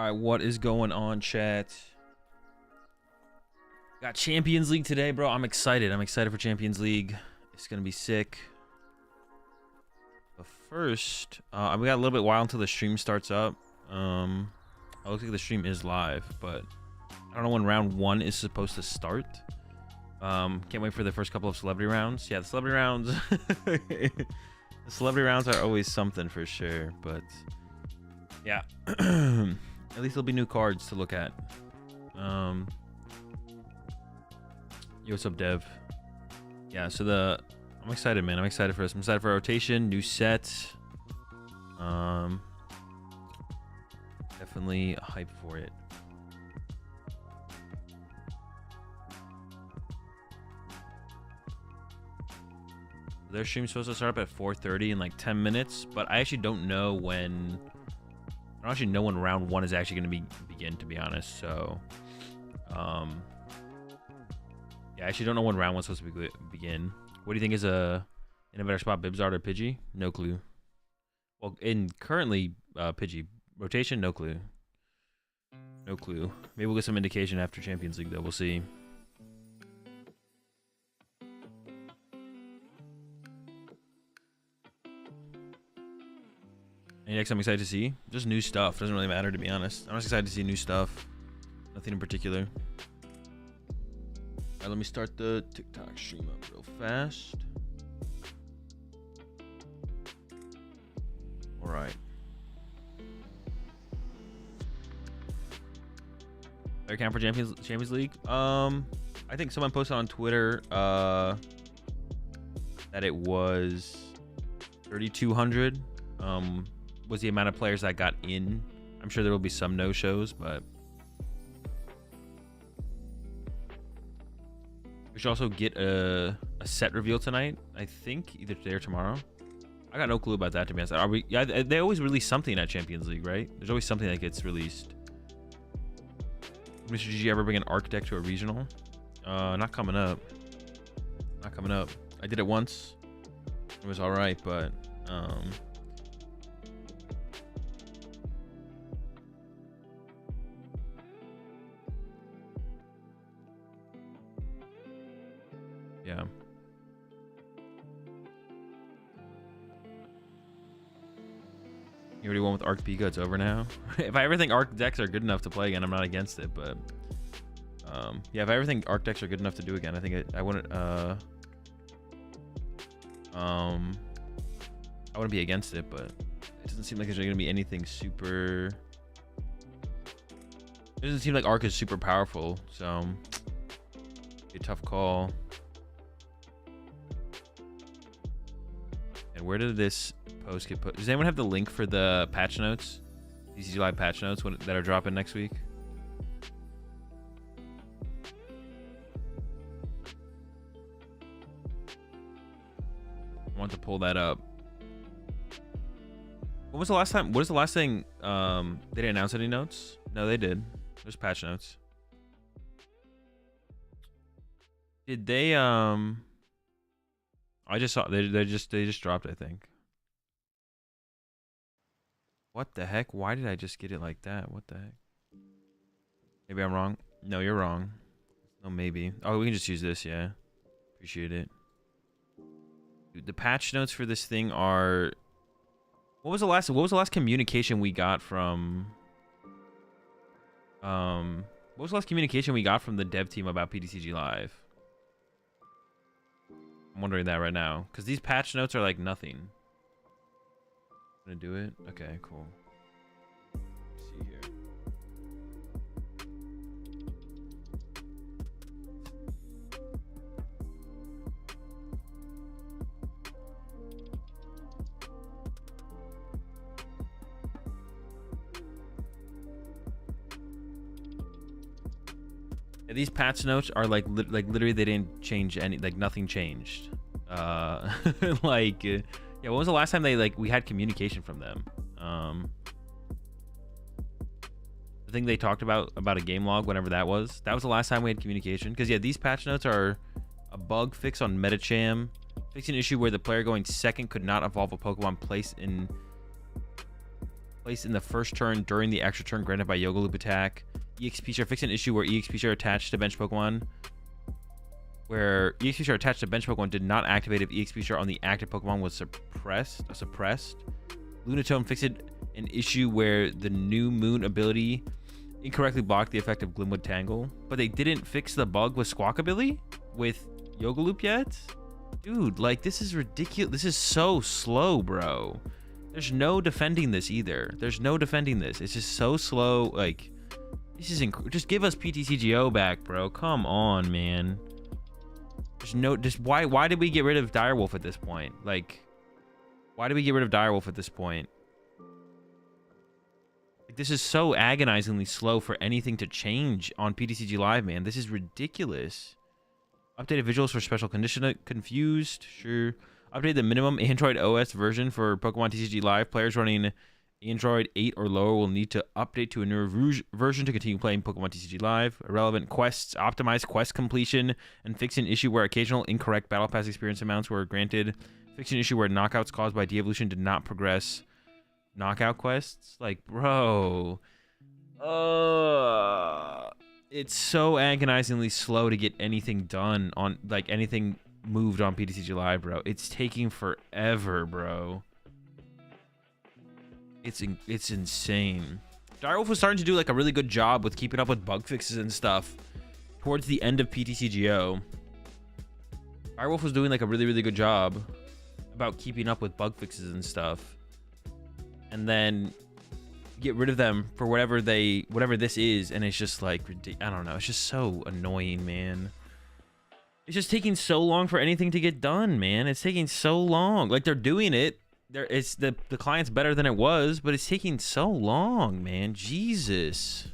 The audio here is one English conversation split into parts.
Alright, what is going on, chat? Got Champions League today, bro. I'm excited. I'm excited for Champions League. It's gonna be sick. But first, we got a little bit while until the stream starts up. It looks like the stream is live, but I don't know when round 1 is supposed to start. Can't wait for the first couple of celebrity rounds. Yeah, the celebrity rounds. The celebrity rounds are always something for sure, but yeah. At least there'll be new cards to look at. Yo, what's up, Dev? Yeah, so I'm excited, man. I'm excited for this. I'm excited for rotation, new set. Definitely hype for it. Their stream's supposed to start up at 4:30 in like 10 minutes, but I actually don't know when. I don't actually know when round 1 is actually going to begin, to be honest. So, yeah, I actually don't know when round 1's supposed to begin. What do you think is in a better spot, Bibzard or Pidgey? No clue. Well, currently Pidgey rotation, no clue. No clue. Maybe we'll get some indication after Champions League, though. We'll see. Any next I'm excited to see? Just new stuff. Doesn't really matter, to be honest. I'm just excited to see new stuff. Nothing in particular. Alright, let me start the TikTok stream up real fast. Alright. Their count for Champions League? I think someone posted on Twitter that it was 3,200. Was the amount of players that got in. I'm sure there will be some no-shows, but we should also get a set reveal tonight. I think either today or tomorrow. I got no clue about that, to be honest. Are we? Yeah, they always release something at Champions League, right? There's always something that gets released. Mr. GG ever bring an Arc deck to a regional? Not coming up. Not coming up. I did it once. It was all right, but yeah. You already won with Arc Pika, it's over now. If I ever think Arc decks are good enough to play again, I'm not against it, but yeah, if I ever think Arc decks are good enough to do again, I think I wouldn't I wouldn't be against it, but it doesn't seem like there's gonna be anything super. It doesn't seem like Arc is super powerful, so be a tough call. And where did this post get put? Does anyone have the link for the patch notes? TCG Live patch notes that are dropping next week? I want to pull that up. When was the last time? What is the last thing? They didn't announce any notes? No, they did. There's patch notes. Did they I just saw they just dropped, I think. What the heck? Why did I just get it like that? What the heck? Maybe I'm wrong. No, you're wrong. No, maybe. Oh, we can just use this, yeah. Appreciate it. Dude, the patch notes for this thing are. What was the last communication we got from what was the last communication we got from the dev team about PTCG Live? I'm wondering that right now, because these patch notes are like nothing. Gonna do it? Okay, cool. Let's see here. Yeah, these patch notes are like literally they didn't change any, like nothing changed. Like yeah, when was the last time we had communication from them? The thing they talked about a game log, whenever that was the last time we had communication. Because yeah, these patch notes are a bug fix on Metacham, fixing an issue where the player going second could not evolve a Pokemon placed in placed in the first turn during the extra turn granted by Yoga Loop attack. EXP share, fix an issue where EXP share attached to bench Pokemon. Where EXP share attached to bench Pokemon did not activate if EXP share on the active Pokemon was suppressed. Lunatone fixed an issue where the new Moon ability incorrectly blocked the effect of Glimwood Tangle. But they didn't fix the bug with Squawkabilly with Yoga Loop yet? Dude, like, this is ridiculous. This is so slow, bro. There's no defending this either. There's no defending this. It's just so slow. Like, this is just give us PTCGO back, bro. Come on, man. There's no why did we get rid of Direwolf at this point? Like, why did we get rid of Direwolf at this point? Like, this is so agonizingly slow for anything to change on PTCG Live, man. This is ridiculous. Updated visuals for special condition. Confused. Sure. Update the minimum Android OS version for Pokemon TCG Live. Players running Android 8 or lower will need to update to a newer version to continue playing Pokemon TCG Live. Irrelevant quests. Optimize quest completion and fix an issue where occasional incorrect Battle Pass experience amounts were granted. Fix an issue where knockouts caused by de-evolution did not progress knockout quests. Like, bro. It's so agonizingly slow to get anything done on, like, anything moved on PTCG Live, bro. It's taking forever, bro. It's insane. Direwolf was starting to do, like, a really good job with keeping up with bug fixes and stuff towards the end of PTCGO. Direwolf was doing, like, a really, really good job about keeping up with bug fixes and stuff. And then get rid of them for whatever this is, and it's just like, I don't know, it's just so annoying, man. It's just taking so long for anything to get done, man. It's taking so long. Like, they're doing it, it's the client's better than it was, but it's taking so long, man. Jesus.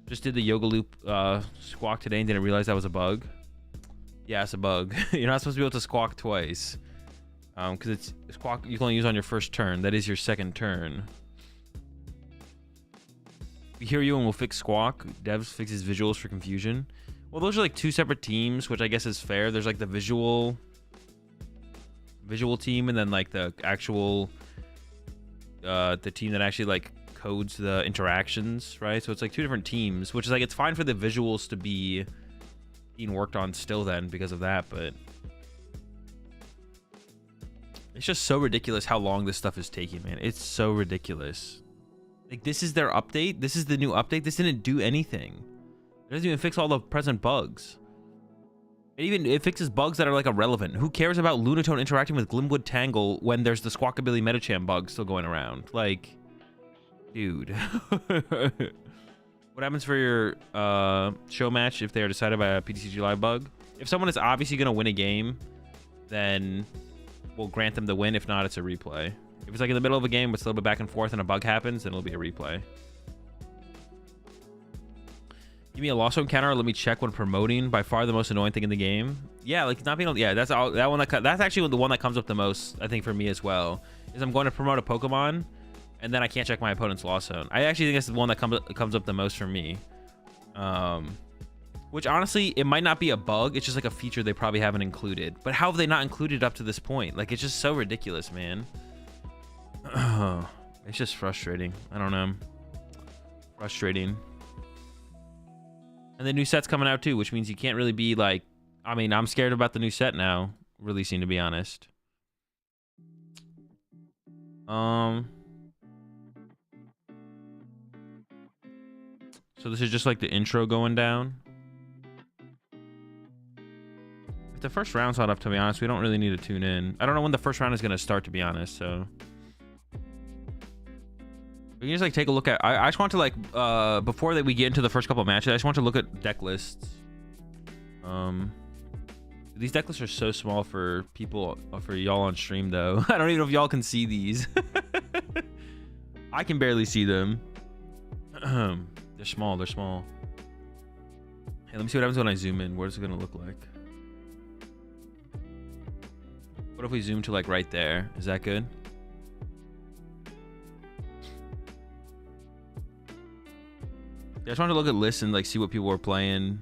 Just did the Yoga Loop squawk today and didn't realize that was a bug. Yeah, it's a bug. You're not supposed to be able to squawk twice, because it's squawk you can only use on your first turn. That is your second turn. We hear you and we'll fix Squawk. Devs fixes visuals for confusion. Well, those are like two separate teams, which I guess is fair. There's like the visual team, and then like the actual the team that actually like codes the interactions, right? So it's like two different teams, which is like, it's fine for the visuals to be being worked on still then because of that, but it's just so ridiculous how long this stuff is taking, man. It's so ridiculous. Like, this is their update. This is the new update. This didn't do anything. It doesn't even fix all the present bugs. It fixes bugs that are like irrelevant. Who cares about Lunatone interacting with Glimwood Tangle when there's the Squawkabilly Medicham bug still going around? Like, dude. What happens for your show match if they are decided by a PTCG Live bug? If someone is obviously going to win a game, then we'll grant them the win. If not, it's a replay. If it's like in the middle of a game, it's a little bit back and forth and a bug happens, then it'll be a replay. Give me a lost home counter. Let me check when promoting. By far the most annoying thing in the game. Yeah, like not being able. Yeah, that's all. That one. That's actually the one that comes up the most, I think, for me as well. Is I'm going to promote a Pokemon, and then I can't check my opponent's lost zone. I actually think that's the one that comes up the most for me. Which honestly, it might not be a bug. It's just like a feature they probably haven't included. But how have they not included up to this point? Like, it's just so ridiculous, man. It's just frustrating. I don't know. Frustrating. And the new set's coming out too, which means you can't really be like, I mean, I'm scared about the new set now releasing, to be honest. So this is just like the intro going down. If the first round's not up, to be honest, we don't really need to tune in. I don't know when the first round is going to start, to be honest, so we can just like take a look at. I just want to like before that we get into the first couple of matches, I just want to look at deck lists. These deck lists are so small for people, for y'all on stream though. I don't even know if y'all can see these. I can barely see them. They're small. They're small. Hey, let me see what happens when I zoom in. What is it gonna look like? What if we zoom to like right there? Is that good? I just wanted to look at lists and like see what people are playing.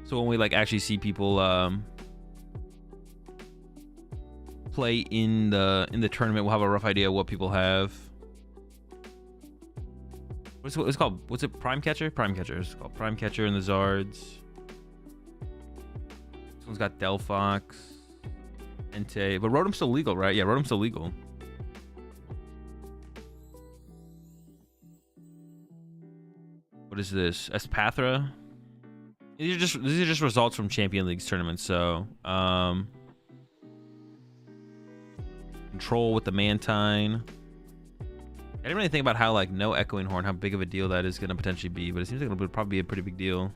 So when we like actually see people play in the tournament, we'll have a rough idea of what people have. What's it called? What's it? Prime Catcher? Prime Catcher. It's called Prime Catcher and the Zards. This one's got Delphox, Entei, but Rotom's still legal, right? Yeah, Rotom's still legal. What is this? Espathra? These are just results from Champion League's tournaments. So, Control with the Mantine. I didn't really think about how like no Echoing Horn, how big of a deal that is going to potentially be, but it seems like it'll probably be a pretty big deal.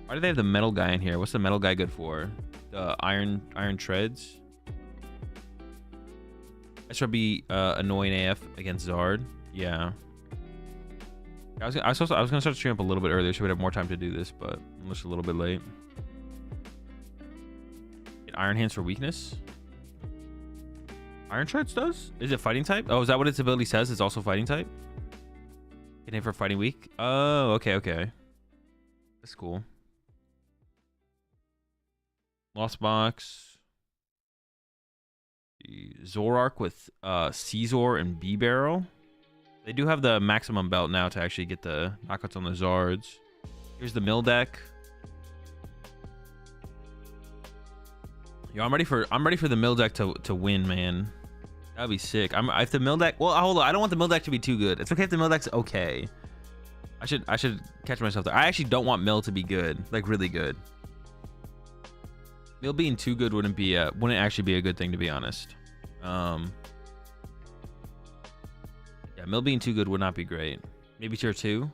Why do they have the metal guy in here? What's the metal guy good for? The iron treads. That should be annoying AF against Zard. Yeah. I was gonna start to stream up a little bit earlier so we'd have more time to do this, but I'm just a little bit late. Get Iron Hands for weakness. Iron Treads does? Is it fighting type? Oh, is that what its ability says? It's also fighting type? Get hit for fighting weak? Oh, okay. That's cool. Lost Box. Zoroark with Caesar and B-Barrel. They do have the maximum belt now to actually get the knockouts on the Zards. Here's the mill deck. Yo, I'm ready for the mill deck to win, man. That'd be sick. If the mill deck, well, hold on. I don't want the mill deck to be too good. It's okay if the mill deck's okay. I should catch myself there. I actually don't want mill to be good, like really good. Mill being too good wouldn't actually be a good thing, to be honest. Yeah, mill being too good would not be great. Maybe tier 2?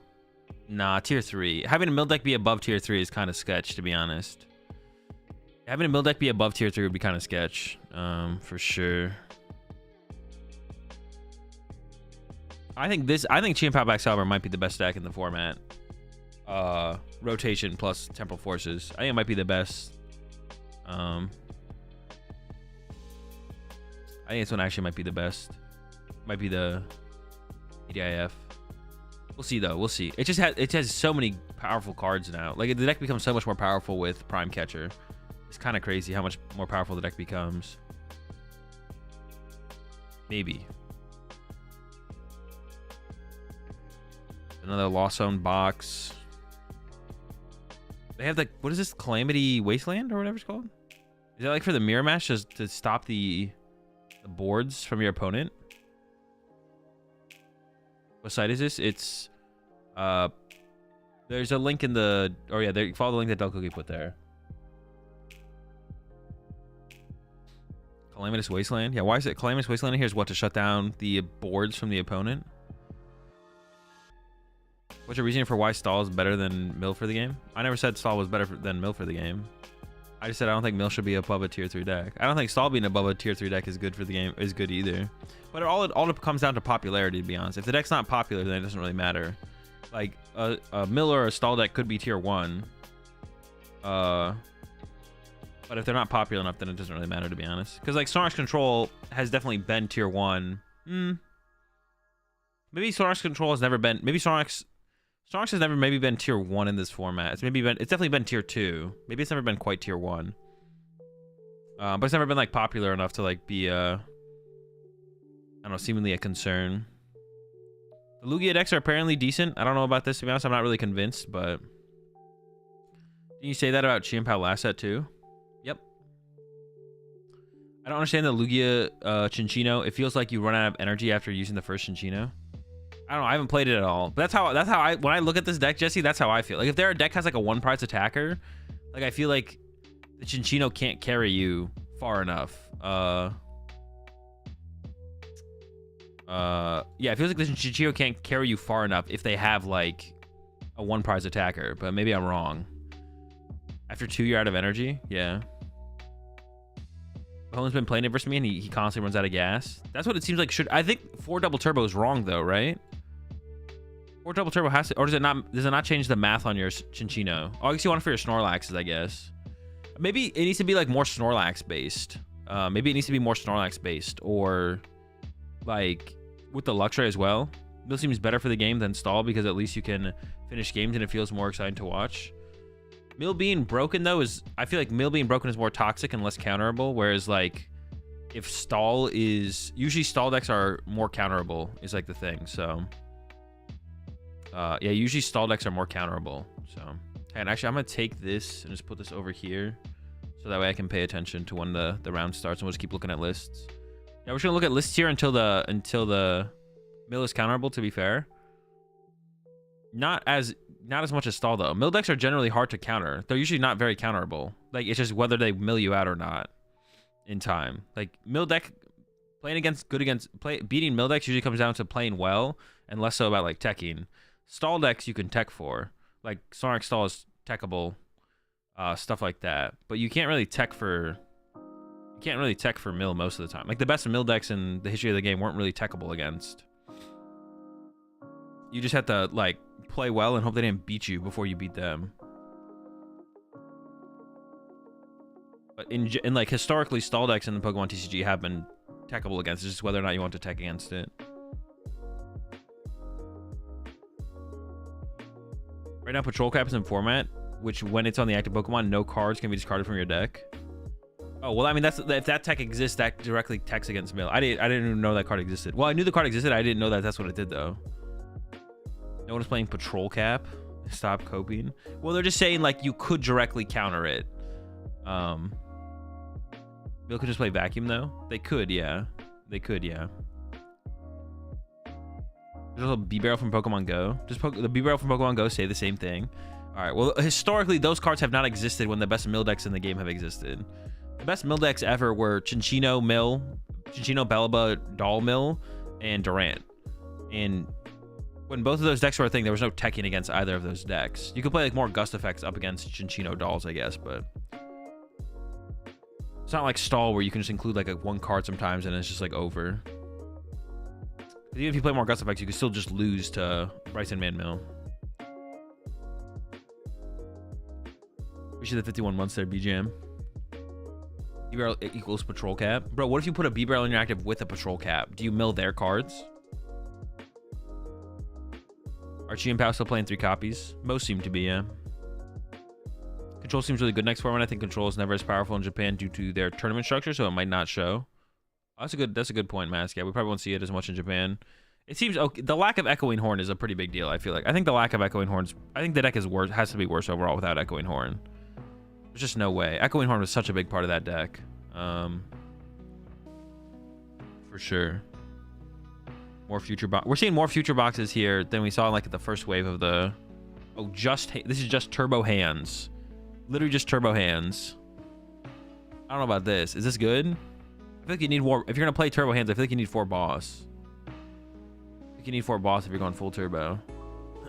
Nah, tier 3. Having a mill deck be above tier 3 is kind of sketch, to be honest. Having a mill deck be above tier 3 would be kind of sketch, for sure. I think Chien-Pao Excalibur might be the best deck in the format. Rotation plus Temporal Forces. I think it might be the best. I think this one actually might be the best. Might be the ADIF. We'll see though. We'll see. It has so many powerful cards now. Like the deck becomes so much more powerful with Prime Catcher. It's kind of crazy how much more powerful the deck becomes. Maybe. Another Lost Zone box. They have what is this? Calamity Wasteland or whatever it's called? Is that like for the mirror match to stop the boards from your opponent? What site is this? It's there's a link in the follow the link that DelCookie put there. Calamitous Wasteland. Yeah, why is it Calamitous Wasteland in here? Is what, to shut down the boards from the opponent? What's your reasoning for why Stall is better than Mill for the game? I never said Stall was better than Mill for the game. I just said I don't think Mill should be above a tier 3 deck. I don't think Stall being above a tier 3 deck is good for the game, is good either. But it all comes down to popularity, to be honest. If the deck's not popular, then it doesn't really matter. Like a Mill or a Stall deck could be tier 1. But if they're not popular enough, then it doesn't really matter, to be honest. Because like Snorlax Control has definitely been tier 1. Maybe Snorlax Control has never been. Maybe Snorlax has never maybe been tier 1 in this format. It's definitely been tier 2. Maybe it's never been quite tier 1. But it's never been like popular enough to like be I don't know, seemingly a concern. The Lugia decks are apparently decent. I don't know about this, to be honest. I'm not really convinced, but didn't you say that about Chien-Pao last set too? Yep. I don't understand the Lugia Chinchino. It feels like you run out of energy after using the first Chinchino. I don't know. I haven't played it at all. But that's how I when I look at this deck, Jesse, that's how I feel. Like if a deck has like a 1 prize attacker, like I feel like the Chinchino can't carry you far enough. Yeah, it feels like the Chinchino can't carry you far enough if they have like a 1 prize attacker, but maybe I'm wrong. After 2, you're out of energy. Yeah. Home's been playing it versus me and he constantly runs out of gas. That's what it seems like. I think 4 double turbo is wrong though, right? 4 double turbo has to, or does it not change the math on your Chinchino? Oh, I guess you want it for your Snorlaxes, I guess. Maybe it needs to be like more Snorlax based. Maybe it needs to be more Snorlax based, or like with the Luxray as well. This seems better for the game than Stall because at least you can finish games and it feels more exciting to watch. Mill being broken though is, I feel like Mill being broken is more toxic and less counterable, whereas like if stall is, usually stall decks are more counterable is like the thing. So yeah, usually stall decks are more counterable. So and actually I'm gonna take this and just put this over here so that way I can pay attention to when the round starts, and we'll just keep looking at lists. Yeah, we're just gonna look at lists here until the mill is counterable, to be fair. Not as much as stall though. Mill decks are generally hard to counter. They're usually not very counterable. Like it's just whether they mill you out or not in time. Like mill deck beating mill decks usually comes down to playing well and less so about like teching. Stall decks you can tech for. Like Sonic Stall is techable, stuff like that. But you can't really tech for mill most of the time. Like the best mill decks in the history of the game weren't really techable against. You just have to like play well and hope they didn't beat you before you beat them. But in like historically, stall decks in the Pokemon TCG have been techable against. It's just whether or not you want to tech against it. Right now, Patrol Cap is in format, which when it's on the active Pokemon, no cards can be discarded from your deck. Oh well, I mean if that tech exists, that directly techs against mill. I didn't even know that card existed. Well, I knew the card existed. I didn't know that that's what it did though. No one is playing Patrol Cap. Stop coping. Well, they're just saying like you could directly counter it. Mill could just play Vacuum though. They could, yeah. They could, yeah. There's also B-Barrel from Pokemon Go. The B-Barrel from Pokemon Go say the same thing. All right. Well, historically, those cards have not existed when the best mill decks in the game have existed. The best mill decks ever were Chinchino Mill, Chinchino Bellaba Doll Mill, and Durant. And when both of those decks were a thing, there was no teching against either of those decks. You could play like more gust effects up against Chinchino Dolls, I guess, but it's not like stall where you can just include like one card sometimes and it's just like over. Even if you play more gust effects, you can still just lose to Bryson Man Mill. We should have 51 months there, BGM. B-Barrel equals Patrol Cap. Bro, what if you put a B-Barrel in your active with a Patrol Cap? Do you mill their cards? Are Chi and Pao still playing 3 copies? Most seem to be, yeah. Control seems really good next format. I think Control is never as powerful in Japan due to their tournament structure, so it might not show. Oh, that's a good point, Mask. Yeah, we probably won't see it as much in Japan. It seems okay. The lack of Echoing Horn is a pretty big deal, I feel like. I think the lack of Echoing Horns, I think the deck is worse, has to be worse overall without Echoing Horn. There's just no way. Echoing Horn was such a big part of that deck. For sure. More future box. We're seeing more future boxes here than we saw in like the first wave of the. Oh, this is just Turbo Hands. Literally just Turbo Hands. I don't know about this. Is this good? I feel like you need more. If you're gonna play Turbo Hands, I feel like you need 4 boss. I think you need 4 boss if you're going full turbo.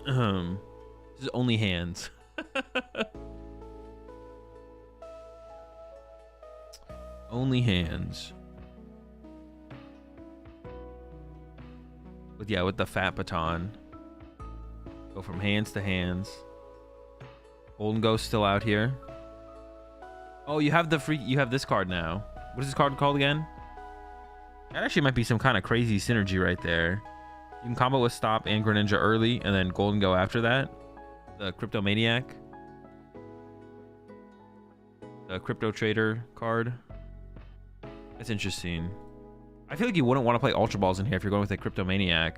This is only hands. Only hands. With the fat baton. Go from hands to hands. Golden Ghost still out here. Oh, you have this card now. What is this card called again? That actually might be some kind of crazy synergy right there. You can combo with Stop and Greninja early and then Golden Go after that. The Cryptomaniac. The Crypto Trader card. That's interesting. I feel like you wouldn't want to play Ultra Balls in here if you're going with a Cryptomaniac.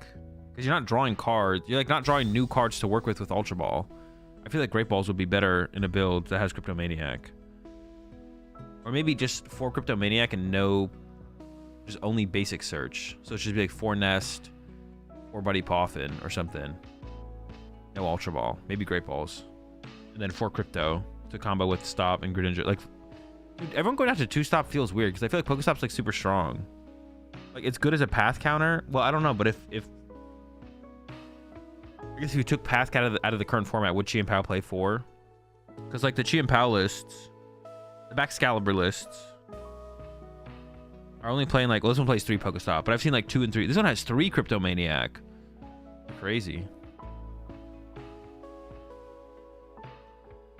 Because you're not drawing cards. You're like not drawing new cards to work with Ultra Ball. I feel like Great Balls would be better in a build that has Cryptomaniac. Or maybe just 4 Cryptomaniac and no, just only basic search. So it should be like 4 Nest, 4 Buddy Poffin or something. No Ultra Ball. Maybe Great Balls. And then 4 Crypto to combo with Stop and Greninja. Like, dude, everyone going down to 2 Stop feels weird because I feel like Pokestop's like super strong. Like it's good as a path counter. Well, I don't know, but if I guess if you took path out of the current format, would Chi and Pao play 4? Because like the Chi and Pao lists, the Baxcalibur lists are only playing like, well, this one plays 3 Pokestop, but I've seen like 2 and 3. This one has 3 Cryptomaniac. Crazy.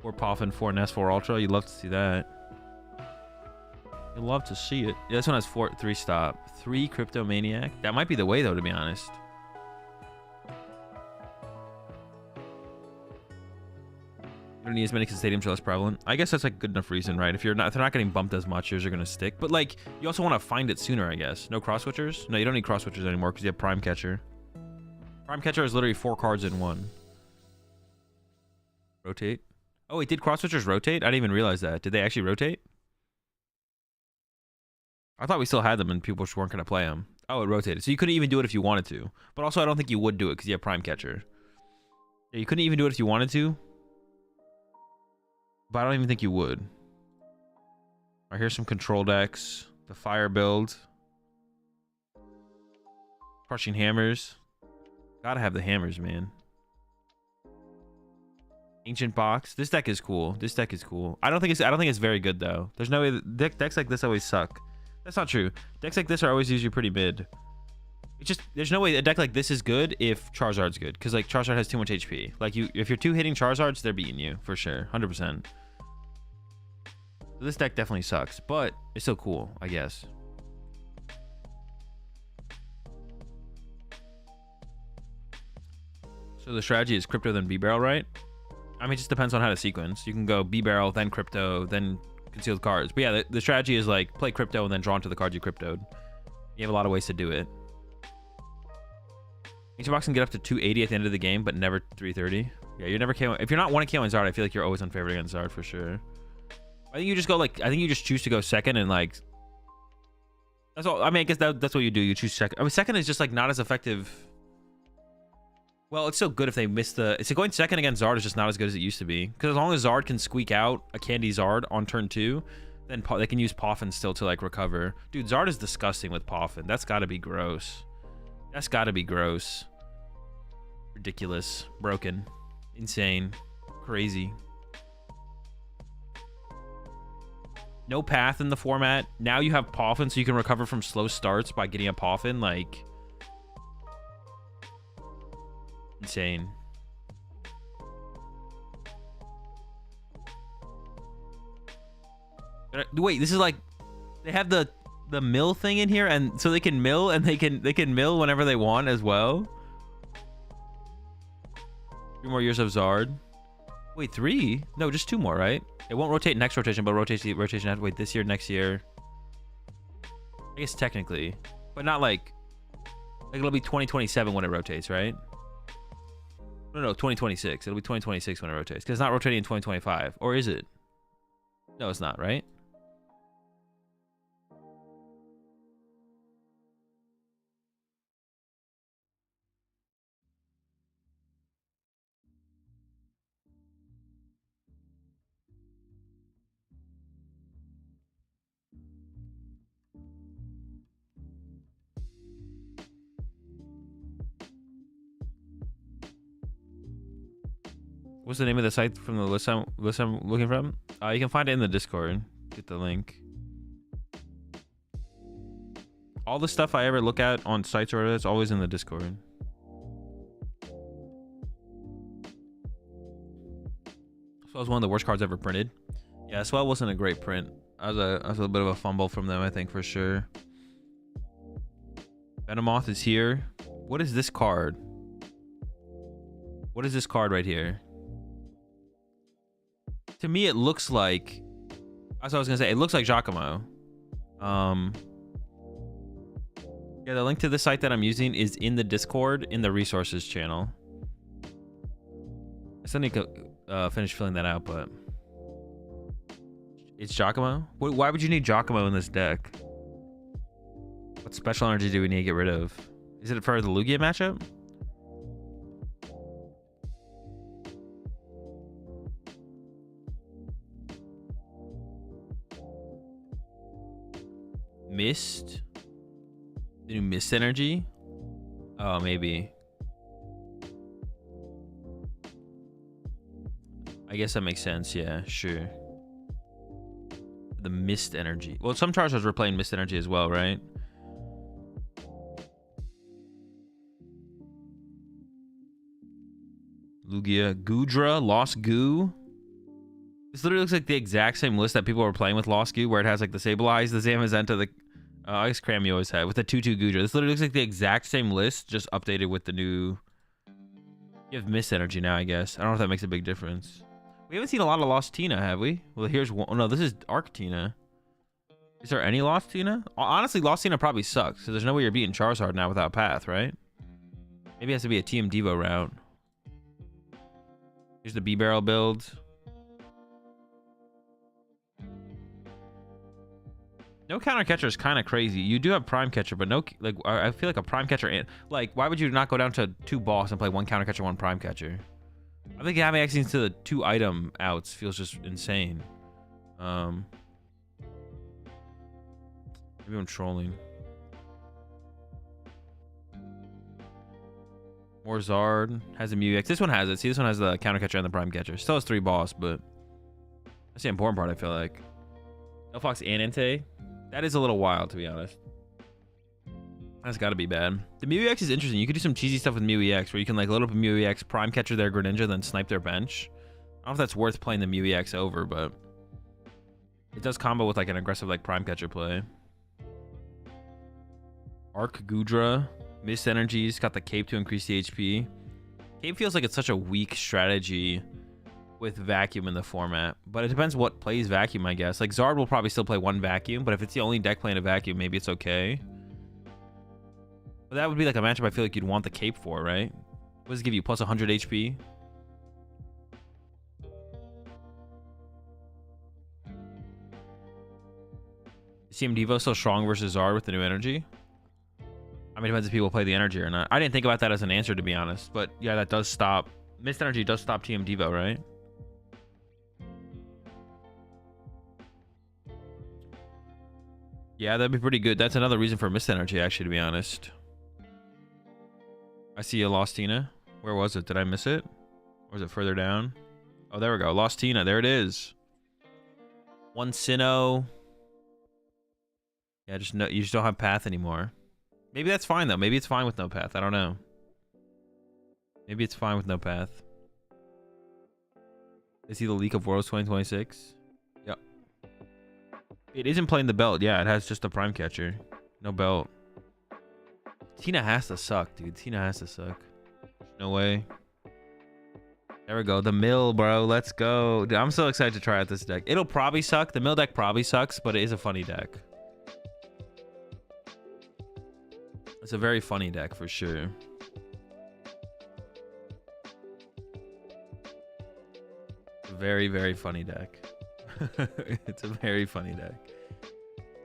4 Poffin, 4 Nest, 4 Ultra. You'd love to see that. You'd love to see it. Yeah, this one has 3 Stop, 3 Cryptomaniac. That might be the way though, to be honest. don't need as many because stadiums are less prevalent. I guess that's like good enough reason, right? If they're not getting bumped as much, yours are gonna stick. But like, you also want to find it sooner, I guess. No cross switchers? No, you don't need cross switchers anymore because you have Prime Catcher. Prime Catcher is literally 4 cards in one. Rotate. Oh wait, did cross switchers rotate? I didn't even realize that. Did they actually rotate? I thought we still had them and people just weren't gonna play them. Oh, it rotated. So you couldn't even do it if you wanted to. But also, I don't think you would do it because you have Prime Catcher. Yeah, you couldn't even do it if you wanted to. But I don't even think you would. All right, here's some control decks. The fire build. Crushing hammers. Gotta have the hammers, man. Ancient box. This deck is cool. This deck is cool. I don't think it's very good though. There's no way decks like this always suck. That's not true. Decks like this are always usually pretty mid. It's just there's no way a deck like this is good if Charizard's good, because like Charizard has too much HP. Like if you're 2 hitting Charizards, they're beating you for sure, 100%. So this deck definitely sucks, but it's still cool, I guess. So the strategy is crypto then B-barrel, right? I mean, it just depends on how to sequence. You can go B-barrel, then crypto, then concealed cards. But yeah, the strategy is like play crypto and then draw into the cards you cryptoed. You have a lot of ways to do it. Ancient box can get up to 280 at the end of the game, but never 330. Yeah, you're never KO. If you're not 1 KOing Zard, I feel like you're always unfavored against Zard for sure. I think you just go like, I think you just choose to go second and like, that's all. I mean, I guess that's what you do. You choose second. I mean, second is just like not as effective. Well, it's still good if they miss the... It's going second against Zard is just not as good as it used to be. Because as long as Zard can squeak out a Candy Zard on turn 2, then they can use Poffin still to, like, recover. Dude, Zard is disgusting with Poffin. That's gotta be gross. That's gotta be gross. Ridiculous. Broken. Insane. Crazy. No path in the format. Now you have Poffin, so you can recover from slow starts by getting a Poffin. Like... Insane. Wait, this is like they have the mill thing in here, and so they can mill and they can mill whenever they want as well. 3 more years of Zard. Wait, 3? No, just 2 more, right? It won't rotate next rotation, but rotates the rotation after. Wait, this year, next year. I guess technically, but not like it'll be 2027 when it rotates, right? No, 2026. It'll be 2026 when it rotates. Because it's not rotating in 2025. Or is it? No, it's not, right? What's the name of the site from the list I'm looking from? You can find it in the Discord. Get the link. All the stuff I ever look at on sites or whatever, it's always in the Discord. So it was one of the worst cards ever printed. Yeah, Swell wasn't a great print. I was a bit of a fumble from them, I think, for sure. Venomoth is here. What is this card? What is this card right here? To me, it looks like... That's what I was gonna say. It looks like Giacomo. Yeah, the link to the site that I'm using is in the Discord in the resources channel. I still need to finish filling that out, but... It's Giacomo? Why would you need Giacomo in this deck? What special energy do we need to get rid of? Is it for the Lugia matchup? Mist? The new Mist energy? Oh, maybe. I guess that makes sense. Yeah, sure. The Mist energy. Well, some Charizards were playing Mist energy as well, right? Lugia, Goodra, Lost Goo. This literally looks like the exact same list that people were playing with Lost Goo, where it has like the Sableye, the Zamazenta, the I guess Cram you always had with the 2/2 Goodra. This literally looks like the exact same list, just updated with the new. You have Mist energy now, I guess. I don't know if that makes a big difference. We haven't seen a lot of Lost Tina, have we? Well, here's one. Oh, no, this is Arc Tina. Is there any Lost Tina? Honestly, Lost Tina probably sucks. So there's no way you're beating Charizard now without Path, right? Maybe it has to be a TM Devo route. Here's the B-Barrel build. No counter catcher is kind of crazy. You do have Prime Catcher, but no, like, I feel like a Prime Catcher, and like, why would you not go down to 2 boss and play 1 counter catcher, 1 Prime Catcher? I think having access to the 2 item outs feels just insane. Maybe I'm trolling. More Zard has a Mew EX. This one has it. See, this one has the counter catcher and the Prime Catcher. Still has 3 boss, but that's the important part, I feel like. No Fox and Entei. That is a little wild, to be honest. That's got to be bad. The Mew EX is interesting. You could do some cheesy stuff with Mew EX where you can like load up a Mew EX, Prime Catcher their Greninja, then snipe their bench. I don't know if that's worth playing the Mew EX over, but it does combo with like an aggressive like Prime Catcher play. Arc Gudra. Mist Energies. Got the Cape to increase the HP. Cape feels like it's such a weak strategy with Vacuum in the format, but it depends what plays Vacuum, I guess. Like Zard will probably still play 1 Vacuum, but if it's the only deck playing a Vacuum, maybe it's okay. But that would be like a matchup I feel like you'd want the Cape for, right? What does it give you? Plus 100 HP? CM Devo still strong versus Zard with the new energy? I mean, it depends if people play the energy or not. I didn't think about that as an answer, to be honest. But yeah, that does stop. Mist Energy does stop TM Devo, right? Yeah, that'd be pretty good. That's another reason for Mist Energy, actually, to be honest. I see a Lost Tina. Where was it? Did I miss it? Or was it further down? Oh, there we go. Lost Tina. There it is. 1 Sinnoh. Yeah, just no, you just don't have Path anymore. Maybe that's fine, though. Maybe it's fine with no Path. I don't know. Maybe it's fine with no Path. Is he the League of Worlds 2026? Yep. It isn't playing the belt. Yeah, it has just a Prime Catcher. No belt. Tina has to suck, dude. Tina has to suck. No way. There we go. The mill, bro. Let's go. Dude, I'm so excited to try out this deck. It'll probably suck. The mill deck probably sucks, but it is a funny deck. It's a very funny deck for sure. Very, very funny deck. It's a very funny deck.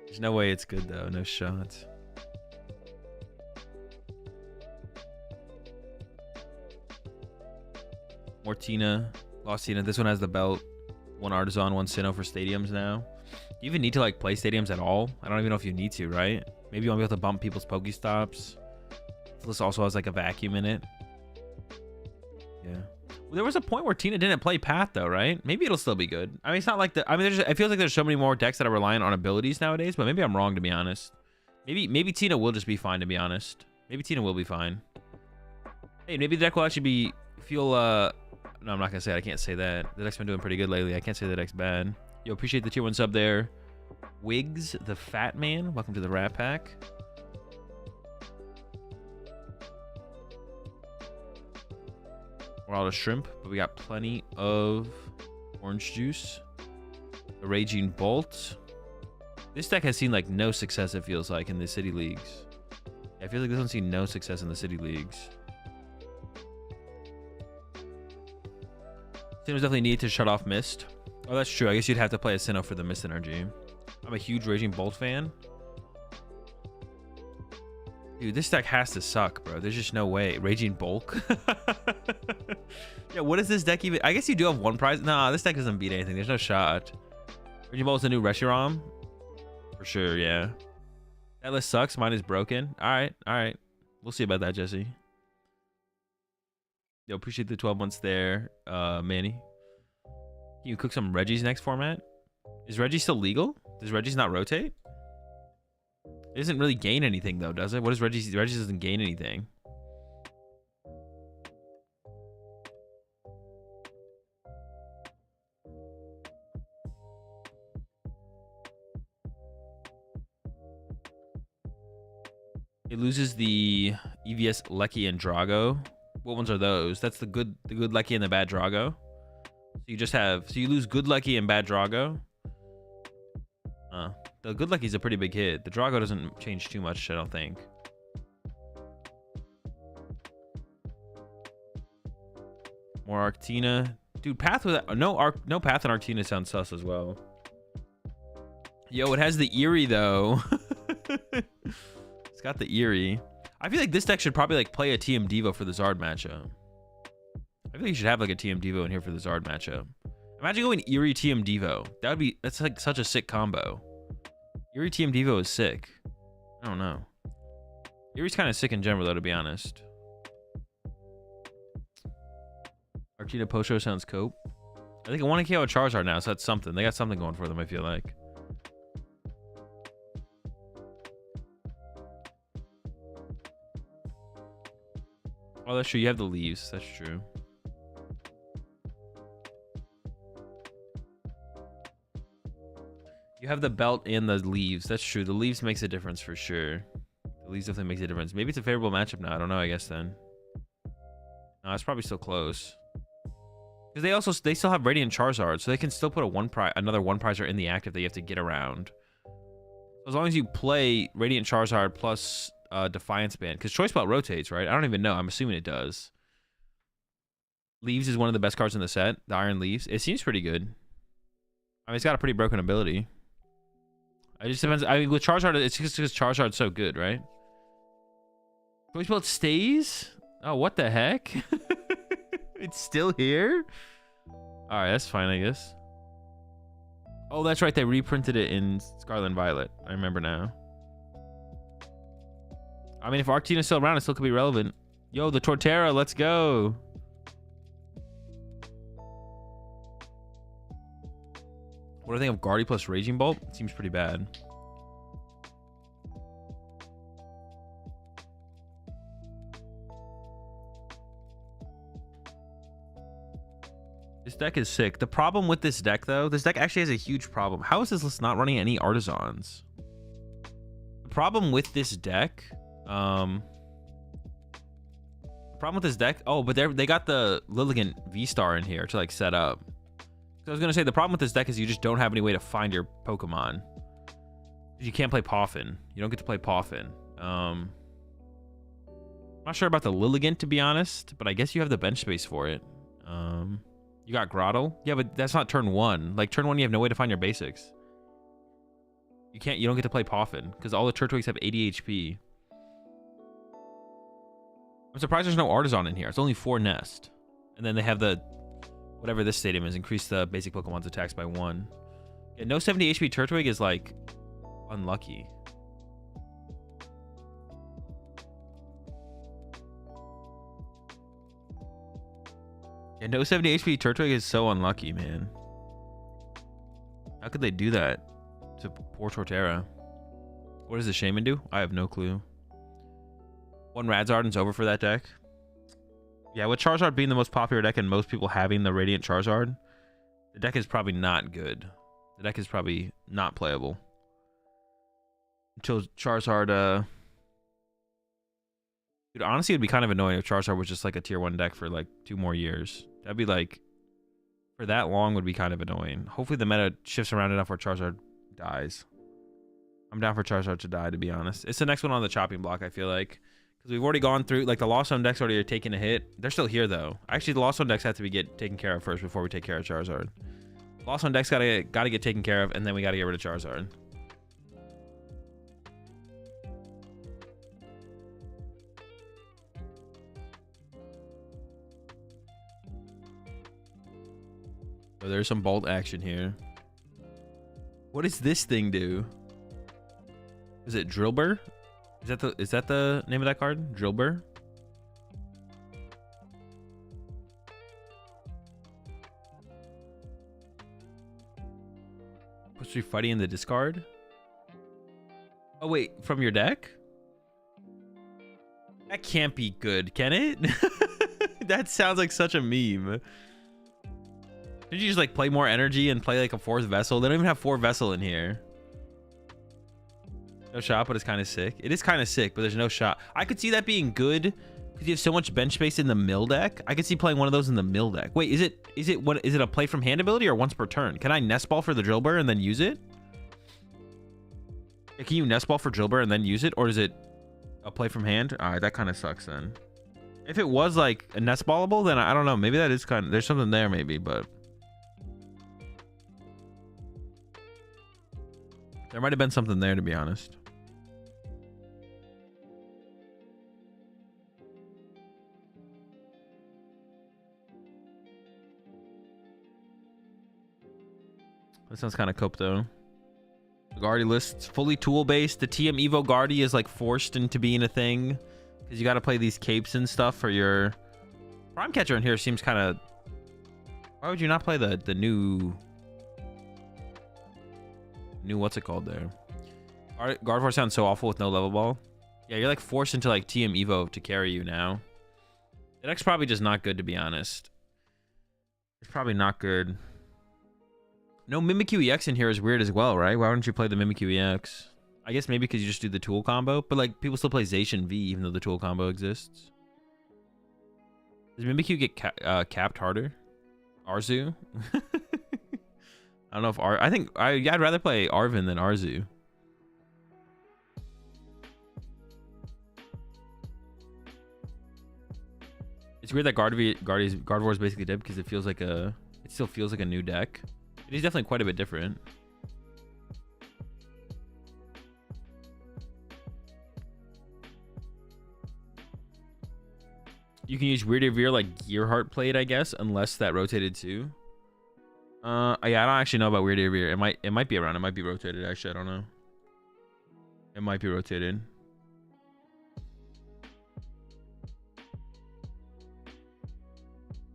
There's no way it's good, though. No shot. More Tina. Lost Tina. This one has the belt. 1 Artisan, 1 Sinnoh for stadiums now. Do you even need to like play stadiums at all? I don't even know if you need to, right? Maybe you won't be able to bump people's Pokestops. This also has like a Vacuum in it. Yeah. Well, there was a point where Tina didn't play Path though, right? Maybe it'll still be good. I mean, it's not like the. I mean, it feels like there's so many more decks that are reliant on abilities nowadays. But maybe I'm wrong, to be honest. Maybe Tina will just be fine, to be honest. Maybe Tina will be fine. Hey, maybe the deck will actually feel. No, I'm not gonna say it. I can't say that. The deck's been doing pretty good lately. I can't say the deck's bad. Yo, appreciate the tier 1 sub there. Wiggs, the Fat Man. Welcome to the Rat Pack. We're out of shrimp, but we got plenty of orange juice. The Raging Bolt. This deck has seen like no success, it feels like, in the city leagues. Yeah, I feel like this one's seen no success in the city leagues. Sinnohs definitely need to shut off Mist. Oh, that's true. I guess you'd have to play a Sinnoh for the Mist energy. I'm a huge Raging Bolt fan. Dude, this deck has to suck, bro. There's just no way. Raging Bulk. Yeah, what is this deck even? I guess you do have 1 prize. Nah, this deck doesn't beat anything. There's no shot. Raging Bulk's the new Reshiram. For sure, yeah. That list sucks. Mine is broken. All right, all right. We'll see about that, Jesse. Yo, appreciate the 12 months there, Manny. Can you cook some Reggie's next format? Is Reggie still legal? Does Reggie's not rotate? It doesn't really gain anything, though, does it? What is Reggie's? Reggie's doesn't gain anything. It loses the EVS Lecky and Drago. What ones are those? That's the good Lecky and the bad Drago. So you just have, so you lose Good Lucky and Bad Drago. The Good Lucky's a pretty big hit. The Drago doesn't change too much, I don't think. More Arctina. Dude, Path with no Path and Arctina sounds sus as well. Yo, it has the Eerie though. It's got the Eerie. I feel like this deck should probably like play a TM Devo for the Zard matchup. I feel like you should have like a TM Devo in here for the Zard matchup. Imagine going Eerie TM Devo. That's like such a sick combo. Eerie TM Devo is sick. I don't know. Eerie's kind of sick in general though, to be honest. Arctina Pocho sounds cope. I think I want to KO a Charizard now, so that's something. They got something going for them, I feel like. Oh, that's true. You have the leaves. That's true. You have the belt and the leaves. That's true. The leaves makes a difference for sure. The leaves definitely makes a difference. Maybe it's a favorable matchup now. I don't know, I guess then. No, it's probably still close. Because they still have Radiant Charizard, so they can still put another one prizer in the active that you have to get around. So as long as you play Radiant Charizard plus Defiance Band, because Choice Belt rotates, right? I don't even know. I'm assuming it does. Leaves is one of the best cards in the set. The Iron Leaves. It seems pretty good. I mean, it's got a pretty broken ability. It just depends. I mean, with Charizard, it's just because Charizard's so good, right? Choice Belt stays? Oh, what the heck? It's still here? Alright, that's fine, I guess. Oh, that's right. They reprinted it in Scarlet and Violet. I remember now. I mean, if Arctina's still around, it still could be relevant. Yo, the Torterra, let's go. What do I think of Guardy plus Raging Bolt? It seems pretty bad. This deck is sick. The problem with this deck, though, this deck actually has a huge problem. How is this list not running any Artisans? The problem with this deck, oh, but they got the Lilligant V-Star in here to like set up. So I was gonna say the problem with this deck is you just don't have any way to find your Pokemon. You can't play Poffin. You don't get to play Poffin. I'm not sure about the Lilligant, to be honest, but I guess you have the bench space for it. You got Grottle? Yeah, but that's not turn 1. Like, turn 1, you have no way to find your basics. You don't get to play Poffin, because all the Turtwigs have 80 HP. I'm surprised there's no Artisan in here. It's only 4 Nest. And then they have the, whatever this stadium is, increase the basic Pokemon's attacks by 1. Yeah, no 70 HP Turtwig is, like, unlucky. Yeah, no 70 HP Turtwig is so unlucky, man. How could they do that to poor Torterra? What does the Shaman do? I have no clue. 1 Radzard's over for that deck. Yeah, with Charizard being the most popular deck and most people having the Radiant Charizard, the deck is probably not good. The deck is probably not playable. Until Charizard, dude, honestly, it'd be kind of annoying if Charizard was just like a tier 1 deck for like 2 more years. That'd be like, for that long would be kind of annoying. Hopefully the meta shifts around enough where Charizard dies. I'm down for Charizard to die, to be honest. It's the next one on the chopping block, I feel like. Because we've already gone through, like the Lost Zone decks already are taking a hit. They're still here though. Actually, the Lost Zone decks have to be taken care of first before we take care of Charizard. Lost Zone decks gotta get taken care of, and then we gotta get rid of Charizard. Oh, there's some bolt action here. What does this thing do? Is it Drillbur? Is that the name of that card? Drillbur? Puts 3 fighting in the discard? Oh wait, from your deck? That can't be good, can it? That sounds like such a meme. Did you just like play more energy and play like a 4th vessel? They don't even have 4 vessel in here. No shot, but it's kind of sick. It is kind of sick, but there's no shot. I could see that being good Because you have so much bench space in the mill deck. I could see playing one of those in the mill deck. Wait, is it a play from hand ability or once per turn? Can I nest ball for the drill burr and then use it? Can you nest ball for drill burr and then use it, or is it a play from hand? All right, that kind of sucks then. If it was like a nest ballable, then I don't know. Maybe that is kind of, there's something there maybe, but there might have been something there, to be honest. That sounds kind of cope though. The Guardy list's fully tool based. The TM Evo Guardy is like forced into being a thing because you got to play these capes and stuff for your Prime Catcher. In here seems kind of. Why would you not play the new what's it called there? Gardevoir sounds so awful with no level ball. Yeah, you're like forced into like TM Evo to carry you now. The deck's probably just not good, to be honest. It's probably not good. No Mimikyu EX in here is weird as well, right? Why wouldn't you play the Mimikyu EX? I guess maybe because you just do the tool combo, but like people still play Zacian V even though the tool combo exists. Does Mimikyu get capped harder? Arzu? I don't know if I'd rather play Arvin than Arzu. It's weird that Gardevoir is basically dead because it still feels like a new deck. It is definitely quite a bit different. You can use Weird Veer like Gearheart played, I guess, unless that rotated too. Yeah, I don't actually know about Weird Veer. It might be around. It might be rotated. Actually, I don't know. It might be rotated.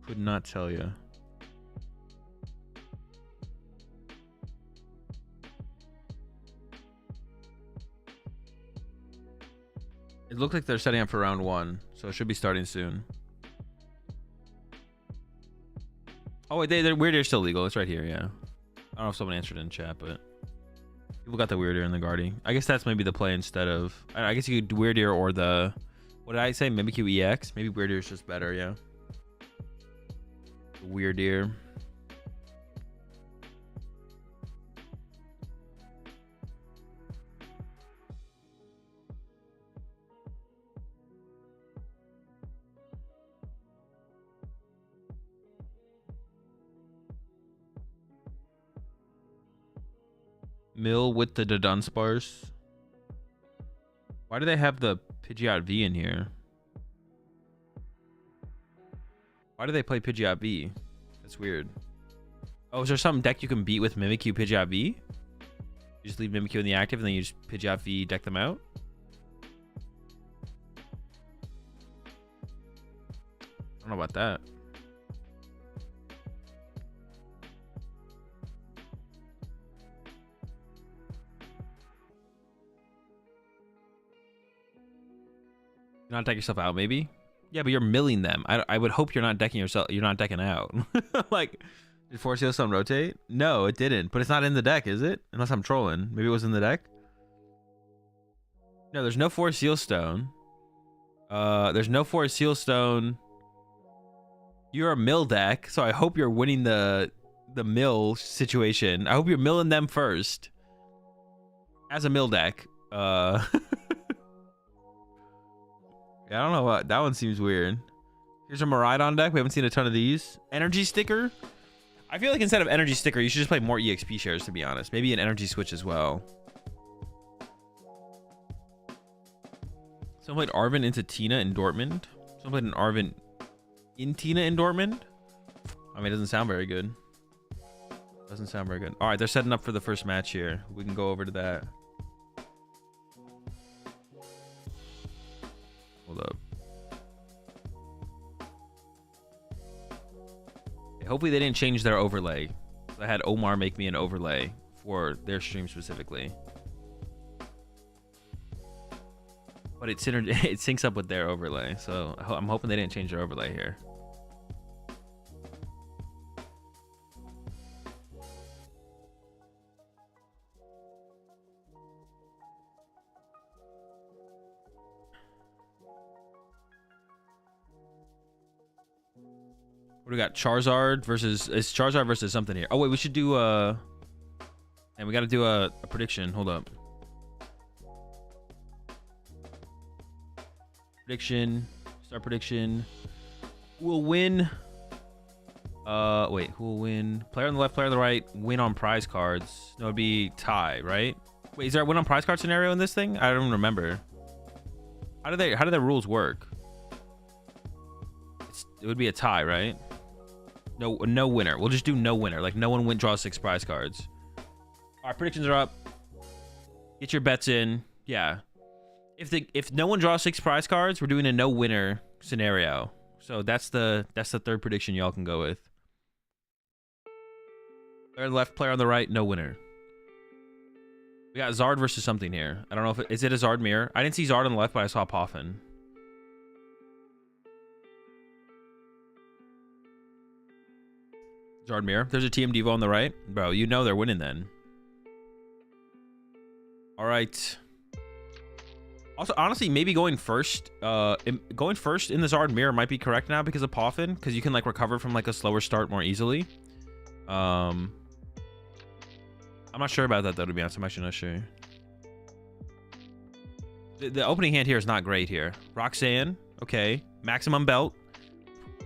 Could not tell you. It looks like they're setting up for round 1, so it should be starting soon. Oh wait, their Weird Ear is still legal. It's right here, yeah. I don't know if someone answered in chat, but people got the Weird Ear and the Guardy. I guess that's maybe the play instead of. I guess you could do Weird Ear or the. What did I say? Mimikyu EX. Maybe Weird Ear is just better, yeah. Weird Ear. Mill with the Dunsparce. Why do they have the Pidgeot V in here? Why do they play Pidgeot V? That's weird. Oh, is there some deck you can beat with Mimikyu Pidgeot V? You just leave Mimikyu in the active and then you just Pidgeot V deck them out? I don't know about that. You not deck yourself out, maybe? Yeah, but you're milling them. I would hope you're not decking yourself. You're not decking out. Like, did Force Seal Stone rotate? No, it didn't. But it's not in the deck, is it? Unless I'm trolling. Maybe it was in the deck. No, there's no Force Seal Stone. There's no Force Seal Stone. You're a mill deck, so I hope you're winning the mill situation. I hope you're milling them first. As a mill deck. Yeah, I don't know what. That one seems weird. Here's a Miraidon deck. We haven't seen a ton of these. Energy Sticker. I feel like instead of Energy Sticker, you should just play more EXP shares, to be honest. Maybe an Energy Switch as well. Someone played Arvin into Tina in Dortmund. Someone played an Arvin in Tina in Dortmund. I mean, it doesn't sound very good. Doesn't sound very good. All right, they're setting up for the first match here. We can go over to that. Hold up. Hopefully they didn't change their overlay. I had Omar make me an overlay for their stream specifically. But it syncs up with their overlay. So I'm hoping they didn't change their overlay here. What do we got? Charizard versus... It's Charizard versus something here. Oh, wait. We should do... And we got to do a prediction. Hold up. Prediction. Start prediction. Who will win? Wait. Who will win? Player on the left, player on the right. Win on prize cards. No, it'd be tie, right? Wait, is there a win on prize card scenario in this thing? I don't remember. How do the rules work? It would be a tie, right? No winner. We'll just do no winner. Like no one draws 6 prize cards. Our predictions are up. Get your bets in. Yeah. If no one draws 6 prize cards, we're doing a no winner scenario. So that's the third prediction y'all can go with. Player on the left, player on the right, no winner. We got Zard versus something here. I don't know if is it a Zard mirror. I didn't see Zard on the left, but I saw Poffin. Zard mirror. There's a TM Devo on the right. Bro, you know they're winning then. All right. Also, honestly, maybe going first in the Zard mirror might be correct now because of Poffin, because you can like recover from like a slower start more easily. I'm not sure about that though, to be honest. I'm actually not sure. The opening hand here is not great here. Roxanne, okay. Maximum Belt.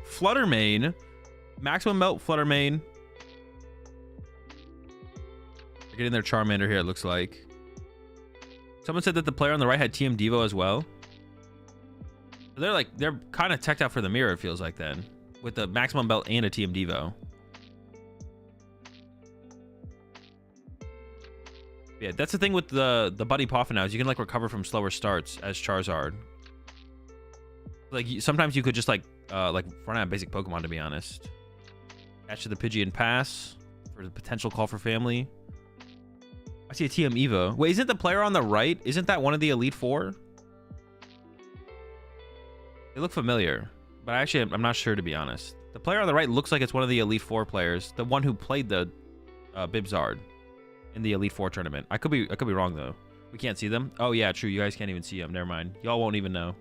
Fluttermane. Maximum Belt, Fluttermane. They're getting their Charmander here, it looks like. Someone said that the player on the right had TM Devo as well. They're kind of teched out for the mirror, it feels like then. With the Maximum Belt and a TM Devo. Yeah, that's the thing with the Buddy Poffin now is you can like recover from slower starts as Charizard. Like sometimes you could just like run out of basic Pokemon, to be honest. Catch to the Pidgey and pass for the potential call for family. I see a TM Evo. Wait, isn't the player on the right? Isn't that one of the Elite Four? They look familiar, but actually I'm not sure, to be honest. The player on the right looks like it's one of the Elite Four players, the one who played the Bibzard in the Elite Four tournament. I could be wrong though. We can't see them. Oh yeah, true. You guys can't even see them. Never mind. Y'all won't even know.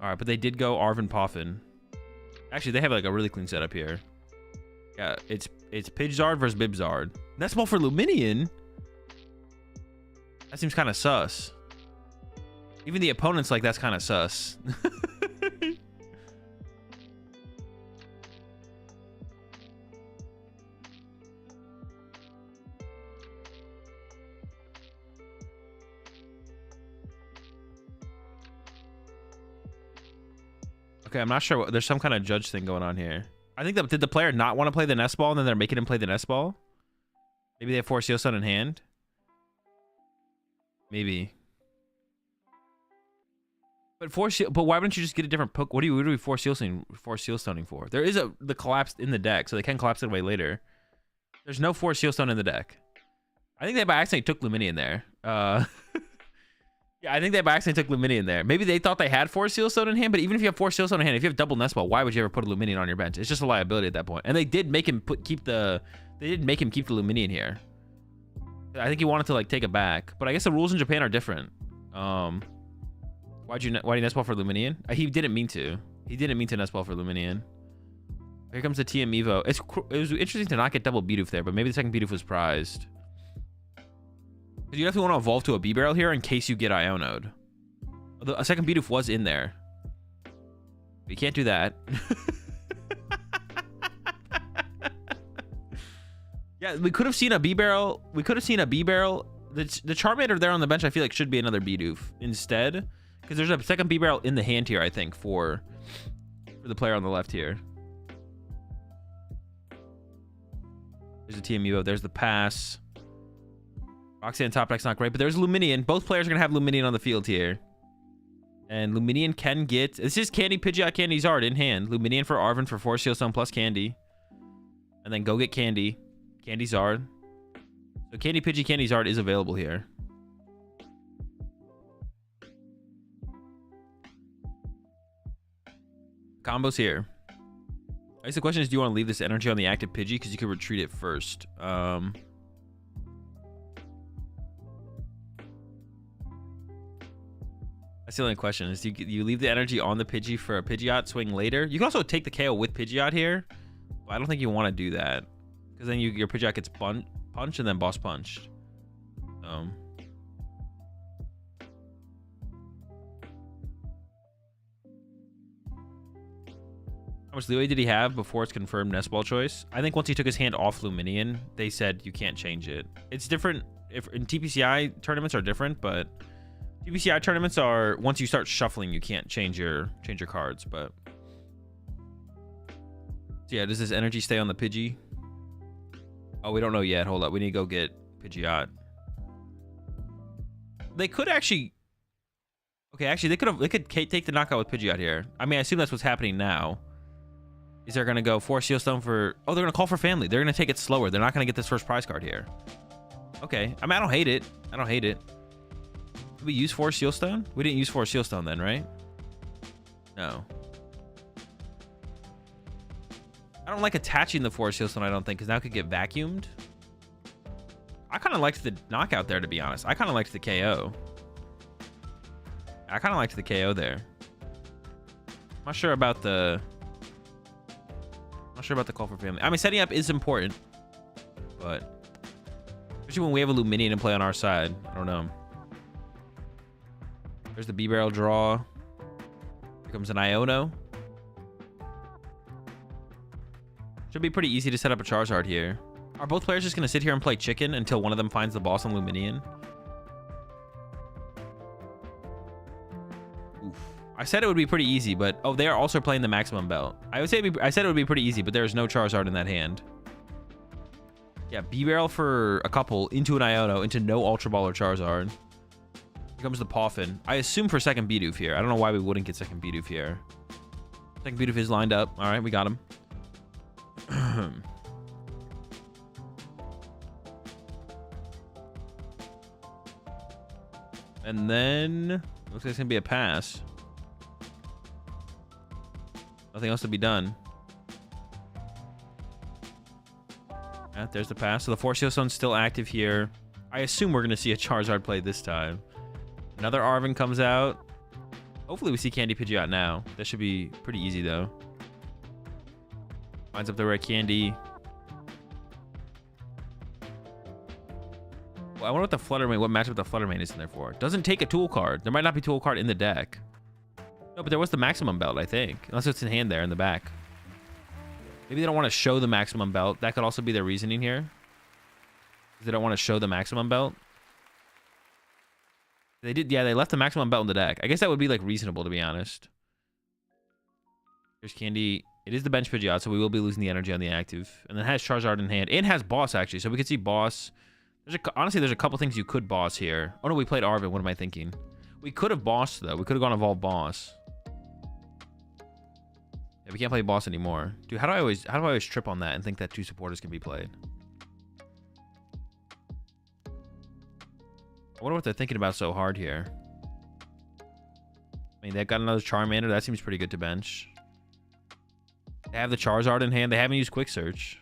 All right, but they did go Arvin Poffin. Actually, they have like a really clean setup here. Yeah, it's Pidgerzard versus Bibzard. That's ball for Luminion. That seems kind of sus. Even the opponent's like, that's kind of sus. Okay, I'm not sure. There's some kind of judge thing going on here. I think did the player not want to play the nest ball and then they're making him play the nest ball? Maybe they have Force Seal Stone in hand? Maybe. But why wouldn't you just get a different poke? What do we Force Seal Stoning for? There is the collapse in the deck, so they can collapse it away later. There's no Force Seal Stone in the deck. I think they by accident took Luminion there. Yeah, I think they by accident took Luminion there. Maybe they thought they had Force Seal Stone in hand, but even if you have Force Seal Stone in hand, if you have double Nest Ball, why would you ever put a Luminion on your bench? It's just a liability at that point. And they did make him keep the Luminion here. I think he wanted to like take it back, but I guess the rules in Japan are different. Why'd you Nest Ball for Luminion? He didn't mean to. He didn't mean to Nest Ball for Luminion. Here comes the TM Evo. It was interesting to not get double Bidoof there, but maybe the second Bidoof was prized. You definitely want to evolve to a B-Barrel here in case you get Iono'd. Although a second Bidoof was in there. You can't do that. Yeah, we could have seen a B-Barrel. We could have seen a B-Barrel. The Charmander there on the bench, I feel like, should be another Bidoof instead. Because there's a second B-Barrel in the hand here, I think, for the player on the left here. There's a TM Evo. There's the pass. Roxanne top deck's not great, but there's Luminion. Both players are going to have Luminion on the field here. And Luminion can get... This is Candy, Pidgeot, Candy, Zard in hand. Luminion for Arvin for Force Seal Stone plus Candy. And then go get Candy. Candy, Zard. So Candy, Pidgey, Candy, Zard is available here. Combos here. I guess the question is, do you want to leave this energy on the active Pidgey? Because you could retreat it first. I That's the only question is you leave the energy on the Pidgey for a Pidgeot swing later. You can also take the KO with Pidgeot here, but I don't think you want to do that because then your Pidgeot gets punched and then boss punched. How much leeway did he have before it's confirmed Nest Ball choice? I think once he took his hand off Luminion, they said you can't change it. It's different if in TPCI tournaments are different, but TPCI tournaments are once you start shuffling, you can't change your cards. But so yeah, does this energy stay on the Pidgey? Oh, we don't know yet. Hold up, we need to go get Pidgeot. They could actually. Okay, actually, they could take the knockout with Pidgeot here. I mean, I assume that's what's happening now. Is they're gonna go Force Seal Stone for? Oh, they're gonna call for family. They're gonna take it slower. They're not gonna get this first prize card here. Okay, I mean, I don't hate it. I don't hate it. Did we use Force Seal Stone? We didn't use Force Seal Stone then, right? No. I don't like attaching the Force Seal Stone. I don't think because now it could get vacuumed. I kind of liked the knockout there, to be honest. I kind of liked the KO. I kind of liked the KO there. I'm not sure about the. Not sure about the call for family. I mean, setting up is important, but especially when we have a Luminion in play on our side. I don't know. There's the B-Barrel draw. Here comes an Iono. Should be pretty easy to set up a Charizard here. Are both players just going to sit here and play chicken until one of them finds the boss on Luminion? Oof. I said it would be pretty easy, but oh, they are also playing the maximum belt. I said it would be pretty easy, but there's no Charizard in that hand. Yeah, B-Barrel for a couple into an Iono into no Ultra Ball or Charizard. Here comes the Poffin. I assume for second Bidoof here. I don't know why we wouldn't get second Bidoof here. Second Bidoof is lined up. All right, we got him. And then looks like it's gonna be a pass. Nothing else to be done. Yeah, there's the pass. So the Force Seal Stone's still active here. I assume we're gonna see a Charizard play this time. Another Arven comes out. Hopefully we see Candy Pidgeot now. That should be pretty easy though. Lines up the rare Candy. Well, I wonder what the Fluttermane, what matchup the Fluttermane is in there for. Doesn't take a tool card. There might not be tool card in the deck. No, but there was the maximum belt, I think. Unless it's in hand there in the back. Maybe they don't want to show the maximum belt. That could also be their reasoning here. They don't want to show the maximum belt. They did, yeah, they left the maximum belt in the deck. I guess that would be like reasonable, to be honest. Here's Candy. It is the bench Pidgeot, so we will be losing the energy on the active. And then it has Charizard in hand. It has Boss, actually, so we could see Boss. Honestly, there's a couple things you could boss here. Oh no, we played Arven. What am I thinking? We could have bossed though. We could have gone Evolve Boss. Yeah, we can't play Boss anymore. Dude, how do I always trip on that and think that two supporters can be played? I wonder what they're thinking about so hard here. I mean, they've got another Charmander. That seems pretty good to bench. They have the Charizard in hand. They haven't used Quick Search.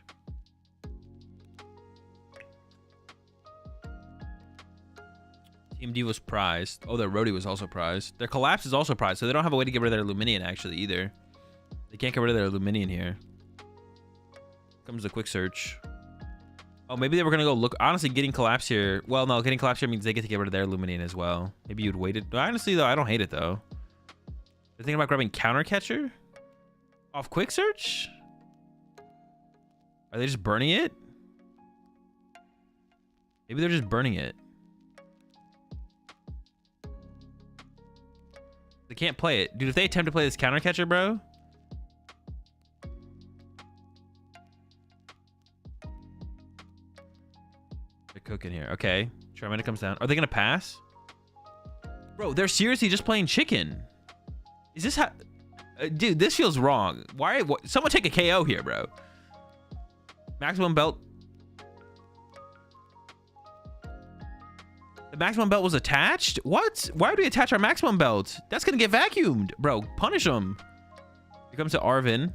Team D was prized. Oh, their Rhodey was also prized. Their Collapse is also prized, so they don't have a way to get rid of their Luminion, actually, either. They can't get rid of their Luminion here. Comes the Quick Search. Oh, maybe they were going to go look. Honestly, getting Collapse here. Well, no, getting Collapse here means they get to get rid of their Luminion as well. Maybe you'd wait it. Honestly, though, I don't hate it, though. They're thinking about grabbing Counter Catcher off Quick Search? Are they just burning it? Maybe they're just burning it. They can't play it. Dude, if they attempt to play this Counter Catcher, bro. They're cooking here. Okay. Charmander comes down. Are they going to pass? Bro, they're seriously just playing chicken. Is this how... dude, this feels wrong. Why? Someone take a KO here, bro. Maximum belt. The maximum belt was attached? What? Why would we attach our maximum belt? That's going to get vacuumed. Bro, punish him. Here comes to Arven.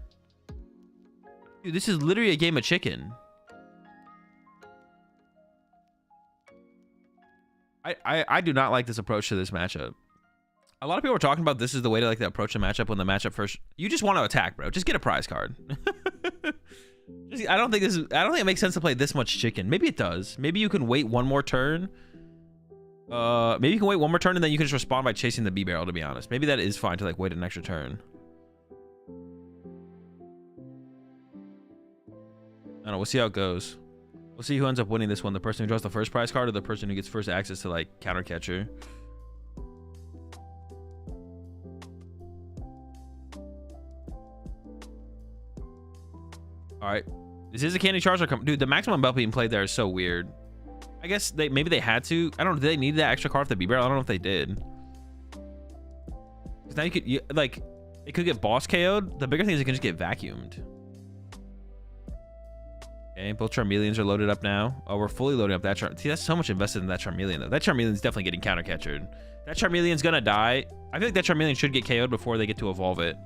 Dude, this is literally a game of chicken. I do not like this approach to this matchup. A lot of people are talking about this is the way to like to approach the matchup when the matchup first. You just want to attack, bro. Just get a prize card. I don't think it makes sense to play this much chicken. Maybe it does. Maybe you can wait one more turn. Maybe you can wait one more turn and then you can just respond by chasing the B barrel. To be honest, maybe that is fine to like wait an extra turn. I don't know. We'll see how it goes. We'll see who ends up winning this one. The person who draws the first prize card or the person who gets first access to like counter catcher. All right, this is a candy Charizard. Dude, the maximum belt being played there is so weird. I guess maybe they had to. I don't know. Did they need that extra card for the B barrel? I don't know if they did. Because now like it could get boss KO'd. The bigger thing is it can just get vacuumed. Okay, both Charmeleons are loaded up now. Oh, we're fully loading up that See, that's so much invested in that Charmeleon though. That Charmeleon's definitely getting counter catchered. That Charmeleon's gonna die. I feel like that Charmeleon should get KO'd before they get to evolve it.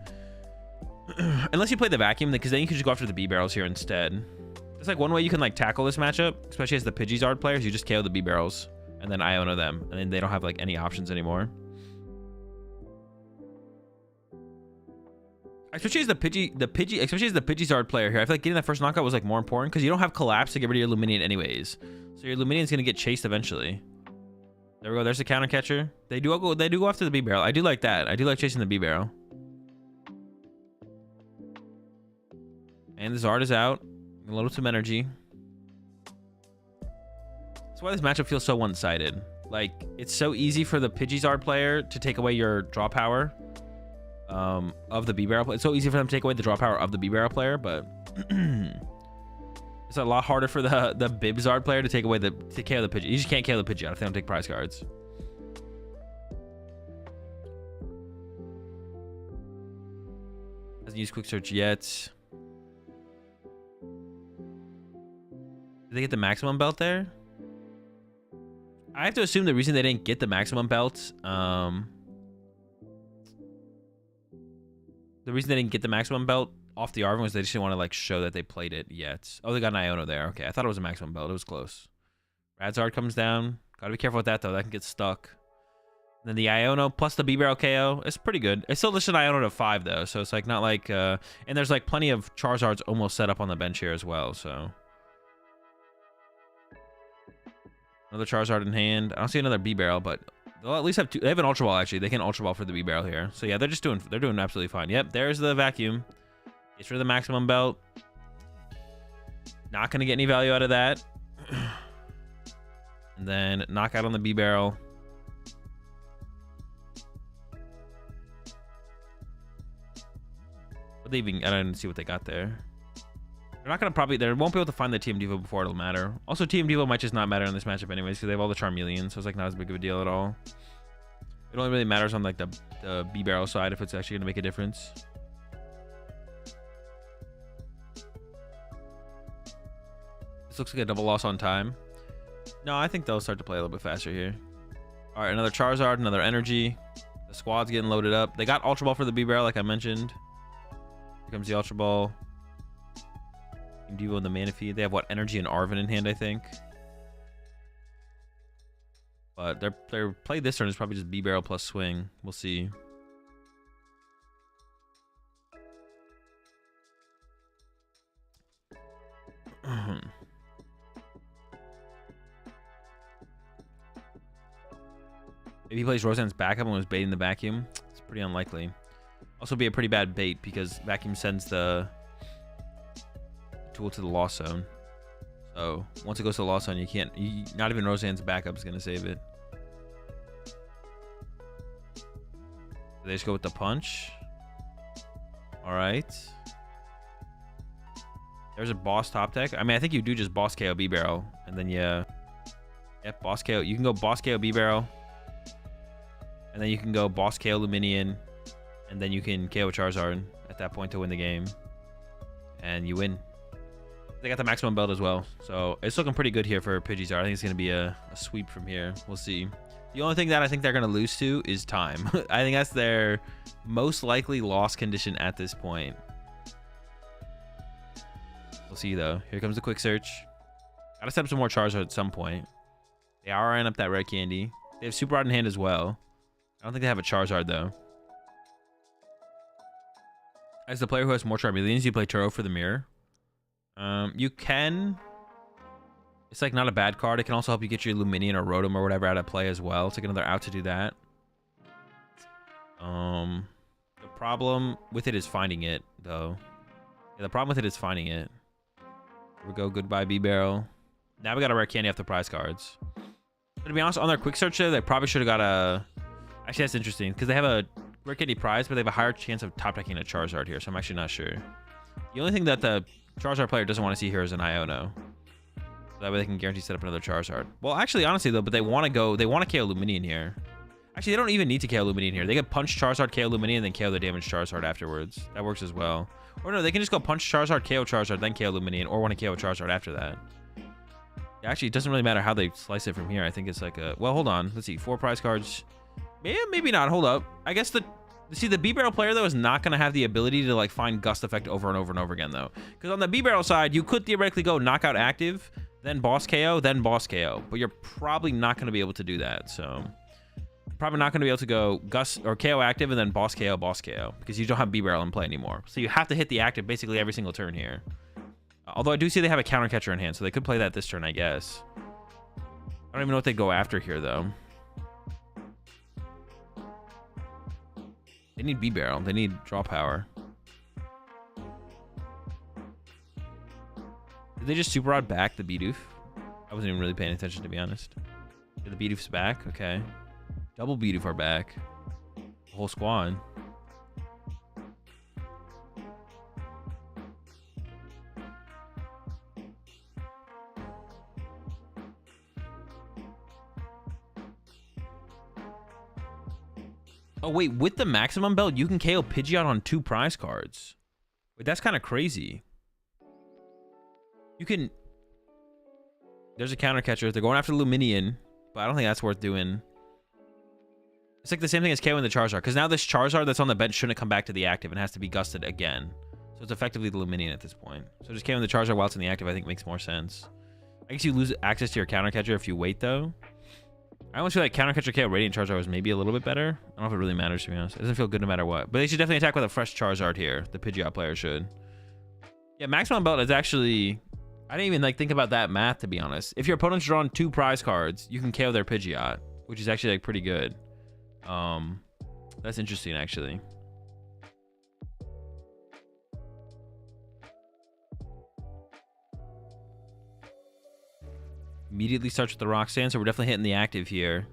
Unless you play the vacuum, because then you can just go after the B barrels here instead. It's like one way you can like tackle this matchup, especially as the Pidgeysard players. You just KO the B barrels and then Iono them, and then they don't have like any options anymore. Especially as the Pidgeysard player here, I feel like getting that first knockout was like more important because you don't have collapse to get rid of your Luminion anyways. So your Luminion's gonna get chased eventually. There we go. There's the counter catcher. They do go after the B barrel. I do like that. I do like chasing the B barrel. And the Zard is out. A little some energy. That's why this matchup feels so one-sided. Like, it's so easy for the Pidgeysard player to take away your draw power of the B-Barrel. It's so easy for them to take away the draw power of the B-Barrel player, but it's a lot harder for the Bibzard player to take away to KO the Pidgey. You just can't KO the Pidgey if they don't take prize cards. Hasn't used quick search yet. Did they get the maximum belt there? I have to assume the reason they didn't get the maximum belt, the reason they didn't get the maximum belt off the Arvin was they just didn't want to like show that they played it yet. Oh, they got an Iono there. Okay, I thought it was a maximum belt. It was close. Radzard comes down. Gotta be careful with that though. That can get stuck. And then the Iono plus the B-Barrel KO. It's pretty good. It's still listed Iono to 5 though, so it's like not like and there's like plenty of Charizards almost set up on the bench here as well, so. Another Charizard in hand. I don't see another B-Barrel, but they'll at least have 2. They have an Ultra Ball, actually. They can Ultra Ball for the B-Barrel here. So, yeah, they're doing absolutely fine. Yep, there's the vacuum. Gets rid of the maximum belt. Not going to get any value out of that. And then knockout on the B-Barrel. But they even, I didn't see what they got there. They're not gonna they won't be able to find the TM Devo before it'll matter. Also, TM Devo might just not matter in this matchup anyways because they have all the Charmeleons, so it's like not as big of a deal at all. It only really matters on like the B barrel side if it's actually gonna make a difference. This looks like a double loss on time. No, I think they'll start to play a little bit faster here. All right, another Charizard, another energy. The squad's getting loaded up. They got Ultra Ball for the B barrel, like I mentioned. Here comes the Ultra Ball. Devo and the Manaphy. They have what, energy and Arvin in hand, I think. But their play this turn is probably just B barrel plus swing. We'll see. Maybe he plays Roseanne's backup and was baiting the vacuum. It's pretty unlikely. Also be a pretty bad bait because vacuum sends the tool to the loss zone. So once it goes to the loss zone, not even Roseanne's backup is gonna save it. They just go with the punch. All right. There's a boss top deck. I mean, I think you do just boss KO B barrel, and then yep, boss KO. You can go boss KO B barrel, and then you can go boss KO Luminion, and then you can KO Charizard at that point to win the game, and you win. They got the maximum belt as well, so it's looking pretty good here for Pidgeysard. I think it's going to be a sweep from here. We'll see. The only thing that I think they're going to lose to is time. I think that's their most likely loss condition at this point. We'll see, though. Here comes the quick search. Got to set up some more Charizard at some point. They are eyeing up that red candy. They have Super Rod in hand as well. I don't think they have a Charizard, though. As the player who has more Charmeleons, you play Turo for the mirror. You can... It's like not a bad card. It can also help you get your Luminion or Rotom or whatever out of play as well. It's like another out to do that. The problem with it is finding it, though. Yeah, the problem with it is finding it. Here we go. Goodbye, B-Barrel. Now we got a rare candy off the prize cards. But to be honest, on their quick search there, they probably should have got a... Actually, that's interesting, because they have a rare candy prize, but they have a higher chance of top decking a Charizard here, so I'm actually not sure. The only thing that the Charizard player doesn't want to see here is an Iono. So that way they can guarantee set up another Charizard. Well, actually, honestly, though, but they want to go... They want to KO Luminion here. Actually, they don't even need to KO Luminion here. They can punch Charizard, KO Luminion, and then KO the damaged Charizard afterwards. That works as well. Or no, they can just go punch Charizard, KO Charizard, then KO Luminion, or want to KO Charizard after that. Actually, it doesn't really matter how they slice it from here. I think it's like a... Well, hold on. Let's see. 4 prize cards. Maybe not. Hold up. I guess the... See, the B-Barrel player, though, is not going to have the ability to, like, find Gust Effect over and over and over again, though. Because on the B-Barrel side, you could theoretically go Knockout active, then Boss KO, then Boss KO. But you're probably not going to be able to do that, so... Probably not going to be able to go Gust or KO active and then Boss KO, because you don't have B-Barrel in play anymore. So you have to hit the active basically every single turn here. Although I do see they have a counter catcher in hand, so they could play that this turn, I guess. I don't even know what they go after here, though. They need B-Barrel. They need draw power. Did they just Super Rod back the Bidoof? I wasn't even really paying attention, to be honest. The Bidoof's back? Okay. Double Bidoof are back. The whole squad. Oh, wait. With the maximum belt, you can KO Pidgeot on 2 prize cards. Wait, that's kind of crazy. You can... There's a counter catcher. They're going after Luminion, but I don't think that's worth doing. It's like the same thing as KOing the Charizard, because now this Charizard that's on the bench shouldn't come back to the active and has to be gusted again. So it's effectively the Luminion at this point. So just KOing the Charizard while it's in the active, I think, makes more sense. I guess you lose access to your counter catcher if you wait, though. I almost feel like counter catcher KO Radiant Charizard was maybe a little bit better. I don't know if it really matters, to be honest. It doesn't feel good no matter what. But they should definitely attack with a fresh Charizard here. The Pidgeot player should. Yeah, maximum belt is actually... I didn't even like think about that math, to be honest. If your opponent's drawn 2 prize cards, you can KO their Pidgeot, which is actually like pretty good. That's interesting, actually. Immediately starts with the Roxanne, so we're definitely hitting the active here.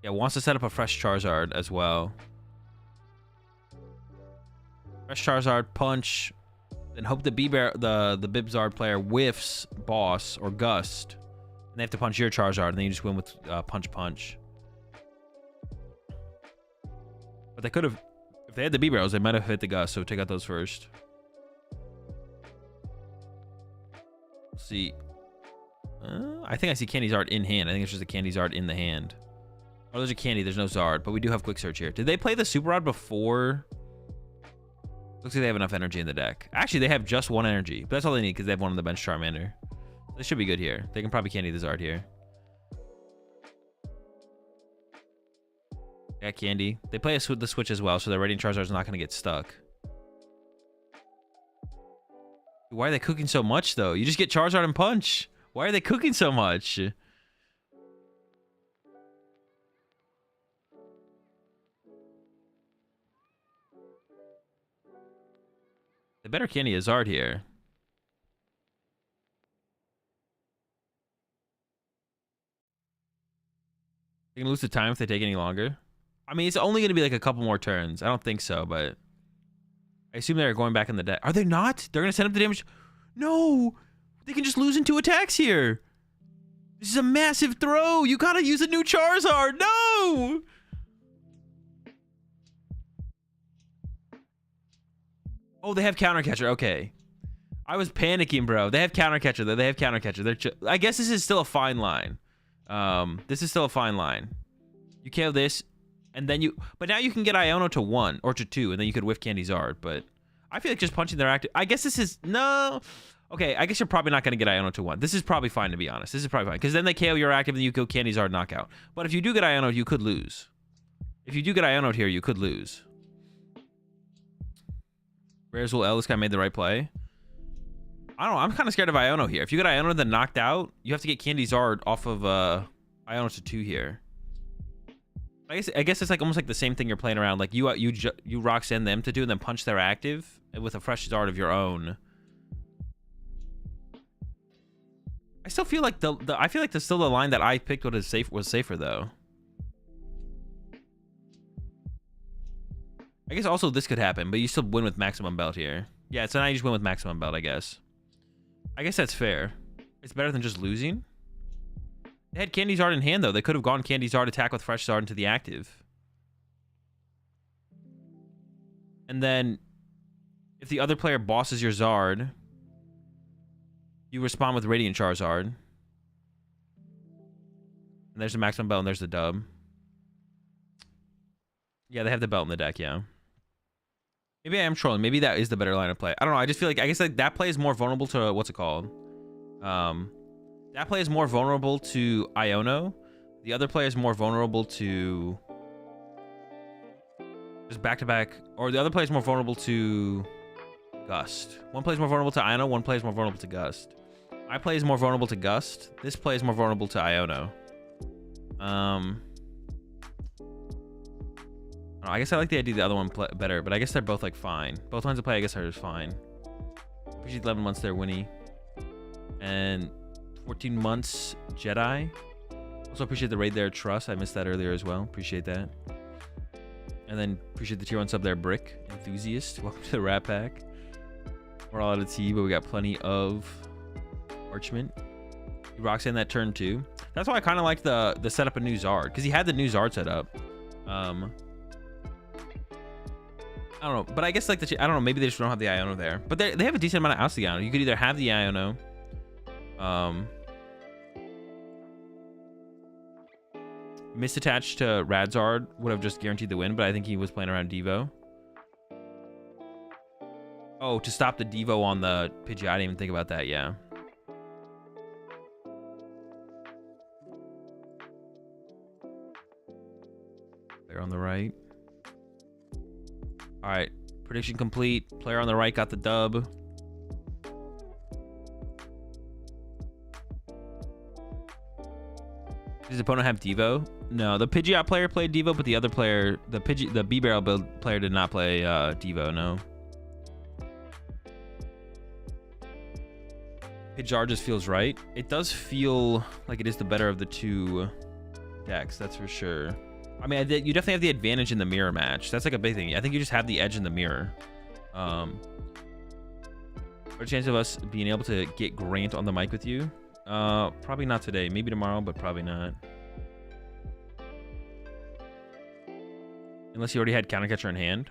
Yeah, wants to set up a fresh Charizard as well. Fresh Charizard, punch, then hope the the Bibzard player whiffs Boss or Gust. And they have to punch your Charizard, and then you just win with punch. But they could have, if they had the B-Barrels, they might have hit the Gust, so take out those first. Let's see. I think I see Candy Zard in hand. I think it's just a Candy Zard in the hand. Oh, there's a Candy. There's no Zard, but we do have Quick Search here. Did they play the Super Rod before? Looks like they have enough energy in the deck. Actually, they have just 1 energy, but that's all they need because they have 1 on the bench Charmander. They should be good here. They can probably Candy the Zard here. Yeah, Candy. They play the Switch as well, so their Radiant Charizard is not going to get stuck. Why are they cooking so much, though? You just get Charizard and Punch. Why are they cooking so much? They better Candy a Zard here. They can lose the time if they take any longer. I mean, it's only going to be like a couple more turns. I don't think so, but I assume they're going back in the deck. Are they not? They're going to send up the damage. No, they can just lose in 2 attacks here. This is a massive throw. You got to use a new Charizard. No. Oh, they have counter catcher. Okay. I was panicking, bro. They have counter catcher. They have counter catcher. I guess this is still a fine line. This is still a fine line. You KO this, and then you... But now you can get Iono to 1 or to 2, and then you could whiff Candy Zard. But I feel like just punching their active... I guess this is... No. Okay, I guess you're probably not going to get Iono to 1. This is probably fine, to be honest. This is probably fine. Because then they KO your active and you go Candy Zard knockout. But if you do get Iono, you could lose. If you do get Iono here, you could lose. Rares will L. This guy made the right play. I don't know. I'm kind of scared of Iono here. If you get Iono then knocked out, you have to get Candy Zard off of Iono to 2 here. I guess it's like almost like the same thing you're playing around. Like you rock send them to do and then punch their active with a fresh Zard of your own. I still feel like I feel like still the line that I picked was safer though. I guess also this could happen, but you still win with maximum belt here. Yeah, so now you just win with maximum belt, I guess. I guess that's fair. It's better than just losing. They had Candy Zard in hand though. They could have gone Candy Zard attack with fresh Zard into the active. And then if the other player bosses your Zard, you respond with Radiant Charizard. And there's the maximum belt and there's the dub. Yeah, they have the belt in the deck, yeah. Maybe I am trolling. Maybe that is the better line of play. I don't know. I just feel like, I guess like that play is more vulnerable to, what's it called? That play is more vulnerable to Iono. The other play is more vulnerable to just back-to-back. Or the other play is more vulnerable to Gust. One play is more vulnerable to Iono. One play is more vulnerable to Gust. My play is more vulnerable to Gust. This play is more vulnerable to Iono. I guess I like the idea of the other one better, but I guess they're both like fine. Both lines of play I guess are just fine. Appreciate 11 months there, Winnie. And 14 months, Jedi. Also appreciate the raid there, Trust. I missed that earlier as well. Appreciate that. And then appreciate the tier 1 sub there, Brick. Enthusiast. Welcome to the Rat Pack. We're all out of tea, but we got plenty of parchment. He rocks in that turn 2. That's why I kind of like the setup of new Zard, because he had the new Zard set up. I don't know, but I guess like I don't know, maybe they just don't have the Iono there. But they have a decent amount of outs to the Iono. You could either have the Iono, misattached to Radzard would have just guaranteed the win, but I think he was playing around Devo. Oh, to stop the Devo on the Pidgey, I didn't even think about that, yeah. Player on the right. All right, prediction complete. Player on the right got the dub. Does his opponent have Devo? No, the Pidgeot player played Devo, but the other player, the B-Barrel build player did not play Devo, no. Pidgeot just feels right. It does feel like it is the better of the two decks, that's for sure. I mean, you definitely have the advantage in the mirror match. That's like a big thing. I think you just have the edge in the mirror. What a chance of us being able to get Grant on the mic with you? Probably not today. Maybe tomorrow, but probably not. Unless he already had Counter Catcher in hand.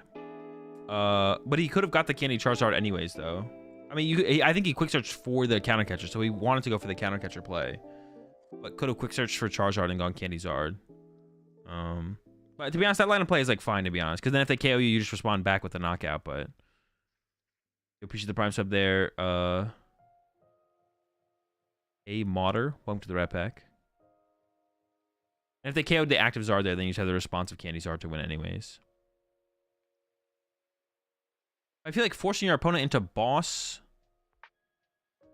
But he could have got the Candy Charizard anyways, though. I mean, I think he quick searched for the Counter Catcher, so he wanted to go for the Counter Catcher play. But could have quick searched for Charizard and gone Candy Zard. But to be honest, that line of play is like fine, to be honest, because then if they KO you, you just respond back with the knockout. But appreciate the prime sub there. A Modder, welcome to the Rat Pack. And if they KO'd the active Zard there, then you just have the responsive Candy Zard to win anyways. I feel like forcing your opponent into boss.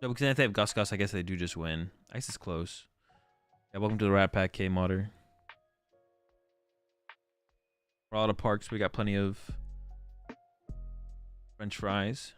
No, because then if they have Gus, I guess they do just win. I guess it's close. Yeah, welcome to the Rat Pack, K Modder. We're all out of parks. We got plenty of French fries.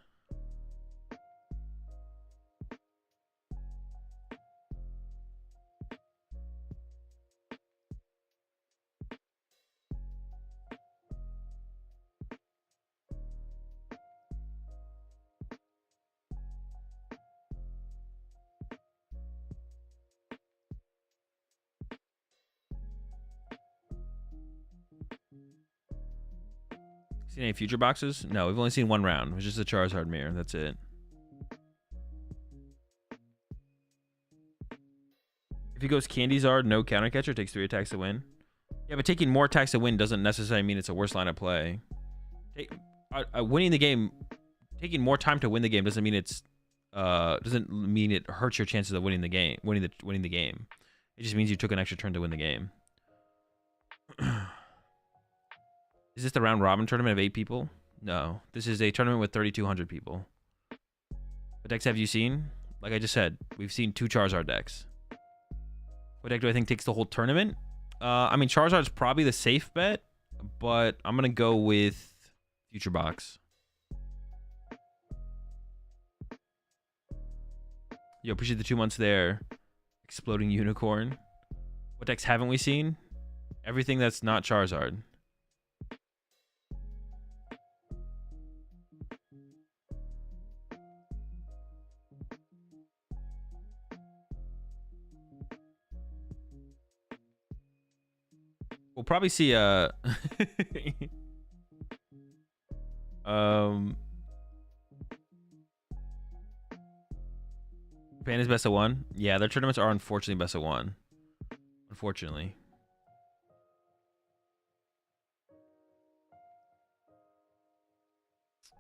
Seen any future boxes? No, we've only seen one round. It was just a Charizard mirror. That's it. If he goes Candy Zard, no Counter Catcher, takes 3 attacks to win. Yeah, but taking more attacks to win doesn't necessarily mean it's a worse line of play. Winning the game, taking more time to win the game doesn't mean it's doesn't mean it hurts your chances of winning the game. Winning the game. It just means you took an extra turn to win the game. Is this the round robin tournament of 8 people? No, this is a tournament with 3,200 people. What decks have you seen? Like I just said, we've seen 2 Charizard decks. What deck do I think takes the whole tournament? I mean, Charizard's probably the safe bet, but I'm gonna go with Future Box. Yo, appreciate the 2 months there. Exploding Unicorn. What decks haven't we seen? Everything that's not Charizard. We'll probably see Japan is best of 1. Yeah, their tournaments are unfortunately best of 1. Unfortunately.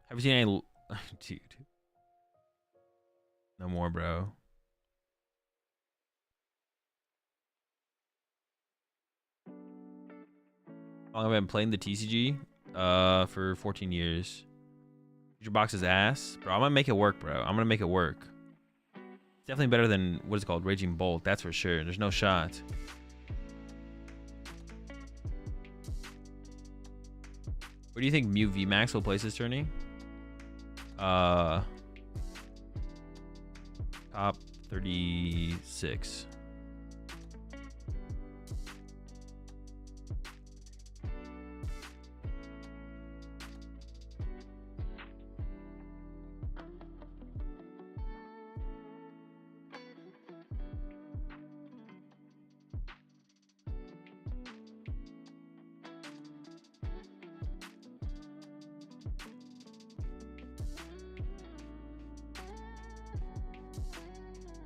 Have you seen any... Dude. No more, bro. How long have I been playing the TCG? For 14 years. Future Box is ass. Bro, I'm gonna make it work, bro. I'm gonna make it work. It's definitely better than, what is it called? Raging Bolt, that's for sure. There's no shot. Where do you think Mew VMAX will place this tourney? Top 36.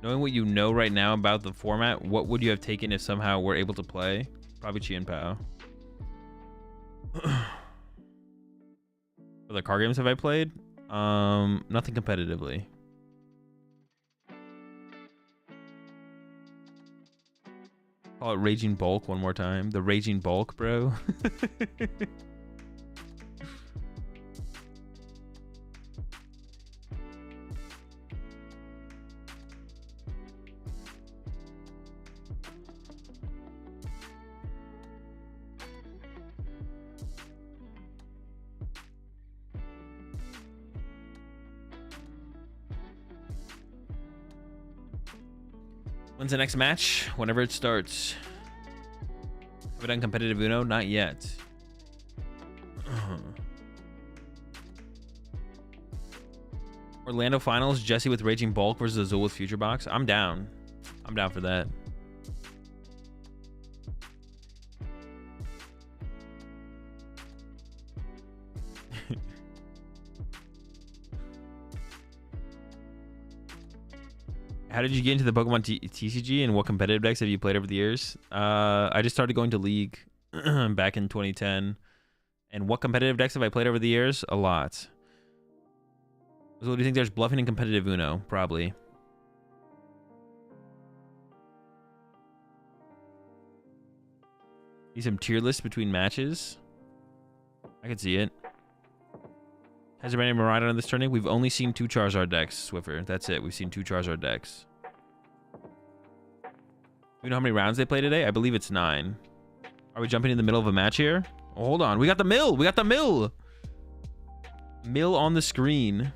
Knowing what you know right now about the format, what would you have taken if somehow we're able to play? Probably Chien Pao. Other card games have I played? Nothing competitively. Call it Raging Bulk one more time. The Raging Bulk, bro. When's the next match? Whenever it starts. Have I done competitive Uno? Not yet. Orlando Finals, Jesse with Raging Bulk versus Azul with Future Box. I'm down. I'm down for that. How did you get into the Pokemon TCG and what competitive decks have you played over the years? I just started going to League back in 2010. And what competitive decks have I played over the years? A lot. So do you think there's bluffing in competitive Uno? Probably. Need some tier lists between matches. I can see it. Has there been any Maraudon on this tournament? We've only seen 2 Charizard decks, Swiffer. That's it. We've seen 2 Charizard decks. You know how many rounds they play today? I believe it's 9. Are we jumping in the middle of a match here? Oh, hold on. We got the mill. We got the mill. Mill on the screen.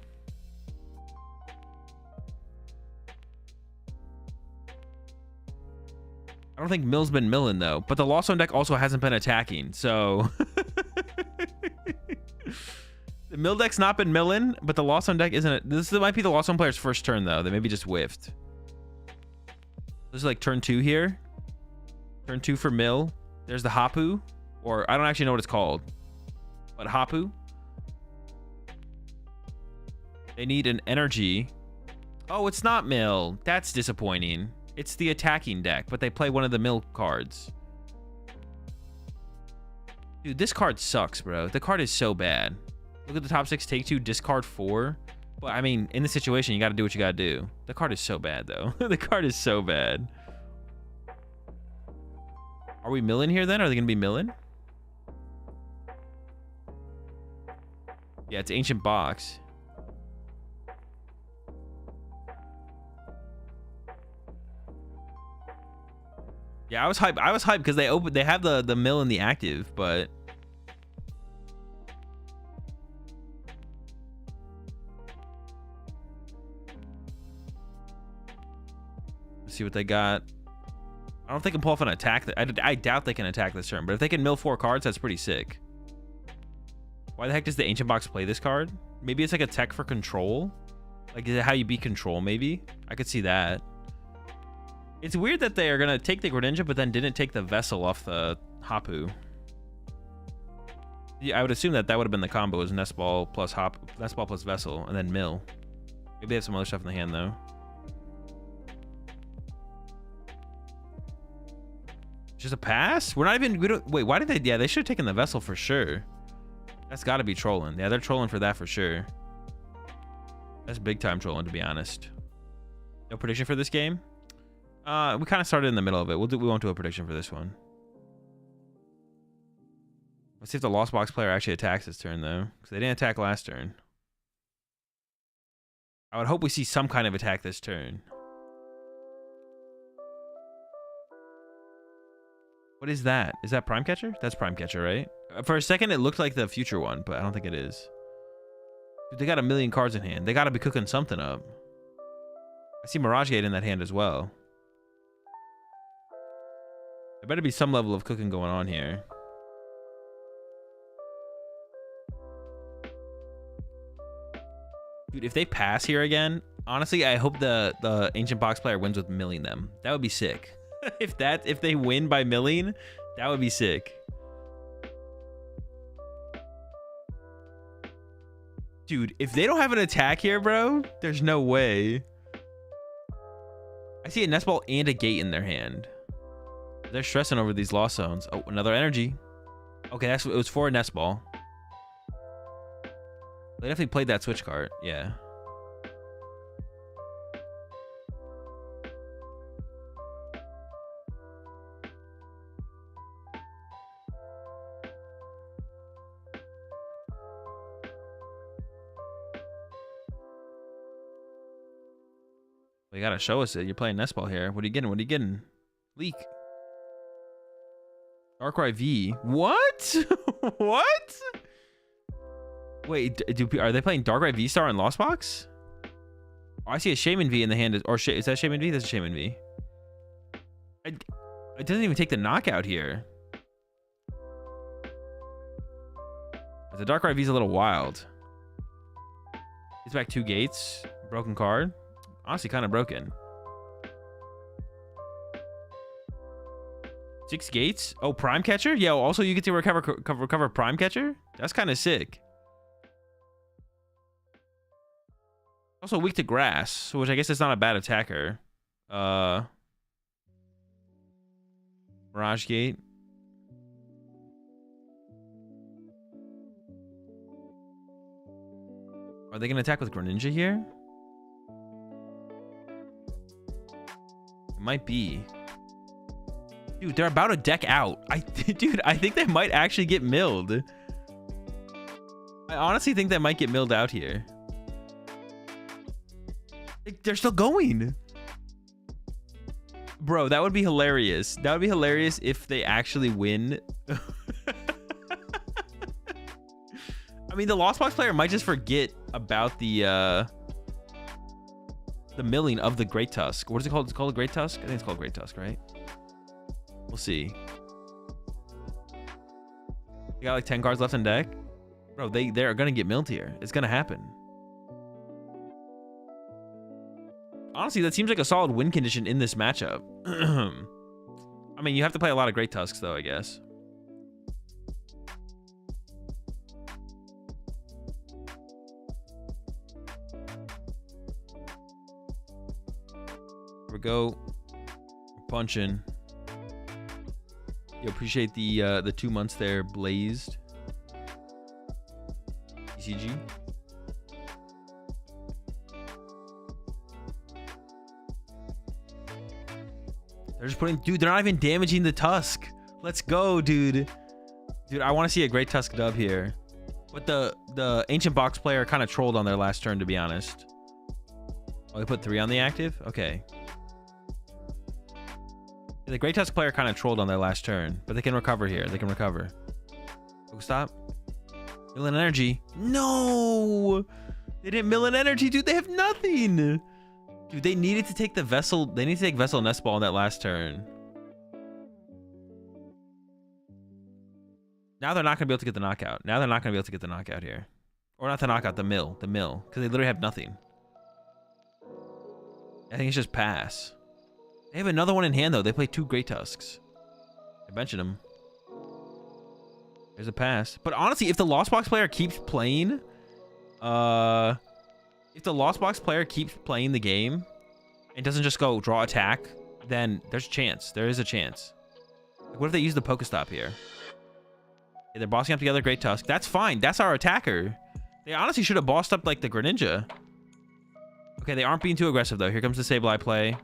I don't think Mill's been milling, though. But the Lost Zone deck also hasn't been attacking, so... The mill deck's not been milling, but the Lost Zone deck isn't. This might be the Lost Zone player's first turn, though. They maybe just whiffed. This is like turn 2 here. Turn 2 for mill. There's the Hapu. Or I don't actually know what it's called. But Hapu. They need an energy. Oh, it's not mill. That's disappointing. It's the attacking deck, but they play one of the mill cards. Dude, this card sucks, bro. The card is so bad. Look at the top 6. Take 2, discard 4. But I mean, in the situation, you got to do what you got to do. The card is so bad, though. The card is so bad. Are we milling here then? Are they going to be milling? Yeah, it's Ancient Box. Yeah, I was hyped. I was hyped because they have the mill in the active, but let's see what they got. I don't think they can pull off an attack. I doubt they can attack this turn, but if they can mill 4 cards, that's pretty sick. Why the heck does the Ancient Box play this card? Maybe it's like a tech for control. Like, is it how you beat control? Maybe I could see that. It's weird that they are gonna take the Greninja, but then didn't take the Vessel off the Hapu. Yeah, I would assume that would have been the combo: is Nest Ball plus Nest Ball plus Vessel, and then mill. Maybe they have some other stuff in the hand though. Just a pass? We're not even. Wait, why did they? Yeah, they should have taken the Vessel for sure. That's got to be trolling. Yeah, they're trolling for that for sure. That's big time trolling, to be honest. No prediction for this game. We kind of started in the middle of it. We won't do a prediction for this one. Let's see if the Lost Box player actually attacks this turn, though. Because they didn't attack last turn. I would hope we see some kind of attack this turn. What is that? Is that Prime Catcher? That's Prime Catcher, right? For a second, it looked like the future one, but I don't think it is. Dude, they got 1 million cards in hand. They got to be cooking something up. I see Mirage Gate in that hand as well. There better be some level of cooking going on here. Dude, if they pass here again, honestly, I hope the Ancient Box player wins with milling them. That would be sick. If they win by milling, that would be sick. Dude, if they don't have an attack here, bro, there's no way. I see a Nest Ball and a Gate in their hand. They're stressing over these lost zones. Oh, another energy. Okay, it was for a Nest Ball. They definitely played that switch card. Yeah. You gotta show us it. You're playing Nest Ball here. What are you getting? What are you getting? Leak. Darkrai V. What? What? Wait, are they playing Darkrai V-Star in Lost Box? Oh, I see a Shaman V in the hand. Is that Shaman V? That's a Shaman V. It doesn't even take the knockout here. The Darkrai V is a little wild. He's back 2 gates. Broken card. Honestly, kind of broken. 6 gates. Oh, Prime Catcher. Yeah. Also, you get to recover Prime Catcher. That's kind of sick. Also weak to grass, which I guess is not a bad attacker. Mirage Gate. Are they gonna attack with Greninja here? It might be. Dude, they're about to deck out. Dude, I think they might actually get milled. I honestly think they might get milled out here. They're still going. Bro, that would be hilarious. That would be hilarious if they actually win. I mean, the Lost Box player might just forget about the milling of the Great Tusk. What is it called? It's called a Great Tusk? I think it's called Great Tusk, right? We'll see. You got like 10 cards left in deck? Bro, they're gonna get milled here. It's gonna happen. Honestly, that seems like a solid win condition in this matchup. I mean, you have to play a lot of Great Tusks, though, I guess. Here we go. We're punching. You appreciate the 2 months there, Blazed. TCG. They're just putting... Dude, they're not even damaging the Tusk. Let's go, dude. Dude, I want to see a great Tusk dub here. But the Ancient Box player kind of trolled on their last turn, to be honest. Oh, they put 3 on the active? Okay. Yeah, the Great Tusk player kind of trolled on their last turn. But they can recover here. They can recover. Stop. Mill and energy. No! They didn't mill and energy, dude. They have nothing. Dude, they needed to take the Vessel. They need to take Vessel Nest Ball on that last turn. Now they're not going to be able to get the knockout. Now they're not going to be able to get the knockout here. Or not the knockout, the mill. The mill. Because they literally have nothing. I think it's just pass. They have another one in hand, though. They play 2 Great Tusks. I mentioned them. There's a pass. But honestly, if the Lost Box player keeps playing... if the Lost Box player keeps playing the game and doesn't just go draw attack, then there's a chance. There is a chance. Like, what if they use the Pokestop here? Yeah, they're bossing up together Great Tusk. That's fine. That's our attacker. They honestly should have bossed up like the Greninja. Okay, they aren't being too aggressive though. Here comes the Sableye play.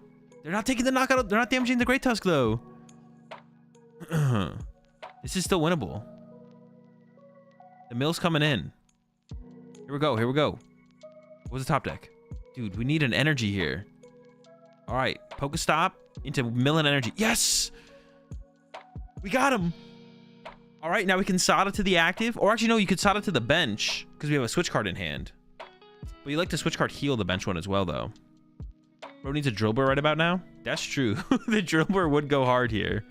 They're not taking the knockout. They're not damaging the Great Tusk though. This is still winnable. The mill's coming in. Here we go. Here we go. What's the top deck? Dude, we need an energy here. All right. Pokestop into mill and energy. Yes! We got him. All right. Now we can Sada to the active. Or actually, no, you could Sada to the bench because we have a switch card in hand. But you like to switch card heal the bench one as well, though. Bro needs a drill burr right about now. That's true. The drill burr would go hard here.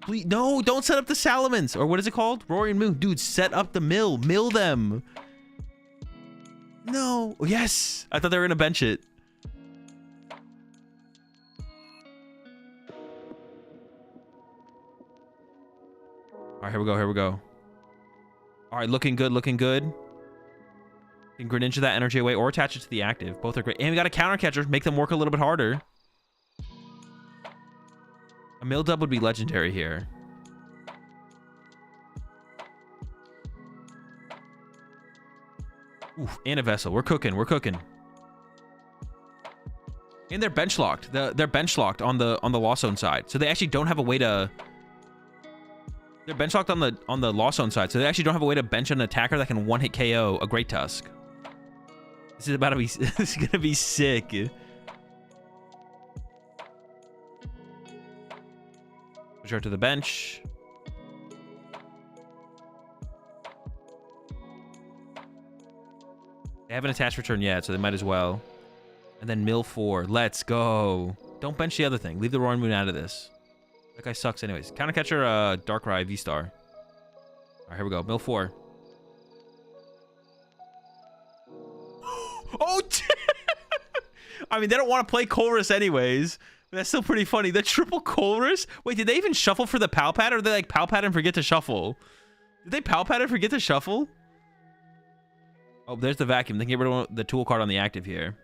Please, no, don't set up the Salamence. Or what is it called? Roaring Moon. Dude, set up the mill. Mill them. No. Yes. I thought they were going to bench it. All right, here we go. Here we go. All right, looking good. Looking good. You can Greninja that energy away or attach it to the active. Both are great. And we got a counter catcher. Make them work a little bit harder. A mill dub would be legendary here. Oof, and a Vessel. We're cooking. We're cooking. And they're bench locked. They're bench locked on the Lost Zone side. So they actually don't have a way to... They're bench locked on the Lost Zone side. So they actually don't have a way to bench an attacker that can one-hit KO a Great Tusk. This is about to be... This is going to be sick. Push her to the bench. They haven't attached return yet, so they might as well. And then mill 4. Let's go. Don't bench the other thing. Leave the Roaring Moon out of this. That guy sucks anyways. Counter catcher, Darkrai V-Star. All right, here we go. Mill 4. Oh, I mean, they don't want to play Colress anyways. But that's still pretty funny. The triple Colress? Wait, did they even shuffle for the Palpat, or did they like Palpat and forget to shuffle? Did they Palpat and forget to shuffle? Oh, there's the vacuum. They can get rid of the tool card on the active here.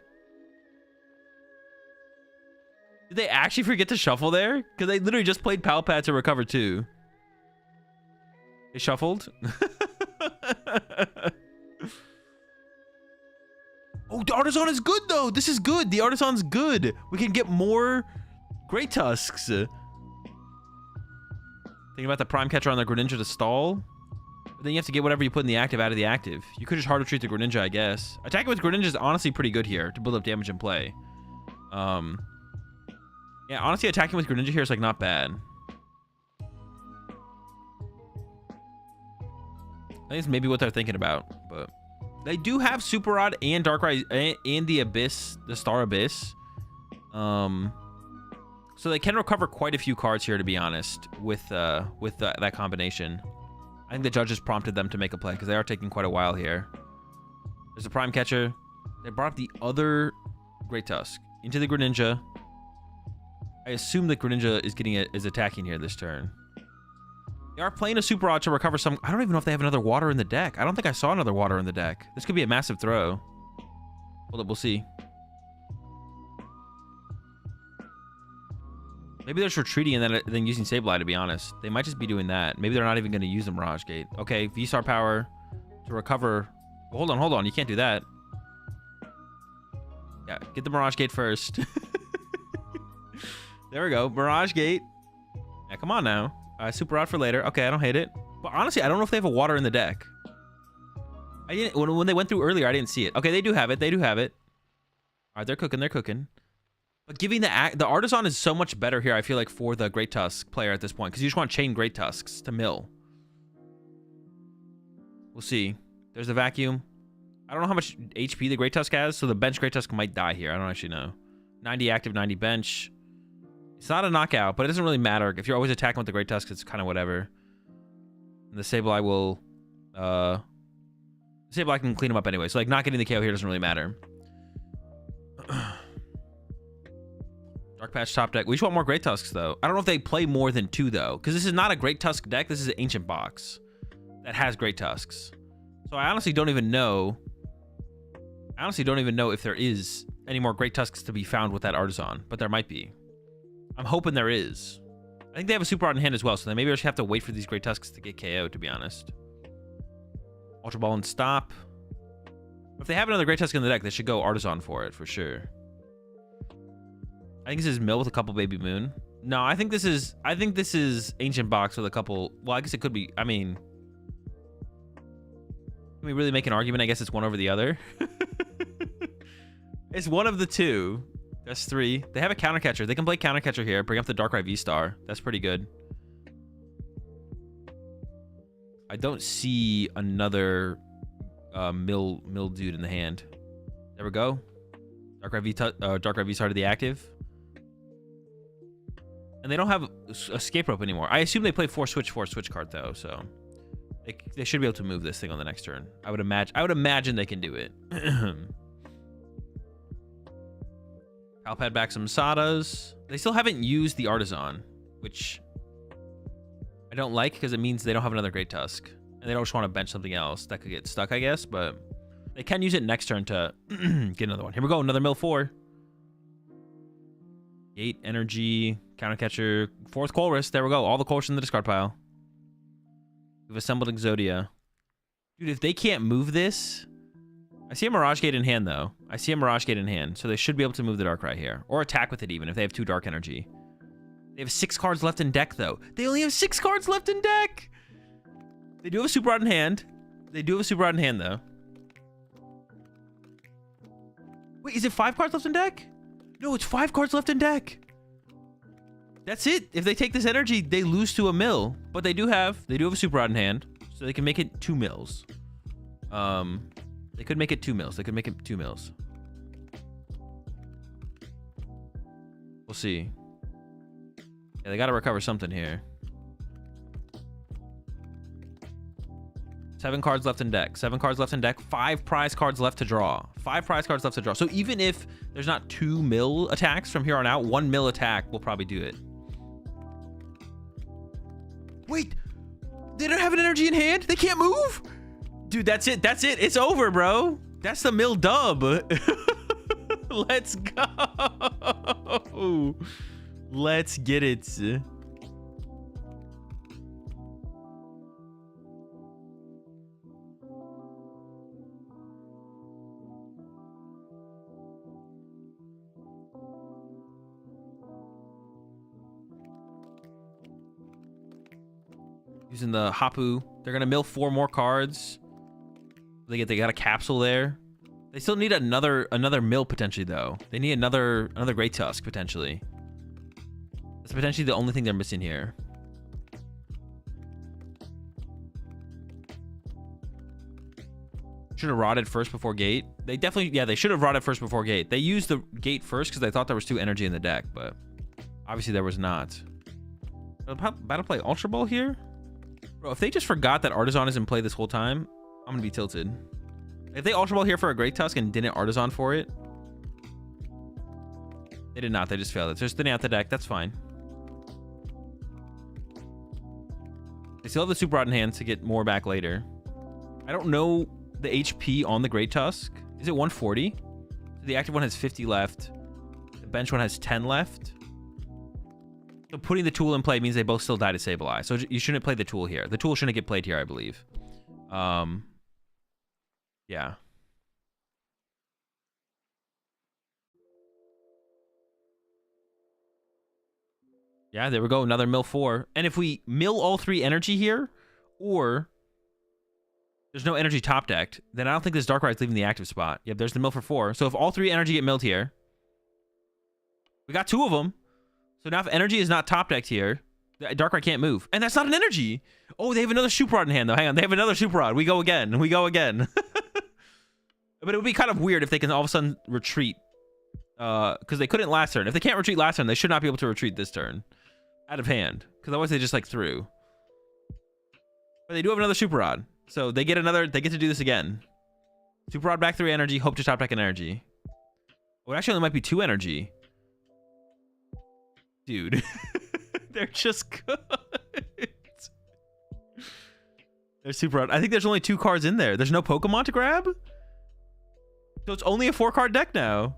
Did they actually forget to shuffle there? Because they literally just played Palpat to recover too. They shuffled. Oh, the Artisan is good though. This is good. The Artisan's good. We can get more Great Tusks. Thinking about the Prime Catcher on the Greninja to stall. But then you have to get whatever you put in the active out of the active. You could just hard retreat the Greninja, I guess. Attacking with Greninja is honestly pretty good here to build up damage and play. Yeah, honestly, attacking with Greninja here is like not bad. I think it's maybe what they're thinking about, but they do have Super Rod and Darkrai and the Abyss, the Star Abyss. So they can recover quite a few cards here, to be honest, with that combination. I think the judges prompted them to make a play because they are taking quite a while here. There's a Prime Catcher. They brought up the other Great Tusk into the Greninja. I assume that Greninja is attacking here this turn. They are playing a Super Rod to recover some... I don't even know if they have another water in the deck. I don't think I saw another water in the deck. This could be a massive throw. Hold up, we'll see. Maybe they're just retreating and then using Sableye, to be honest. They might just be doing that. Maybe they're not even going to use the Mirage Gate. Okay, V-Star power to recover. Well, hold on. You can't do that. Yeah, get the Mirage Gate first. There we go. Mirage Gate. Yeah, come on now. Super Rod for later. Okay, I don't hate it. But honestly, I don't know if they have a water in the deck. I didn't when they went through earlier, I didn't see it. Okay, they do have it. They do have it. All right, they're cooking. They're cooking. But giving the Artisan is so much better here, I feel like, for the Great Tusk player at this point. Because you just want to chain Great Tusks to mill. We'll see. There's the vacuum. I don't know how much HP the Great Tusk has, so the bench Great Tusk might die here. I don't actually know. 90 active, 90 bench. It's not a knockout, but it doesn't really matter. If you're always attacking with the Great Tusk, it's kind of whatever. And the Sableye will... Sableye can clean him up anyway, so like not getting the KO here doesn't really matter. Dark Patch top deck. We just want more Great Tusks, though. I don't know if they play more than 2, though, because this is not a Great Tusk deck. This is an Ancient Box that has Great Tusks. So I honestly don't even know... if there is any more Great Tusks to be found with that Artisan, but there might be. I'm hoping there is. I think they have a Super Rod in hand as well, so then maybe I should have to wait for these Great Tusks to get KO'd, to be honest. Ultra Ball and stop. If they have another Great Tusk in the deck, they should go Artisan for it, for sure. I think this is Mill with a couple Baby Moon. No, I think this is Ancient Box with a couple... Well, I guess it could be... I mean... Can we really make an argument? I guess it's one over the other. It's one of the two. That's 3. They have a Counter Catcher. They can play Counter Catcher here. Bring up the Darkrai V-Star. That's pretty good. I don't see another mill dude in the hand. There we go. Darkrai V-Star to the active. And they don't have Escape Rope anymore. I assume they play 4 switch card though, so they should be able to move this thing on the next turn. I would imagine they can do it. Palpad back some Sadas. They still haven't used the Artisan, which I don't like because it means they don't have another Great Tusk. And they don't just want to bench something else that could get stuck, I guess, but they can use it next turn to get another one. Here we go, another Mill 4. Gate, Energy, Counter Catcher, 4th Colress. There we go, all the Colress in the discard pile. We've assembled Exodia. Dude, if they can't move this... I see a Mirage Gate in hand, though. I see a Mirage Gate in hand, so they should be able to move the Darkrai here. Or attack with it, even, if they have 2 Dark Energy. They have 6 cards left in deck, though. They only have 6 cards left in deck! They do have a Super Rod in hand. Though. Wait, is it 5 cards left in deck? No, it's 5 cards left in deck. That's it. If they take this energy, they lose to a mill. But they do have a Super Rod in hand, so they can make it 2 mills. They could make it 2 mills. We'll see. Yeah, they got to recover something here. 7 cards left in deck. 5 prize cards left to draw. So even if there's not 2 mill attacks from here on out, 1 mill attack will probably do it. Wait, they don't have an energy in hand? They can't move? Dude, that's it. It's over, bro. That's the mill dub. Let's go. Let's get it. Using the Hapu. They're gonna mill 4 more cards. They got a capsule there. They still need another mill potentially though. They need another Great Tusk potentially. That's potentially the only thing they're missing here. Should have rotted first before gate. They should have rotted first before gate. They used the gate first because they thought there was 2 energy in the deck, but obviously there was not. About to play Ultra Ball here? Bro, if they just forgot that Artisan is in play this whole time, I'm gonna be tilted. If they Ultra Ball here for a Great Tusk and didn't Artisan for it, they did not. They just failed it. So just thinning out the deck. That's fine. They still have the Super Rod in hand to get more back later. I don't know the HP on the Great Tusk. Is it 140? The active one has 50 left. The bench one has 10 left. So putting the tool in play means they both still die to Sableye. So you shouldn't play the tool here. The tool shouldn't get played here, I believe. Yeah. Yeah, there we go. Another mill 4. And if we mill all 3 energy here, or there's no energy top decked, then I don't think this Darkrai's leaving the active spot. Yep, there's the mill for 4. So if all 3 energy get milled here, we got 2 of them. So now if energy is not top decked here, Darkrai can't move. And that's not an energy. Oh, they have another Super Rod in hand, though. Hang on. They have another Super Rod. We go again. We go again. But it would be kind of weird if they can all of a sudden retreat. Because they couldn't last turn. If they can't retreat last turn, they should not be able to retreat this turn. Out of hand. Because otherwise they just, like, threw. But they do have another Super Rod. So they get to do this again. Super Rod back 3 energy. Hope to top deck an energy. Oh, it actually only might be 2 energy. Dude. They're just good. They're super rod. I think there's only 2 cards in there. There's no Pokemon to grab? So it's only a 4-card deck now.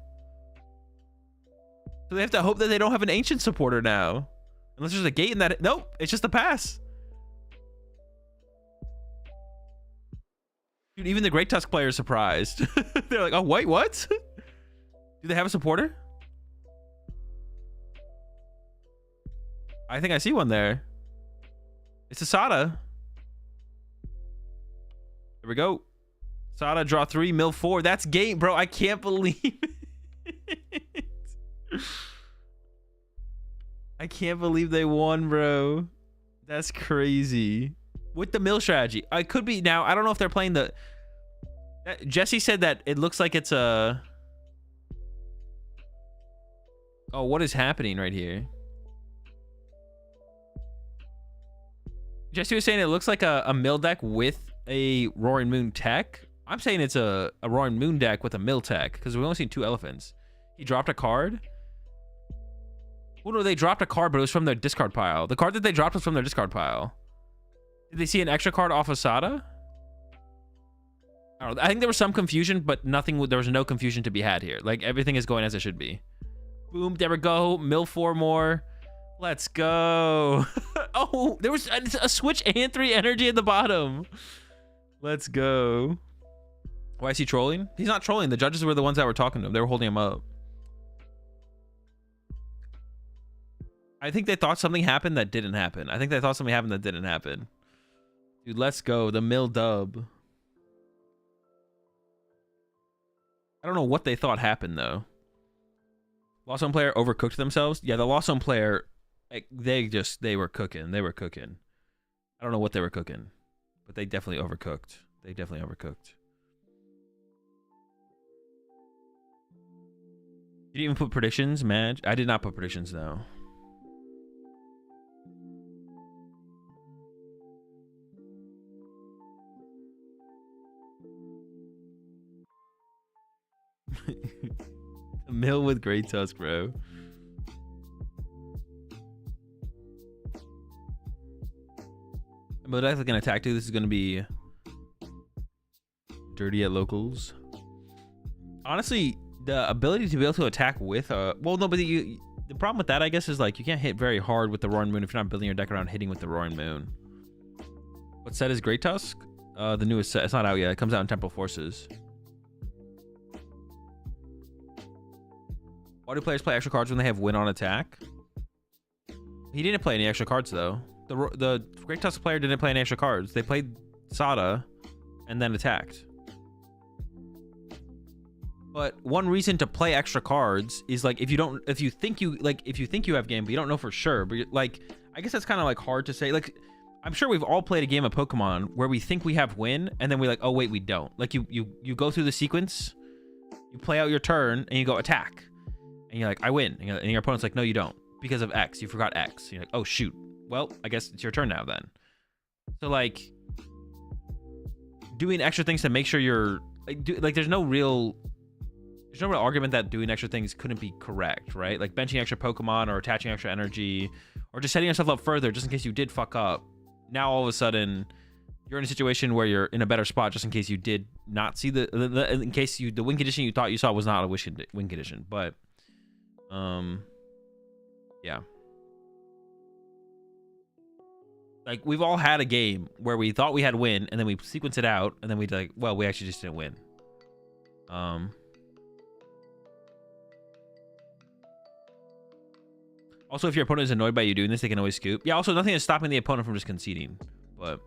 So they have to hope that they don't have an ancient supporter now. Unless there's a gate in that. Nope, it's just a pass. Dude, even the Great Tusk player is surprised. They're like, oh, wait, what? Do they have a supporter? I think I see one there. It's a Sada. There we go. Sada, draw 3, mill 4. That's game, bro. I can't believe it. I can't believe they won, bro. That's crazy. With the mill strategy. I could be now. I don't know if they're playing the... Jesse said that it looks like it's a... Oh, what is happening right here? Jesse was saying it looks like a mill deck with a Roaring Moon tech. I'm saying it's a Roaring Moon deck with a mill tech because we've only seen 2 elephants. He dropped a card. Oh no, they dropped a card, but it was from their discard pile. The card that they dropped was from their discard pile. Did they see an extra card off of Sada? I don't know. I think there was some confusion, but nothing. There was no confusion to be had here. Like everything is going as it should be. Boom, there we go. Mill 4 more. Let's go. Oh, there was a switch and 3 energy at the bottom. Let's go. Why is he trolling? He's not trolling. The judges were the ones that were talking to him. They were holding him up. I think they thought something happened that didn't happen. I think they thought something happened that didn't happen. Dude, let's go. The mill dub. I don't know what they thought happened, though. Lost Zone player overcooked themselves. Yeah, the Lost Zone player... They were cooking. They were cooking. I don't know what they were cooking, but they definitely overcooked. They definitely overcooked. You didn't even put predictions, man. I did not put predictions, though. A mill with Great Tusk, bro. But that's like an attack too. This is gonna be dirty at locals. Honestly, the ability to be able to attack with well, no, but the problem with that, I guess, is like you can't hit very hard with the Roaring Moon if you're not building your deck around hitting with the Roaring Moon. What set is Great Tusk? The newest set. It's not out yet. It comes out in Temporal Forces. Why do players play extra cards when they have win on attack? He didn't play any extra cards though. The Great Tusk player didn't play any extra cards. They played Sada and then attacked. But one reason to play extra cards is like if you think you have game but you don't know for sure. But like I guess that's kind of like hard to say. Like I'm sure we've all played a game of Pokemon where we think we have win and then we're like, oh wait, we don't. Like you go through the sequence, you play out your turn and you go attack, and you're like, I win, and your opponent's like, no, you don't, because of X. You forgot X. And you're like, oh shoot. Well, I guess it's your turn now then. So like doing extra things to make sure you're like there's no real argument that doing extra things couldn't be correct, right? Like benching extra Pokemon or attaching extra energy or just setting yourself up further just in case you did fuck up. Now all of a sudden you're in a situation where you're in a better spot just in case you did not see the win condition you thought you saw was not a win condition. But yeah. Like, we've all had a game where we thought we had win, and then we sequence it out, and then we like, well, we actually just didn't win. Also, if your opponent is annoyed by you doing this, they can always scoop. Yeah, also, nothing is stopping the opponent from just conceding. But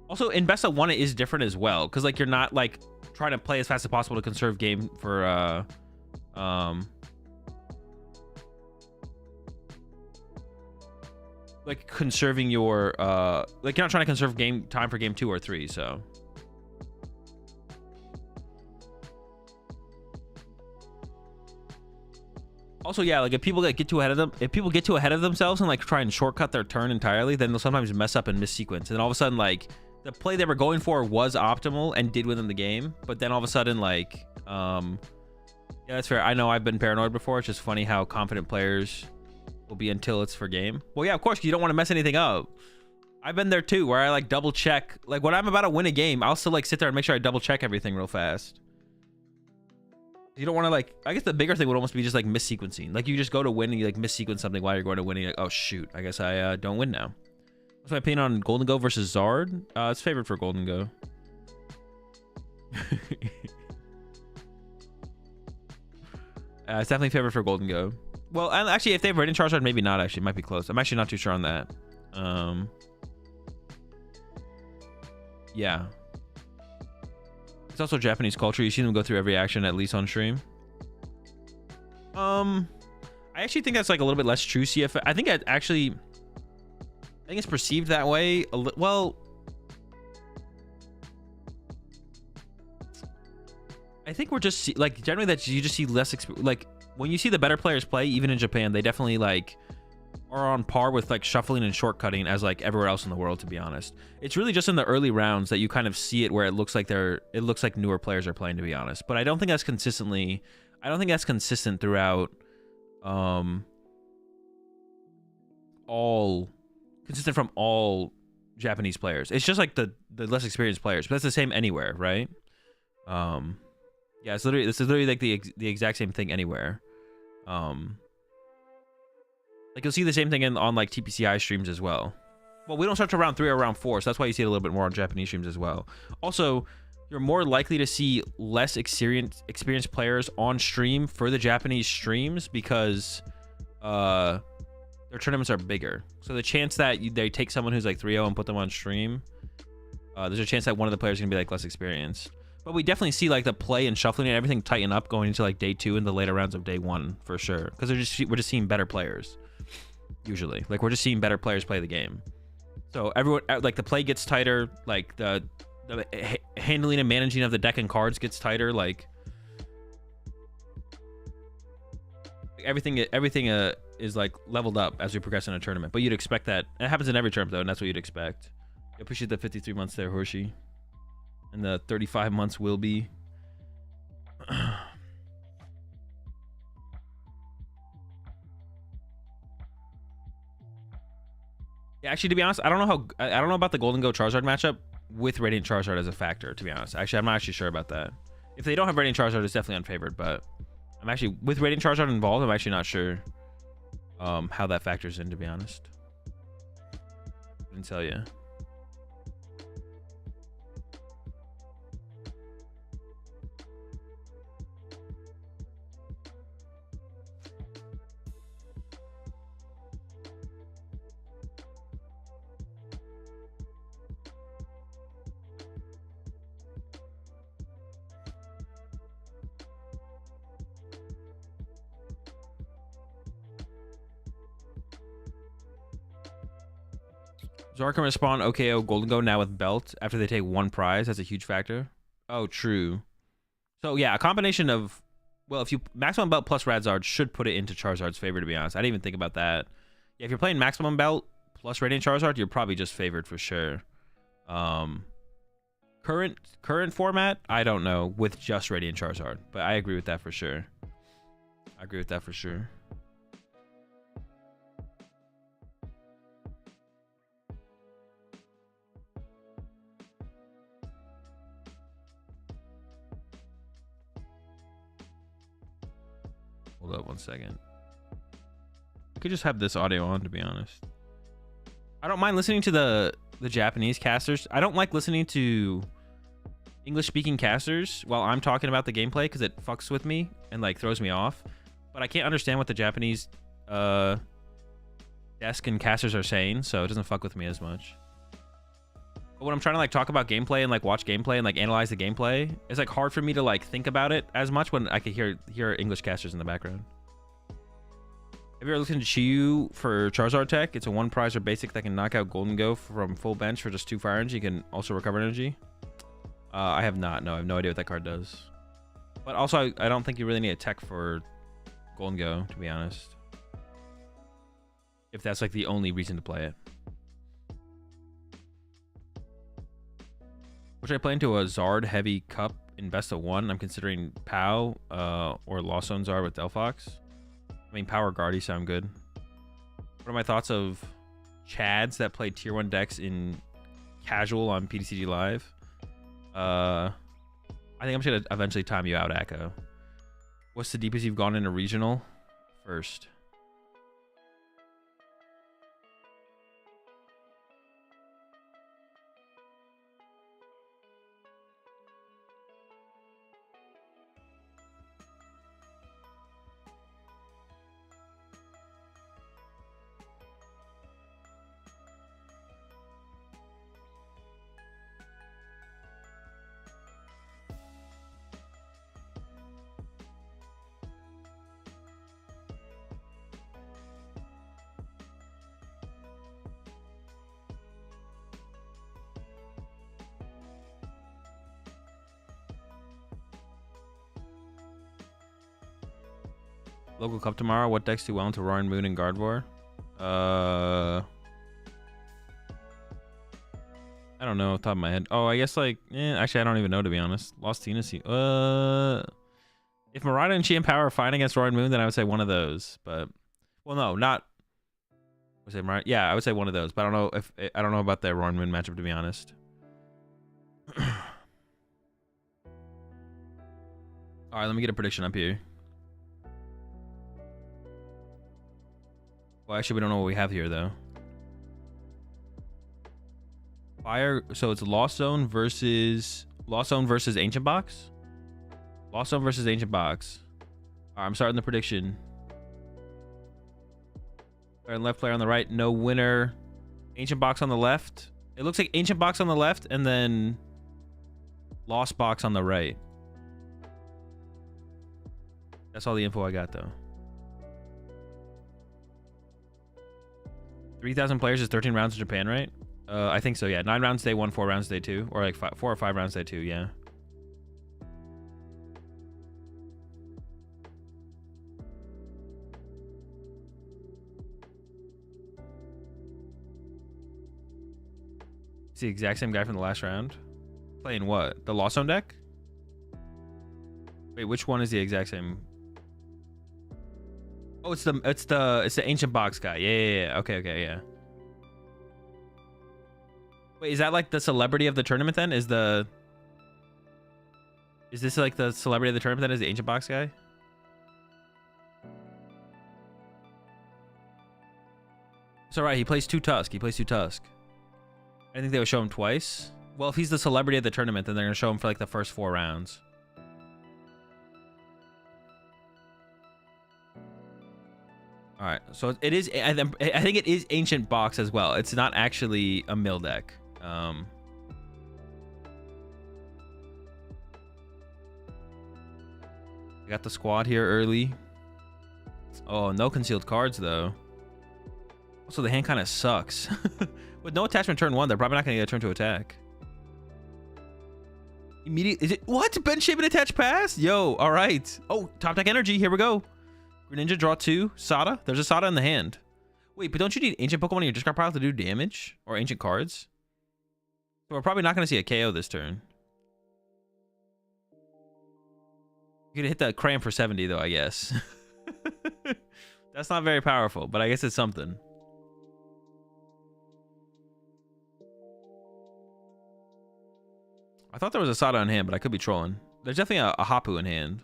also, in best of one, it is different as well. Because, like, you're not, like, trying to play as fast as possible to conserve game for, like, conserving your, like, you're not trying to conserve game time for game 2 or 3, so. Also, yeah, like if people get too ahead of themselves and like try and shortcut their turn entirely, then they'll sometimes mess up and miss sequence. And then all of a sudden, like the play they were going for was optimal and did win them the game, but then all of a sudden, like, yeah, that's fair. I know I've been paranoid before. It's just funny how confident players will be until it's for game. Well, yeah, of course, you don't want to mess anything up. I've been there too, where I like double check. Like when I'm about to win a game, I'll still like sit there and make sure I double check everything real fast. You don't want to like, I guess the bigger thing would almost be just like mis-sequencing. Like you just go to win and you like mis-sequence something while you're going to win and you're like, oh shoot, I guess I don't win now. What's my opinion on Golden Go versus Zard? It's favored for Golden Go. It's definitely favored for Golden Go. Well, and actually, if they have Radiant Charizard, maybe not actually. It might be close. I'm actually not too sure on that. Yeah. It's also Japanese culture. You see them go through every action at least on stream. I actually think that's like a little bit less true CFA. I think I think it's perceived that way. Well, I think we're just like generally that you just see less like when you see the better players play, even in Japan, they definitely like are on par with like shuffling and shortcutting as like everywhere else in the world, to be honest. It's really just in the early rounds that you kind of see it where it looks like newer players are playing, to be honest. But I don't think that's consistent throughout consistent from all Japanese players. It's just like the less experienced players, but that's the same anywhere, right? Yeah, it's literally like the exact same thing anywhere. Like you'll see the same thing on like TPCI streams as well. Well, we don't start to round 3 or round 4, so that's why you see it a little bit more on Japanese streams as well. Also, you're more likely to see less experienced players on stream for the Japanese streams because their tournaments are bigger. So the chance that they take someone who's like 3-0 and put them on stream, there's a chance that one of the players is gonna be like less experienced. But we definitely see like the play and shuffling and everything tighten up going into like day 2 and the later rounds of day 1 for sure. Because we're just seeing better players. Usually, like we're just seeing better players play the game. So everyone, like the play gets tighter, like the handling and managing of the deck and cards gets tighter. Like everything is like leveled up as we progress in a tournament. But you'd expect that. It happens in every tournament though, and that's what you'd expect. I appreciate the 53 months there, Horshi, and the 35 months will be. Yeah, actually, to be honest, I don't know about the Golden Go Charizard matchup with Radiant Charizard as a factor, to be honest. Actually, I'm not actually sure about that. If they don't have Radiant Charizard, it's definitely unfavored, but I'm actually, with Radiant Charizard involved, I'm actually not sure how that factors in, to be honest. Couldn't tell you. Zard can respawn OKO Golden Go now with belt after they take 1 prize. That's a huge factor. Oh, true. So yeah, a combination of, well, if you maximum belt plus Radzard should put it into Charizard's favor, to be honest. I didn't even think about that. Yeah, if you're playing maximum belt plus Radiant Charizard, you're probably just favored for sure. Current format, I don't know, with just Radiant Charizard, but I agree with that for sure. Hold up 1 second. I could just have this audio on, to be honest. I don't mind listening to the Japanese casters. I don't like listening to English speaking casters while I'm talking about the gameplay because it fucks with me and like throws me off. but I can't understand what the Japanese desk and casters are saying, so it doesn't fuck with me as much. But when I'm trying to like talk about gameplay and like watch gameplay and like analyze the gameplay, it's like hard for me to like think about it as much when I could hear English casters in the background. Have you ever listened to Chiyu for Charizard tech? It's a 1 prize or basic that can knock out Golden Go from full bench for just 2 fire energy. You can also recover energy. I have not. No, I have no idea what that card does. But also, I don't think you really need a tech for Golden Go, to be honest. If that's like the only reason to play it. Which I play into a Zard heavy cup in best of 1. I'm considering POW or Lost Zone Zard with Delphox. I mean, Power Guardy sound good. What are my thoughts of Chads that play tier 1 decks in casual on PTCG Live? I think I'm just gonna eventually time you out, Echo. What's the deepest you've gone in a regional? First. Local Cup tomorrow. What decks do well into Roaring Moon and Gardevoir? I don't know off the top of my head. Oh, I guess like, actually I don't even know, to be honest. Lost Tennessee. If Marauder and Chi and Power are fighting against Roaring Moon, then I would say one of those. But well, no, not. I would say yeah, I would say one of those. But I don't know about the Roaring Moon matchup, to be honest. All right, let me get a prediction up here. Well, actually, we don't know what we have here, though. Fire. So it's Lost Zone versus Ancient Box. Lost Zone versus Ancient Box. All right, I'm starting the prediction. Player on the left, player on the right. No winner. Ancient Box on the left. It looks like Ancient Box on the left, and then Lost Box on the right. That's all the info I got, though. 3,000 players is 13 rounds in Japan, right? I think so, yeah. 9 rounds day 1, 4 rounds day 2. Or like 4 or 5 rounds day 2, yeah. It's the exact same guy from the last round. Playing what? The Lost Zone deck? Wait, which one is the exact same? Oh, it's the Ancient Box guy. Yeah. Okay, yeah. Wait, is that like the celebrity of the tournament then? Is this like the celebrity of the tournament then? Is the Ancient Box guy? It's alright, he plays 2 Tusk. I think they would show him twice. Well, if he's the celebrity of the tournament, then they're gonna show him for like the first 4 rounds. All right, so it is. I think it is Ancient Box as well. It's not actually a mill deck. I got the squad here early. Oh, no concealed cards though. Also, the hand kind of sucks. With no attachment turn 1, they're probably not gonna get a turn to attack. Immediate. Is it what? Ben Shapen attach pass? Yo, all right. Oh, top deck energy. Here we go. Greninja, draw 2. Sada? There's a Sada in the hand. Wait, but don't you need ancient Pokemon in your discard pile to do damage? Or ancient cards? So we're probably not going to see a KO this turn. You could hit that Cram for 70, though, I guess. That's not very powerful, but I guess it's something. I thought there was a Sada in hand, but I could be trolling. There's definitely a Hapu in hand.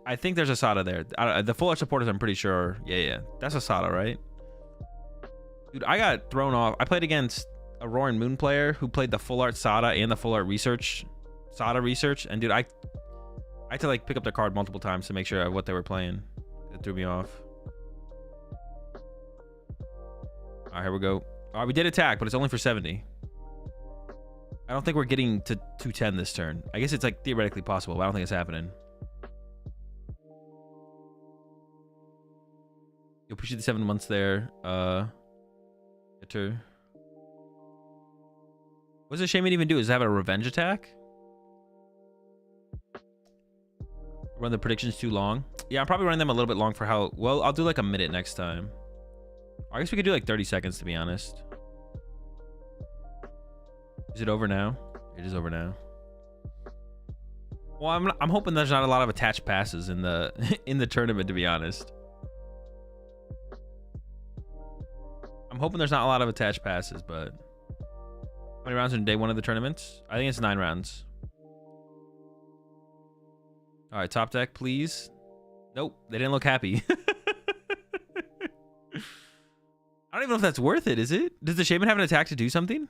I think there's a Sada there. The full art supporters, I'm pretty sure. Yeah. That's a Sada, right? Dude, I got thrown off. I played against a Roaring Moon player who played the full art Sada and the full art Sada research. And dude, I had to like pick up their card multiple times to make sure what they were playing. It threw me off. All right, here we go. All right, we did attack, but it's only for 70. I don't think we're getting to 210 this turn. I guess it's like theoretically possible, but I don't think it's happening. You appreciate the 7 months there. What does the Shaman even do? Does it have a revenge attack? Run the predictions too long? Yeah, I'm probably running them a little bit long for how... Well, I'll do like a minute next time. I guess we could do like 30 seconds, to be honest. Is it over now? It is over now. Well, I'm hoping there's not a lot of attached passes in the in the tournament, to be honest. I'm hoping there's not a lot of attached passes, but... How many rounds in day 1 of the tournaments? I think it's 9 rounds. All right, top deck, please. Nope, they didn't look happy. I don't even know if that's worth it, is it? Does the Shaman have an attack to do something?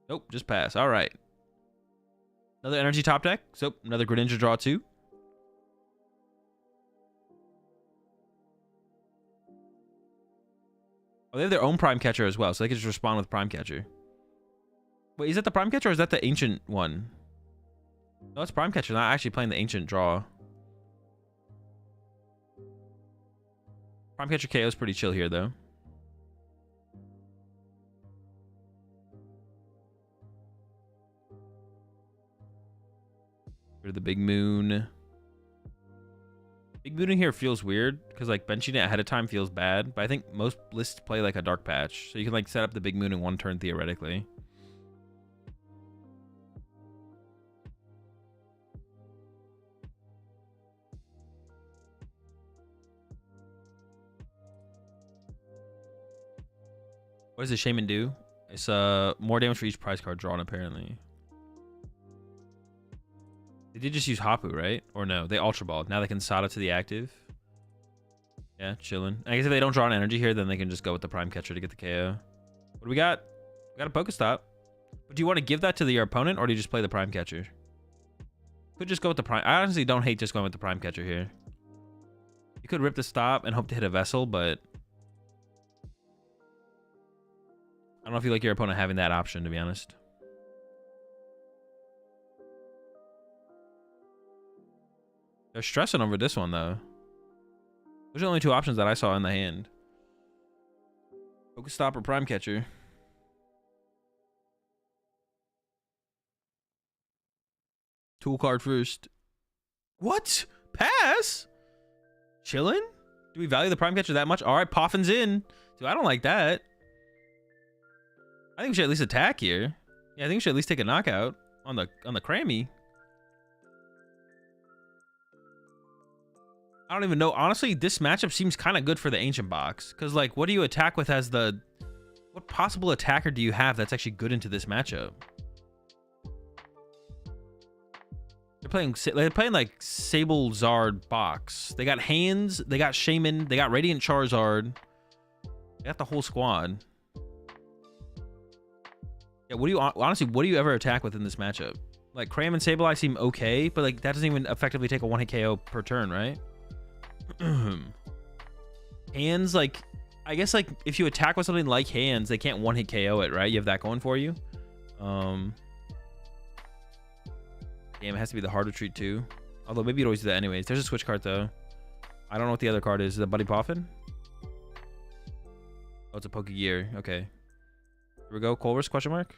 Nope, just pass. All right. Another energy top deck. So, another Greninja draw 2. Oh, they have their own Prime Catcher as well, so they can just respond with Prime Catcher. Wait, is that the Prime Catcher or is that the Ancient one? No, it's Prime Catcher, not actually playing the Ancient draw. Prime Catcher KO is pretty chill here, though. Go to the Big Moon. Big Mooning here feels weird because like benching it ahead of time feels bad, but I think most lists play like a Dark Patch, so you can like set up the Big Moon in 1 turn theoretically. What does the Shaman do? It's more damage for each prize card drawn, apparently. They did just use Hapu, right? Or no, they Ultra Balled. Now they can Sada to the active. Yeah, chilling. I guess if they don't draw an energy here, then they can just go with the Prime Catcher to get the KO. What do we got? We got a Pokestop. But do you want to give that to your opponent, or do you just play the Prime Catcher? Could just go with the Prime. I honestly don't hate just going with the Prime Catcher here. You could rip the stop and hope to hit a Vessel, but... I don't know if you like your opponent having that option, to be honest. They're stressing over this one, though. Those are the only 2 options that I saw in the hand. Pokestop or Prime Catcher. Tool card first. What? Pass? Chillin'? Do we value the Prime Catcher that much? All right, Poffin's in. Dude, I don't like that. I think we should at least attack here. Yeah, I think we should at least take a knockout on the Crammy. I don't even know. Honestly, this matchup seems kind of good for the Ancient box. Because, like, what do you attack with as the... What possible attacker do you have that's actually good into this matchup? They're playing like, Sable Zard box. They got Hands, they got Shaman, they got Radiant Charizard. They got the whole squad. Yeah, what do you... Honestly, what do you ever attack with in this matchup? Like, Cram and Sableye seem okay, but, like, that doesn't even effectively take a 1-hit KO per turn, right? Hands, like, I guess like if you attack with something like Hands, they can't 1-hit KO it, right? You have that going for you. Damn, it has to be the hard retreat too. Although maybe you'd always do that anyways. There's a switch card though. I don't know what the other card is. Is it Buddy Poffin? Oh, it's a Pokegear. Okay. Here we go. Colress question mark.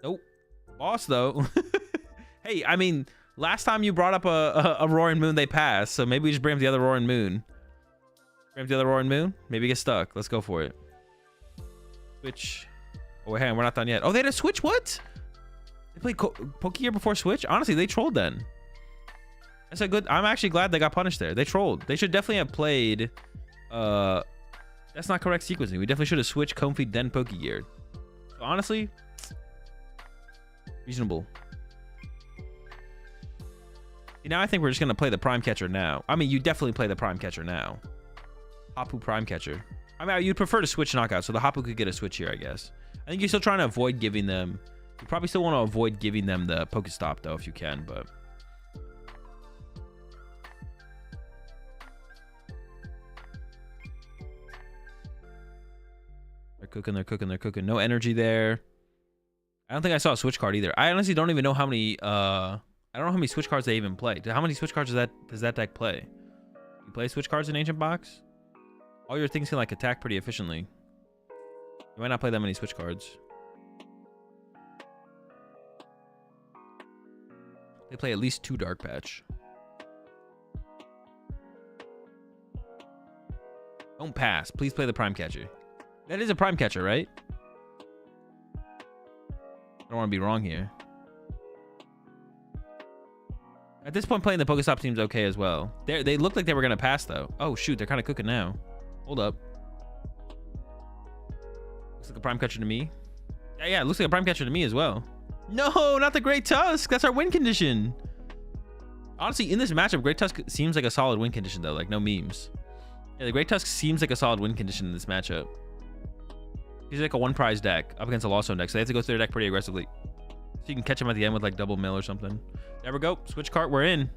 Nope. Boss though. Hey, I mean, last time you brought up a Roaring Moon, they passed. So maybe we just bring up the other Roaring Moon. Bring up the other Roaring Moon. Maybe get stuck. Let's go for it. Switch. Oh, wait, hang on. We're not done yet. Oh, they had a Switch? What? They played Pokegear before Switch? Honestly, they trolled then. That's a good... I'm actually glad they got punished there. They trolled. They should definitely have played... That's not correct sequencing. We definitely should have switched Comfy, then Pokegear. So honestly... reasonable. See, now I think we're just going to play the Prime Catcher now. I mean, you definitely play the Prime Catcher now. Hapu Prime Catcher. I mean, you'd prefer to switch knockout, so the Hapu could get a switch here, I guess. I think you're still trying to avoid giving them... You probably still want to avoid giving them the Pokestop, though, if you can, but... They're cooking, they're cooking, they're cooking. No energy there. I don't think I saw a switch card either. I honestly don't even know how many... I don't know how many switch cards they even play. How many switch cards does that deck play? You play switch cards in Ancient Box? All your things can, like, attack pretty efficiently. You might not play that many switch cards. They play at least 2 Dark Patch. Don't pass. Please play the Prime Catcher. That is a Prime Catcher, right? I don't want to be wrong here. At this point, playing the Pokestop seems okay as well. They look like they were going to pass, though. Oh, shoot. They're kind of cooking now. Hold up. Looks like a Prime Catcher to me. Yeah, it looks like a Prime Catcher to me as well. No, not the Great Tusk. That's our win condition. Honestly, in this matchup, Great Tusk seems like a solid win condition, though. Like, no memes. Yeah, the Great Tusk seems like a solid win condition in this matchup. He's like a one-prize deck up against a Lost Zone deck, so they have to go through their deck pretty aggressively. So you can catch him at the end with, like, double mill or something. There we go. Switch cart. We're in.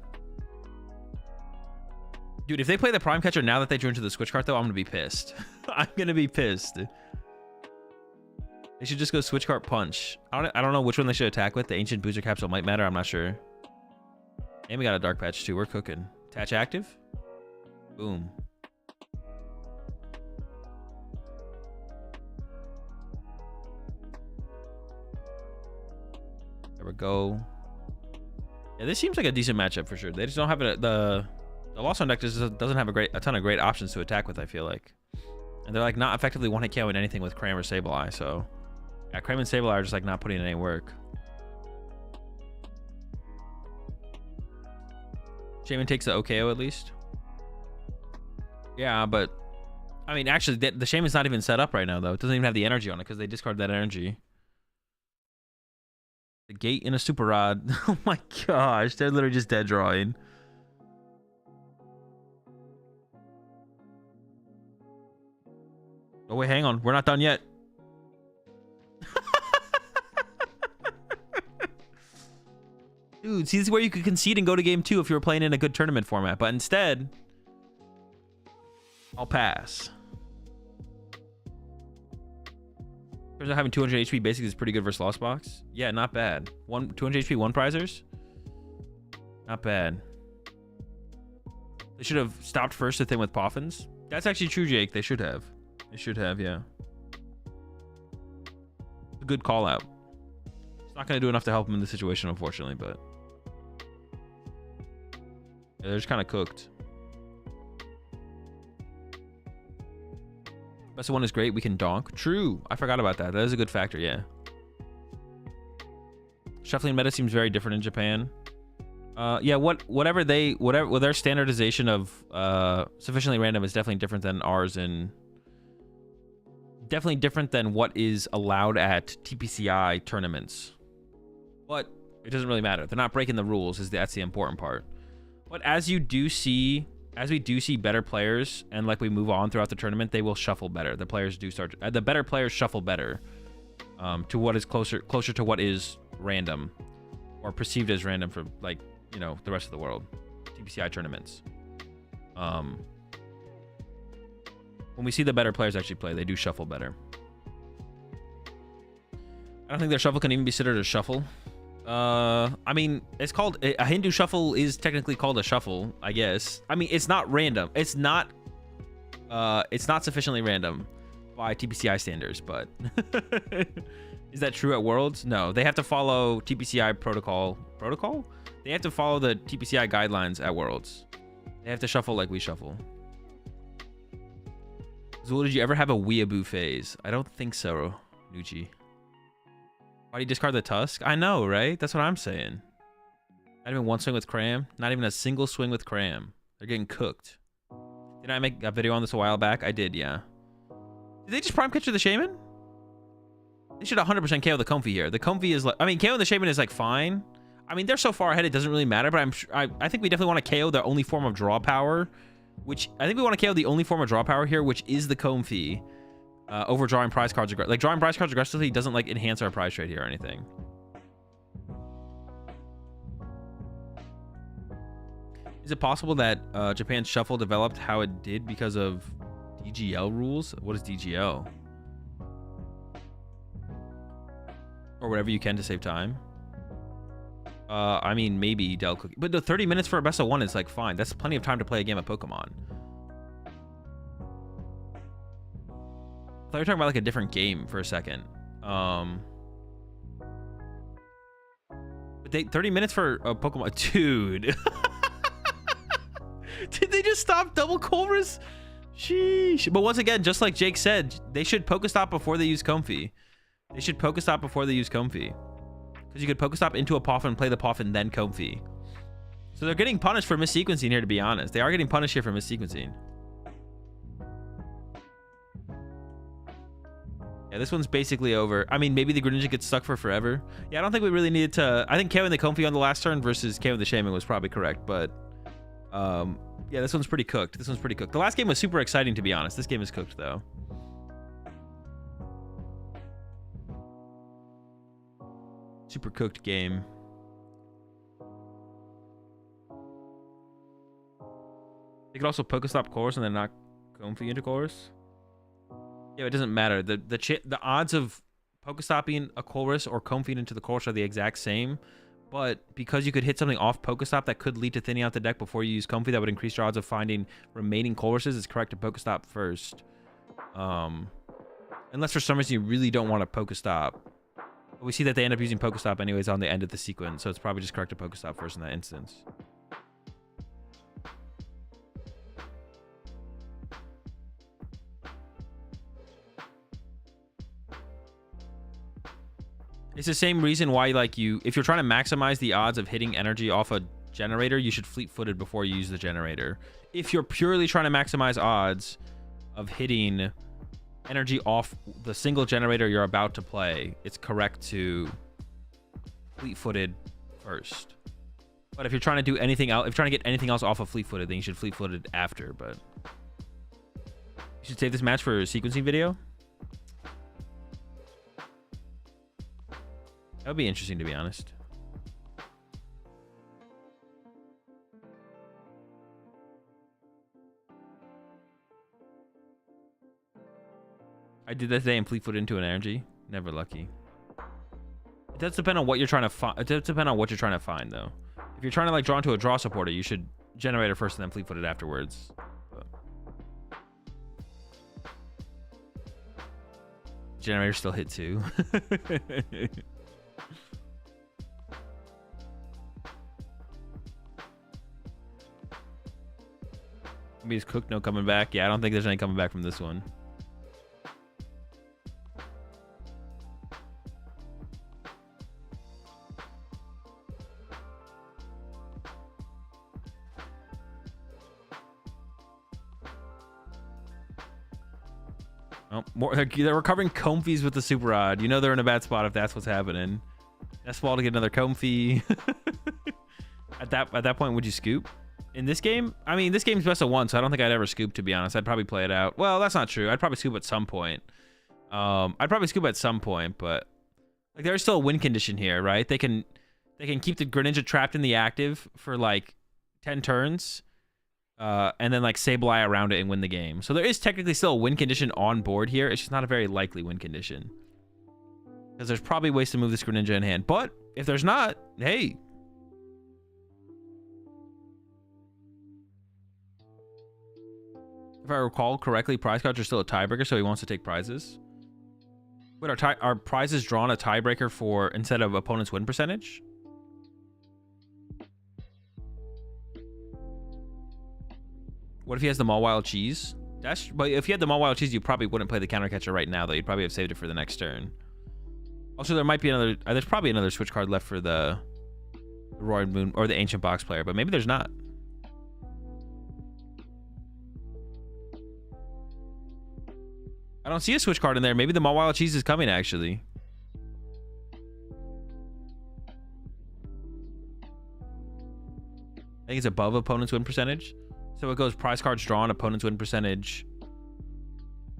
Dude, if they play the Prime Catcher now that they drew into the switch cart, though, I'm going to be pissed. I'm going to be pissed. They should just go switch cart punch. I don't know which one they should attack with. The Ancient Booster Capsule might matter. I'm not sure. And we got a Dark Patch, too. We're cooking. Attach active. Boom. There we go. Yeah, this seems like a decent matchup for sure. They just don't have it. The Lost Zone deck just doesn't have a ton of great options to attack with, I feel like. And they're like not effectively one-hit KOing anything with Cram or Sableye, so yeah, Cram and Sableye are just like not putting in any work. Shaman takes the OKO at least. Yeah, but I mean, actually, the Shaman's not even set up right now, though. It doesn't even have the energy on it because they discard that energy. The Gate in a Super Rod. Oh my gosh, they're literally just dead drawing. Oh wait, hang on. We're not done yet. Dude, see, this is where you could concede and go to game 2 if you were playing in a good tournament format. But instead, I'll pass. Turns out having 200 HP basically is pretty good versus Lost Box. Yeah, not bad. 200 HP one prizers. Not bad. They should have stopped first the thing with Poffins. That's actually true, Jake. They should have. They should have, yeah. A good call out. It's not going to do enough to help them in this situation, unfortunately, but yeah, they're just kind of cooked. Best of one is great. We can donk. True. I forgot about that. That is a good factor, yeah. Shuffling meta seems very different in Japan. Yeah, whatever their standardization of sufficiently random is definitely different than ours, and definitely different than what is allowed at TPCI tournaments. But it doesn't really matter. They're not breaking the rules. That's the important part. But as we do see better players, and like we move on throughout the tournament, they will shuffle better. The players do start. The better players shuffle better to what is closer to what is random, or perceived as random for, like, you know, the rest of the world. TPCI tournaments. When we see the better players actually play, they do shuffle better. I don't think their shuffle can even be considered a shuffle. I mean, it's called a Hindu shuffle is technically called a shuffle, I guess. I mean, it's not random. It's not sufficiently random by TPCI standards, but is that true at Worlds? No, they have to follow TPCI protocol. They have to follow the TPCI guidelines at Worlds. They have to shuffle like we shuffle. Zul, did you ever have a weeaboo phase? I don't think so, Nucci. Why do you discard the Tusk? I know, right? That's what I'm saying. Not even one swing with Cram. Not even a single swing with Cram. They're getting cooked. Didn't I make a video on this a while back? I did, yeah. Did they just Prime Catcher the Shaman? They should 100% KO the Comfy here. The Comfy is like... I mean, KO the Shaman is like fine. I mean, they're so far ahead it doesn't really matter, but I think we definitely want to KO their only form of draw power which I think we want to KO the only form of draw power here, which is the Comfy, over drawing prize cards. Like, drawing prize cards aggressively doesn't, like, enhance our prize trade here or anything. Is it possible that Japan's shuffle developed how it did because of DGL rules? What is DGL? Or whatever you can to save time. I mean, maybe Del Cookie. But the 30 minutes for a best of one is, like, fine. That's plenty of time to play a game of Pokemon. I thought you were talking about, like, a different game for a second. But 30 minutes for a Pokemon... Dude. Did they just stop double Colress? Sheesh. But once again, just like Jake said, they should Pokestop before they use Comfy. They should Pokestop before they use Comfy. Because you could Pokestop into a Poffin, play the Poffin, then Comfy. So they're getting punished for missequencing here, to be honest. They are getting punished here for missequencing. Yeah, this one's basically over. I mean, maybe the Greninja gets stuck for forever. Yeah, I don't think we really needed to... I think KOing the Comfy on the last turn versus KOing the Shaman was probably correct, but... yeah, this one's pretty cooked. This one's pretty cooked. The last game was super exciting, to be honest. This game is cooked, though. Super cooked game. They could also Pokestop Chorus and then knock Comfy into Chorus. Yeah, it doesn't matter. The odds of Pokestopping a Chorus or Comfy into the Chorus are the exact same. But because you could hit something off Pokestop that could lead to thinning out the deck before you use Comfy, that would increase your odds of finding remaining Choruses, it's correct to Pokestop first. Unless for some reason you really don't want to Pokestop. But we see that they end up using Pokestop anyways on the end of the sequence, so it's probably just correct to Pokestop first in that instance. It's the same reason why, like, if you're trying to maximize the odds of hitting energy off a generator, you should fleet-footed before you use the generator. If you're purely trying to maximize odds of hitting energy off the single generator you're about to play, it's correct to fleet-footed first. But if you're trying to do anything else, if you're trying to get anything else off of fleet-footed, then you should fleet-footed after. But you should save this match for a sequencing video. That would be interesting, to be honest. I did that today and fleet-footed into an energy. Never lucky. It does depend on what you're trying to find. It does depend on what you're trying to find, though. If you're trying to, like, draw into a draw supporter, you should generator first and then fleet-footed afterwards. But generator still hit too. Maybe it's cooked, no coming back. Yeah, I don't think there's any coming back from this one. Oh, more, they're recovering Comfies with the Super Rod. You know they're in a bad spot if that's what's happening. Best ball to get another Comfy. At that point, would you scoop? In this game, I mean, this game's best of one, so I don't think I'd ever scoop, to be honest. I'd probably play it out. Well, that's not true. I'd probably scoop at some point. But like, there's still a win condition here, right? They can keep the Greninja trapped in the active for like 10 turns, and then like Sableye around it and win the game. So there is technically still a win condition on board here. It's just not a very likely win condition, because there's probably ways to move this Greninja in hand. But if there's not, hey. If I recall correctly, prize cards are still a tiebreaker, so he wants to take prizes. Wait, are prizes drawn a tiebreaker for instead of opponent's win percentage? What if he has the Mawile Cheese? But if he had the Mawile Cheese, you probably wouldn't play the counter catcher right now, though. You'd probably have saved it for the next turn. Also, there might be another... there's probably another switch card left for the Roy Moon or the Ancient Box player, but maybe there's not. I don't see a switch card in there. Maybe the Mawile Cheese is coming, actually. I think it's above opponent's win percentage. So it goes prize cards drawn, opponents win percentage.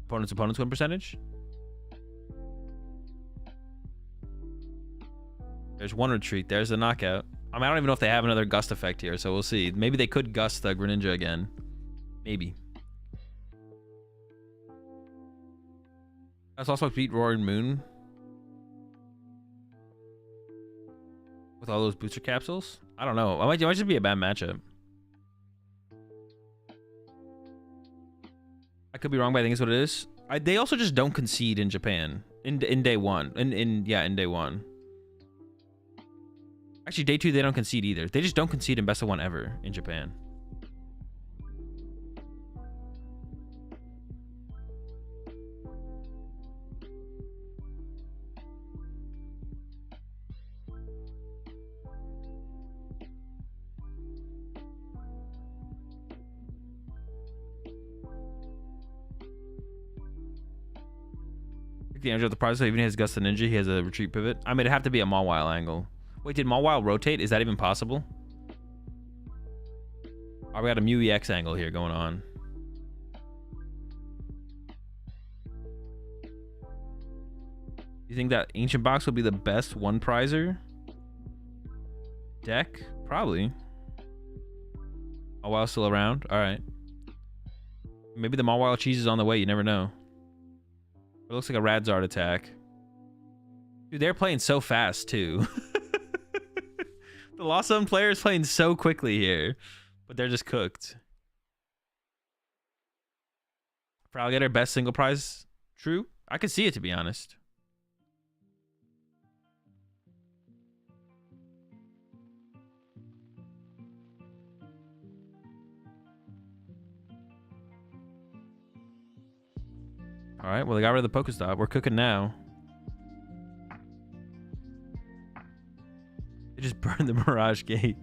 Opponents win percentage. There's one retreat. There's a knockout. I mean, I don't even know if they have another gust effect here, so we'll see. Maybe they could gust the Greninja again. Maybe. That's also beat Roaring Moon. With all those booster capsules? I don't know. It might just be a bad matchup. I could be wrong, but I think it's what it is. They also just don't concede in Japan. In day one. In day one. Actually, day two, they don't concede either. They just don't concede in best of one ever in Japan. The energy of the prize, so even his Gust of Ninja, he has a retreat pivot. I mean, it'd have to be a Mawile angle. Wait, did Mawile rotate? Is that even possible? Oh, we got a Mew EX angle here going on. You think that Ancient Box will be the best one prizer deck? Probably. Mawile's still around? Alright. Maybe the Mawile cheese is on the way, you never know. It looks like a Radzard attack. Dude, they're playing so fast, too. The Lost Zone player is playing so quickly here. But they're just cooked. For Alligator, best single prize? True? I could see it, to be honest. All right, well, they got rid of the Pokestop. We're cooking now. They just burned the Mirage Gate.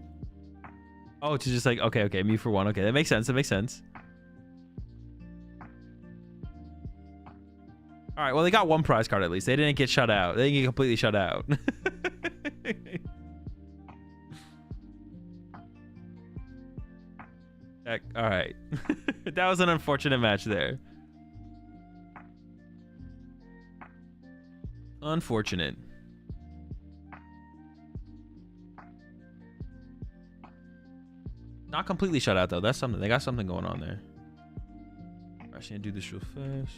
Oh, it's just like, okay, me for one. Okay, that makes sense. That makes sense. All right, well, they got one prize card at least. They didn't get shut out. They didn't get completely shut out. Heck, all right. That was an unfortunate match there. Unfortunate. Not completely shut out though. That's something. They got something going on there. Actually, gonna do this real fast.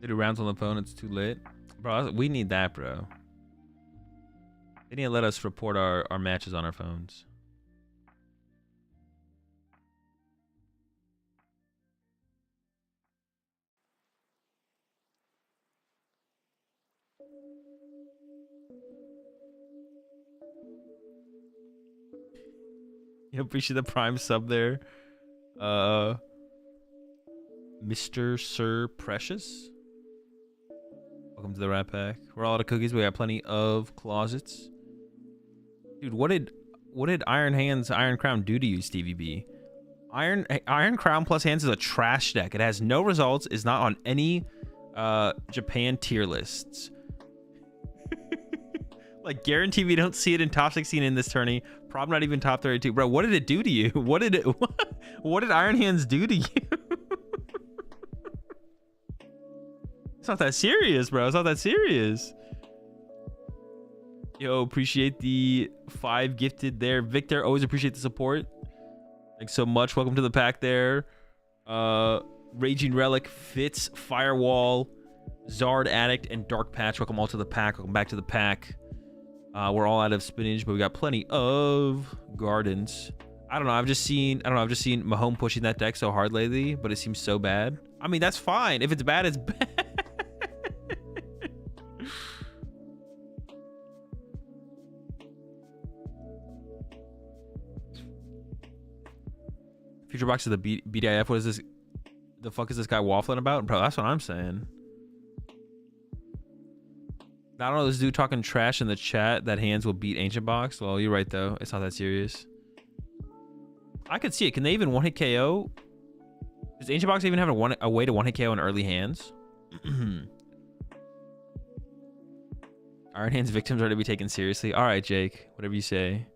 They do rounds on the phone. It's too late. Bro, we need that, bro. They need to let us report our matches on our phones. You appreciate the Prime sub there. Mr. Sir Precious. Welcome to the Rat Pack. We're all out of cookies. We got plenty of closets. Dude, what did Iron Hands, Iron Crown do to you, Stevie B? Iron Crown plus Hands is a trash deck. It has no results. Is not on any Japan tier lists. Like, guarantee we don't see it in top 16 in this tourney. Probably not even top 32. Bro, what did it do to you? What did Iron Hands do to you? It's not that serious, bro. It's not that serious. Yo, appreciate the 5 gifted there. Victor, always appreciate the support. Thanks so much. Welcome to the pack there. Raging Relic, Fitz, Firewall, Zard Addict, and Dark Patch. Welcome all to the pack. Welcome back to the pack. We're all out of spinach, but we got plenty of gardens. I don't know. I've just seen Mahomes pushing that deck so hard lately, but it seems so bad. I mean, that's fine. If it's bad, it's bad. Future box of the BDIF. What is this? The fuck is this guy waffling about? Bro, that's what I'm saying. I don't know, this dude talking trash in the chat that hands will beat Ancient Box. Well, you're right, though. It's not that serious. I could see it. Can they even one-hit KO? Does Ancient Box even have a way to one-hit KO in early hands? Iron Hands victims are to be taken seriously. All right, Jake. Whatever you say.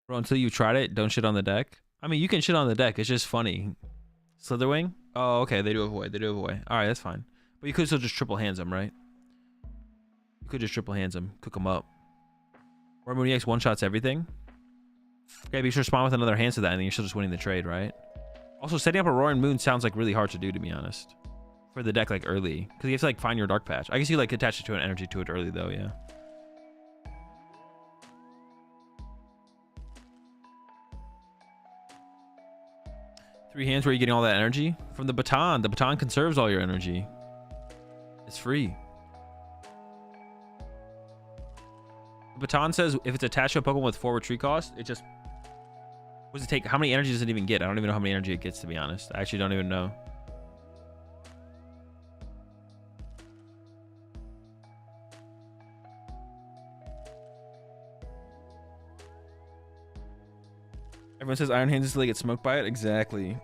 Bro, until you've tried it, don't shit on the deck. I mean, you can shit on the deck. It's just funny. Slitherwing? Oh, okay. They do have a way. They do have a way. All right, that's fine. But you could still just triple hands them, right? You could just triple hands them. Cook them up. Or when EX one-shots everything. Okay, be sure to spawn with another hand to that, and then you're still just winning the trade, right? Also, setting up a Roaring Moon sounds like really hard to do, to be honest. For the deck, like, early. Because you have to, like, find your Dark Patch. I guess you, like, attach it to an energy to it early, though, yeah. Three hands where you're getting all that energy? From the baton. The baton conserves all your energy. It's free. The baton says if it's attached to a Pokemon with 4 retreat cost, it just... What does it take? How many energy does it even get? I don't even know how many energy it gets, to be honest. I actually don't even know. Everyone says Iron Hands until they get smoked by it. Exactly.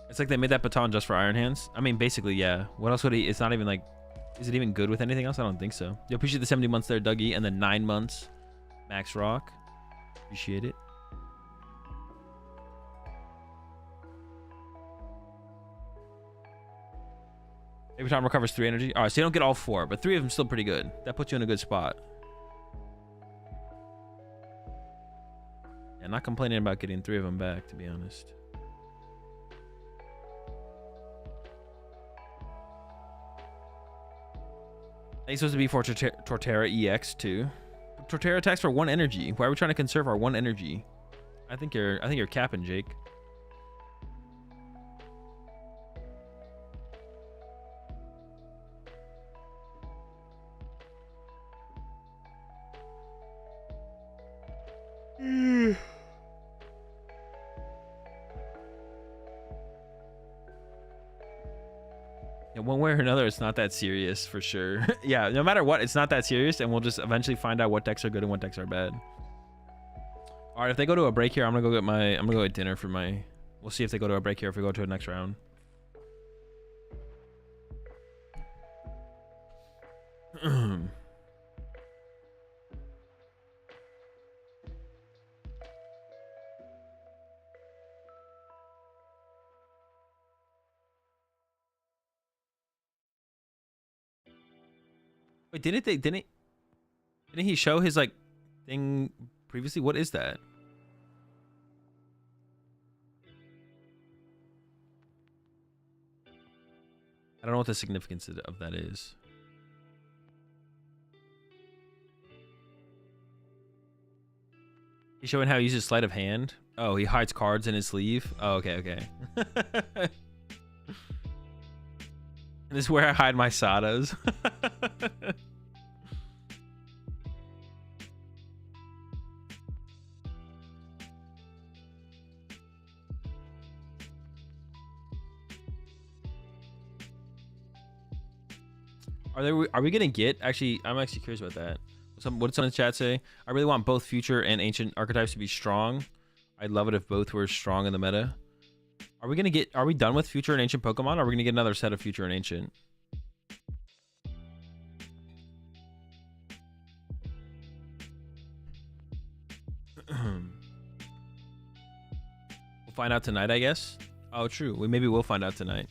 It's like they made that baton just for Iron Hands. I mean, basically, yeah. What else would he... It's not even like... Is it even good with anything else? I don't think so. You appreciate the 70 months there, Dougie. And then 9 months, Max Rock. Appreciate it. Every time recovers 3 energy. All right, so you don't get all 4, but 3 of them still pretty good. That puts you in a good spot. Yeah, not complaining about getting 3 of them back, to be honest. It's supposed to be for Torterra EX too. Torterra attacks for 1 energy. Why are we trying to conserve our 1 energy? I think you're capping, Jake. Yeah, one way or another, it's not that serious for sure. Yeah, no matter what, it's not that serious, and we'll just eventually find out what decks are good and what decks are bad. All right, if they go to a break here, I'm gonna go get dinner for my. We'll see if they go to a break here. If we go to a next round. Wait, didn't he show his like thing previously? What is that? I don't know what the significance of that is. He's showing how he uses sleight of hand. Oh, he hides cards in his sleeve. Oh, okay, okay. And this is where I hide my Sadas. Are we gonna get actually? I'm actually curious about that. What did someone in the chat say? I really want both future and ancient archetypes to be strong. I'd love it if both were strong in the meta. Are we done with future and ancient Pokemon? Or are we gonna get another set of future and ancient? We'll find out tonight, I guess. Oh, true. Maybe we'll find out tonight.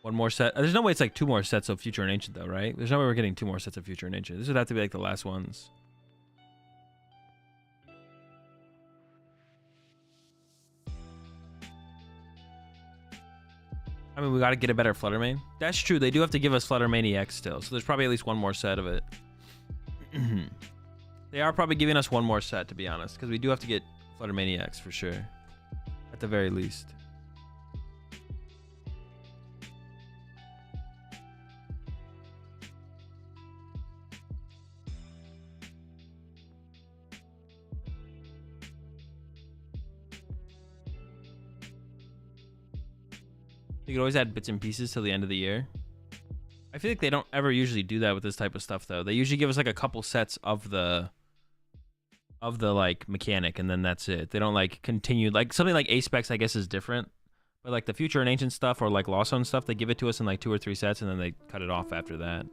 One more set. There's no way it's like 2 more sets of future and ancient, though, right? There's no way we're getting 2 more sets of future and ancient. This would have to be like the last ones. I mean, we got to get a better Flutter Mane. That's true. They do have to give us Flutter Mane EX still. So there's probably at least one more set of it. They are probably giving us one more set, to be honest. Because we do have to get Flutter Mane EX for sure. At the very least. You could always add bits and pieces till the end of the year. I feel like they don't ever usually do that with this type of stuff, though. They usually give us like a couple sets of the like mechanic, and then that's it. They don't like continue. Like something like A-Specs, I guess, is different. But like the Future and Ancient stuff or like Lost Zone stuff, they give it to us in like 2 or 3 sets, and then they cut it off after that.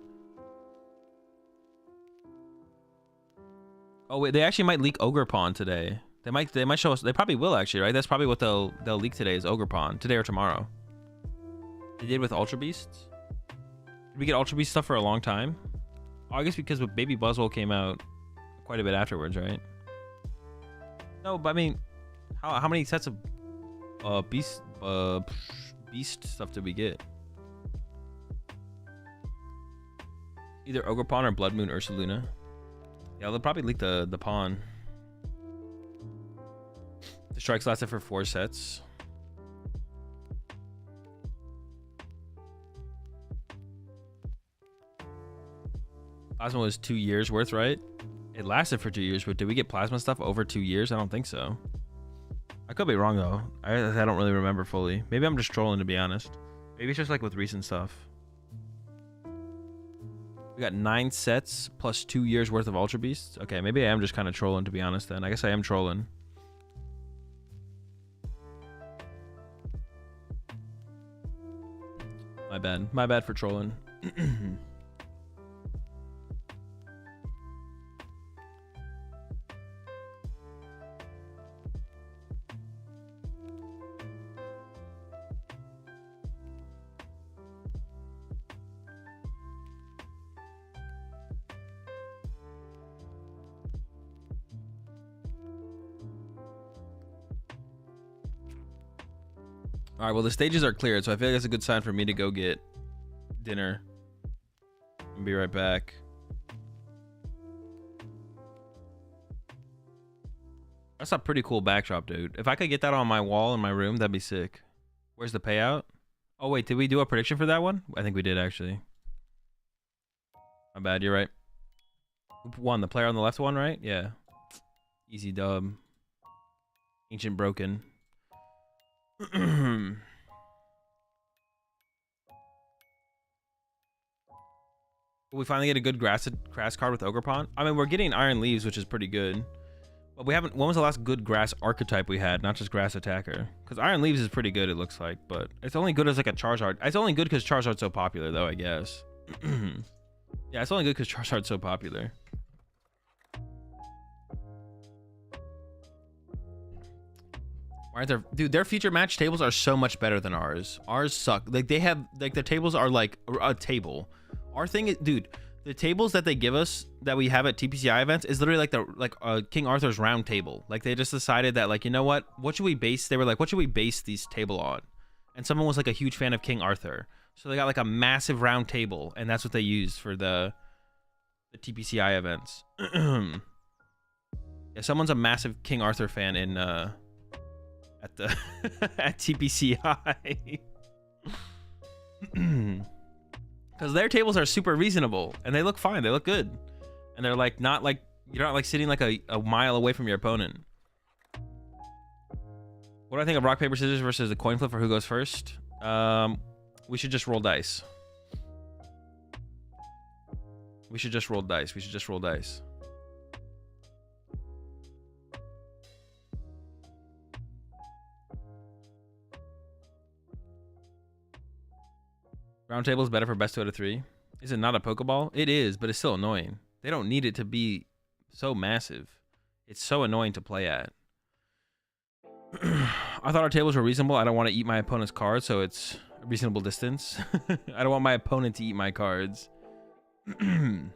Oh wait, they actually might leak Ogre Pawn today. They might show us. They probably will actually, right? That's probably what they'll leak today is Ogre Pawn today or tomorrow. They did with Ultra Beasts. Did we get Ultra Beast stuff for a long time? Oh, I guess because Baby Buzzwole came out quite a bit afterwards, right? No, but I mean, how many sets of beast stuff did we get? Either Ogre Pawn or Blood Moon Ursaluna. Yeah, they'll probably leak the pawn. The strikes lasted for 4 sets. Plasma was 2 years worth, right? It lasted for 2 years, but did we get plasma stuff over 2 years? I don't think so. I could be wrong though. I don't really remember fully. Maybe I'm just trolling, to be honest. Maybe it's just like with recent stuff. We got 9 sets plus 2 years worth of Ultra Beasts. Okay, maybe I am just kind of trolling, to be honest then. I guess I am trolling. My bad. My bad for trolling. All right, well, the stages are cleared, so I feel like that's a good sign for me to go get dinner. I'll be right back. That's a pretty cool backdrop, dude. If I could get that on my wall in my room, that'd be sick. Where's the payout? Oh, wait, did we do a prediction for that one? I think we did, actually. My bad, you're right. Who won? The player on the left one, right? Yeah. Easy dub. Ancient Broken. Will we finally get a good grass card with Ogre Pawn? I mean, we're getting Iron Leaves, which is pretty good. But we haven't. When was the last good grass archetype we had? Not just grass attacker. Because Iron Leaves is pretty good, it looks like. But it's only good as like a Charizard. It's only good because Charizard's so popular, though, I guess. Yeah, it's only good because Charizard's so popular. Why aren't there, dude? Their feature match tables are so much better than ours. Ours suck. Like they have, like the tables are like a table. Our thing is, dude, the tables that they give us that we have at TPCI events is literally like King Arthur's round table. Like they just decided that, like, you know what should we base? They were like, what should we base these table on? And someone was like a huge fan of King Arthur, so they got like a massive round table, and that's what they used for the TPCI events. Yeah, someone's a massive King Arthur fan in at the at TPCI. Because their tables are super reasonable and they look fine, they look good, and they're like not like, you're not like sitting like a mile away from your opponent. What do I think of rock paper scissors versus the coin flip for who goes first? We should just roll dice. We should just roll dice. Round table is better for best 2 out of 3. Is it not a Pokeball? It is, but it's still annoying. They don't need it to be so massive. It's so annoying to play at. I thought our tables were reasonable. I don't want to eat my opponent's cards, so it's a reasonable distance. I don't want my opponent to eat my cards. Now,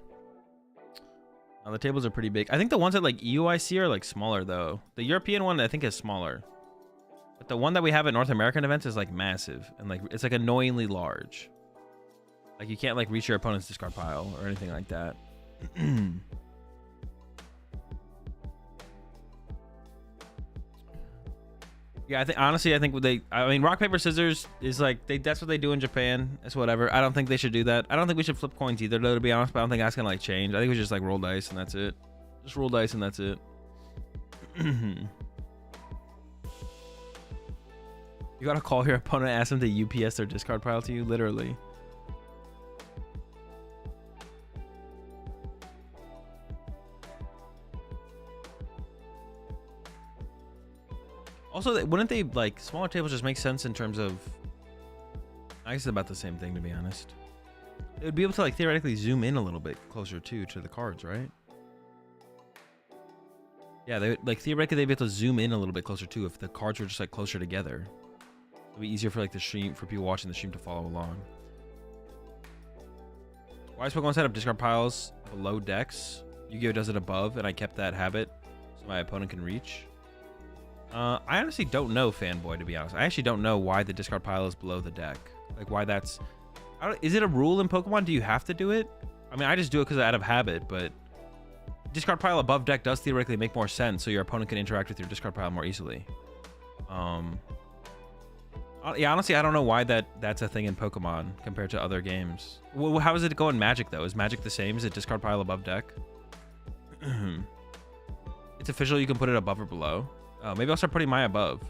the tables are pretty big. I think the ones at like EUIC are like smaller though. The European one I think is smaller. But the one that we have at North American events is like massive and like it's like annoyingly large. Like you can't like reach your opponent's discard pile or anything like that. Yeah, I think I mean rock paper scissors is like that's what they do in Japan. It's whatever. I don't think they should do that. I don't think we should flip coins either though, to be honest, but I don't think that's gonna like change. I think we just like roll dice and that's it. Just roll dice and that's it. You gotta call your opponent and ask them to UPS their discard pile to you, literally. Also, wouldn't they like smaller tables just make sense in terms of? I guess it's about the same thing, to be honest. They would be able to like theoretically zoom in a little bit closer too to the cards, right? Yeah, they like theoretically they'd be able to zoom in a little bit closer too if the cards were just like closer together. It'd be easier for like the stream for people watching the stream to follow along. Why does Pokemon set up discard piles below decks? Yu-Gi-Oh does it above, and I kept that habit so my opponent can reach. I honestly don't know, Fanboy, to be honest. I actually don't know why the discard pile is below the deck. Like why that's... is it a rule in Pokemon? Do you have to do it? I mean, I just do it because out of habit, but... discard pile above deck does theoretically make more sense so your opponent can interact with your discard pile more easily. Yeah, honestly, I don't know why that's a thing in Pokemon compared to other games. Well, how does it go in Magic, though? Is Magic the same? Is it discard pile above deck? It's official, you can put it above or below. Maybe I'll start putting my above.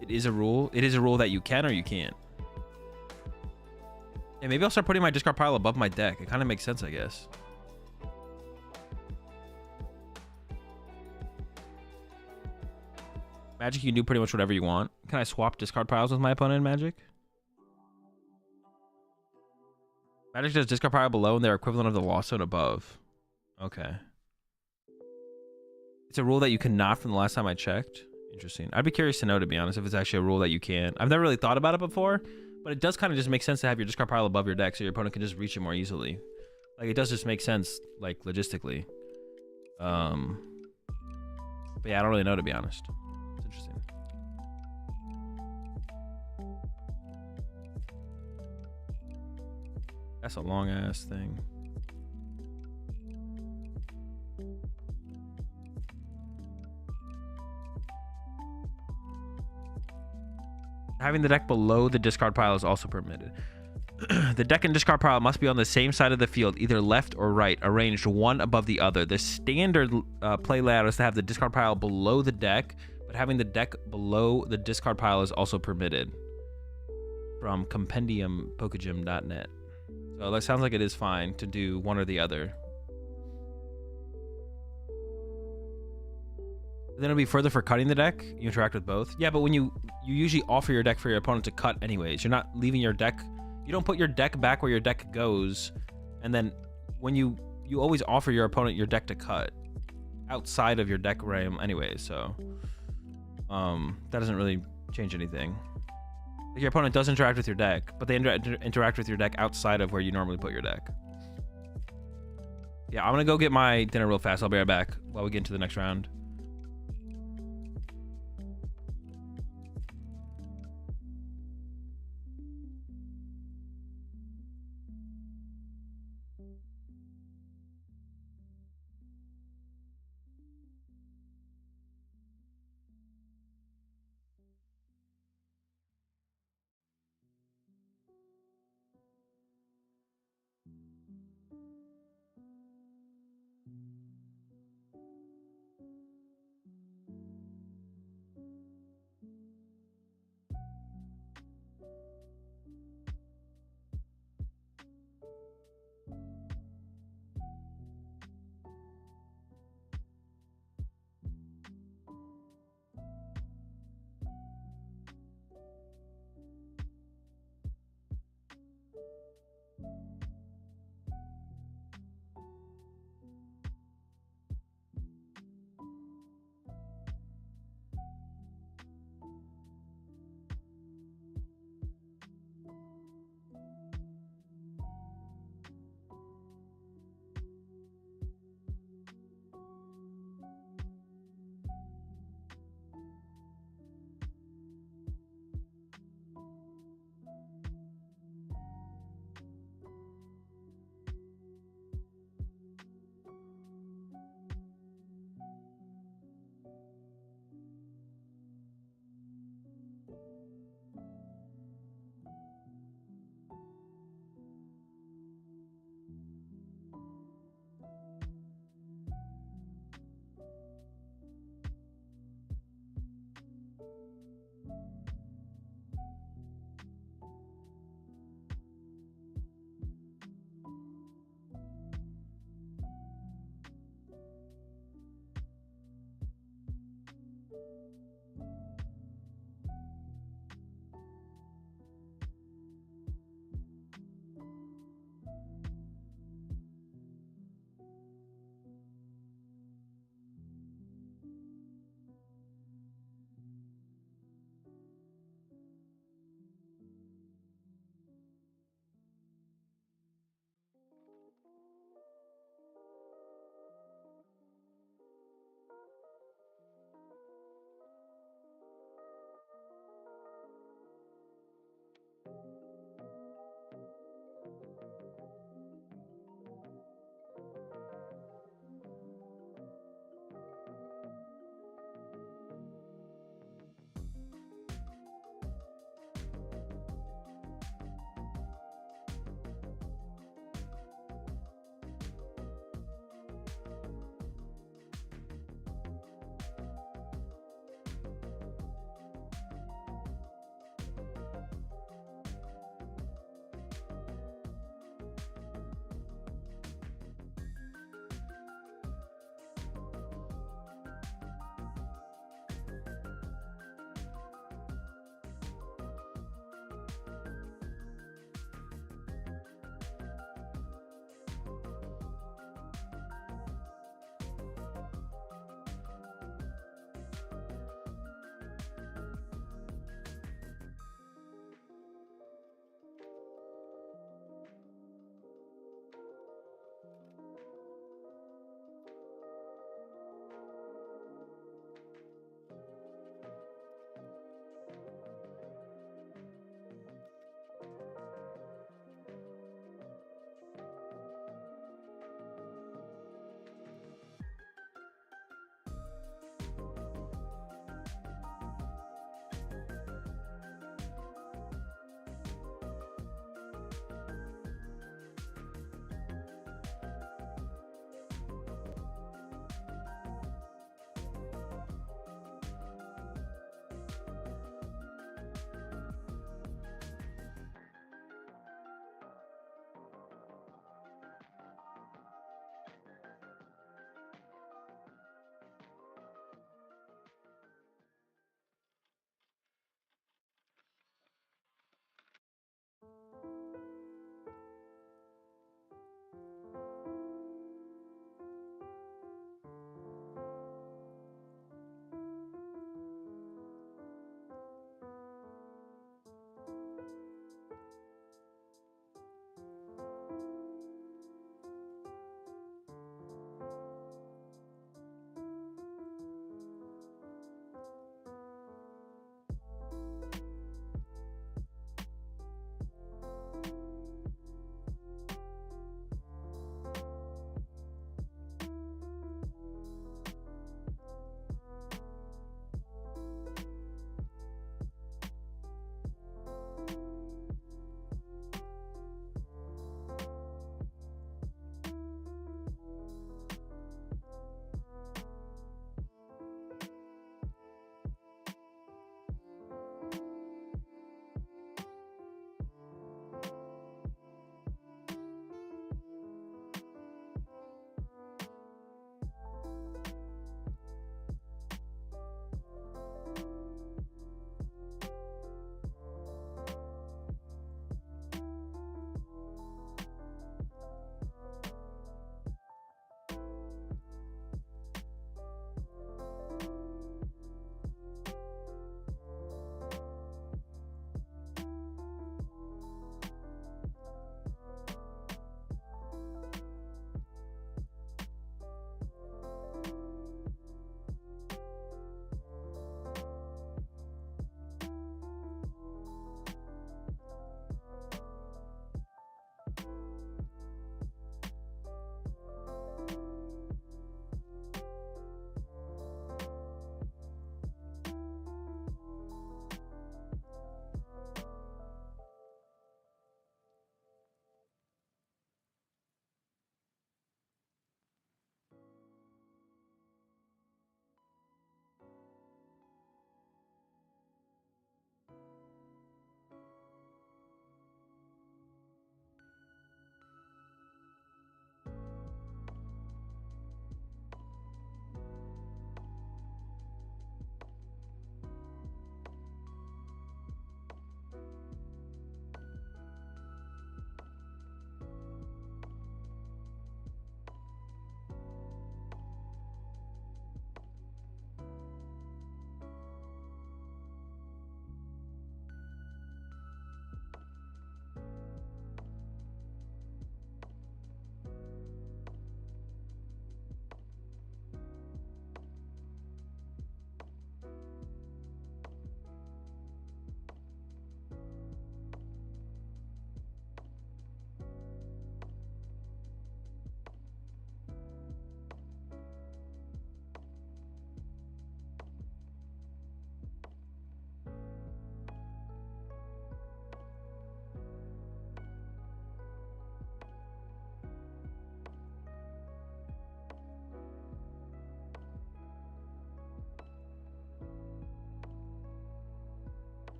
It is a rule. It is a rule that you can or you can't. Yeah, maybe I'll start putting my discard pile above my deck. It kind of makes sense, I guess. Magic, you can do pretty much whatever you want. Can I swap discard piles with my opponent in Magic? Magic does discard pile below and they're equivalent of the lost zone above. Okay. It's a rule that you cannot from the last time I checked. Interesting. I'd be curious to know, to be honest, if it's actually a rule that you can. I've never really thought about it before, but it does kind of just make sense to have your discard pile above your deck so your opponent can just reach it more easily. Like, it does just make sense, like, logistically. But yeah, I don't really know, to be honest. It's interesting. That's a long-ass thing. Having the deck below the discard pile is also permitted. The deck and discard pile must be on the same side of the field, either left or right, arranged one above the other. The standard play layout is to have the discard pile below the deck, but having the deck below the discard pile is also permitted. From compendiumpokegym.net. So that sounds like it is fine to do one or the other. Then it'll be further for cutting the deck. You interact with both. Yeah, but when you usually offer your deck for your opponent to cut anyways. You're not leaving your deck. You don't put your deck back where your deck goes. And then when you always offer your opponent your deck to cut outside of your deck realm anyways. So that doesn't really change anything. Like your opponent does interact with your deck, but they interact with your deck outside of where you normally put your deck. Yeah, I'm gonna go get my dinner real fast. I'll be right back while we get into the next round.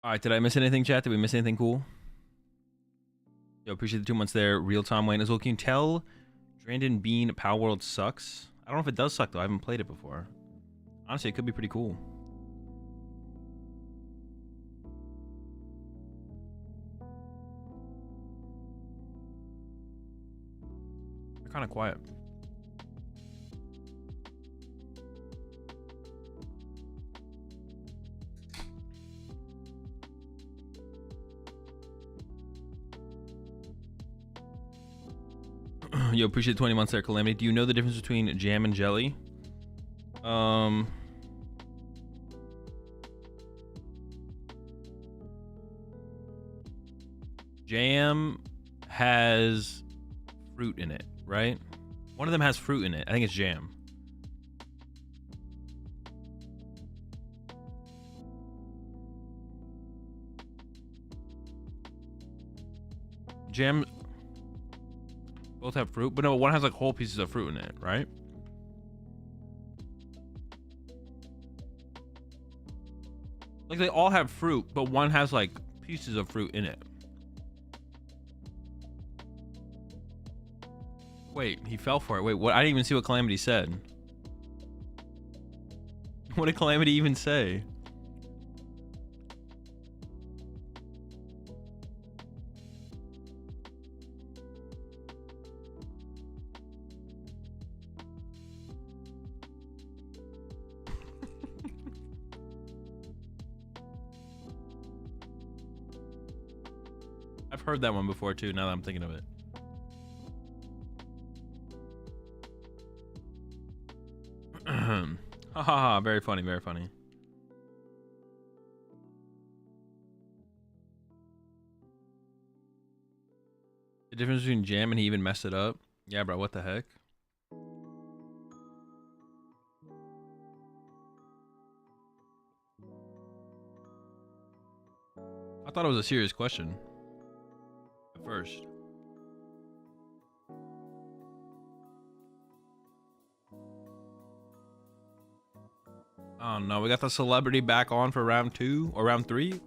All right, did I miss anything, chat? Did we miss anything cool? Yo, appreciate the 2 months there. Real Tom Wayne as well. Can you tell Drandon Bean Power World sucks? I don't know if it does suck though. I haven't played it before. Honestly, it could be pretty cool. They're kind of quiet. Yo, appreciate the 20 months there, Calamity. Do you know the difference between jam and jelly? Jam has fruit in it, right? One of them has fruit in it. I think it's jam. Jam both have fruit, but no, one has like whole pieces of fruit in it, right? Like they all have fruit, but one has like pieces of fruit in it. Wait, he fell for it. Wait, what? I didn't even see what Calamity said. What did Calamity even say? I've heard that one before too, now that I'm thinking of it. Haha, very funny, very funny. The difference between jam and he even messed it up. Yeah, bro, what the heck? I thought it was a serious question at first. Oh no, we got the celebrity back on for round 2 or round 3.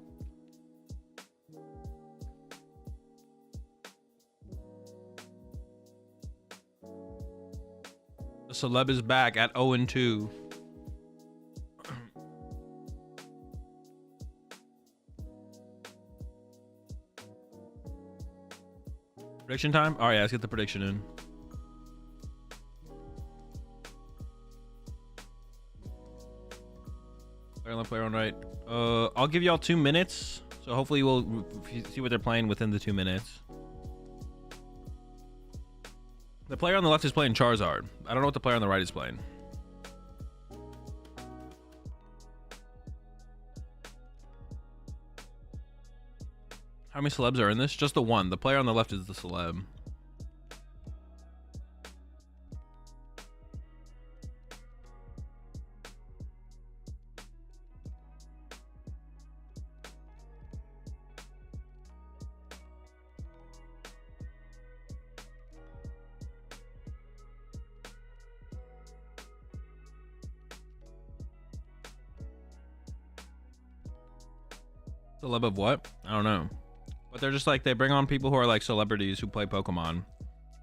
The celeb is back at 0-2. Prediction time? All right, let's get the prediction in. Player on right. I'll give y'all 2 minutes, so hopefully we'll see what they're playing within the 2 minutes. The player on the left is playing Charizard. I don't know what the player on the right is playing. How many celebs are in this? Just the one. The player on the left is the celeb. Celeb of what? I don't know. But they're just like, they bring on people who are like celebrities who play Pokemon,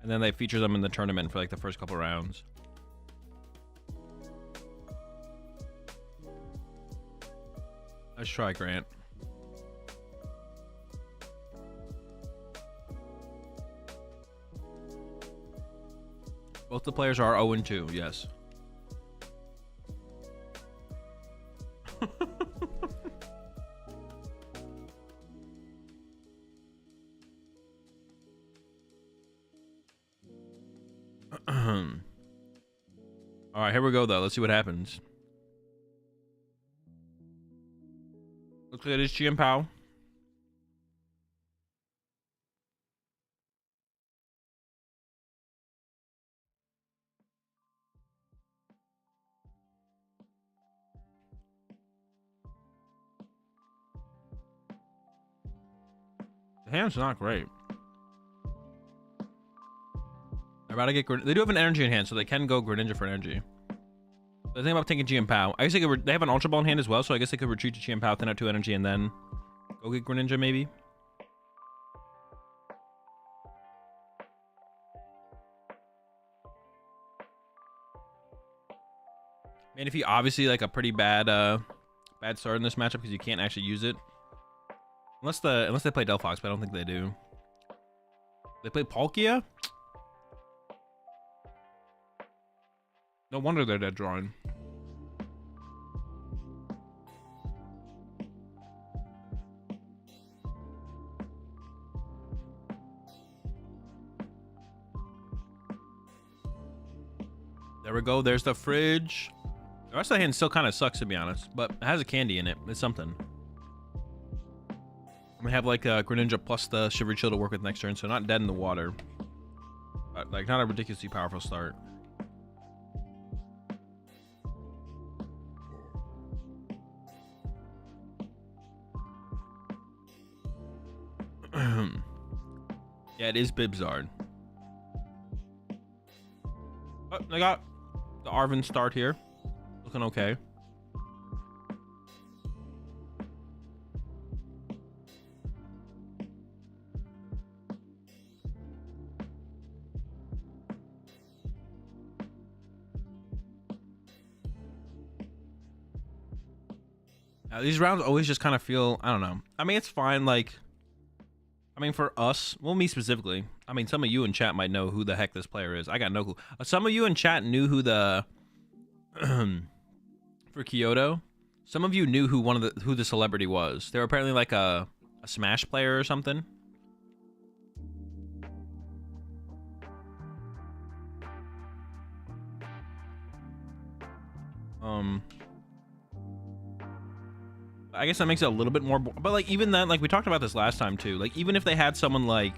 and then they feature them in the tournament for like the first couple rounds. Let's try Grant. Both the players are 0-2, yes. All right, here we go though. Let's see what happens. Looks like it is Chien Pao. The hand's not great. They're about to get. They do have an energy in hand, so they can go Greninja for energy. The thing about taking Chien Pao, I guess they have an Ultra Ball in hand as well, so I guess they could retreat to Chien Pao, thin out 2 energy, and then Go get Greninja, maybe. Man, if you obviously like a pretty bad bad start in this matchup because you can't actually use it. Unless they play Delphox, but I don't think they do. They play Palkia? No wonder they're dead drawing. There we go. There's the fridge. The rest of the hand still kind of sucks, to be honest, but it has a candy in it. It's something. I'm gonna have like a Greninja plus the Shivery Chill to work with next turn, so not dead in the water, but like not a ridiculously powerful start. Yeah, it is Bibzard. Oh, I got the Arven start here. Looking okay. These rounds always just kind of feel, I don't know. I mean, it's fine. Like, I mean, for us, well, me specifically, I mean, some of you in chat might know who the heck this player is. I got no clue. Some of you in chat knew who the, for Kyoto, some of you knew who the celebrity was. They were apparently like a Smash player or something. I guess that makes it a little bit more, but like even then, like we talked about this last time too, like even if they had someone like,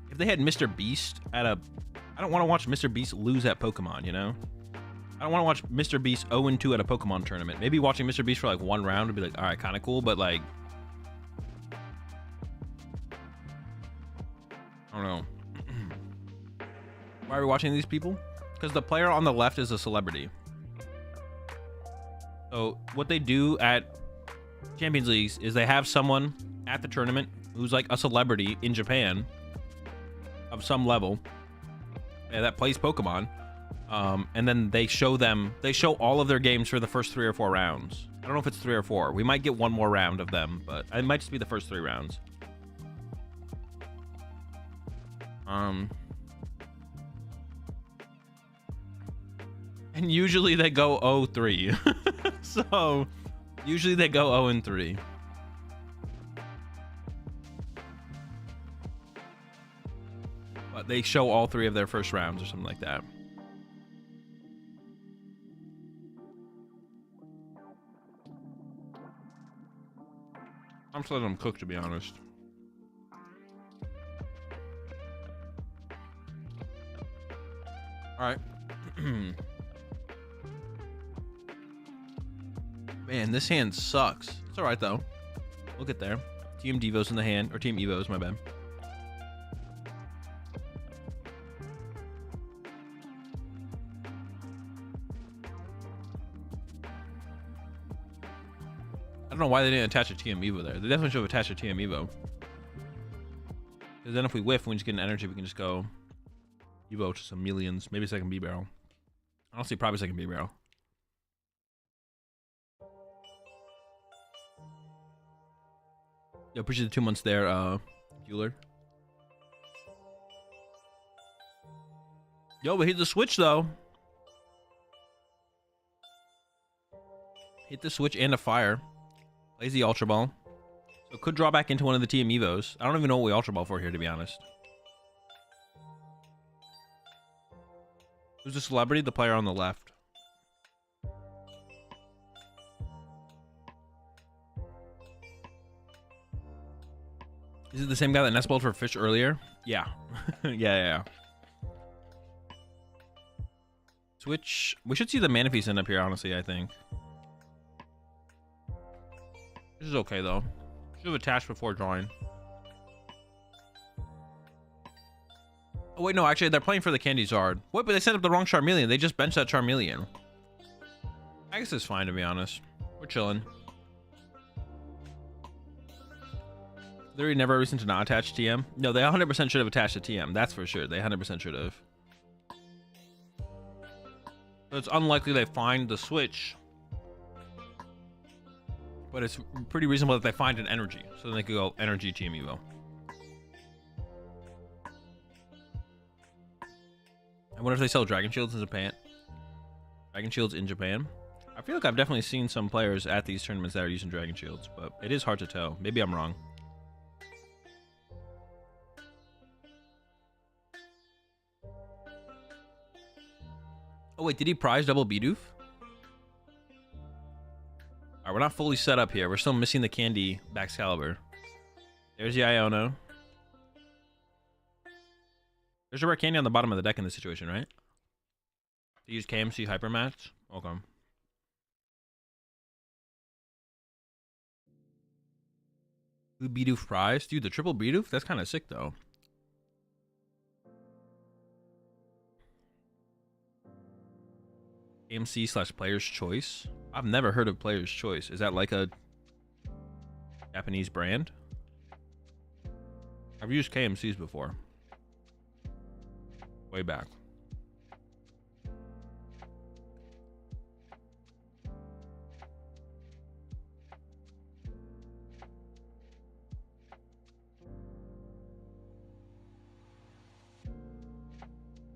if they had Mr. Beast at a, I don't want to watch Mr. Beast lose at Pokemon, you know? I don't want to watch Mr. Beast 0-2 at a Pokemon tournament. Maybe watching Mr. Beast for like one round would be like, all right, kind of cool, but like, I don't know. Why are we watching these people? Because the player on the left is a celebrity. So what they do at Champions Leagues is they have someone at the tournament who's like a celebrity in Japan of some level that plays Pokemon, and then they show all of their games for the first 3 or 4 rounds. I don't know if it's 3 or 4. We might get one more round of them, but it might just be the first 3 rounds. And usually they go 0-3. So usually they go 0-3. But they show all 3 of their first rounds or something like that. I'm just letting them cook, to be honest. All right. Man, this hand sucks. It's all right, though. We'll get there. Team Devo's in the hand. Or Team Evo's, my bad. I don't know why they didn't attach a TM Evo there. They definitely should have attached a TM Evo. Because then if we whiff, when we just get an energy, we can just go Evo to some millions. Maybe second B-Barrel. Honestly, probably second B-Barrel. Yo, appreciate the 2 months there, Bueller. Yo, but hit the switch, though. Hit the switch and a fire. Plays the Ultra Ball. So it could draw back into one of the TM Evos. I don't even know what we Ultra Ball for here, to be honest. Who's the celebrity? The player on the left. Is it the same guy that Nestballed for fish earlier? Yeah. yeah. Switch. We should see the Manaphy end up here, honestly, I think. This is okay, though. Should have attached before drawing. Oh, wait, no, actually, they're playing for the Candy Zard. What? But they set up the wrong Charmeleon. They just benched that Charmeleon. I guess it's fine, to be honest. We're chilling. Literally never a reason to not attach TM. No, they 100% should have attached a TM. That's for sure. They 100% should have. So it's unlikely they find the switch. But it's pretty reasonable that they find an energy. So then they could go energy team Evo. I wonder if they sell Dragon Shields in Japan. Dragon Shields in Japan. I feel like I've definitely seen some players at these tournaments that are using Dragon Shields, but it is hard to tell. Maybe I'm wrong. Oh wait, did he prize double Bidoof? Alright, we're not fully set up here. We're still missing the candy Baxcalibur. There's the Iono. There's a rare candy on the bottom of the deck in this situation, right? To use KMC Hypermatch? Okay. Blue Bidoof prize? Dude, the triple Bidoof? That's kind of sick, though. KMC/Player's Choice? I've never heard of Player's Choice. Is that like a Japanese brand? I've used KMCs before. Way back.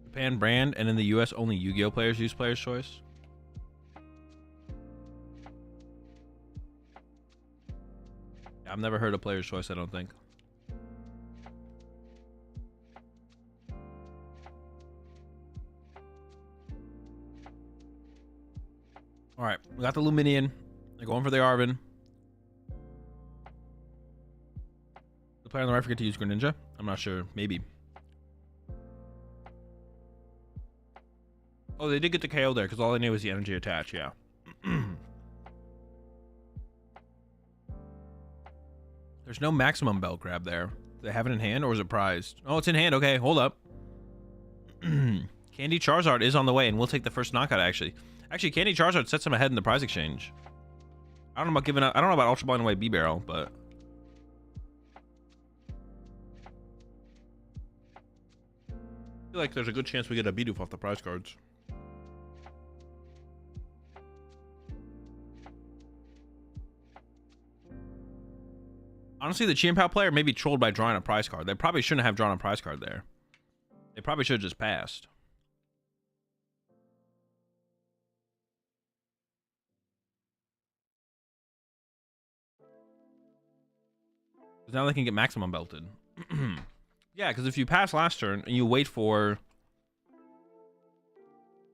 Japan brand, and in the US only Yu-Gi-Oh players use Player's Choice. Yeah, I've never heard of Player's Choice, I don't think. All right, we got the Luminian. They're going for the Arvin. The player on the right forget to use Greninja? I'm not sure. Maybe. Oh, they did get the KO there because all they knew was the energy attach. Yeah. There's no maximum belt grab there. Do they have it in hand or is it prized? Oh, it's in hand. Okay, hold up. Candy Charizard is on the way, and we'll take the first knockout. Actually, Candy Charizard sets him ahead in the prize exchange. I don't know about giving up. I don't know about Ultra Ball away B Barrel, but I feel like there's a good chance we get a Bidoof off the prize cards. Honestly, the Chien-Pao player may be trolled by drawing a prize card. They probably shouldn't have drawn a prize card there. They probably should have just passed. Now they can get maximum belted. Yeah, because if you pass last turn and you wait for...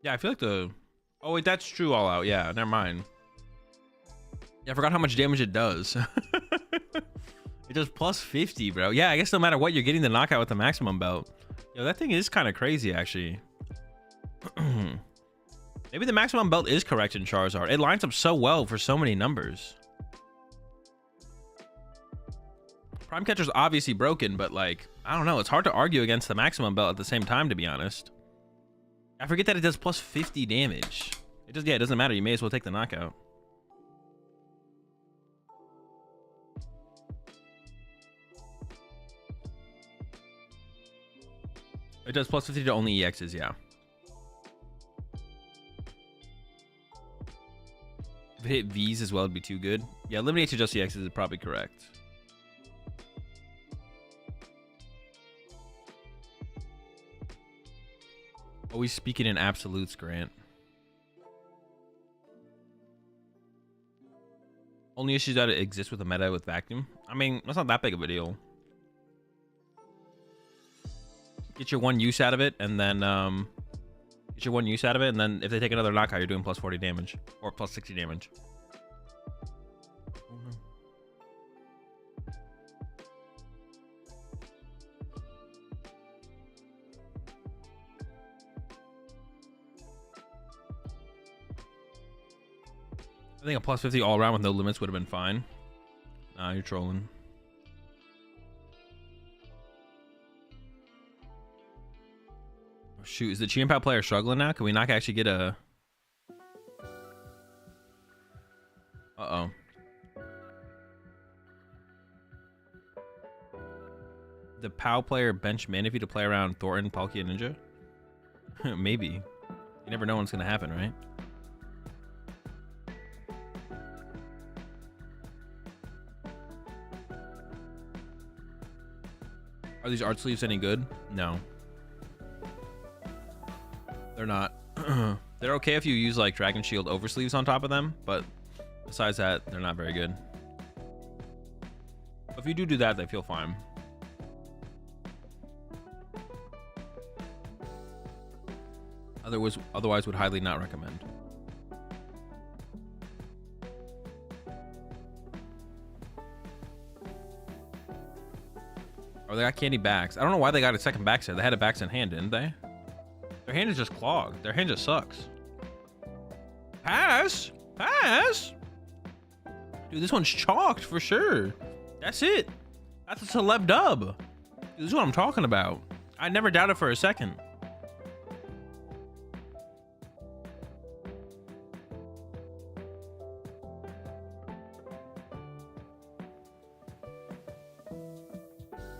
Yeah, I feel like the... Oh, wait, that's true all out. Yeah, never mind. Yeah, I forgot how much damage it does. It does plus 50, bro. Yeah, I guess no matter what, you're getting the knockout with the maximum belt. Yo, that thing is kind of crazy, actually. Maybe the maximum belt is correct in Charizard. It lines up so well for so many numbers. Prime Catcher's obviously broken, but like, I don't know. It's hard to argue against the maximum belt at the same time, to be honest. I forget that it does plus 50 damage. It does, yeah, it doesn't matter. You may as well take the knockout. It does plus 50 to only EXs, yeah. If it hit Vs as well, it'd be too good. Yeah, eliminate to just EXs is probably correct. Always speaking in absolutes, Grant. Only issues that exist with the meta with vacuum. I mean, that's not that big of a deal. Get your one use out of it, and then if they take another knockout, you're doing plus 40 damage or plus 60 damage. I think a plus 50 all around with no limits would have been fine. Nah, you're trolling. Oh, shoot, is the Chien-Pao player struggling now? Can we not actually get a... Uh-oh. the POW player bench Manaphy to play around Thornton, Palkia, Ninja? Maybe. You never know what's gonna happen, right? Are these art sleeves any good? No. They're not. They're okay if you use like Dragon Shield oversleeves on top of them, but besides that, they're not very good. If you do that, they feel fine. Otherwise would highly not recommend. Oh, they got candy backs. I don't know why they got a second back set. They had a backs in hand, didn't they? Their hand is just clogged. Their hand just sucks. Pass! Pass! Dude, this one's chalked for sure. That's it. That's a celeb dub. Dude, this is what I'm talking about. I never doubted for a second.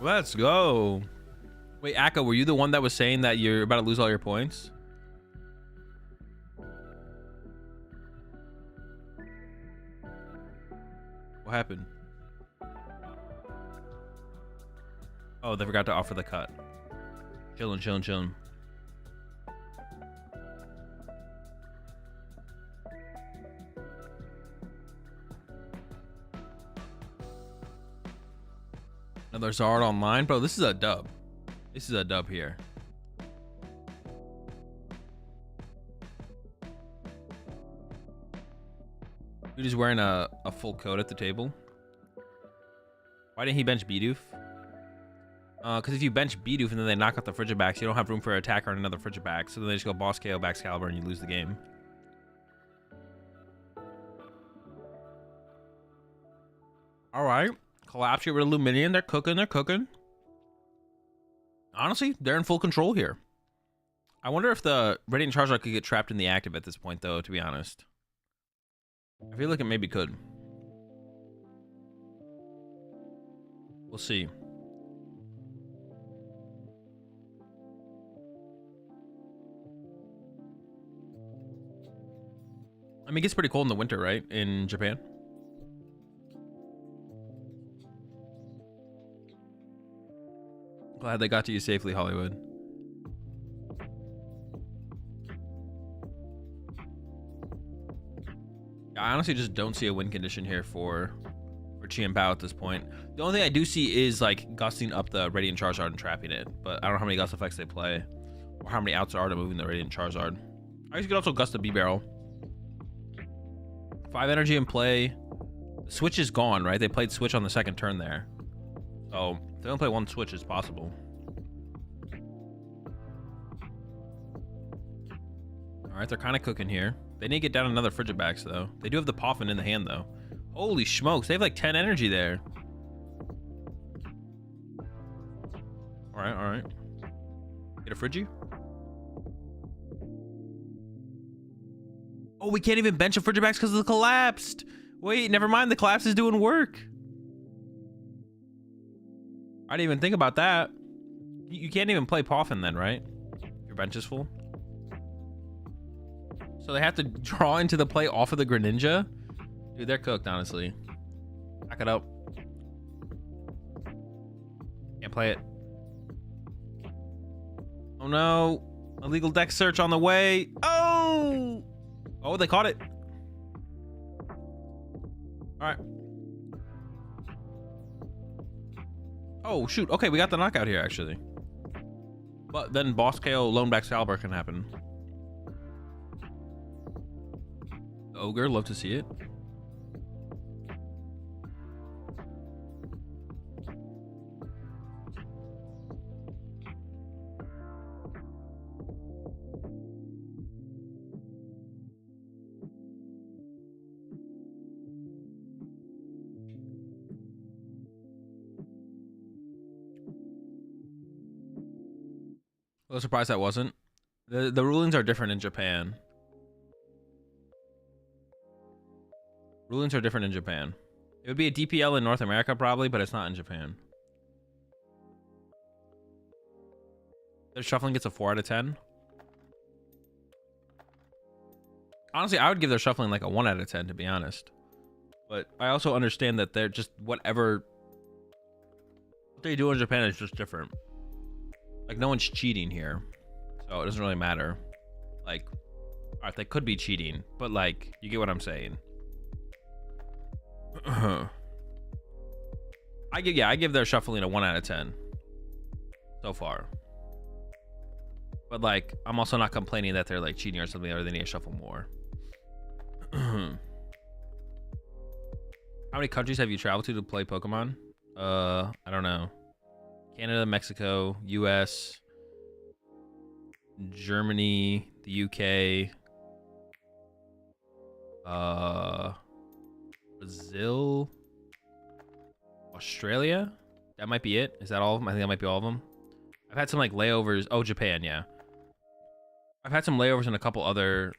Let's go. Wait, Akka, were you the one that was saying that you're about to lose all your points? What happened? Oh, they forgot to offer the cut. Chillin', chillin', chillin'. Another Zard online? Bro, this is a dub. This is a dub here. Dude is wearing a full coat at the table. Why didn't he bench Bidoof? Because if you bench Bidoof and then they knock out the Frigibacks, you don't have room for an attacker on another Frigiback. So then they just go Boss KO, Baxcalibur, and you lose the game. Alright. Collapse, get rid of Luminion. They're cooking, they're cooking. Honestly, they're in full control here. I wonder if the Radiant Charizard could get trapped in the active at this point, though, to be honest. I feel like it maybe could. We'll see. I mean, it gets pretty cold in the winter, right? In Japan. Glad they got to you safely, Hollywood. I honestly just don't see a win condition here for Chienpao at this point. The only thing I do see is like gusting up the Radiant Charizard and trapping it, but I don't know how many gust effects they play or how many outs are to moving the Radiant Charizard. I guess you could also gust the B-Barrel. 5 energy in play. The switch is gone, right? They played switch on the second turn there. So if they don't play one switch, it's possible. All right, they're kind of cooking here. They need to get down another Frigibax, though. They do have the Poffin in the hand, though. Holy smokes, they have like 10 energy there. All right, all right. Get a Frigi. Oh, we can't even bench a Frigibax because of the collapsed. Wait, never mind. The collapse is doing work. I didn't even think about that. You can't even play Poffin then, right? Your bench is full. So they have to draw into the play off of the Greninja? Dude, they're cooked, honestly. Back it up. Can't play it. Oh, no. Illegal deck search on the way. Oh! Oh, they caught it. All right. Oh, shoot. Okay, we got the knockout here, actually. But then Boss KO, Lone Baxcalibur can happen. Ogre, love to see it. A little surprised that wasn't. The rulings are different in Japan. Rulings are different in Japan. It would be a DPL in North America probably, but it's not in Japan. Their shuffling gets a 4 out of 10. Honestly, I would give their shuffling like a 1 out of 10, to be honest. But I also understand that they're just what they do in Japan is just different. Like, no one's cheating here, so it doesn't really matter. Like, all right, they could be cheating, but like, you get what I'm saying. I give their shuffling a 1 out of 10 so far. But like, I'm also not complaining that they're like cheating or something, or they need to shuffle more. How many countries have you traveled to play Pokemon? I don't know. Canada, Mexico, US, Germany, the UK, Brazil, Australia. That might be it. Is that all of them? I think that might be all of them. I've had some like layovers. Oh, Japan, yeah. I've had some layovers in a couple other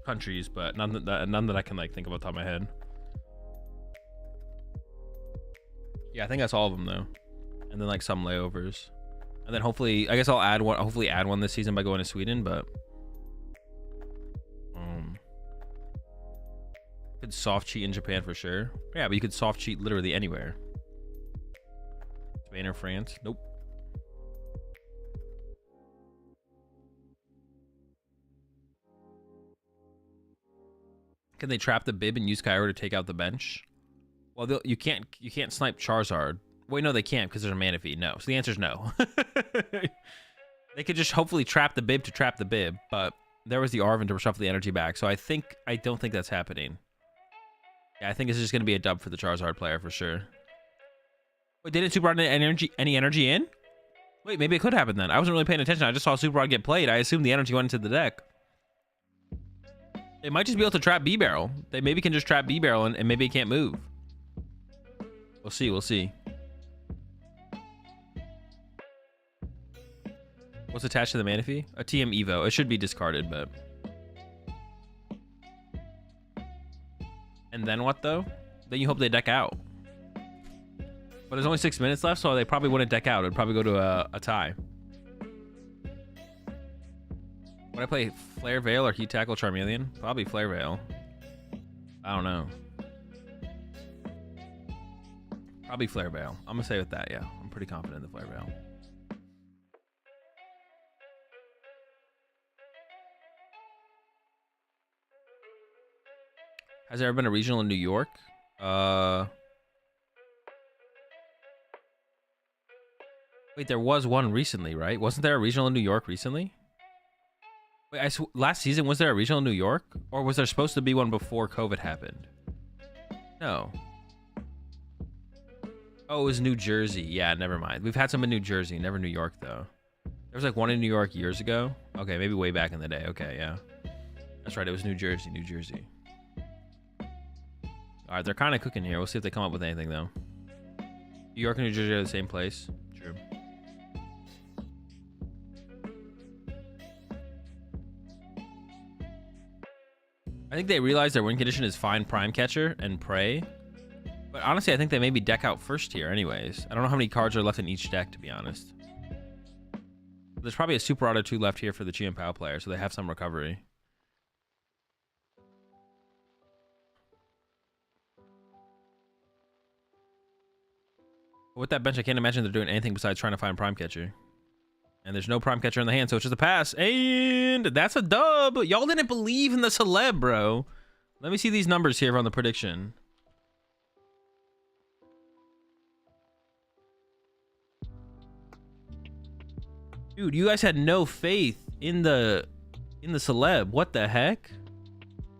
countries, but none that I can like think of off the top of my head. Yeah, I think that's all of them though. And then like some layovers. And then hopefully, I guess I'll add one. Hopefully, add one this season by going to Sweden. But could soft cheat in Japan for sure. Yeah, but you could soft cheat literally anywhere. Spain or France? Nope. Can they trap the bib and use Kyro to take out the bench? Well, you can't snipe Charizard. Wait, no, they can't because there's a Manaphy. No, so the answer is no. They could just hopefully trap the bib to trap the bib, but there was the Arven to shuffle the energy back. So I don't think that's happening. Yeah, I think this is just gonna be a dub for the Charizard player for sure. Wait, didn't Super Rod any energy in? Wait, maybe it could happen then. I wasn't really paying attention. I just saw Super Rod get played. I assumed the energy went into the deck. They might just be able to trap B-Barrel. They maybe can just trap B-Barrel and maybe it can't move. We'll see. We'll see. What's attached to the Manaphy? A TM Evo. It should be discarded, but... And then what, though? Then you hope they deck out. But there's only 6 minutes left, so they probably wouldn't deck out. It'd probably go to a tie. Would I play Flare Veil or Heat Tackle Charmeleon? Probably Flare Veil. I don't know. Probably Flare Veil. I'm going to say with that, yeah. I'm pretty confident in the Flare Veil. Has there ever been a regional in New York? Wait, there was one recently, right? Wasn't there a regional in New York recently? Wait, last season, was there a regional in New York? Or was there supposed to be one before COVID happened? No. Oh, it was New Jersey. Yeah, never mind. We've had some in New Jersey, never New York, though. There was like one in New York years ago. Okay, maybe way back in the day. Okay, yeah. That's right, it was New Jersey, New Jersey. All right, they're kind of cooking here. We'll see if they come up with anything, though. New York and New Jersey are the same place. True. I think they realize their win condition is Find Prime Catcher and Pray. But honestly, I think they maybe deck out first here anyways. I don't know how many cards are left in each deck, to be honest. There's probably a Super Auto 2 left here for the Chien Pao player, so they have some recovery. With that bench, I can't imagine they're doing anything besides trying to find Prime Catcher. And there's no Prime Catcher in the hand, so it's just a pass. And that's a dub. Y'all didn't believe in the celeb, bro. Let me see these numbers here on the prediction. Dude, you guys had no faith in the celeb. What the heck?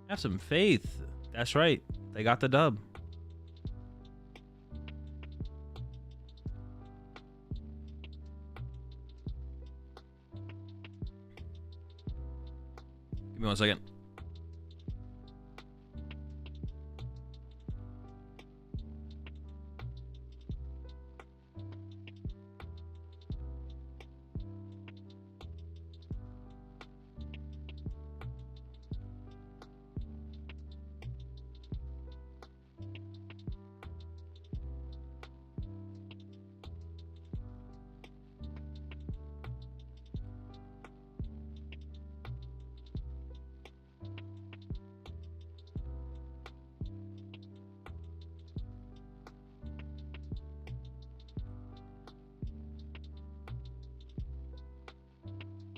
Have some faith. That's right. They got the dub. Give me 1 second.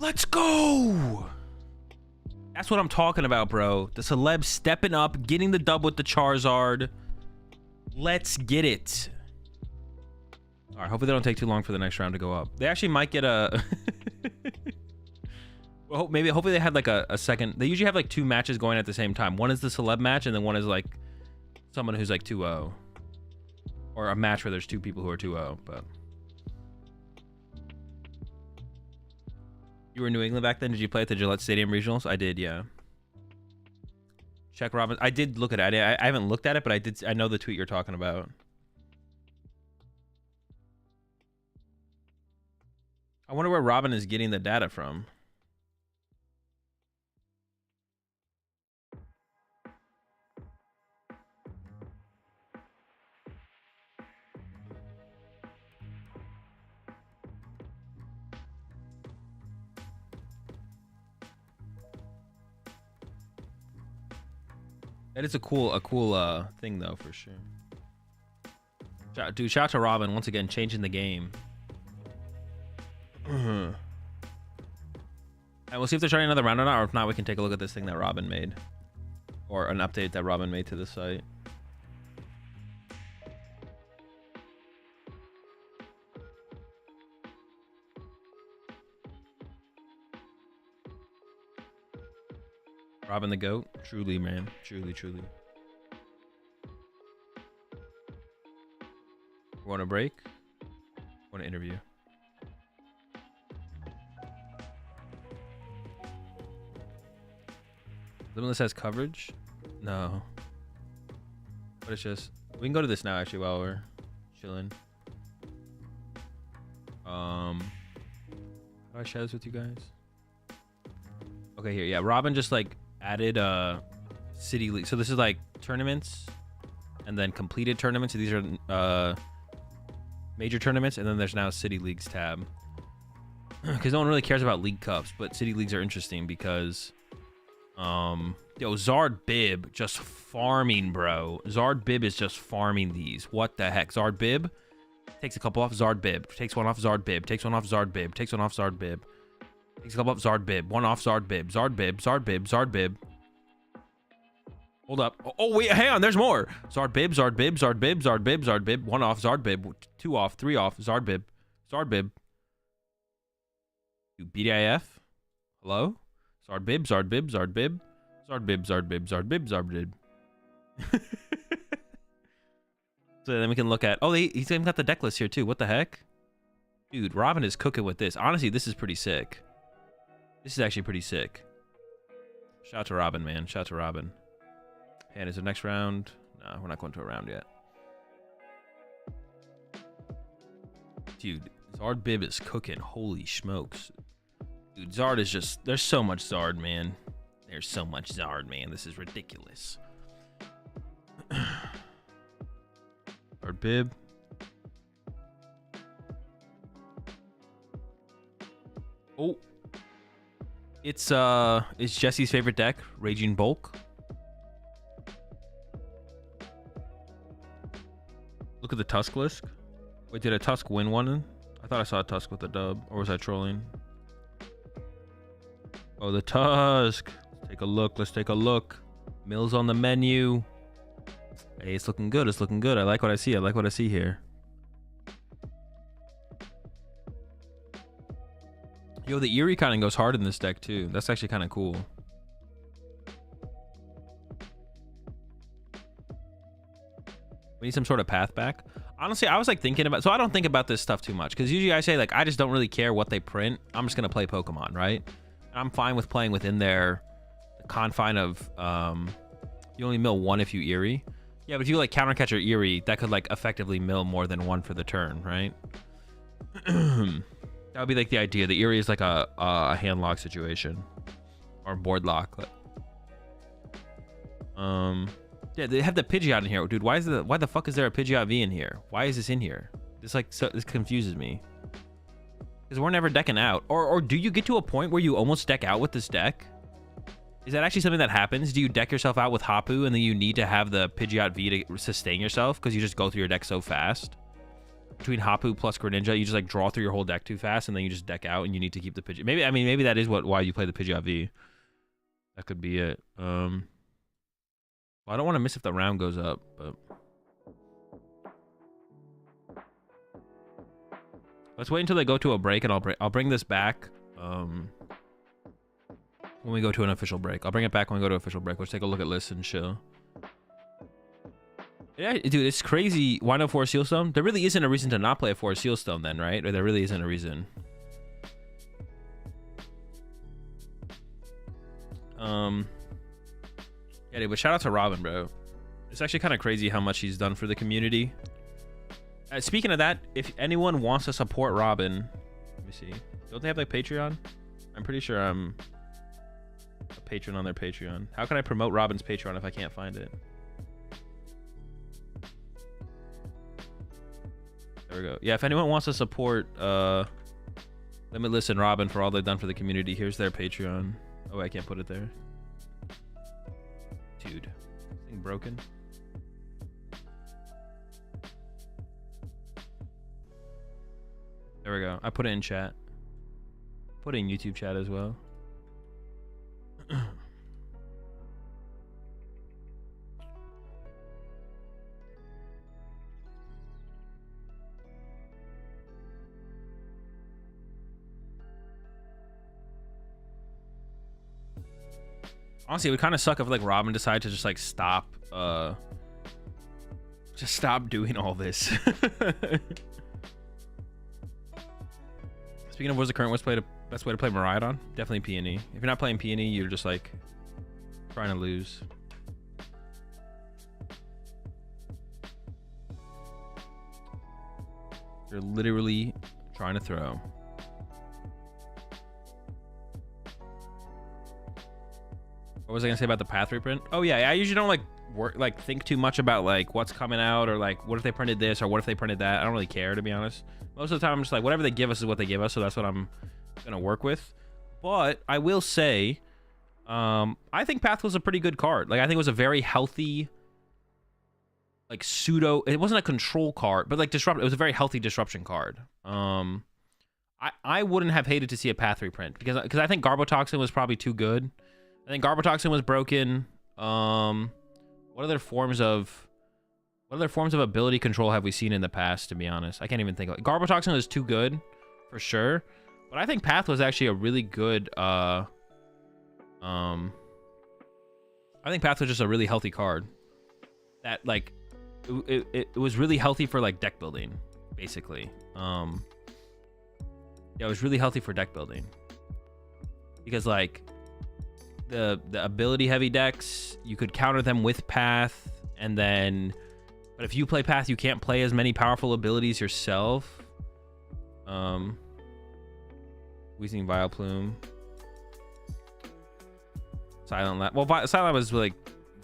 Let's go. That's what I'm talking about, bro. The celeb stepping up, getting the dub with the Charizard. Let's get it. All right, hopefully they don't take too long for the next round to go up. They actually might get a... well, hopefully they had like a second. They usually have like 2 matches going at the same time. One is the celeb match, and then one is like someone who's like 2-0. Or a match where there's 2 people who are 2-0, but... You were in New England back then? Did you play at the Gillette Stadium Regionals? I did, yeah. Check Robin. I did look at it. I haven't looked at it, but I know the tweet you're talking about. I wonder where Robin is getting the data from. That is a cool thing though, for sure. Dude, shout out to Robin once again, changing the game. And we'll see if they're starting another round or not, or if not, we can take a look at this thing that Robin made, or an update that Robin made to the site. Robin the GOAT. Truly, man. Truly, truly. Want a break? Want to interview? Limitless has coverage? No. But it's just... We can go to this now, actually, while we're chilling. How do I share this with you guys? Okay, here. Yeah, Robin just, like... added city league. So this is like tournaments and then completed tournaments. So these are major tournaments, and then there's now city leagues tab, because no one really cares about league cups, but city leagues are interesting because yo, Zard Bib just farming, bro. Zard Bib is just farming these. What the heck? Zard Bib takes a couple off Zard Bib, takes one off Zard Bib, takes one off Zard Bib, takes one off Zard Bib, takes a couple off Zard Bib, one off Zard Bib, Zard Bib, Zard Bib, Zard Bib. Hold up. Oh, wait, hang on, there's more. Zard Bib, Zard Bib, Zard Bib, Zard Bib, Zard Bib, one off Zard Bib, 2 off, 3 off, Zard Bib, Zard Bib. BDIF? Hello? Zard Bib, Zard Bib, Zard Bib, Zard Bib, Zard Bib, Zard Bib, Zard Bib. So then we can look at... Oh, he's even got the deck list here too. What the heck? Dude, Robin is cooking with this. Honestly, this is pretty sick. This is actually pretty sick. Shout out to Robin, man. Shout out to Robin. And is the next round? No, we're not going to a round yet. Dude, Zard Bib is cooking. Holy smokes. Dude, Zard is just... There's so much Zard, man. There's so much Zard, man. This is ridiculous. Zard Bib. Oh. It's Jesse's favorite deck, Raging Bulk. Look at the Tusklisk. Wait, did a Tusk win one? I thought I saw a Tusk with a dub, or was I trolling? Oh, the Tusk. Let's take a look. Let's take a look. Mills on the menu. Hey, it's looking good. It's looking good. I like what I see. I like what I see here. Yo, the Eerie kind of goes hard in this deck too. That's actually kind of cool. We need some sort of path back. Honestly, I was like thinking about... So I don't think about this stuff too much, because usually I say like, I just don't really care what they print. I'm just going to play Pokemon, right? And I'm fine with playing within the confine of... you only mill 1 if you Eerie. Yeah, but if you like counter catch or Eerie, that could like effectively mill more than 1 for the turn, right? That would be like the idea. The Eerie is like a hand lock situation or board lock. Yeah, they have the Pidgeot in here, dude. Why the fuck is there a Pidgeot V in here? Why is this in here? This like this confuses me. Because we're never decking out. Or do you get to a point where you almost deck out with this deck? Is that actually something that happens? Do you deck yourself out with Hapu and then you need to have the Pidgeot V to sustain yourself because you just go through your deck so fast? between Hapu plus Greninja, you just like draw through your whole deck too fast, and then you just deck out, and you need to keep the Pidgeot. Maybe, I mean, maybe that is why you play the Pidgeot V. That could be it. Well, I don't want to miss if the round goes up, but let's wait until they go to a break, and I'll bring this back when we go to an official break. I'll bring it back when we go to official break. Let's take a look at lists and chill. Yeah, dude, it's crazy. Why no Forest Seal Stone? There really isn't a reason to not play a Forest Seal Stone then, right? Or there really isn't a reason. Yeah, dude, but shout out to Robin, bro. It's actually kind of crazy how much he's done for the community. Speaking of that, if anyone wants to support Robin, let me see. Don't they have like Patreon? I'm pretty sure I'm a patron on their Patreon. How can I promote Robin's Patreon if I can't find it? There we go. Yeah, if anyone wants to support Limitless and Robin for all they've done for the community, here's their Patreon. Oh, I can't put it there. Dude, this thing broken. There we go. I put it in chat. Put it in YouTube chat as well. Honestly, it would kind of suck if like Robin decided to just like stop doing all this. Speaking of, what's the current best way to play Miraidon? Definitely Peony. If you're not playing Peony, you're just like trying to lose. You're literally trying to throw. What was I gonna say about the path reprint? Oh yeah, I usually don't like think too much about like what's coming out, or like what if they printed this, or what if they printed that. I don't really care, to be honest. Most of the time I'm just like, whatever they give us is what they give us, so that's what I'm gonna work with. But I will say, I think Path was a pretty good card. Like, I think it was a very healthy, like pseudo, it wasn't a control card, but like disrupt, it was a very healthy disruption card. I wouldn't have hated to see a Path reprint because I think Garbotoxin was probably too good. I think Garbotoxin was broken. What other forms of ability control have we seen in the past, to be honest? I can't even think of it. Garbotoxin was too good for sure, but I think Path was actually a really good I think Path was just a really healthy card that like it was really healthy for like deck building, basically. Yeah, it was really healthy for deck building because like the ability heavy decks, you could counter them with Path, and then but if you play Path, you can't play as many powerful abilities yourself. Weezing Vileplume, Silent Lab. Well, Silent Lab was like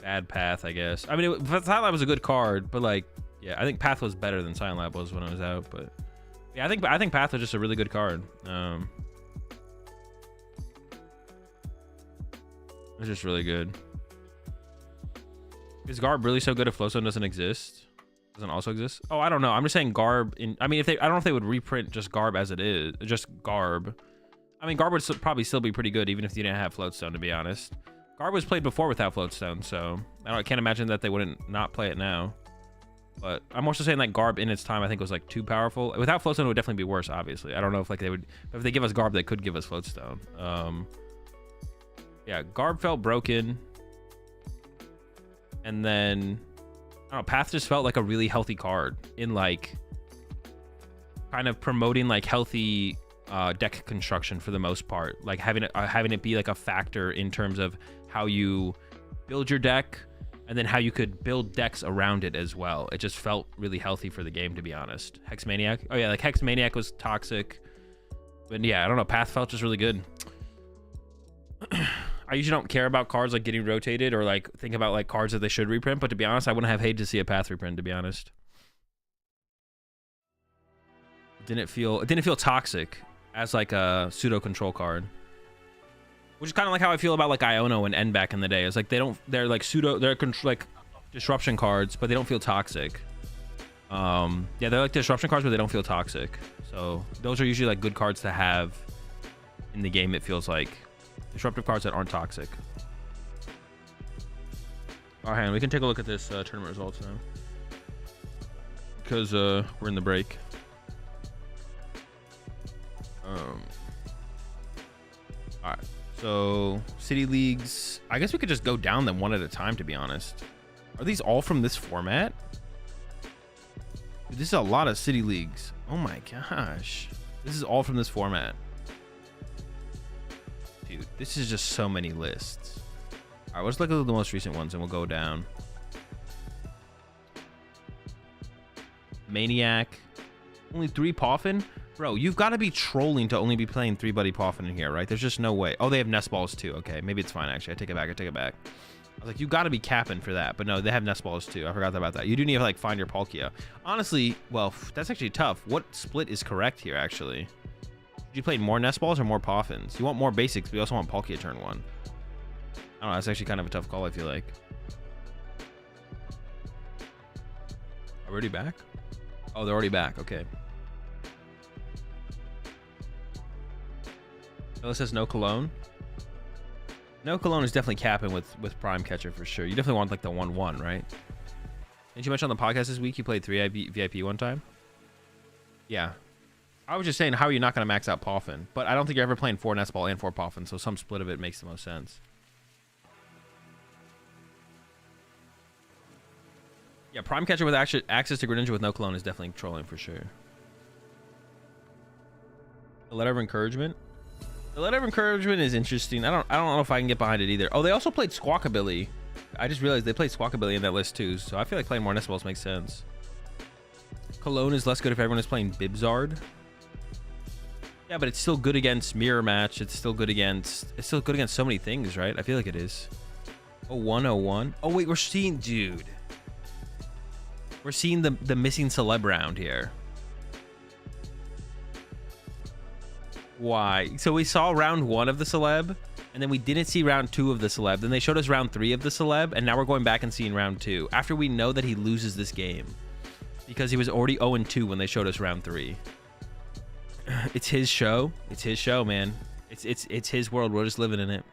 bad Path, I guess. I mean, Silent Lab was a good card, but like, yeah, I think Path was better than Silent Lab was when it was out. But yeah, I think Path was just a really good card. It's just really good. Is Garb really so good if Flowstone doesn't exist? Doesn't also exist? Oh, I don't know. I'm just saying Garb in, I mean, I don't know if they would reprint just Garb as it is, just Garb. I mean, Garb would probably still be pretty good even if you didn't have Floatstone, to be honest. Garb was played before without Floatstone, so I can't imagine that they wouldn't not play it now. But I'm also saying like Garb in its time, I think was like too powerful. Without Floatstone, it would definitely be worse, obviously. I don't know if like they would, but if they give us Garb, they could give us Floatstone. Yeah, Garb felt broken. And then, I don't know, Path just felt like a really healthy card in like kind of promoting like healthy deck construction for the most part. Like having it be like a factor in terms of how you build your deck and then how you could build decks around it as well. It just felt really healthy for the game, to be honest. Hexmaniac. Oh yeah, like Hexmaniac was toxic. But yeah, I don't know, Path felt just really good. I usually don't care about cards like getting rotated or like think about like cards that they should reprint, but to be honest, I wouldn't have hated to see a Path reprint, to be honest. It didn't feel toxic as like a pseudo control card. Which is kind of like how I feel about like Iono and N back in the day. It's like they're like pseudo, like disruption cards, but they don't feel toxic. Yeah, they're like disruption cards, but they don't feel toxic. So those are usually like good cards to have in the game. It feels like disruptive cards that aren't toxic. All right, we can take a look at this tournament results now because we're in the break. All right, so city leagues. I guess we could just go down them one at a time. To be honest, are these all from this format? Dude, this is a lot of city leagues. Oh my gosh. This is all from this format. Dude, this is just so many lists. All right, let's look at the most recent ones and we'll go down. Maniac. Only 3 Poffin? Bro, you've got to be trolling to only be playing 3 Buddy Poffin in here, right? There's just no way. Oh, they have nest balls too. Okay, maybe it's fine actually. I take it back. I was like, you got to be capping for that. But no, they have nest balls too. I forgot about that. You do need to like find your Palkia. Honestly, well, that's actually tough. What split is correct here, actually? Did you play more nest balls or more Poffins? You want more basics, but you also want Palkia turn 1. I don't know. That's actually kind of a tough call, I feel like. Already back? Oh, they're already back. Okay. It says no Cologne. No Cologne is definitely capping with Prime Catcher for sure. You definitely want like the 1/1, right? Didn't you mention on the podcast this week you played 3 VIP one time? Yeah. I was just saying, how are you not going to max out Poffin? But I don't think you're ever playing 4 Nest Ball and 4 Poffin, so some split of it makes the most sense. Yeah, Prime Catcher with access to Greninja with no Cologne is definitely trolling for sure. A letter of encouragement. The letter of encouragement is interesting. I don't know if I can get behind it either. Oh, they also played Squawkabilly. I just realized they played Squawkabilly in that list too, so I feel like playing more Nest Balls makes sense. Cologne is less good if everyone is playing Bibzard. Yeah, but it's still good against Mirror Match. It's still good against so many things, right? I feel like it is. 0101. Oh wait, we're seeing, dude. We're seeing the missing celeb round here. Why? So we saw round 1 of the celeb, and then we didn't see round 2 of the celeb. Then they showed us round 3 of the celeb, and now we're going back and seeing round 2 after we know that he loses this game because he was already 0-2 when they showed us round 3. It's his show. It's his show, man. It's his world. We're just living in it.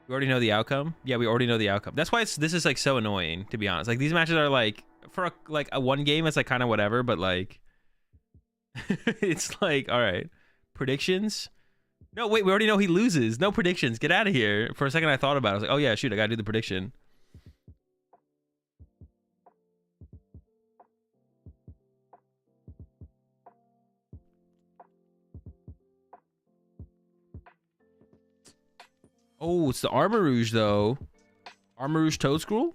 We already know the outcome. Yeah, we already know the outcome. That's why this is like so annoying, to be honest. Like these matches are like for a 1 game, it's like kind of whatever, but like it's like all right. Predictions? No, wait, we already know he loses. No predictions. Get out of here. For a second, I thought about it. I was like, oh, yeah, shoot, I got to do the prediction. Oh, it's the Armarouge, though. Armarouge Toadscroll?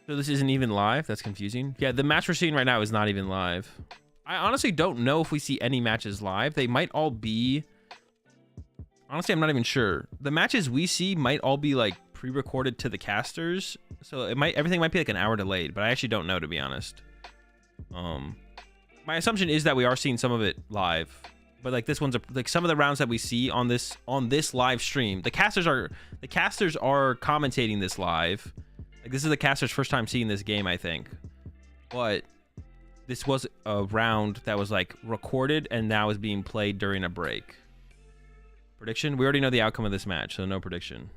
So this isn't even live? That's confusing. Yeah, the match we're seeing right now is not even live. I honestly don't know if we see any matches live. They might all be... Honestly, I'm not even sure. The matches we see might all be like pre-recorded to the casters. So everything might be like an hour delayed, but I actually don't know, to be honest. My assumption is that we are seeing some of it live. But like this one's like some of the rounds that we see on this live stream. The casters are commentating this live. Like this is the caster's first time seeing this game, I think. But this was a round that was like recorded and now is being played during a break. Prediction? We already know the outcome of this match, so no prediction.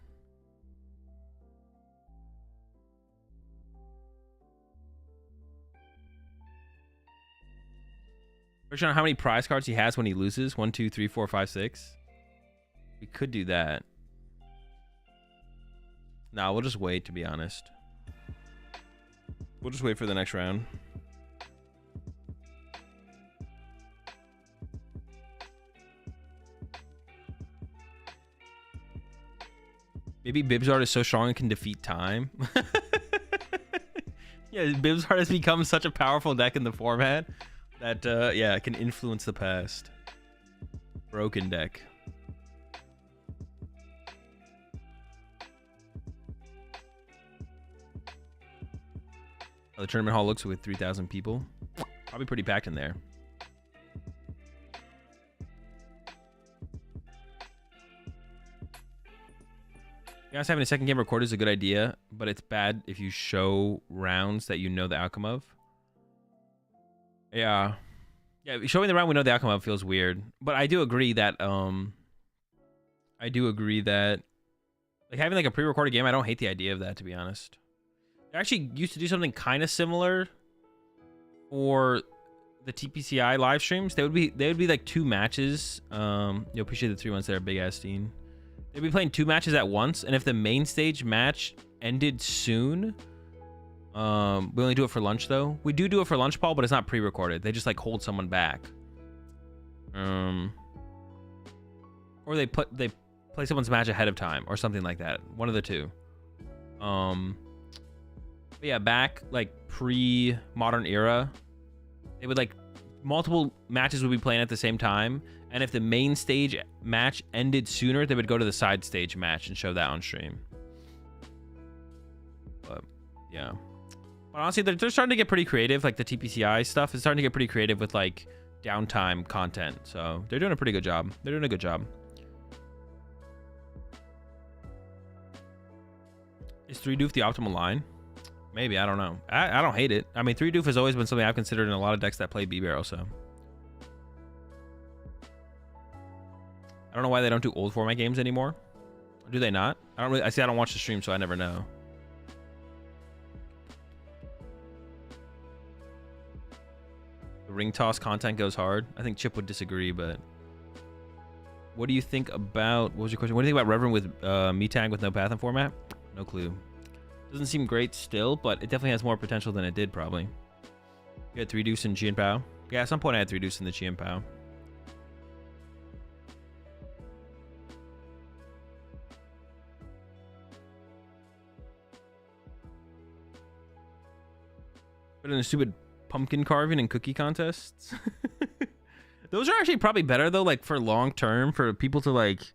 Prediction on how many prize cards he has when he loses. 1, 2, 3, 4, 5, 6. We could do that. Nah, we'll just wait, to be honest. We'll just wait for the next round. Maybe Bibzard is so strong it can defeat time. Yeah, Bibzard has become such a powerful deck in the format that, yeah, it can influence the past. Broken deck. Oh, the tournament hall looks with 3,000 people. Probably pretty packed in there. You guys having a second game recorded is a good idea, but it's bad if you show rounds that you know the outcome of. Yeah. Yeah, showing the round we know the outcome of feels weird. But I do agree that like having like a pre-recorded game, I don't hate the idea of that, to be honest. They actually used to do something kind of similar for the TPCI live streams. They would be like 2 matches. You'll appreciate the 3 ones that are big ass Dean. They'd be playing 2 matches at once, and if the main stage match ended soon, we only do it for lunch though. We do it for lunch, Paul, but it's not pre-recorded. They just like hold someone back. Or they play someone's match ahead of time or something like that. One of the two. But yeah, back like pre-modern era, they would like multiple matches would be playing at the same time, and if the main stage match ended sooner, they would go to the side stage match and show that on stream. But yeah, but honestly, they're starting to get pretty creative. Like the TPCI stuff is starting to get pretty creative with like downtime content, so they're doing a pretty good job. They're doing a good job. Is 3-doof the optimal line? Maybe, I don't know. I don't hate it. I mean, 3-doof has always been something I've considered in a lot of decks that play B-Barrel, so. I don't know why they don't do old format games anymore. Or do they not? I don't watch the stream, so I never know. The ring toss content goes hard. I think Chip would disagree, but what do you think about, what was your question? What do you think about Reverend with me-tag with no path and format? No clue. Doesn't seem great still, but it definitely has more potential than it did, probably. You had 3-deuce in Chien Pao. Yeah, at some point I had 3-deuce in the Chien Pao. But in the stupid pumpkin carving and cookie contests. Those are actually probably better, though, like, for long term, for people to, like...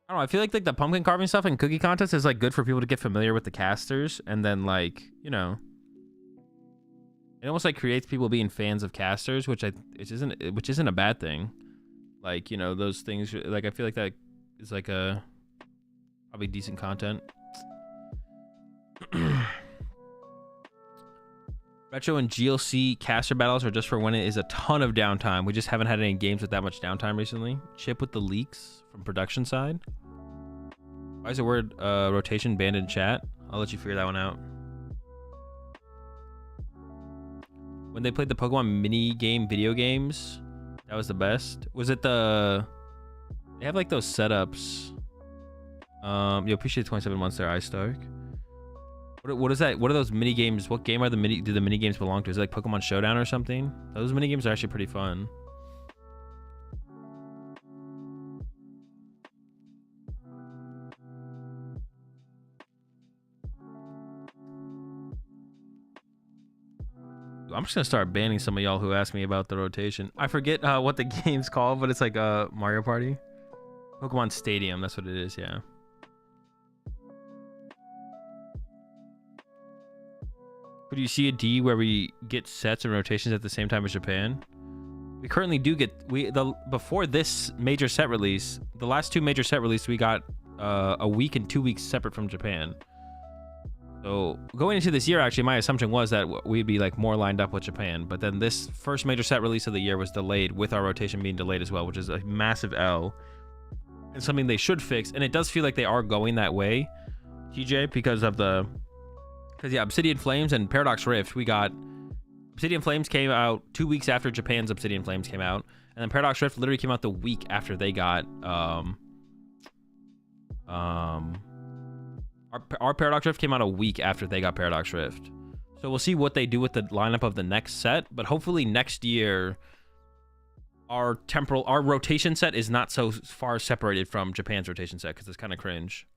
I don't know, I feel like the pumpkin carving stuff and cookie contest is like good for people to get familiar with the casters, and then like, you know, it almost like creates people being fans of casters, which isn't a bad thing. Like, you know, those things, like I feel like that is like a probably decent content. Retro and GLC caster battles are just for when it is a ton of downtime. We just haven't had any games with that much downtime recently. Chip with the leaks from production side. Why is the word rotation banned in chat? I'll let you figure that one out. When they played the Pokemon mini game video games, that was the best. Was it the... They have like those setups. You appreciate 27 months there, Ice Stark. What is that? What are those mini games? What game are do the mini games belong to? Is it like Pokemon Showdown or something? Those mini games are actually pretty fun. I'm just gonna start banning some of y'all who ask me about the rotation. I forget what the game's called, but it's like Mario Party. Pokemon Stadium, that's what it is, yeah. Could you see a D where we get sets and rotations at the same time as Japan? We currently do get before this major set release, the last 2 major set releases we got a week and 2 weeks separate from Japan. So going into this year, actually, my assumption was that we'd be like more lined up with Japan, but then this first major set release of the year was delayed, with our rotation being delayed as well, which is a massive L and something they should fix. And it does feel like they are going that way, TJ, because yeah, Obsidian Flames and Paradox Rift, we got Obsidian Flames came out 2 weeks after Japan's Obsidian Flames came out, and then Paradox Rift literally came out the week after they got our Paradox Rift came out a week after they got Paradox Rift. So we'll see what they do with the lineup of the next set, but hopefully next year our rotation set is not so far separated from Japan's rotation set, because it's kind of cringe.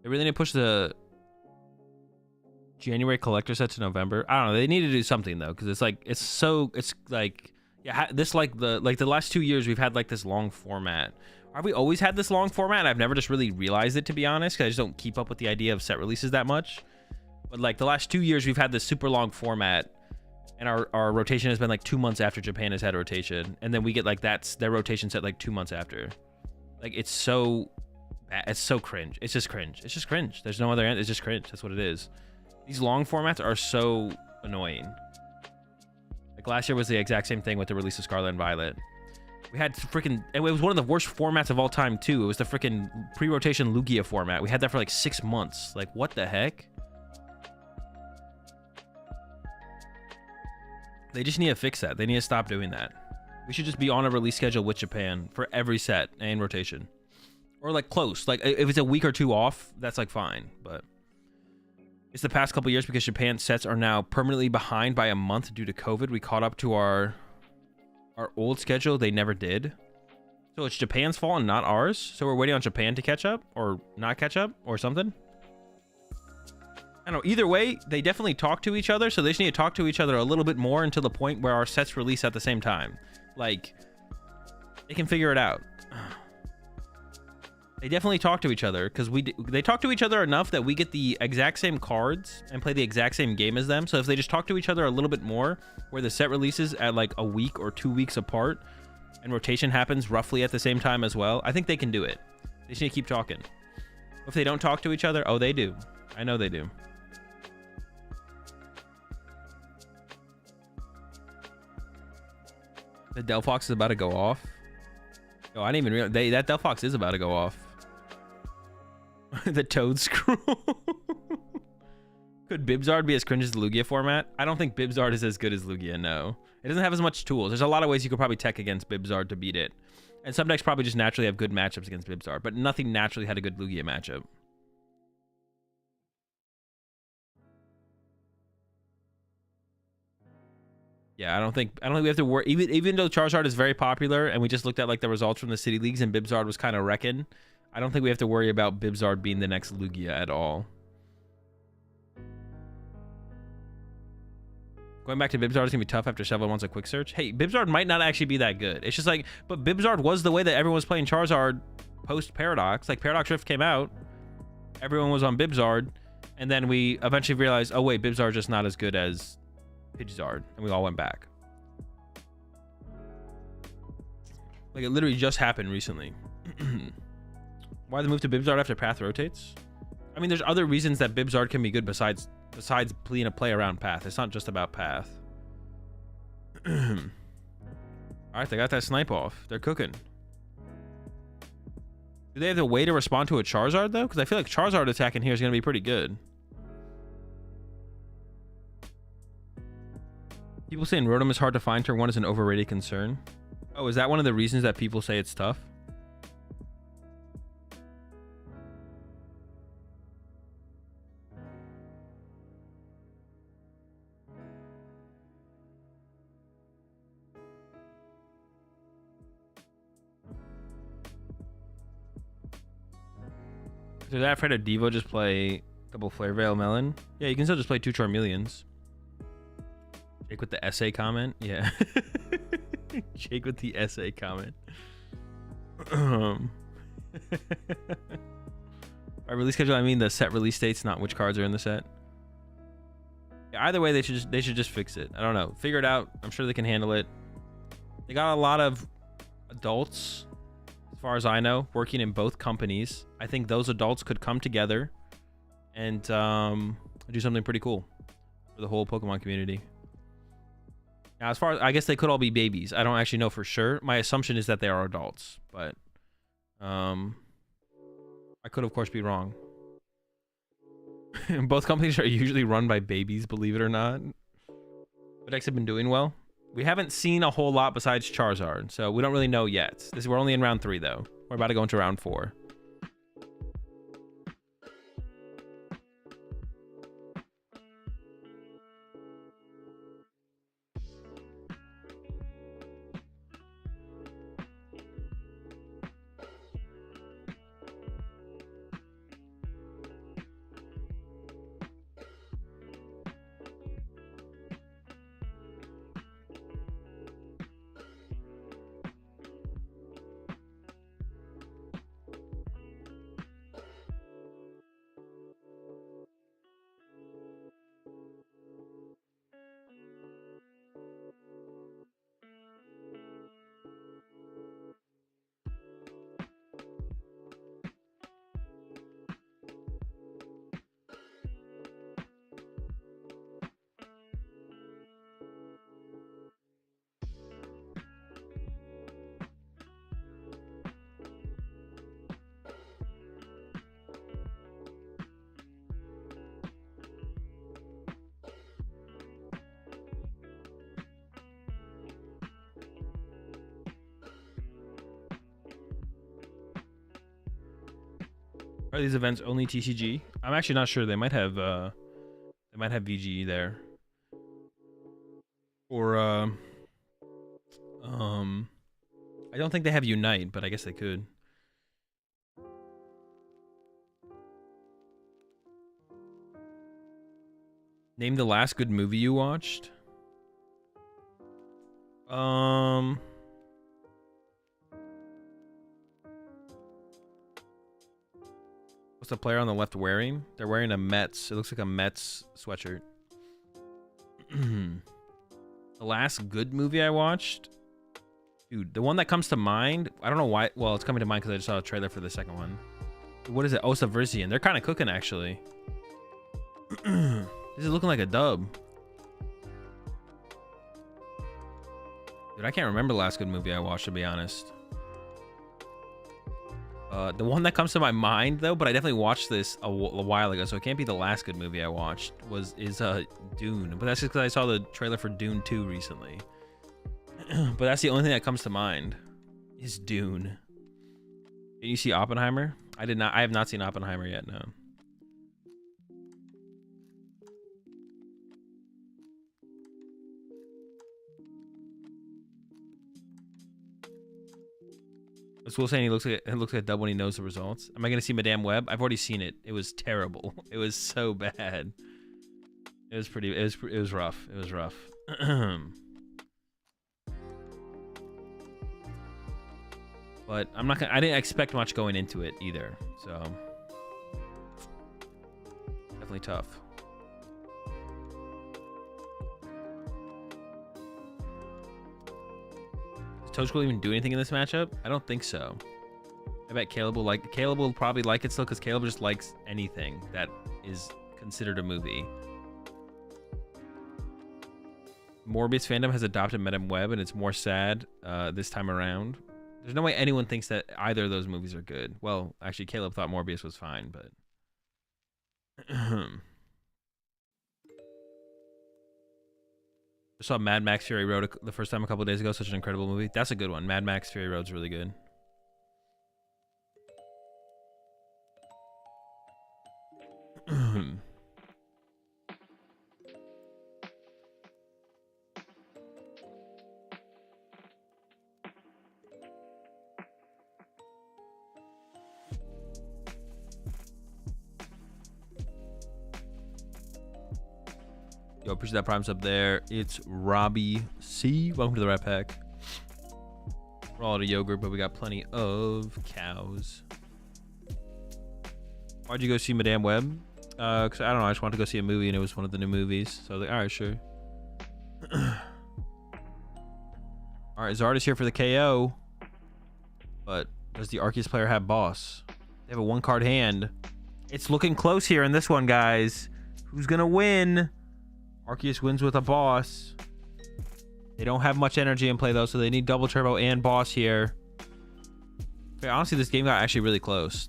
They really need to push the January collector set to November. I don't know. They need to do something though, because it's like yeah, this like the last 2 years we've had like this long format. Have we always had this long format? I've never just really realized it, to be honest, because I just don't keep up with the idea of set releases that much. But like the last 2 years we've had this super long format, and our rotation has been like 2 months after Japan has had rotation, and then we get like their rotation set like 2 months after. Like, it's so bad. It's so cringe. It's just cringe. It's just cringe. There's no other end. It's just cringe. That's what it is. These long formats are so annoying. Like, last year was the exact same thing with the release of Scarlet and Violet. We had freaking... It was one of the worst formats of all time, too. It was the freaking pre-rotation Lugia format. We had that for, like, 6 months. Like, what the heck? They just need to fix that. They need to stop doing that. We should just be on a release schedule with Japan for every set and rotation. Or, like, close. Like, if it's a week or two off, that's, like, fine. But it's the past couple years because Japan's sets are now permanently behind by a month due to COVID. We caught up to our old schedule. They never did. So it's Japan's fault and not ours. So we're waiting on Japan to catch up or not catch up or something. I don't know. Either way, they definitely talk to each other. So they just need to talk to each other a little bit more until the point where our sets release at the same time. Like, they can figure it out. They definitely talk to each other because they talk to each other enough that we get the exact same cards and play the exact same game as them. So if they just talk to each other a little bit more, where the set releases at like a week or 2 weeks apart and rotation happens roughly at the same time as well, I think they can do it. They just need to keep talking. If they don't talk to each other, oh, they do. I know they do. The Delphox is about to go off. Oh, I didn't even realize that Delphox is about to go off. The Toad Scroll. Could Bibzard be as cringe as the Lugia format? I don't think Bibzard is as good as Lugia, no. It doesn't have as much tools. There's a lot of ways you could probably tech against Bibzard to beat it. And some decks probably just naturally have good matchups against Bibzard, but nothing naturally had a good Lugia matchup. Yeah, I don't think we have to worry. Even though Charizard is very popular and we just looked at like the results from the city leagues and Bibzard was kind of wrecking, I don't think we have to worry about Bibzard being the next Lugia at all. Going back to Bibzard is gonna be tough after Shovel wants a quick search. Hey, Bibzard might not actually be that good. It's just like, but Bibzard was the way that everyone was playing Charizard post Paradox. Like Paradox Rift came out, everyone was on Bibzard, and then we eventually realized, oh wait, Bibzard's just not as good as Pidgeysard, and we all went back. Like it literally just happened recently. Why the move to Bibzard after Path rotates? I mean, there's other reasons that Bibzard can be good besides being a play around Path. It's not just about Path. All right, they got that snipe off. They're cooking. Do they have the way to respond to a Charizard though? Because I feel like Charizard attack in here is going to be pretty good. People saying Rotom is hard to find turn 1 is an overrated concern. Oh, is that one of the reasons that people say it's tough? If they're that afraid of Devo, just play double Flare Veil Melon. Yeah, you can still just play 2 Charmeleons. Jake with the essay comment. Yeah. Jake with the essay comment. By release schedule, I mean the set release dates, not which cards are in the set. Yeah, either way, they should just fix it. I don't know. Figure it out. I'm sure they can handle it. They got a lot of adults, as far as I know, working in both companies. I think those adults could come together and do something pretty cool for the whole Pokemon community. Now, as far as I guess they could all be babies. I don't actually know for sure. My assumption is that they are adults, but I could of course be wrong. Both companies are usually run by babies, believe it or not. But decks have been doing well. We haven't seen a whole lot besides Charizard, so we don't really know yet. We're only in round 3 though. We're about to go into round 4. Are these events only TCG? I'm actually not sure. They might have VGE there. Or I don't think they have Unite, but I guess they could. Name the last good movie you watched. What's the player on the left wearing? They're wearing a Mets. It looks like a Mets sweatshirt. The last good movie I watched? Dude, the one that comes to mind, I don't know why. Well, it's coming to mind because I just saw a trailer for the second one. What is it? Oh, Subversian. They're kind of cooking, actually. This is looking like a dub. Dude, I can't remember the last good movie I watched, to be honest. The one that comes to my mind, though, but I definitely watched this a while ago, so it can't be the last good movie I watched, is Dune. But that's just because I saw the trailer for Dune 2 recently. But that's the only thing that comes to mind, is Dune. Did you see Oppenheimer? I did not. I have not seen Oppenheimer yet, no. It's cool saying it looks like a dub when he knows the results. Am I gonna see Madame Web? I've already seen it. It was terrible. It was so bad. It was pretty. It was rough. It was rough. But I'm not gonna. I didn't expect much going into it either. So definitely tough. Toast will even do anything in this matchup? I don't think so. I bet Caleb will probably like it still because Caleb just likes anything that is considered a movie. Morbius fandom has adopted Madame Web and it's more sad this time around. There's no way anyone thinks that either of those movies are good. Well, actually Caleb thought Morbius was fine, but I saw Mad Max Fury Road the first time a couple days ago. Such an incredible movie. That's a good one. Mad Max Fury Road's really good. Yo, appreciate that Prime's up there. It's Robbie C. Welcome to the Rat Pack. We're all out of yogurt, but we got plenty of cows. Why'd you go see Madame Web? Because I don't know, I just wanted to go see a movie and it was one of the new movies. So I was like, alright, sure. Alright, Zard is here for the KO. But does the Arceus player have boss? They have a 1-card hand. It's looking close here in this one, guys. Who's gonna win? Arceus wins with a boss. They don't have much energy in play though, so they need double turbo and boss here. Okay, honestly, this game got actually really close.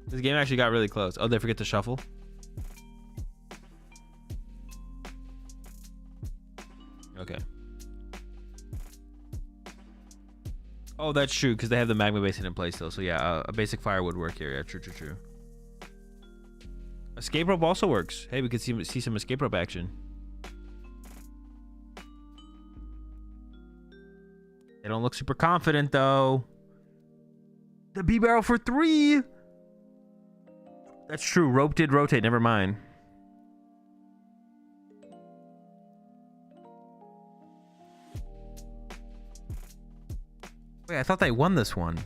This game actually got really close. Oh, they forget to shuffle. Okay. Oh, that's true, because they have the magma basin in place still. So yeah, a basic fire would work here. Yeah, true. Escape rope also works. Hey, we could see some escape rope action. They don't look super confident though. The B barrel for 3. That's true. Rope did rotate. Never mind. Wait, I thought they won this one.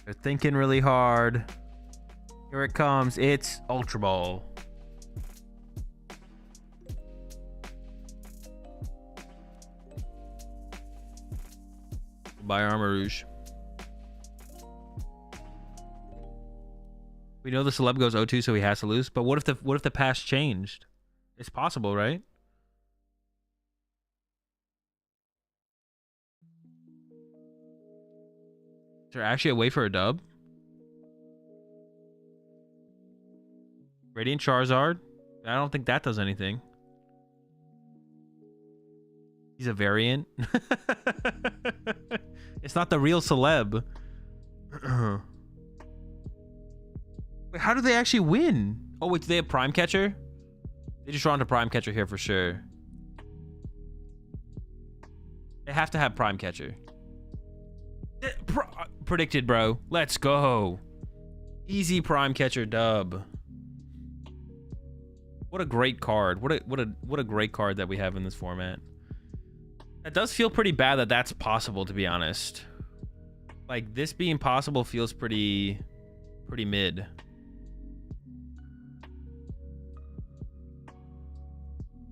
They're thinking really hard. Here it comes. It's Ultra Ball. By Armor Rouge. We know the celeb goes 0-2, so he has to lose. But what if the pass changed? It's possible, right? Is there actually a way for a dub? Radiant Charizard? I don't think that does anything. He's a variant. It's not the real celeb. Wait, how do they actually win? Oh, wait, do they have Prime Catcher? They just draw into Prime Catcher here for sure. They have to have Prime Catcher. Predicted, bro. Let's go. Easy Prime Catcher dub. What a great card. What a great card that we have in this format. That does feel pretty bad that that's possible, to be honest. Like, this being possible feels pretty mid.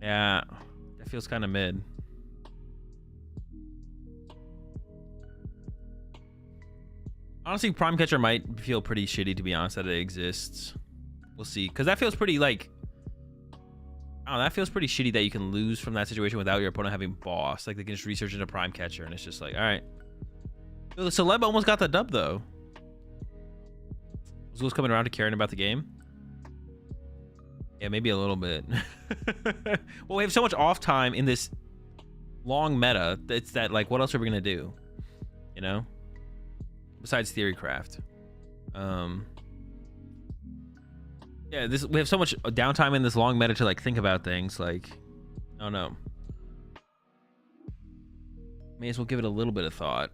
Yeah, that feels kind of mid. Honestly, Prime Catcher might feel pretty shitty, to be honest, that it exists. We'll see. Because that feels pretty, like... I don't know, that feels pretty shitty that you can lose from that situation without your opponent having boss. Like, they can just research into Prime Catcher, and it's just like, alright. The celeb almost got the dub, though. Azul's coming around to caring about the game. Yeah, maybe a little bit. Well, we have so much off time in this long meta. It's that, like, what else are we going to do? You know? Besides Theorycraft. Yeah, we have so much downtime in this long meta to, like, think about things. Like, I don't know. May as well give it a little bit of thought.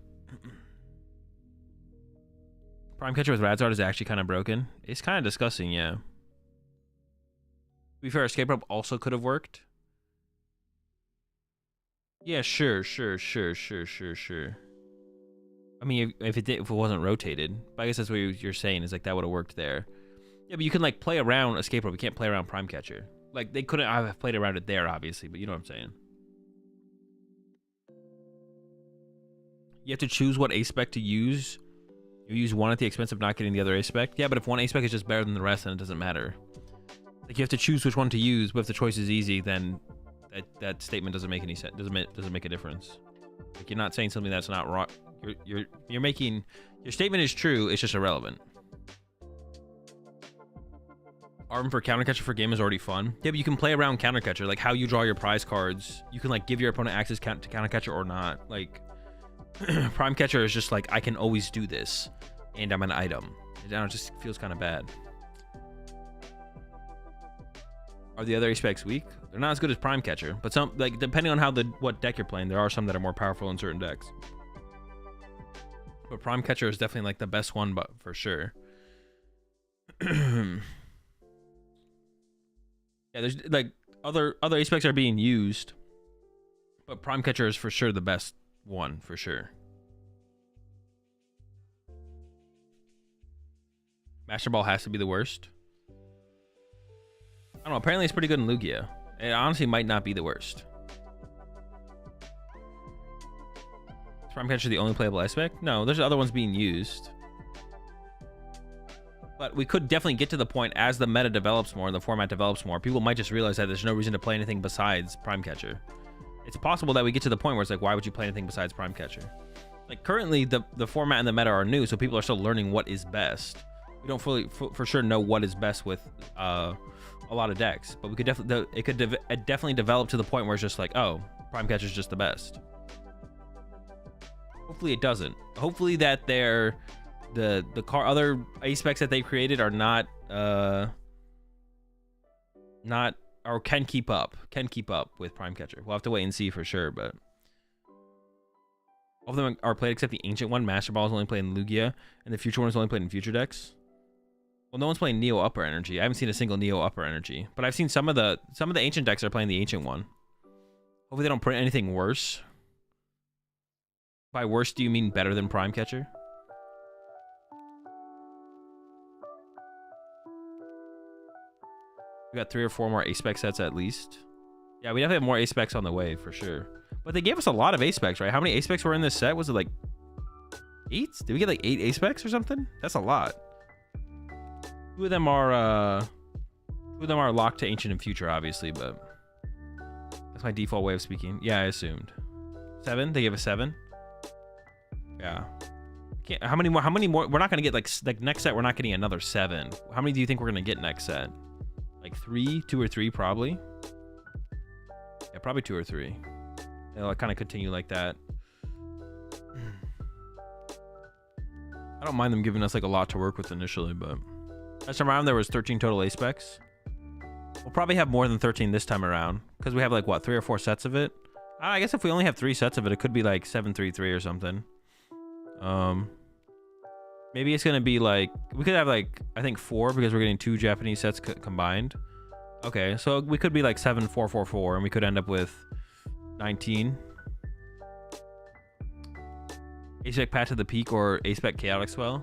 Prime Catcher with Radzard is actually kind of broken. It's kind of disgusting, yeah. To be fair, Escape Rope also could have worked. Yeah, sure. I mean, if it wasn't rotated, but I guess that's what you're saying, is like that would have worked there. Yeah, but you can, like, play around Escape Rope. You can't play around Prime Catcher. Like, they couldn't have played around it there, obviously, but you know what I'm saying. You have to choose what A-Spec to use. You use one at the expense of not getting the other A-Spec. Yeah, but if one A-Spec is just better than the rest, then it doesn't matter. Like, you have to choose which one to use, but if the choice is easy, then that statement doesn't make any sense. Doesn't make a difference. Like, you're not saying something that's not wrong. You're making... Your statement is true, it's just irrelevant. Arm for Counter Catcher for game is already fun. Yeah, but you can play around Counter Catcher, like how you draw your prize cards. You can, like, give your opponent access to Counter Catcher or not. Like, Prime Catcher is just like, I can always do this, and I'm an item. I don't know, it just feels kind of bad. Are the other A-Specs weak? They're not as good as Prime Catcher, but some, like, depending on what deck you're playing, there are some that are more powerful in certain decks. But Prime Catcher is definitely, like, the best one, but for sure. Yeah, there's, like, other A-Specs are being used, but Prime Catcher is for sure the best one, for sure. Master Ball has to be the worst. I don't know, apparently it's pretty good in Lugia. It honestly might not be the worst. Is Prime Catcher the only playable A-Spec? No, there's other ones being used. But we could definitely get to the point as the meta develops more and the format develops more. People might just realize that there's no reason to play anything besides Prime Catcher. It's possible that we get to the point where it's like, why would you play anything besides Prime Catcher? Like, currently, the format and the meta are new, so people are still learning what is best. We don't fully, for sure, know what is best with a lot of decks. But we could definitely, it could definitely develop to the point where it's just like, oh, Prime Catcher is just the best. Hopefully it doesn't. Hopefully that the other A-Specs that they created are not or can keep up with Prime Catcher. We'll have to wait and see for sure, but all of them are played except the ancient one. Master Ball is only played in Lugia, and the future one is only played in future decks. Well, no one's playing Neo Upper Energy. I haven't seen a single Neo Upper Energy, but I've seen some of the ancient decks are playing the ancient one. Hopefully they don't print anything worse. By worse, do you mean better than Prime Catcher? We got 3 or 4 more A-Spec sets at least. Yeah, we definitely have more A-Specs on the way for sure. But they gave us a lot of A-Specs, right? How many A-Specs were in this set? Was it like 8? Did we get like 8 A-Specs or something? That's a lot. Two of them are locked to ancient and future, obviously, but that's my default way of speaking. Yeah, I assumed 7. They gave us 7. Yeah. How many more? We're not gonna get like next set. We're not getting another 7. How many do you think we're gonna get next set? Like 3, 2 or 3 probably. Yeah, probably 2 or 3. It'll kind of continue like that. I don't mind them giving us like a lot to work with initially, but last time around there was 13 total A specs. We'll probably have more than 13 this time around because we have like what, 3 or 4 sets of it. I guess if we only have 3 sets of it, it could be like 733 or something. Maybe it's gonna be like, we could have like, I think 4 because we're getting 2 Japanese sets combined. Okay, so we could be like 7444 and we could end up with 19. A-Spec Path to the Peak or A-Spec Chaotic Swell?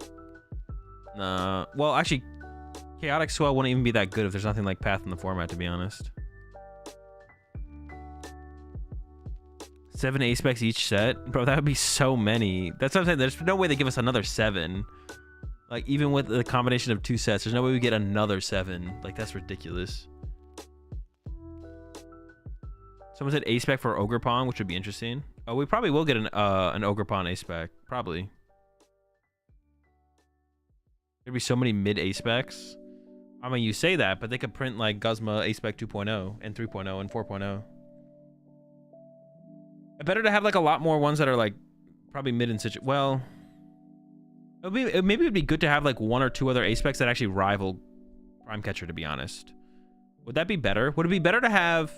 Well, actually, Chaotic Swell wouldn't even be that good if there's nothing like Path in the format, to be honest. 7 A-Specs each set? Bro, that would be so many. That's what I'm saying. There's no way they give us another 7. Like, even with the combination of 2 sets, there's no way we get another 7. Like, that's ridiculous. Someone said A-Spec for Ogre Pawn, which would be interesting. Oh, we probably will get an Ogre Pawn A-Spec. Probably. There'd be so many mid A-Specs. I mean, you say that, but they could print like Guzma A-Spec 2.0 and 3.0 and 4.0. Better to have like a lot more ones that are like probably mid and situ. Well, maybe it'd be good to have like 1 or 2 other A-Specs that actually rival Prime Catcher, to be honest. Would that be better? Would it be better to have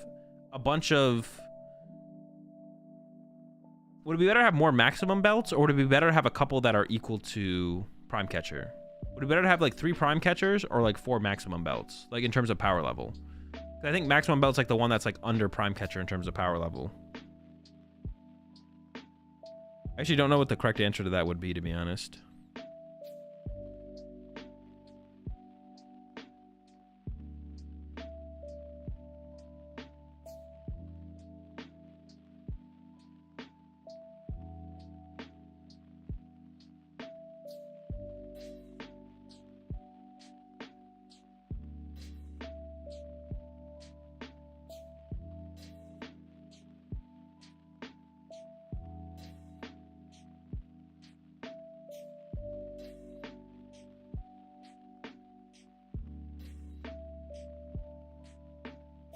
a bunch of... Would it be better to have more maximum belts, or would it be better to have a couple that are equal to Prime Catcher? Would it be better to have like 3 Prime Catchers or like 4 maximum belts, like in terms of power level? I think maximum belt's like the one that's like under Prime Catcher in terms of power level. I actually don't know what the correct answer to that would be, to be honest.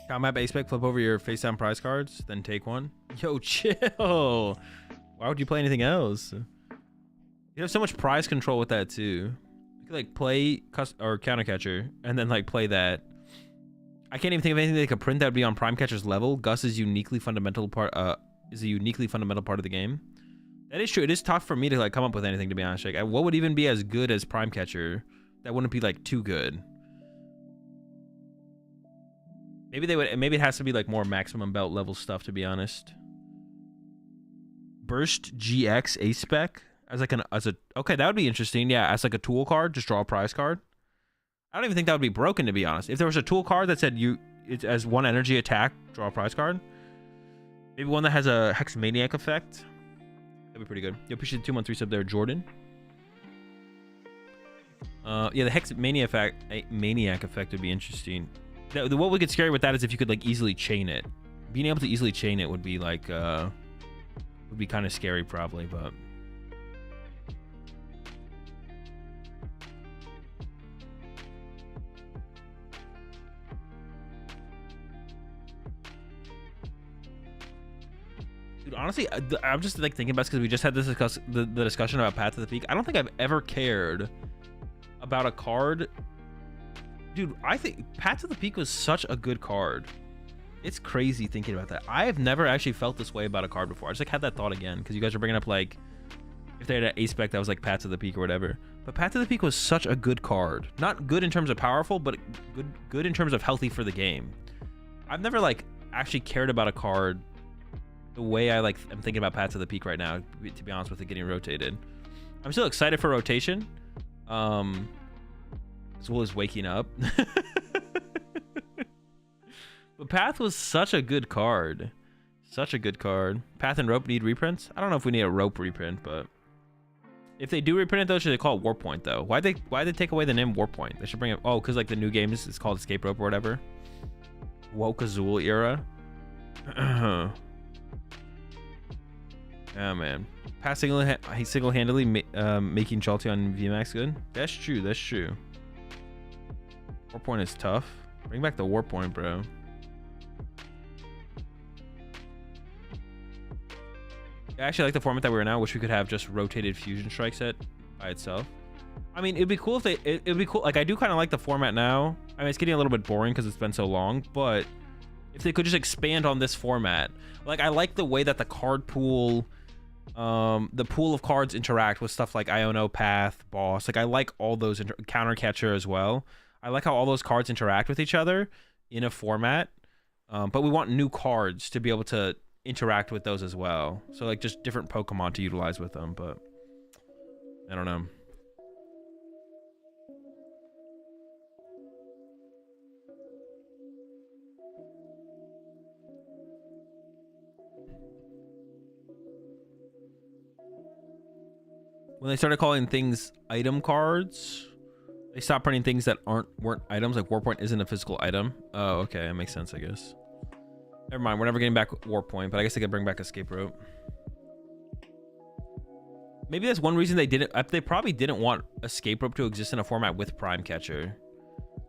Combat A-Spec, flip over your face down prize cards, then take one. Yo, chill. Why would you play anything else? You have so much prize control with that too. You could like play or counter catcher and then like play that. I can't even think of anything they could print that would be on Prime Catcher's level. Gus is a uniquely fundamental part of the game. That is true. It is tough for me to like come up with anything, to be honest. Like, what would even be as good as Prime Catcher? That wouldn't be like too good. Maybe they would. Maybe it has to be like more maximum belt level stuff, to be honest. Burst GX A-Spec as like okay, that would be interesting. Yeah, as like a tool card, just draw a prize card. I don't even think that would be broken, to be honest. If there was a tool card that said it's as 1 energy attack, draw a prize card. Maybe one that has a Hex Maniac effect. That'd be pretty good. You appreciate the 2 month resub there, Jordan. Yeah, the Hex Maniac effect would be interesting. What would get scary with that is if you could like easily chain it. Being able to easily chain it would be like would be kind of scary, probably, but dude, honestly, I'm just like thinking about this because we just had this the discussion about Path to the Peak. I don't think I've ever cared about a card. Dude, I think Path to the Peak was such a good card. It's crazy thinking about that. I have never actually felt this way about a card before. I just like had that thought again because you guys are bringing up like if they had an A-Spec that was like Path to the Peak or whatever. But Path to the Peak was such a good card. Not good in terms of powerful, but good in terms of healthy for the game. I've never like actually cared about a card the way I like. I'm thinking about Path to the Peak right now, to be honest with it getting rotated. I'm still excited for rotation. As well as waking up. But Path was such a good card. Such a good card. Path and Rope need reprints? I don't know if we need a Rope reprint, but if they do reprint it though, should they call it Warp Point though? Why'd they take away the name Warp Point? They should bring it. Oh, because like the new game is called Escape Rope or whatever. Woke Azul era. Oh man. Path single-handedly making Chalty on VMAX good? That's true, that's true. Warp Point is tough. Bring back the Warp Point, bro. I actually like the format that we're in now. Wish we could have just rotated Fusion Strike set by itself. I mean, it'd be cool if they, it'd be cool. Like, I do kind of like the format now. I mean, it's getting a little bit boring because it's been so long, but if they could just expand on this format. Like, I like the way that the card pool, the pool of cards interact with stuff like Iono, Path, Boss. Like, I like all those, Counter Catcher as well. I like how all those cards interact with each other in a format. But we want new cards to be able to interact with those as well. So, like, just different Pokemon to utilize with them, but I don't know. When they started calling things item cards, they stopped printing things that weren't items. Like Warpoint isn't a physical item. Oh, okay, that makes sense, I guess. Never mind, we're never getting back Warpoint, but I guess they could bring back Escape Rope. Maybe that's one reason they didn't. They probably didn't want Escape Rope to exist in a format with Prime Catcher,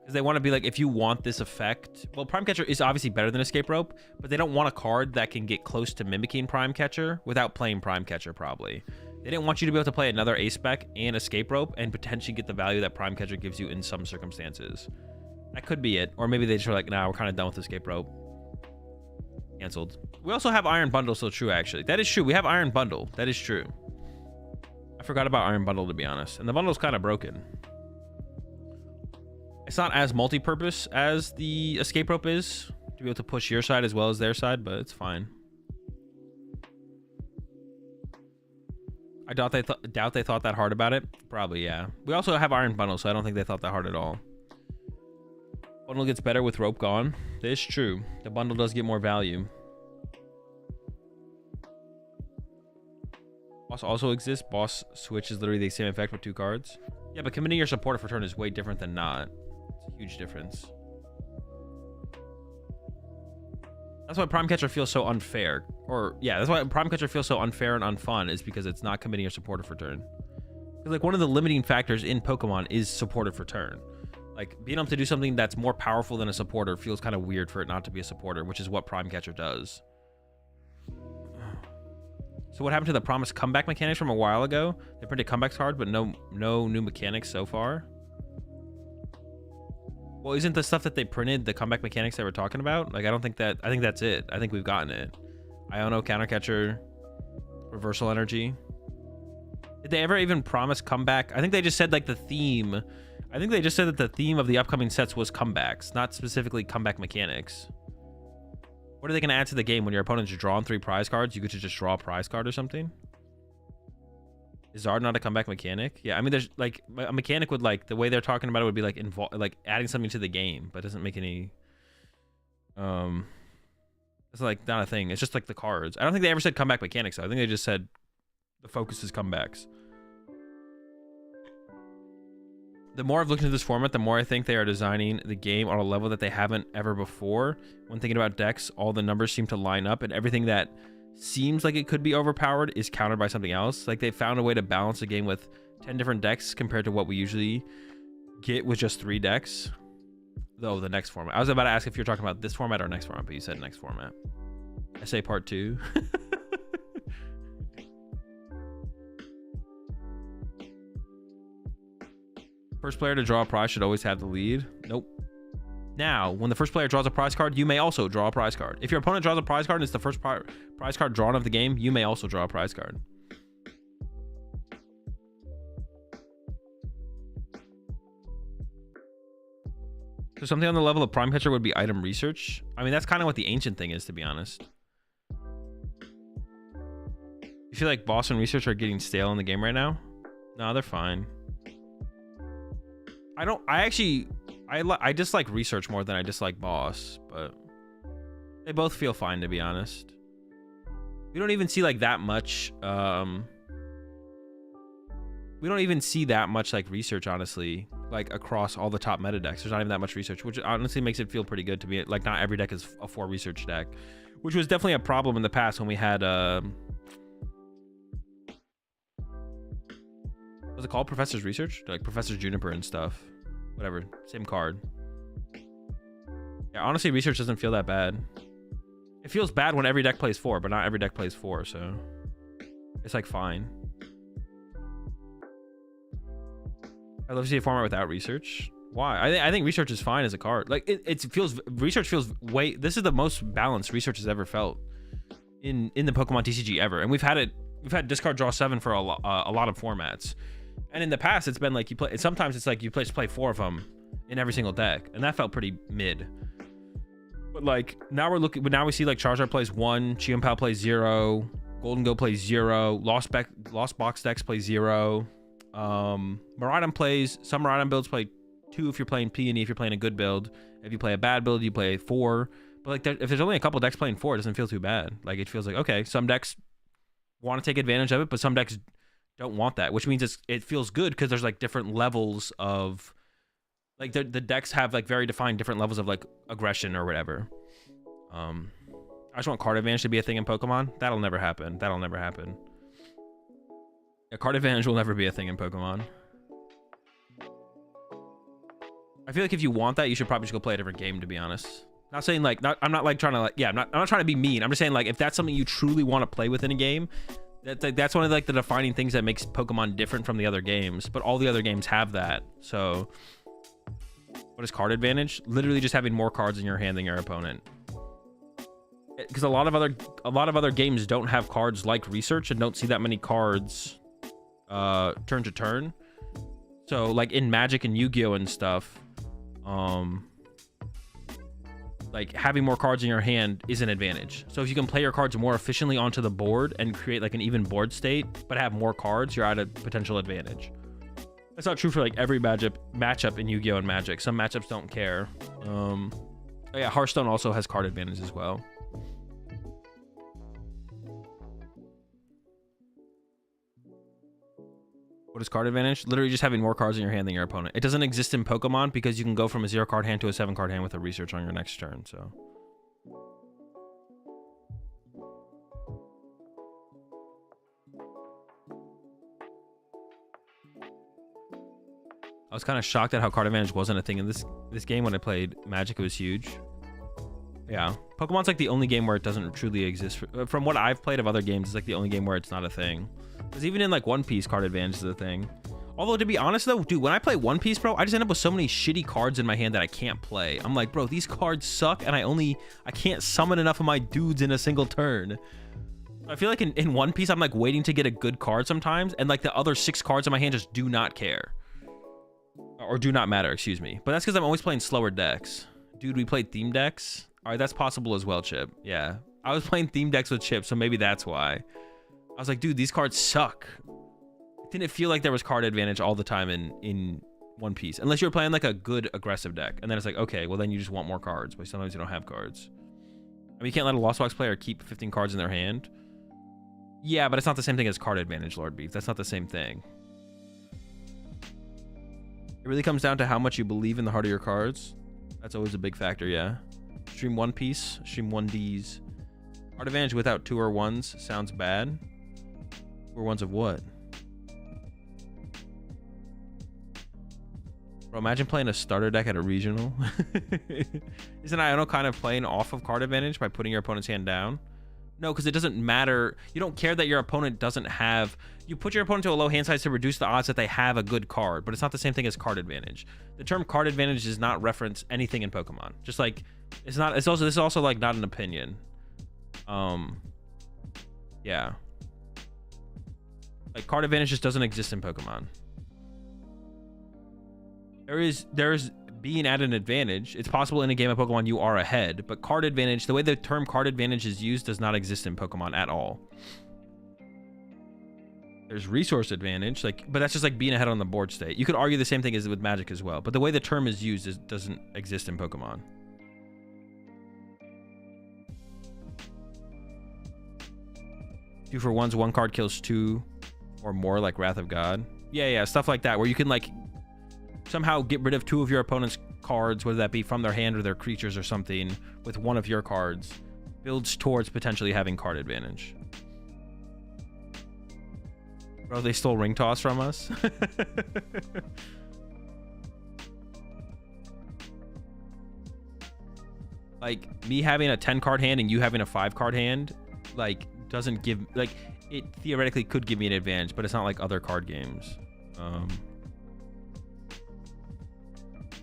because they want to be like, if you want this effect, well, Prime Catcher is obviously better than Escape Rope, but they don't want a card that can get close to mimicking Prime Catcher without playing Prime Catcher. Probably they didn't want you to be able to play another Ace Spec and Escape Rope and potentially get the value that Prime Catcher gives you in some circumstances. That could be it, or maybe they just were like, nah, we're kind of done with Escape Rope. Cancelled. We also have Iron Bundle, so true, actually. That is true. We have Iron Bundle. That is true. I forgot about Iron Bundle, to be honest. And the bundle's kind of broken. It's not as multi-purpose as the Escape Rope is, to be able to push your side as well as their side, but it's fine. I doubt they thought that hard about it. Probably, yeah. We also have Iron Bundle, so I don't think they thought that hard at all. Bundle gets better with Rope gone. That is true. The bundle does get more value. Boss also exists. Boss Switch is literally the same effect with 2 cards. Yeah, but committing your supporter for turn is way different than not. It's a huge difference. That's why Prime Catcher feels so unfair. Or, yeah, that's why Prime Catcher feels so unfair and unfun, is because it's not committing your supporter for turn. Because, like, one of the limiting factors in Pokemon is supporter for turn. Like, being able to do something that's more powerful than a supporter feels kind of weird for it not to be a supporter, which is what Prime Catcher does. So what happened to the promised comeback mechanics from a while ago? They printed comebacks hard, but no new mechanics so far. Well, isn't the stuff that they printed the comeback mechanics they were talking about? Like, I don't think that. I think that's it. I think we've gotten it. Iono, Counter Catcher, Reversal Energy. Did they ever even promise comeback? I think they just said, like, the theme. I think they just said that the theme of the upcoming sets was comebacks, not specifically comeback mechanics. What are they going to add to the game when your opponent's drawn 3 prize cards? You get to just draw a prize card or something? Is Zard not a comeback mechanic? Yeah, I mean, there's like a mechanic would, like, the way they're talking about it would be like like adding something to the game, but it doesn't make any. It's like not a thing. It's just like the cards. I don't think they ever said comeback mechanics, though. I think they just said the focus is comebacks. The more I've looked into this format, the more I think they are designing the game on a level that they haven't ever before. When thinking about decks, all the numbers seem to line up, and everything that seems like it could be overpowered is countered by something else. Like, they found a way to balance the game with 10 different decks compared to what we usually get with just 3 decks. Though, the next format. I was about to ask if you're talking about this format or next format, but you said next format. I say part 2. First player to draw a prize should always have the lead. Nope. Now, when the first player draws a prize card, you may also draw a prize card. If your opponent draws a prize card and it's the first prize card drawn of the game, you may also draw a prize card. So something on the level of Prime Catcher would be item research. I mean, that's kind of what the ancient thing is, to be honest. You feel like boss and research are getting stale in the game right now? No, they're fine. I dislike research more than I dislike boss, but they both feel fine, to be honest. We don't even see like that much. We don't even see that much like research, honestly, like across all the top meta decks. There's not even that much research, which honestly makes it feel pretty good to me. Like, not every deck is a 4 research deck, which was definitely a problem in the past when we had what's it called? Professor's Research? Like Professor Juniper and stuff. Whatever. Same card. Yeah, honestly, research doesn't feel that bad. It feels bad when every deck plays 4, but not every deck plays 4, so. It's like fine. I'd love to see a format without research. Why? I think research is fine as a card. Like research feels way. This is the most balanced research has ever felt in the Pokemon TCG ever, and we've had discard draw 7 for a lot of formats, and in the past it's been like you play. Sometimes it's like you play 4 of them in every single deck, and that felt pretty mid. But like now we see like Charizard plays 1, Chimpao plays 0, Golden Go plays 0, Lost Box decks play 0. Miraidon plays, some Miraidon builds play 2 if you're playing P&E, if you're playing a good build. If you play a bad build, you play 4. But like if there's only a couple decks playing 4, it doesn't feel too bad. Like it feels like, okay, some decks want to take advantage of it, but some decks don't want that, which means it feels good because there's like different levels of like the decks have like very defined different levels of like aggression or whatever. I just want card advantage to be a thing in Pokemon. That'll never happen. Yeah, card advantage will never be a thing in Pokemon. I feel like if you want that, you should probably just go play a different game, to be honest. Not saying like, I'm not trying to be mean. I'm just saying like, if that's something you truly want to play within a game, that's one of like the defining things that makes Pokemon different from the other games. But all the other games have that. So what is card advantage? Literally just having more cards in your hand than your opponent. Because a lot of other games don't have cards like research and don't see that many cards turn to turn. So like in Magic and Yu-Gi-Oh and stuff, like having more cards in your hand is an advantage. So if you can play your cards more efficiently onto the board and create like an even board state but have more cards, you're at a potential advantage. That's not true for like every matchup in Yu-Gi-Oh and Magic. Some matchups don't care. Oh yeah, Hearthstone also has card advantage as well. What is card advantage? Literally just having more cards in your hand than your opponent. It doesn't exist in Pokemon because you can go from a 0 card hand to a 7 card hand with a research on your next turn. So I was kind of shocked at how card advantage wasn't a thing in this game. When I played Magic, it was huge. Yeah, Pokemon's like the only game where it doesn't truly exist. From what I've played of other games, it's like the only game where it's not a thing. Because even in like One Piece, card advantage is a thing. Although to be honest though, dude, when I play One Piece, bro, I just end up with so many shitty cards in my hand that I can't play. I'm like, bro, these cards suck, and I can't summon enough of my dudes in a single turn. I feel like in One Piece, I'm like waiting to get a good card sometimes, and like the other 6 cards in my hand just do not care. Or do not matter, excuse me. But that's because I'm always playing slower decks. Dude, we played theme decks. All right, that's possible as well, Chip. Yeah, I was playing theme decks with Chip, so maybe that's why. I was like, dude, these cards suck. It didn't feel like there was card advantage all the time in One Piece. Unless you were playing like a good aggressive deck. And then it's like, okay, well then you just want more cards. But sometimes you don't have cards. I mean, you can't let a Lost Box player keep 15 cards in their hand. Yeah, but it's not the same thing as card advantage, Lord Beef. That's not the same thing. It really comes down to how much you believe in the heart of your cards. That's always a big factor, yeah. Stream One Piece, stream 1Ds. Card advantage without 2 or 1s sounds bad. 2 or 1s of what? Bro, imagine playing a starter deck at a regional. Isn't Iono kind of playing off of card advantage by putting your opponent's hand down? No, because it doesn't matter. You don't care that your opponent doesn't have... You put your opponent to a low hand size to reduce the odds that they have a good card, but it's not the same thing as card advantage. The term card advantage does not reference anything in Pokemon. Just like, it's not... It's also... This is also like not an opinion. Yeah. Like, card advantage just doesn't exist in Pokemon. There's being at an advantage. It's possible in a game of Pokemon you are ahead, but card advantage, the way the term card advantage is used, does not exist in Pokemon at all. There's resource advantage, like, but that's just like being ahead on the board state. You could argue the same thing as with Magic as well, but the way the term is used doesn't exist in Pokemon. Two for ones, 1 card kills 2 or more, like Wrath of God. Yeah, stuff like that, where you can like somehow get rid of 2 of your opponent's cards, whether that be from their hand or their creatures or something, with 1 of your cards, builds towards potentially having card advantage. Bro, they stole Ring Toss from us. Like, me having a 10 card hand and you having a 5 card hand, like, doesn't give, like, it theoretically could give me an advantage, but it's not like other card games.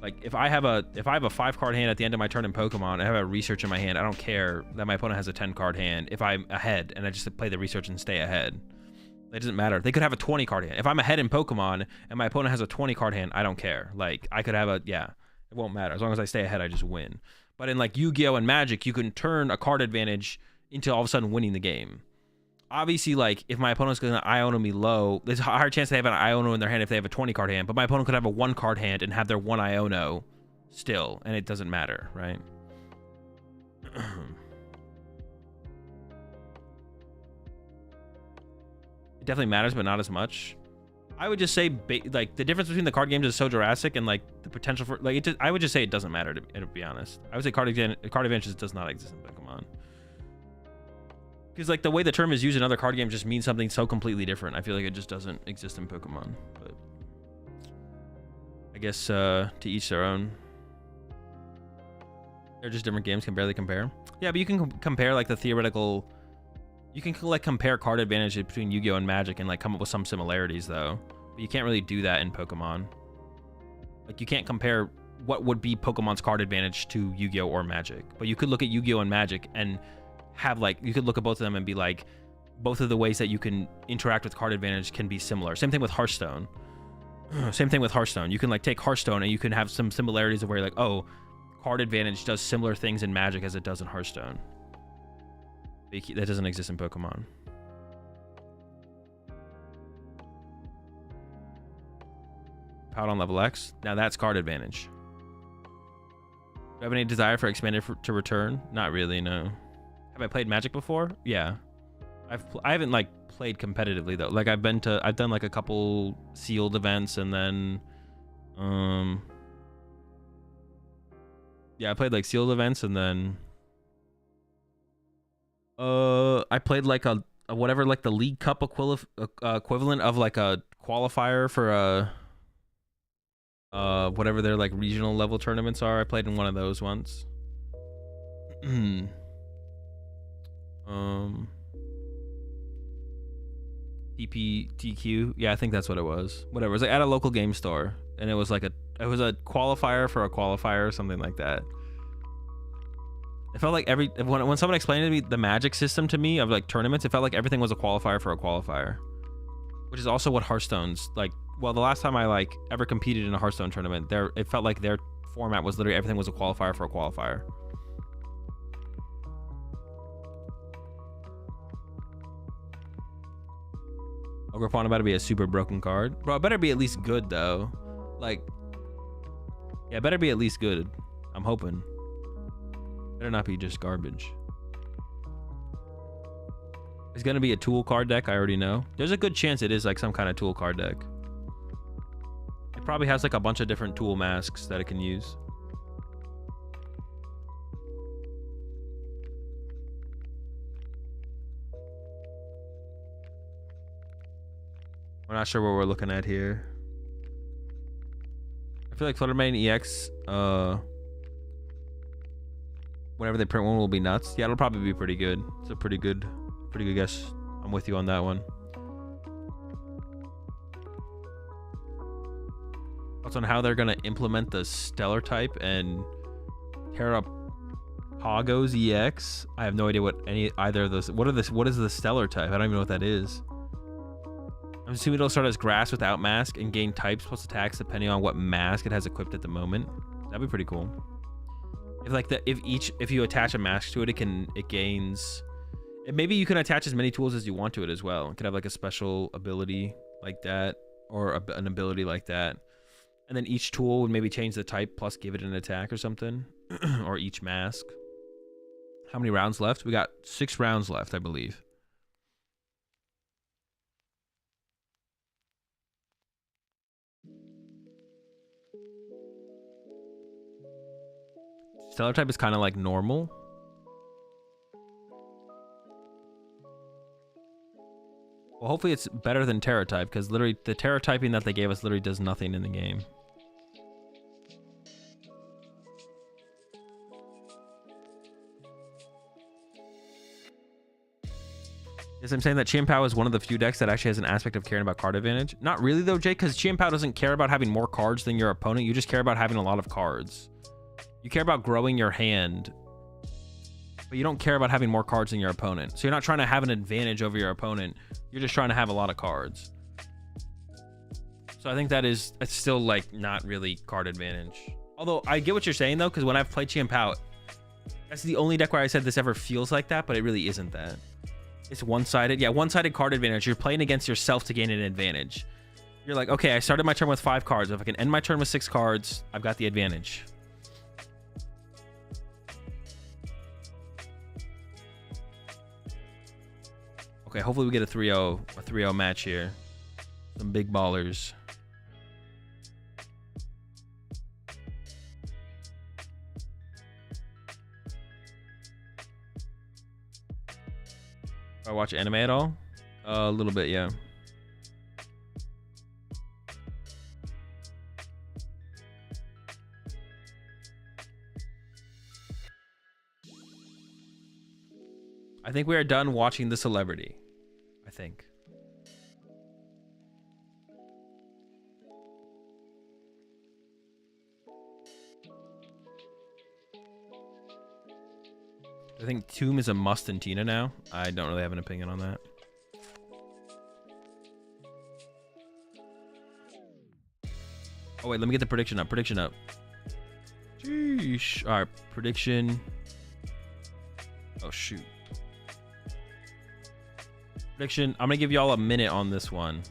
Like if I have a 5-card hand at the end of my turn in Pokemon, I have a research in my hand, I don't care that my opponent has a 10-card hand if I'm ahead and I just play the research and stay ahead. It doesn't matter. They could have a 20-card hand. If I'm ahead in Pokemon and my opponent has a 20-card hand, I don't care. Like I could have a, yeah, it won't matter. As long as I stay ahead, I just win. But in like Yu-Gi-Oh! And Magic, you can turn a card advantage into all of a sudden winning the game. Obviously, like, if my opponent's going to Iono me low, there's a higher chance they have an Iono in their hand if they have a 20-card hand, but my opponent could have a 1-card hand and have their 1 Iono still, and it doesn't matter, right? It definitely matters, but not as much. I would just say, like, the difference between the card games is so drastic, and, like, the potential for, like, I would just say it doesn't matter, to be honest. I would say card advantages does not exist in Pokemon. Because like the way the term is used in other card games just means something so completely different. I feel like it just doesn't exist in Pokemon. But I guess to each their own. They're just different games, can barely compare. Yeah, but you can compare like the theoretical. You can like compare card advantage between Yu-Gi-Oh! And Magic and like come up with some similarities though. But you can't really do that in Pokemon. Like you can't compare what would be Pokemon's card advantage to Yu-Gi-Oh! Or Magic. But you could look at Yu-Gi-Oh! And Magic and have like, you could look at both of them and be like, both of the ways that you can interact with card advantage can be similar. Same thing with Hearthstone. Same thing with Hearthstone. You can like take Hearthstone and you can have some similarities of where you're like, oh, card advantage does similar things in Magic as it does in Hearthstone. That doesn't exist in Pokemon. Pout on level X. Now that's card advantage. Do you have any desire for expanded to return? Not really, no. Have I played Magic before? Yeah. I haven't like played competitively though. Like I've done like a couple sealed events and then yeah, I played like sealed events and then I played like a whatever, like the League Cup equivalent of like a qualifier for whatever their like regional level tournaments are. I played in one of those once. PPTQ, yeah, I think that's what it was. Whatever, it was like at a local game store, and it was like a qualifier for a qualifier or something like that. It felt like when someone explained to me the Magic system to me of like tournaments, it felt like everything was a qualifier for a qualifier, which is also what Hearthstone's like. Well, the last time I like ever competed in a Hearthstone tournament, it felt like their format was literally everything was a qualifier for a qualifier. Ogrepawn about to be a super broken card. Bro, it better be at least good, though. Like, yeah, it better be at least good. I'm hoping. Better not be just garbage. It's going to be a tool card deck, I already know. There's a good chance it is, like, some kind of tool card deck. It probably has, like, a bunch of different tool masks that it can use. We're not sure what we're looking at here. I feel like Fluttermane EX, whenever they print one, will be nuts. Yeah, it'll probably be pretty good. It's a pretty good guess. I'm with you on that one. Thoughts on how they're gonna implement the Stellar type and tear up Pogo's EX? I have no idea what either of those. What is the Stellar type? I don't even know what that is. I'm assuming it'll start as grass without mask and gain types plus attacks depending on what mask it has equipped at the moment. That'd be pretty cool. If you attach a mask to it, it gains. Maybe you can attach as many tools as you want to it as well. It could have like a special ability like that, or an ability like that, and then each tool would maybe change the type plus give it an attack or something, or each mask. How many rounds left? We got 6 rounds left, I believe. Stellar type is kind of like normal. Well, hopefully it's better than Terra type, because literally the Terra typing that they gave us literally does nothing in the game. Yes, I'm saying that Chien-Pao is one of the few decks that actually has an aspect of caring about card advantage. Not really though, Jake, because Chien-Pao doesn't care about having more cards than your opponent. You just care about having a lot of cards. You care about growing your hand, but you don't care about having more cards than your opponent. So you're not trying to have an advantage over your opponent. You're just trying to have a lot of cards. So I think it's still like not really card advantage. Although I get what you're saying though, because when I've played Chien-Pao, that's the only deck where I said this ever feels like that, but it really isn't that. It's one-sided. Yeah, one-sided card advantage. You're playing against yourself to gain an advantage. You're like, okay, I started my turn with 5 cards. If I can end my turn with 6 cards, I've got the advantage. Okay, hopefully we get a 3-0 match here. Some big ballers. I watch anime at all? A little bit, yeah. I think we are done watching The Celebrity. I think. I think Tomb is a must in Tina now. I don't really have an opinion on that. Oh wait, let me get the prediction up. Prediction up. Sheesh. All right, prediction. Oh shoot. Prediction. I'm gonna give y'all a minute on this one.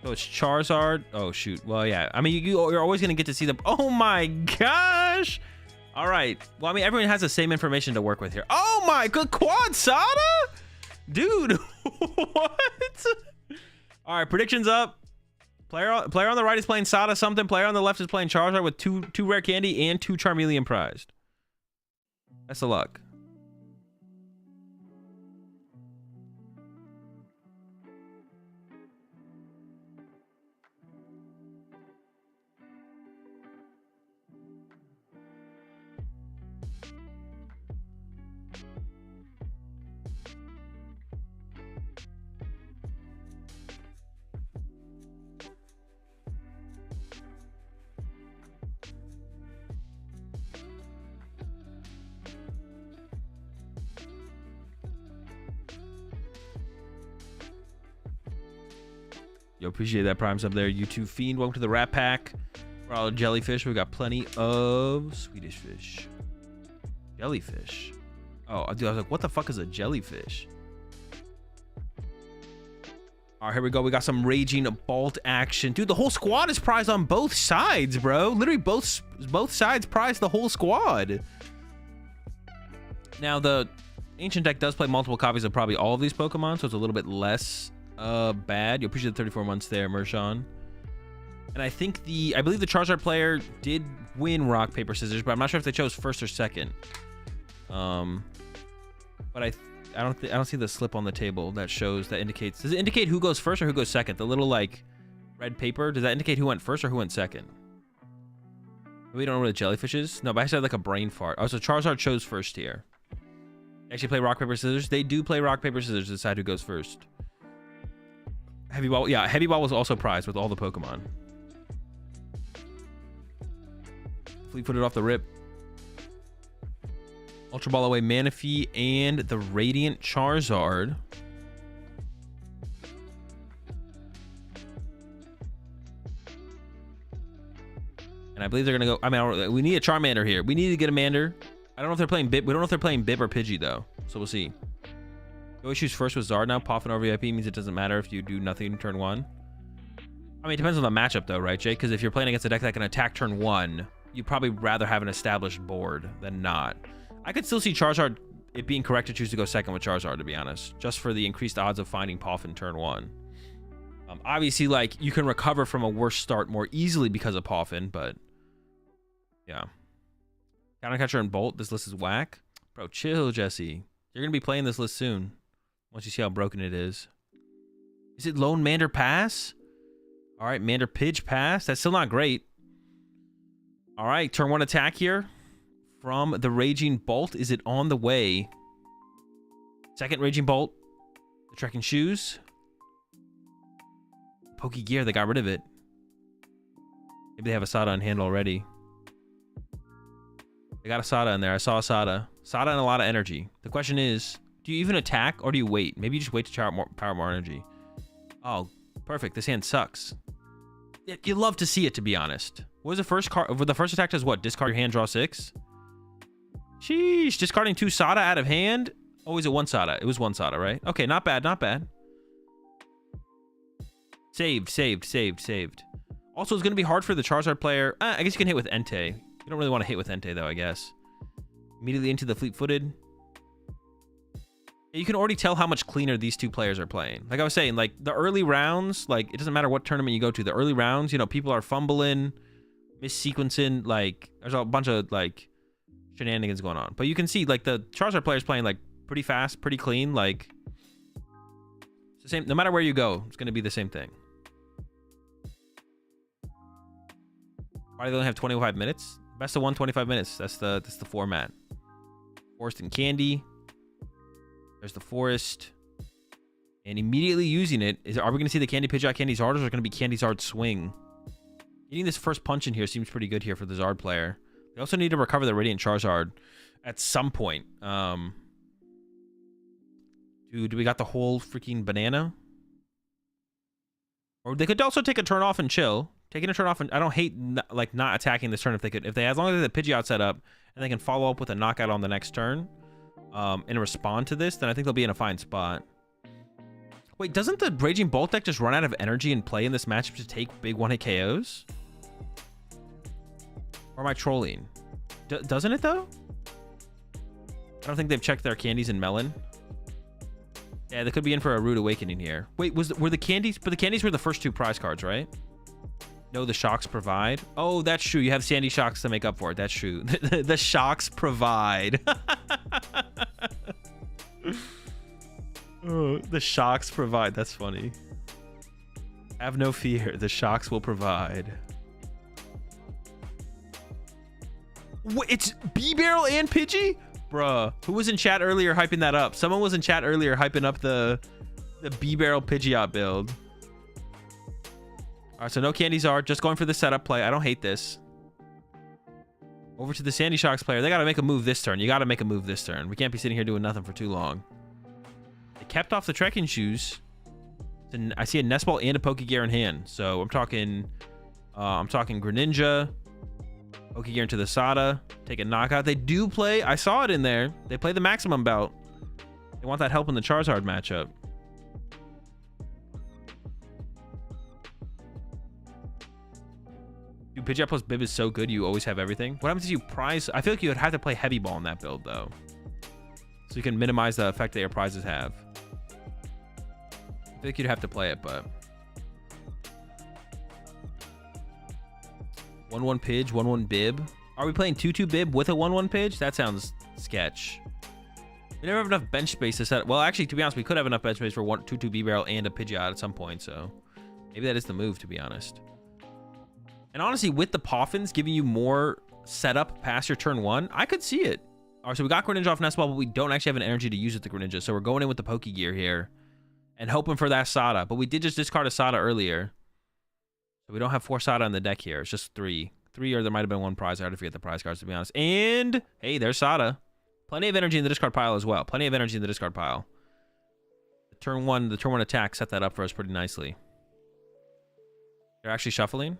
So it's Charizard. Oh shoot. Well, yeah. I mean, you're always gonna get to see them. Oh my gosh. All right. Well, I mean, everyone has the same information to work with here. Oh my good quad Sada, dude. What? All right, predictions up. Player on the right is playing Sada something. Player on the left is playing Charizard with two rare candy and 2 Charmeleon prized. Best of luck. Yo, appreciate that Prime's up there. You two Fiend, welcome to the Rat Pack. We're all jellyfish. We got plenty of Swedish fish. Jellyfish. Oh, dude, I was like, what the fuck is a jellyfish? All right, here we go. We got some Raging Bolt action. Dude, the whole squad is prized on both sides, bro. Literally both sides prize the whole squad. Now, the Ancient deck does play multiple copies of probably all of these Pokemon, so it's a little bit less bad. You appreciate the 34 months there, Mershawn. And I believe the Charizard player did win rock paper scissors, but I'm not sure if they chose first or second. But I don't see the slip on the table that indicates. Does it indicate who goes first or who goes second? The little like red paper, does that indicate who went first or who went second? We don't know where the jellyfish is. No, but I said like a brain fart. Oh, so Charizard chose first here. They actually play rock paper scissors. They do play rock paper scissors to decide who goes first. Heavy Ball, yeah, Heavy Ball was also prized with all the Pokemon. Fleet-footed off the rip. Ultra Ball away Manaphy and the Radiant Charizard. And I believe they're gonna go. I mean, we need a Charmander here. We need to get a Mander. I don't know if they're playing Bib. We don't know if they're playing Bib or Pidgey though. So we'll see. You always choose first with Zard now. Poffin over VIP means it doesn't matter if you do nothing turn 1. I mean, it depends on the matchup though, right, Jake? Because if you're playing against a deck that can attack turn 1, you'd probably rather have an established board than not. I could still see Charizard, it being correct to choose to go second with Charizard, to be honest. Just for the increased odds of finding Poffin turn 1. Obviously, like, you can recover from a worse start more easily because of Poffin, but... yeah. Countercatcher and Bolt, this list is whack. Bro, chill, Jesse. You're going to be playing this list soon. Once you see how broken it is. Is it Lone Mander Pass? All right, Mander Pidge Pass. That's still not great. All right, turn 1 attack here. From the Raging Bolt. Is it on the way? Second Raging Bolt. The trekking shoes. Poke gear, they got rid of it. Maybe they have a Sada on hand already. They got a Sada in there. I saw a Sada. Sada and a lot of energy. The question is, do you even attack or do you wait? Maybe you just wait to power more energy. Oh, perfect. This hand sucks. You love to see it, to be honest. What was the first card? The first attack does what? Discard your hand, draw 6? Sheesh. Discarding 2 Sada out of hand? Oh, is it 1 Sada? It was 1 Sada, right? Okay, not bad, not bad. Saved. Also, it's going to be hard for the Charizard player. I guess you can hit with Entei. You don't really want to hit with Entei, though, I guess. Immediately into the fleet-footed. You can already tell how much cleaner these two players are playing. Like I was saying, like, the early rounds, like, it doesn't matter what tournament you go to. The early rounds, you know, people are fumbling, mis-sequencing, like, there's a bunch of, like, shenanigans going on. But you can see, like, the Charizard player's playing, like, pretty fast, pretty clean, like, it's the same. No matter where you go, it's going to be the same thing. Why do they only have 25 minutes? Best of 1, 25 minutes. That's the format. Forest and Candy. There's the Forest. And immediately using it, are we going to see the Candy Pidgeot Candy Zard, or is it going to be Candy Zard Swing? Getting this first punch in here seems pretty good here for the Zard player. They also need to recover the Radiant Charizard at some point. Do we got the whole freaking banana? Or they could also take a turn off and chill. Taking a turn off, and I don't hate like not attacking this turn if they could. If they, as long as they have the Pidgeot set up and they can follow up with a knockout on the next turn, and respond to this, then I think they'll be in a fine spot. Wait, doesn't the Raging Bolt deck just run out of energy and play in this matchup to take big one-hit KOs? Or am I trolling? Doesn't it though? I don't think they've checked their candies and melon. Yeah, they could be in for a rude awakening here. Wait, were the candies? But the candies were the first 2 prize cards, right? No, the shocks provide. Oh, that's true. You have Sandy Shocks to make up for it. That's true. The shocks provide. Oh, the shocks provide. That's funny. Have no fear. The shocks will provide. What? It's B-Barrel and Pidgey? Bruh. Who was in chat earlier hyping that up? Someone was in chat earlier hyping up the B-Barrel Pidgeot build. All right, so no Candy Zard, just going for the setup play. I don't hate this. Over to the Sandy Shocks player. They got to make a move this turn. You got to make a move this turn. We can't be sitting here doing nothing for too long. They kept off the trekking shoes. And I see a Nest Ball and a Pokegear in hand. So I'm talking Greninja, Pokegear into the Sada, take a knockout. They do play, I saw it in there. They play the maximum bout. They want that help in the Charizard matchup. Dude, Pidgeot plus Bib is so good, you always have everything. What happens if you prize? I feel like you would have to play Heavy Ball in that build, though. So you can minimize the effect that your prizes have. I feel like you'd have to play it, but... 1-1 Pidge, 1-1 Bib. Are we playing 2-2 Bib with a 1-1 Pidge? That sounds sketch. We never have enough bench space to set... Well, actually, to be honest, we could have enough bench space for 2-2 B-Barrel and a Pidgeot at some point, so... Maybe that is the move, to be honest. And honestly, with the Poffins giving you more setup past your turn 1, I could see it. All right, so we got Greninja off Nest Ball, but we don't actually have an energy to use with the Greninja. So we're going in with the Pokegear here and hoping for that Sada. But we did just discard a Sada earlier. So we don't have 4 Sada in the deck here. It's just 3. 3, or there might have been 1 prize. I already forget the prize cards, to be honest. And, hey, there's Sada. Plenty of energy in the discard pile as well. Plenty of energy in the discard pile. The turn 1 attack set that up for us pretty nicely. They're actually shuffling.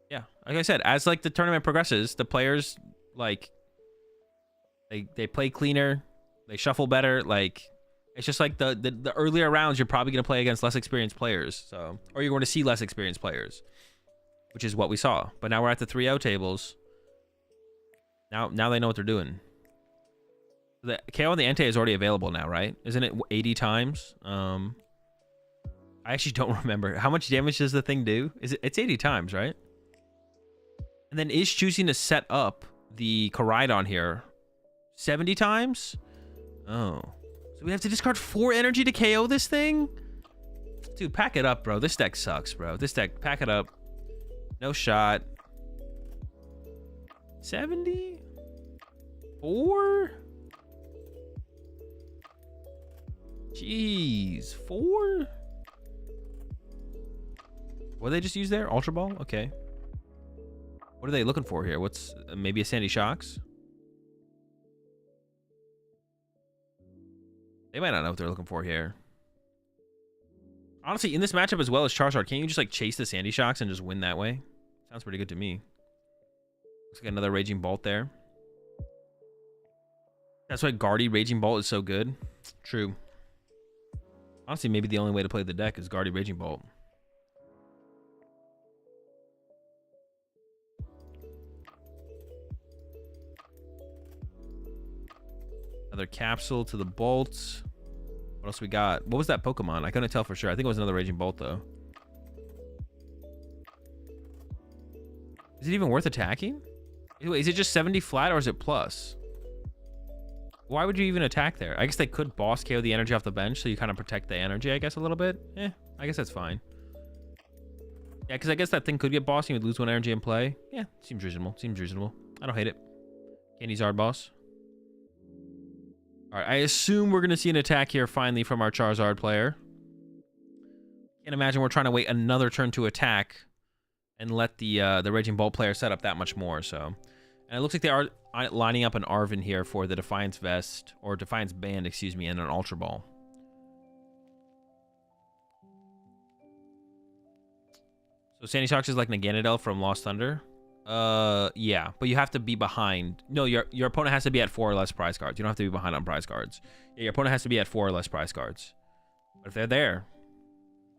Yeah, like I said, as like the tournament progresses, the players like they play cleaner, they shuffle better. Like it's just like the earlier rounds, you're probably gonna play against less experienced players, so or you're going to see less experienced players, which is what we saw. But now we're at the 3-0 tables. Now they know what they're doing. The KO on the Entei is already available now, right? Isn't it 80 times? I actually don't remember how much damage does the thing do. It's 80 times, right? And then is choosing to set up the Koraidon here 70 times? Oh. So we have to discard 4 energy to KO this thing? Dude, pack it up, bro. This deck sucks, bro. This deck, pack it up. No shot. 70? 4? Jeez, 4? What did they just use there? Ultra Ball? Okay. What are they looking for here? What's maybe a Sandy Shocks? They might not know what they're looking for here. Honestly, in this matchup as well as Charizard, can't you just like chase the Sandy Shocks and just win that way? Sounds pretty good to me. Looks like another Raging Bolt there. That's why Guardy Raging Bolt is so good. True. Honestly, maybe the only way to play the deck is Guardy Raging Bolt. Another Capsule to the Bolt. What else we got? What was that Pokemon? I couldn't tell for sure. I think it was another Raging Bolt, though. Is it even worth attacking? Wait, is it just 70 flat or is it plus? Why would you even attack there? I guess they could boss KO the energy off the bench, so you kind of protect the energy, I guess, a little bit. I guess that's fine. Yeah, because I guess that thing could get bossed and you would lose 1 energy in play. Yeah, seems reasonable. Seems reasonable. I don't hate it. Candy Zard boss. All right, I assume we're going to see an attack here finally from our Charizard player. Can't imagine we're trying to wait another turn to attack and let the Raging Bolt player set up that much more, so... And it looks like they are lining up an Arven here for the Defiance Vest, or Defiance Band, excuse me, and an Ultra Ball. So Sandy Shocks is like Naganadel from Lost Thunder? Yeah, but you have to be behind. No, your opponent has to be at 4 or less prize cards. You don't have to be behind on prize cards. Yeah, your opponent has to be at 4 or less prize cards. But if they're there,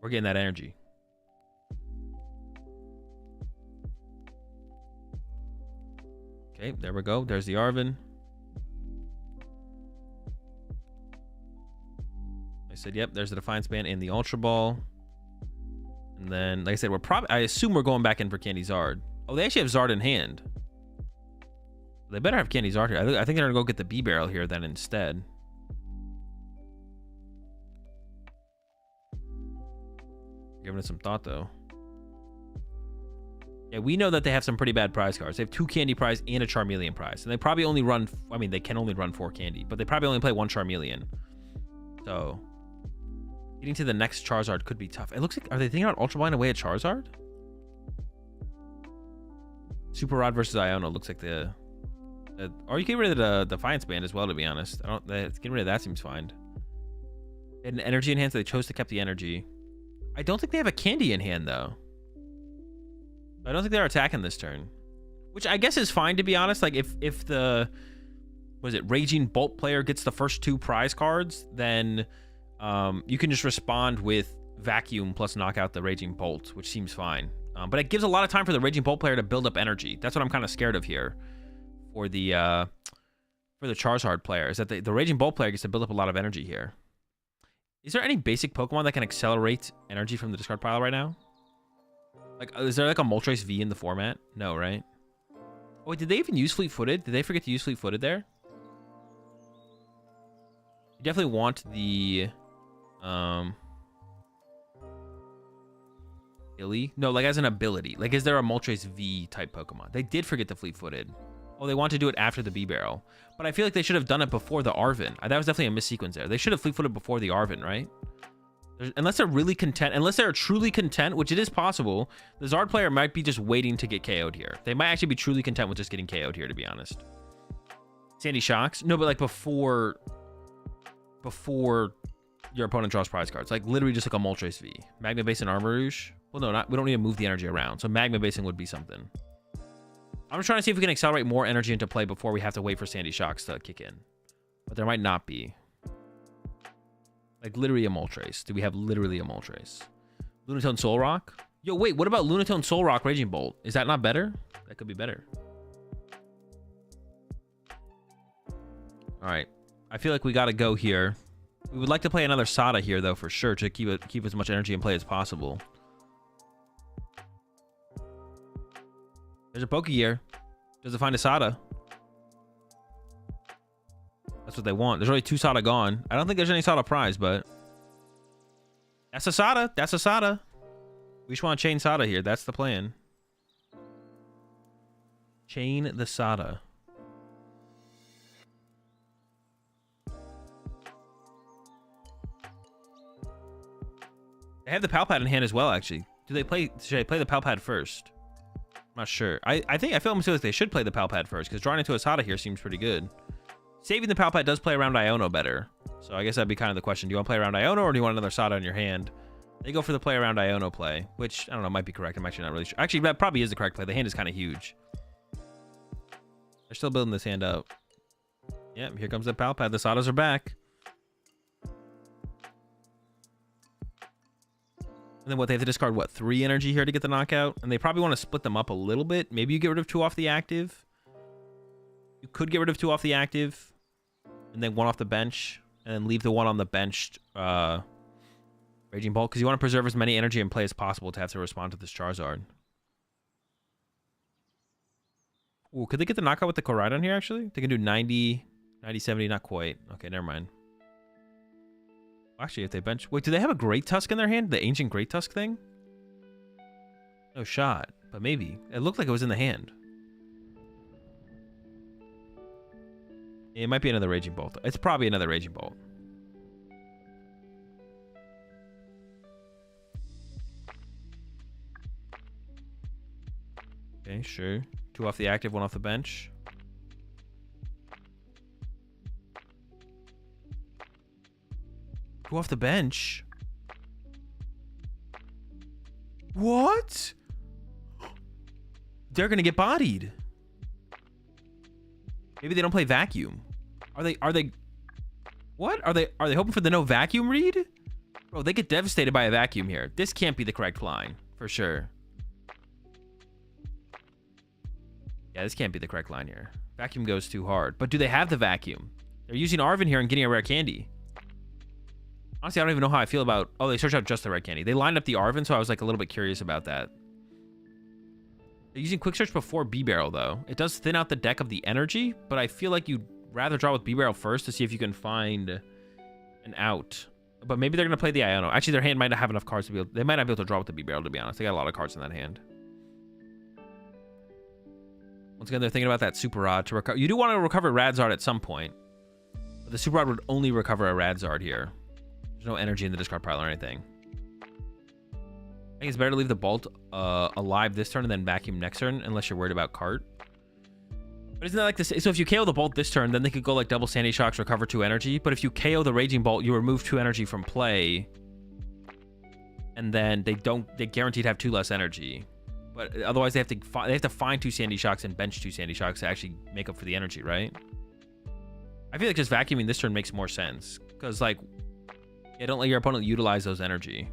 we're getting that energy. Okay, there we go. There's the Arven. I said, yep, there's the Defiance Band and the Ultra Ball. And then, like I said, I assume we're going back in for Candy Zard. Oh, they actually have Zard in hand. They better have Candy Zard here. I think they're going to go get the B-Barrel here then instead. Giving it some thought, though. Yeah, we know that they have some pretty bad prize cards. They have 2 Candy prize and a Charmeleon prize. And they probably only run... I mean, they can only run 4 Candy. But they probably only play 1 Charmeleon. So... Getting to the next Charizard could be tough. It looks like... Are they thinking about Ultra Ball away at Charizard? Super Rod versus Iono looks like the... Or you get rid of the Defiance Band as well, to be honest. Getting rid of that seems fine. They had an energy in hand, so they chose to keep the energy. I don't think they have a Candy in hand, though. I don't think they're attacking this turn, which I guess is fine, to be honest. Like if the Raging Bolt player gets the first 2 prize cards, then you can just respond with Vacuum plus knock out the Raging Bolt, which seems fine. But it gives a lot of time for the Raging Bolt player to build up energy. That's what I'm kind of scared of here for the Charizard player, is that the Raging Bolt player gets to build up a lot of energy here. Is there any basic Pokemon that can accelerate energy from the discard pile right now? Like, is there like a Moltres V in the format? No, right? Oh, wait, did they even use Fleet-Footed? Did they forget to use Fleet-Footed there? You definitely want the... Illy? No, like as an ability. Like, is there a Moltres V type Pokemon? They did forget the Fleet-Footed. Oh, they want to do it after the B-Barrel. But I feel like they should have done it before the Arven. That was definitely a missequence there. They should have Fleet-Footed before the Arven, right? Unless they're really content, unless they're truly content, which it is possible, the Zard player might be just waiting to get KO'd here. They might actually be truly content with just getting KO'd here, to be honest. Sandy Shocks? No, but like before your opponent draws prize cards. Like literally just like a Moltres V. Magma Base and Armor Rouge? Well, no, we don't need to move the energy around. So Magma Basing would be something. I'm just trying to see if we can accelerate more energy into play before we have to wait for Sandy Shocks to kick in. But there might not be. Like, literally a Moltres. Do we have literally a Moltres? Lunatone Soul Rock? Yo, wait, what about Lunatone Soul Rock Raging Bolt? Is that not better? That could be better. All right. I feel like we got to go here. We would like to play another Sada here, though, for sure, to keep as much energy in play as possible. There's a Pokegear. Does it find a Sada? That's what they want. There's only 2 Sada gone. I don't think there's any Sada prize, but... That's a Sada. That's a Sada. We just want to chain Sada here. That's the plan. Chain the Sada. They have the Pal Pad in hand as well, actually. Should I play the Pal Pad first? I'm not sure. I feel almost like they should play the Pal Pad first, because drawing into a Sada here seems pretty good. Saving the Pal Pad does play around Iono better. So I guess that'd be kind of the question. Do you want to play around Iono, or do you want another Sada in your hand? They go for the play around Iono play, which, I don't know, might be correct. I'm actually not really sure. Actually, that probably is the correct play. The hand is kind of huge. They're still building this hand up. Yeah, here comes the Pal Pad. The Sadas are back. And then what, they have to discard, what, 3 energy here to get the knockout? And they probably want to split them up a little bit. Maybe you get rid of 2 off the active. You could get rid of 2 off the active. And then 1 off the bench. And then leave the 1 on the bench Raging Bolt. Because you want to preserve as many energy in play as possible to have to respond to this Charizard. Ooh, could they get the knockout with the Koraidon here, actually? They can do 90, 90, 70, not quite. Okay, never mind. Actually, if they bench... Wait, do they have a Great Tusk in their hand? The ancient Great Tusk thing? No shot, but maybe. It looked like it was in the hand. It might be another Raging Bolt. It's probably another Raging Bolt. Okay, sure. 2 off the active, 1 off the bench. Go off the bench. What? They're gonna get bodied. Maybe they don't play vacuum. Are they what? Are they hoping for the no vacuum read? Bro, they get devastated by a vacuum here. This can't be the correct line, for sure. Yeah, this can't be the correct line here. Vacuum goes too hard. But do they have the vacuum? They're using Arven here and getting a rare candy. Honestly, I don't even know how I feel about... Oh, they searched out just the red candy. They lined up the Arven, so I was like a little bit curious about that. They're using Quick Search before B-Barrel, though. It does thin out the deck of the energy, but I feel like you'd rather draw with B-Barrel first to see if you can find an out. But maybe they're going to play the Iono. Actually, their hand might not have enough cards to be able... They might not be able to draw with the B-Barrel, to be honest. They got a lot of cards in that hand. Once again, they're thinking about that Super Rod to recover. You do want to recover Radzard at some point. But the Super Rod would only recover a Radzard here. There's no energy in the discard pile or anything. I think it's better to leave the Bolt alive this turn and then vacuum next turn, unless you're worried about cart. But isn't that like this? So if you KO the Bolt this turn, then they could go like double Sandy Shocks, recover 2 energy. But if you KO the Raging Bolt, you remove 2 energy from play. And then they guaranteed have 2 less energy. But otherwise they have to find 2 Sandy Shocks and bench 2 Sandy Shocks to actually make up for the energy, right? I feel like just vacuuming this turn makes more sense. Because like... Yeah, don't let your opponent utilize those energy.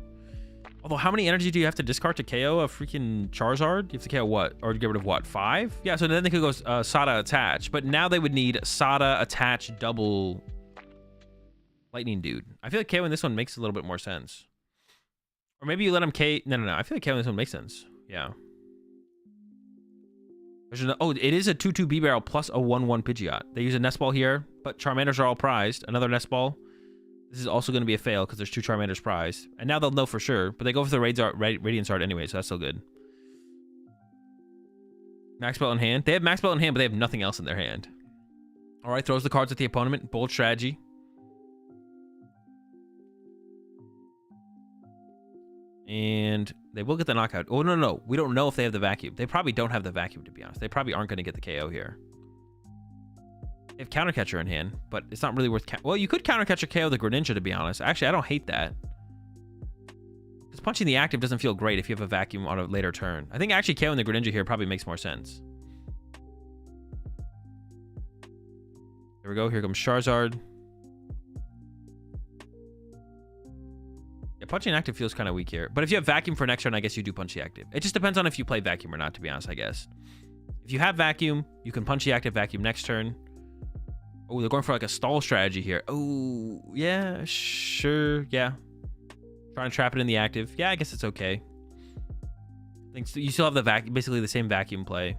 Although, how many energy do you have to discard to KO a freaking Charizard? You have to KO what? Or get rid of what? 5? Yeah, so then they could go Sada Attach. But now they would need Sada Attach double Lightning Dude. I feel like KOing this one makes a little bit more sense. Or maybe you let him K... No. I feel like KOing this one makes sense. Yeah. Oh, it is a 2-2 B-Barrel plus a 1-1 Pidgeot. They use a Nest Ball here, but Charmanders are all prized. Another Nest Ball. This is also going to be a fail because there's 2 Charmanders prized. And now they'll know for sure. But they go for the Radiant Zard anyway, so that's still good. Max Belt in hand. They have Max Belt in hand, but they have nothing else in their hand. Alright, throws the cards at the opponent. Bold strategy. And they will get the knockout. Oh, no. We don't know if they have the vacuum. They probably don't have the vacuum, to be honest. They probably aren't going to get the KO here. They have Counter Catcher in hand, but it's not really worth... Well, you could Counter Catcher KO the Greninja, to be honest. Actually, I don't hate that. Because punching the active doesn't feel great if you have a vacuum on a later turn. I think actually KOing the Greninja here probably makes more sense. There we go. Here comes Charizard. Yeah, punching active feels kind of weak here. But if you have vacuum for next turn, I guess you do punch the active. It just depends on if you play vacuum or not, to be honest, I guess. If you have vacuum, you can punch the active vacuum next turn. Oh, they're going for like a stall strategy here. Oh, yeah, sure. Yeah. Trying to trap it in the active. Yeah, I guess it's okay. You still have the vacuum, basically the same vacuum play.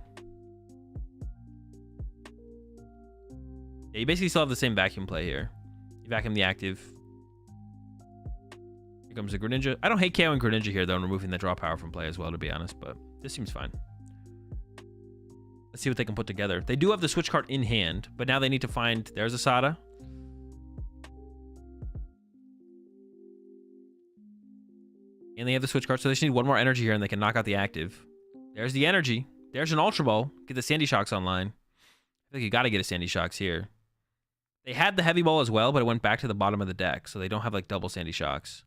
Yeah, you basically still have the same vacuum play here. You vacuum the active. Here comes the Greninja. I don't hate KOing Greninja here, though, and removing the draw power from play as well, to be honest, but this seems fine. Let's see what they can put together. They do have the switch card in hand, but now they need to find... There's a Sada. And they have the switch card, so they just need one more energy here, and they can knock out the active. There's the energy. There's an Ultra Ball. Get the Sandy Shocks online. I think you got to get a Sandy Shocks here. They had the Heavy Ball as well, but it went back to the bottom of the deck, so they don't have like double Sandy Shocks.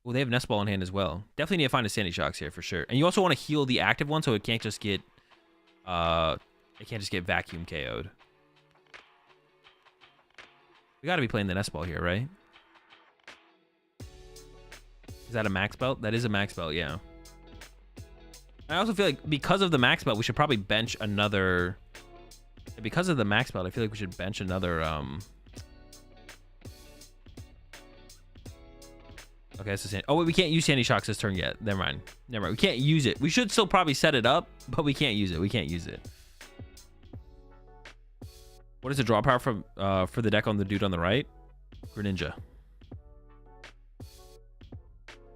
Well, they have Nest Ball in hand as well. Definitely need to find a Sandy Shocks here for sure. And you also want to heal the active one, so it can't just get vacuum KO'd. We got to be playing the Nest Ball here, right? Is that a max belt? That is a max belt, yeah. I also feel like because of the max belt, we should probably bench another... Because of the max belt, I feel like we should bench another... Okay, that's the same. Oh, wait, we can't use Sandy Shocks this turn yet. Never mind. Never mind. We can't use it. We should still probably set it up, but we can't use it. We can't use it. What is the draw power from for the deck on the dude on the right? Greninja.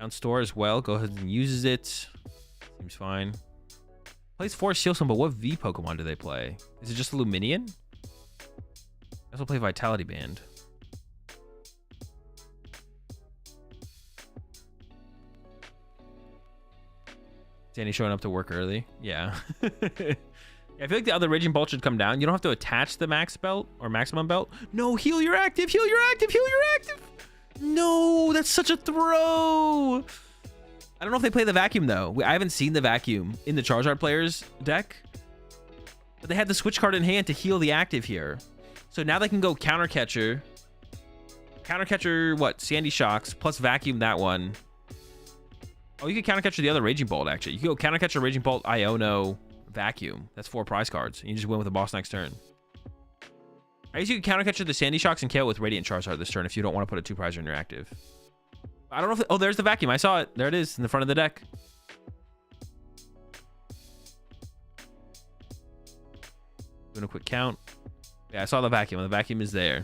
Down store as well. Go ahead and uses it. Seems fine. Plays 4 Sealstone, but what V Pokemon do they play? Is it just a Luminion? They also play Vitality Band. Danny showing up to work early. Yeah. Yeah, I feel like the other Raging Bolt should come down. You don't have to attach the max belt or maximum belt. No, heal your active, heal your active, heal your active. No, that's such a throw. I don't know if they play the vacuum though. I haven't seen the vacuum in the Charizard players deck, but they had the switch card in hand to heal the active here. So now they can go counter catcher. Counter catcher, what? Sandy Shocks plus vacuum that one. Oh, you can counter catcher the other Raging Bolt actually. You can go counter catcher Raging Bolt, Iono, vacuum. That's 4 prize cards. And you just win with a boss next turn. I guess you can counter catcher the Sandy Shocks and KO with Radiant Charizard this turn if you don't want to put a 2-prizer in your active. I don't know if... Oh, there's the vacuum. I saw it. There it is in the front of the deck. Doing a quick count. Yeah, I saw the vacuum. The vacuum is there.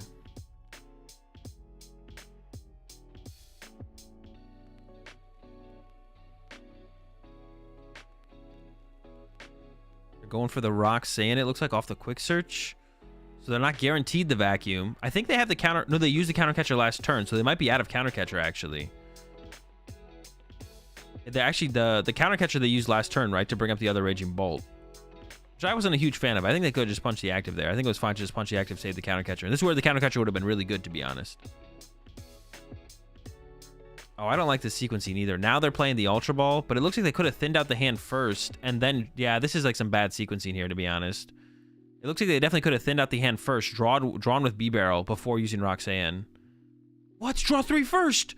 They're going for the Roxanne, it looks like, off the quick search. So they're not guaranteed the vacuum. I think they have the counter... No, they used the counter catcher last turn, so they might be out of counter catcher, actually. They're actually the counter catcher they used last turn, right, to bring up the other Raging Bolt. Which I wasn't a huge fan of. I think they could just punch the active there. I think it was fine to just punch the active, save the counter catcher. And this is where the counter catcher would have been really good, to be honest. Oh, I don't like the sequencing either. Now they're playing the Ultra Ball, but it looks like they could have thinned out the hand first, and then... Yeah, this is like some bad sequencing here, to be honest. It looks like they definitely could have thinned out the hand first, drawn with B-Barrel before using Roxanne. What? Draw 3 first!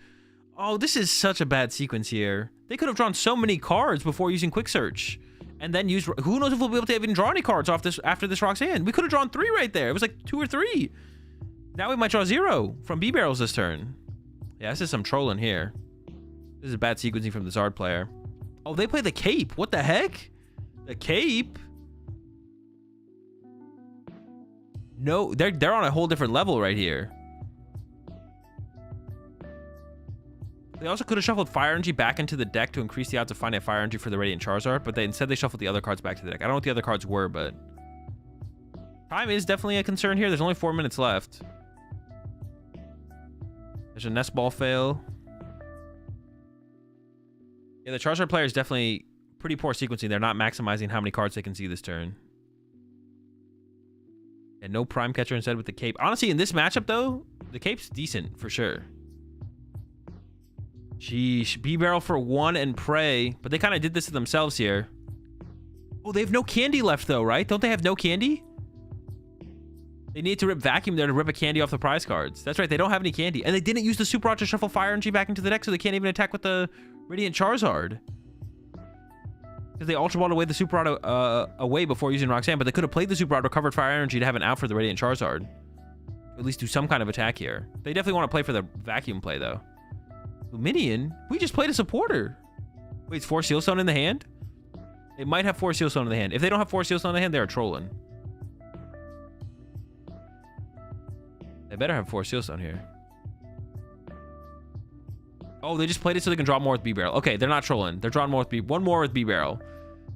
Oh, this is such a bad sequence here. They could have drawn so many cards before using Quick Search. And then use... Who knows if we'll be able to even draw any cards off this after this Roxanne. We could have drawn 3 right there. It was like 2 or 3. Now we might draw 0 from B-Barrels this turn. Yeah, this is some trolling here. This is bad sequencing from the Zard player. Oh, they play the Cape. What the heck? The Cape? No, they're on a whole different level right here. They also could have shuffled Fire Energy back into the deck to increase the odds of finding a Fire Energy for the Radiant Charizard, but instead they shuffled the other cards back to the deck. I don't know what the other cards were, but... Time is definitely a concern here. There's only 4 minutes left. There's a Nest Ball fail. Yeah, the Charizard player is definitely pretty poor sequencing. They're not maximizing how many cards they can see this turn. And no Prime Catcher instead with the Cape. Honestly, in this matchup, though, the Cape's decent for sure. Sheesh. B-Barrel for 1 and Prey. But they kind of did this to themselves here. Oh, they have no candy left, though, right? Don't they have no candy? They need to rip Vacuum there to rip a candy off the prize cards. That's right. They don't have any candy. And they didn't use the Super Art to shuffle Fire Energy back into the deck, so they can't even attack with the Radiant Charizard. Because they Ultra Balled away the Super Auto away before using Roxanne, but they could have played the Super Auto, recovered Fire Energy to have an out for the Radiant Charizard. At least do some kind of attack here. They definitely want to play for the vacuum play, though. Luminion? We just played a supporter. Wait, it's 4 Sealstone in the hand? It might have 4 Sealstone in the hand. If they don't have 4 Sealstone in the hand, they're trolling. They better have 4 Sealstone here. Oh, they just played it so they can draw more with B-Barrel. Okay, they're not trolling. They're drawing more with one more with B-Barrel.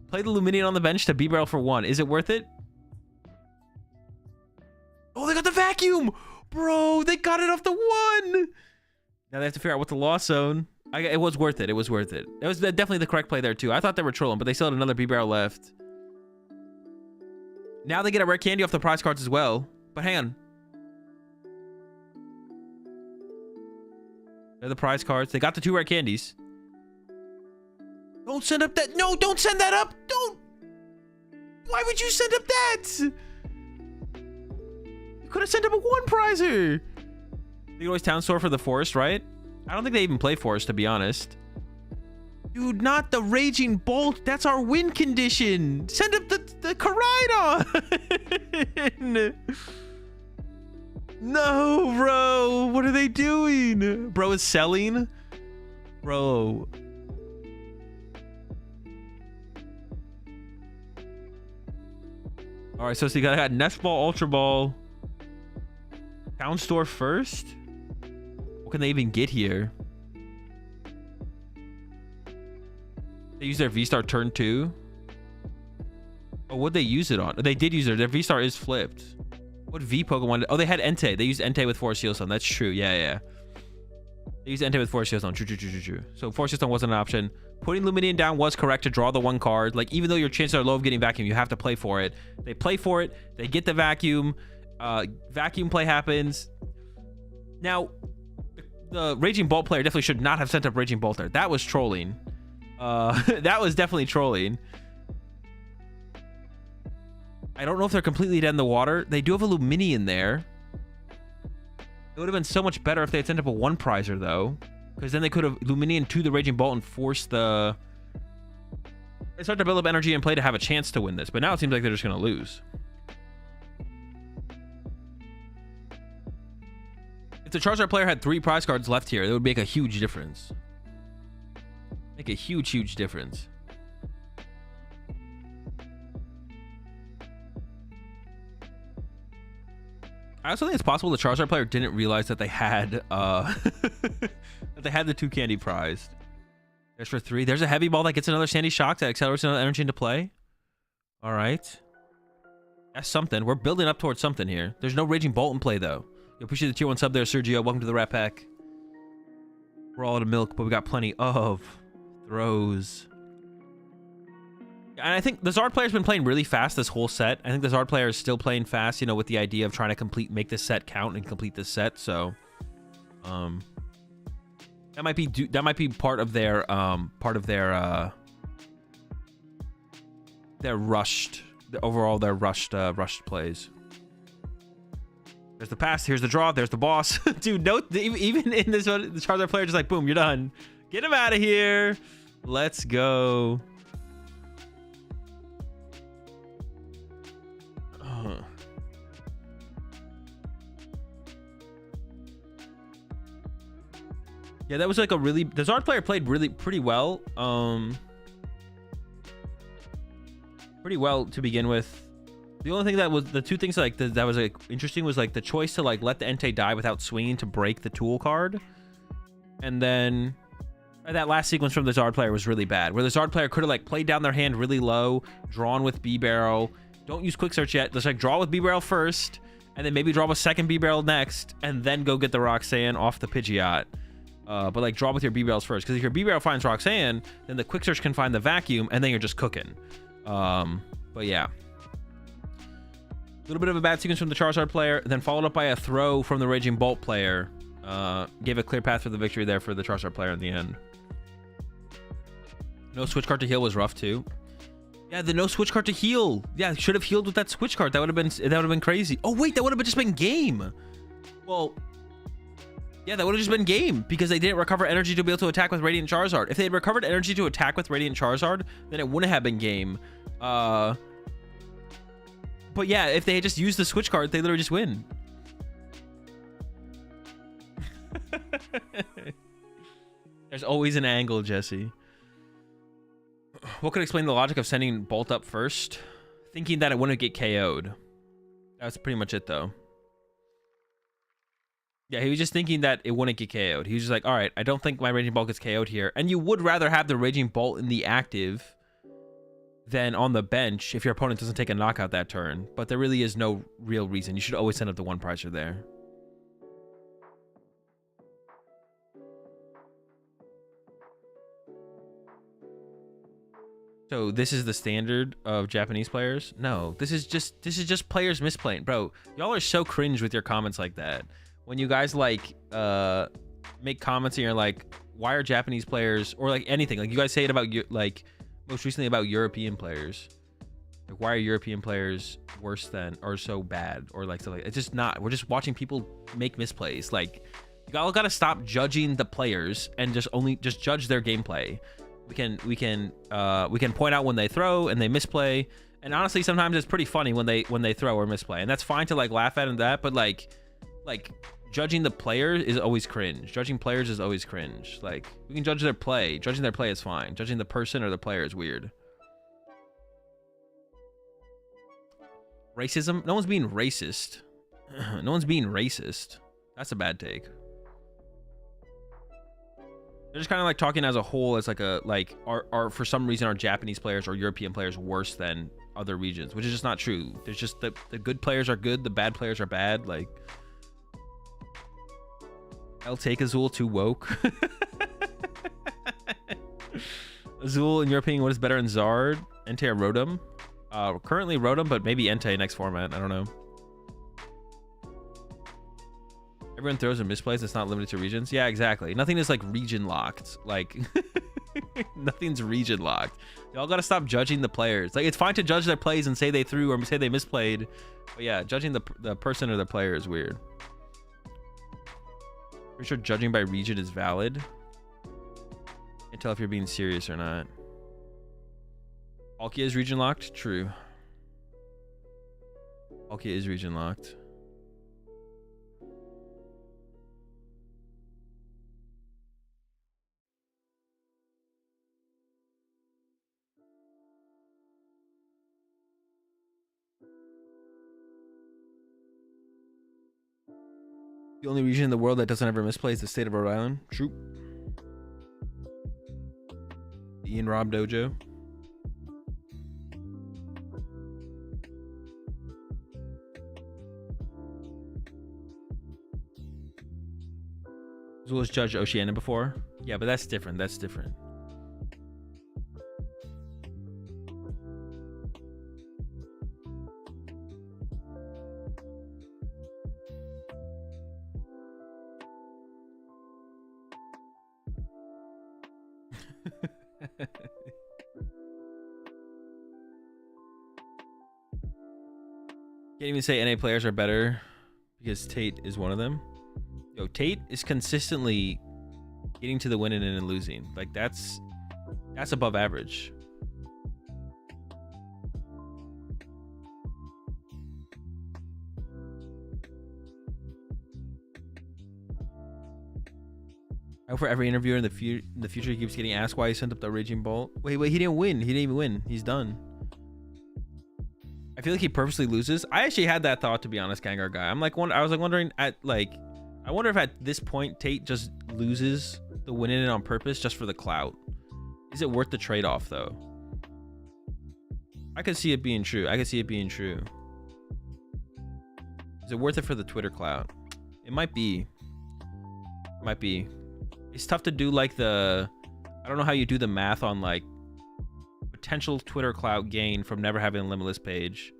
Play the Luminion on the bench to B-Barrel for 1. Is it worth it? Oh, they got the vacuum! Bro, they got it off the 1! Now they have to figure out what the loss zone. It was worth it. It was worth it. It was definitely the correct play there too. I thought they were trolling, but they still had another B-barrel left. Now they get a rare candy off the prize cards as well. But hang on. They're the prize cards. They got the 2 rare candies. Don't send up that. No, don't send that up. Don't. Why would you send up that? You could have sent up a 1 prizer. You always town store for the forest, right? I don't think they even play forest, to be honest. Dude, not the Raging Bolt. That's our win condition. Send up the Koraidon. No, bro. What are they doing? Bro is selling? Bro. All right, so you got Nest Ball, Ultra Ball. Town store first? What can they even get here? They use their V-Star turn 2. Oh, what'd they use it on? They did use their V-Star is flipped. What V Pokemon? Oh, they had Entei. They used Entei with Forest Heal Stone. That's true. Yeah. They used Entei with Forest Heal Stone. True. So Forest Heal Stone wasn't an option. Putting Luminian down was correct to draw the 1 card. Like, even though your chances are low of getting Vacuum, you have to play for it. They play for it. They get the Vacuum. Vacuum play happens. Now, the Raging Bolt player definitely should not have sent up Raging Bolt there. That was trolling. That was definitely trolling. I don't know if they're completely dead in the water. They do have a Luminian there. It would have been so much better if they had sent up a 1 prizer, though. Because then they could have Luminian to the Raging Bolt and forced the... They start to build up energy and play to have a chance to win this. But now it seems like they're just going to lose. If the Charizard player had 3 prize cards left here, it would make a huge difference. Make a huge difference. I also think it's possible the Charizard player didn't realize that they had that they had the 2 candy prized. There's for 3. There's a heavy ball that gets another Sandy Shock that accelerates another energy into play. All right. That's something. We're building up towards something here. There's no Raging Bolt in play though. We appreciate the tier 1 sub there, Sergio. Welcome to the Rat Pack. We're all out of milk, but we got plenty of throws. And I think the Zard player's been playing really fast this whole set. I think the Zard player is still playing fast, you know, with the idea of trying to make this set count and complete this set. So, that might be part of their rushed plays. There's the pass. Here's the draw. There's the boss. Dude, even in this one, the Charizard player just like, boom, you're done. Get him out of here. Let's go. Yeah, that was like the Zard player played pretty well. Pretty well to begin with. The only thing that was the 2 things that was like interesting was like the choice to like let the Entei die without swinging to break the tool card, and then that last sequence from the Zard player was really bad, where the Zard player could have like played down their hand really low, drawn with B-Barrel. Don't use Quick Search yet. Just like draw with B-Barrel first, and then maybe draw a second B-Barrel next, and then go get the Roxanne off the Pidgeot. But like draw with your B-Barrels first, because if your B-Barrel finds Roxanne, then the Quick Search can find the Vacuum, and then you're just cooking. But yeah. A little bit of a bad sequence from the Charizard player, then followed up by a throw from the Raging Bolt player. Gave a clear path for the victory there for the Charizard player in the end. No switch card to heal was rough too. Yeah, the no switch card to heal. Yeah, should have healed with that switch card. That would have been crazy. Oh wait, that would have just been game. Well, yeah, that would have just been game because they didn't recover energy to be able to attack with Radiant Charizard. If they had recovered energy to attack with Radiant Charizard, then it wouldn't have been game. But yeah, if they had just used the switch card, they literally just win. There's always an angle, Jesse. What could explain the logic of sending Bolt up first? Thinking that it wouldn't get KO'd. That's pretty much it, though. Yeah, he was just thinking that it wouldn't get KO'd. He was just like, all right, I don't think my Raging Bolt gets KO'd here. And you would rather have the Raging Bolt in the active than on the bench if your opponent doesn't take a knockout that turn. But there really is no real reason. You should always send up the 1 prizer there. So this is the standard of Japanese players? No, this is just players misplaying. Bro, y'all are so cringe with your comments like that. When you guys like make comments and you're like, why are Japanese players, or like anything, like you guys say it about you, like most recently about European players. Like, why are European players worse than, or so bad, or like stuff like, it's just not. We're just watching people make misplays. Like, you all gotta stop judging the players and just judge their gameplay. We can point out when they throw and they misplay, and honestly sometimes it's pretty funny when they throw or misplay, and that's fine to like laugh at and that, but like judging the player is always cringe. Judging players is always cringe. Like, we can judge their play. Judging their play is fine. Judging the person or the player is weird. Racism? No one's being racist. No one's being racist. That's a bad take. They're just kind of like talking as a whole, as like are for some reason are Japanese players or European players worse than other regions, which is just not true. There's just the good players are good, the bad players are bad. Like, I'll take Azul too woke. Azul in your opinion, what is better in Zard? Entei or Rotom? Currently Rotom, but maybe Entei next format. I don't know. Everyone throws and misplays. It's not limited to regions. Yeah, exactly. Nothing is like region locked. Like, nothing's region locked. Y'all gotta stop judging the players. Like, it's fine to judge their plays and say they threw or say they misplayed, but yeah, judging the person or the player is weird. Pretty sure judging by region is valid. Can't tell if you're being serious or not. Palkia is region locked? True. Palkia is region locked. The only region in the world that doesn't ever misplay is the state of Rhode Island. True. The Ian Rob Dojo. As well as Judge Oceania before. Yeah, but that's different. That's different. Can't even say NA players are better because Tate is one of them. Yo, Tate is consistently getting to the winning and losing. Like, that's above average. I hope for every interviewer in the future he keeps getting asked why he sent up the Raging Bolt. Wait, he didn't win. He didn't even win. He's done. I feel like he purposely loses. I actually had that thought, to be honest, Gengar guy. I was wondering I wonder if at this point Tate just loses the winning it on purpose just for the clout. Is it worth the trade-off though? I could see it being true. Is it worth it for the Twitter clout? It might be. It's tough to do like I don't know how you do the math on like potential Twitter clout gain from never having a limitless page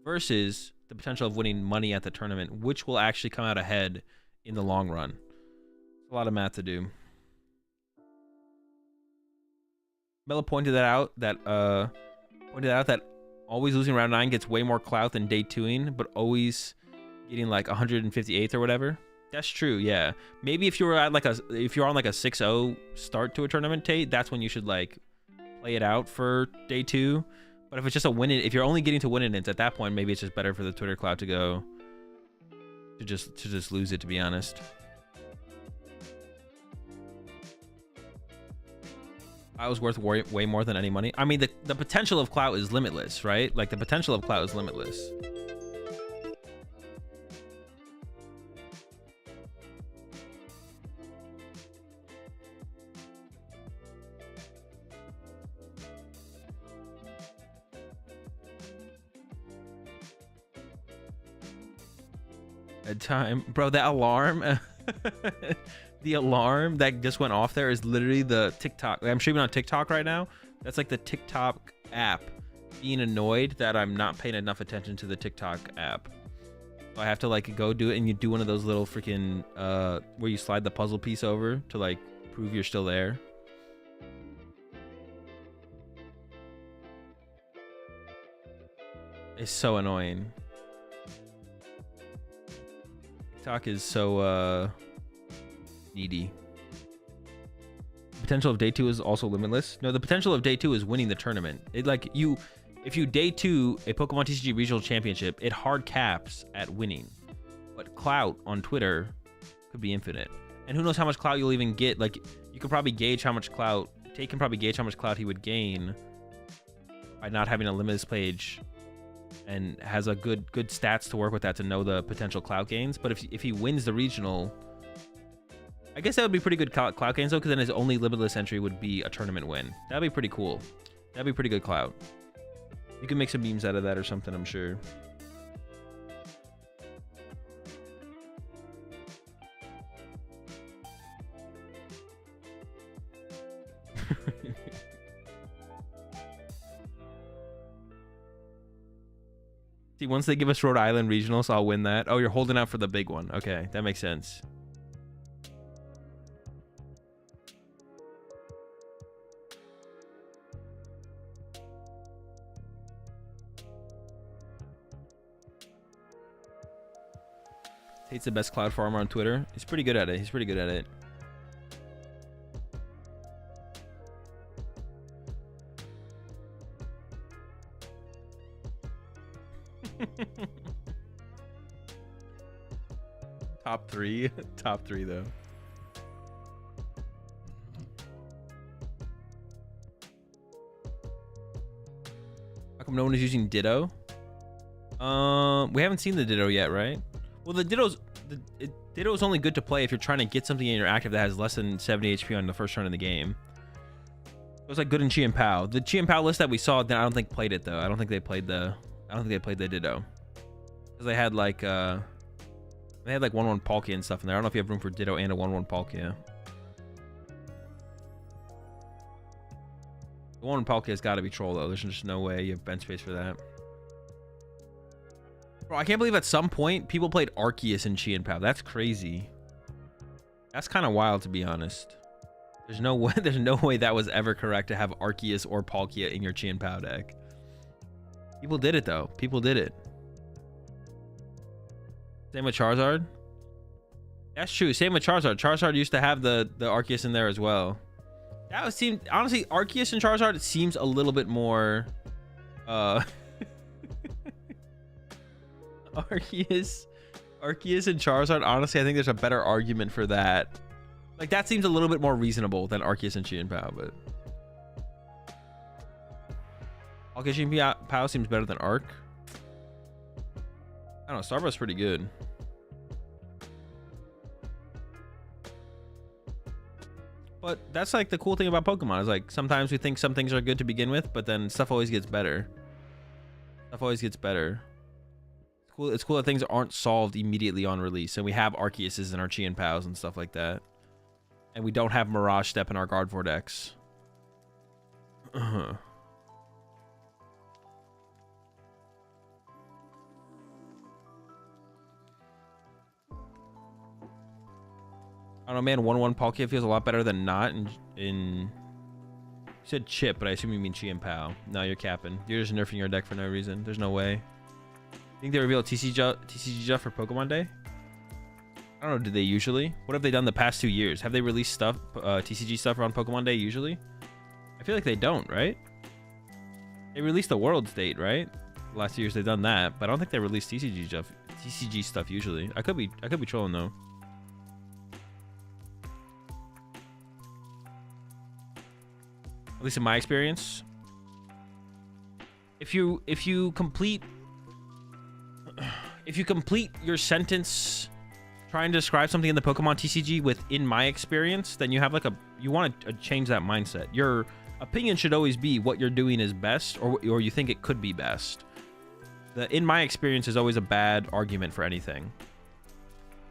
versus the potential of winning money at the tournament, which will actually come out ahead in the long run. It's a lot of math to do. Mela pointed out that always losing round 9 gets way more clout than day 2ing, but always getting like 158th or whatever. That's true, yeah. Maybe if you're on like a 6-0 start to a tournament, Tate, that's when you should like play it out for day 2. But if it's just a win, if you're only getting to win it at that point, maybe it's just better for the Twitter cloud to go to just lose it, to be honest. I was worth way more than any money. I mean, the potential of clout is limitless, right? Like, the potential of clout is limitless. Time, bro, that alarm the alarm that just went off there is literally the TikTok. I'm streaming on TikTok right now. That's like the TikTok app being annoyed that I'm not paying enough attention to the TikTok app. So I have to like go do it, and you do one of those little freaking where you slide the puzzle piece over to like prove you're still there. It's so annoying. TikTok is so needy. The potential of day 2 is also limitless. No, the potential of day 2 is winning the tournament. It like if you day 2 a Pokemon TCG regional championship, it hard caps at winning. But clout on Twitter could be infinite. And who knows how much clout you'll even get. Like you could probably gauge how much clout, Tate can probably gauge how much clout he would gain by not having a limitless page, and has a good stats to work with that to know the potential clout gains. But if he wins the regional, I guess that would be pretty good clout gains though, because then his only limitless entry would be a tournament win. That'd be pretty cool. That'd be pretty good clout. You can make some memes out of that or something, I'm sure. See, once they give us Rhode Island regionals, I'll win that. Oh, you're holding out for the big one. Okay, that makes sense. Tate's the best cloud farmer on Twitter. He's pretty good at it. He's pretty good at it. Top 3. Top 3 though. How come no one is using Ditto? We haven't seen the Ditto yet, right? Well, the Ditto's only good to play if you're trying to get something in your active that has less than 70 HP on the first turn of the game. It was like good in Chi and Pao. The Chi and Pao list that we saw, then I don't think played it though. I don't think they played the Ditto, because they had like 1/1 Palkia and stuff in there. I don't know if you have room for Ditto and a 1/1 Palkia. The 1/1 Palkia has got to be troll though. There's just no way you have bench space for that. Bro, I can't believe at some point people played Arceus in Chi and Pao. That's crazy. That's kind of wild, to be honest. There's no way that was ever correct to have Arceus or Palkia in your Chi and Pao deck. People did it though. People did it. Same with Charizard. That's true. Same with Charizard. Charizard used to have the Arceus in there as well. That would seem, honestly, Arceus and Charizard, it seems a little bit more Arceus and Charizard, honestly, I think there's a better argument for that. Like, that seems a little bit more reasonable than Arceus and Chi and Pao, but Arceus and Pao seems better than Arc. I don't know, Starbucks pretty good. But that's like the cool thing about Pokemon, is like sometimes we think some things are good to begin with, but then stuff always gets better. Stuff always gets better. It's cool that things aren't solved immediately on release, and we have Arceuses in our Chi and Paos and stuff like that, and we don't have Mirage Step in our Gardevoir decks. I don't know, man. 1/1 Palkia feels a lot better than not in you said chip, but I assume you mean Chi and Pao. No, you're capping. You're just nerfing your deck for no reason. There's no way. Think they reveal TCG Juff for Pokemon Day? I don't know. Do they usually? What have they done the past 2 years? Have they released stuff, TCG stuff around Pokemon Day usually? I feel like they don't, right? They released the World's Date, right? The last 2 years they've done that, but I don't think they released TCG stuff usually. I could be trolling though. At least in my experience. If you complete your sentence trying to describe something in the Pokemon TCG with "in my experience," then you have like you want to change that mindset. Your opinion should always be what you're doing is best, or you think it could be best. The "in my experience" is always a bad argument for anything.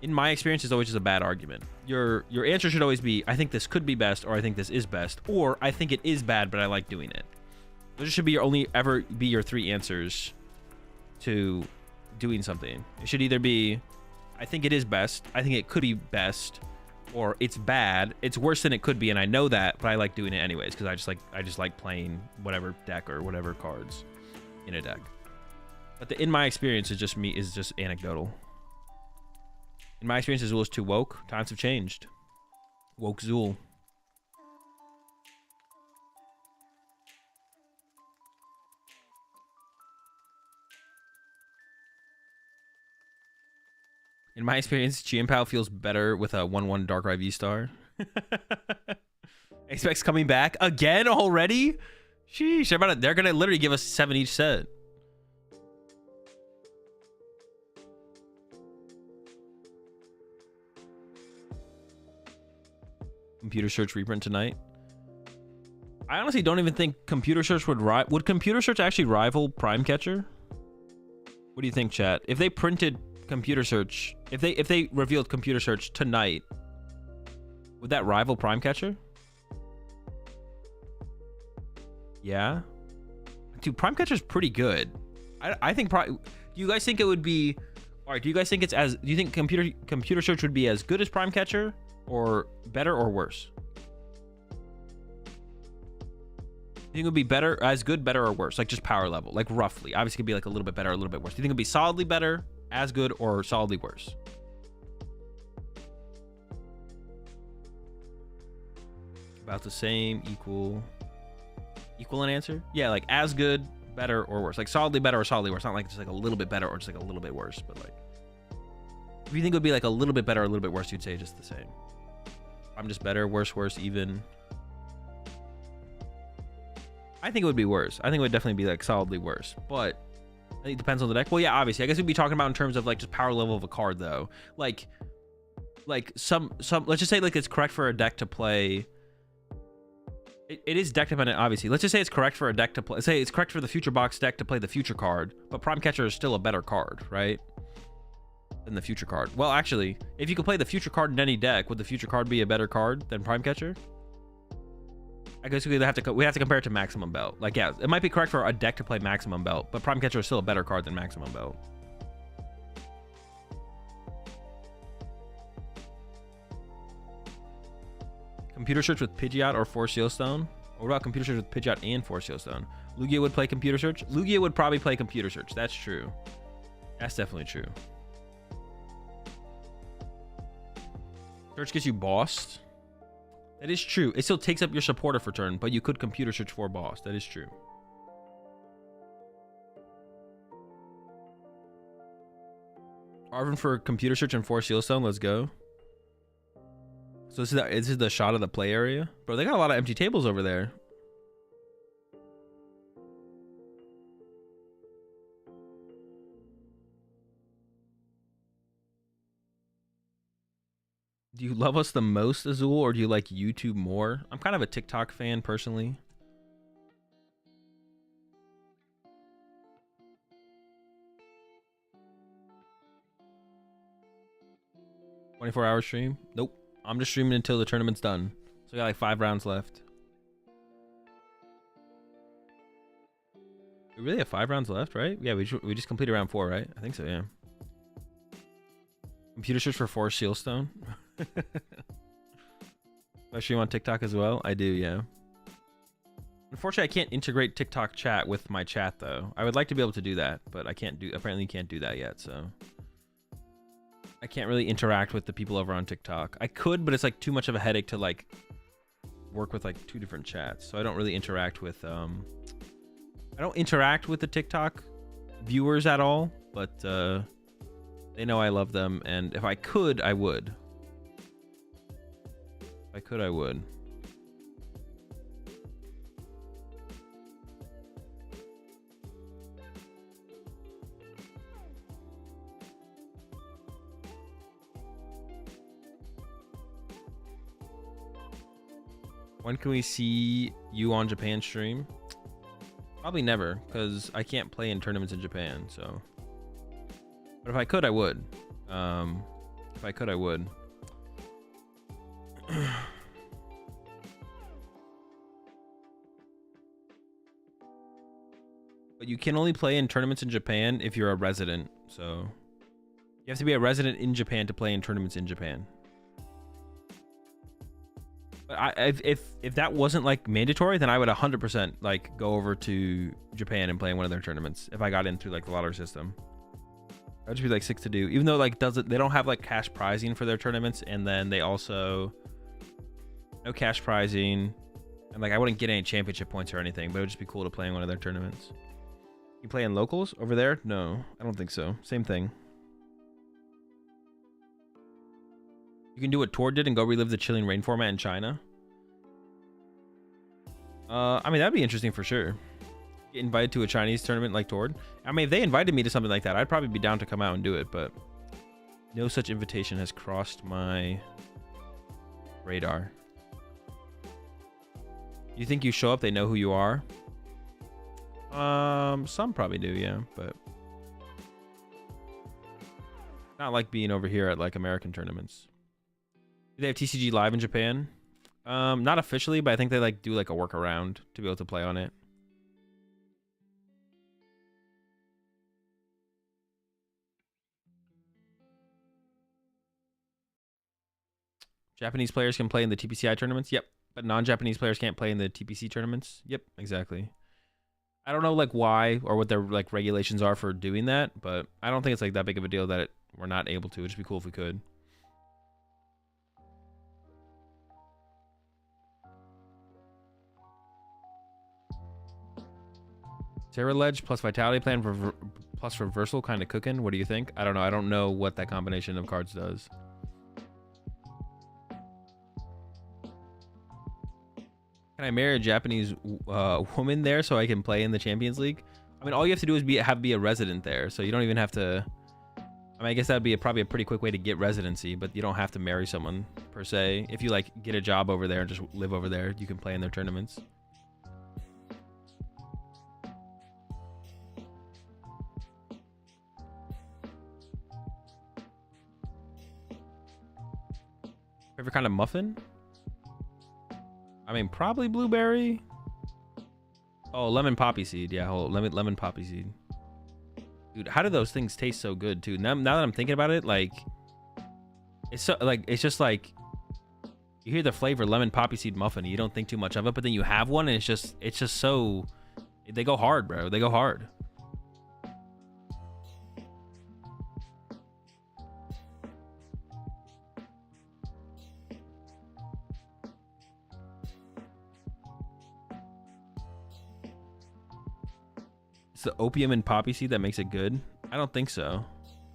in my experience, is always just a bad argument. Your answer should always be, I think this could be best, or I think this is best, or I think it is bad, but I like doing it. Those should be your only ever be your 3 answers to doing something. It should either be, I think it is best, I think it could be best, or it's bad, it's worse than it could be, and I know that, but I like doing it anyways because I just like playing whatever deck or whatever cards in a deck. But in my experience, is just anecdotal. In my experience, Azul is too woke. Times have changed. Woke Zul. In my experience, Chien-Pao feels better with a 1/1 Darkrai V-Star. Expects coming back again already? Sheesh, they're gonna literally give us 7 each set. Computer search reprint tonight. I honestly don't even think computer search would computer search actually rival Prime Catcher? What do you think, chat? If they printed computer search, if they revealed computer search tonight, would that rival Prime Catcher? Yeah, dude, Prime Catcher's pretty good. I think do you guys think it would be, all right, do you guys think do you think computer search would be as good as Prime Catcher, or better, or worse? You think it would be better, as good, better, or worse? Like just power level, like roughly. Obviously, it could be like a little bit better, a little bit worse. Do you think it would be solidly better, as good, or solidly worse? About the same, equal an answer? Yeah, like as good, better, or worse. Like solidly better or solidly worse. Not like just like a little bit better or just like a little bit worse, but like if you think it would be like a little bit better or a little bit worse, you'd say just the same. I'm just better, worse, even. I think it would be worse. I think it would definitely be like solidly worse, but I think it depends on the deck. Well, yeah, obviously. I guess we'd be talking about in terms of like just power level of a card though. Like some let's just say like it's correct for a deck to play. It is deck dependent, obviously. Let's just say it's correct for a deck to play. Say it's correct for the Future Box deck to play the Future card, but Prime Catcher is still a better card, right? Than the Future card. Well, actually, if you could play the Future card in any deck, would the Future card be a better card than Prime Catcher? I guess we have to compare it to Maximum Belt. Like, yeah, it might be correct for a deck to play Maximum Belt, but Prime Catcher is still a better card than Maximum Belt. Computer search with Pidgeot or Force Seal Stone? What about computer search with Pidgeot and Force Seal Stone? Lugia would play computer search? Lugia would probably play computer search. That's true. That's definitely true. Search gets you bossed. That is true. It still takes up your supporter for turn, but you could computer search for boss. That is true. Arvin for computer search and Force Seal Stone. Let's go. So this is the shot of the play area. Bro, they got a lot of empty tables over there. Do you love us the most, Azul, or do you like YouTube more? I'm kind of a TikTok fan, personally. $24-hour stream? Nope. I'm just streaming until the tournament's done. So we got like 5 rounds left. We really have 5 rounds left, right? Yeah, we just completed round 4, right? I think so, yeah. Computer search for Force Seal Stone. I stream on TikTok as well. I do, yeah. Unfortunately, I can't integrate TikTok chat with my chat though. I would like to be able to do that, but I can't do. Apparently, you can't do that yet. So I can't really interact with the people over on TikTok. I could, but it's like too much of a headache to like work with like 2 different chats. So I don't really interact with I don't interact with the TikTok viewers at all, but they know I love them, and if I could, I would. If I could, I would. When can we see you on Japan stream? Probably never, because I can't play in tournaments in Japan, so. But if I could, I would. If I could, I would. But you can only play in tournaments in Japan if you're a resident. So you have to be a resident in Japan to play in tournaments in Japan. But if that wasn't like mandatory, then I would 100% like go over to Japan and play in one of their tournaments if I got in through like the lottery system. That'd just be like sick to do. Even though like they don't have like cash prizing for their tournaments, and then they also no cash prizing, and like I wouldn't get any championship points or anything, but it would just be cool to play in one of their tournaments. You play in locals over there? No, I don't think so. Same thing. You can do what Tor did and go relive the Chilling Rain format in China. I mean, that'd be interesting for sure. Get invited to a Chinese tournament like Tor. I mean, if they invited me to something like that, I'd probably be down to come out and do it, but no such invitation has crossed my radar. You think you show up, they know who you are? Some probably do, yeah, but not like being over here at like American tournaments. Do they have TCG live in Japan? Not officially, but I think they like do like a workaround to be able to play on it. Japanese players can play in the TPCI tournaments? Yep. But non-Japanese players can't play in the TPC tournaments? Yep, exactly. I don't know like why or what their like regulations are for doing that, but I don't think it's like that big of a deal that we're not able to. It'd just be cool if we could. Terra Ledge plus Vitality Plan plus Reversal kind of cooking. What do you think? I don't know. I don't know what that combination of cards does. Can I marry a Japanese woman there so I can play in the Champions League? I mean, all you have to do is be a resident there, so you don't even have to. I mean, I guess that'd be probably a pretty quick way to get residency, but you don't have to marry someone per se. If you like get a job over there and just live over there, you can play in their tournaments. Favorite kind of muffin? I mean, probably blueberry. Oh, lemon poppy seed. Yeah, lemon poppy seed. Dude, how do those things taste so good too? Now that I'm thinking about it, like, it's so like it's just like you hear the flavor lemon poppy seed muffin, and you don't think too much of it, but then you have one, and it's just so they go hard, bro. They go hard. It's the opium and poppy seed that makes it good. I don't think so.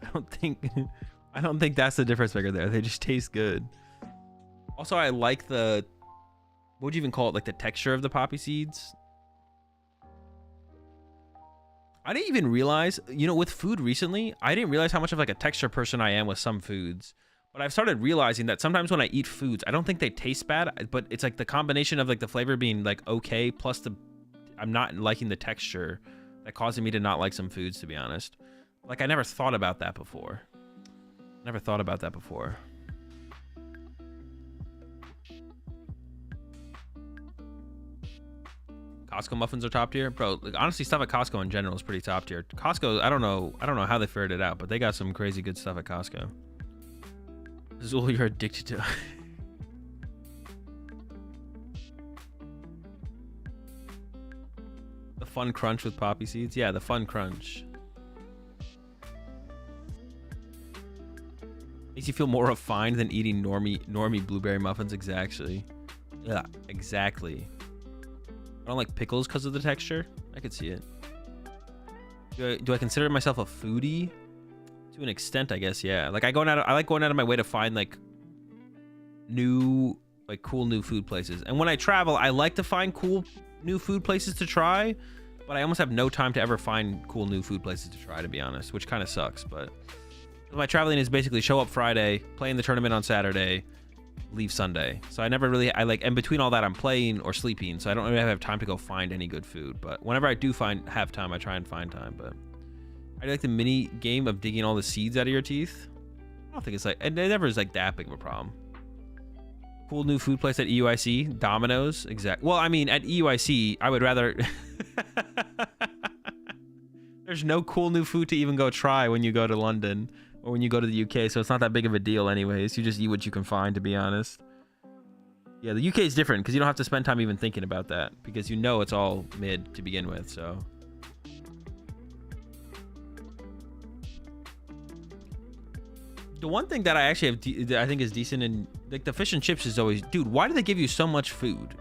I don't think that's the difference maker there. They just taste good. Also, I like the, what would you even call it? Like the texture of the poppy seeds. I didn't even realize, you know, with food recently, I didn't realize how much of like a texture person I am with some foods. But I've started realizing that sometimes when I eat foods, I don't think they taste bad, but it's like the combination of like the flavor being like okay, plus I'm not liking the texture that causing me to not like some foods, to be honest. Like, I never thought about that before. Costco muffins are top tier, bro. Like, honestly, stuff at Costco in general is pretty top tier. Costco, I don't know how they figured it out, but they got some crazy good stuff at Costco. Azul, you're addicted to. The fun crunch with poppy seeds. Yeah, the fun crunch. Makes you feel more refined than eating normie blueberry muffins. Exactly. Yeah, exactly. I don't like pickles because of the texture. I could see it. Do I consider myself a foodie? To an extent, I guess. Yeah. Like I like going out of my way to find like cool new food places. And when I travel, I like to find cool new food places to try, but I almost have no time to ever find cool new food places to try, to be honest, which kind of sucks. But my traveling is basically show up Friday, play in the tournament on Saturday, leave Sunday. So I and between all that, I'm playing or sleeping, so I don't really have time to go find any good food. But whenever I do have time, I try and find time. But I like the mini game of digging all the seeds out of your teeth. I don't think it's like, it never is like that big of a problem. Cool new food place at EUIC, Domino's, exact. Well, I mean, at EUIC, I would rather. There's no cool new food to even go try when you go to London or when you go to the UK, so it's not that big of a deal anyways. You just eat what you can find, to be honest. Yeah, the UK is different because you don't have to spend time even thinking about that because you know it's all mid to begin with, so. The one thing that I actually have, that I think is decent, and like the fish and chips is always, dude, why do they give you so much food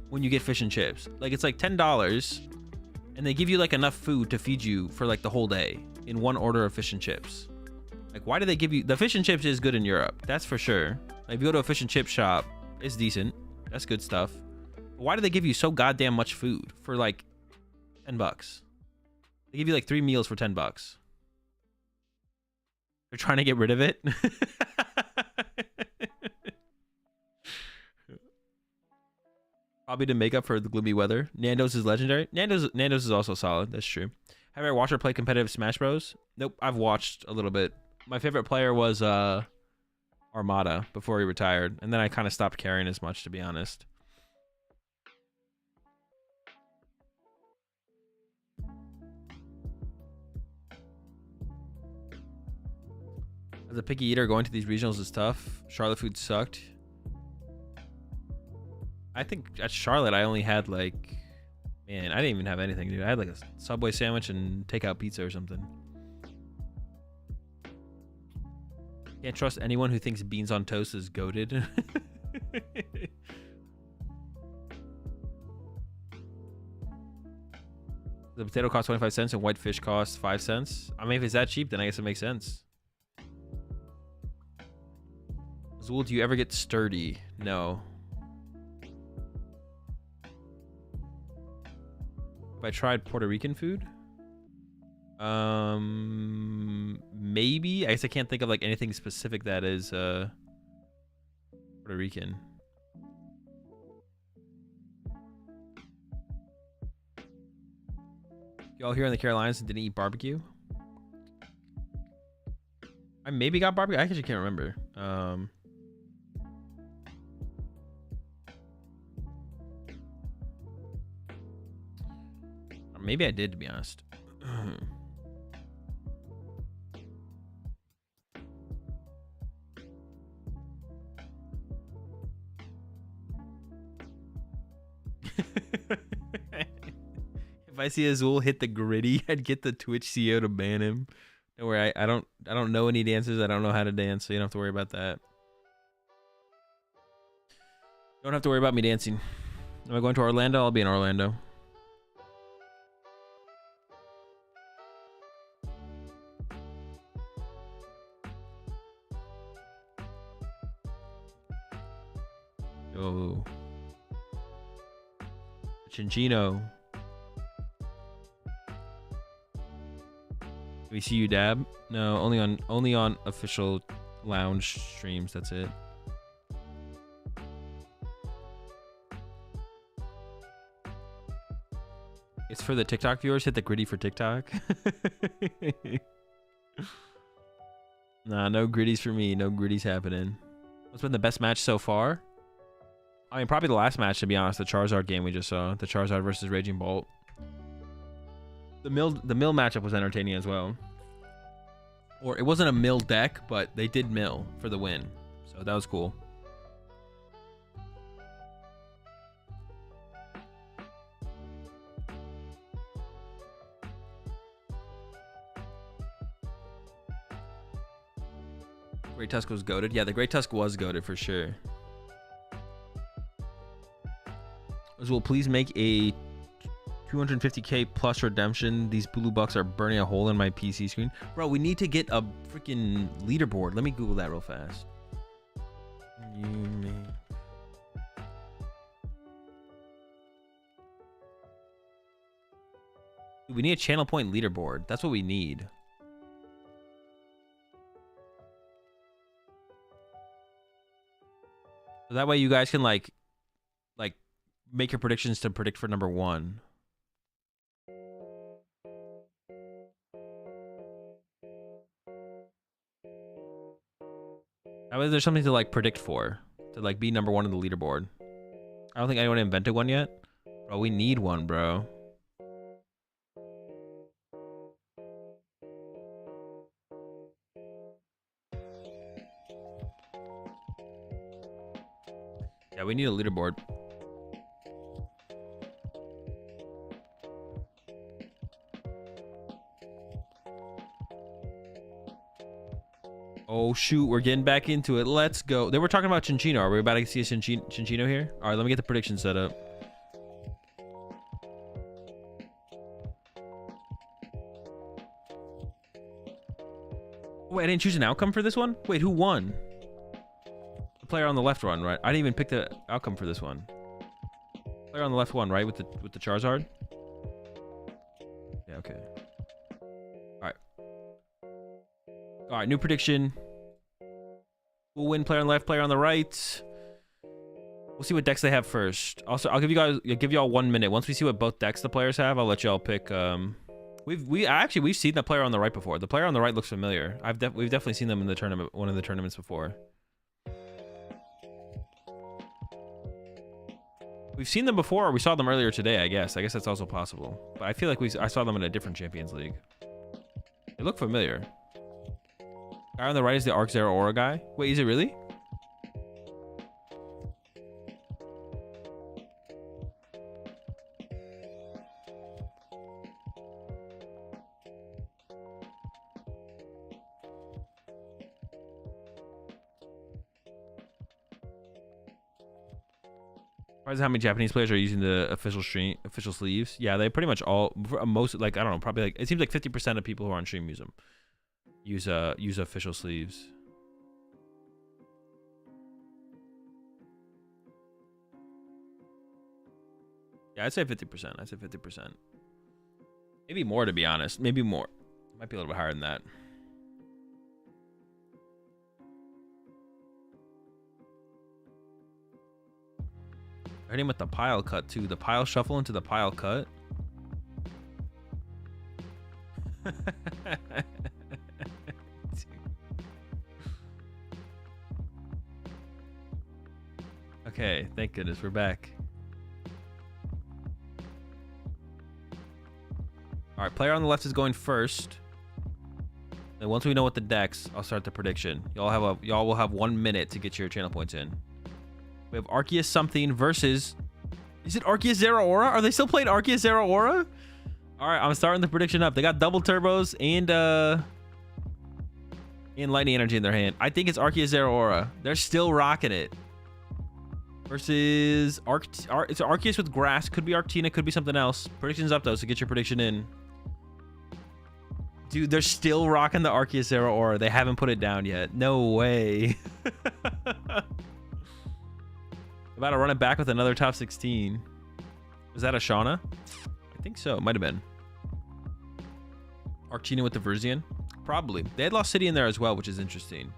when you get fish and chips? Like it's like $10 and they give you like enough food to feed you for like the whole day in one order of fish and chips. Like why do they give you, the fish and chips is good in Europe, that's for sure. Like, if you go to a fish and chip shop, it's decent, that's good stuff. But why do they give you so goddamn much food for like $10? They give you like 3 meals for $10. They're trying to get rid of it. Probably to make up for the gloomy weather. Nando's is legendary. Nando's is also solid. That's true. Have I watched her play competitive Smash Bros? Nope. I've watched a little bit. My favorite player was Armada before he retired, and then I kind of stopped caring as much, to be honest. As a picky eater, going to these regionals is tough. Charlotte food sucked. I think at Charlotte, I only had like, man, I didn't even have anything, dude. I had like a Subway sandwich and takeout pizza or something. Can't trust anyone who thinks beans on toast is goated. The potato costs 25 cents and white fish costs 5 cents. I mean, if it's that cheap, then I guess it makes sense. Azul, do you ever get sturdy? No. Have I tried Puerto Rican food? Maybe. I guess I can't think of like anything specific that is Puerto Rican. Y'all here in the Carolinas didn't eat barbecue? I maybe got barbecue. I actually can't remember. Maybe I did, to be honest. If I see Azul hit the gritty, I'd get the Twitch CEO to ban him. Don't worry, I don't know any dances. I don't know how to dance, so you don't have to worry about that. Don't have to worry about me dancing. Am I going to Orlando? I'll be in Orlando. Oh. Chinchino. Can we see you dab? No, only on official lounge streams, that's it. It's for the TikTok viewers. Hit the gritty for TikTok. Nah, no gritties for me. No gritties happening. What's been the best match so far? I mean, probably the last match, to be honest. The Charizard game we just saw. The Charizard versus Raging Bolt. The mill matchup was entertaining as well. Or it wasn't a mill deck, but they did mill for the win. So that was cool. Great Tusk was goated. Yeah, the Great Tusk was goated for sure. Azul, please make a 250k plus redemption. These blue bucks are burning a hole in my PC screen. Bro, we need to get a freaking leaderboard. Let me Google that real fast. We need a channel point leaderboard. That's what we need. So that way you guys can like make your predictions to predict for number 1. That way there's something to like predict for, to like be number 1 in the leaderboard. I don't think anyone invented one yet. Bro, we need one, bro. Yeah, we need a leaderboard. Oh, shoot. We're getting back into it. Let's go. They were talking about Chinchino. Are we about to see a Chinchino here? All right, let me get the prediction set up. Wait, I didn't choose an outcome for this one? Wait, who won? The player on the left won, right? I didn't even pick the outcome for this one. Player on the left won, right? With the Charizard? Yeah, okay. All right, new prediction. We'll win player on the left, player on the right. We'll see what decks they have first. Also, I'll give y'all 1 minute. Once we see what both decks the players have, I'll let y'all pick. We've seen the player on the right before. The player on the right looks familiar. We've definitely seen them in the tournament, one of the tournaments before. We've seen them before, or we saw them earlier today. I guess that's also possible. But I feel like I saw them in a different Champions League. They look familiar. Guy on the right is the Arc Zero Aura guy. Wait, is it really? Surprised how many Japanese players are using the official sleeves. Yeah, they pretty much all, most, like, I don't know, probably like, it seems like 50% of people who are on stream use them. Use official sleeves. Yeah, I'd say 50%. I'd say 50%. Maybe more, to be honest. Maybe more. It might be a little bit higher than that. I hit him with the pile cut too. The pile shuffle into the pile cut. Okay, thank goodness we're back. All right, player on the left is going first. And once we know what the decks, I'll start the prediction. Y'all will have 1 minute to get your channel points in. We have Arceus something versus. Is it Arceus Zero Aura? Are they still playing Arceus Zero Aura? All right, I'm starting the prediction up. They got double turbos and lightning energy in their hand. I think it's Arceus Zero Aura. They're still rocking it. Versus it's Arceus with grass. Could be Arctina, could be something else. Prediction's up though, so get your prediction in. Dude, they're still rocking the Arceus Zero Aura. They haven't put it down yet. No way. About to run it back with another top 16. Was that a Shauna? I think so. It might have been. Arctina with the Verzian? Probably. They had Lost City in there as well, which is interesting.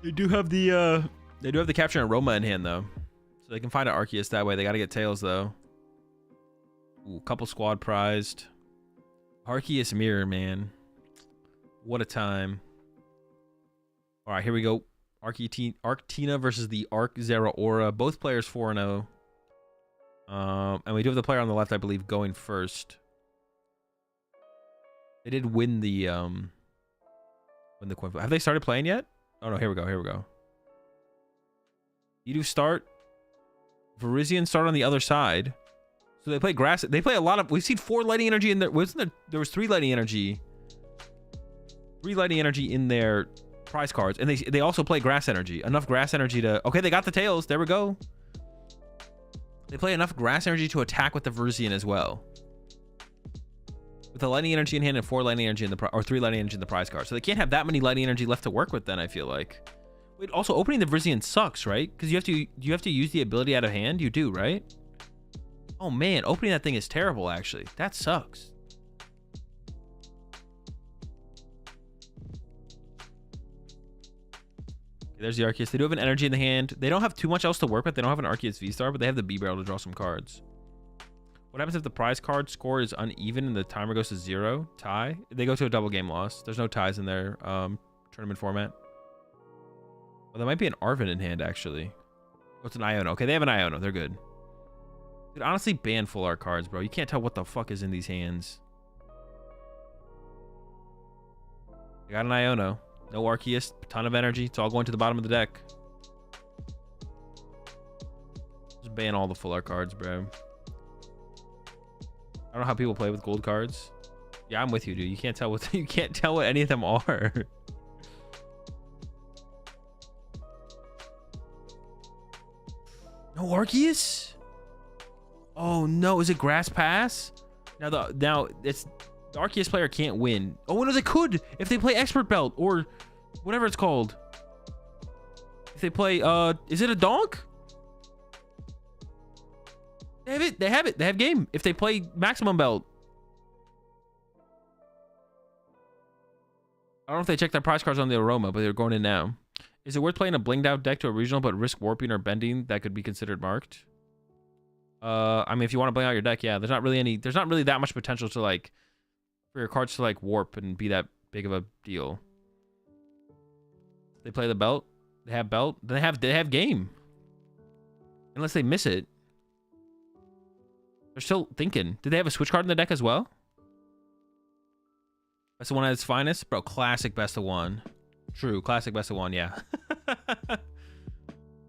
They do have the capture and Roma in hand though, so they can find an Arceus that way. They got to get Tails though. Ooh, couple squad prized. Arceus mirror, man. What a time. All right, here we go. Arctina versus the Arc Zero Aura. Both players 4-0. And we do have the player on the left, I believe, going first. They did win the coin flip. Have they started playing yet? Oh no, here we go. Here we go. You do start. Verizian start on the other side. So they play grass. They play a lot of. We've seen 4 lightning energy in there. Wasn't there? There was 3 lightning energy. 3 lightning energy in their prize cards, and they also play grass energy. Enough grass energy to. Okay, they got the tails. There we go. They play enough grass energy to attack with the Verzian as well. With the lightning energy in hand and 4 lightning energy in the or 3 lightning energy in the prize card, so they can't have that many lightning energy left to work with. Then I feel like. Wait, also opening the Verzian sucks, right? Because you have to use the ability out of hand. You do, right? Oh man, opening that thing is terrible. Actually, that sucks. There's the Arceus. They do have an energy in the hand. They don't have too much else to work with. They don't have an Arceus V-Star, but they have the B-Barrel to draw some cards. What happens if the prize card score is uneven and the timer goes to 0? Tie? They go to a double game loss. There's no ties in their tournament format. Well, there might be an Arven in hand, actually. Oh, it's an Iono. Okay, they have an Iono. They're good. Dude, honestly, ban full art cards, bro. You can't tell what the fuck is in these hands. They got an Iono. No Arceus. Ton of energy. It's all going to the bottom of the deck. Just ban all the full art cards, bro. I don't know how people play with gold cards. Yeah, I'm with you, dude. You can't tell what any of them are. No Arceus? Oh no, is it Grass Pass? Now it's the Arceus player can't win. Oh no, they could if they play Expert Belt or whatever it's called. If they play is it a donk? They have it. They have it. They have game. If they play Maximum Belt. I don't know if they check their prize cards on the Aroma, but they're going in now. Is it worth playing a blinged out deck to a regional but risk warping or bending that could be considered marked? I mean, if you want to bling out your deck, yeah. There's not really that much potential to like for your cards to like warp and be that big of a deal. They play the belt. They have belt. Then they have game. Unless they miss it. They're still thinking. Did they have a switch card in the deck as well? Best of one at its finest? Bro, classic best of one. True, classic best of one, yeah.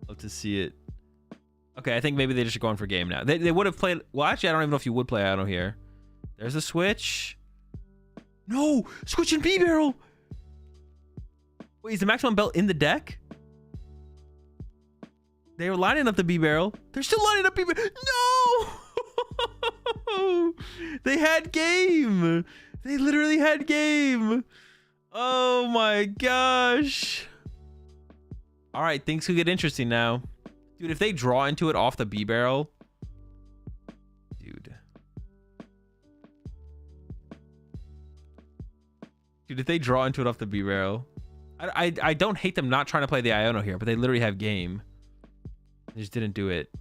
Love to see it. Okay, I think maybe they just are going for game now. They would have played... Well, actually, I don't even know if you would play Iono here. There's a switch. No! Switch and B-Barrel! Wait, is the Maximum Belt in the deck? They were lining up the B-Barrel. They're still lining up B-Barrel. No! They had game. They literally had game. Oh my gosh. All right, things could get interesting now. Dude, if they draw into it off the B-Barrel. Dude, if they draw into it off the B-Barrel. I don't hate them not trying to play the Iono here, but they literally have game. They just didn't do it.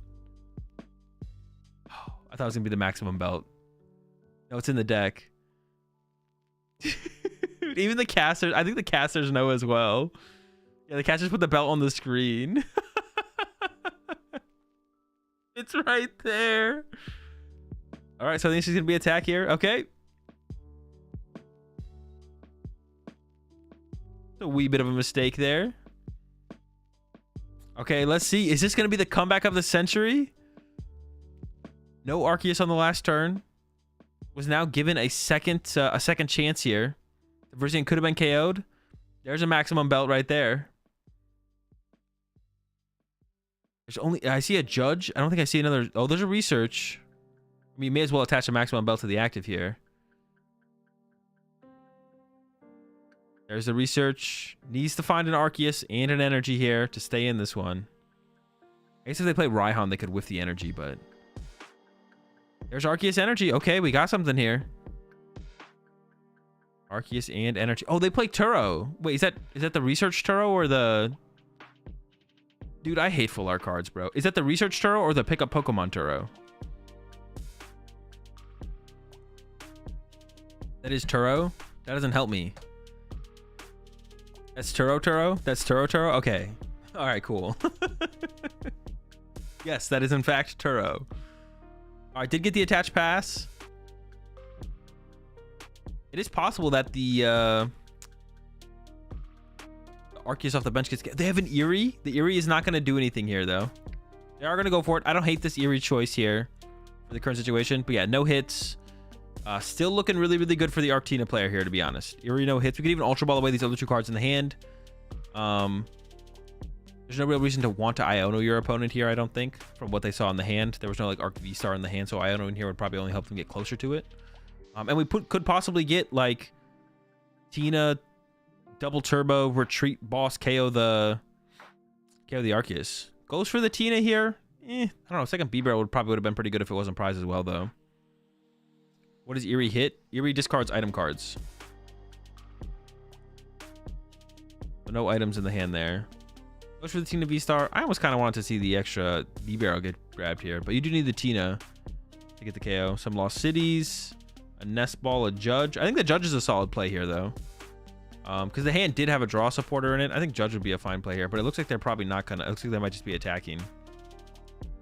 I thought it was going to be the Maximum Belt. No, it's in the deck. Even the casters, I think the casters know as well. Yeah, the casters put the belt on the screen. It's right there. All right, so I think she's going to be attack here. Okay. A wee bit of a mistake there. Okay, let's see. Is this going to be the comeback of the century? No Arceus on the last turn. Was now given a second chance here. The Verzian could have been KO'd. There's a Maximum Belt right there. There's only... I see a Judge. I don't think I see another... Oh, there's a Research. I mean, you may as well attach a Maximum Belt to the active here. There's the Research. Needs to find an Arceus and an Energy here to stay in this one. I guess if they play Raihan, they could whiff the Energy, but... There's Arceus Energy. Okay, we got something here. Arceus and Energy. Oh, they play Turo. Wait, is that the Research Turo or the... Dude, I hate full art cards, bro. Is that the Research Turo or the Pick Up Pokemon Turo? That is Turo? That doesn't help me. That's Turo? That's Turo? Okay. All right, cool. Yes, that is in fact Turo. All right, did get the attached pass. It is possible that the Arceus off the bench gets... They have an Eerie. The Eerie is not going to do anything here, though. They are going to go for it. I don't hate this Eerie choice here for the current situation. But yeah, no hits. Still looking really, really good for the Arctina player here, to be honest. Eerie, no hits. We could even Ultra Ball away these other two cards in the hand. There's no real reason to want to Iono your opponent here, I don't think. From what they saw in the hand, there was no like Arc V-Star in the hand, so Iono in here would probably only help them get closer to it. And we could possibly get like Tina, double turbo, retreat boss, KO the Arceus. Goes for the Tina here. I don't know. Second B-Barrel probably would have been pretty good if it wasn't prize as well, though. What does Eerie hit? Eerie discards item cards. So no items in the hand there. Goes for the Tina V-Star. I almost kind of wanted to see the extra V-Barrel get grabbed here, but you do need the Tina to get the KO. Some Lost Cities, a Nest Ball, a Judge. I think the Judge is a solid play here, though. Because the hand did have a draw supporter in it. I think Judge would be a fine play here, but it looks like they're probably not gonna. It looks like they might just be attacking.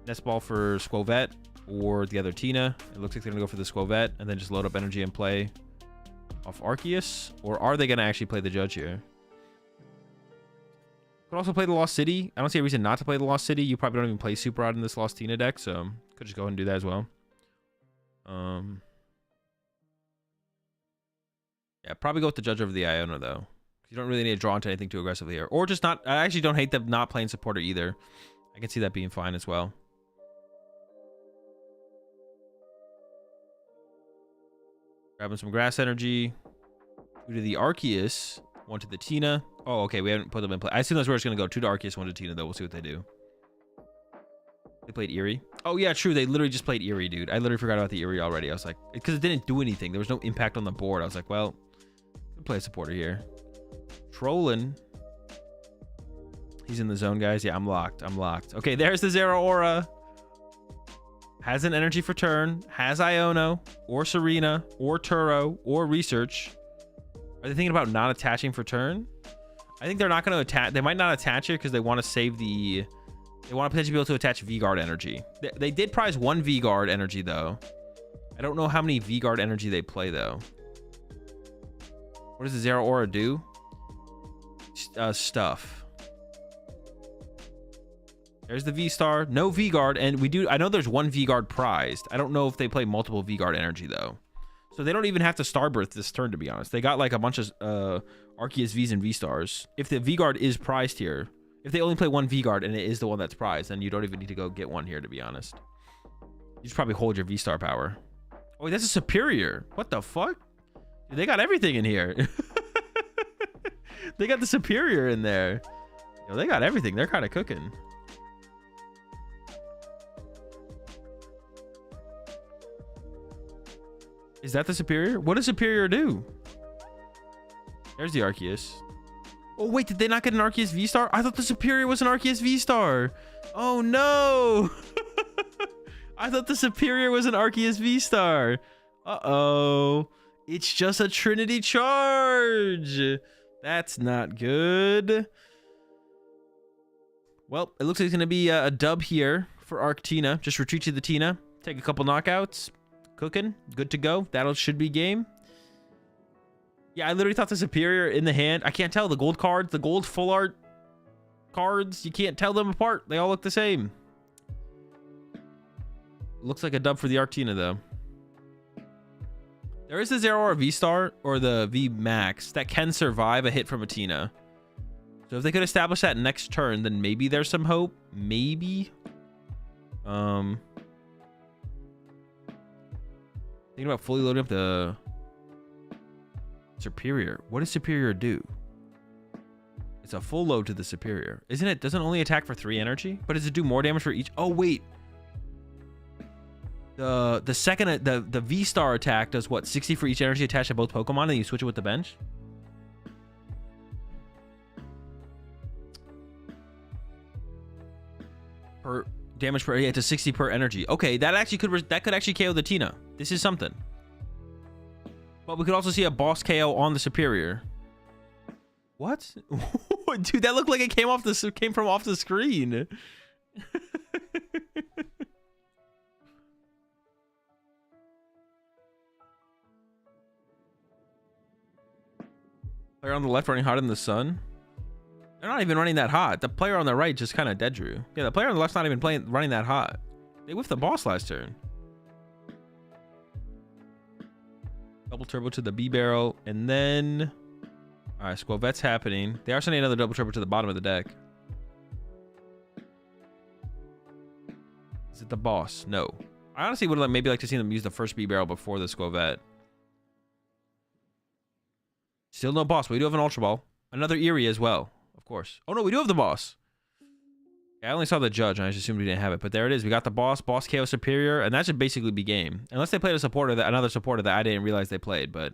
Nest Ball for Squovette or the other Tina. It looks like they're gonna go for the Squovette and then just load up energy and play off Arceus. Or are they gonna actually play the Judge here? Could also play the Lost City. I don't see a reason not to play the Lost City. You probably don't even play Super Rod in this Lost Tina deck, so could just go ahead and do that as well. Yeah, probably go with the Judge over the Iona, though. You don't really need to draw into anything too aggressively here. Or just not... I actually don't hate them not playing Supporter either. I can see that being fine as well. Grabbing some Grass Energy. 2 to the Arceus. 1 to the Tina. Oh, okay. We haven't put them in play. I assume that's where it's going to go. 2 to Arceus, 1 to Tina, though. We'll see what they do. They played Eerie. Oh, yeah, true. They literally just played Eerie, dude. I literally forgot about the Eerie already. I was like... Because it didn't do anything. There was no impact on the board. I was like, well... Play a supporter here. Trolling. He's in the zone, guys. Yeah, I'm locked. I'm locked. Okay, there's the Zero Aura. Has an energy for turn. Has Iono or Serena or Turo or Research. Are they thinking about not attaching for turn? I think they're not going to attach. They might not attach here because they want to save the... They want to potentially be able to attach V-Guard energy. They did prize 1 V-Guard energy, though. I don't know how many V-Guard energy they play, though. What does the Zero Aura do? Stuff. There's the V-Star. No V-Guard. And we do... I know there's 1 V-Guard prized. I don't know if they play multiple V-Guard energy, though. So they don't even have to Starbirth this turn, to be honest. They got like a bunch of Arceus Vs and V-Stars. If the V-Guard is prized here... If they only play 1 V-Guard and it is the one that's prized, then you don't even need to go get one here, to be honest. You just probably hold your V-Star power. Oh, wait, that's a Superior. What the fuck? Dude, they got everything in here. They got the Superior in there. Yo, they got everything. They're kind of cooking. Is that the Superior? What does Superior do? There's the Arceus. Oh, wait, did they not get an Arceus V-Star? I thought the Superior was an Arceus V-Star. Oh, no. I thought the Superior was an Arceus V-Star. Uh-oh. It's just a Trinity Charge. That's not good. Well, it looks like it's going to be a dub here for Arc Tina. Just retreat to the Tina. Take a couple knockouts. Cooking. Good to go. That should be game. Yeah, I literally thought the Superior in the hand. I can't tell. The gold cards, the gold full art cards, you can't tell them apart. They all look the same. Looks like a dub for the Arctina, though. There is the Zero Aura V-Star or the V-Max that can survive a hit from a Tina. So if they could establish that next turn, then maybe there's some hope. Maybe. Thinking about fully loading up the... Superior. What does Superior do? It's a full load to the Superior. Isn't it? Doesn't only attack for 3 energy? But does it do more damage for each? Oh, wait. The second... The V-Star attack does what? 60 for each energy attached to both Pokemon, and you switch it with the bench? Per damage per... Yeah, to 60 per energy. Okay, that actually could... That could actually KO the Tina. This is something. But we could also see a boss KO on the Superior. What? Dude, that looked like it came from off the screen. Player on the left running hot in the sun. They're not even running that hot. The player on the right just kind of dead drew. Yeah, the player on the left's not even running that hot. They whiffed the boss last turn. Double turbo to the B barrel, and then... Alright, Squovette's happening. They are sending another double turbo to the bottom of the deck. Is it the boss? No. I honestly would maybe like to see them use the first B barrel before the Squovette. Still no boss, but we do have an Ultra Ball. Another Eerie as well, of course. Oh no, we do have the boss. I only saw the Judge, and I just assumed we didn't have it. But there it is. We got the boss KO Superior, and that should basically be game. Unless they played a supporter, another supporter that I didn't realize they played. But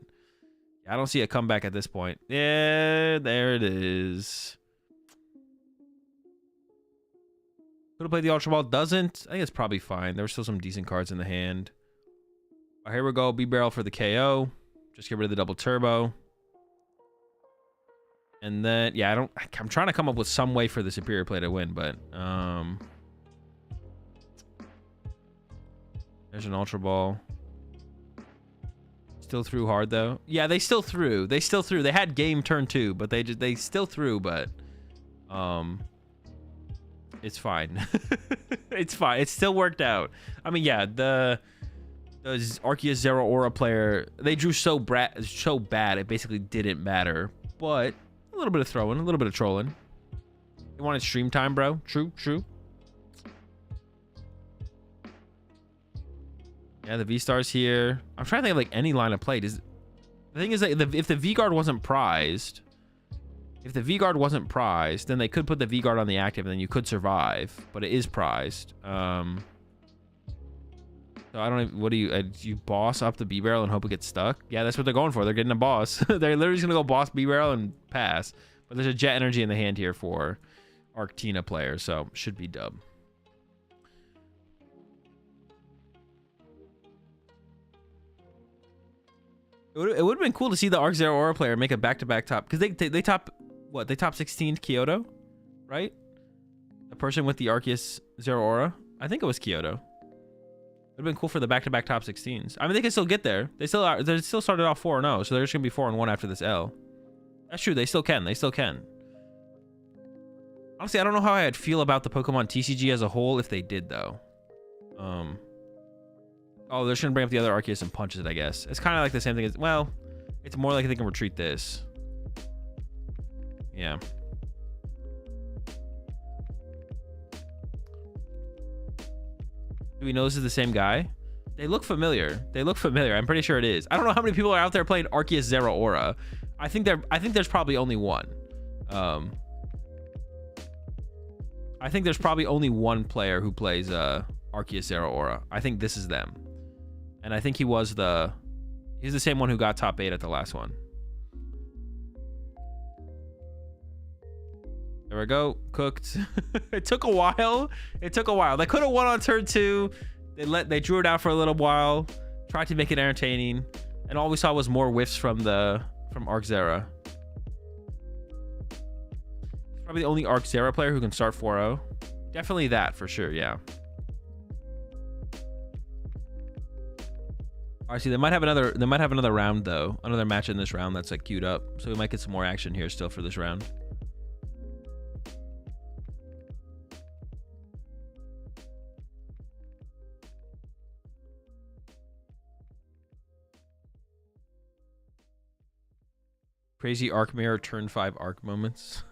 I don't see a comeback at this point. Yeah, there it is. Could have played the Ultra Ball. Doesn't. I think it's probably fine. There were still some decent cards in the hand. All right, here we go. B-Barrel for the KO. Just get rid of the double turbo. And then, yeah, I'm trying to come up with some way for the Superior Play to win, but, there's an Ultra Ball. Still threw hard, though. Yeah, they still threw. They still threw. They had game turn 2, but they still threw, but, it's fine. It's fine. It still worked out. I mean, yeah, the Arceus Zero Aura player, they drew so bad, it basically didn't matter, but a little bit of throwing, a little bit of trolling. You wanted stream time, bro? True. Yeah, the V-Star's here. I'm trying to think of like any line of play. The thing is that if the V-Guard wasn't prized, then they could put the V-Guard on the active and then you could survive, but it is prized. So I don't even, what do you boss up the B-Barrel and hope it gets stuck? Yeah, that's what they're going for. They're getting a boss. They're literally just gonna go boss B-Barrel and pass. But there's a Jet Energy in the hand here for Arctina player, so should be dub. It would have been cool to see the Arc Zero Aura player make a back-to-back top, because they top what? They top 16 Kyoto, right? The person with the Arceus Zero Aura, I think it was Kyoto. It would have been cool for the back-to-back top 16s. I mean, they can still get there. They still started off 4-0, so they're just gonna be 4-1 after this L. That's true. They still can. Honestly, I don't know how I'd feel about the Pokemon TCG as a whole if they did, though. Oh, they're just gonna bring up the other Arceus and punches it, I guess. It's kind of like the same thing as, well, it's more like they can retreat this. Yeah. Do we know this is the same guy? They look familiar. I'm pretty sure it is. I don't know how many people are out there playing Arceus Zero Aura. I think there's probably only one. I think there's probably only one player who plays Arceus Zero Aura. I think this is them. And I think he's the same one who got top 8 at the last one. There we go. Cooked. It took a while. They could have won on turn 2. They drew it out for a little while. Tried to make it entertaining. And all we saw was more whiffs from Arc Zera. Probably the only Arc Zera player who can start 4-0. Definitely that for sure, yeah. Alright, see, they might have another round though. Another match in this round that's like queued up. So we might get some more action here still for this round. Crazy Arc Mirror turn 5 Arc moments.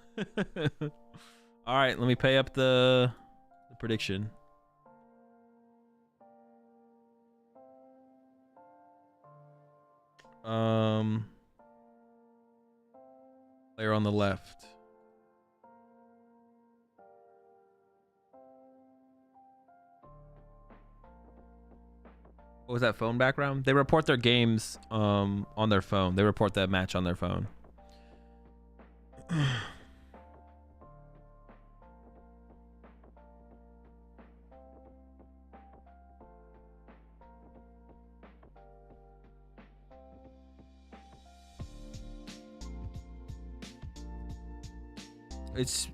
Alright, let me pay up the prediction. Player on the left. What was that phone background? They report their games on their phone. They report that match on their phone.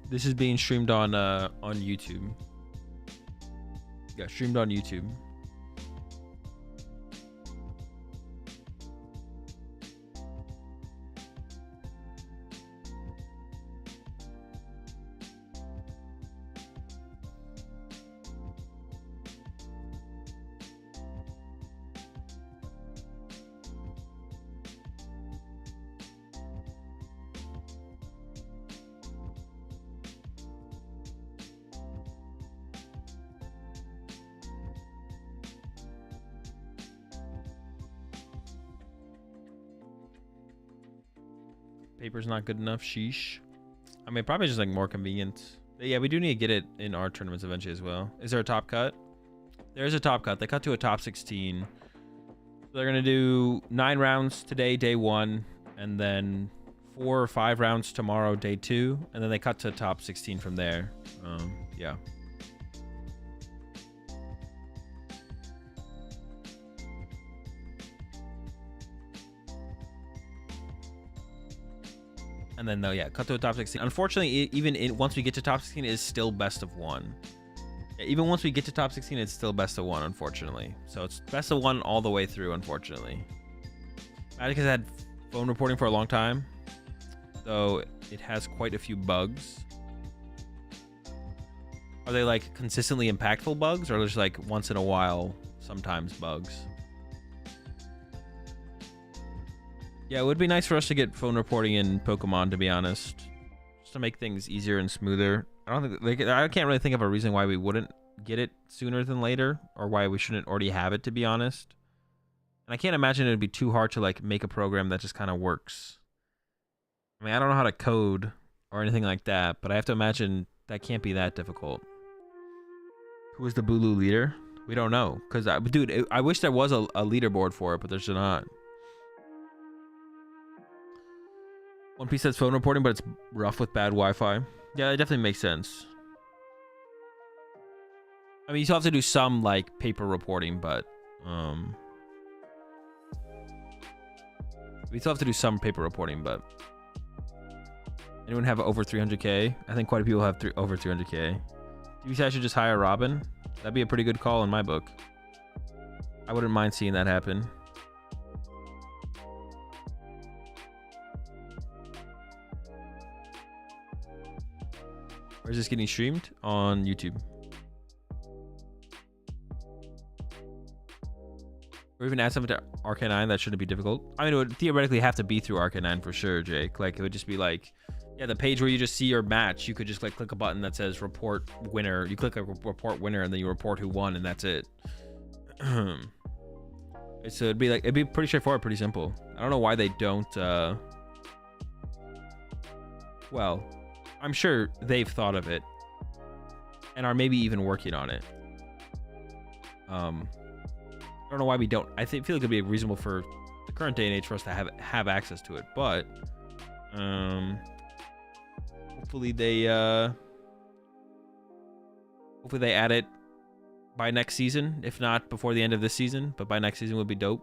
This is being streamed on YouTube. Yeah, streamed on YouTube. Paper's not good enough. Sheesh. I mean, probably just like more convenient. But yeah, we do need to get it in our tournaments eventually as well. Is there a top cut? There's a top cut. They cut to a top 16. So they're going to do 9 rounds today, day 1. And then 4 or 5 rounds tomorrow, day 2. And then they cut to top 16 from there. Yeah. And then though, yeah, cut to a top 16. Unfortunately, even once we get to top 16, it is still best of 1. Yeah, even once we get to top 16, it's still best of 1, unfortunately. So it's best of 1 all the way through, unfortunately. Magic has had phone reporting for a long time, though it has quite a few bugs. Are they like consistently impactful bugs, or just like once in a while, sometimes bugs? Yeah, it would be nice for us to get phone reporting in Pokemon, to be honest, just to make things easier and smoother. I don't think I can't really think of a reason why we wouldn't get it sooner than later, or why we shouldn't already have it, to be honest. And I can't imagine it would be too hard to like make a program that just kind of works. I mean, I don't know how to code or anything like that, but I have to imagine that can't be that difficult. Who is the Bulu leader? We don't know, because dude, I wish there was a leaderboard for it, but there's not. One Piece has phone reporting, but it's rough with bad Wi-Fi. Yeah, it definitely makes sense. I mean, you still have to do some like paper reporting, but we still have to do some paper reporting. But anyone have over 300k? I think quite a few people have over 300k. Do you think I should just hire Robin? That'd be a pretty good call in my book. I wouldn't mind seeing that happen. Where is this getting streamed? On YouTube. Or even add something to Arcanine, that shouldn't be difficult. I mean, it would theoretically have to be through Arcanine for sure, Jake. Like, it would just be like, yeah, the page where you just see your match, you could just like click a button that says report winner. You click a report winner and then you report who won, and that's it. So it'd be pretty straightforward, pretty simple. I don't know why they don't, well, I'm sure they've thought of it and are maybe even working on it. I don't know why we don't. I feel like it'd be reasonable for the current day and age for us to have access to it, but hopefully they add it by next season, if not before the end of this season, but by next season would be dope.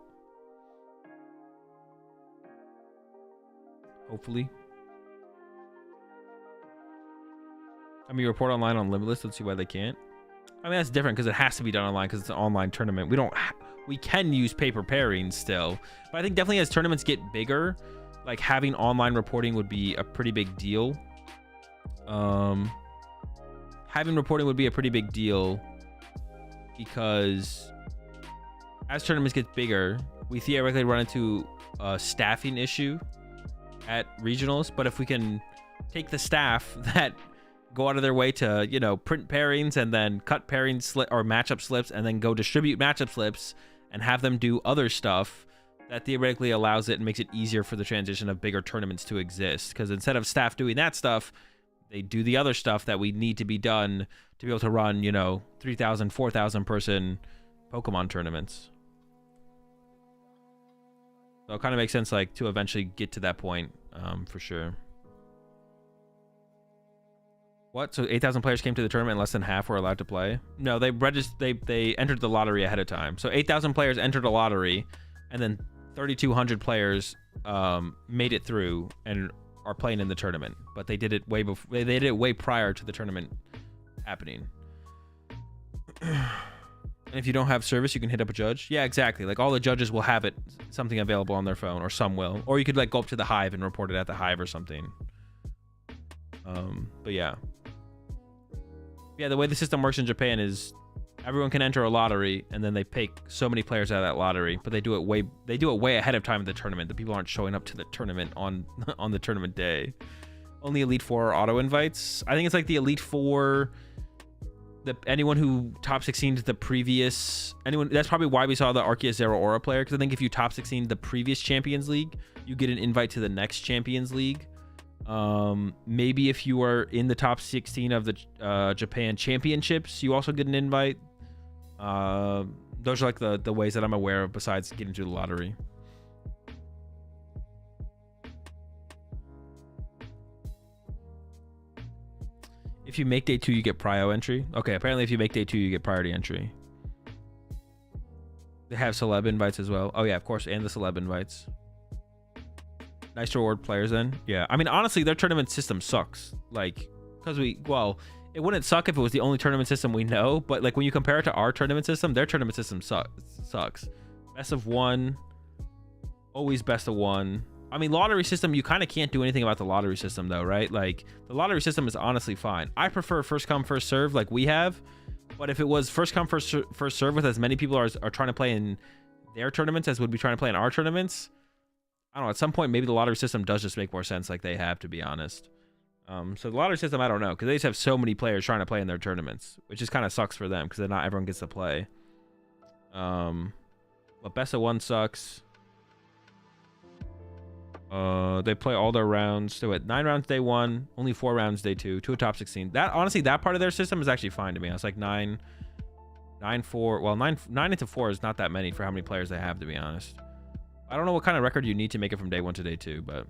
Hopefully. I mean, report online on Limitless. Let's see why they can't. I mean, that's different because it has to be done online because it's an online tournament. We can use paper pairings still, but I think definitely as tournaments get bigger, like having online reporting would be a pretty big deal. Having reporting would be a pretty big deal because as tournaments get bigger, we theoretically run into a staffing issue at regionals. But if we can take the staff that go out of their way to, you know, print pairings and then cut pairing or matchup slips and then go distribute matchup slips and have them do other stuff, that theoretically allows it and makes it easier for the transition of bigger tournaments to exist. Because instead of staff doing that stuff, they do the other stuff that we need to be done to be able to run, you know, 3,000, 4,000 person Pokemon tournaments. So it kind of makes sense, like, to eventually get to that point, for sure. What? So 8,000 players came to the tournament and less than half were allowed to play? No, they entered the lottery ahead of time. So 8,000 players entered a lottery, and then 3,200 players made it through and are playing in the tournament. But they did it way before. They did it way prior to the tournament happening. And if you don't have service, you can hit up a judge. Yeah, exactly. Like, all the judges will have something available on their phone, or some will. Or you could like go up to the Hive and report it at the Hive or something. But yeah. Yeah, the way the system works in Japan is everyone can enter a lottery, and then they pick so many players out of that lottery, but they do it way ahead of time of the tournament. The people aren't showing up to the tournament on the tournament day. Only Elite Four auto invites. I think it's like the Elite Four. Anyone who top 16'd the previous that's probably why we saw the Arceus Zero Aura player, because I think if you top 16 the previous Champions League, you get an invite to the next Champions League. Maybe if you are in the top 16 of the Japan Championships, you also get an invite. Those are like the ways that I'm aware of besides getting to the lottery. If you make day 2, you get prio entry. Okay, apparently if you make day 2, you get priority entry. They have celeb invites as well. Oh yeah, of course, and the celeb invites. Nice to reward players then. Yeah. I mean, honestly, their tournament system sucks. Like, because well, it wouldn't suck if it was the only tournament system we know, but like when you compare it to our tournament system, their tournament system sucks. Best of one, always best of one. I mean, lottery system, you kind of can't do anything about the lottery system though, right? Like the lottery system is honestly fine. I prefer first come, first serve like we have, but if it was first come, first serve with as many people are trying to play in their tournaments as would be trying to play in our tournaments, I don't know, at some point, maybe the lottery system does just make more sense like they have, to be honest. So the lottery system, I don't know, because they just have so many players trying to play in their tournaments, which just kind of sucks for them because then not everyone gets to play. But best of one sucks. They play all their rounds. So at 9 rounds day 1, only 4 rounds day 2, to a top 16. That honestly, that part of their system is actually fine to me. It's like 9 4. Well, 9 into 4 is not that many for how many players they have, to be honest. I don't know what kind of record you need to make it from day 1 to day 2, but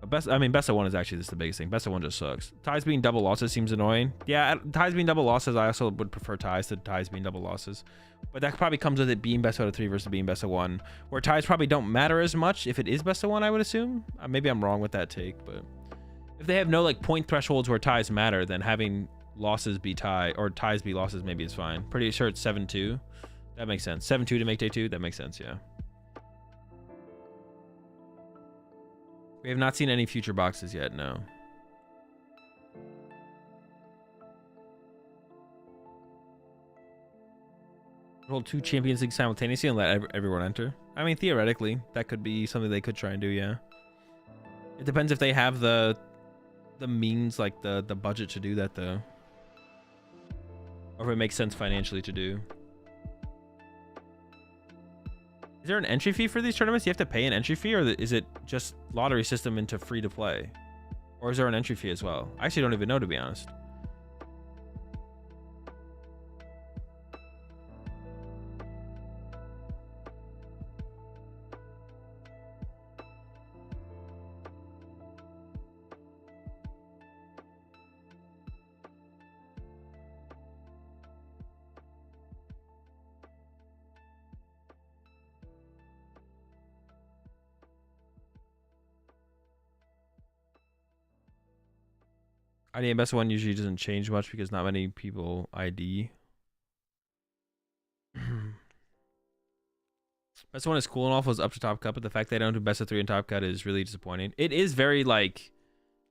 best of one is actually just the biggest thing. Best of one just sucks. Ties being double losses seems annoying. Yeah, ties being double losses, I also would prefer ties to ties being double losses. But that probably comes with it being best out of 3 versus being best of 1, where ties probably don't matter as much if it is best of 1, I would assume. Maybe I'm wrong with that take, but if they have no like point thresholds where ties matter, then having losses be tie or ties be losses maybe is fine. Pretty sure it's 7-2. That makes sense. 7-2 to make day 2. That makes sense, yeah. We have not seen any future boxes yet, no. Hold 2 Champions League simultaneously and let everyone enter. I mean, theoretically, that could be something they could try and do, yeah. It depends if they have the means, like the budget to do that, though. Or if it makes sense financially to do. Is there an entry fee for these tournaments? You have to pay an entry fee, or is it just lottery system into free to play? Or is there an entry fee as well? I actually don't even know, to be honest. ID and best one usually doesn't change much because not many people ID. Best one is cool and awful is up to top cut, but the fact they don't do best of 3 in top cut is really disappointing. It is very like,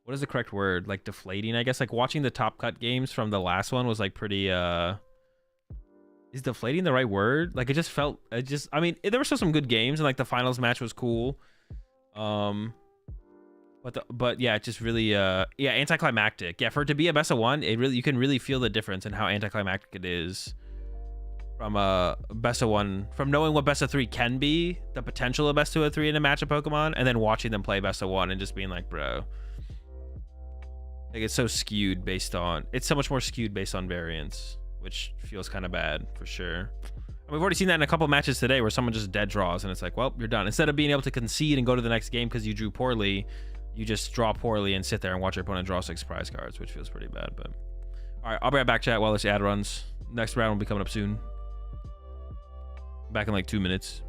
what is the correct word? Like deflating, I guess. Like watching the top cut games from the last one was like pretty is deflating the right word? Like it just felt, I mean, there were still some good games and like the finals match was cool. But yeah, it just really yeah, anticlimactic. Yeah, for it to be a best of 1, it really, you can really feel the difference in how anticlimactic it is from a best of 1, from knowing what best of 3 can be, the potential of best of 3 in a match of Pokemon, and then watching them play best of 1 and just being like, bro, like it's so skewed based on, it's so much more skewed based on variance, which feels kind of bad for sure. And we've already seen that in a couple matches today where someone just dead draws and it's like, well, you're done. Instead of being able to concede and go to the next game because you drew poorly, you just draw poorly and sit there and watch your opponent draw 6 prize cards, which feels pretty bad. But all right, I'll be right back, chat, while this ad runs. Next round will be coming up soon. Back in like 2 minutes.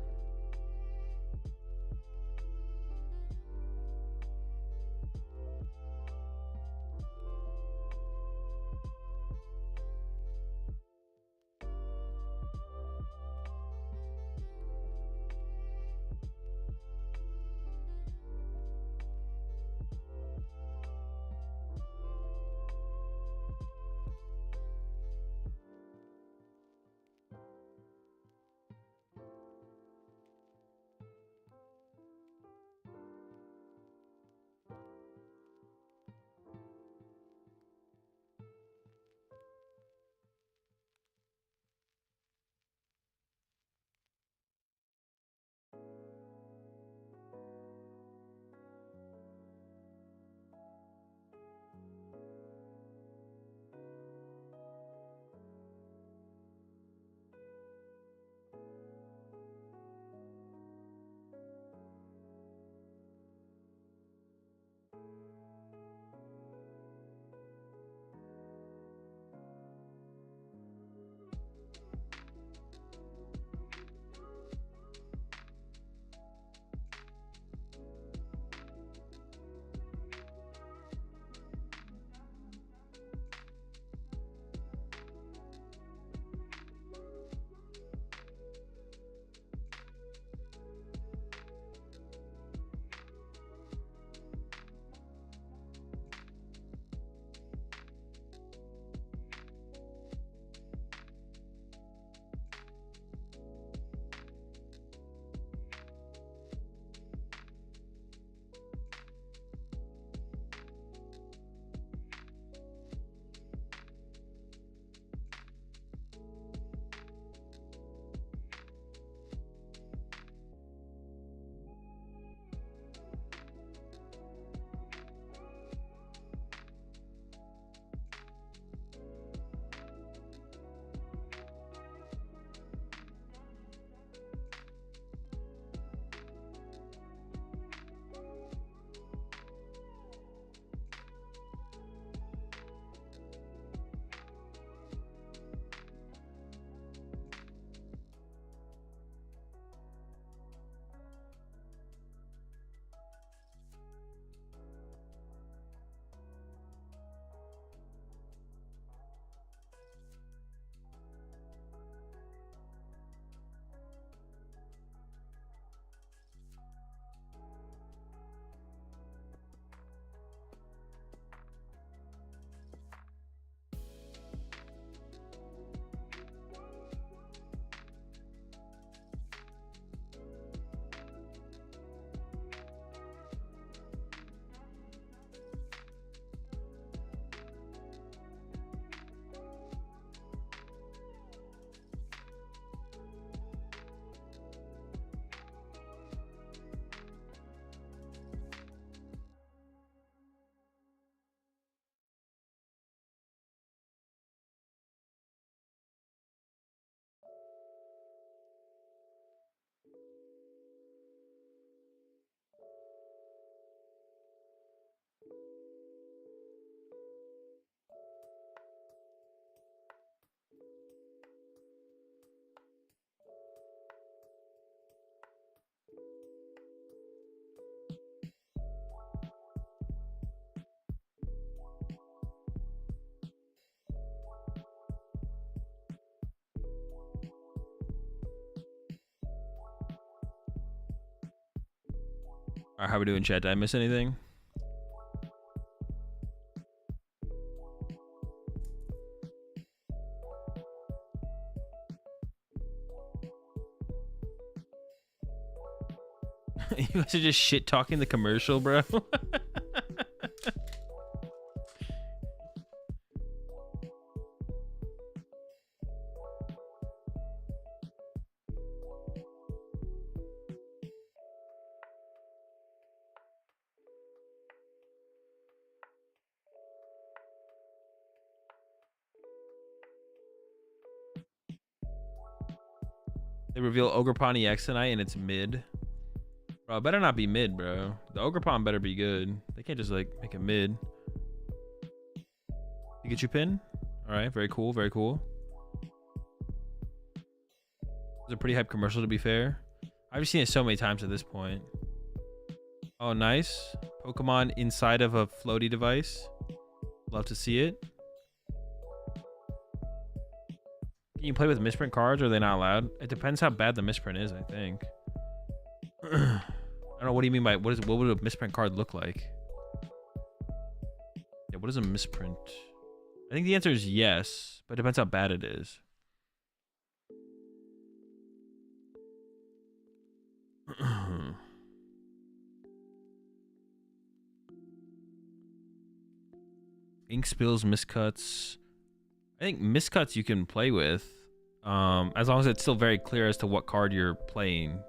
All right, how we doing, chat? Did I miss anything? You guys are just shit talking the commercial, bro. They reveal Ogerpon EX tonight and it's mid. Bro, it better not be mid, bro. The Ogerpon better be good. They can't just like make it mid. You get your pin? Alright, very cool, very cool. It's a pretty hype commercial to be fair. I've seen it so many times at this point. Oh, nice. Pokemon inside of a floaty device. Love to see it. Can you play with misprint cards or are they not allowed? It depends how bad the misprint is, I think. I don't know, what do you mean by what would a misprint card look like? Yeah, what is a misprint? I think the answer is yes, but it depends how bad it is. Ink spills, miscuts. I think miscuts you can play with, as long as it's still very clear as to what card you're playing.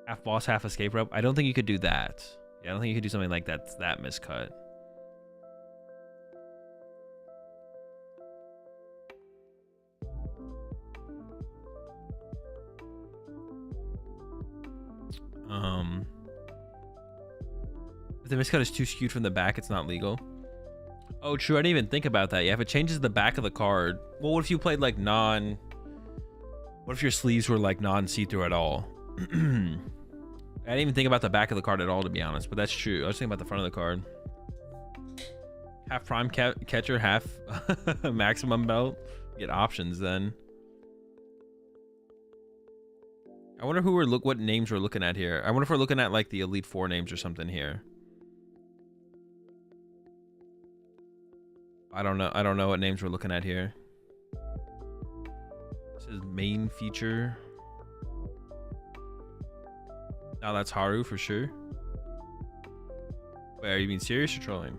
Half boss, half escape rope. I don't think you could do that. Yeah, I don't think you could do something like that. That miscut. If the miscut is too skewed from the back, it's not legal. Oh, true. I didn't even think about that. Yeah, if it changes the back of the card. Well, what if you played like what if your sleeves were like non-see-through at all? I didn't even think about the back of the card at all, to be honest, but that's true. I was thinking about the front of the card. Half prime catcher, half maximum belt. Get options then. I wonder what names we're looking at here. I wonder if we're looking at like the Elite Four names or something here. I don't know what names we're looking at here. This is main feature. Now that's Haru for sure. Wait, are you being serious or trolling?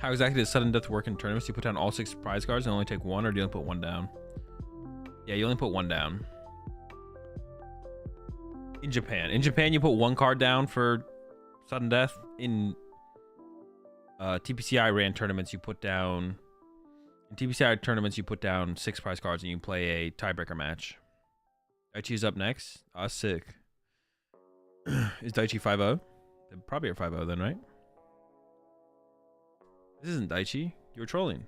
How exactly does sudden death work in tournaments? You put down all 6 prize cards and only take 1, or do you only put 1 down? Yeah, you only put 1 down. In Japan, you put 1 card down for sudden death. In TPCI ran tournaments, you put down 6 prize cards and you play a tiebreaker match. Daichi's up next. Sick. Is Daichi 5-0? They probably are 5-0 then, right? This isn't Daichi. You were trolling.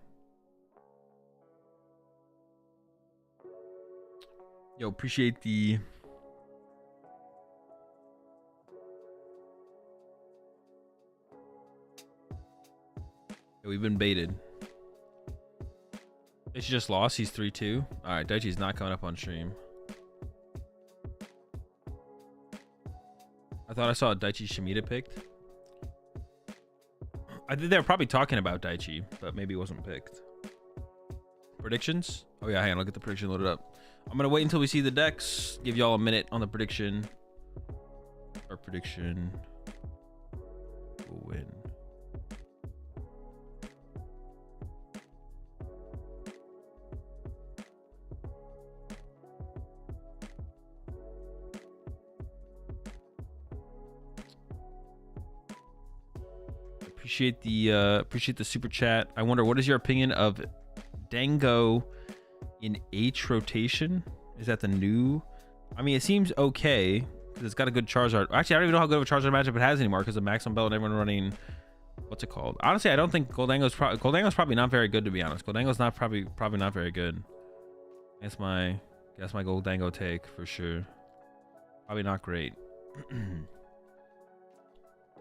Yo, appreciate the... Yo, we've been baited. Daichi just lost. He's 3-2. Alright, Daichi's not coming up on stream. I thought I saw Daichi Shimida picked. I think they were probably talking about Daichi, but maybe it wasn't picked. Predictions? Oh yeah, hang on, I'll get the prediction loaded up. I'm gonna wait until we see the decks. Give y'all a minute on the prediction. Our prediction will win. Appreciate the super chat. I wonder, what is your opinion of Dango in H rotation? Is that the new? I mean, it seems okay because it's got a good Charizard. Actually, I don't even know how good of a Charizard matchup it has anymore because of Maximum Belt and everyone running. What's it called? Honestly, I don't think Goldango's probably not very good, to be honest. Goldango's not probably not very good. That's my Goldango take for sure. Probably not great.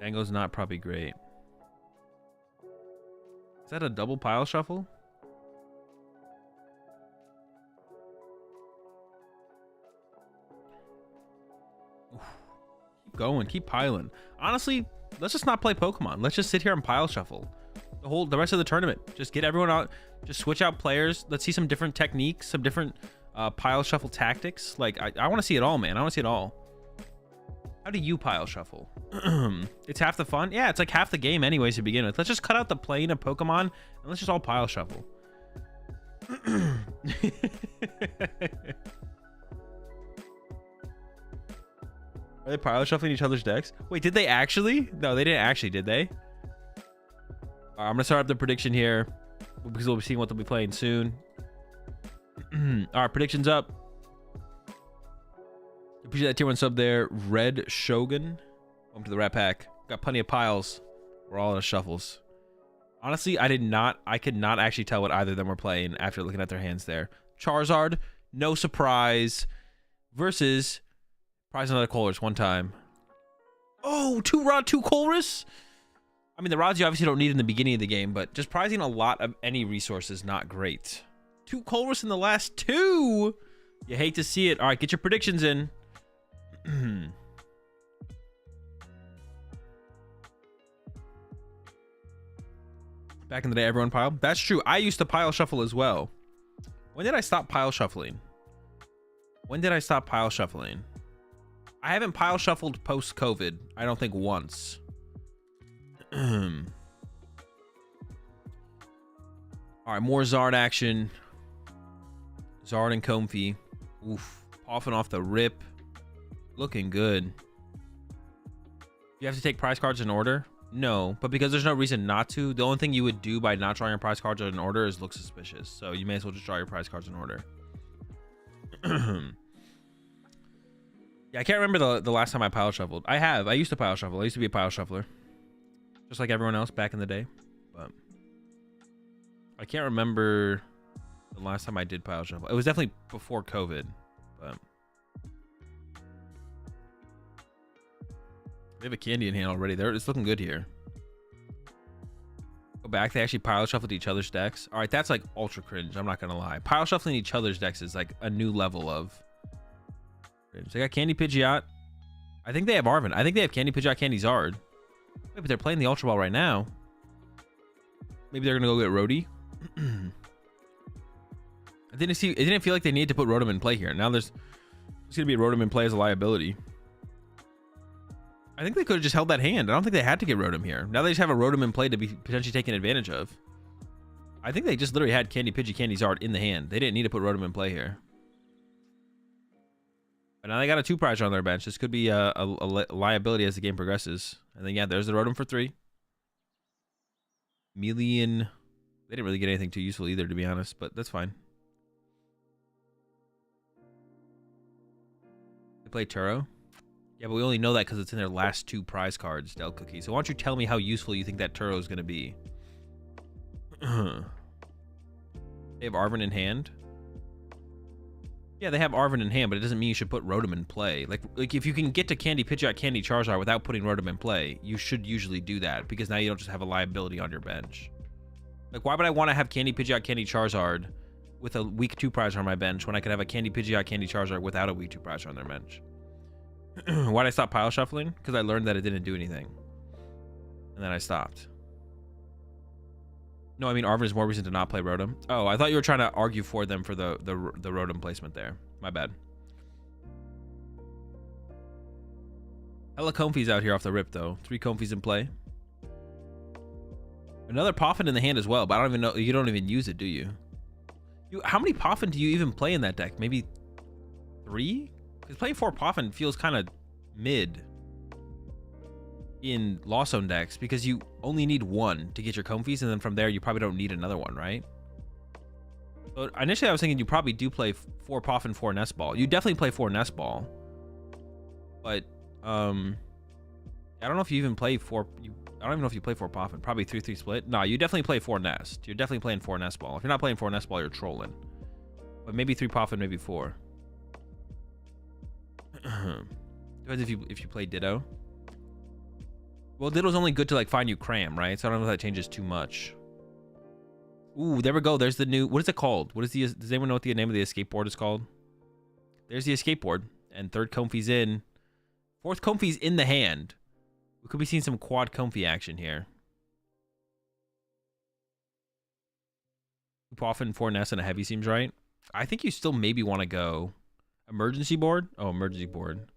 Dango's not probably great. Is that a double pile shuffle? going, keep piling. Honestly, let's just not play Pokemon. Let's just sit here and pile shuffle the rest of the tournament. Just get everyone out, just switch out players. Let's see some different techniques, some different pile shuffle tactics. Like I want to see it all, man. I want to see it all. How do you pile shuffle? It's half the fun. Yeah, it's like half the game anyways to begin with. Let's just cut out the playing of Pokemon and let's just all pile shuffle. Are they pile shuffling each other's decks? Wait, did they actually? No, they didn't actually, did they? I'm gonna start up the prediction here because we'll be seeing what they'll be playing soon. All right, predictions up. Appreciate that tier 1 sub there. Red Shogun. Welcome to the Rat Pack. Got plenty of piles. We're all in a shuffles. Honestly, I could not actually tell what either of them were playing after looking at their hands there. Charizard, no surprise. Versus prize another Colress one time. Oh, 2 Rod, 2 Colress? I mean, the rods you obviously don't need in the beginning of the game, but just prizing a lot of any resource is not great. 2 Colress in the last 2. You hate to see it. All right, get your predictions in. Back in the day, everyone piled. That's true. I used to pile shuffle as well. When did I stop pile shuffling? When did I stop pile shuffling? I haven't pile shuffled post-COVID. I don't think once. All right, more Zard action. Zard and Comfy. Oof. Popping off the rip. Looking good. You have to take prize cards in order? No, but because there's no reason not to, the only thing you would do by not drawing your prize cards in order is look suspicious. So you may as well just draw your prize cards in order. Yeah, I can't remember the last time I pile shuffled. I used to pile shuffle. I used to be a pile shuffler. Just like everyone else back in the day. But I can't remember the last time I did pile shuffle. It was definitely before COVID. But they have a candy in hand already. It's looking good here. Go back. They actually pile shuffled each other's decks. All right, that's like ultra cringe. I'm not going to lie. Pile shuffling each other's decks is like a new level of cringe. They got Candy Pidgeot. I think they have Arven. I think they have Candy Pidgeot, Candy Zard. Wait, but they're playing the Ultra Ball right now. Maybe they're going to go get Rhodey. It didn't feel like they needed to put Rotom in play here. Now there's going to be a Rotom in play as a liability. I think they could have just held that hand. I don't think they had to get Rotom here. Now they just have a Rotom in play to be potentially taken advantage of. I think they just literally had Candy Pidgey, Candy Zard in the hand. They didn't need to put Rotom in play here. But now they got a 2 prize on their bench. This could be a liability as the game progresses. And then, yeah, there's the Rotom for 3. Melian. They didn't really get anything too useful either, to be honest, but that's fine. They play Turo. Yeah, but we only know that because it's in their last 2 prize cards, Del Cookie. So why don't you tell me how useful you think that Turo is going to be? They have Arven in hand. Yeah, they have Arven in hand, but it doesn't mean you should put Rotom in play. Like if you can get to Candy Pidgeot, Candy Charizard without putting Rotom in play, you should usually do that because now you don't just have a liability on your bench. Like, why would I want to have Candy Pidgeot, Candy Charizard with a weak 2 prize on my bench when I could have a Candy Pidgeot, Candy Charizard without a weak 2 prize on their bench? Why'd I stop pile shuffling? Because I learned that it didn't do anything. And then I stopped. No, I mean, Arven is more reason to not play Rotom. Oh, I thought you were trying to argue for them for the Rotom placement there. My bad. Hella Comfy's out here off the rip, though. 3 Comfy's in play. Another Poffin in the hand as well, but I don't even know. You don't even use it, do you? How many Poffin do you even play in that deck? Maybe 3? Because playing 4 Poffin feels kind of mid in Lost Zone decks because you only need 1 to get your Comfys, and then from there you probably don't need another one, right? So initially I was thinking you probably do play 4 Poffin, 4 Nest Ball. You definitely play 4 Nest Ball, but I don't know if you even play 4. I don't even know if you play 4 Poffin. Probably 3-3 split. No, you definitely play 4 Nest. You're definitely playing 4 Nest Ball. If you're not playing 4 Nest Ball, you're trolling. But maybe 3 Poffin, maybe 4. Depends if you play Ditto. Well, Ditto's only good to like find you Cram, right? So I don't know if that changes too much. Ooh, there we go. There's the new. What is it called? Does anyone know what the name of the escape board is called? There's the escape board, and 3rd Comfy's in. Fourth Comfy's in the hand. We could be seeing some quad Comfy action here. Often 4 Nest and a heavy seems right. I think you still maybe want to go emergency board. Oh, emergency board.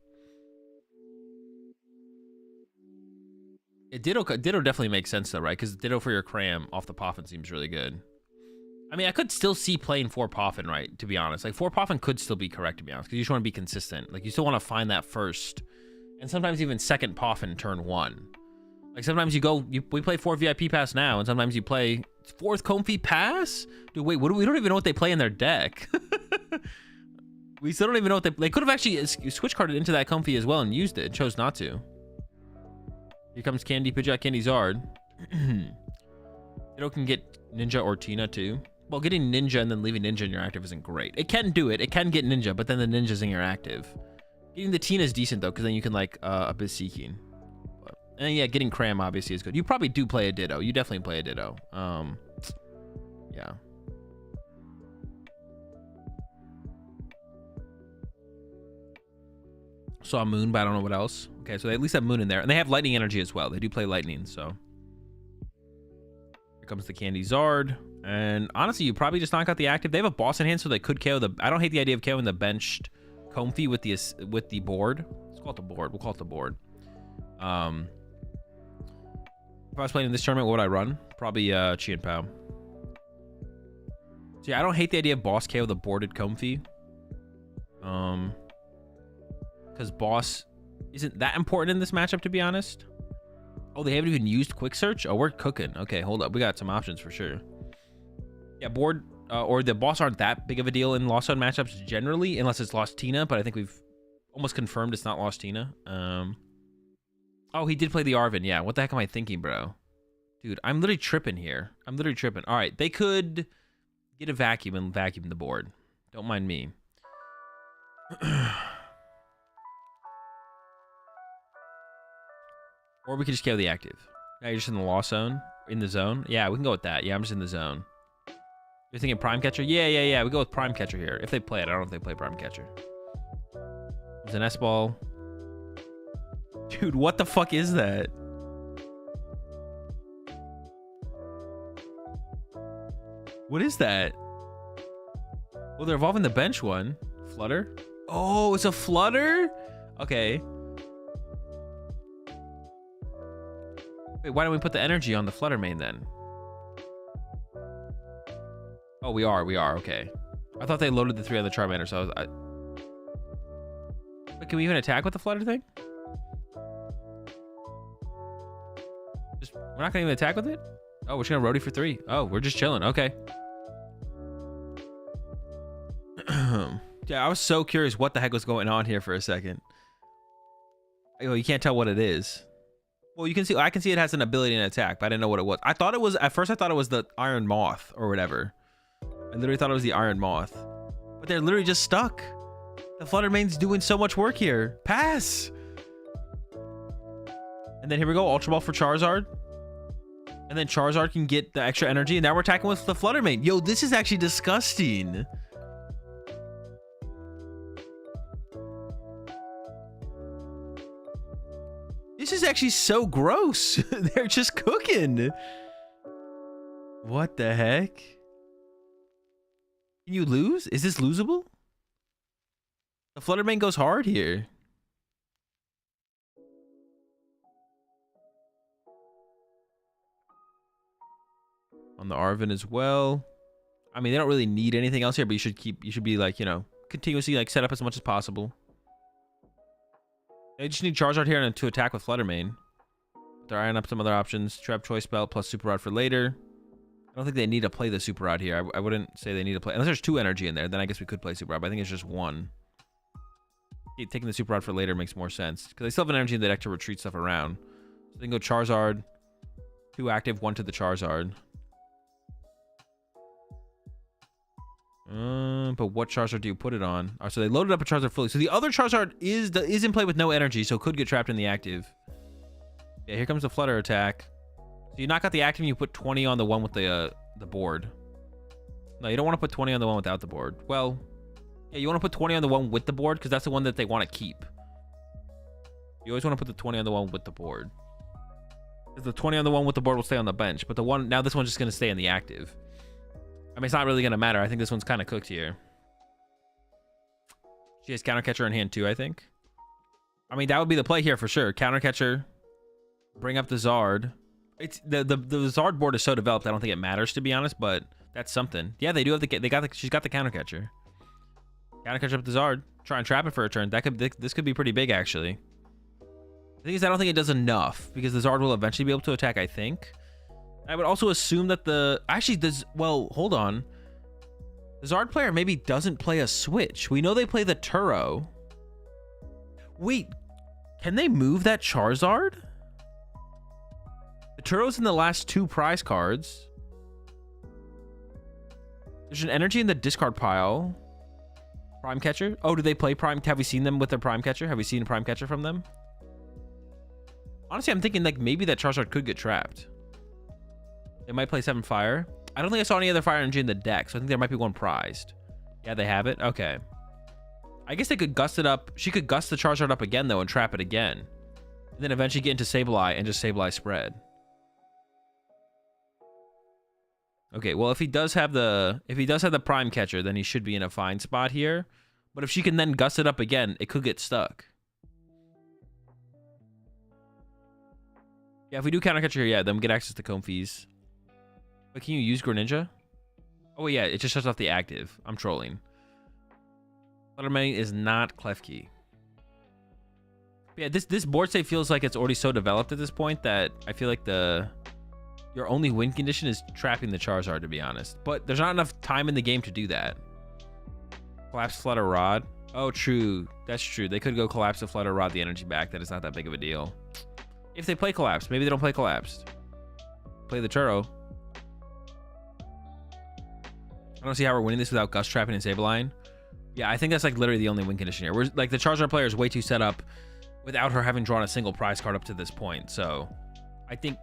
Ditto definitely makes sense though, right? Because Ditto for your cram off the Poffin seems really good. I mean, I could still see playing 4 Poffin, right? To be honest, like 4 Poffin could still be correct, to be honest, because you just want to be consistent. Like you still want to find that first, and sometimes even second Poffin turn 1. Like sometimes we play 4 VIP pass now, and sometimes you play 4th Comfy pass. Dude, wait, we don't even know what they play in their deck. We still don't even know what they could have actually switch carded into that Comfy as well and used it. Chose not to. Here comes Candy Pidgeot, Candy Zard. Ditto can get Ninja or Tina too. Well, getting Ninja and then leaving Ninja in your active isn't great. It can do it. It can get Ninja, but then the Ninja's in your active. Getting the Tina is decent though, because then you can like Abyss Seeking. And yeah, getting Cram obviously is good. You probably do play a Ditto. You definitely play a Ditto. Yeah. Saw Moon, but I don't know what else. Okay, so they at least have Moon in there. And they have Lightning Energy as well. They do play Lightning, so. Here comes the Candy Zard. And honestly, you probably just knock out the active. They have a boss in hand, so they could KO the... I don't hate the idea of KOing the benched Comfy with the board. Let's call it the board. We'll call it the board. If I was playing in this tournament, what would I run? Probably Chi and Pao. So yeah, I don't hate the idea of boss KO the boarded Comfy. Because boss isn't that important in this matchup, to be honest. Oh, they haven't even used quick search? Oh, we're cooking. Okay, hold up. We got some options for sure. Yeah, board or the boss aren't that big of a deal in Lost Zone matchups generally, unless it's Lost Tina, but I think we've almost confirmed it's not Lost Tina. Oh, he did play the Arven. Yeah, what the heck am I thinking, bro? Dude, I'm literally tripping here. I'm literally tripping. All right, they could get a vacuum and vacuum the board. Don't mind me. Or we could just KO the active. Now you're just in the Lost Zone? In the zone? Yeah, we can go with that. Yeah, I'm just in the zone. You're thinking Prime Catcher? Yeah. We go with Prime Catcher here. If they play it. I don't know if they play Prime Catcher. There's an S-Ball. Dude, what the fuck is that? What is that? Well, they're evolving the bench one. Flutter? Oh, it's a Flutter? Okay. Wait, why don't we put the energy on the Flutter main then? Oh, we are, okay. I thought they loaded the 3 on the Charmander, so But can we even attack with the Flutter thing? We're not gonna even attack with it? Oh, we're just gonna roadie for 3. Oh, we're just chilling, okay. Yeah, I was so curious what the heck was going on here for a second. Oh, you can't tell what it is. Well, you can see, I can see it has an ability and attack, but I didn't know what it was. I thought it was, at first I thought it was the Iron Moth or whatever. I literally thought it was the Iron Moth. But they're literally just stuck. The Flutter main's doing so much work here. Pass! And then here we go, Ultra Ball for Charizard. And then Charizard can get the extra energy, and now we're attacking with the Flutter main. Yo, this is actually disgusting. This is actually so gross. They're just cooking. What the heck? Can you lose? Is this losable? The Flutter main goes hard here. On the Arven as well. I mean, they don't really need anything else here, but you should be like, you know, continuously like set up as much as possible. They just need Charizard here to attack with Flutter main. They're eyeing up some other options. Trap Choice Belt plus Super Rod for later. I don't think they need to play the Super Rod here. I wouldn't say they need to play. Unless there's 2 energy in there, then I guess we could play Super Rod, but I think it's just 1. Taking the Super Rod for later makes more sense. Because they still have an energy in the deck to retreat stuff around. So they can go Charizard. 2 active, 1 to the Charizard. But what Charizard do you put it on? Oh, so they loaded up a Charizard fully. So the other Charizard is in play with no energy, so could get trapped in the active. Yeah, here comes the Flutter attack. So you knock out the active and you put 20 on the one with the board. No, you don't want to put 20 on the one without the board. Well, yeah, you want to put 20 on the one with the board because that's the one that they want to keep. You always want to put the 20 on the one with the board. Because the 20 on the one with the board will stay on the bench. But the one, now this one's just going to stay in the active. I mean, it's not really going to matter. I think this one's kind of cooked here. She has counter catcher in hand too, I think. I mean, that would be the play here for sure. Counter catcher, bring up the Zard. It's the Zard board is so developed, I don't think it matters, to be honest, but that's something. Yeah, they do have she's got the counter catcher. Counter catcher up the Zard. Try and trap it for a turn. This could be pretty big, actually. The thing is, I don't think it does enough because the Zard will eventually be able to attack, I think. I would also assume that well, hold on. The Zard player maybe doesn't play a switch. We know they play the Turo. Wait, can they move that Charizard? The Turo's in the last 2 prize cards. There's an energy in the discard pile. Prime catcher. Oh, do they play prime? Have we seen them with their prime catcher? Have we seen a prime catcher from them? Honestly, I'm thinking like maybe that Charizard could get trapped. They might play 7 fire. I don't think I saw any other fire energy in the deck, so I think there might be one prized. Yeah, they have it. Okay. I guess they could gust it up. She could gust the Charizard up again, though, and trap it again. And then eventually get into Sableye and just Sableye spread. Okay, well, if he does have the prime catcher, then he should be in a fine spot here. But if she can then gust it up again, it could get stuck. Yeah, if we do counter catcher here, yeah, then we get access to Comfeys. But can you use Greninja? Oh, yeah, it just shuts off the active. I'm trolling. Fluttermane is not Klefki. Yeah, this board state feels like it's already so developed at this point that I feel like your only win condition is trapping the Charizard, to be honest. But there's not enough time in the game to do that. Collapse Flutter Rod. Oh, true. That's true. They could go collapse the Flutter Rod the energy back. That is not that big of a deal. If they play collapse, maybe they don't play collapsed. Play the Turo. I don't see how we're winning this without Gust trapping and Sableye. Yeah, I think that's like literally the only win condition here. We're like the Charizard player is way too set up without her having drawn a single prize card up to this point. So I think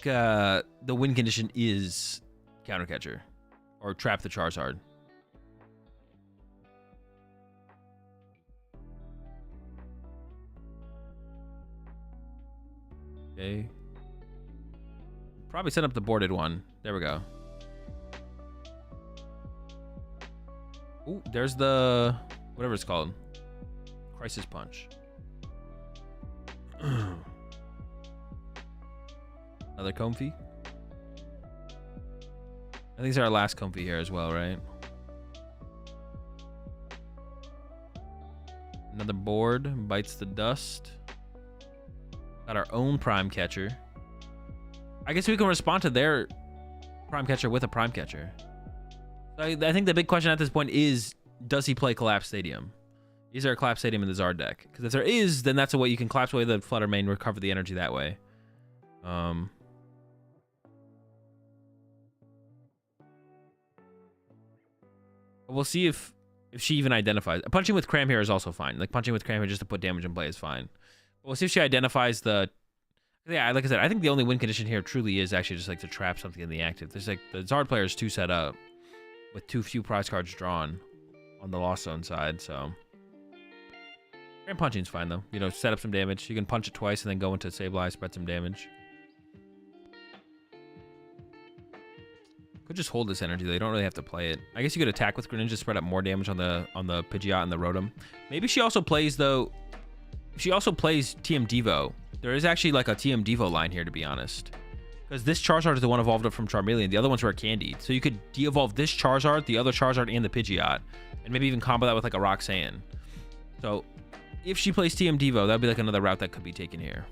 the win condition is counter catcher or trap the Charizard. Okay. Probably set up the boarded one. There we go. Ooh, there's the whatever it's called. Crisis Punch. Another Comfey. I think it's our last Comfey here as well, right? Another board. Bites the dust. Got our own prime catcher. I guess we can respond to their prime catcher with a prime catcher. So I think the big question at this point is, does he play Collapse Stadium? Is there a Collapse Stadium in the Zard deck? Because if there is, then that's a way you can collapse away the Fluttermane and recover the energy that way. We'll see if she even identifies. Punching with Cram here is also fine. Like punching with Cram here just to put damage in play is fine. We'll see if she identifies the... Yeah, like I said, I think the only win condition here truly is actually just like to trap something in the active. There's like the Zard player is too set up with too few prize cards drawn on the Lost Zone side, so... Cram punching's fine though. You know, set up some damage. You can punch it twice and then go into Sableye, spread some damage. Could just hold this energy though. You don't really have to play it. I guess you could attack with Greninja, spread up more damage on the Pidgeot and the Rotom. Maybe she also plays though. She also plays TM Devo. There is actually like a TM Devo line here, to be honest. Because this Charizard is the one evolved up from Charmeleon. The other ones were Candied. So you could de-evolve this Charizard, the other Charizard, and the Pidgeot. And maybe even combo that with like a Roxanne. So if she plays TM Devo, that would be like another route that could be taken here.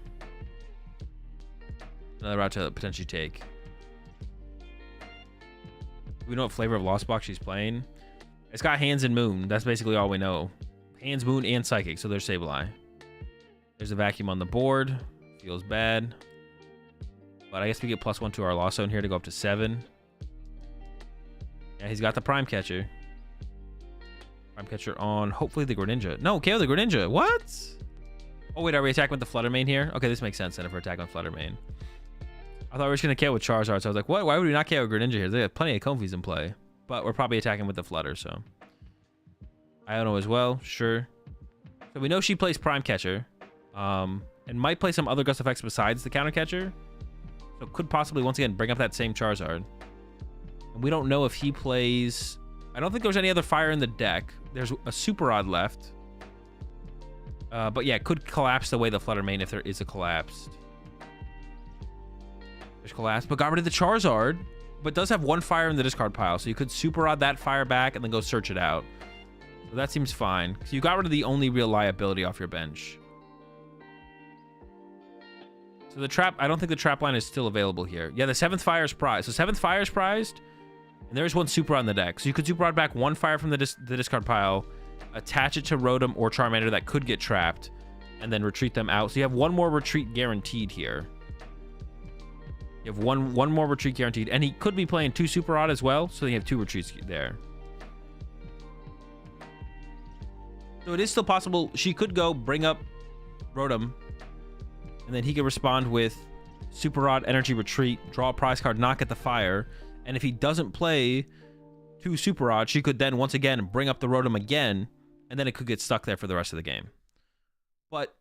Another route to potentially take. We know what flavor of Lost Box she's playing. It's got Hands and Moon. That's basically all we know. Hands, Moon, and Psychic. So there's Sableye. There's a Vacuum on the board. Feels bad. But I guess we get +1 to our Lost Zone here to go up to 7. Yeah, he's got the Prime Catcher. Prime Catcher on, hopefully, the Greninja. No, KO the Greninja. What? Oh, wait, are we attacking with the Fluttermane here? Okay, this makes sense then if we're attacking with Fluttermane. I thought we were just going to KO with Charizard, so I was like, what? Why would we not KO Greninja here? They have plenty of Comfeys in play. But we're probably attacking with the Flutter, so. Iono as well, sure. So we know she plays Prime Catcher. And might play some other gust effects besides the counter catcher. So could possibly once again bring up that same Charizard. And we don't know if he plays. I don't think there's any other fire in the deck. There's a Super Rod left. But yeah, it could collapse the way the Flutter Mane if there is a collapsed. There's collapse, but got rid of the Charizard. But does have one fire in the discard pile, so you could Super Rod that fire back and then go search it out. So that seems fine. So you got rid of the only real liability off your bench. So the trap, I don't think the trap line is still available here. Yeah, the 7th fire is prized. So 7th fire is prized, and there's one Super Rod on the deck. So you could Super Rod back one fire from the discard pile, attach it to Rotom or Charmander that could get trapped, and then retreat them out. So you have one more retreat guaranteed here. You have one more retreat guaranteed, and he could be playing 2 Super Rod as well, so you have 2 retreats there. So it is still possible she could go bring up Rotom, and then he could respond with Super Rod, Energy Retreat, draw a prize card, not get the fire, and if he doesn't play 2 Super Rod, she could then once again bring up the Rotom again, and then it could get stuck there for the rest of the game. But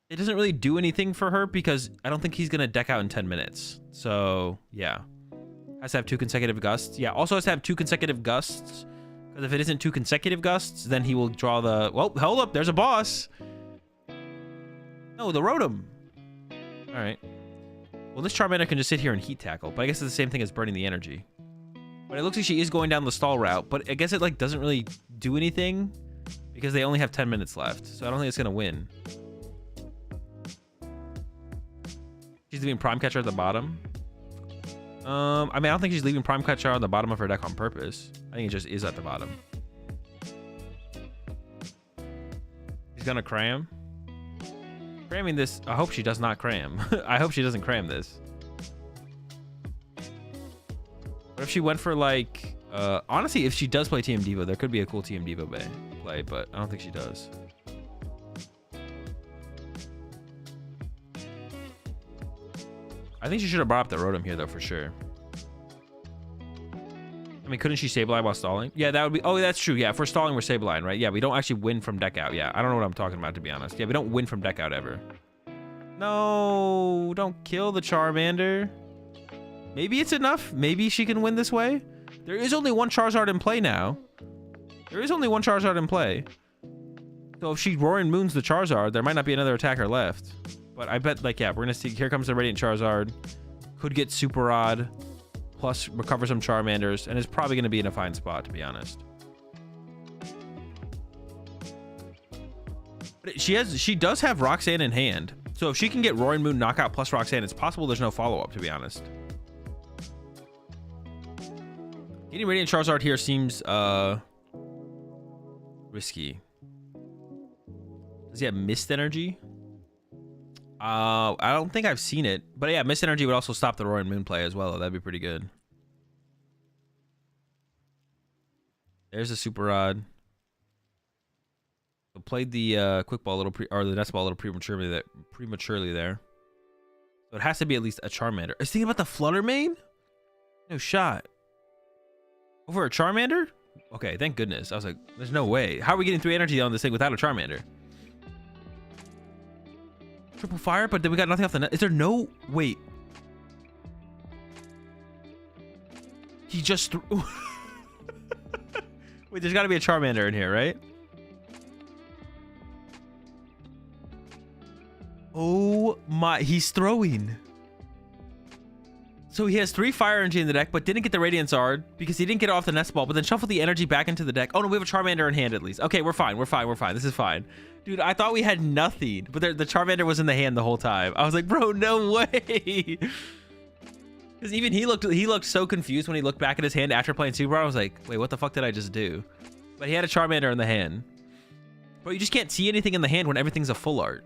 it doesn't really do anything for her because I don't think he's going to deck out in 10 minutes. So, yeah. Has to have 2 consecutive gusts. Yeah, also has to have 2 consecutive gusts. Because if it isn't 2 consecutive gusts, then he will draw the... Well, hold up. There's a boss. No, the Rotom. All right. Well, this Charmander can just sit here and heat tackle. But I guess it's the same thing as burning the energy. But it looks like she is going down the stall route. But I guess it like doesn't really do anything. Because they only have 10 minutes left. So I don't think it's going to win. She's leaving Prime Catcher at the bottom. I mean, I don't think she's leaving Prime Catcher on the bottom of her deck on purpose. I think it just is at the bottom. She's gonna cram. Cramming this. I hope she does not cram. I hope she doesn't cram this. What if she went for like... honestly, if she does play TM Diva, there could be a cool TM Diva play, but I don't think she does. I think she should have brought up the Rotom here, though, for sure. I mean, couldn't she Sableye while stalling? Yeah, that would be... Oh, that's true. Yeah, if we're stalling, we're Sableye, right? Yeah, we don't actually win from deck out. Yeah, I don't know what I'm talking about, to be honest. Yeah, we don't win from deck out ever. No, don't kill the Charmander. Maybe it's enough. Maybe she can win this way. There is only one Charizard in play now. There is only one Charizard in play. So if she Roaring Moons the Charizard, there might not be another attacker left. But I bet, like, yeah, we're going to see... Here comes the Radiant Charizard. Could get Super Rod. Plus recover some Charmanders. And is probably going to be in a fine spot, to be honest. But she does have Roxanne in hand. So if she can get Roaring Moon, Knockout, plus Roxanne, it's possible there's no follow-up, to be honest. Getting Radiant Charizard here seems risky. Does he have Mist Energy? I don't think I've seen it. But yeah, Mist Energy would also stop the Roaring Moon play as well. That'd be pretty good. There's a Super Rod. So played the Quick Ball a little or the Nest Ball a little prematurely there. So it has to be at least a Charmander. I was thinking about the Flutter Mane? No shot. Over a Charmander? Okay, thank goodness. I was like, there's no way. How are we getting 3 energy on this thing without a Charmander? Triple fire, but then we got nothing off the net. Is there no... Wait. He just threw... Wait, there's got to be a Charmander in here, right? Oh my... He's throwing. So he has 3 fire energy in the deck, but didn't get the Radiant Zard because he didn't get it off the Nest Ball, but then shuffled the energy back into the deck. Oh no, we have a Charmander in hand at least. Okay, we're fine. We're fine. We're fine. This is fine. Dude, I thought we had nothing, but the Charmander was in the hand the whole time. I was like, bro, no way. Because even he looked so confused when he looked back at his hand after playing Super. I was like, wait, what the fuck did I just do? But he had a Charmander in the hand. But you just can't see anything in the hand when everything's a full art.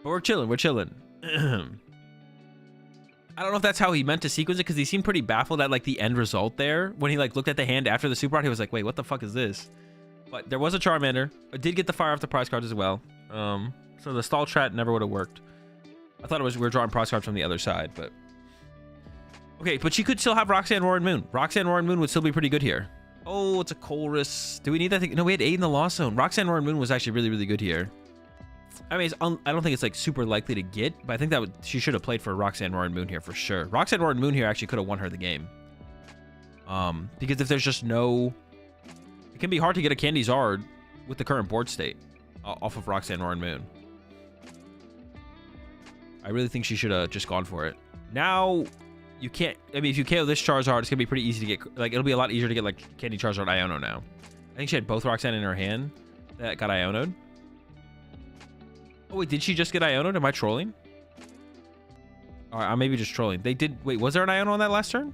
But we're chilling. We're chilling. I don't know if that's how he meant to sequence it because he seemed pretty baffled at like the end result there. When he like looked at the hand after the Super Art, he was like, wait, what the fuck is this? But there was a Charmander. I did get the fire off the prize cards as well. So the stall strat never would have worked. I thought it was we were drawing prize cards from the other side, but... Okay, but she could still have Roxanne Roaring Moon. Roxanne Roaring Moon would still be pretty good here. Oh, it's a Colress. Do we need that thing? No, we had 8 in the Lost Zone. Roxanne Roaring Moon was actually really, really good here. I mean, I don't think it's like super likely to get, but I think that she should have played for Roxanne Roaring Moon here for sure. Roxanne Roaring Moon here actually could have won her the game. Because if there's just no, it can be hard to get a Candy Zard with the current board state off of Roxanne Roaring Moon. I really think she should have just gone for it. Now, you can't, I mean, if you KO this Charizard, it's gonna be pretty easy to get, like, it'll be a lot easier to get, like, Candy Charizard Iono now. I think she had both Roxanne in her hand that got Iono'd. Oh, wait, did she just get Iono'd? Am I trolling? All right, I may be just trolling. They did, wait, was there an Iono on that last turn?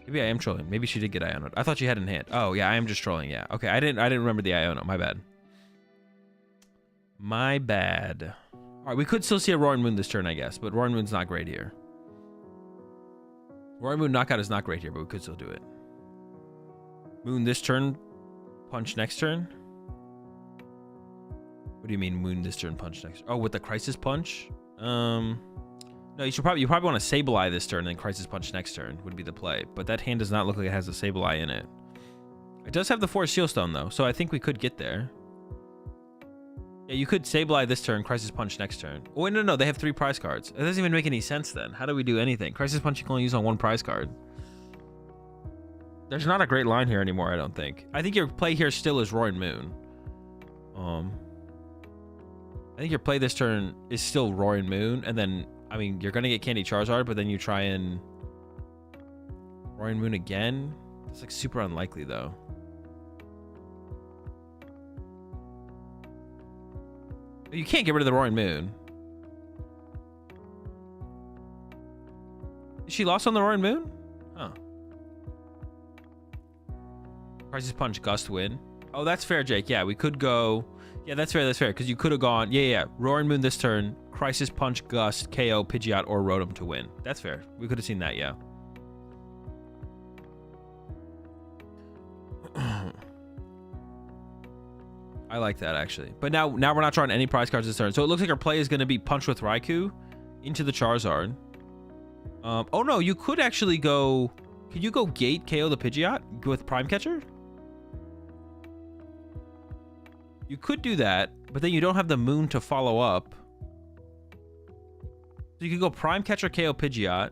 Maybe I am trolling. Maybe she did get Iono'd. I thought she had in hand. Oh, yeah, I am just trolling, yeah. Okay, I didn't remember the Iono. My bad. My bad. All right, we could still see a Roaring Moon this turn, I guess, but Roaring Moon's not great here. Roaring Moon knockout is not great here, but we could still do it. Moon this turn, punch next turn. What do you mean Moon this turn, punch next? Oh, with the Crisis Punch? No, you probably want to Sableye this turn and then Crisis Punch next turn would be the play. But that hand does not look like it has a Sableye in it. It does have the Forest Seal Stone though, so I think we could get there. Yeah, you could Sableye this turn, Crisis Punch next turn. Oh, wait, no, they have 3 prize cards. It doesn't even make any sense then. How do we do anything? Crisis Punch you can only use on 1 prize card. There's not a great line here anymore, I don't think. I think your play here still is Roaring Moon. I think your play this turn is still Roaring Moon, and then, I mean, you're gonna get Candy Charizard, but then you try and Roaring Moon again. It's like super unlikely though. You can't get rid of the Roaring Moon. Is she lost on the Roaring Moon? Huh. Crisis Punch, Gust win. Oh, that's fair, Jake. Yeah, we could go. Yeah, that's fair. That's fair. Because you could have gone. Yeah. Roaring Moon this turn. Crisis Punch, Gust, KO, Pidgeot, or Rotom to win. That's fair. We could have seen that, yeah. I like that, actually. But now we're not drawing any prize cards this turn. So it looks like our play is going to be Punch with Raikou into the Charizard. Oh, no. You could actually go... Could you go Gate, KO the Pidgeot with Prime Catcher? You could do that, but then you don't have the Moon to follow up. So you could go Prime Catcher, KO Pidgeot.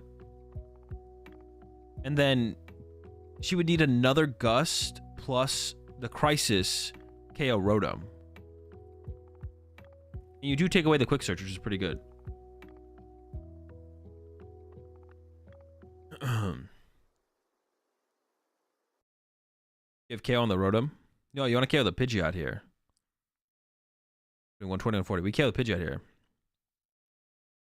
And then she would need another Gust plus the Crisis... KO Rotom. And you do take away the Quick Search, which is pretty good. You have KO on the Rotom? No, you want to KO the Pidgeot here. 120 and 40. We KO the Pidgeot here.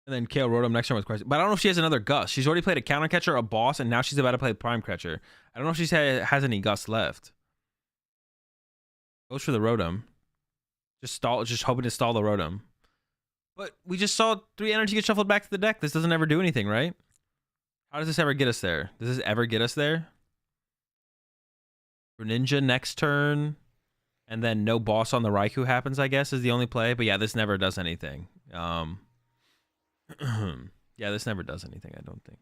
And then KO Rotom next turn with Crisis. But I don't know if she has another Gust. She's already played a Counter Catcher, a Boss, and now she's about to play Prime Catcher. I don't know if she has any Gust left. Goes for the Rotom. Just hoping to stall the Rotom. But we just saw 3 energy get shuffled back to the deck. This doesn't ever do anything, right? How does this ever get us there? Does this ever get us there? Greninja next turn. And then no Boss on the Raikou happens, I guess, is the only play. But yeah, this never does anything. Yeah, this never does anything, I don't think.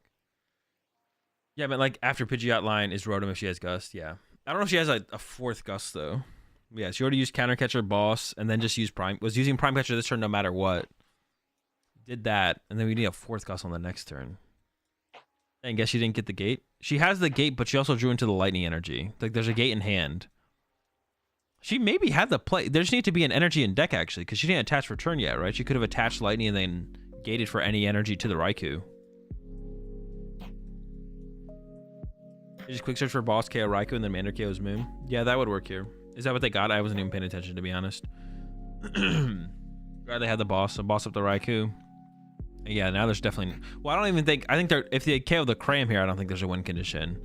Yeah, but like after Pidgeot line is Rotom if she has Gust, yeah. I don't know if she has a 4th Gust, though. Yeah, she already used Counter Catcher, Boss, and then just used Prime. Was using Prime Catcher this turn no matter what. Did that, and then we need a 4th Gust on the next turn. I guess she didn't get the Gate. She has the Gate, but she also drew into the Lightning Energy. Like, there's a Gate in hand. She maybe had the play. There just need to be an energy in deck, actually, because she didn't attach for turn yet, right? She could have attached Lightning and then gated for any energy to the Raikou. Just Quick Search for Boss, KO Raikou, and then Mander KO's Moon. Yeah, that would work here. Is that what they got? I wasn't even paying attention, to be honest. Glad they had the Boss, so Boss up the Raikou. Yeah, now there's definitely... Well, I don't even think... I think if they KO the Cram here, I don't think there's a win condition.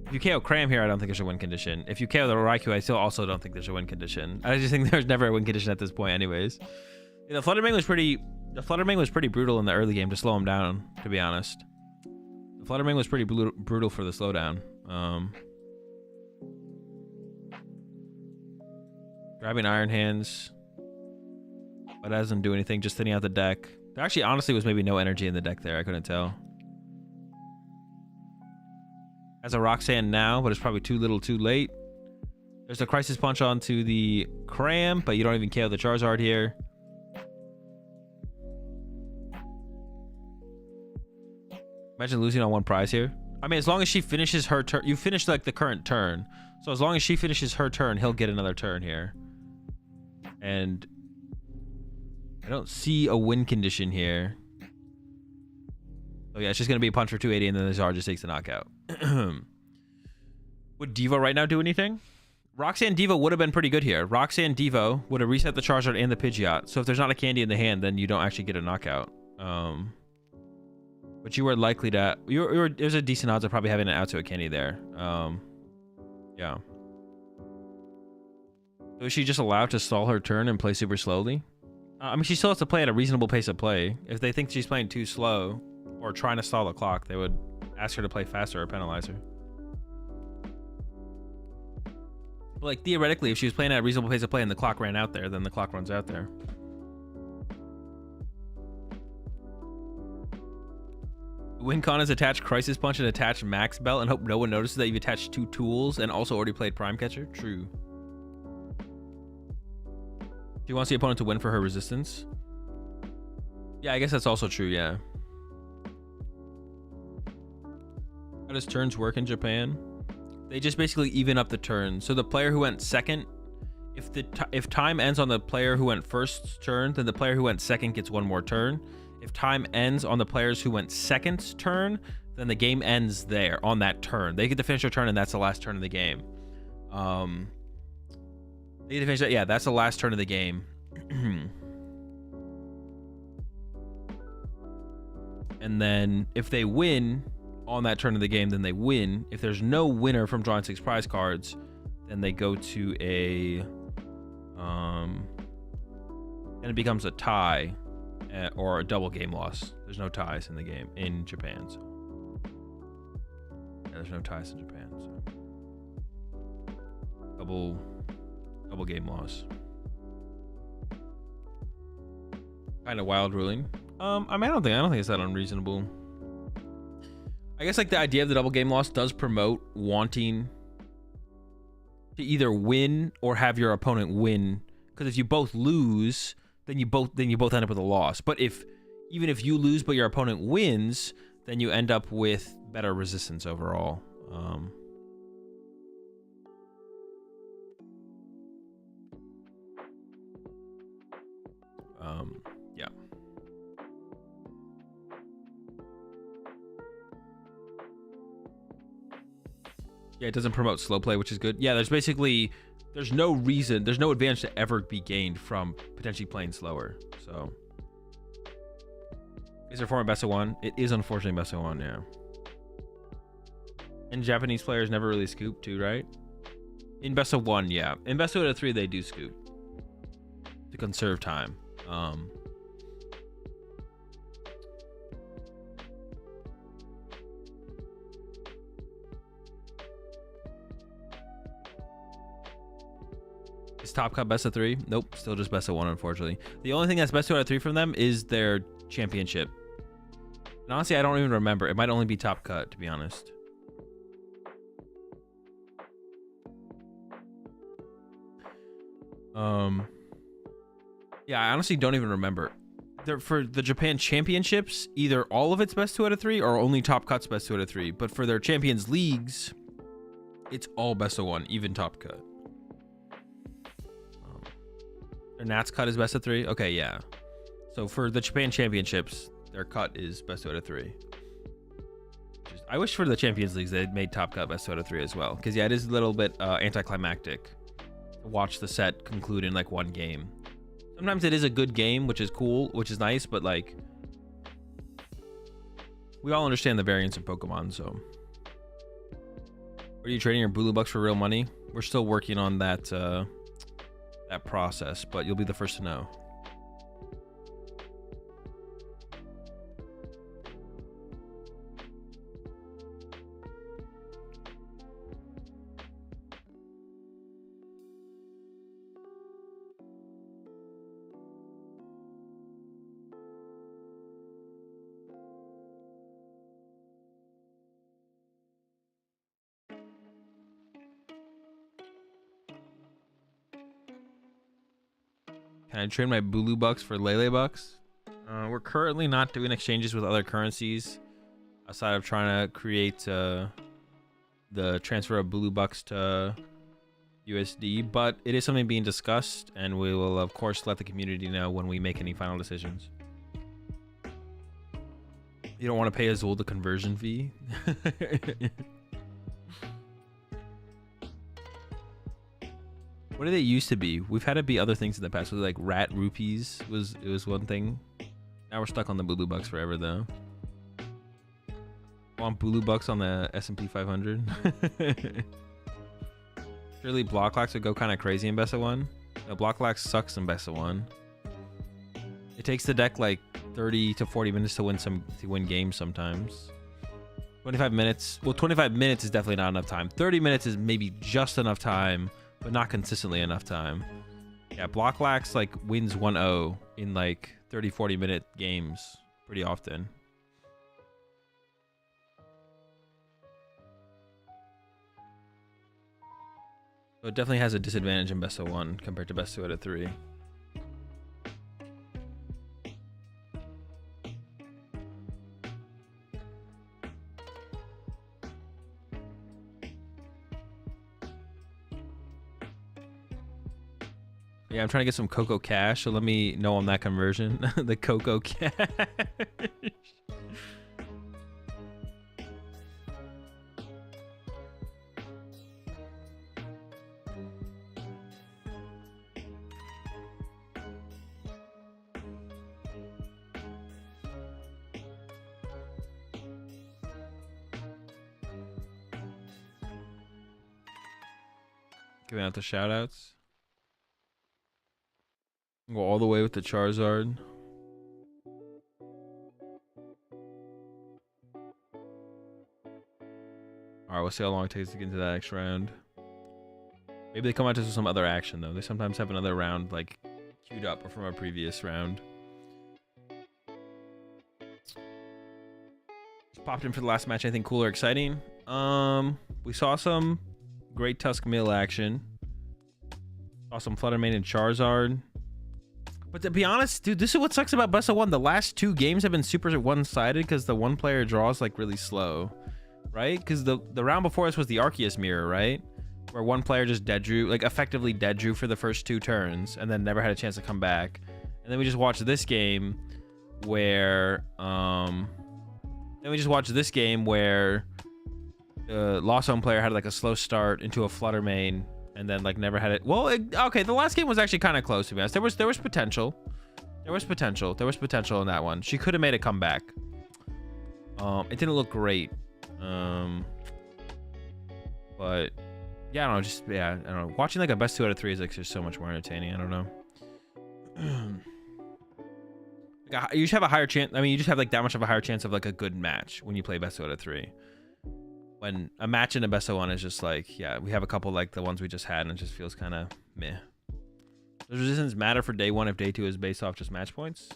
If you KO Cram here, I don't think there's a win condition. If you KO the Raikou, I still also don't think there's a win condition. I just think there's never a win condition at this point anyways. Yeah, the Fluttermane was pretty... The Fluttermane was pretty brutal in the early game to slow him down, to be honest. The Fluttermane was pretty brutal for the slowdown. Grabbing Iron Hands. But that doesn't do anything, just thinning out the deck. There actually honestly was maybe no energy in the deck there, I couldn't tell. Has a Roxanne now, but it's probably too little too late. There's a Crisis Punch onto the Cram, but you don't even KO the Charizard here. Imagine losing on one prize here. I mean, as long as she finishes her turn, you finish like the current turn. So as long as she finishes her turn, he'll get another turn here. And I don't see a win condition here. Oh yeah, it's just gonna be a punch for 280, and then the Zard just takes the knockout. Would Devo right now do anything? Roxanne Devo would have been pretty good here. Roxanne Devo would have reset the Charizard and the Pidgeot. So if there's not a candy in the hand, then you don't actually get a knockout. But you were likely to... there's a decent odds of probably having an out to a candy there. Yeah. So is she just allowed to stall her turn and play super slowly? I mean, she still has to play at a reasonable pace of play. If they think she's playing too slow or trying to stall the clock, they would ask her to play faster or penalize her. But like, theoretically, if she was playing at a reasonable pace of play and the clock ran out there, then the clock runs out there. WinCon is attached Crisis Punch and attached Max Belt and hope no one notices that you've attached 2 tools and also already played Prime Catcher? True. She wants the opponent to win for her resistance. Yeah, I guess that's also true, yeah. How does turns work in Japan? They just basically even up the turns. So the player who went second, if time ends on the player who went first turn, then the player who went second gets 1 more turn. If time ends on the players who went second turn, then the game ends there on that turn. They get to finish their turn, and that's the last turn of the game. They get to finish that. Yeah, that's the last turn of the game. And then if they win on that turn of the game, then they win. If there's no winner from drawing 6 prize cards, then they go to a and it becomes a tie. Or a double game loss. There's no ties in the game in Japan. So. Yeah, there's no ties in Japan. So. Double game loss. Kind of wild ruling. I mean, I don't think it's that unreasonable. I guess like the idea of the double game loss does promote wanting to either win or have your opponent win. Because if you both lose, then you both end up with a loss. But even if you lose but your opponent wins, then you end up with better resistance overall. Yeah. Yeah, it doesn't promote slow play, which is good. Yeah, there's no reason, there's no advantage to ever be gained from potentially playing slower. So, is there format best of 1? It is unfortunately best of 1, yeah. And Japanese players never really scoop too, right? In best of 1, yeah. In best of 3, they do scoop to conserve time. Is Top Cut best of 3? Nope, still just best of 1, unfortunately. The only thing that's best 2 out of 3 from them is their championship. And honestly, I don't even remember. It might only be Top Cut, to be honest. Yeah, I honestly don't even remember. For the Japan Championships, either all of it's best 2 out of 3 or only Top Cut's best 2 out of 3. But for their Champions Leagues, it's all best of 1, even Top Cut. Their Nats cut is best of 3? Okay, yeah. So for the Japan Championships, their cut is best 2 out of 3. I wish for the Champions Leagues they made Top Cut best 2 out of 3 as well. Because yeah, it is a little bit anticlimactic to watch the set conclude in like 1 game. Sometimes it is a good game, which is cool, which is nice, but like we all understand the variance in Pokemon, so. Are you trading your Bulu Bucks for real money? We're still working on that that process, but you'll be the first to know. Can I trade my Bulu Bucks for Lele Bucks? We're currently not doing exchanges with other currencies aside of trying to create the transfer of Bulu Bucks to USD, but it is something being discussed, and we will of course let the community know when we make any final decisions. You don't want to pay Azul the conversion fee. What did it used to be? We've had it be other things in the past. Was like rat rupees was one thing. Now we're stuck on the Bulu Bucks forever though. Want Bulu Bucks on the S&P 500? Surely Blocklax would go kind of crazy in Best of 1. No, Blocklax sucks in Best of 1. It takes the deck like 30 to 40 minutes to win games sometimes. 25 minutes. Well, 25 minutes is definitely not enough time. 30 minutes is maybe just enough time, but not consistently enough time. Yeah, Blocklax like wins 1-0 in like 30-40 minute games pretty often. So it definitely has a disadvantage in Best of 1 compared to Best 2 out of 3. Yeah, I'm trying to get some Coco Cash, so let me know on that conversion. The Coco Cash. Giving out the shout outs. Go all the way with the Charizard. Alright, we'll see how long it takes to get into that next round. Maybe they come out to some other action though. They sometimes have another round like queued up from a previous round. Just popped in for the last match. Anything cool or exciting? We saw some Great Tusk Mill action. Saw some Fluttermane and Charizard. But to be honest, dude, this is what sucks about Best of 1. The last 2 games have been super one-sided because the one player draws like really slow, right? Because the round before us was the Arceus mirror, right? Where one player just dead drew, like effectively dead drew for the first 2 turns and then never had a chance to come back. And then we just watched this game where Lost Zone player had like a slow start into a Fluttermane and then like never had it. Well, okay, the last game was actually kind of close to be honest. There was potential. There was potential in that one. She could have made a comeback. It didn't look great. But yeah, I don't know. Watching like a best 2 out of 3 is like just so much more entertaining. I don't know. You just have a higher chance. I mean, you just have like that much of a higher chance of like a good match when you play best 2 out of 3. When a match in a best of 1 is just like, yeah, we have a couple like the ones we just had and it just feels kind of meh. Does resistance matter for day 1 if day 2 is based off just match points?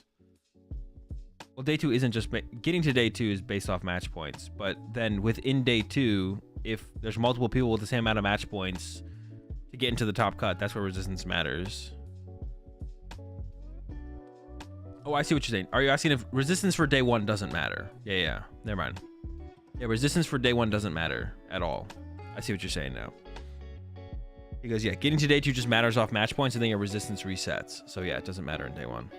Well, day 2 isn't just getting to day 2 is based off match points, but then within day 2, if there's multiple people with the same amount of match points to get into the top cut, that's where resistance matters. Oh, I see what you're saying. Are you asking if resistance for day 1 doesn't matter? Yeah, never mind. Yeah, resistance for day 1 doesn't matter at all. I see what you're saying now. Because yeah, getting to day 2 just matters off match points and then your resistance resets. So yeah, it doesn't matter in day 1.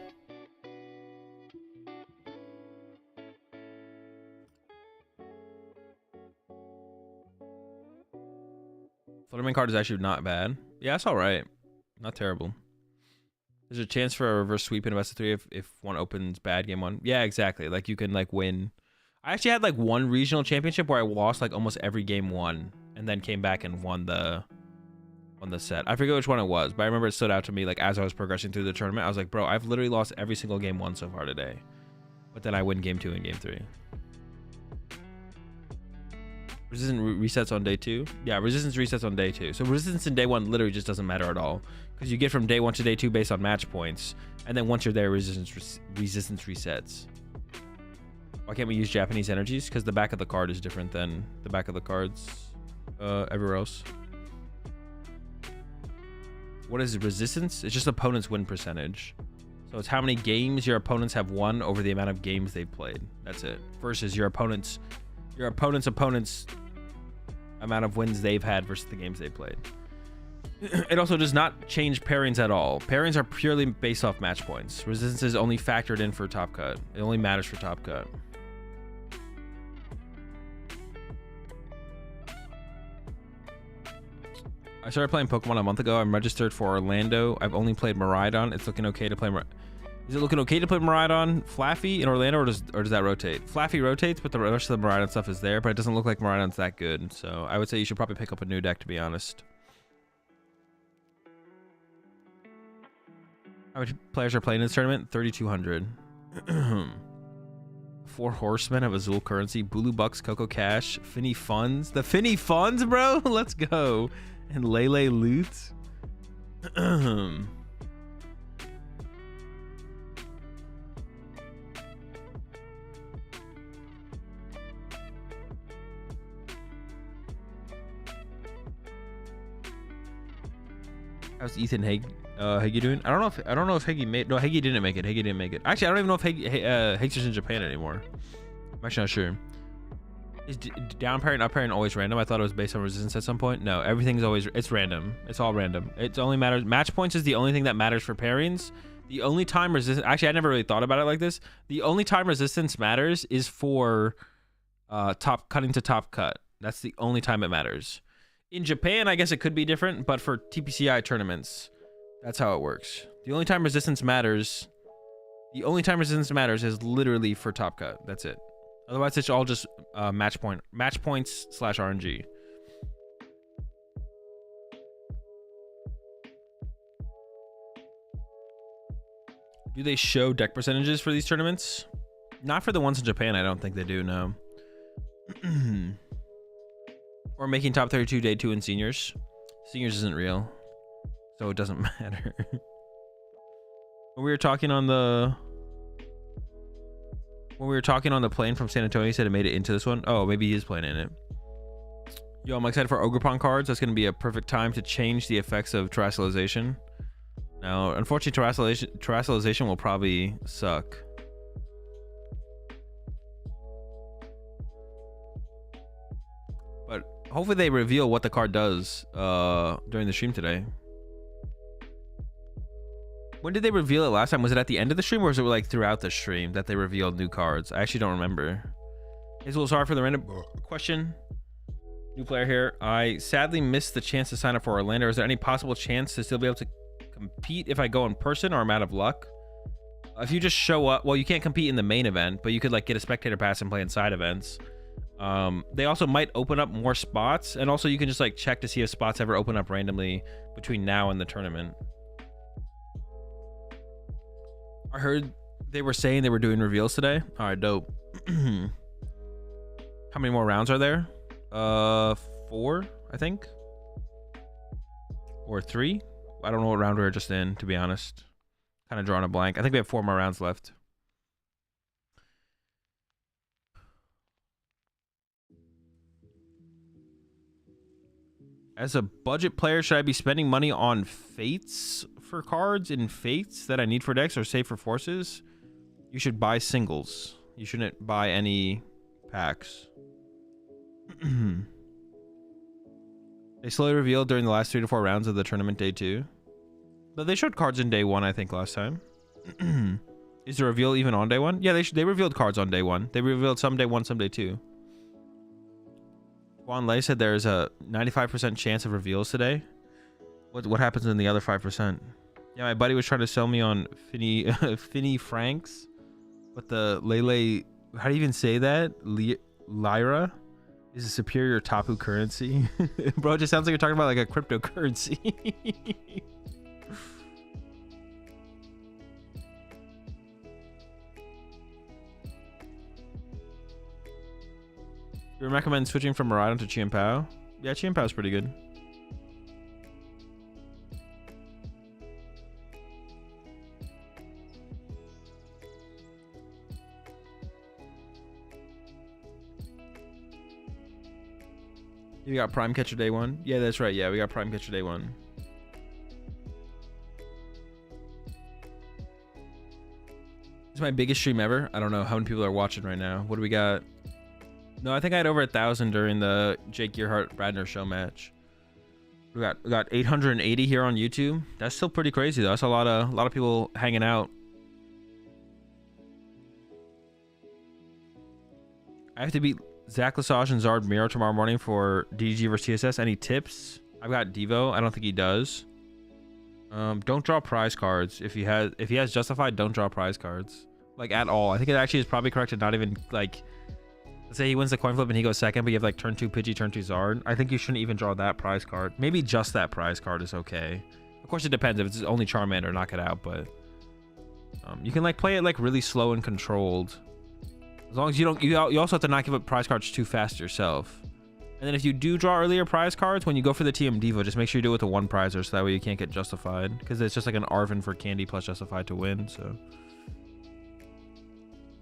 Fluttermane card is actually not bad. Yeah, it's alright. Not terrible. There's a chance for a reverse sweep in a best of 3 if one opens bad game 1. Yeah, exactly. Like you can like win. I actually had like one regional championship where I lost like almost every game 1 and then came back and won the set. I forget which one it was, but I remember it stood out to me like as I was progressing through the tournament. I was like, bro, I've literally lost every single game 1 so far today. But then I win game 2 and game 3. Resistance resets on day 2? Yeah, resistance resets on day 2. So resistance in day 1 literally just doesn't matter at all. Because you get from day 1 to day 2 based on match points. And then once you're there, resistance resets. Why can't we use Japanese energies? Because the back of the card is different than the back of the cards everywhere else. What is resistance? It's just opponent's win percentage. So it's how many games your opponents have won over the amount of games they've played. That's it. Versus your opponent's amount of wins they've had versus the games they've played. It also does not change pairings at all. Pairings are purely based off match points. Resistance is only factored in for top cut. It only matters for top cut. I started playing Pokemon a month ago. I'm registered for Orlando. I've only played Miraidon. It's looking okay to play. Is it looking okay to play Miraidon Flaffy in Orlando, or does that rotate? Flaffy rotates, but the rest of the Miraidon stuff is there. But it doesn't look like Miraidon's that good. So I would say you should probably pick up a new deck, to be honest. How many players are playing in this tournament? 3,200. 4 horsemen of Azul currency. Bulu Bucks, Coco Cash, Finny Funds. The Finny Funds, bro. Let's go. And Lele Loot. How's Ethan Hagee doing? I don't know if Hagee made. No, Hagee didn't make it. Hagee didn't make it. Actually, I don't even know if Hage's in Japan anymore. I'm actually not sure. Is down pairing, up pairing always random? I thought it was based on resistance at some point. No, everything's always, it's random. It's all random. It only matters. Match points is the only thing that matters for pairings. The only time resistance, actually, I never really thought about it like this. The only time resistance matters is for top cutting to top cut. That's the only time it matters. In Japan, I guess it could be different, but for TPCI tournaments, that's how it works. The only time resistance matters is literally for top cut. That's it. Otherwise, it's all just match points / RNG. Do they show deck percentages for these tournaments? Not for the ones in Japan. I don't think they do. No. Or making top 32 day 2 in seniors. Seniors isn't real, so it doesn't matter. When we were talking on the plane from San Antonio, he said it made it into this one. Oh, maybe he is playing in it. Yo, I'm excited for Ogerpon cards. That's going to be a perfect time to change the effects of terrestrialization. Now, unfortunately, terrestrialization will probably suck. But hopefully they reveal what the card does during the stream today. When did they reveal it last time? Was it at the end of the stream, or was it like throughout the stream that they revealed new cards? I actually don't remember. Hey, well, sorry for the random question. New player here. I sadly missed the chance to sign up for Orlando. Is there any possible chance to still be able to compete if I go in person, or I'm out of luck? If you just show up, well, you can't compete in the main event, but you could like get a spectator pass and play in side events. They also might open up more spots, and also you can just like check to see if spots ever open up randomly between now and the tournament. I heard they were saying they were doing reveals today. All right, dope. How many more rounds are there? 4, I think, or 3. I don't know what round we were just in, to be honest. Kind of drawing a blank. I think we have 4 more rounds left. As a budget player, should I be spending money on Fates for cards in Fates that I need for decks, or save for forces? You should buy singles. You shouldn't buy any packs. They slowly revealed during the last 3 to 4 rounds of the tournament day 2. But they showed cards in day 1, I think, last time. Is the reveal even on day 1? Yeah, they revealed cards on day 1. They revealed some day 1, some day 2. Juan Lei said there's a 95% chance of reveals today. What happens in the other 5%? Yeah, my buddy was trying to sell me on Finny Franks, but the Lele, how do you even say that? Lyra is a superior Tapu currency. Bro, it just sounds like you're talking about like a cryptocurrency. You recommend switching from Miraidon to Chiampao? Yeah, Chiampao's pretty good. You got Prime Catcher day 1? Yeah, that's right. Yeah, we got Prime Catcher day 1. It's my biggest stream ever. I don't know how many people are watching right now. What do we got? No, I think I had over 1,000 during the Jake Gearhart Bradner show match. We got 880 here on YouTube. That's still pretty crazy though. That's a lot of people hanging out. I have to beat Zach Lesage and Zard Miro tomorrow morning for DDG versus TSS. Any tips? I've got Devo. I don't think he does. Don't draw prize cards. If he has Justified, don't draw prize cards. Like at all. I think it actually is probably correct to not even like, let's say he wins the coin flip and he goes second, but you have like turn 2 Pidgey, turn 2 Zard. I think you shouldn't even draw that prize card. Maybe just that prize card is okay. Of course it depends if it's only Charmander, knock it out, but you can like play it like really slow and controlled. As long as you don't, you also have to not give up prize cards too fast yourself. And then if you do draw earlier prize cards, when you go for the TM Devo, just make sure you do it with a 1 prizer so that way you can't get Justified. Because it's just like an Arvin for Candy plus Justified to win, so.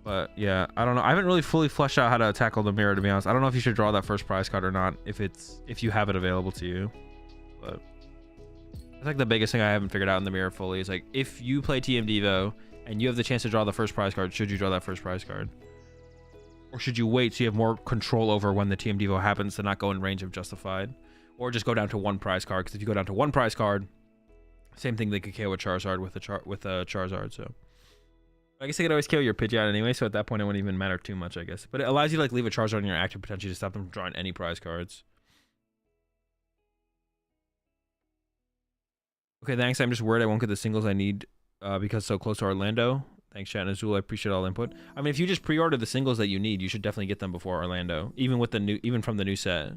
But yeah, I don't know. I haven't really fully fleshed out how to tackle the mirror, to be honest. I don't know if you should draw that first prize card or not, if you have it available to you. But that's like the biggest thing I haven't figured out in the mirror fully is like, if you play TM Devo and you have the chance to draw the first prize card, should you draw that first prize card? Or should you wait so you have more control over when the TM Devo happens to not go in range of Justified? Or just go down to 1 prize card, because if you go down to 1 prize card, same thing they could KO with Charizard with a Charizard, so. I guess they could always KO your Pidgeot anyway, so at that point it wouldn't even matter too much, I guess. But it allows you to like leave a Charizard in your active potentially to stop them from drawing any prize cards. Okay, thanks. I'm just worried I won't get the singles I need because so close to Orlando. Thanks, Chat and Azul. I appreciate all input. I mean, if you just pre-order the singles that you need, you should definitely get them before Orlando, even from the new set.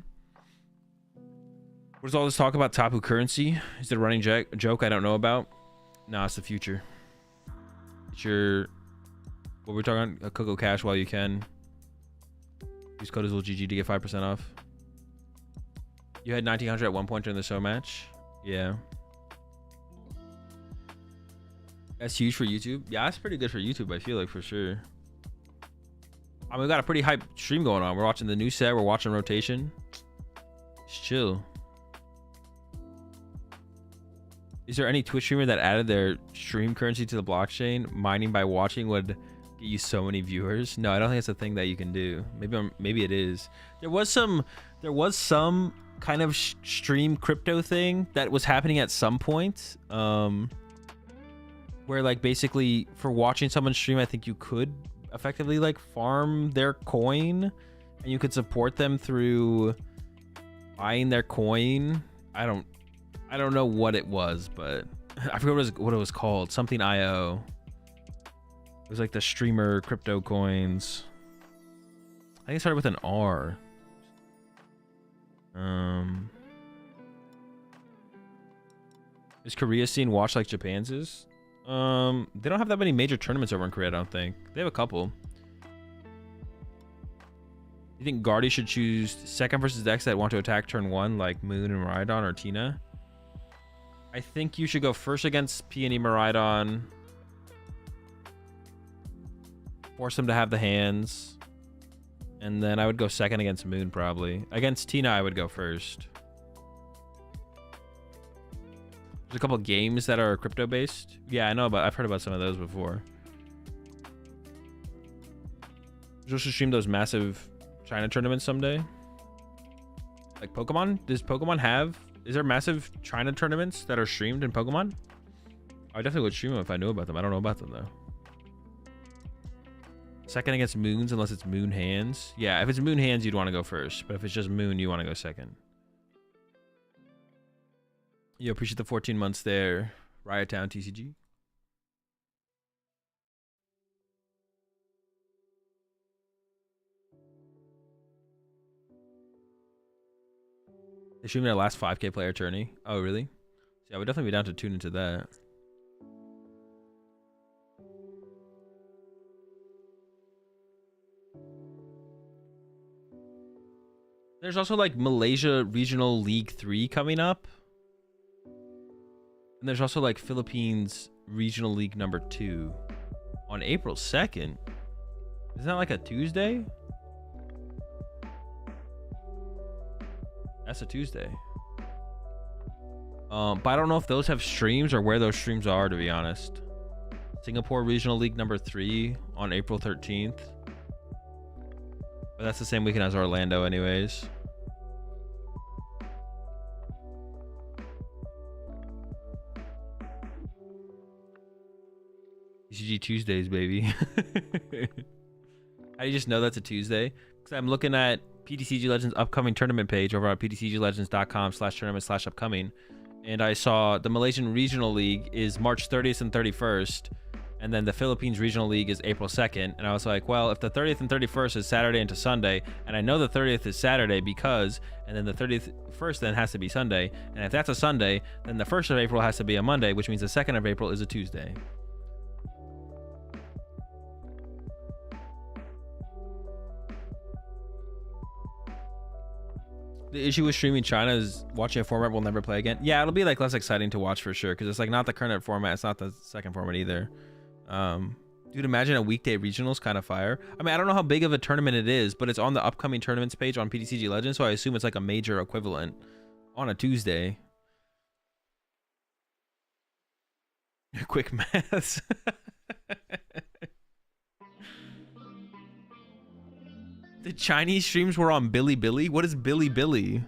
What is all this talk about Tapu currency? Is it a running joke I don't know about? Nah, it's the future. It's your, what we're talking about, Coco Cash while you can. Use code AzulGG to get 5% off. You had 1900 at one point during the show match. Yeah. That's huge for YouTube. Yeah, that's pretty good for YouTube, I feel like, for sure. I mean, we got a pretty hype stream going on. We're watching the new set. We're watching rotation. It's chill. Is there any Twitch streamer that added their stream currency to the blockchain? Mining by watching would get you so many viewers. No, I don't think it's a thing that you can do. Maybe it is. There was some kind of stream crypto thing that was happening at some point. Where like basically for watching someone stream, I think you could effectively like farm their coin and you could support them through buying their coin. I don't know what it was, but I forgot what it was called. Something IO. It was like the streamer crypto coins. I think it started with an R. Is Korea scene watch like Japan's is? They don't have that many major tournaments over in Korea, I don't think. They have a couple. You think Guardy should choose second versus decks that want to attack turn 1, like Moon and Miraidon or Tina? I think you should go first against Peony Miraidon. Force them to have the hands. And then I would go second against Moon, probably. Against Tina, I would go first. There's a couple of games that are crypto based. Yeah, I know, but I've heard about some of those before. You should stream those massive China tournaments someday. Like Pokemon? Is there massive China tournaments that are streamed in Pokemon? I definitely would stream them if I knew about them. I don't know about them though. Second against Moons unless it's Moon hands. Yeah, if it's Moon hands, you'd want to go first. But if it's just Moon, you want to go second. Yo, appreciate the 14 months there. Riot Town TCG. They streamed their last 5K player tourney. Oh, really? Yeah, I would definitely be down to tune into that. There's also like Malaysia Regional League 3 coming up. And there's also like Philippines Regional League number 2 on April 2nd. Isn't that like a Tuesday? That's a Tuesday. But I don't know if those have streams or where those streams are, to be honest. Singapore Regional League number 3 on April 13th. But that's the same weekend as Orlando anyways. TCG Tuesdays, baby. How do you just know that's a Tuesday? Because I'm looking at PTCG Legends upcoming tournament page over at ptcglegends.com/tournament/upcoming. And I saw the Malaysian Regional League is March 30th and 31st. And then the Philippines Regional League is April 2nd. And I was like, well, if the 30th and 31st is Saturday into Sunday, and I know the 30th is Saturday because, and then the 31st then has to be Sunday. And if that's a Sunday, then the 1st of April has to be a Monday, which means the 2nd of April is a Tuesday. The issue with streaming China is watching a format we'll never play again. Yeah, it'll be like less exciting to watch for sure, because it's like not the current format. It's not the second format either. Dude, imagine a weekday regionals, kind of fire. I mean, I don't know how big of a tournament it is, but it's on the upcoming tournaments page on PTCG Legends, so I assume it's like a major equivalent on a Tuesday. Quick maths. The Chinese streams were on Bilibili? What is Bilibili?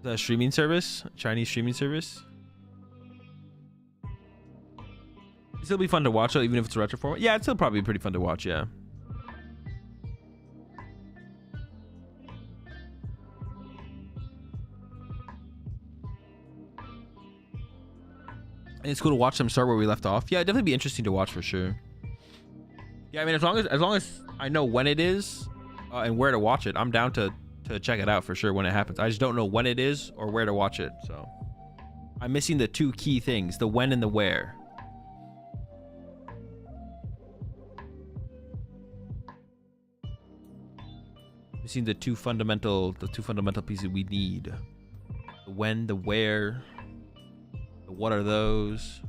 The streaming service? Chinese streaming service? It'll still be fun to watch though, even if it's a retro format. Yeah, it's still probably pretty fun to watch, yeah. And it's cool to watch them start where we left off. Yeah, it'd definitely be interesting to watch for sure. Yeah, I mean, as long as I know when it is and where to watch it, I'm down to check it out for sure when it happens. I just don't know when it is or where to watch it, so I'm missing the two key things: the when and the where. Missing the two fundamental pieces we need: the when, the where, the what are those.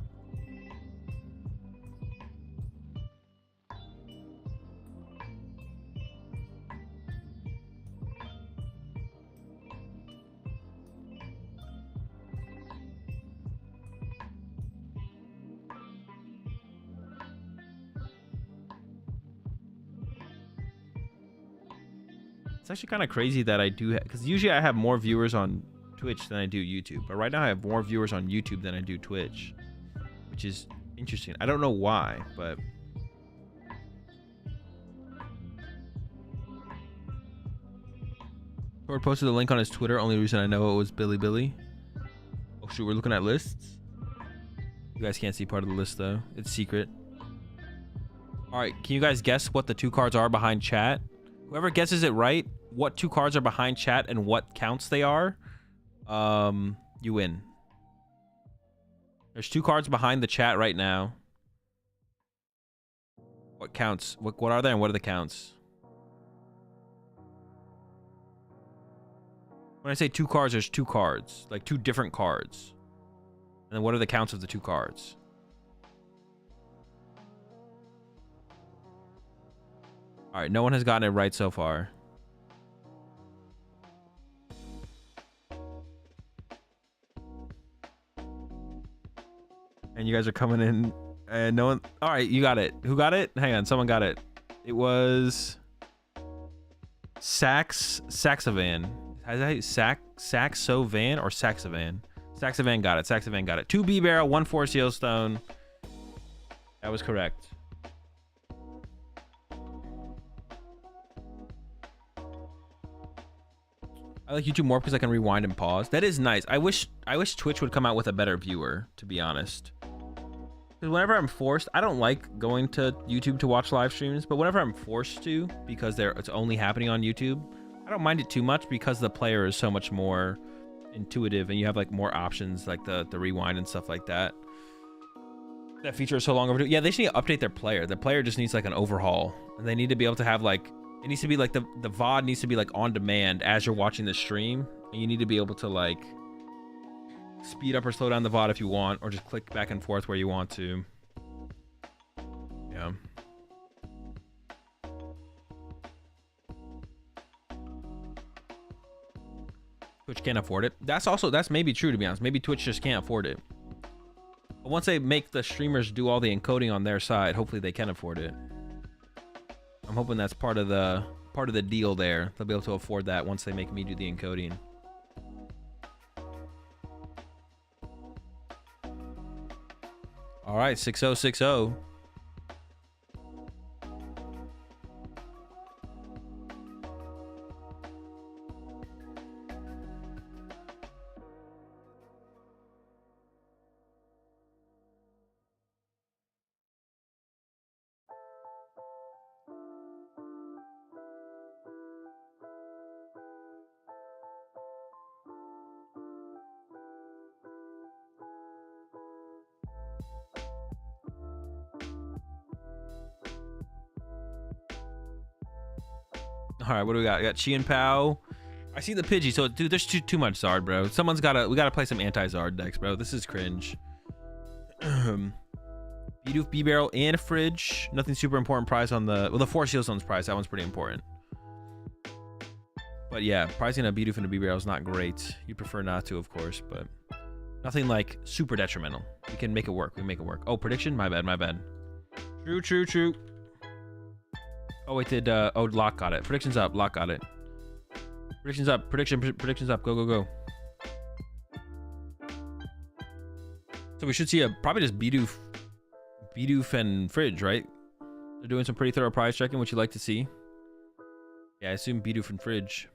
It's actually kind of crazy that I do, because usually I have more viewers on Twitch than I do YouTube, but right now I have more viewers on YouTube than I do Twitch, which is interesting. I don't know why, but Thor posted the link on his Twitter. Only reason I know it was Bilibili. Oh shoot, we're looking at lists. You guys can't see part of the list though. It's secret. All right, can you guys guess what the two cards are behind chat? Whoever guesses it right, what two cards are behind chat and what counts they are, you win. There's two cards behind the chat right now. What counts? What are they and what are the counts? When I say two cards, there's two cards. Like two different cards. And then what are the counts of the two cards? All right, no one has gotten it right so far. And you guys are coming in and no one... All right, you got it. Who got it? Hang on, someone got it. It was... Saxovan. Saxovan or Saxovan? Saxovan got it. Saxovan got it. 2 B-Barrel, 1 4 Seal Stone. That was correct. I like YouTube more because I can rewind and pause. That is nice. I wish Twitch would come out with a better viewer, to be honest. Because whenever I'm forced, I don't like going to YouTube to watch live streams, but whenever I'm forced to, because it's only happening on YouTube, I don't mind it too much because the player is so much more intuitive and you have like more options, like the rewind and stuff like that. That feature is so long overdue. Yeah, they just need to update their player. The player just needs like an overhaul, and they need to be able to have like, it needs to be like the VOD needs to be like on demand as you're watching the stream, and you need to be able to like speed up or slow down the VOD if you want, or just click back and forth where you want to. Yeah. Twitch can't afford it. That's maybe true, to be honest. Maybe Twitch just can't afford it. But once they make the streamers do all the encoding on their side, hopefully they can afford it. I'm hoping that's part of the deal there. They'll be able to afford that once they make me do the encoding. All right, 6060. All right, what do we got? We got Chi and Pow. I see the Pidgey. So, dude, there's too much Zard, bro. We gotta play some anti-Zard decks, bro. This is cringe. Bidoof, B-Barrel, and a Fridge. Nothing super important prize on the... Well, the 4 Seal Stones prize. That one's pretty important. But yeah, pricing a Bidoof and a B-Barrel is not great. You prefer not to, of course, but... Nothing, like, super detrimental. We can make it work. We can make it work. Oh, prediction? My bad, my bad. True. Oh, wait, oh, Lock got it. Prediction's up. Lock got it. Prediction's up. Prediction's up. Go. So we should see probably just Bidoof and Fridge, right? They're doing some pretty thorough prize checking, which you like to see. Yeah, I assume Bidoof and Fridge.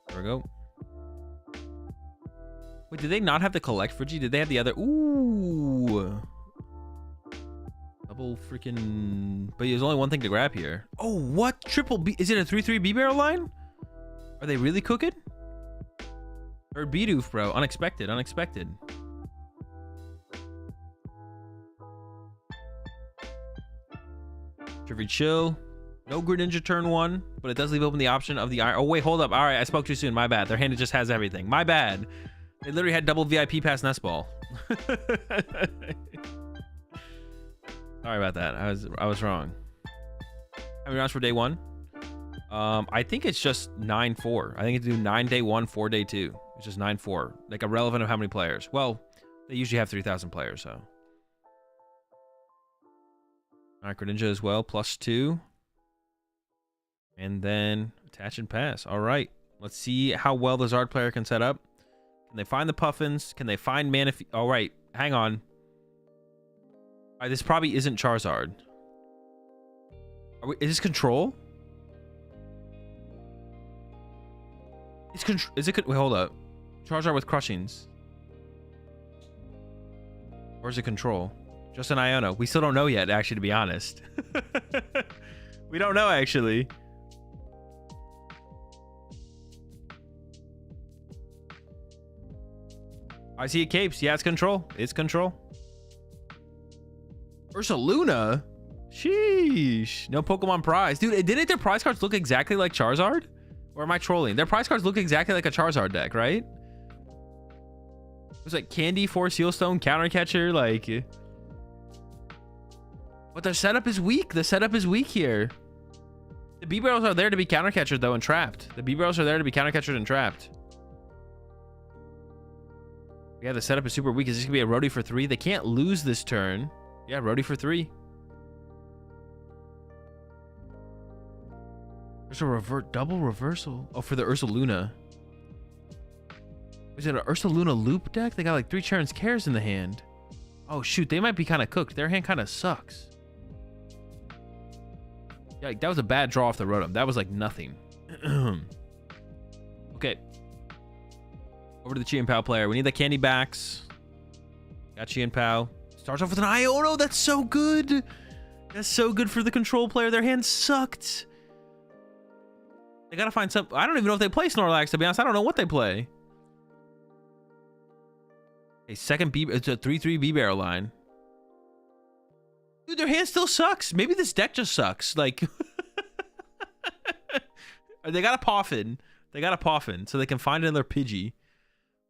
There we go. Wait, did they not have the collect Fridgie? Did they have the other? Ooh. Double freaking... But there's only one thing to grab here. Oh, what? Triple B... Is it a 3-3 B-Barrel line? Are they really cooking? Or Bidoof, bro. Unexpected. Trivy Chill. No Greninja turn 1, but it does leave open the option of the iron. Oh, wait, hold up. All right, I spoke too soon. My bad. Their hand just has everything. My bad. They literally had double VIP pass Nest Ball. Sorry about that. I was wrong. How many rounds for day 1? I think it's just 9-4. I think it's do 9 day 1, 4 day 2. It's just 9-4. Like irrelevant of how many players. Well, they usually have 3,000 players, so. All right, Greninja as well, +2. And then attach and pass. All right. Let's see how well the Zard player can set up. Can they find the Puffins? Can they find Manaphy? All right. Hang on. All right, this probably isn't Charizard. Is this Control? Is it? Wait, hold up. Charizard with Crushings. Or is it Control? Just an Iono. We still don't know yet, actually, to be honest. We don't know, actually. I see it capes. Yeah, it's Control. It's Control. Ursaluna? Sheesh. No Pokemon prize. Dude, didn't their prize cards look exactly like Charizard? Or am I trolling? Their prize cards look exactly like a Charizard deck, right? It was like Candy, 4 Sealstone, Counter Catcher, like... But their setup is weak. The setup is weak here. The B-Barrels are there to be Counter Catchered, though, and trapped. The B-Barrels are there to be Counter Catchered and trapped. Yeah, the setup is super weak. Is this going to be a Roadie for 3? They can't lose this turn. Yeah, Roadie for 3. There's a double reversal. Oh, for the Ursaluna. Is it an Ursaluna loop deck? They got like 3 Charon's Cares in the hand. Oh, shoot. They might be kind of cooked. Their hand kind of sucks. Yeah, that was a bad draw off the Rotom. That was like nothing. Okay. Over to the Chi and Pow player. We need the candy backs. Got Chi and Pow. Starts off with an Iono. That's so good. That's so good for the control player. Their hand sucked. They gotta find some... I don't even know if they play Snorlax, to be honest. I don't know what they play. A second B... It's a 3-3 B-Barrel line. Dude, their hand still sucks. Maybe this deck just sucks. Like... They got a Poffin. They got a Poffin, so they can find another Pidgey.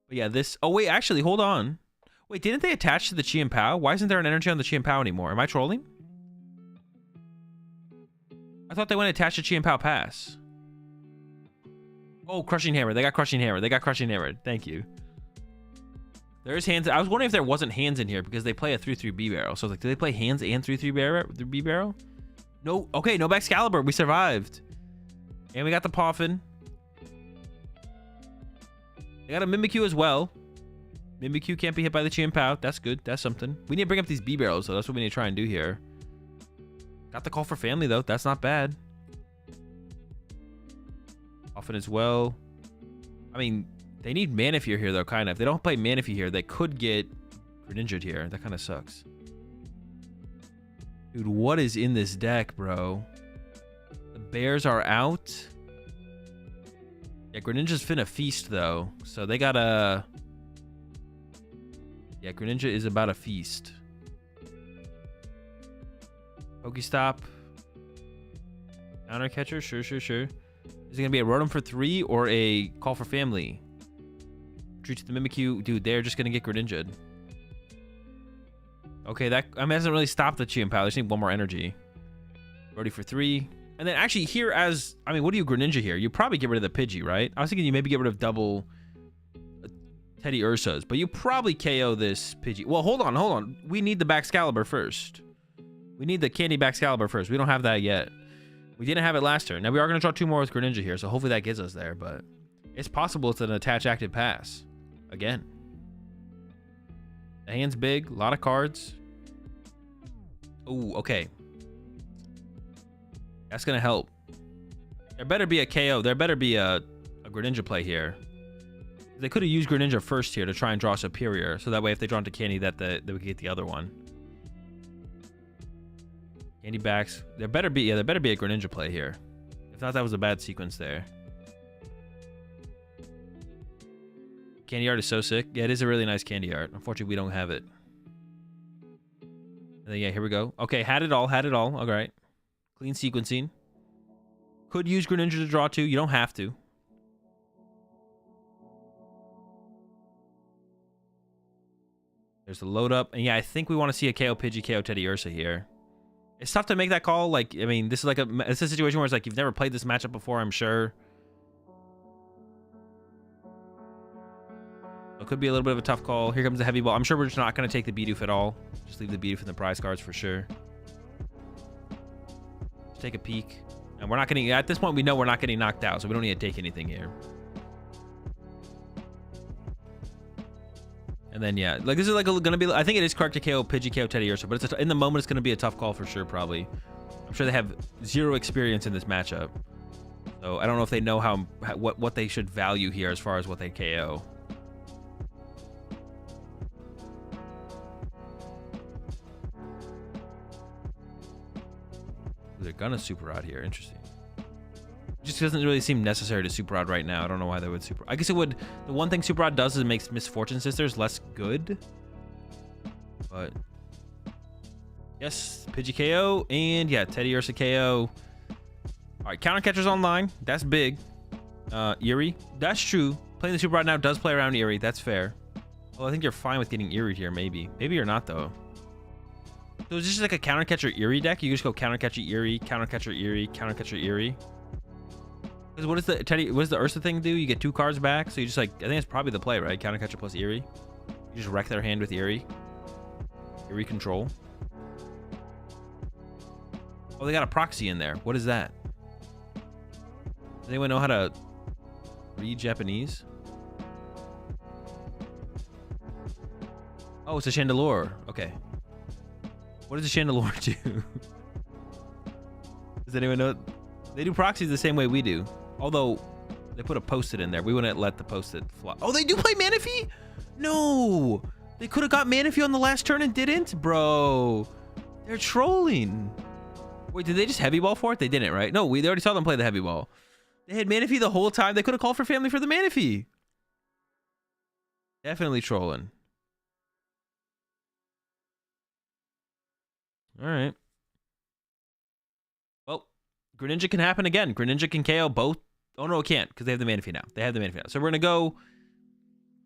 But yeah, this... Oh, wait, actually, hold on. Wait, didn't they attach to the Chi and Pow? Why isn't there an energy on the Chi and Pow anymore? Am I trolling? I thought they went attached to Chi and Pow Pass. Oh, Crushing Hammer. They got Crushing Hammer. They got Crushing Hammer. Thank you. There's hands. I was wondering if there wasn't hands in here because they play a 3/3 B barrel. So I was like, do they play hands and 3/3 B barrel? No. Okay, no Excalibur. We survived. And we got the Poffin. They got a Mimikyu as well. Mimikyu can't be hit by the Chien-Pao. That's good. That's something. We need to bring up these B barrels, so that's what we need to try and do here. Got the Call for Family, though. That's not bad. Poffin as well. I mean, they need Manaphy here, though, kind of. If they don't play Manaphy here, they could get Greninja'd here. That kind of sucks. Dude, what is in this deck, bro? The Bears are out. Yeah, Greninja's finna feast, though. So they got a... Yeah, Greninja is about a feast. Pokestop. Counter catcher? Sure. Is it gonna be a Rotom for 3 or a Call for Family? Retreat to the Mimikyu. Dude, they're just gonna get Greninja'd. Okay, that hasn't really stopped the Chien-Pao. They just need one more energy. Ready for 3. And then actually here as... I mean, what do you Greninja here? You probably get rid of the Pidgey, right? I was thinking you maybe get rid of double Teddy Ursa's. But you probably KO this Pidgey. Well, hold on. We need the Baxcalibur first. We need the Candy Baxcalibur first. We don't have that yet. We didn't have it last turn. Now, we are going to draw 2 more with Greninja here. So hopefully that gets us there. But it's possible it's an attach active pass. Again. The hand's big. A lot of cards. Oh, okay. That's going to help. There better be a KO. There better be a Greninja play here. They could have used Greninja first here to try and draw Superior. So that way if they draw into Candy, that we could get the other one. Candy backs. There better be a Greninja play here. If not, that was a bad sequence there. Candy art is so sick. Yeah, it is a really nice candy art. Unfortunately, we don't have it. And then, yeah, here we go. Okay, had it all. All right. Clean sequencing. Could use Greninja to draw 2. You don't have to. There's the load up. And yeah, I think we want to see a KO Pidgey, KO Teddy Ursa here. It's tough to make that call. Like, I mean, this is a situation where it's like you've never played this matchup before, I'm sure. It could be a little bit of a tough call. Here comes the heavy ball. I'm sure we're just not going to take the Bidoof at all. Just leave the Bidoof in the prize cards for sure. Just take a peek. And we're not getting... At this point, we know we're not getting knocked out, so we don't need to take anything here. And then, yeah. Like, this is like going to be... I think it is correct to KO Pidgey, KO Teddy Ursa, but it's in the moment, it's going to be a tough call for sure, probably. I'm sure they have 0 experience in this matchup. So, I don't know if they know what they should value here as far as what they KO. They're gonna Super Rod here. Interesting. It just doesn't really seem necessary to Super Rod right now. I don't know why they would Super... I guess it would... The one thing Super Rod does is it makes Misfortune Sisters less good. But... Yes, Pidgey KO. And yeah, Teddy Ursa KO. Alright, Counter Catcher's online. That's big. Eerie. That's true. Playing the Super Rod now does play around Eerie. That's fair. Well, I think you're fine with getting Eerie here, maybe. Maybe you're not, though. So it's just like a Counter Catcher Eerie deck? You just go Counter Catcher Eerie, Counter Catcher Eerie, Counter Catcher Eerie. Because what does the Ursa thing do? You get 2 cards back, so you just like... I think it's probably the play, right? Counter Catcher plus Eerie. You just wreck their hand with Eerie. Eerie control. Oh, they got a proxy in there. What is that? Does anyone know how to read Japanese? Oh, it's a Chandelure. Okay. What does a Chandelure do? Does anyone know? They do proxies the same way we do. Although, they put a Post-it in there. We wouldn't let the Post-it fly. Oh, they do play Manaphy? No! They could have got Manaphy on the last turn and didn't? Bro. They're trolling. Wait, did they just Heavy Ball for it? They didn't, right? No, they already saw them play the Heavy Ball. They had Manaphy the whole time. They could have called for family for the Manaphy. Definitely trolling. All right. Well, Greninja can happen again. Greninja can KO both. Oh, no, it can't because they have the Manaphy now. They have the Manaphy now. So we're going to go...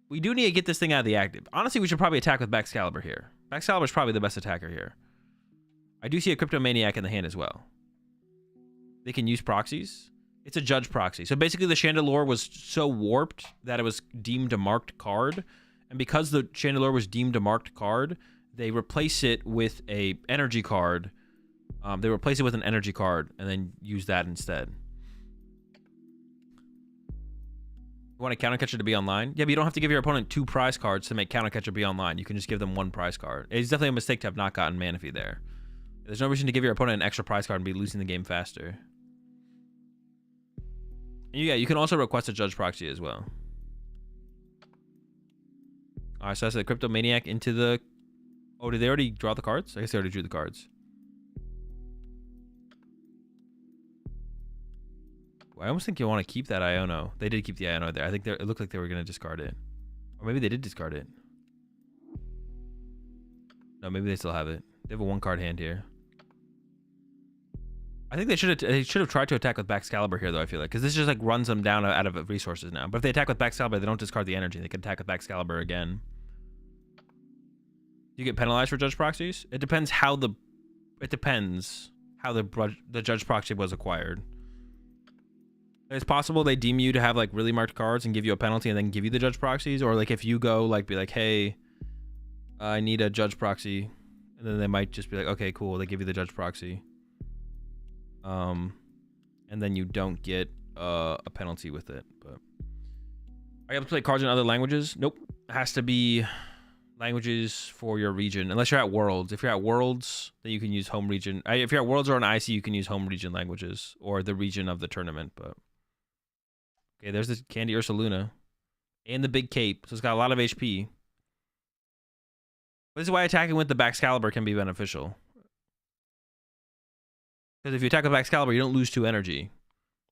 We do need to get this thing out of the active. Honestly, we should probably attack with Baxcalibur here. Baxcalibur is probably the best attacker here. I do see a Cryptomaniac in the hand as well. They can use proxies. It's a judge proxy. So basically the Chandelure was so warped that it was deemed a marked card. And because the Chandelure was deemed a marked card, they replace it with a energy card. They replace it with an energy card and then use that instead. You want a counter catcher to be online? Yeah, but you don't have to give your opponent 2 prize cards to make counter catcher be online. You can just give them 1 prize card. It's definitely a mistake to have not gotten Manaphy there. There's no reason to give your opponent an extra prize card and be losing the game faster. And yeah, you can also request a judge proxy as well. All right, so that's the Cryptomaniac into the... Oh, did they already draw the cards? I guess they already drew the cards. I almost think you want to keep that Iono. They did keep the Iono there. I think it looked like they were going to discard it. Or maybe they did discard it. No, maybe they still have it. They have a 1-card hand here. I think they should have tried to attack with Baxcalibur here, though, I feel like. Because this just, like, runs them down out of resources now. But if they attack with Baxcalibur, they don't discard the energy. They can attack with Baxcalibur again. You get penalized for judge proxies? It depends how the judge proxy was acquired. It's possible they deem you to have, like, really marked cards and give you a penalty and then give you the judge proxies. Or, like, if you go, like, be like, hey, I need a judge proxy. And then they might just be like, okay, cool. They give you the judge proxy. And then you don't get a penalty with it. But are you able to play cards in other languages? Nope. It has to be languages for your region, unless you're at Worlds. If you're at Worlds, then you can use home region. If you're at Worlds or an IC, you can use home region languages or the region of the tournament. But okay, there's the Candy Ursaluna and the big cape, so it's got a lot of HP. This is why attacking with the Baxcalibur can be beneficial. Because if you attack with Baxcalibur, you don't lose 2 energy.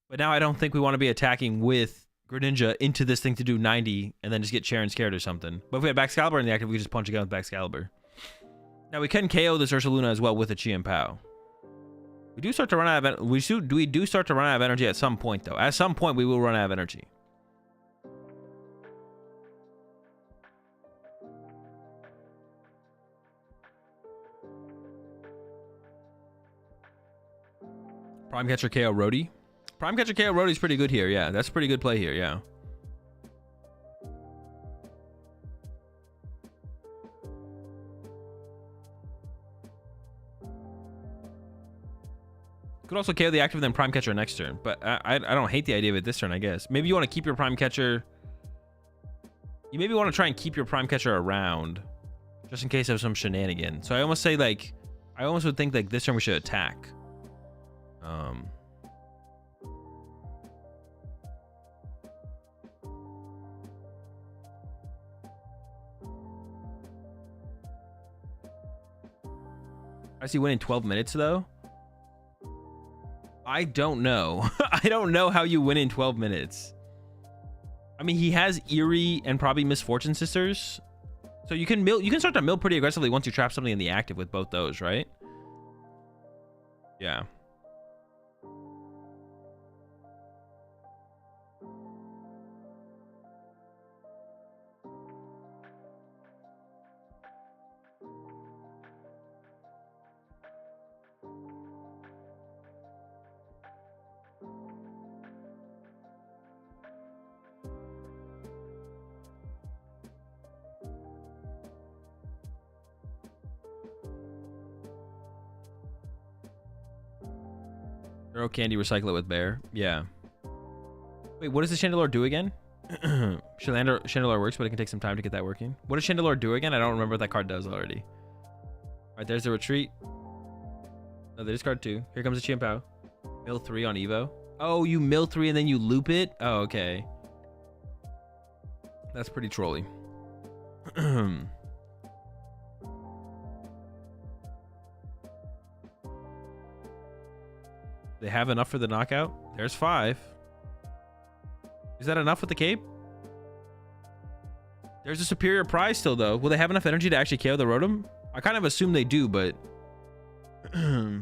But now I don't think we want to be attacking with Greninja into this thing to do 90 and then just get Charon scared or something. But if we had Baxcalibur in the active, we could just punch again with Baxcalibur. Now we can KO this Ursaluna as well with a Chi and Pao. We do start to run out of we do start to run out of energy at some point, though. At some point, we will run out of energy. Prime Catcher KO Rhodey. Prime Catcher KO Rhodey's pretty good here. Yeah, that's a pretty good play here. Yeah. Could also KO the active and then Prime Catcher next turn. But I don't hate the idea of it this turn, I guess. Maybe you want to keep your Prime Catcher. You maybe want to try and keep your Prime Catcher around just in case of some shenanigans. So I almost say, like, I almost would think, like, this turn we should attack. I see winning 12 minutes, though. I don't know. I don't know how you win in 12 minutes. I mean, he has Eerie and probably Misfortune Sisters. So you can start to mill pretty aggressively once you trap something in the active with both those, right? Yeah. Throw candy, recycle it with bear. Yeah. Wait, what does the Chandelure do again? Chandelure works, but it can take some time to get that working. What does Chandelure do again? I don't remember what that card does already. All right, there's the retreat. No, they discard 2. Here comes the Chimpao. Mill 3 on Evo. Oh, you mill 3 and then you loop it? Oh, okay. That's pretty trolly. They have enough for the knockout. There's 5. Is that enough with the cape? There's a superior prize still, though. Will they have enough energy to actually KO the Rotom? I kind of assume they do, but I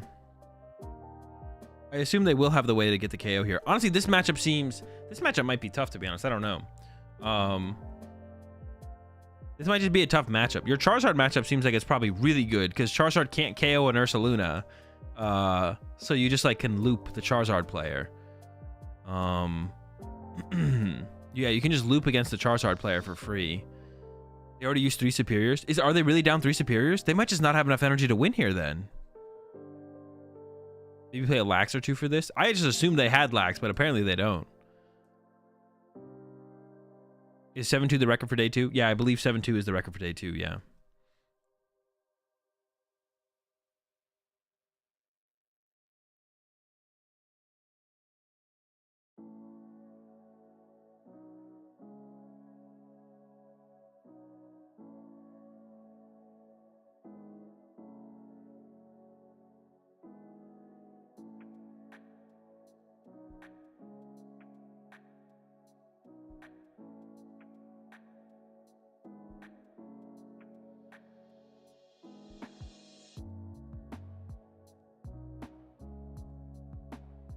assume they will have the way to get the KO here. Honestly, this matchup might be tough, to be honest. I don't know. This might just be a tough matchup. Your Charizard matchup seems like it's probably really good because Charizard can't KO an Ursaluna. So you just, like, can loop the Charizard player. Yeah, you can just loop against the Charizard player for free. They already used 3 superiors. Are they really down 3 superiors? They might just not have enough energy to win here then. Maybe play a Lax or 2 for this. I just assumed they had Lax, but apparently they don't. Is 7-2 the record for day 2? Yeah, I believe 7-2 is the record for day 2, yeah.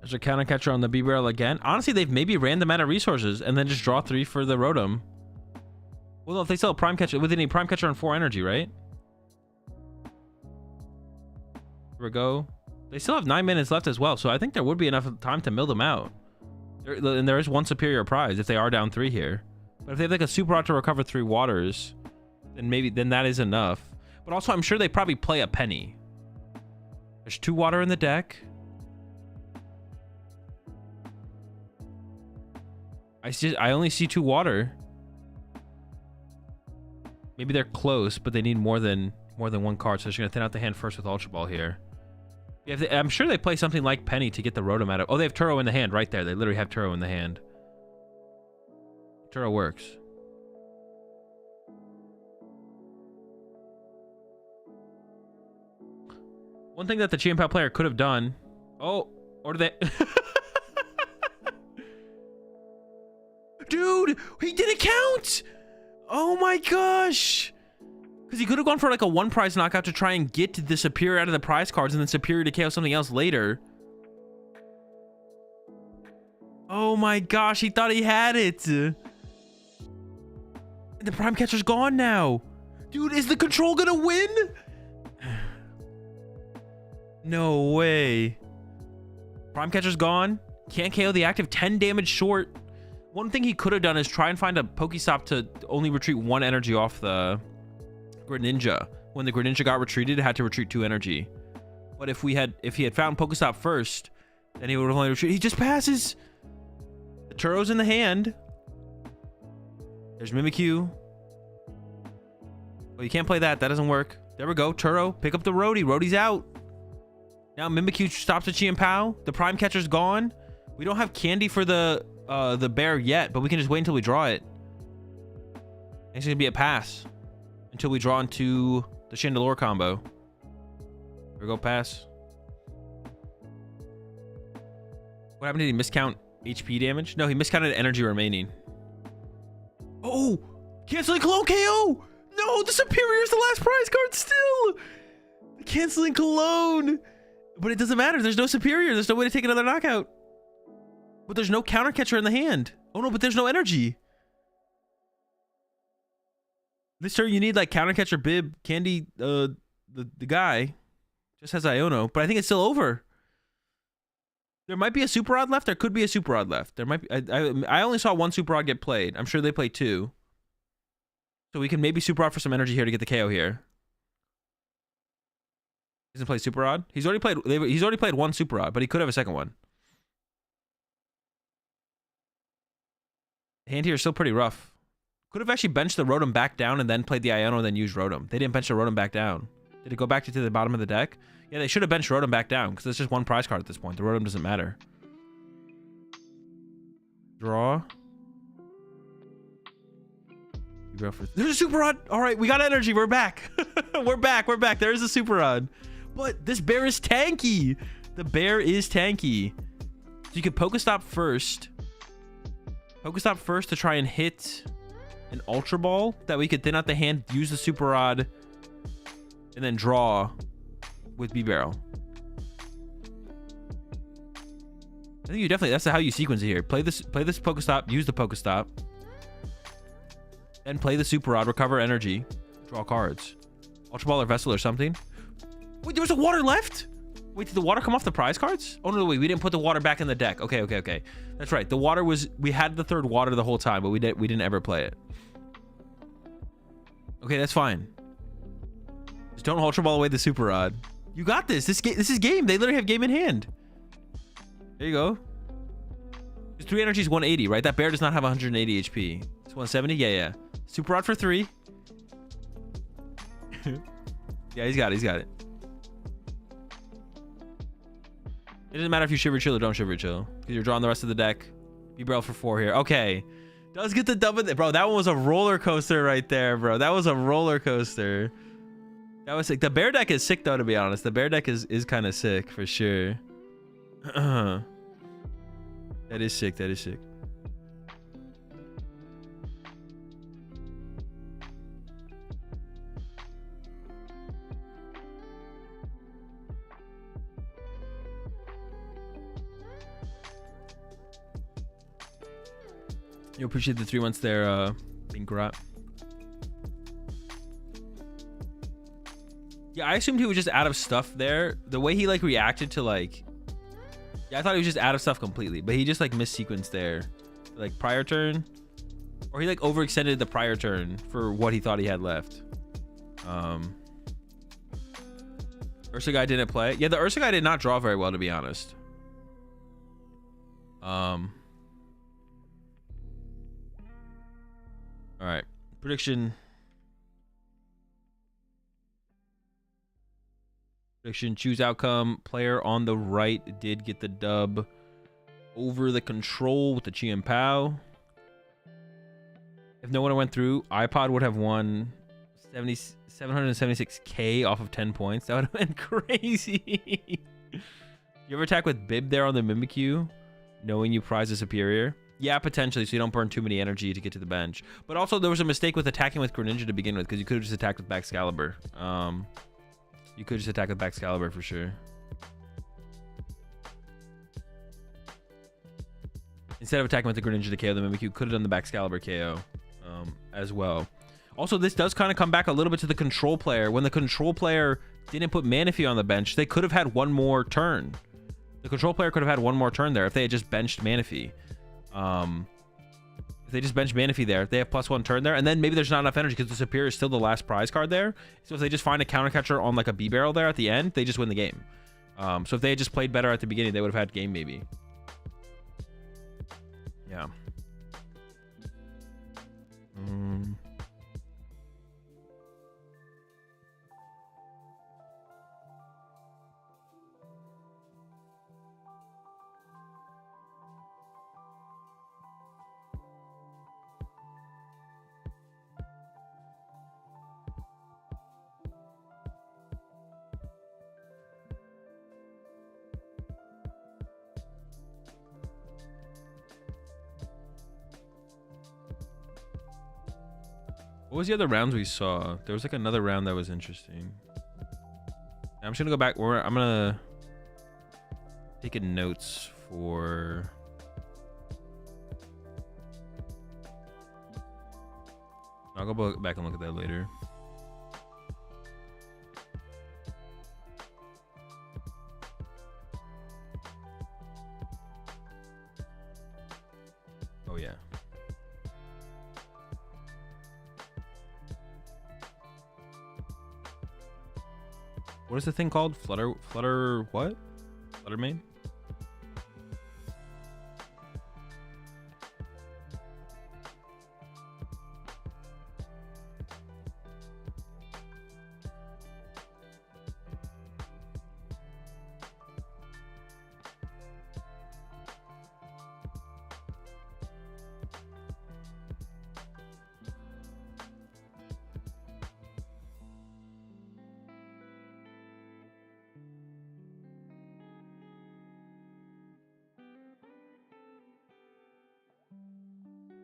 There's a counter catcher on the B-Barrel again. Honestly, they've maybe ran them out of resources and then just draw 3 for the Rotom. Well, if they sell a Prime Catcher, with any Prime Catcher on 4 energy, right? Here we go. They still have 9 minutes left as well, so I think there would be enough time to mill them out. And there is 1 superior prize if they are down 3 here. But if they have like a Super Rod to recover 3 waters, then that is enough. But also, I'm sure they probably play a Penny. There's 2 water in the deck. I only see 2 water. Maybe they're close, but they need more than 1 card, so they're just gonna thin out the hand first with Ultra Ball here. Yeah, I'm sure they play something like Penny to get the Rotom out of. Oh, they have Turo in the hand right there. They literally have Turo in the hand. Turo works. One thing that the Chien-Pao player could have done. Oh, or did they? Dude, he didn't count. Oh my gosh. Because he could have gone for like a 1 prize knockout to try and get the superior out of the prize cards and then superior to KO something else later. Oh my gosh, he thought he had it. The Prime Catcher's gone now. Dude, is the control gonna win? No way. Prime Catcher's gone. Can't KO the active, 10 damage short. One thing he could have done is try and find a Pokestop to only retreat 1 energy off the Greninja. When the Greninja got retreated, it had to retreat 2 energy. But if he had found Pokestop first, then he would have only retreated. He just passes. The Turo's in the hand. There's Mimikyu. Oh, you can't play that. That doesn't work. There we go. Turo, pick up the Roadie. Roadie's out. Now Mimikyu stops the Chien-Pao. The Prime Catcher's gone. We don't have candy for the bear yet, but we can just wait until we draw it. It's gonna be a pass until we draw into the Chandelure combo. Here we go, pass. What happened? Did he miscount HP damage? No, he miscounted energy remaining. Oh, canceling Cologne KO. No, the superior is the last prize card still. Canceling Cologne, but it doesn't matter. There's no superior. There's no way to take another knockout. But there's no counter catcher in the hand. Oh no, but there's no energy. This turn you need like counter catcher, Bib, Candy, the guy just has Iono, but I think it's still over. There might be a Super Rod left. There could be a Super Rod left. There might be. I only saw 1 Super Rod get played. I'm sure they played 2. So we can maybe Super Rod for some energy here to get the KO here. He doesn't play Super Rod. He's already played 1 Super Rod, but he could have a second one. Hand here is still pretty rough. Could have actually benched the Rotom back down and then played the Iono and then used Rotom. They didn't bench the Rotom back down. Did it go back to the bottom of the deck? Yeah, they should have benched Rotom back down because it's just 1 prize card at this point. The Rotom doesn't matter. Draw. There's a Super Rod. All right, we got energy. We're back. We're back. There is a Super Rod. But this bear is tanky. The bear is tanky. So you could Pokestop first. Pokestop first to try and hit an Ultra Ball that we could thin out the hand, use the Super Rod, and then draw with B-Barrel. I think you definitely, that's how you sequence it here. Play this Pokestop, use the Pokestop, then play the Super Rod, recover energy, draw cards. Ultra Ball or Vessel or something. Wait, there was a water left? Wait, did the water come off the prize cards? Oh, no, wait. We didn't put the water back in the deck. Okay. That's right. The water was... We had the third water the whole time, but we didn't ever play it. Okay, that's fine. Just don't Ultra Ball away the Super Rod. You got this. This is game. They literally have game in hand. There you go. There's 3 energies, 180, right? That bear does not have 180 HP. It's 170? Yeah. Super Rod for 3. Yeah, he's got it. It doesn't matter if you Shiver Chill or don't Shiver Chill, because you're drawing the rest of the deck. B-Barrel for 4 here. Okay. Does get the dub with it. Bro, that one was a roller coaster right there, bro. That was a roller coaster. That was sick. The bear deck is sick, though, to be honest. The bear deck is kind of sick, for sure. That is sick. You appreciate the 3 months there, Pink Rot. Yeah, I assumed he was just out of stuff there. The way he like reacted to like... Yeah, I thought he was just out of stuff completely, but he just like missequenced there. Like prior turn. Or he like overextended the prior turn for what he thought he had left. Ursa guy didn't play. Yeah, the Ursa guy did not draw very well, to be honest. All right, prediction. Choose outcome. Player on the right did get the dub over the control with the Chien Pao. If no one went through, iPod would have won 776k off of 10 points. That would have been crazy. You ever attack with Bib there on the Mimikyu, knowing you prize a superior? Yeah, potentially, so you don't burn too many energy to get to the bench. But also, there was a mistake with attacking with Greninja to begin with, because you could have just attacked with Baxcalibur. You could just attack with Baxcalibur for sure. Instead of attacking with the Greninja to KO the Mimikyu, could have done the Baxcalibur KO as well. Also, this does kind of come back a little bit to the control player. When the control player didn't put Manaphy on the bench, they could have had one more turn. The control player could have had one more turn there if they had just benched Manaphy. If they just bench Manaphy there, they have +1 turn there, and then maybe there's not enough energy because the Superior is still the last prize card there. So if they just find a counter catcher on like a B-Barrel there at the end, they just win the game. So if they had just played better at the beginning, they would have had game maybe. Yeah. What was the other rounds we saw? There was like another round that was interesting. I'm just gonna go back. I'm gonna take notes for. I'll go back and look at that later. Oh yeah. What is the thing called? Flutter what? Flutter main?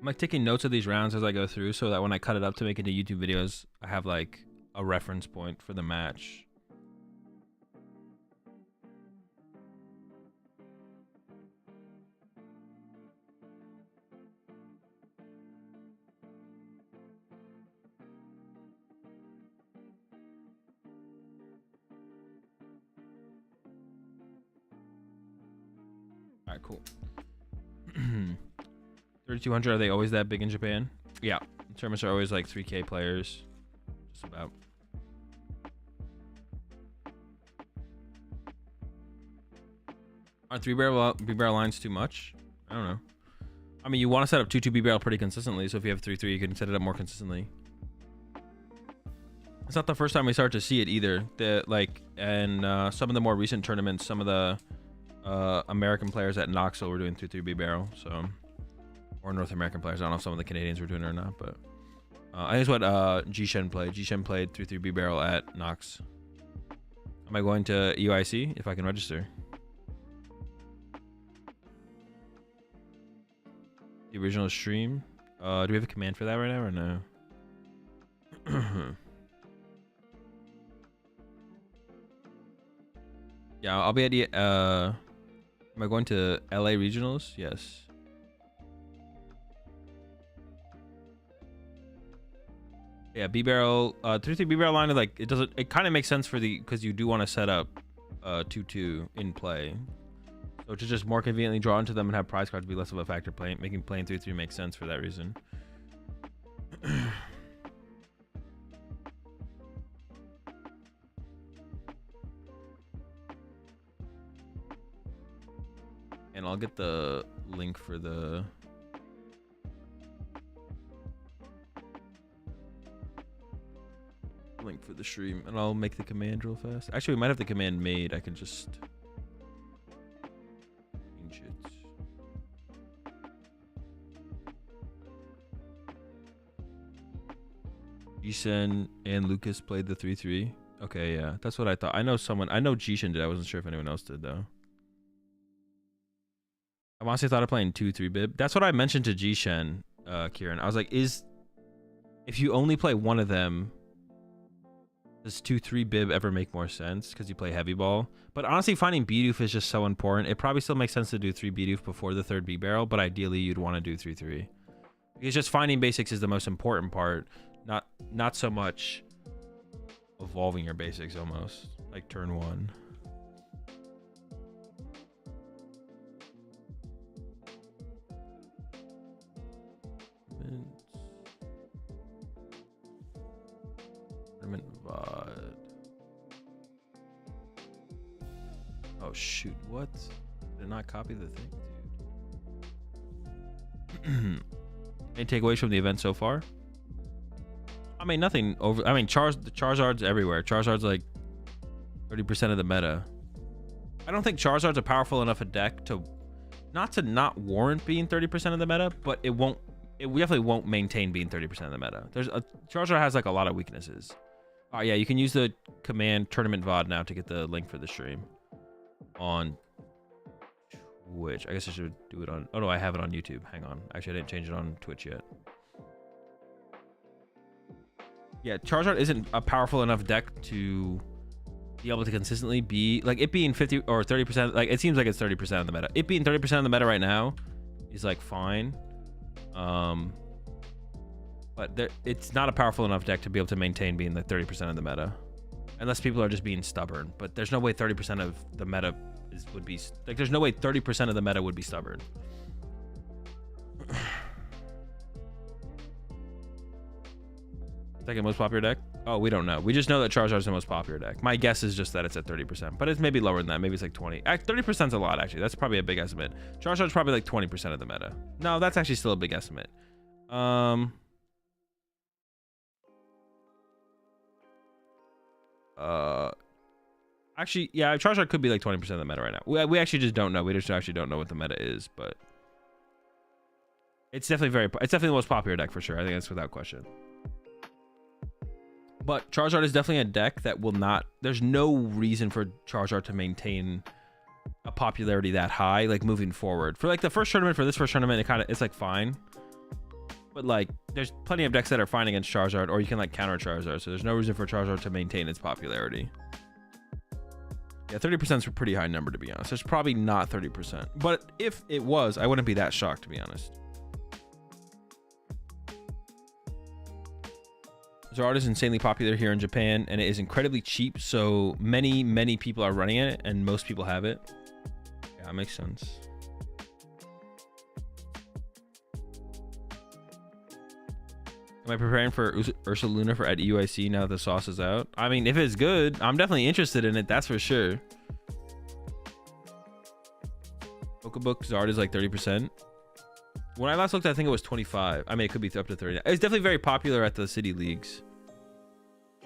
I'm like taking notes of these rounds as I go through so that when I cut it up to make it into YouTube videos, I have like a reference point for the match. All right, cool. 3,200. Are they always that big in Japan? Yeah, tournaments are always like 3K players, just about. Aren't B-barrel lines too much? I don't know. I mean, you want to set up 2-2 B-barrel pretty consistently, so if you have 3-3, you can set it up more consistently. It's not the first time we start to see it either. Some of the more recent tournaments, some of the American players at Knoxville were doing 3-3 B-barrel, so, or North American players. I don't know if some of the Canadians were doing it or not, but I think it's what G-Shen played. G-Shen played 3-3 B-barrel at Knox. Am I going to UIC if I can register? The original stream. Do we have a command for that right now or no? Yeah, I'll be at the. Am I going to LA regionals? Yes. Yeah, B-barrel, 3-3 B-barrel line. Like it doesn't. It kind of makes sense for because you do want to set up 2-2 in play. So to just more conveniently draw into them and have prize cards be less of a factor, making playing 3-3 makes sense for that reason. And I'll get the link for the stream, and I'll make the command real fast. Actually, we might have the command made. I can just change it. Jisen and Lucas played the 3-3. Okay, yeah, that's what I thought. I know Jishin did. I wasn't sure if anyone else did though. I honestly thought of playing 2-3 bib. That's what I mentioned to Jishin, Kieran. I was like, if you only play one of them, does 2-3 bib ever make more sense? Because you play heavy ball. But honestly, finding B-doof is just so important. It probably still makes sense to do 3 B-doof before the 3rd B-barrel, but ideally you'd want to do 3-3. Because just finding basics is the most important part. Not so much evolving your basics almost. Like turn 1. VOD. Oh shoot, what? Did I not copy the thing, dude? Any takeaways from the event so far? I mean, nothing over. I mean, the Charizard's everywhere. Charizard's like 30% of the meta. I don't think Charizard's a powerful enough a deck to not warrant being 30% of the meta, but it definitely won't maintain being 30% of the meta. Charizard has like a lot of weaknesses. Oh yeah, you can use the command tournament VOD now to get the link for the stream on Twitch. I guess I should do it on. Oh no, I have it on YouTube. Hang on. Actually, I didn't change it on Twitch yet. Yeah, Charizard isn't a powerful enough deck to be able to consistently be like it being 50 or 30%. Like it seems like it's 30% of the meta. It being 30% of the meta right now is like fine. But it's not a powerful enough deck to be able to maintain being the 30% of the meta, unless people are just being stubborn. But there's no way 30% of the meta would be like. There's no way 30% of the meta would be stubborn. Second most popular deck? Oh, we don't know. We just know that Charizard's the most popular deck. My guess is just that it's at 30%, but it's maybe lower than that. Maybe it's like 20. 30% is a lot, actually. That's probably a big estimate. Charizard's probably like 20% of the meta. No, that's actually still a big estimate. Actually, yeah, Charizard could be like 20% of the meta right now. We actually just don't know. We just actually don't know what the meta is, but it's definitely the most popular deck for sure. I think that's without question. But Charizard is definitely a deck that will not. There's no reason for Charizard to maintain a popularity that high, like moving forward. For like the first tournament, it's like fine. But like, there's plenty of decks that are fine against Charizard, or you can like counter Charizard. So there's no reason for Charizard to maintain its popularity. Yeah, 30% is a pretty high number, to be honest. It's probably not 30%. But if it was, I wouldn't be that shocked, to be honest. Charizard is insanely popular here in Japan, and it is incredibly cheap. So many people are running it, and most people have it. Yeah, it makes sense. Am I preparing for Ursaluna for at UIC now that the sauce is out? I mean, if it's good, I'm definitely interested in it. That's for sure. Pokebook Zard is like 30%. When I last looked, I think it was 25. I mean, it could be up to 30. It's definitely very popular at the city leagues.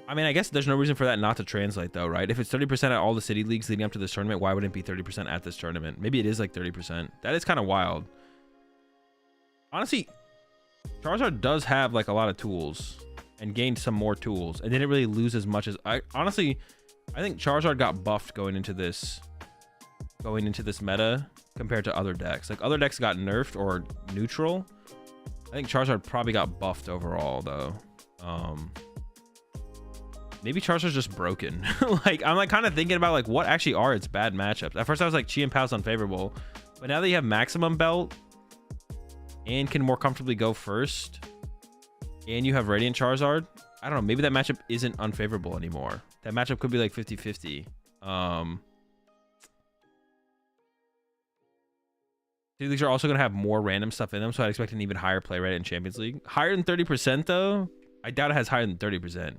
I mean, I guess there's no reason for that not to translate though, right? If it's 30% at all the city leagues leading up to this tournament, why wouldn't it be 30% at this tournament? Maybe it is like 30%. That is kind of wild. Honestly, Charizard does have like a lot of tools and gained some more tools and didn't really lose as much as I think Charizard got buffed going into this meta compared to other decks. Like other decks got nerfed or neutral. I think Charizard probably got buffed overall though. Maybe Charizard's just broken. Like I'm like kind of thinking about like what actually are its bad matchups. At first I was like Chi and Pal's unfavorable, but now that you have maximum belt and can more comfortably go first, and you have Radiant Charizard, I don't know, maybe that matchup isn't unfavorable anymore. That matchup could be like 50-50. These are also going to have more random stuff in them, so I'd expect an even higher play rate in Champions League. Higher than 30% though? I doubt it has higher than 30%.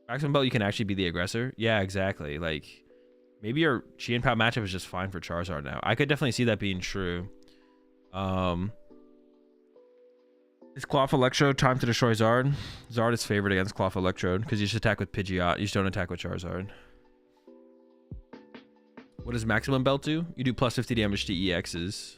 Maximum belt, you can actually be the aggressor. Yeah, exactly. Like maybe your Chi and Pao matchup is just fine for Charizard now. I could definitely see that being true. Is Cloth Electrode time to destroy Zard? Zard is favored against Cloth Electrode because you just attack with Pidgeot. You just don't attack with Charizard. What does maximum belt do? You do plus 50 damage to EXs.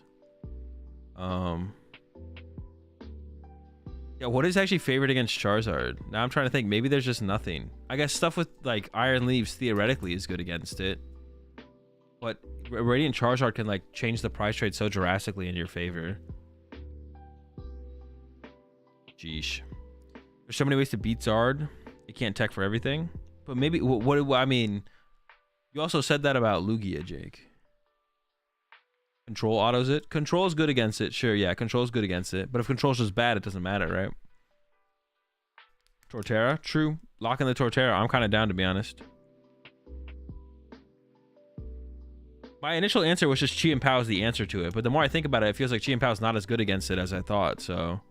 Yeah, what is actually favored against Charizard? Now I'm trying to think. Maybe there's just nothing. I guess stuff with like Iron Leaves theoretically is good against it. But Radiant Charizard can like change the price trade so drastically in your favor. Jeesh. There's so many ways to beat Zard. You can't tech for everything. But maybe what I mean, you also said that about Lugia, Jake. Control autos it. Control is good against it. Sure, yeah, control is good against it. But if control is just bad, it doesn't matter, right? Torterra, true. Lock in the Torterra. I'm kind of down, to be honest. My initial answer was just Chi and Pao is the answer to it. But the more I think about it, it feels like Chi and Pao is not as good against it as I thought. So,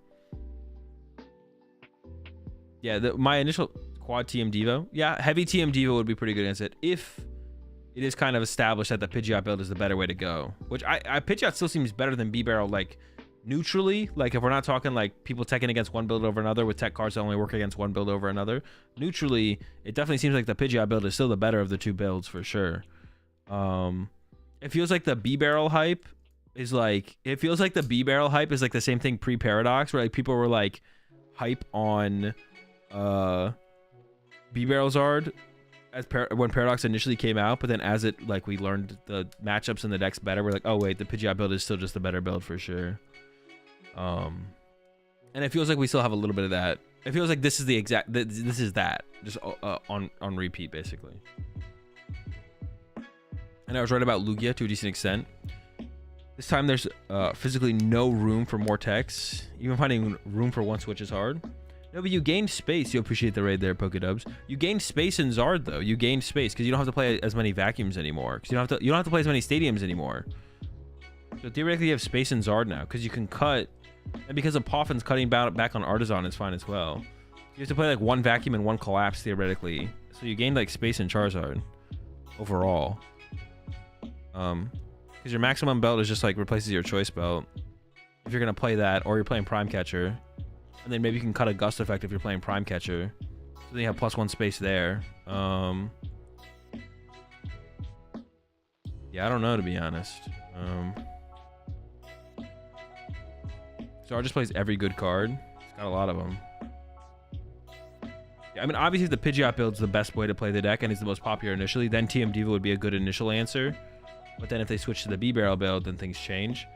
yeah, my initial quad TM Devo. Yeah, heavy TM Devo would be pretty good against it. If it is kind of established that the Pidgeot build is the better way to go, which Pidgeot still seems better than B-Barrel, like neutrally. Like if we're not talking like people teching against one build over another with tech cards that only work against one build over another, neutrally, it definitely seems like the Pidgeot build is still the better of the two builds for sure. It feels like the B-Barrel hype is like, the same thing pre-Paradox, where like people were like hype on B-Barrel Zard when Paradox initially came out, but then as it like we learned the matchups and the decks better, we're like, oh wait, the Pidgeot build is still just the better build for sure. And it feels like we still have a little bit of that. It feels like this is the exact, this is that just on repeat basically. And I was right about Lugia to a decent extent. This time there's physically no room for more techs. Even finding room for one switch is hard. No, but you gain space. You appreciate the raid there, Pokedubs. You gain space in Zard though. You gain space because you don't have to play as many vacuums anymore. Because you don't have to play as many stadiums anymore. So theoretically, you have space in Zard now because you can cut, and because of Poffin's cutting back on Artisan is fine as well. You have to play like one vacuum and one collapse theoretically. So you gain like space in Charizard overall. Because your maximum belt is just like replaces your choice belt if you're gonna play that, or you're playing Prime Catcher. And then maybe you can cut a gust effect if you're playing Prime Catcher. So then you have +1 space there. Yeah, I don't know, to be honest. Zard just plays every good card. It's got a lot of them. Yeah, I mean, obviously the Pidgeot build's the best way to play the deck and is the most popular initially. Then TM Diva would be a good initial answer. But then if they switch to the B-Barrel build, then things change.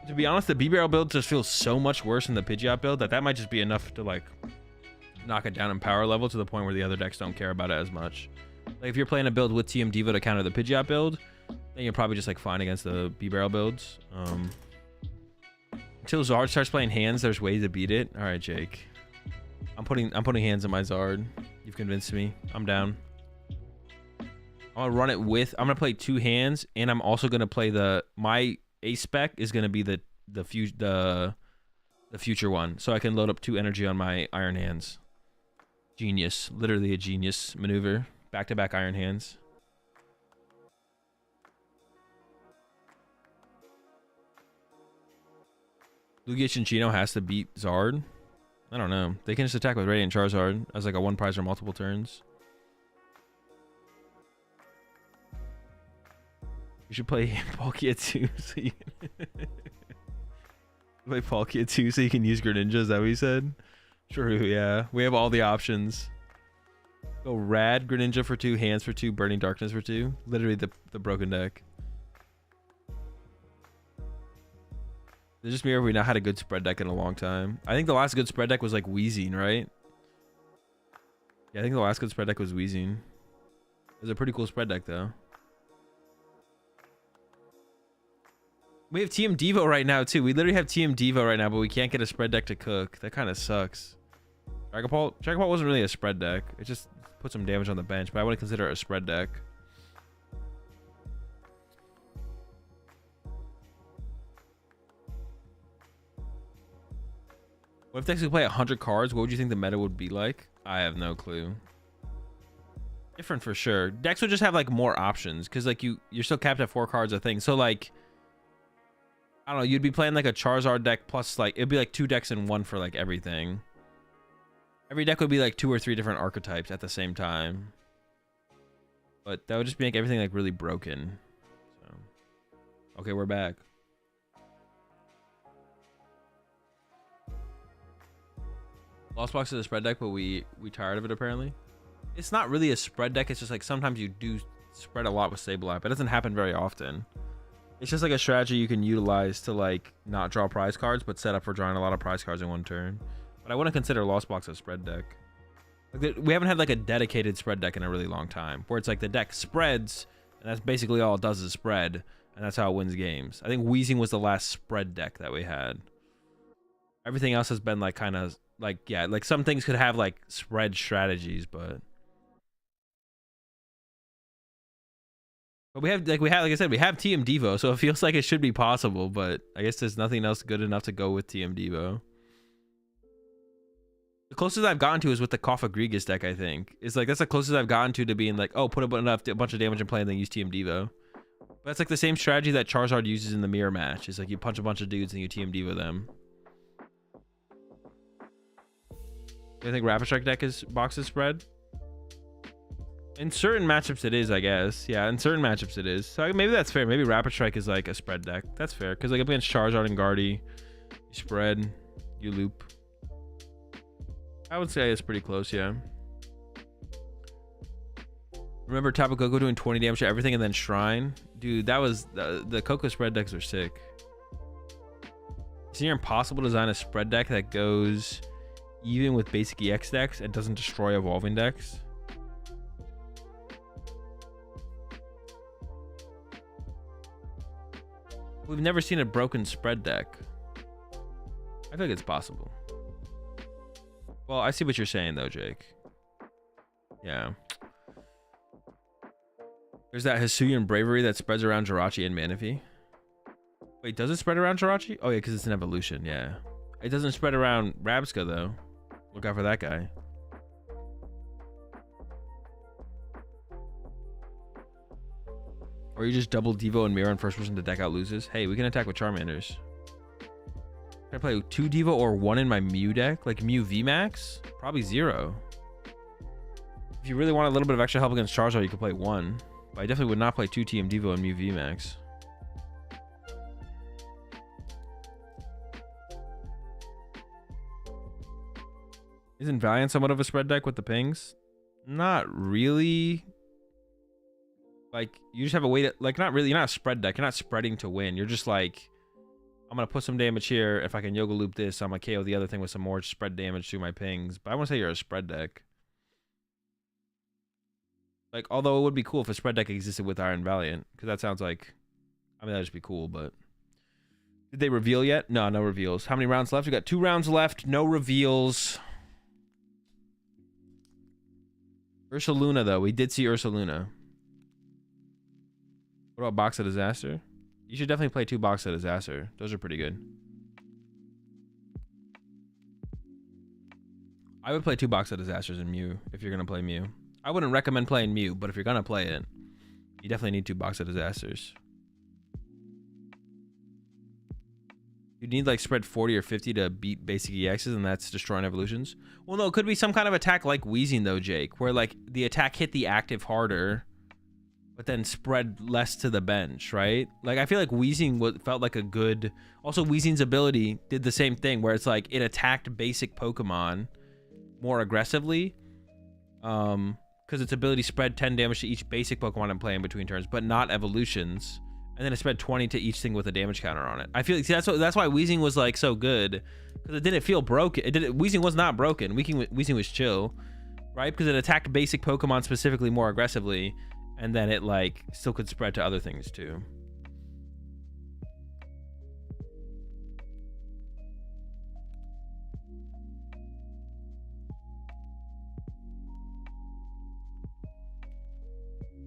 To be honest, the B-Barrel build just feels so much worse than the Pidgeot build that might just be enough to like knock it down in power level to the point where the other decks don't care about it as much. Like if you're playing a build with TM Diva to counter the Pidgeot build, then you're probably just like fine against the B-Barrel builds. Until Zard starts playing hands, there's ways to beat it. All right, Jake. I'm putting hands in my Zard. You've convinced me. I'm down. I'm gonna run it with. I'm gonna play 2 hands, and I'm also gonna play my A spec is gonna be the future one, so I can load up 2 energy on my Iron Hands. Genius, literally a genius maneuver. Back-to-back Iron Hands. Lugia Chinchino has to beat Zard. I don't know. They can just attack with Radiant Charizard as like a 1 prize or multiple turns. You should play Palkia 2 so you can play Palkia 2 so you can use Greninja. Is that what you said? True, yeah. We have all the options. Go Rad Greninja for 2, Hands for 2, Burning Darkness for 2. Literally the broken deck. It's just me or we not had a good spread deck in a long time. I think the last good spread deck was like Weezing, right? Yeah, I think the last good spread deck was Weezing. It was a pretty cool spread deck though. We have TM Devo right now too. We literally have TM Devo right now, but we can't get a spread deck to cook. That kind of sucks. Dragapult wasn't really a spread deck. It just put some damage on the bench, but I wouldn't consider it a spread deck. What if decks could play 100 cards? What would you think the meta would be like? I have no clue. Different for sure. Decks would just have like more options because like you're still capped at 4 cards a thing. So like, I don't know, you'd be playing like a Charizard deck plus like, it'd be like 2 decks in 1 for like everything. Every deck would be like 2 or 3 different archetypes at the same time. But that would just make everything like really broken. So, okay, we're back. Lost Box is a spread deck, but we tired of it apparently. It's not really a spread deck. It's just like sometimes you do spread a lot with Sableye, but it doesn't happen very often. It's just like a strategy you can utilize to like not draw prize cards, but set up for drawing a lot of prize cards in 1 turn. But I wouldn't consider Lost Box a spread deck. Like we haven't had like a dedicated spread deck in a really long time, where it's like the deck spreads, and that's basically all it does is spread, and that's how it wins games. I think Weezing was the last spread deck that we had. Everything else has been like kind of like, yeah, like some things could have like spread strategies, but we have like I said, we have TM Devo, so it feels like it should be possible, but I guess there's nothing else good enough to go with TM Devo. The closest I've gotten to is with the Kofagrigus deck, I think. It's like that's the closest I've gotten to being like, oh, put a bunch of damage in play and then use TM Devo. But it's like the same strategy that Charizard uses in the mirror match. It's like you punch a bunch of dudes and you TM Devo them. Do you think Rapid Strike deck is boxes spread? In certain matchups it is, I guess. Yeah, in certain matchups it is. So maybe that's fair. Maybe Rapid Strike is like a spread deck. That's fair. Because like up against Charizard and Guardy, you spread, you loop. I would say it's pretty close, yeah. Remember Tapu Koko doing 20 damage to everything and then Shrine? Dude, that was... The Koko spread decks are sick. It's near impossible to design a spread deck that goes even with basic EX decks and doesn't destroy evolving decks. We've never seen a broken spread deck. I feel like it's possible. Well, I see what you're saying though, Jake. Yeah. There's that Hisuian Bravery that spreads around Jirachi and Manaphy. Wait, does it spread around Jirachi? Oh yeah, because it's an evolution, yeah. It doesn't spread around Rabsca though. Look out for that guy. Or you just double Devo and Mirror and first person to deck out loses. Hey, we can attack with Charmanders. Can I play 2 Devo or 1 in my Mew deck? Like Mew VMAX? Probably 0. If you really want a little bit of extra help against Charizard, you could play 1. But I definitely would not play 2 TM Devo and Mew VMAX. Isn't Valiant somewhat of a spread deck with the pings? Not really. Like, you just have a way to... Like, not really. You're not a spread deck. You're not spreading to win. You're just like... I'm going to put some damage here. If I can Yoga Loop this, I'm going to KO the other thing with some more spread damage through my pings. But I want to say you're a spread deck. Like, although it would be cool if a spread deck existed with Iron Valiant. Because that sounds like... I mean, that'd just be cool, but... Did they reveal yet? No, no reveals. How many rounds left? We got 2 rounds left. No reveals. Ursaluna, though. We did see Ursaluna. What about Box of Disaster? You should definitely play 2 Box of Disaster. Those are pretty good. I would play 2 Box of Disasters in Mew if you're gonna play Mew. I wouldn't recommend playing Mew, but if you're gonna play it, you definitely need 2 Box of Disasters. You need like spread 40 or 50 to beat basic EXs, and that's destroying evolutions. Well, no, it could be some kind of attack like Wheezing though, Jake, where like the attack hit the active harder, but then spread less to the bench, right? Like I feel like Wheezing felt like a good. Also, Wheezing's ability did the same thing, where it's like it attacked basic Pokemon more aggressively, because its ability spread 10 damage to each basic Pokemon in play in between turns, but not evolutions. And then it spread 20 to each thing with a damage counter on it. I feel like that's why Wheezing was like so good, because it didn't feel broken. Wheezing was not broken. Wheezing was chill, right? Because it attacked basic Pokemon specifically more aggressively, and then it like still could spread to other things too.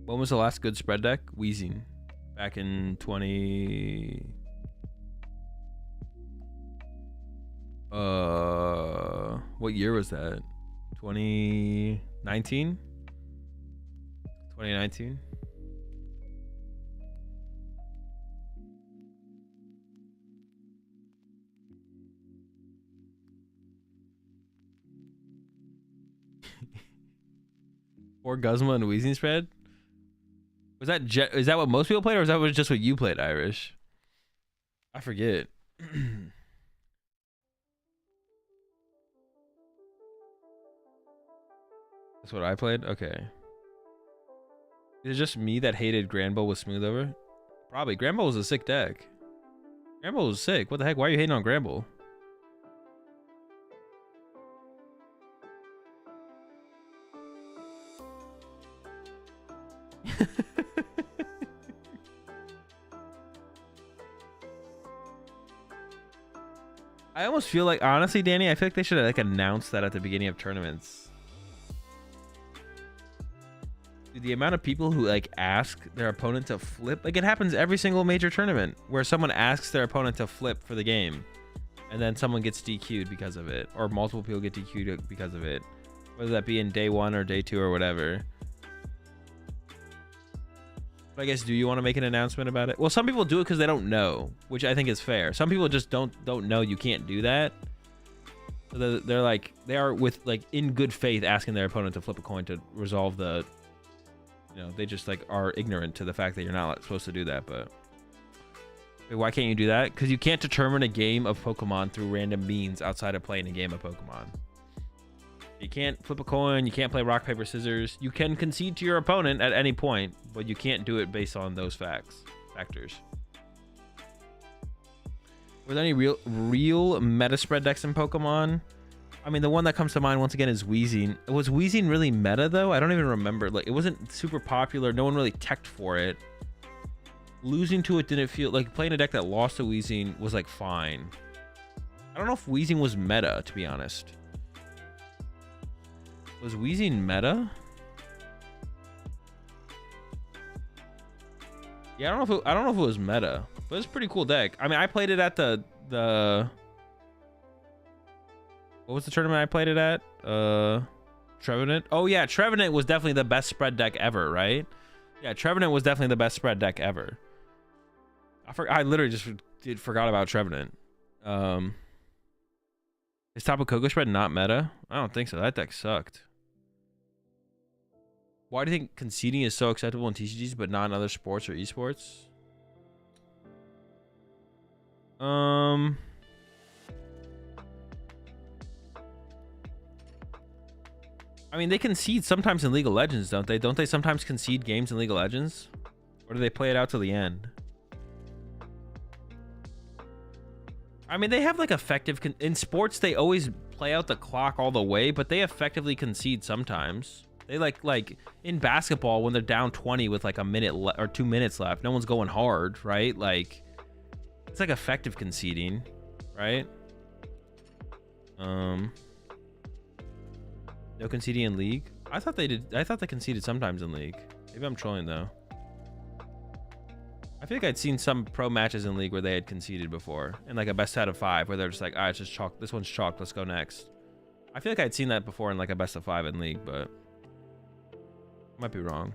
When was the last good spread deck? Wheezing. Back in 20... What year was that? 2019? 2019? Or Guzma and Wheezing spread? Was that is that what most people played, or was that just what you played, Irish? I forget. That's what I played? Okay. Is it just me that hated Granbull with Smooth Over? Probably. Granbull was a sick deck. Granbull was sick. What the heck? Why are you hating on Granbull? I almost feel like, honestly, Danny, I feel like they should have like announced that at the beginning of tournaments. Dude, the amount of people who like ask their opponent to flip, like it happens every single major tournament where someone asks their opponent to flip for the game, and then someone gets DQ'd because of it, or multiple people get DQ'd because of it, whether that be in day 1 or day 2 or whatever. But I guess, do you want to make an announcement about it? Well, some people do it because they don't know, which I think is fair. Some people just don't know you can't do that. So they're like, they are with like in good faith asking their opponent to flip a coin to resolve the, you know, they just like are ignorant to the fact that you're not supposed to do that. But why can't you do that? Because you can't determine a game of Pokemon through random means outside of playing a game of Pokemon. You can't flip a coin, you can't play rock, paper, scissors. You can concede to your opponent at any point, but you can't do it based on those factors. Were there any real meta spread decks in Pokemon? I mean, the one that comes to mind once again is Wheezing. Was Wheezing really meta though? I don't even remember. Like, it wasn't super popular. No one really teched for it. Losing to it didn't feel like playing a deck that lost to Wheezing was like fine. I don't know if Wheezing was meta, to be honest. Was Wheezing meta? Yeah, I don't know if it was meta, but it's a pretty cool deck. I mean, I played it at the what was the tournament I played it at? Trevenant. Oh yeah, Trevenant was definitely the best spread deck ever, right? Yeah, Trevenant was definitely the best spread deck ever. I literally just forgot about Trevenant. Is Tapu Koko spread not meta? I don't think so. That deck sucked. Why do you think conceding is so acceptable in TCGs but not in other sports or esports? I mean, they concede sometimes in League of Legends, don't they? Don't they sometimes concede games in League of Legends? Or do they play it out to the end? I mean, they have like effective... in sports, they always play out the clock all the way, but they effectively concede sometimes. They like in basketball, when they're down 20 with like a minute or 2 minutes left, no one's going hard, right? Like, it's like effective conceding, right? No conceding in League? I thought they did. I thought they conceded sometimes in League. Maybe I'm trolling though. I feel like I'd seen some pro matches in League where they had conceded before, in like a best out of 5, where they're just like, all right, it's just chalk. This one's chalk. Let's go next. I feel like I'd seen that before in like a best of 5 in League, but I might be wrong.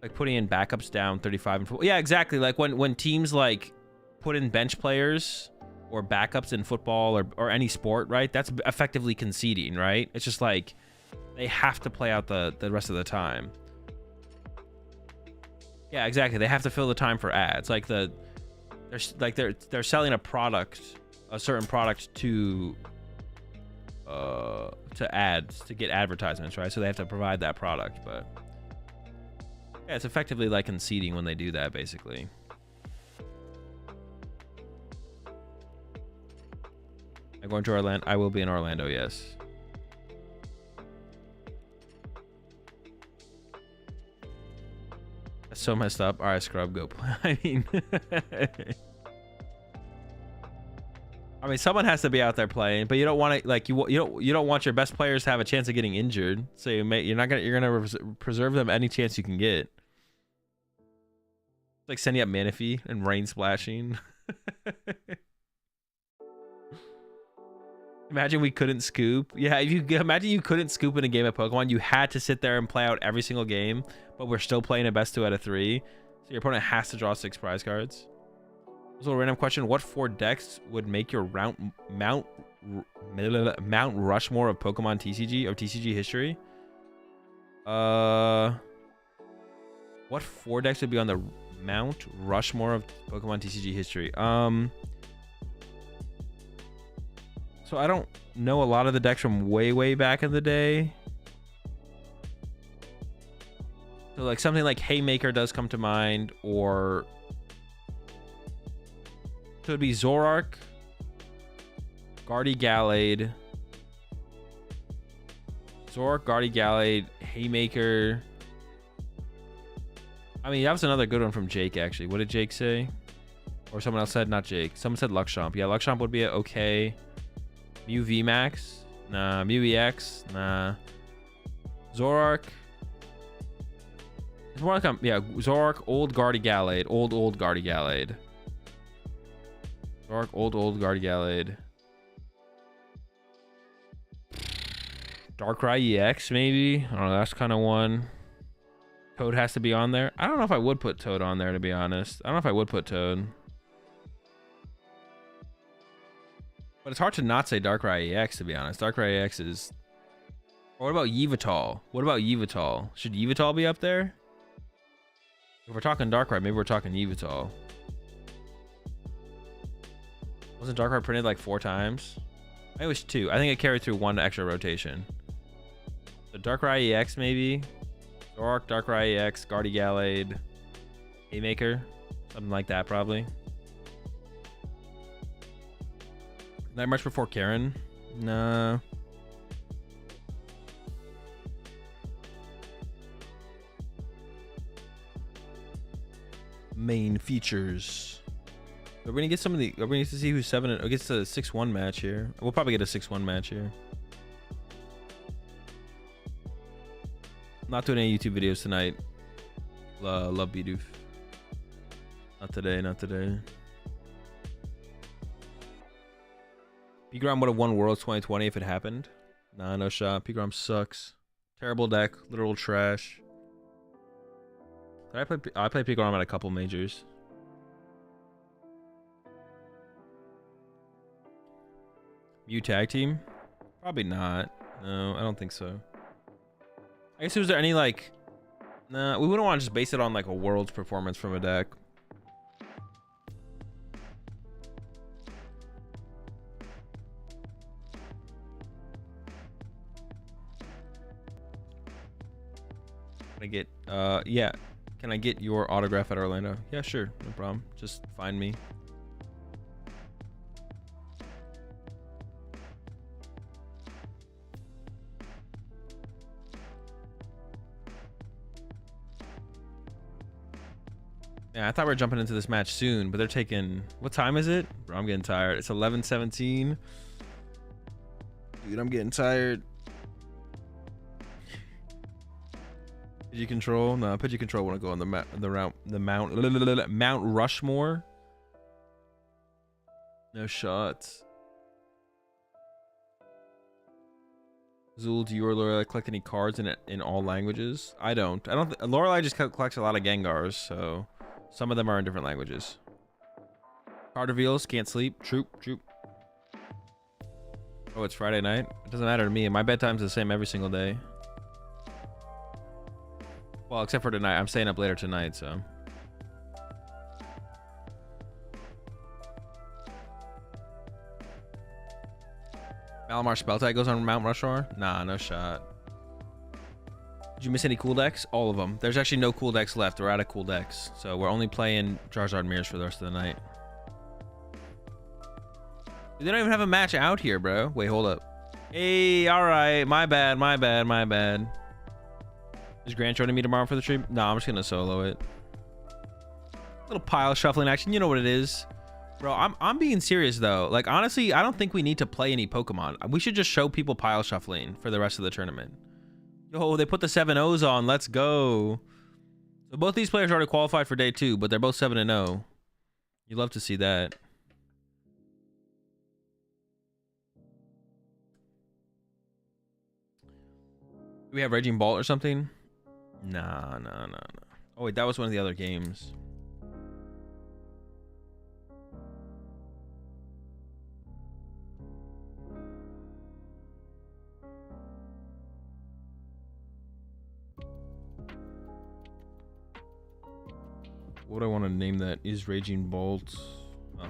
Like putting in backups down 35 and 4. Yeah, exactly. Like when teams like put in bench players or backups in football or any sport, right? That's effectively conceding, right? It's just like they have to play out the rest of the time. Yeah, exactly. They have to fill the time for ads. Like they're selling a product, a certain product to ads, to get advertisements, right? So they have to provide that product, but yeah, it's effectively like conceding when they do that, basically. I'm going to Orlando. I will be in Orlando, yes. That's so messed up. All right, scrub, go play. I mean, someone has to be out there playing, but you don't want to like you don't want your best players to have a chance of getting injured. So you're gonna preserve them any chance you can get. It's like sending up Manaphy and rain splashing. Imagine we couldn't scoop. Yeah, if you imagine you couldn't scoop in a game of Pokemon, you had to sit there and play out every single game, but we're still playing a best 2 out of 3. So your opponent has to draw 6 prize cards. Also, a random question: what 4 decks would make your Mount Rushmore of Pokemon TCG or TCG history? What 4 decks would be on the Mount Rushmore of Pokemon TCG history? So I don't know a lot of the decks from way back in the day. So like something like Haymaker does come to mind, or so it'd be Zoroark, Guardy Gallade, Haymaker. I mean, that was another good one from Jake, actually. What did Jake say? Or someone else said, not Jake. Someone said Luxchamp. Yeah, Luxchamp would be okay. Mew VMAX? Nah. Mew EX? Nah. Zoroark? It's more like yeah, Zoroark, old Guardy Gallade. Old Guardy Gallade. Zoroark, old Guardy Gallade. Darkrai EX, maybe? I don't know, that's kind of one. Toad has to be on there. I don't know if I would put Toad on there, to be honest. I don't know if I would put Toad. But it's hard to not say Darkrai EX, to be honest. Darkrai EX is... Or what about Yveltal? What about Yveltal? Should Yveltal be up there? If we're talking Darkrai, maybe we're talking Yveltal. Wasn't Darkrai printed like 4 times? I think it was 2. I think it carried through 1 extra rotation. So Darkrai EX, maybe? Zoroark, Darkrai EX, Guardy Gallade, Haymaker. Something like that, probably. Not much before Karen? Nah. Main features. We're gonna get some of the. We're gonna get to see who's 7. It gets to a 6-1 match here. We'll probably get a 6-1 match here. Not doing any YouTube videos tonight. Love Bidoof. Not today. Not today. Pigrom would have won Worlds 2020 if it happened. Nah, no shot. Pigrom sucks. Terrible deck. Literal trash. I played Pigrom at a couple majors. Mew tag team? Probably not. No, I don't think so. I guess was there any like... Nah, we wouldn't want to just base it on like a World's performance from a deck. Can I get... yeah. Can I get your autograph at Orlando? Yeah, sure. No problem. Just find me. Yeah, I thought we were jumping into this match soon, but they're taking... What time is it? Bro, I'm getting tired. It's 11:17. Dude, I'm getting tired. Pidgey control? No, Pidgey control want to go on Mount Rushmore. No shots. Azul, do you or Lorelai collect any cards in all languages? I don't. Lorelai just collects a lot of Gengars, so some of them are in different languages. Card reveals, can't sleep. Troop. Oh, it's Friday night? It doesn't matter to me. My bedtime's the same every single day. Well, except for tonight. I'm staying up later tonight, so. Malamar Spelltag goes on Mount Rushmore? Nah, no shot. Did you miss any cool decks? All of them. There's actually no cool decks left. We're out of cool decks. So we're only playing Charizard Mirrors for the rest of the night. They don't even have a match out here, bro. Wait, hold up. Hey, alright. My bad. Is Grant joining me tomorrow for the stream? No, I'm just gonna solo it. Little pile shuffling action. You know what it is. Bro, I'm being serious though. Like honestly, I don't think we need to play any Pokemon. We should just show people pile shuffling for the rest of the tournament. Yo, they put the 7-0s on. Let's go. So both these players already qualified for day 2, but they're both 7-0. You love to see that. Do we have Raging Bolt or something? Nah. Oh wait, that was one of the other games. What do I want to name that? Is Raging Bolt? Oh.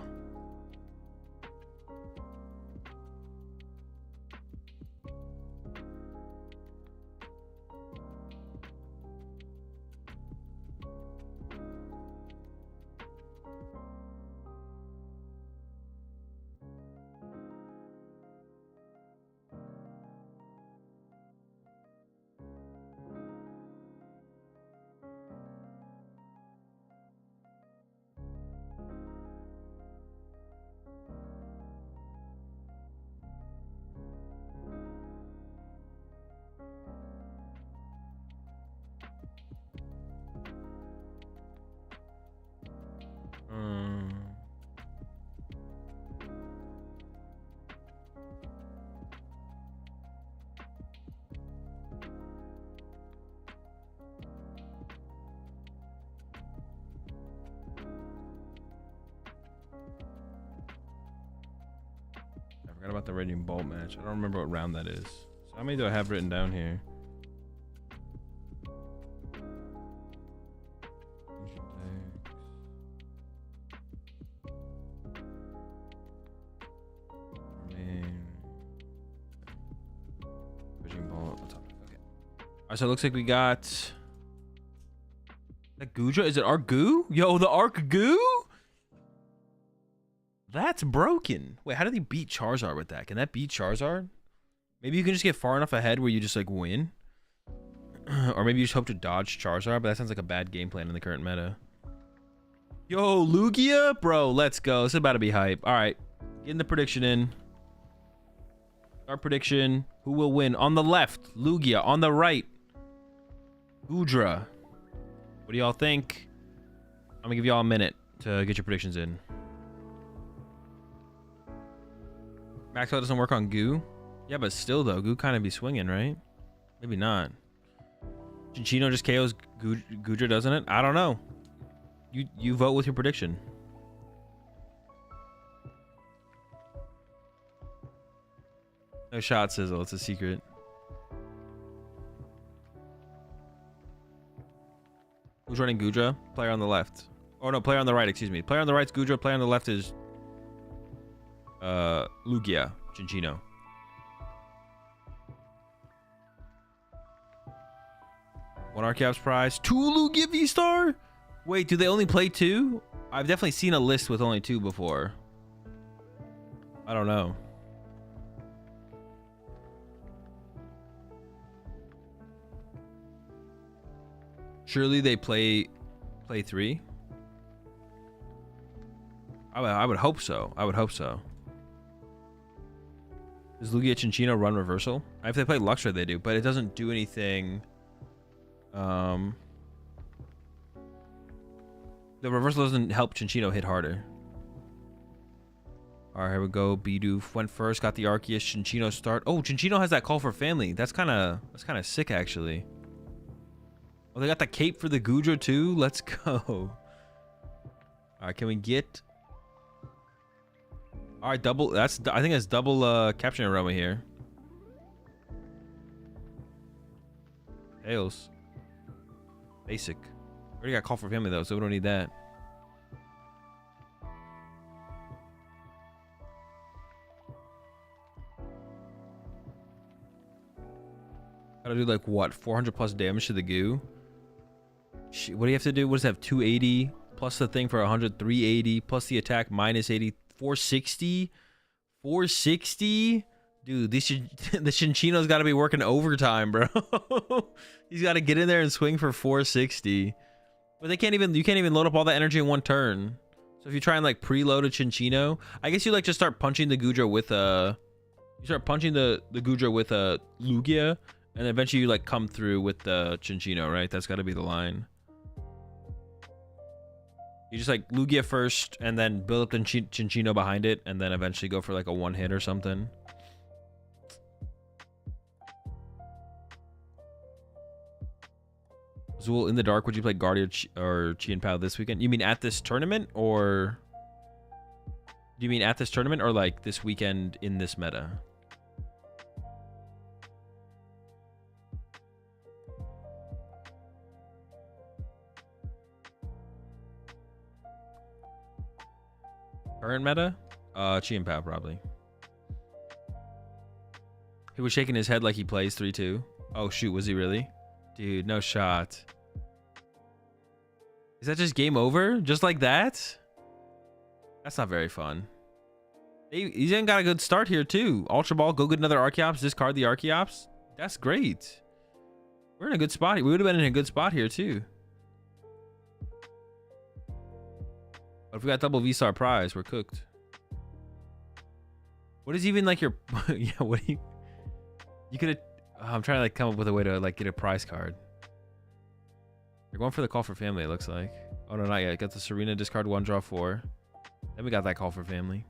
I forgot about the Raging Bolt match. I don't remember what round that is. So how many do I have written down here? Raging Bolt. Okay. Alright, so it looks like we got that Gudra. Is it Arc Goo? Yo, the Arc Goo? That's broken. Wait, how did he beat Charizard with that? Can that beat Charizard? Maybe you can just get far enough ahead where you just like win. Or maybe you just hope to dodge Charizard, but that sounds like a bad game plan in the current meta. Yo, Lugia? Bro, let's go. This is about to be hype. All right, getting the prediction in. Our prediction. Who will win? On the left, Lugia. On the right, Gudra. What do y'all think? I'm gonna give y'all a minute to get your predictions in. Maxwell doesn't work on Goo. Yeah, but still though, Goo kind of be swinging, right? Maybe not. Cinccino just KOs Gudra, doesn't it? I don't know. You vote with your prediction. No shot, Sizzle. It's a secret. Who's running Gudra? Player on the left. Oh no, player on the right. Excuse me. Player on the right's Gudra. Player on the left is Lugia, Cinccino. One Arceus prize, 2 Lugia V-Star? Wait, do they only play 2? I've definitely seen a list with only 2 before. I don't know. Surely they play 3? I would hope so. I would hope so. Does Lugia Cinccino run reversal? If they play Luxray, they do, but it doesn't do anything The reversal doesn't help Chinchino hit harder. All right, here we go. Bidoof went first, got the Arceus. Chinchino start. Oh, Chinchino has that call for family. That's kind of sick, actually. Oh, they got the cape for the Goodra too. Let's go. All right, can we get? All right, double. I think that's double caption aroma here. Tails. Basic. Already got call for family though, so we don't need that. Gotta do like what? 400 plus damage to the goo. What do you have to do? What does it have? 280 plus the thing for 100, 380 plus the attack minus 80, 460, 460. Dude, the Chinchino's got to be working overtime, bro. He's got to get in there and swing for 460. But you can't even load up all that energy in one turn. So if you try and like preload a Chinchino, I guess you like just start punching the Goodra with you start punching the Goodra with Lugia, and eventually you like come through with the Chinchino, right? That's got to be the line. You just like Lugia first, and then build up the Chinchino behind it, and then eventually go for like a one hit or something. Azul, in the dark, would you play Guardian or Chi and Pao this weekend? You mean at this tournament, or do you mean at this tournament, or like this weekend in this meta? Current meta? Chi and Pao probably. He was shaking his head like he plays 3-2. Oh shoot, was he really? Dude, no shot. Is that just game over? Just like that? That's not very fun. He's even got a good start here too. Ultra Ball, go get another Archeops, discard the Archeops. That's great. We're in a good spot. We would have been in a good spot here too. But if we got double V-Star prize, we're cooked. What is even like your... yeah, what do you... You could have... I'm trying to like come up with a way to like get a prize card. You're going for the call for family, it looks like. Oh no, not yet. Got the Serena, discard 1, draw 4. Then we got that call for family.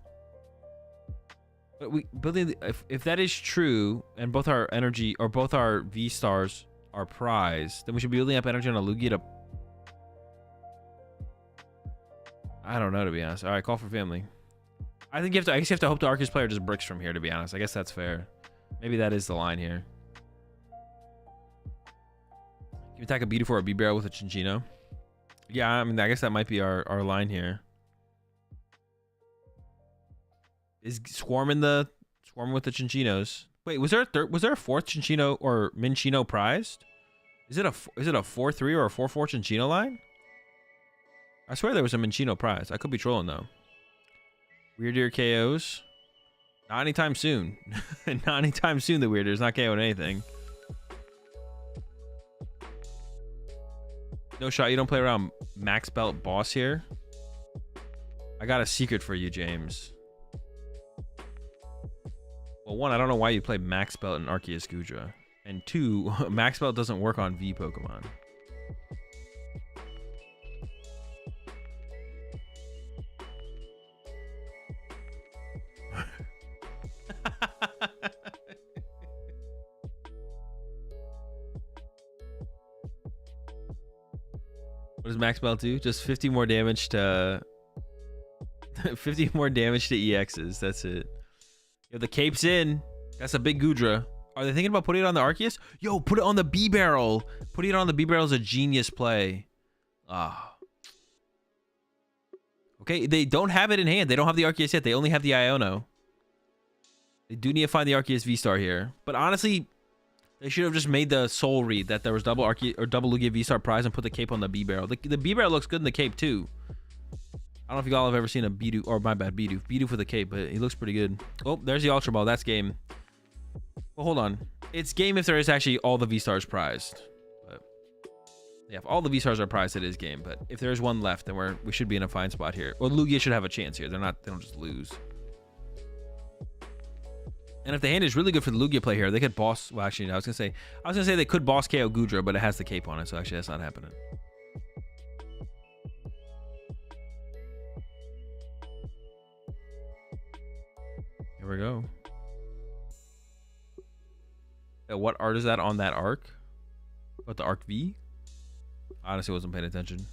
But we building, if that is true, and both our energy or both our V stars are prized, then we should be building up energy on a Lugia to... I don't know, to be honest. All right, call for family. I think you have to. I guess you have to hope the Arceus player just bricks from here, to be honest. I guess that's fair. Maybe that is the line here. Can you attack a Bidoof or a B-Barrel with a Chinchino? Yeah, I mean, I guess that might be our line here. Is swarming with the Chinchinos. Wait, was there a fourth Chinchino or Minchino prized? Is it a 4-3 or a 4-4 Chinchino line? I swear there was a Minchino prize. I could be trolling though. Weird Ear KOs. Not anytime soon. Not anytime soon, the Weird Ear's not KOing anything. No shot, you don't play around Max Belt Boss here? I got a secret for you, James. Well, one, I don't know why you play Max Belt and Arceus Goodra. And two, Max Belt doesn't work on V Pokemon. What does Max Belt do? Just 50 more damage to 50 more damage to EXs. That's it. Yo, the cape's in. That's a big Goodra. Are they thinking about putting it on the Arceus? Yo, put it on the B-Barrel. Putting it on the B-Barrel is a genius play. Ah. Okay, they don't have it in hand. They don't have the Arceus yet. They only have the Iono. They do need to find the Arceus V-Star here. But honestly, they should have just made the soul read that there was double Arceus or double Lugia V-Star prize and put the cape on the B-Barrel. The B-Barrel looks good in the cape too. I don't know if you all have ever seen a Bidoof, or my bad, Bidoof with a cape, but he looks pretty good. Oh, there's the Ultra Ball. That's game. Well, hold on. It's game if there is actually all the V-Stars prized. But yeah, if all the V-Stars are prized, it is game. But if there's one left, then we should be in a fine spot here. Or Lugia should have a chance here. They don't just lose. And if the hand is really good for the Lugia play here, they could boss. Well, actually, I was gonna say they could boss KO Goodra, but it has the cape on it, so actually that's not happening. Here we go. What art is that on that arc? What, the arc V? Honestly, wasn't paying attention.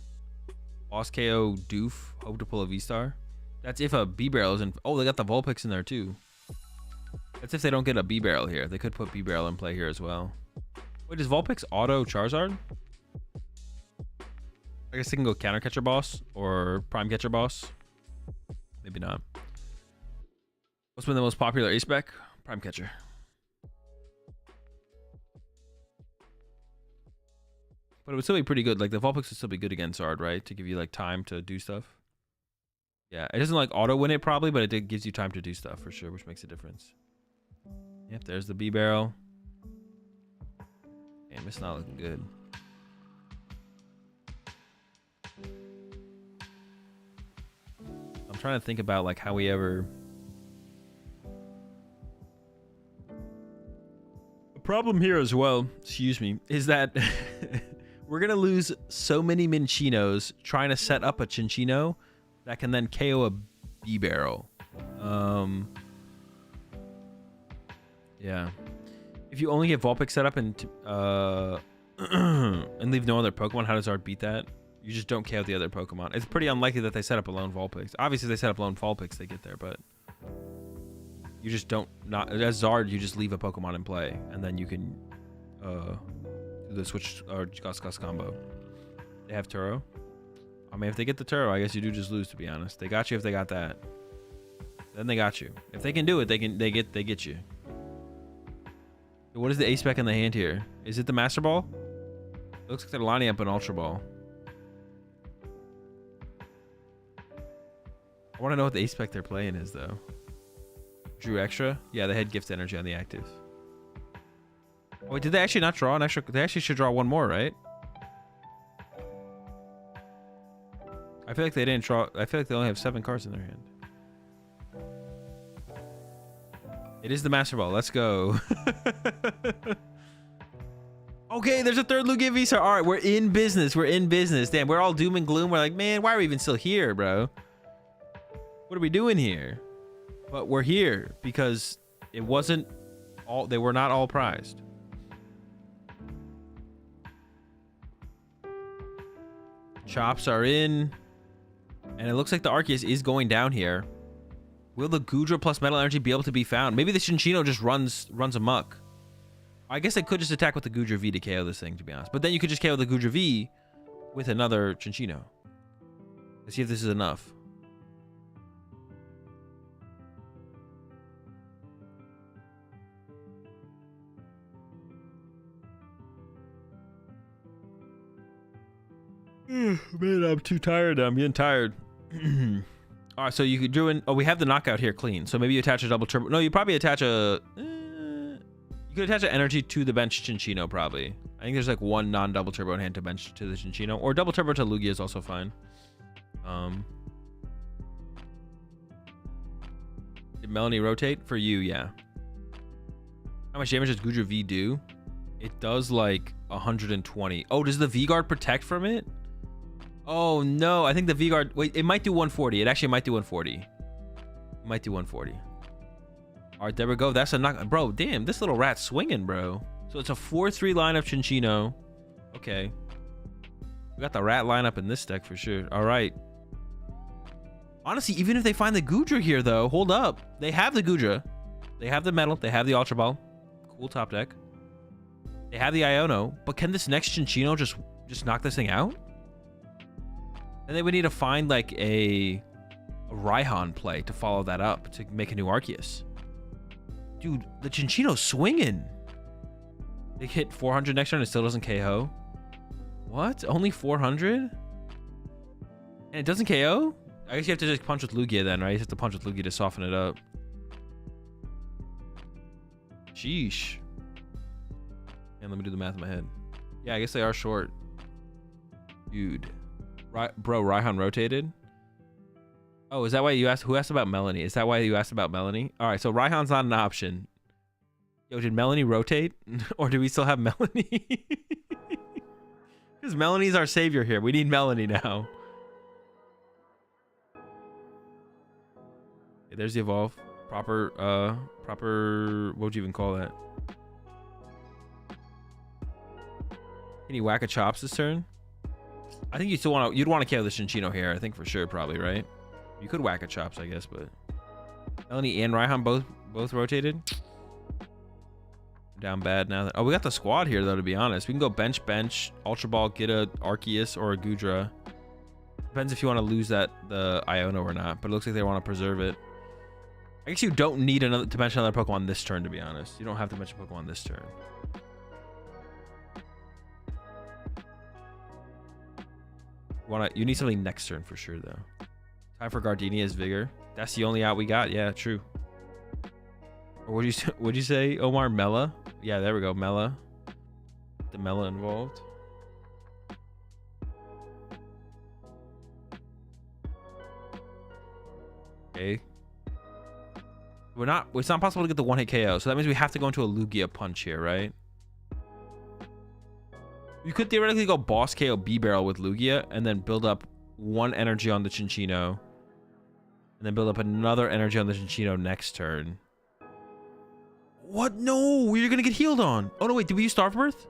Boss KO Doof. Hope to pull a V-Star. That's if a B-Barrel isn't. Oh, they got the Vulpix in there too. That's if they don't get a B-Barrel here. They could put B-Barrel in play here as well. Wait, does Vulpix auto Charizard? I guess they can go Counter Catcher Boss or Prime Catcher Boss. Maybe not. What's been the most popular ace spec? Prime Catcher. But it would still be pretty good. Like, the Vulpix would still be good against Zard, right? To give you, like, time to do stuff. Yeah, it doesn't, like, auto-win it probably, but it gives you time to do stuff for sure, which makes a difference. Yep, there's the B-Barrel. Damn, it's not looking good. I'm trying to think about, like, how we ever... The problem here as well, excuse me, is that... We're going to lose so many Minchinos trying to set up a Chinchino that can then KO a B-Barrel. Yeah. If you only get Vulpix set up and leave no other Pokemon, how does Zard beat that? You just don't KO the other Pokemon. It's pretty unlikely that they set up a lone Vulpix. Obviously, if they set up lone Vulpix, they get there, but... You just don't... As Zard, you just leave a Pokemon in play, and then you can... the switch or Gus combo. They have Turo. I mean, if they get the Turo, I guess you do just lose, to be honest. They got you if they got that. Then they got you. If they can do it, they get you. What is the ace spec in the hand here? Is it the Master Ball? It looks like they're lining up an Ultra Ball. I want to know what the ace spec they're playing is, though. Drew extra? Yeah, they had Gift Energy on the active. Oh, wait, did they actually not draw an extra? They actually should draw one more, right? I feel like they didn't draw. I feel like they only have 7 cards in their hand. It is the Master Ball. Let's go. Okay, there's a third Lugia Visa. All right, we're in business. We're in business. Damn, we're all doom and gloom. We're like, man, why are we even still here, bro? What are we doing here? But we're here because it wasn't all. They were not all prized. Chops are in. And it looks like the Arceus is going down here. Will the Goodra plus Metal Energy be able to be found? Maybe the Chinchino just runs amok. I guess they could just attack with the Goodra V to KO this thing, to be honest. But then you could just KO the Goodra V with another Chinchino. Let's see if this is enough. Man, I'm too tired. I'm getting tired. All right, so you could do an... Oh, we have the knockout here clean. So maybe you attach a double turbo... No, you probably attach a... you could attach an energy to the bench Chinchino, probably. I think there's like one non-double turbo in hand to bench to the Chinchino. Or double turbo to Lugia is also fine. Did Melanie rotate? For you, yeah. How much damage does Goodra V do? It does like 120. Oh, does the V-Guard protect from it? Oh, no. I think the V-Guard... Wait, it might do 140. It actually might do 140. It might do 140. All right, there we go. That's a knock... Bro, damn. This little rat's swinging, bro. So it's a 4-3 lineup Chinchino. Okay. We got the rat lineup in this deck for sure. All right. Honestly, even if they find the Goodra here, though... Hold up. They have the Goodra. They have the Metal. They have the Ultra Ball. Cool top deck. They have the Iono. But can this next Chinchino just knock this thing out? And they would need to find like a Raihan play to follow that up to make a new Arceus. Dude, the Chinchino's swinging. They hit 400 next turn and it still doesn't KO. What? Only 400? And it doesn't KO? I guess you have to just punch with Lugia then, right? You have to punch with Lugia to soften it up. Sheesh. And let me do the math in my head. Yeah, I guess they are short. Dude. Bro, Raihan rotated. Oh, is that why you asked? Who asked about Melanie? Is that why you asked about Melanie? All right, so Raihan's not an option. Yo, did Melanie rotate? Or do we still have Melanie? Because Melanie's our savior here. We need Melanie now. Okay, there's the evolve. Proper, what would you even call that? Can you whack a chops this turn? I think you still want to, you'd want to KO the Cinccino here. I think for sure, probably, right? You could whack a chops, I guess, but Melanie and Raihan both rotated. Down bad now. Oh, we got the squad here, though, to be honest. We can go bench, Ultra Ball, get a Arceus or a Gudra. Depends if you want to lose the Iono or not, but it looks like they want to preserve it. I guess you don't need to mention another Pokemon this turn, to be honest. You don't have to mention Pokemon this turn. You need something next turn for sure, though. Time for Gardenia's Vigor. That's the only out we got. Yeah, true. Or would you say Omar Mela? Yeah, there we go. Mela. The Mela involved. Okay. It's not possible to get the one-hit KO, so that means we have to go into a Lugia punch here, right? You could theoretically go boss KO B-Barrel with Lugia and then build up one energy on the Cinccino. And then build up another energy on the Cinccino next turn. What? No, you're gonna get healed on. Oh no, wait, did we use Starbirth?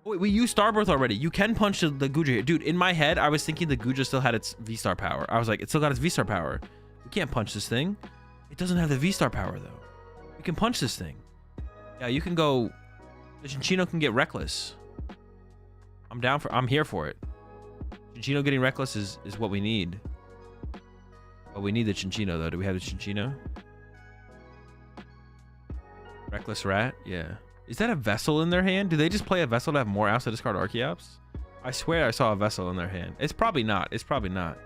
Oh, wait, we used Starbirth already. You can punch the Gudra here. Dude, in my head, I was thinking the Gudra still had its V-Star power. I was like, it still got its V-Star power. We can't punch this thing. It doesn't have the V-Star power, though. We can punch this thing. Yeah, you can go... The Cinccino can get Reckless. I'm here for it. Cinccino getting Reckless is what we need. But we need the Cinccino, though. Do we have the Cinccino? Reckless Rat? Yeah. Is that a Vessel in their hand? Do they just play a Vessel to have more outs to discard Archeops? I swear I saw a Vessel in their hand. It's probably not. It's probably not.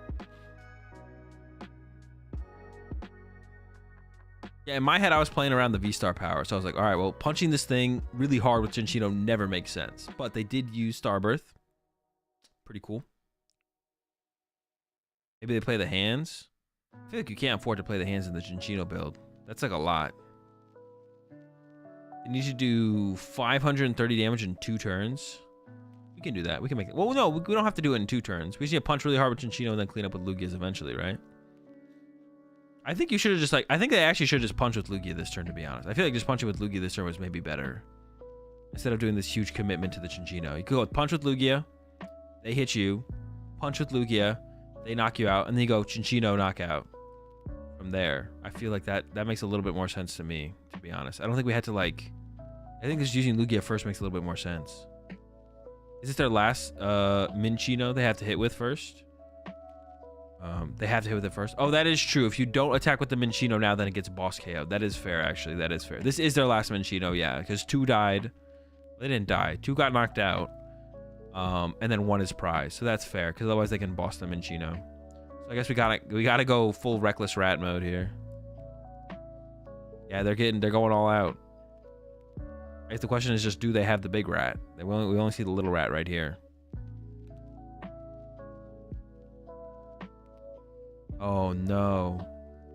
Yeah, in my head, I was playing around the V-Star power. So I was like, all right, well, punching this thing really hard with Cinccino never makes sense. But they did use Starbirth. Pretty cool. Maybe they play the hands. I feel like you can't afford to play the hands in the Cinccino build. That's like a lot. You need to do 530 damage in 2 turns. We can do that. We can make it. Well, no, we don't have to do it in 2 turns. We just need to punch really hard with Cinccino and then clean up with Lugias eventually, right? I think you should have just like... I think they actually should just punch with Lugia this turn, to be honest. I feel like just punching with Lugia this turn was maybe better. Instead of doing this huge commitment to the Cinccino. You could go punch with Lugia. They hit you. Punch with Lugia. They knock you out. And then you go Cinccino knockout. From there. I feel like that makes a little bit more sense to me, to be honest. I don't think we had to like... I think just using Lugia first makes a little bit more sense. Is this their last Minccino they have to hit with first? They have to hit with it first. Oh, that is true. If you don't attack with the Minccino now, then it gets boss KO. That is fair, actually. That is fair. This is their last Minccino, yeah. Because 2 died. They didn't die. 2 got knocked out. And then 1 is prize. So that's fair. Because otherwise they can boss the Minccino. So I guess we gotta go full Reckless Rat mode here. Yeah, they're going all out. I guess the question is just, do they have the big rat? We only see the little rat right here. Oh no.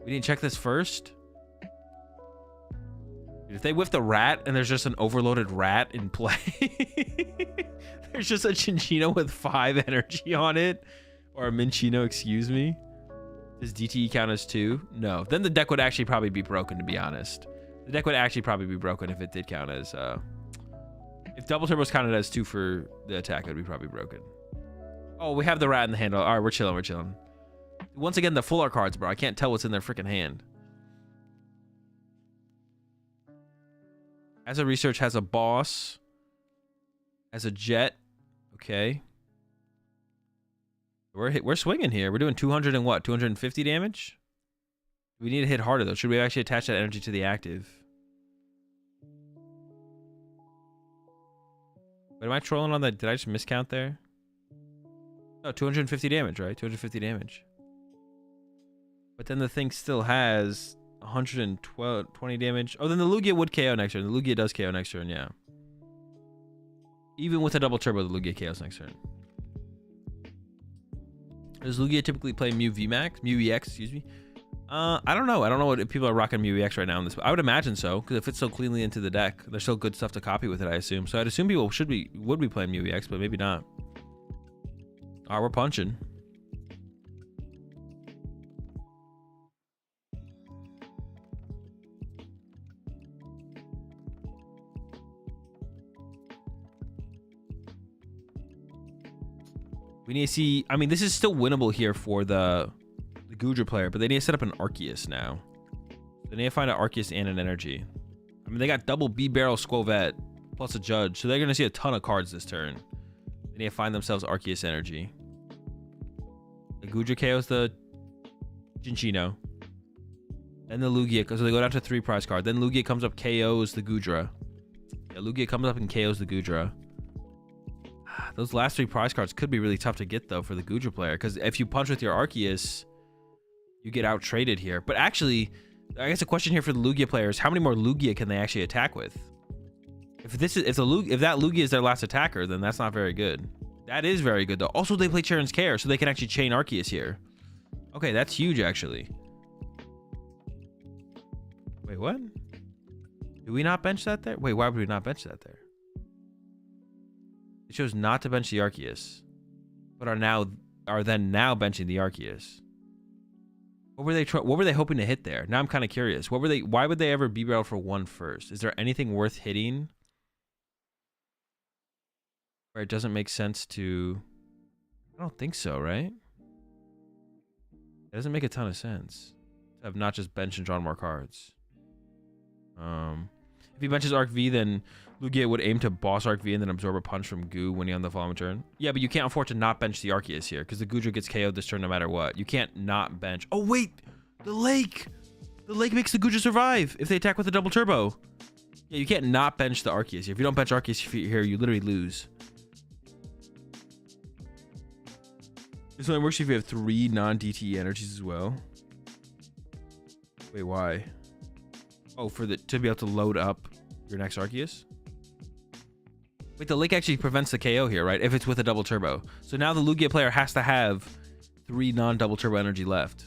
We didn't check this first? Dude, if they whiff the rat and there's just an overloaded rat in play. There's just a Cinccino with 5 energy on it. Or a Minccino, excuse me. Does DTE count as 2? No. Then the deck would actually probably be broken, to be honest. The deck would actually probably be broken if it did count as... if Double Turbo's counted as 2 for the attack, it would be probably broken. Oh, we have the rat in the hand. All right, we're chilling. Once again, the full art cards, bro. I can't tell what's in their freaking hand. As a research has a boss. As a jet. Okay. We're swinging here. We're doing 200 and what? 250 damage? We need to hit harder, though. Should we actually attach that energy to the active? But am I trolling on that? Did I just miscount there? No, 250 damage, right? 250 damage. But then the thing still has 120 damage. Oh, then the Lugia would KO next turn. The Lugia does KO next turn, yeah. Even with a double turbo, the Lugia KOs next turn. Does Lugia typically play Mew VMAX? Mew EX, excuse me. I don't know. I don't know what if people are rocking MUEX right now in this. I would imagine so, because it fits so cleanly into the deck. There's still good stuff to copy with it, I assume. So I'd assume people would be playing MUEX, but maybe not. All right, we're punching. We need to see. I mean, this is still winnable here for the Goodra player, but they need to set up an Arceus now. They need to find an Arceus and an Energy. I mean, they got double B-Barrel Squovette plus a Judge, so they're going to see a ton of cards this turn. They need to find themselves Arceus Energy. The Goodra KOs the Cinccino. Then the Lugia, so they go down to 3 prize card. Then Lugia comes up, KOs the Goodra. Yeah, Lugia comes up and KOs the Goodra. Those last 3 prize cards could be really tough to get, though, for the Goodra player, because if you punch with your Arceus, you get out-traded here. But actually, I guess a question here for the Lugia players, how many more Lugia can they actually attack with? If that Lugia is their last attacker, then that's not very good. That is very good, though. Also, they play Charon's Care, so they can actually chain Arceus here. Okay, that's huge, actually. Wait, what? Did we not bench that there? Wait, why would we not bench that there? It chose not to bench the Arceus, but are then now benching the Arceus. What were they hoping to hit there? Now I'm kind of curious. Why would they ever B-barrel for 1 first? Is there anything worth hitting where it doesn't make sense to? I don't think so, right? It doesn't make a ton of sense to have not just benched and drawn more cards. If he benches Arc V, then Lugia would aim to boss Arc V and then absorb a punch from Goo when he on the following turn. Yeah, but you can't afford to not bench the Arceus here because the Goodra gets KO'd this turn no matter what. You can't not bench. Oh, wait! The Lake! The Lake makes the Goodra survive if they attack with a double turbo. Yeah, you can't not bench the Arceus. If you don't bench Arceus here, you literally lose. This only works if you have 3 non-DTE energies as well. Wait, why? Oh, to be able to load up your next Arceus? Wait, the Lake actually prevents the KO here, right? If it's with a double turbo. So now the Lugia player has to have 3 non-double turbo energy left.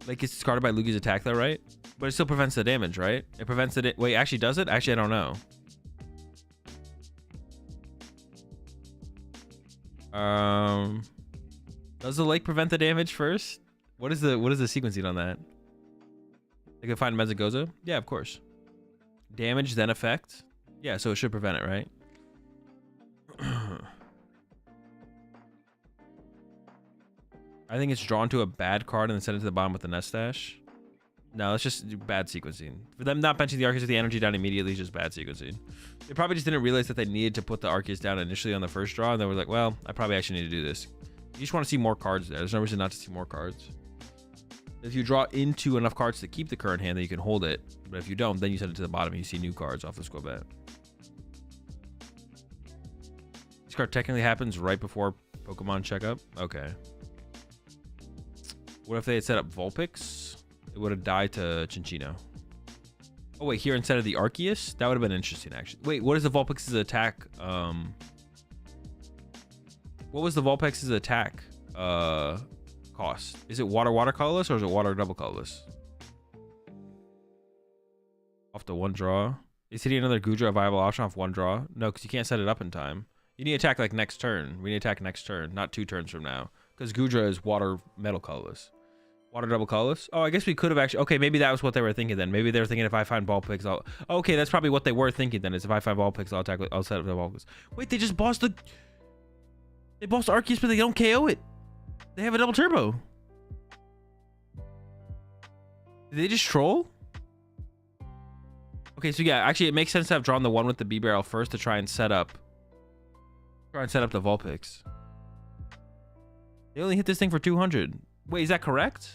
Lake gets discarded by Lugia's attack though, right? But it still prevents the damage, right? It prevents the wait, actually does it? Actually, I don't know. Does the Lake prevent the damage first? What is the sequencing on that? I can find Mezagoza? Yeah, of course. Damage, then effect. Yeah, so it should prevent it, right? I think it's drawn to a bad card and then sent it to the bottom with the Nest Stash. No, it's just bad sequencing. For them not benching the Arceus with the energy down immediately is just bad sequencing. They probably just didn't realize that they needed to put the Arceus down initially on the first draw, and they were like, well, I probably actually need to do this. You just want to see more cards there. There's no reason not to see more cards. If you draw into enough cards to keep the current hand, then you can hold it. But if you don't, then you send it to the bottom and you see new cards off the Squabette. This card technically happens right before Pokemon checkup. Okay. What if they had set up Vulpix? It would have died to Cinccino. Oh, wait, here instead of the Arceus? That would have been interesting, actually. Wait, what is the Vulpix's attack? What was the Vulpix's attack cost? Is it water colorless or is it water double colorless? Off the 1 draw. Is hitting another Goodra a viable option off 1 draw? No, because you can't set it up in time. You need to attack like next turn. We need to attack next turn, not 2 turns from now. Because Goodra is water metal colorless. Water double colorless? Oh, I guess we could have actually... Okay, maybe that was what they were thinking then. Maybe they were thinking if I find Vulpix, I'll... Okay, that's probably what they were thinking then, is if I find Vulpix, I'll set up the Vulpix. Wait, they just bossed the... They bossed Arceus, but they don't KO it. They have a double turbo. Did they just troll? Okay, so yeah, actually it makes sense to have drawn the one with the B barrel first to try and set up the Vulpix. They only hit this thing for 200. Wait, is that correct?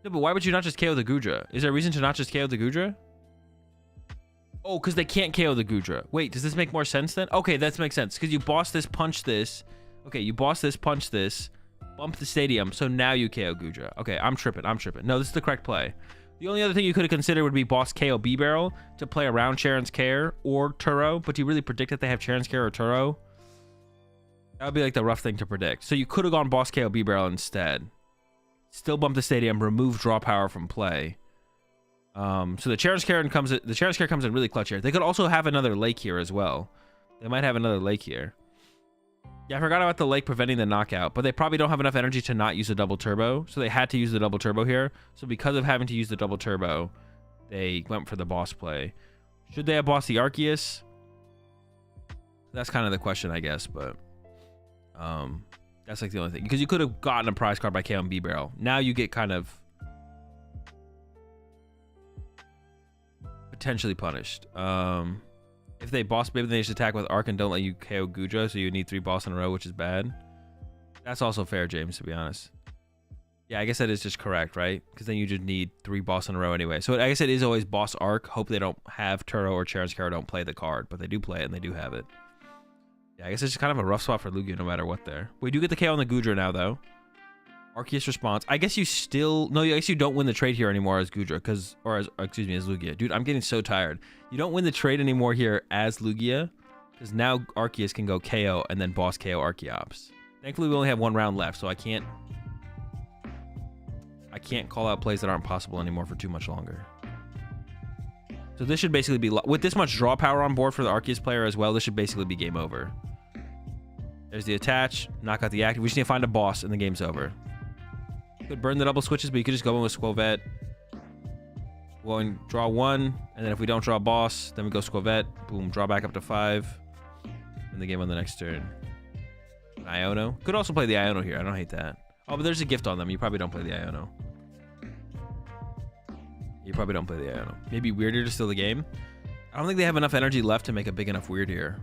No, but why would you not just KO the Goodra? Is there a reason to not just KO the Goodra? Oh, because they can't KO the Goodra. Wait, does this make more sense then? Okay, that makes sense. Because you boss this, punch this. Okay, you boss this, punch this. Bump the stadium. So now you KO Goodra. Okay, I'm tripping. No, this is the correct play. The only other thing you could have considered would be boss KO B-Barrel to play around Charon's Care or Turo. But do you really predict that they have Charon's Care or Turo? That would be like the rough thing to predict. So you could have gone boss KO B barrel instead. Still bump the stadium, remove draw power from play. So the Charon's Care comes in really clutch here. They could also have another lake here as well. They might have another lake here. Yeah, I forgot about the lake preventing the knockout, but they probably don't have enough energy to not use a double turbo, so they had to use the double turbo here. So because of having to use the double turbo, they went for the boss play. Should they have bossed the Arceus? That's kind of the question, I guess, but that's like the only thing. Because you could have gotten a prize card by KO and B barrel. Now you get kind of potentially punished. If they boss, maybe they just attack with Arc and don't let you KO Gudra, so you need 3 boss in a row, which is bad. That's also fair, James, to be honest. Yeah, I guess that is just correct, right? Because then you just need 3 boss in a row anyway. So I guess it is always boss Arc. Hope they don't have Turo or Charon's Care don't play the card, but they do play it and they do have it. Yeah, I guess it's just kind of a rough spot for Lugia no matter what there. We do get the KO on the Gudra now, though. Arceus response. I guess you still... No, I guess you don't win the trade here anymore as Gudra, because... Or as... Excuse me, as Lugia. Dude, I'm getting so tired. You don't win the trade anymore here as Lugia, because now Arceus can go KO and then boss KO Archeops. Thankfully, we only have 1 round left, so I can't call out plays that aren't possible anymore for too much longer. So this should basically be... With this much draw power on board for the Arceus player as well, this should basically be game over. There's the attach, knock out the active. We just need to find a boss and the game's over. Could burn the double switches, but you could just go in with Squovette. Go and draw 1, and then if we don't draw a boss, then we go Squovette. Boom, draw back up to 5. And the game on the next turn. Iono. Could also play the Iono here. I don't hate that. Oh, but there's a gift on them. You probably don't play the Iono. You probably don't play the Iono. Maybe Weirder to steal the game. I don't think they have enough energy left to make a big enough Weird here.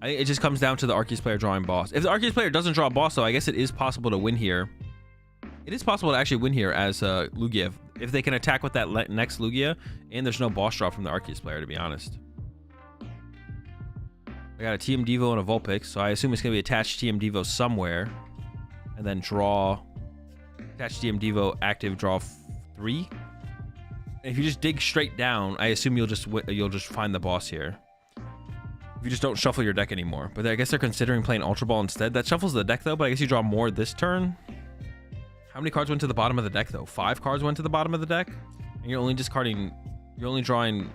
It just comes down to the Arceus player drawing boss. If the Arceus player doesn't draw a boss, though, I guess it is possible to win here. It is possible to actually win here as Lugia. If they can attack with that next Lugia, and there's no boss draw from the Arceus player, to be honest. I got a TM Devo and a Vulpix, so I assume it's going to be attached TM Devo somewhere. And then draw... Attach TM Devo, active, draw 3. And if you just dig straight down, I assume you'll just find the boss here. If you just don't shuffle your deck anymore. But I guess they're considering playing Ultra Ball instead. That shuffles the deck, though, but I guess you draw more this turn. How many cards went to the bottom of the deck, though? 5 cards went to the bottom of the deck? And you're only discarding... You're only drawing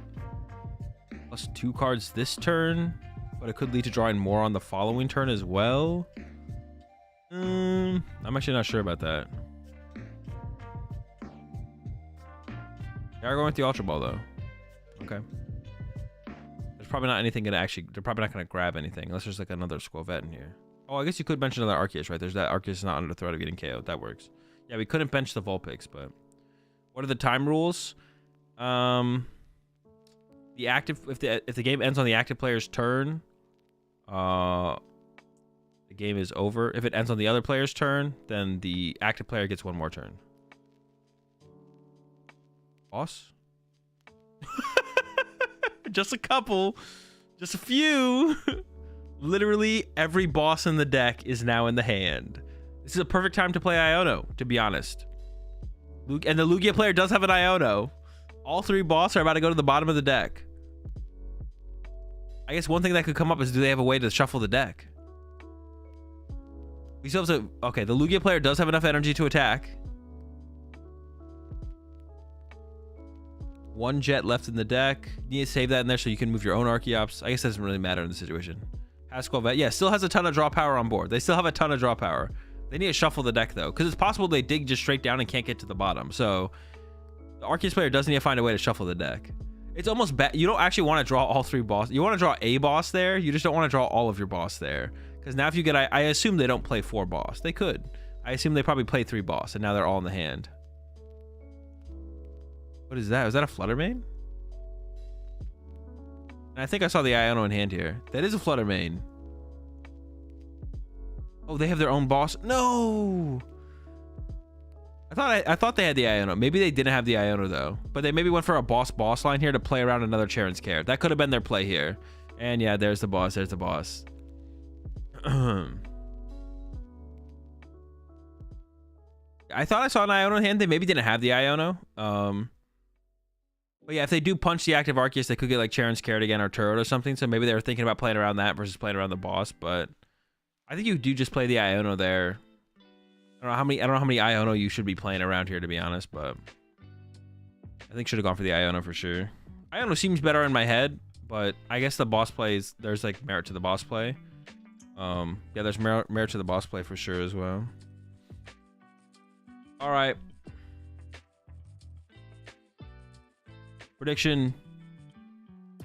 plus 2 cards this turn, but it could lead to drawing more on the following turn as well. I'm actually not sure about that. They are going with the Ultra Ball, though. Okay. There's probably not anything gonna actually... They're probably not gonna grab anything unless there's like another Squovette in here. Oh, I guess you could bench another Arceus, right? There's that Arceus not under threat of getting KO'd. That works. Yeah, we couldn't bench the Vulpix, but... What are the time rules? The active... If the game ends on the active player's turn, the game is over. If it ends on the other player's turn, then the active player gets 1 more turn. Boss? Just a couple. Just a few. Literally every boss in the deck is now in the hand. This is a perfect time to play Iono, to be honest. And the Lugia player does have an Iono. All 3 bosses are about to go to the bottom of the deck. I guess one thing that could come up is, do they have a way to shuffle the deck? We still have to... Okay, the Lugia player does have enough energy to attack. 1 jet left in the deck. You need to save that in there so you can move your own Archeops. I guess that doesn't really matter in the situation. Haskell Vet. Yeah, still has a ton of draw power on board. They still have a ton of draw power. They need to shuffle the deck, though, because it's possible they dig just straight down and can't get to the bottom. So the Arceus player does need to find a way to shuffle the deck. It's almost bad. You don't actually want to draw all 3 bosses. You want to draw a boss there. You just don't want to draw all of your boss there. Because now if you get... I assume they don't play 4 boss. They could. I assume they probably play 3 boss, and now they're all in the hand. What is that? Is that a Fluttermane? I think I saw the Iono in hand here. That is a Fluttermane. Oh, they have their own boss? No! I thought they had the Iono. Maybe they didn't have the Iono, though. But they maybe went for a boss line here to play around another Charon's Care. That could have been their play here. And yeah, there's the boss. There's the boss. I thought I saw an Iono in hand. They maybe didn't have the Iono. But yeah, if they do punch the active Arceus, they could get like Charon's Carrot again or Turret or something. So maybe they were thinking about playing around that versus playing around the boss. But I think you do just play the Iono there. I don't know how many Iono you should be playing around here, to be honest, but I think should have gone for the Iono for sure. Iono seems better in my head, but I guess the boss plays, there's like merit to the boss play. Yeah, there's merit to the boss play for sure as well. All right. Prediction.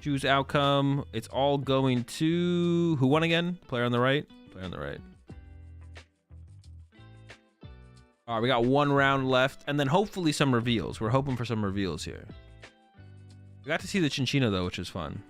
Choose outcome. It's all going to... Who won again? Player on the right? Player on the right. All right, we got one round left, and then hopefully some reveals. We're hoping for some reveals here. We got to see the Chinchino, though, which is fun.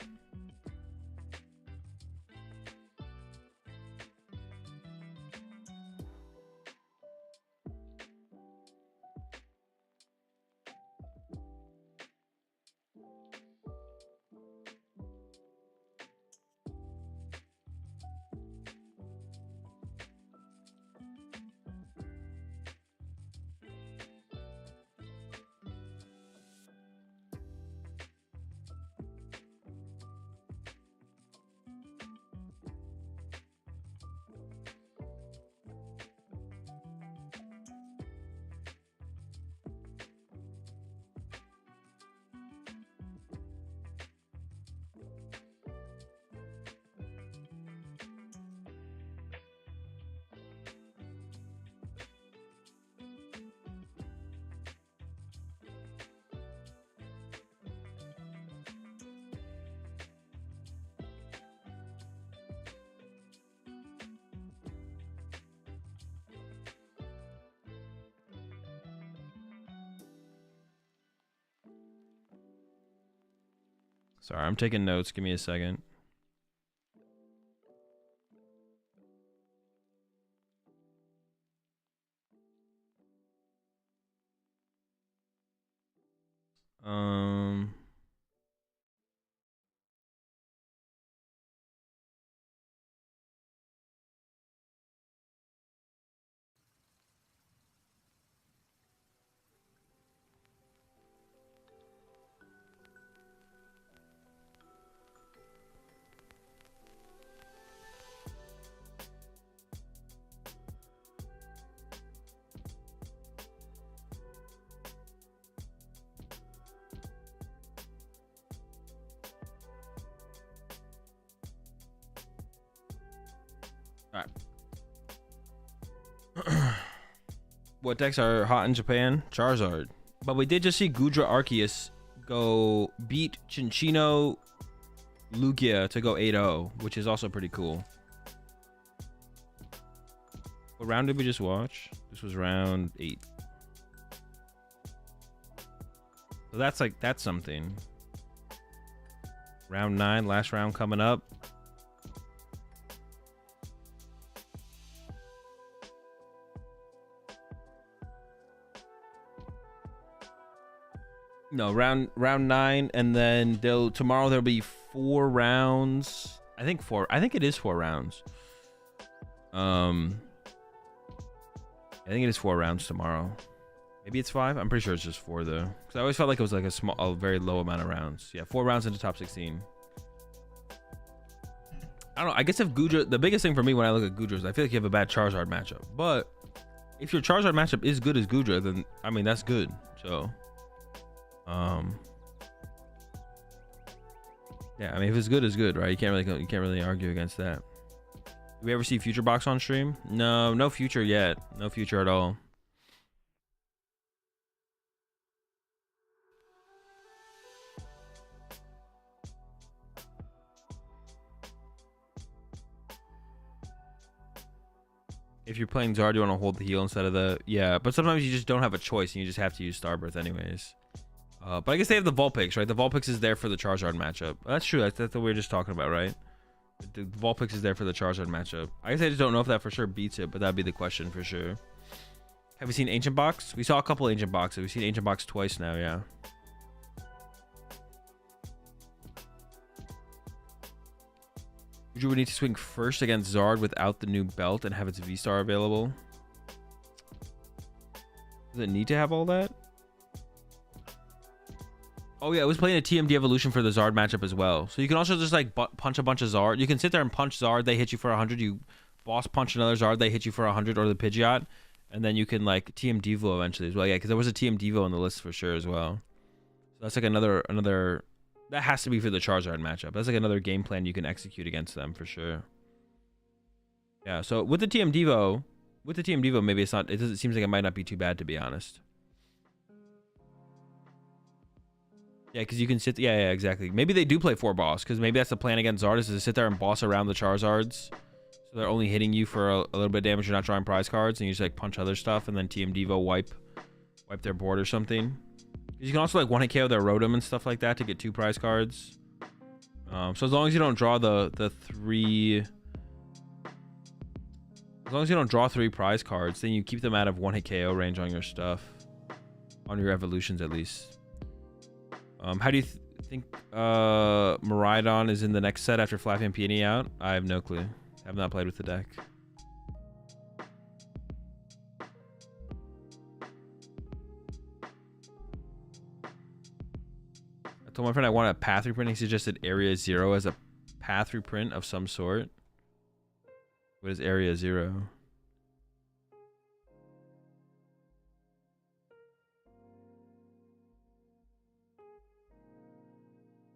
Sorry, I'm taking notes. Give me a second. All right. What decks are hot in Japan? Charizard. But we did just see Gudra Arceus go beat Chinchino Lugia to go 8-0, which is also pretty cool. What round did we just watch? This was round 8. So that's something. Round 9, last round coming up. No, round 9, and then tomorrow there'll be 4 rounds. I think it is 4 rounds. I think it is 4 rounds tomorrow. Maybe it's 5. I'm pretty sure it's just 4 though, because I always felt like it was like a very low amount of rounds. Yeah, 4 rounds into top 16. I don't know. I guess if Gudra, the biggest thing for me when I look at Gudra is I feel like you have a bad Charizard matchup. But if your Charizard matchup is good as Gudra, then I mean that's good. So. Yeah, I mean, if it's good, it's good, right? You can't really argue against that. Did we ever see Future Box on stream? No Future yet. No Future at all. If you're playing Zard, you want to hold the heal instead of the... Yeah, but sometimes you just don't have a choice and you just have to use Starbirth anyways. But I guess they have the Vulpix, right? The Vulpix is there for the Charizard matchup. That's true. That's what we were just talking about, right? The Vulpix is there for the Charizard matchup. I guess I just don't know if that for sure beats it, but that'd be the question for sure. Have we seen Ancient Box? We saw a couple Ancient Boxes. We've seen Ancient Box twice now, yeah. Would you need to swing first against Zard without the new belt and have its V-Star available? Does it need to have all that? Oh yeah, I was playing a TMD evolution for the Zard matchup as well. So you can also just like punch a bunch of Zard. You can sit there and punch Zard. They hit you for 100. You boss punch another Zard. They hit you for 100, or the Pidgeot, and then you can like TM Devo eventually as well. Yeah, because there was a TM Devo on the list for sure as well. So that's like another. That has to be for the Charizard matchup. That's like another game plan you can execute against them for sure. Yeah. So with the TM Devo, maybe it's not. It seems like it might not be too bad, to be honest. Yeah, because you can sit. Yeah, exactly. Maybe they do play 4 boss, because maybe that's the plan against Zard, is to sit there and boss around the Charizards. So they're only hitting you for a little bit of damage. You're not drawing prize cards, and you just like punch other stuff, and then TM Devo wipe their board or something. You can also like 1-hit KO their Rotom and stuff like that to get 2 prize cards. So as long as you don't draw the 3, as long as you don't draw 3 prize cards, then you keep them out of 1-hit KO range on your stuff, on your evolutions at least. How do you think Miraidon is in the next set after Flappy and Peony out? I have no clue. I have not played with the deck. I told my friend I want a path reprint. He suggested Area 0 as a path reprint of some sort. What is Area 0?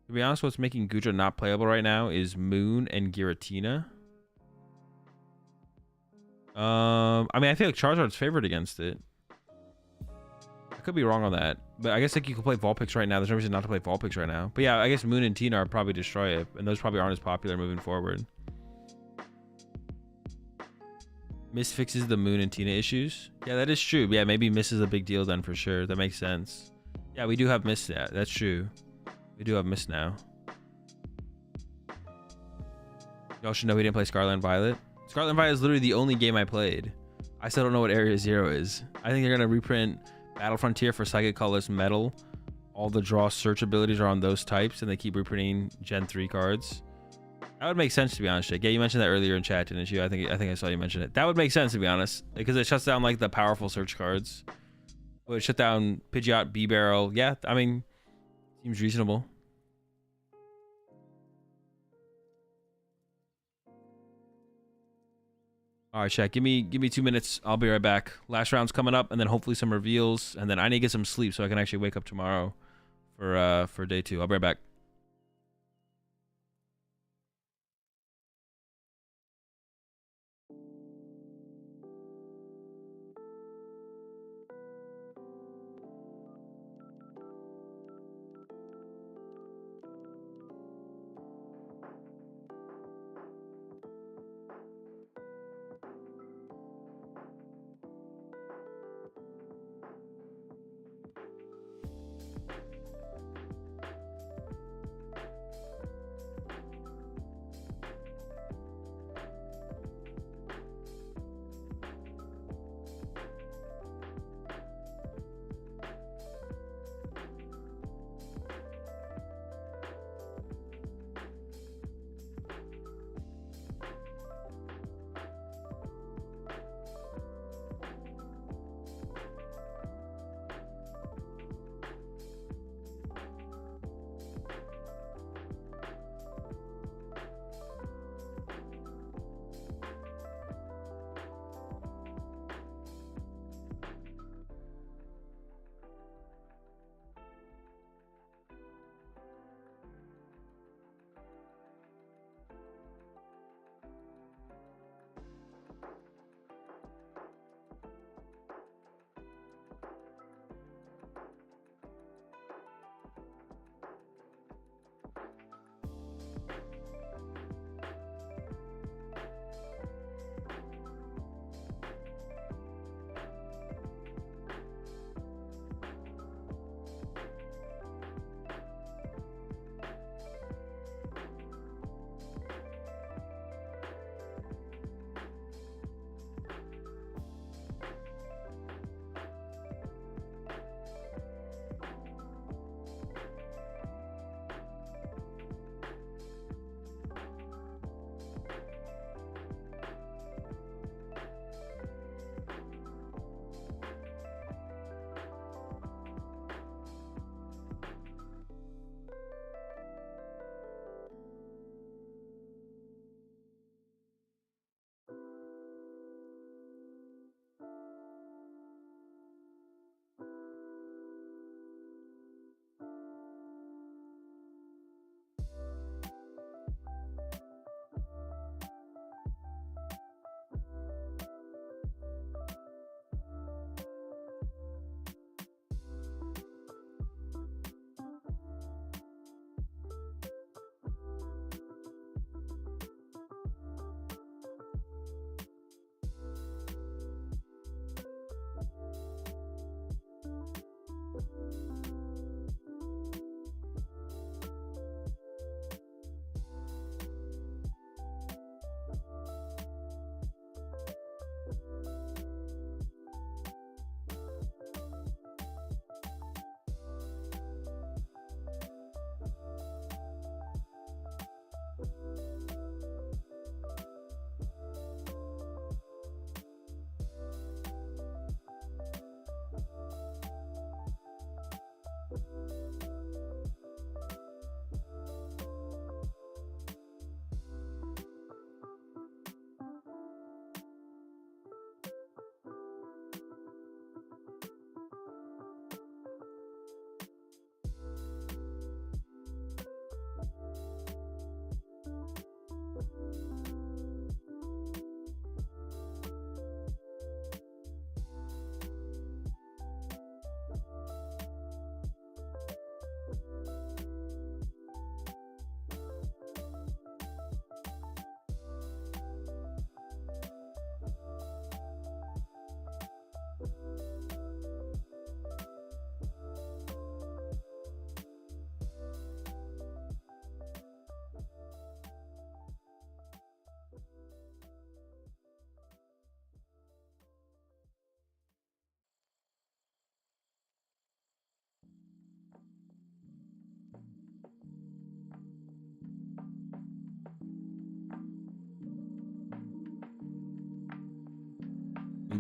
To be honest, what's making Goodra not playable right now is Moon and Giratina. I mean, I feel like Charizard's favored against it. I could be wrong on that, but I guess like you could play Vulpix right now. There's no reason not to play Vulpix right now. But yeah, I guess Moon and Tina are probably destroy it, and those probably aren't as popular moving forward. Miss fixes the Moon and Tina issues. Yeah, that is true. Yeah, maybe Miss is a big deal then for sure. That makes sense. Yeah, we do have Miss. Yeah, that's true. We do have Miss now. Y'all should know we didn't play Scarlet and Violet. Scarlet and Violet is literally the only game I played. I still don't know what Area 0 is. I think they're going to reprint Battle Frontier for Psychic Colorless Metal. All the draw search abilities are on those types, and they keep reprinting Gen 3 cards. That would make sense, to be honest, Jake. Yeah, you mentioned that earlier in chat, didn't you? I think I saw you mention it. That would make sense, to be honest, because it shuts down like the powerful search cards. It would shut down Pidgeot, B-Barrel. Yeah, I mean, seems reasonable. All right, chat. Give me 2 minutes. I'll be right back. Last round's coming up, and then hopefully some reveals, and then I need to get some sleep so I can actually wake up tomorrow for day 2. I'll be right back.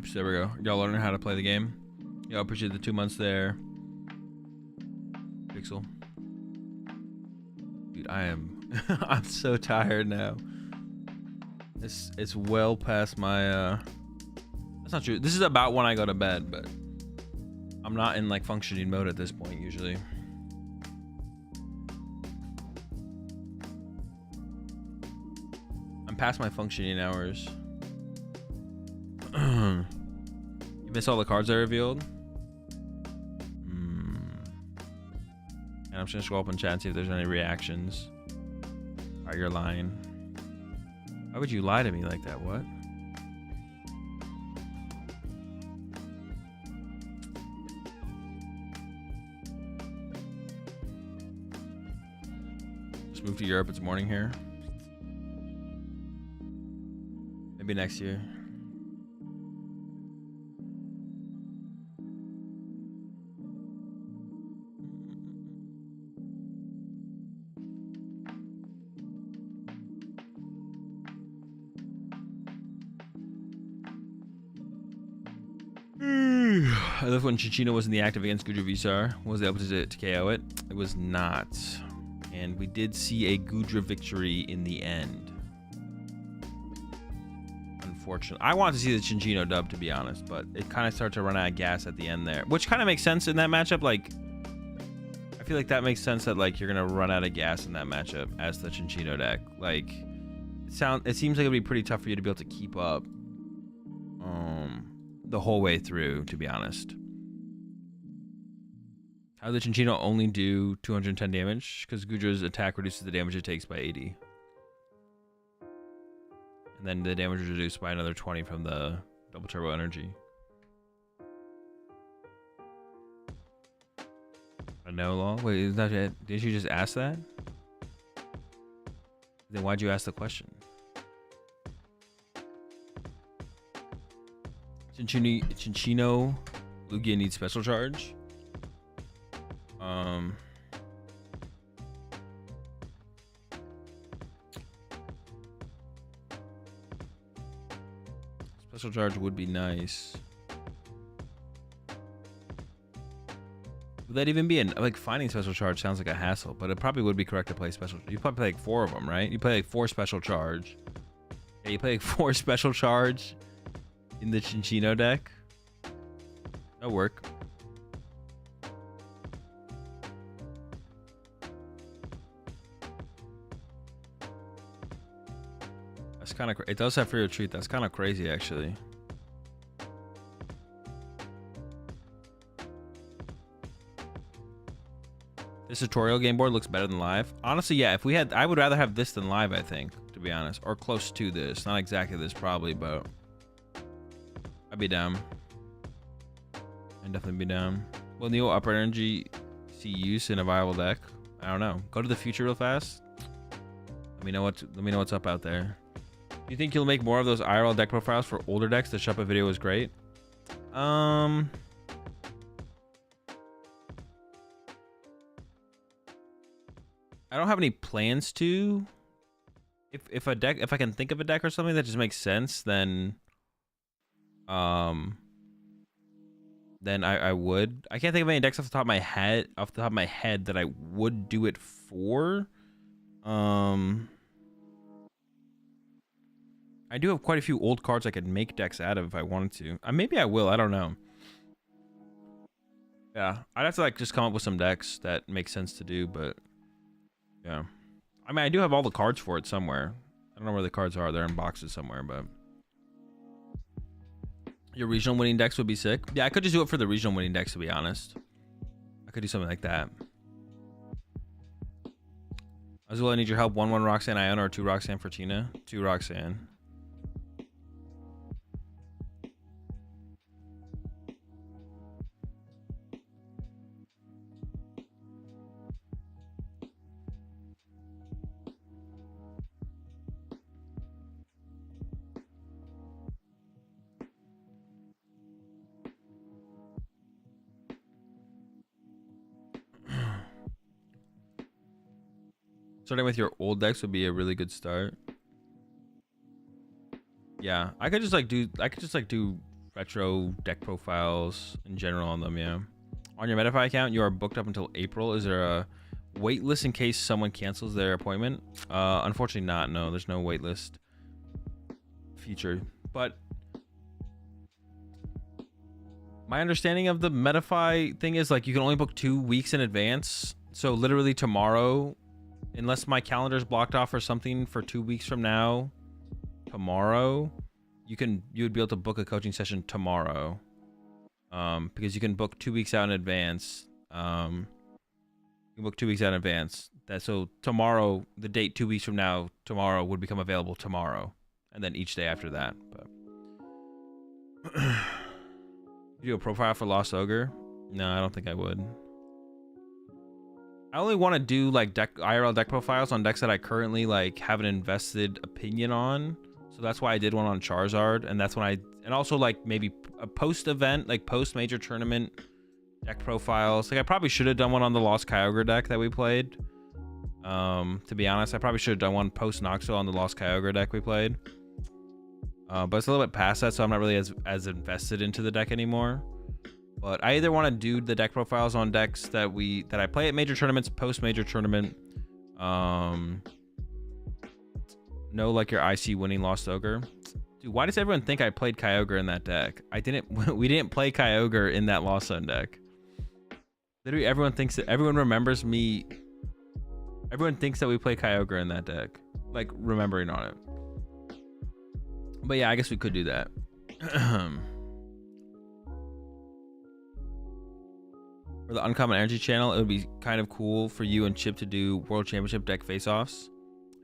Oops, there we go. Y'all learning how to play the game. Y'all appreciate the 2 months there. Pixel. Dude, I am I'm so tired now. It's well past my that's not true. This is about when I go to bed, but I'm not in like functioning mode at this point usually. I'm past my functioning hours. You miss all the cards I revealed? And I'm just gonna scroll up in chat and see if there's any reactions. Alright, you're lying. Why would you lie to me like that? What? Just moved to Europe. It's morning here. Maybe next year. I love when Chinchino was in the active against Gudra Visar. Was able to KO it? It was not. And we did see a Gudra victory in the end. Unfortunately. I wanted to see the Chinchino dub, to be honest, but it kind of started to run out of gas at the end there. Which kind of makes sense in that matchup. Like, I feel like that makes sense that like you're going to run out of gas in that matchup as the Chinchino deck. Like, it seems like it'd be pretty tough for you to be able to keep up the whole way through, to be honest. How did the Chinchino only do 210 damage? Because Gudra's attack reduces the damage it takes by 80. And then the damage is reduced by another 20 from the double turbo energy. I know, Law. Wait, is that it? Did you just ask that? Then why'd you ask the question? Chinchino Lugia needs special charge. Special charge would be nice. Would that even be like finding special charge sounds like a hassle, but it probably would be correct to play special. You probably play like 4 of them, right? You play like 4 special charge. Yeah, you play like 4 special charge in the Chinchino deck. That'll work. That's kind of. It does have free retreat. That's kind of crazy, actually. This tutorial game board looks better than live. Honestly, yeah. If we had, I would rather have this than live. I think, to be honest, or close to this. Not exactly this, probably, but I'd be down. I'd definitely be down. Will Neo upper energy see use in a viable deck? I don't know. Go to the future real fast. Let me know what's up out there. Do you think you'll make more of those IRL deck profiles for older decks? The Shoppa video was great. I don't have any plans to. If I can think of a deck or something that just makes sense, then I would. I can't think of any decks off the top of my head that I would do it for. I do have quite a few old cards I could make decks out of if I wanted to. Maybe I will. I don't know. Yeah, I'd have to like just come up with some decks that make sense to do, but yeah. I mean, I do have all the cards for it somewhere. I don't know where the cards are. They're in boxes somewhere, but your regional winning decks would be sick. Yeah, I could just do it for the regional winning decks, to be honest. I could do something like that. Azul, I need your help. 1-1 Roxanne Iona or 2 Roxanne for Tina? 2 Roxanne. Starting with your old decks would be a really good start. Yeah, I could just like do retro deck profiles in general on them. Yeah. On your Metafy account, you are booked up until April. Is there a wait list in case someone cancels their appointment? Unfortunately not. No, there's no wait list feature. But my understanding of the Metafy thing is like you can only book 2 weeks in advance. So literally tomorrow, unless my calendar is blocked off or something for 2 weeks from now, tomorrow, you would be able to book a coaching session tomorrow. Because you can book 2 weeks out in advance. You can book 2 weeks out in advance. So tomorrow, the date 2 weeks from now, tomorrow would become available tomorrow, and then each day after that. But you do a profile for Lost Ogre? No, I don't think I would. I only want to do like IRL deck profiles on decks that I currently like have an invested opinion on. So that's why I did one on Charizard, and that's when and also like maybe a post event, like post major tournament deck profiles. Like I probably should have done one on the Lost Kyogre deck that we played. To be honest, I probably should have done one post Knoxville on the Lost Kyogre deck we played. But it's a little bit past that, so I'm not really as invested into the deck anymore. But I either want to do the deck profiles on decks that I play at major tournaments, post major tournament. No, like your IC winning Lost Ogre. Dude, why does everyone think I played Kyogre in that deck? I didn't. We didn't play Kyogre in that Lost Zone deck. Literally, everyone remembers me. Everyone thinks that we play Kyogre in that deck, like remembering on it. But yeah, I guess we could do that. For the Uncommon Energy channel, it would be kind of cool for you and Chip to do World Championship deck face-offs.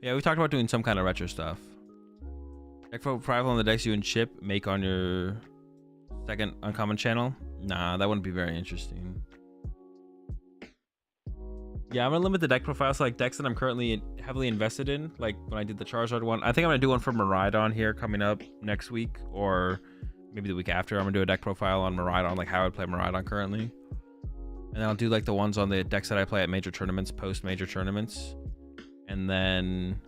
Yeah, we talked about doing some kind of retro stuff. Deck profile on the decks you and Chip make on your second Uncommon channel. Nah, that wouldn't be very interesting. Yeah, I'm gonna limit the deck profiles to like decks that I'm currently heavily invested in. Like when I did the Charizard one, I think I'm gonna do one for Miraidon here coming up next week, or maybe the week after. I'm gonna do a deck profile on Miraidon, like how I would play Miraidon currently. And then I'll do like the ones on the decks that I play at major tournaments, post major tournaments. And then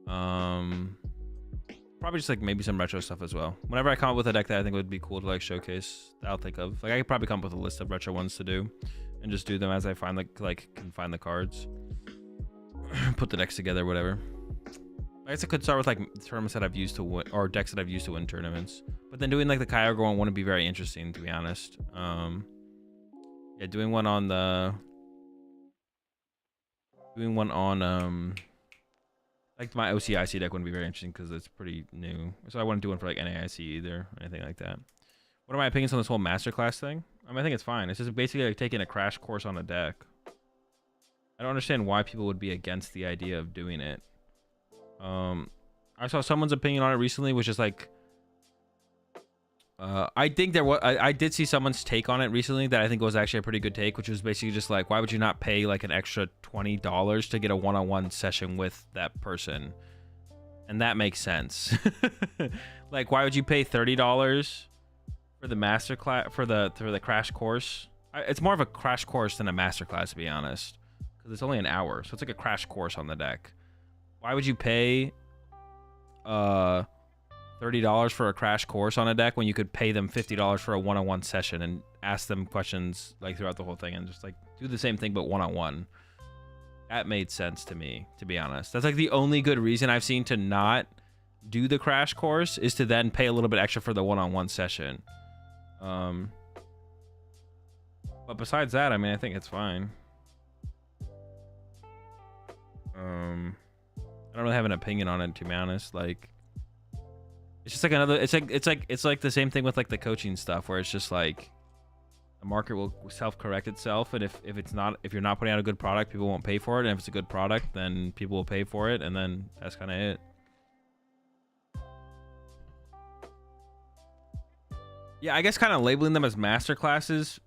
probably just like maybe some retro stuff as well. Whenever I come up with a deck that I think would be cool to like showcase, I'll think of. Like I could probably come up with a list of retro ones to do and just do them as I find like can find the cards. Put the decks together, whatever. I guess I could start with like tournaments that I've used to win, or decks that I've used to win tournaments. But then doing like the Kyogre one wouldn't be very interesting, to be honest. Yeah, doing one on like my OCIC deck wouldn't be very interesting because it's pretty new. So I wouldn't do one for like NAIC either, or anything like that. What are my opinions on this whole masterclass thing? I mean, I think it's fine. It's just basically like taking a crash course on a deck. I don't understand why people would be against the idea of doing it. I saw someone's opinion on it recently, which is like, I think I did see someone's take on it recently that I think was actually a pretty good take, which was basically just like, why would you not pay like an extra $20 to get a one-on-one session with that person? And that makes sense. Like, why would you pay $30 for the masterclass for the crash course? It's more of a crash course than a masterclass, to be honest, because it's only an hour, so it's like a crash course on the deck. Why would you pay $30 for a crash course on a deck when you could pay them $50 for a one-on-one session and ask them questions like throughout the whole thing and just like do the same thing but one-on-one? That made sense to me, to be honest. That's like the only good reason I've seen to not do the crash course, is to then pay a little bit extra for the one-on-one session. But besides that, I mean, I think it's fine. I don't really have an opinion on it, to be honest. Like, it's just like another. It's like the same thing with like the coaching stuff, where it's just like the market will self-correct itself, and if you're not putting out a good product, people won't pay for it, and if it's a good product, then people will pay for it, and then that's kind of it. Yeah, I guess kind of labeling them as master classes,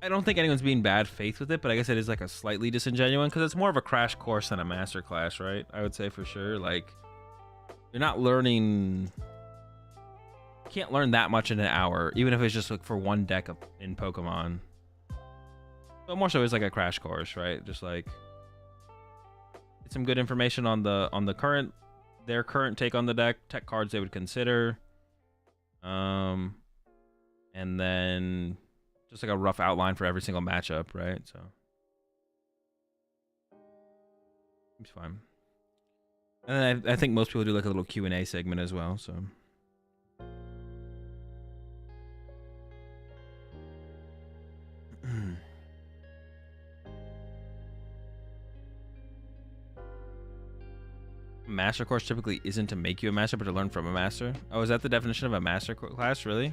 I don't think anyone's being bad faith with it, but I guess it is like a slightly disingenuous, because it's more of a crash course than a master class, right? I would say for sure. Like, you're not learning, you can't learn that much in an hour, even if it's just like for one deck in Pokemon. But more so it's like a crash course, right? Just like, get some good information on the current their current take on the deck, tech cards they would consider, and then just like a rough outline for every single matchup, right? So seems fine. And then I think most people do like a little Q&A segment as well, so. Master course typically isn't to make you a master, but to learn from a master. Oh, is that the definition of a master class, really?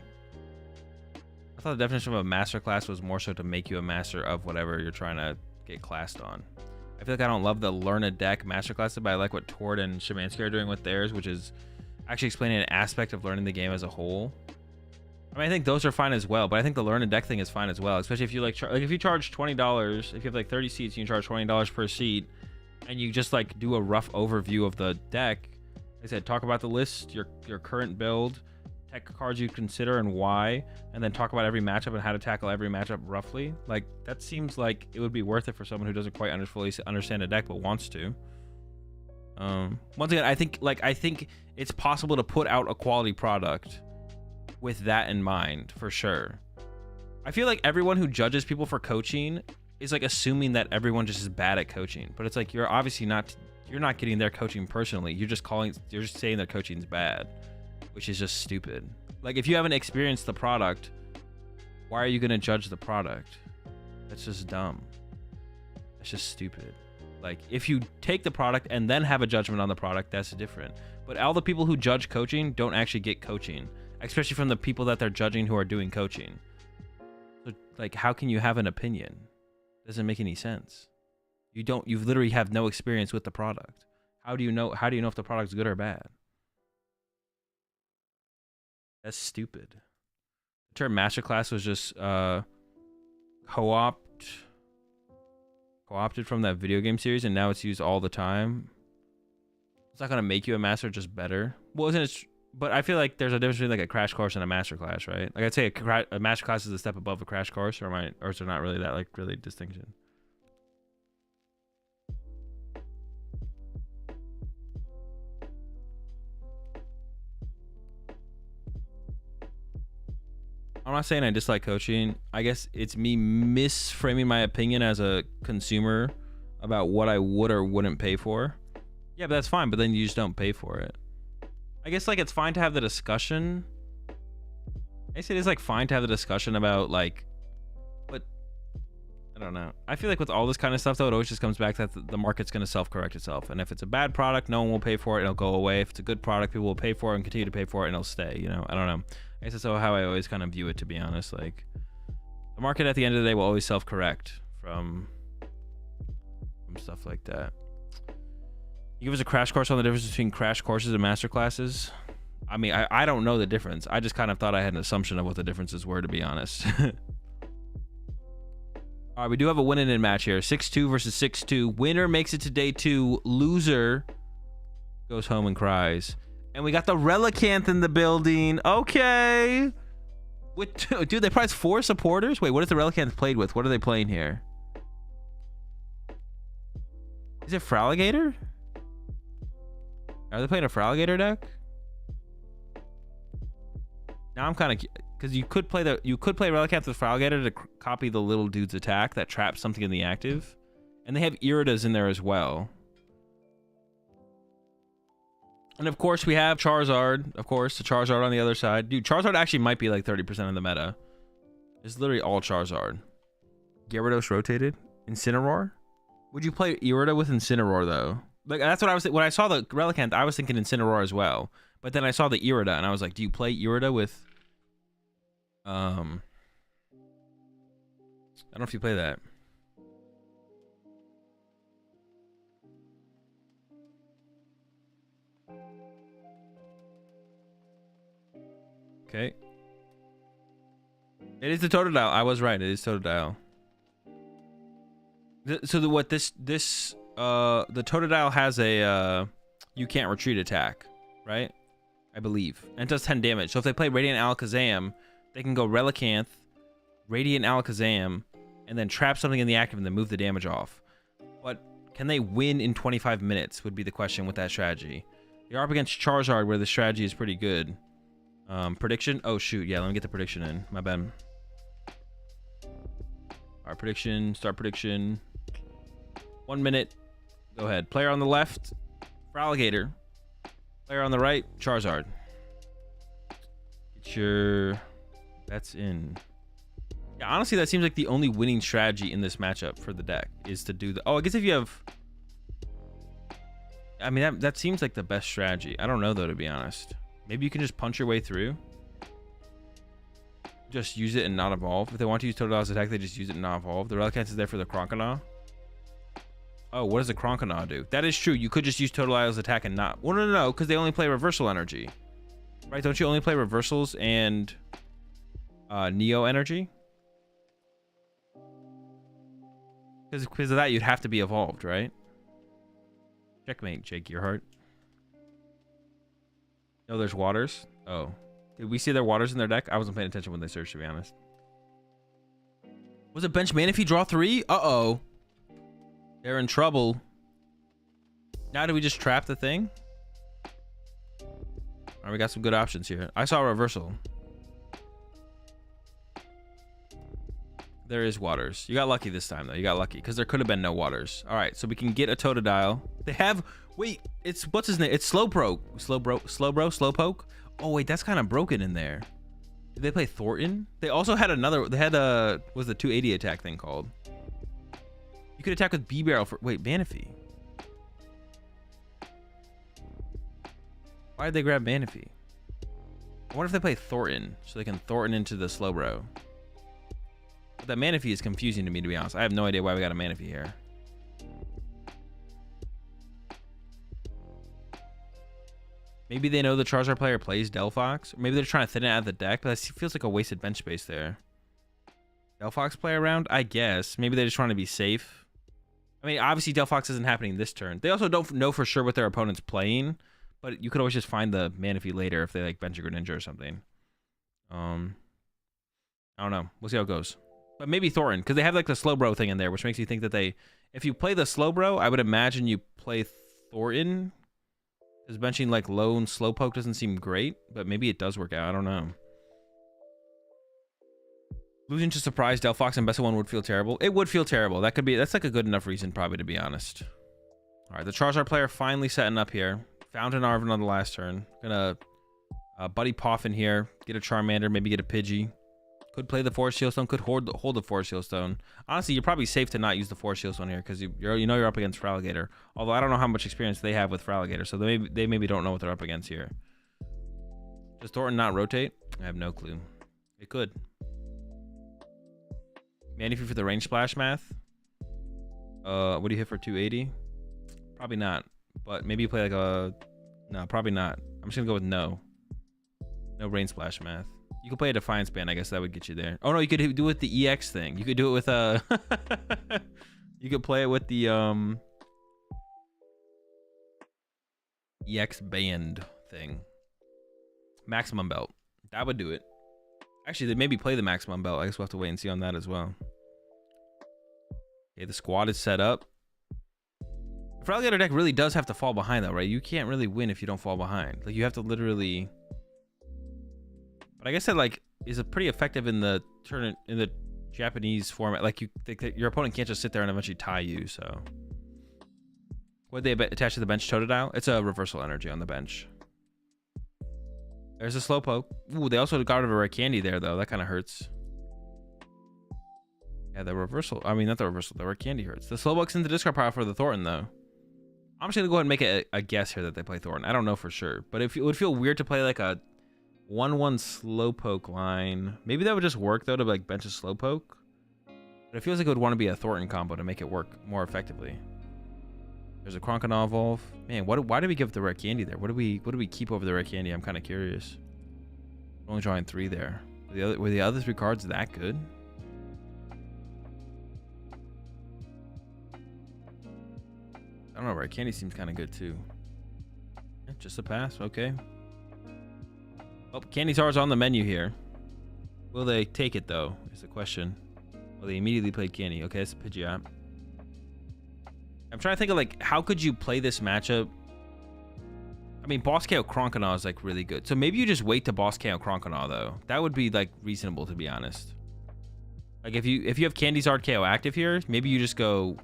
I thought the definition of a master class was more so to make you a master of whatever you're trying to get classed on. I feel like I don't love the learn a deck master classes, but I like what Tord and Shemansky are doing with theirs, which is actually explaining an aspect of learning the game as a whole. I mean, I think those are fine as well, but I think the learn a deck thing is fine as well, especially if you like if you charge $20, if you have like 30 seats, you can charge $20 per seat, and you just like do a rough overview of the deck. Like I said, talk about the list, your current build, tech cards you consider and why, and then talk about every matchup and how to tackle every matchup roughly. Like that seems like it would be worth it for someone who doesn't quite fully understand a deck but wants to. Once again, I think it's possible to put out a quality product with that in mind for sure. I feel like everyone who judges people for coaching is like assuming that everyone just is bad at coaching, but it's like you're obviously not. You're not getting their coaching personally. You're just saying their coaching's bad, which is just stupid. Like if you haven't experienced the product, why are you gonna judge the product? That's just dumb. That's just stupid. Like if you take the product and then have a judgment on the product, that's different. But all the people who judge coaching don't actually get coaching, especially from the people that they're judging who are doing coaching. So like, how can you have an opinion? Doesn't make any sense. You literally have no experience with the product. How do you know if the product's good or bad? That's stupid. The term masterclass was just co-opted from that video game series, and now it's used all the time. It's not gonna make you a master, just better. Well, isn't it? But I feel like there's a difference between like a crash course and a master class, right? Like I'd say a master class is a step above a crash course, or is there not really that like really distinction? I'm not saying I dislike coaching. I guess it's me misframing my opinion as a consumer about what I would or wouldn't pay for. Yeah, but that's fine, but then you just don't pay for it. I guess like it's fine to have the discussion. I guess it is like fine to have the discussion about like, but I don't know. I feel like with all this kind of stuff though, it always just comes back that the market's going to self-correct itself. And if it's a bad product, no one will pay for it. It'll go away. If it's a good product, people will pay for it and continue to pay for it, and it'll stay. You know, I don't know. I guess that's how I always kind of view it, to be honest. Like the market at the end of the day will always self-correct from stuff like that. You give us a crash course on the difference between crash courses and master classes. I mean, I don't know the difference. I just kind of thought I had an assumption of what the differences were, to be honest. All right, we do have a win-in match here. 6-2 versus 6-2. Winner makes it to day 2. Loser goes home and cries. And we got the Relicanth in the building. Okay. Dude, they priced 4 supporters? Wait, what is the Relicanth played with? What are they playing here? Is it Fraligator? Are they playing a Fraligator deck? Now I'm kind of... Because you could play Relicanth with Fraligator to copy the little dude's attack that traps something in the active. And they have Iridas in there as well. And of course, we have Charizard. Of course, the Charizard on the other side. Dude, Charizard actually might be like 30% of the meta. It's literally all Charizard. Gyarados rotated. Incineroar? Would you play Irida with Incineroar, though? Like, that's what I was thinking. When I saw the Relicanth, I was thinking Incineroar as well. But then I saw the Irida, and I was like, do you play Irida with... I don't know if you play that. Okay. It is the Totodile. I was right. It is Totodile. The Totodile has a you can't retreat attack, right? I believe. And it does 10 damage. So if they play Radiant Alakazam, they can go Relicanth, Radiant Alakazam, and then trap something in the active and then move the damage off. But can they win in 25 minutes would be the question with that strategy. You're up against Charizard, where the strategy is pretty good. Prediction? Oh, shoot. Yeah, let me get the prediction in. My bad. All right, prediction. Start prediction. 1 minute. Go ahead. Player on the left, Alligator. Player on the right, Charizard. Get your bets in. Yeah, honestly, that seems like the only winning strategy in this matchup for the deck is to do the... Oh, I guess if you have... I mean, that seems like the best strategy. I don't know, though, to be honest. Maybe you can just punch your way through. Just use it and not evolve. If they want to use Totodile's attack, they just use it and not evolve. The Relicanth is there for the Croconaw. Oh, what does the Croconaw do? That is true. You could just use Totodile's attack and not... Well, no, because they only play Reversal Energy. Right? Don't you only play Reversals and Neo Energy? Because of that, you'd have to be evolved, right? Checkmate, Jake Gearhart. No, there's waters. Oh. Did we see their waters in their deck? I wasn't paying attention when they searched, to be honest. Was it bench Manaphy draw 3? Uh-oh. They're in trouble. Now do we just trap the thing? All right, we got some good options here. I saw a reversal. There is waters. You got lucky this time, though. You got lucky, because there could have been no waters. All right, so we can get a Totodile. They have... Wait, it's... What's his name? It's Slowpoke? Oh, wait, that's kind of broken in there. Did they play Thornton? They also had another... They had a... What was the 280 attack thing called? You could attack with B-Barrel for... Wait, Manaphy. Why did they grab Manaphy? I wonder if they play Thornton, so they can Thornton into the Slowbro. But that Manaphy is confusing to me, to be honest. I have no idea why we got a Manaphy here. Maybe they know the Charizard player plays Delphox. Or maybe they're trying to thin it out of the deck, but that feels like a wasted bench space there. Delphox play around? I guess. Maybe they're just trying to be safe. I mean, obviously Delphox isn't happening this turn. They also don't know for sure what their opponent's playing, but you could always just find the Manaphy later if they like bench a Greninja or something. I don't know. We'll see how it goes. But maybe Thornton, because they have like the Slowbro thing in there, which makes you think that they... If you play the Slowbro, I would imagine you play Thornton. Because benching like lone Slowpoke doesn't seem great, but maybe it does work out. I don't know. Losing to Surprise, Delphox, and Best of One would feel terrible. It would feel terrible. That could be... That's like a good enough reason, probably, to be honest. All right, the Charizard player finally setting up here. Found an Arven on the last turn. Gonna Buddy Poff in here. Get a Charmander, maybe get a Pidgey. Could play the Forest Shield Stone. Could hold the Forest Shield Stone. Honestly, you're probably safe to not use the Forest Shield Stone here because you know you're up against Feraligatr. Although I don't know how much experience they have with Feraligatr, so they maybe don't know what they're up against here. Does Thornton not rotate? I have no clue. It could. Manaphy for the range splash math. What do you hit for 280? Probably not. But maybe you play like a... No, probably not. I'm just gonna go with no. No range splash math. You could play a Defiance Band, I guess that would get you there. Oh no, you could do it with the EX thing. You could do it with a... You could play it with the EX Band thing. Maximum Belt. That would do it. Actually, they maybe play the Maximum Belt. I guess we'll have to wait and see on that as well. Okay, the squad is set up. The Feraligatr deck really does have to fall behind though, right? You can't really win if you don't fall behind. Like you have to literally... But I guess that like is pretty effective in the Japanese format. Like your opponent can't just sit there and eventually tie you. So what they attach to the bench? Totodile. It's a reversal energy on the bench. There's a Slowpoke. Ooh, they also got rid of a Rare Candy there though. That kind of hurts. Yeah, the reversal. I mean, not the reversal. The Rare Candy hurts. The Slowpoke's in the discard pile for the Thornton though. I'm just gonna go ahead and make a guess here that they play Thornton. I don't know for sure, but it would feel weird to play like a 1/1 Slowpoke line. Maybe that would just work though to like bench a Slowpoke. But it feels like it would want to be a Thornton combo to make it work more effectively. There's a Croconaw Evolve. Man, why did we give the Rare Candy there? What do we keep over the Rare Candy? I'm kind of curious. Only drawing 3 there. Were the other 3 cards that good? I don't know. Rare Candy seems kind of good too. Yeah, just a pass. Okay. Oh, Candy Czar's on the menu here. Will they take it though? Is the question. Well, they immediately played Candy. Okay, it's a Pidgeot. I'm trying to think of like how could you play this matchup? I mean, boss KO Cronkanaw is like really good. So maybe you just wait to boss KO Cronkanaw though. That would be like reasonable, to be honest. Like if you have Candyzard KO active here, maybe you just go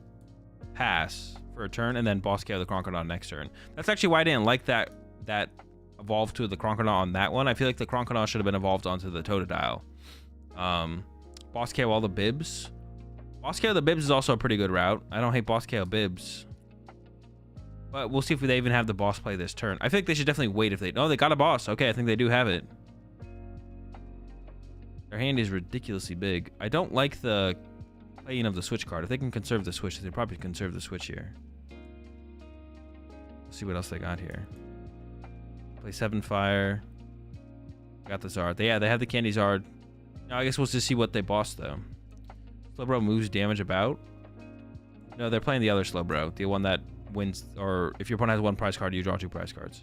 pass for a turn and then boss KO the Cronkanaw next turn. That's actually why I didn't like that evolve to the Cronkanaw on that one. I feel like the Cronkanaw should have been evolved onto the Totodile. Boss KO all the Bibs. Boss KO the Bibs is also a pretty good route. I don't hate boss KO Bibs. But we'll see if they even have the boss play this turn. I think they should definitely wait if they... Oh, they got a boss. Okay, I think they do have it. Their hand is ridiculously big. I don't like the playing of the switch card. If they can conserve the switch, they probably conserve the switch here. Let's see what else they got here. Play 7 Fire. Got the Zard. They have the Candy Zard. Now, I guess we'll just see what they boss, though. Slowbro moves damage about. No, they're playing the other Slowbro. The one that wins, or if your opponent has 1 prize card, you draw 2 prize cards.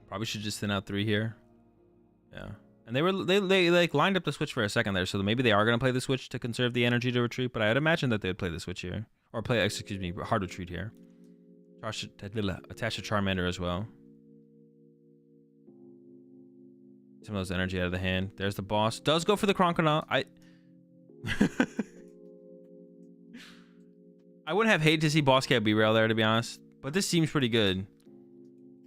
Probably should just thin out 3 here. Yeah. And they like lined up the switch for a second there, so maybe they are going to play the switch to conserve the energy to retreat, but I would imagine that they would play the switch here. Or play, excuse me, hard retreat here. Attach to Charmander as well. Some of those energy out of the hand. There's the boss. Does go for the Cronkanaw. I wouldn't have hated to see boss KO B-Rail there, to be honest. But this seems pretty good.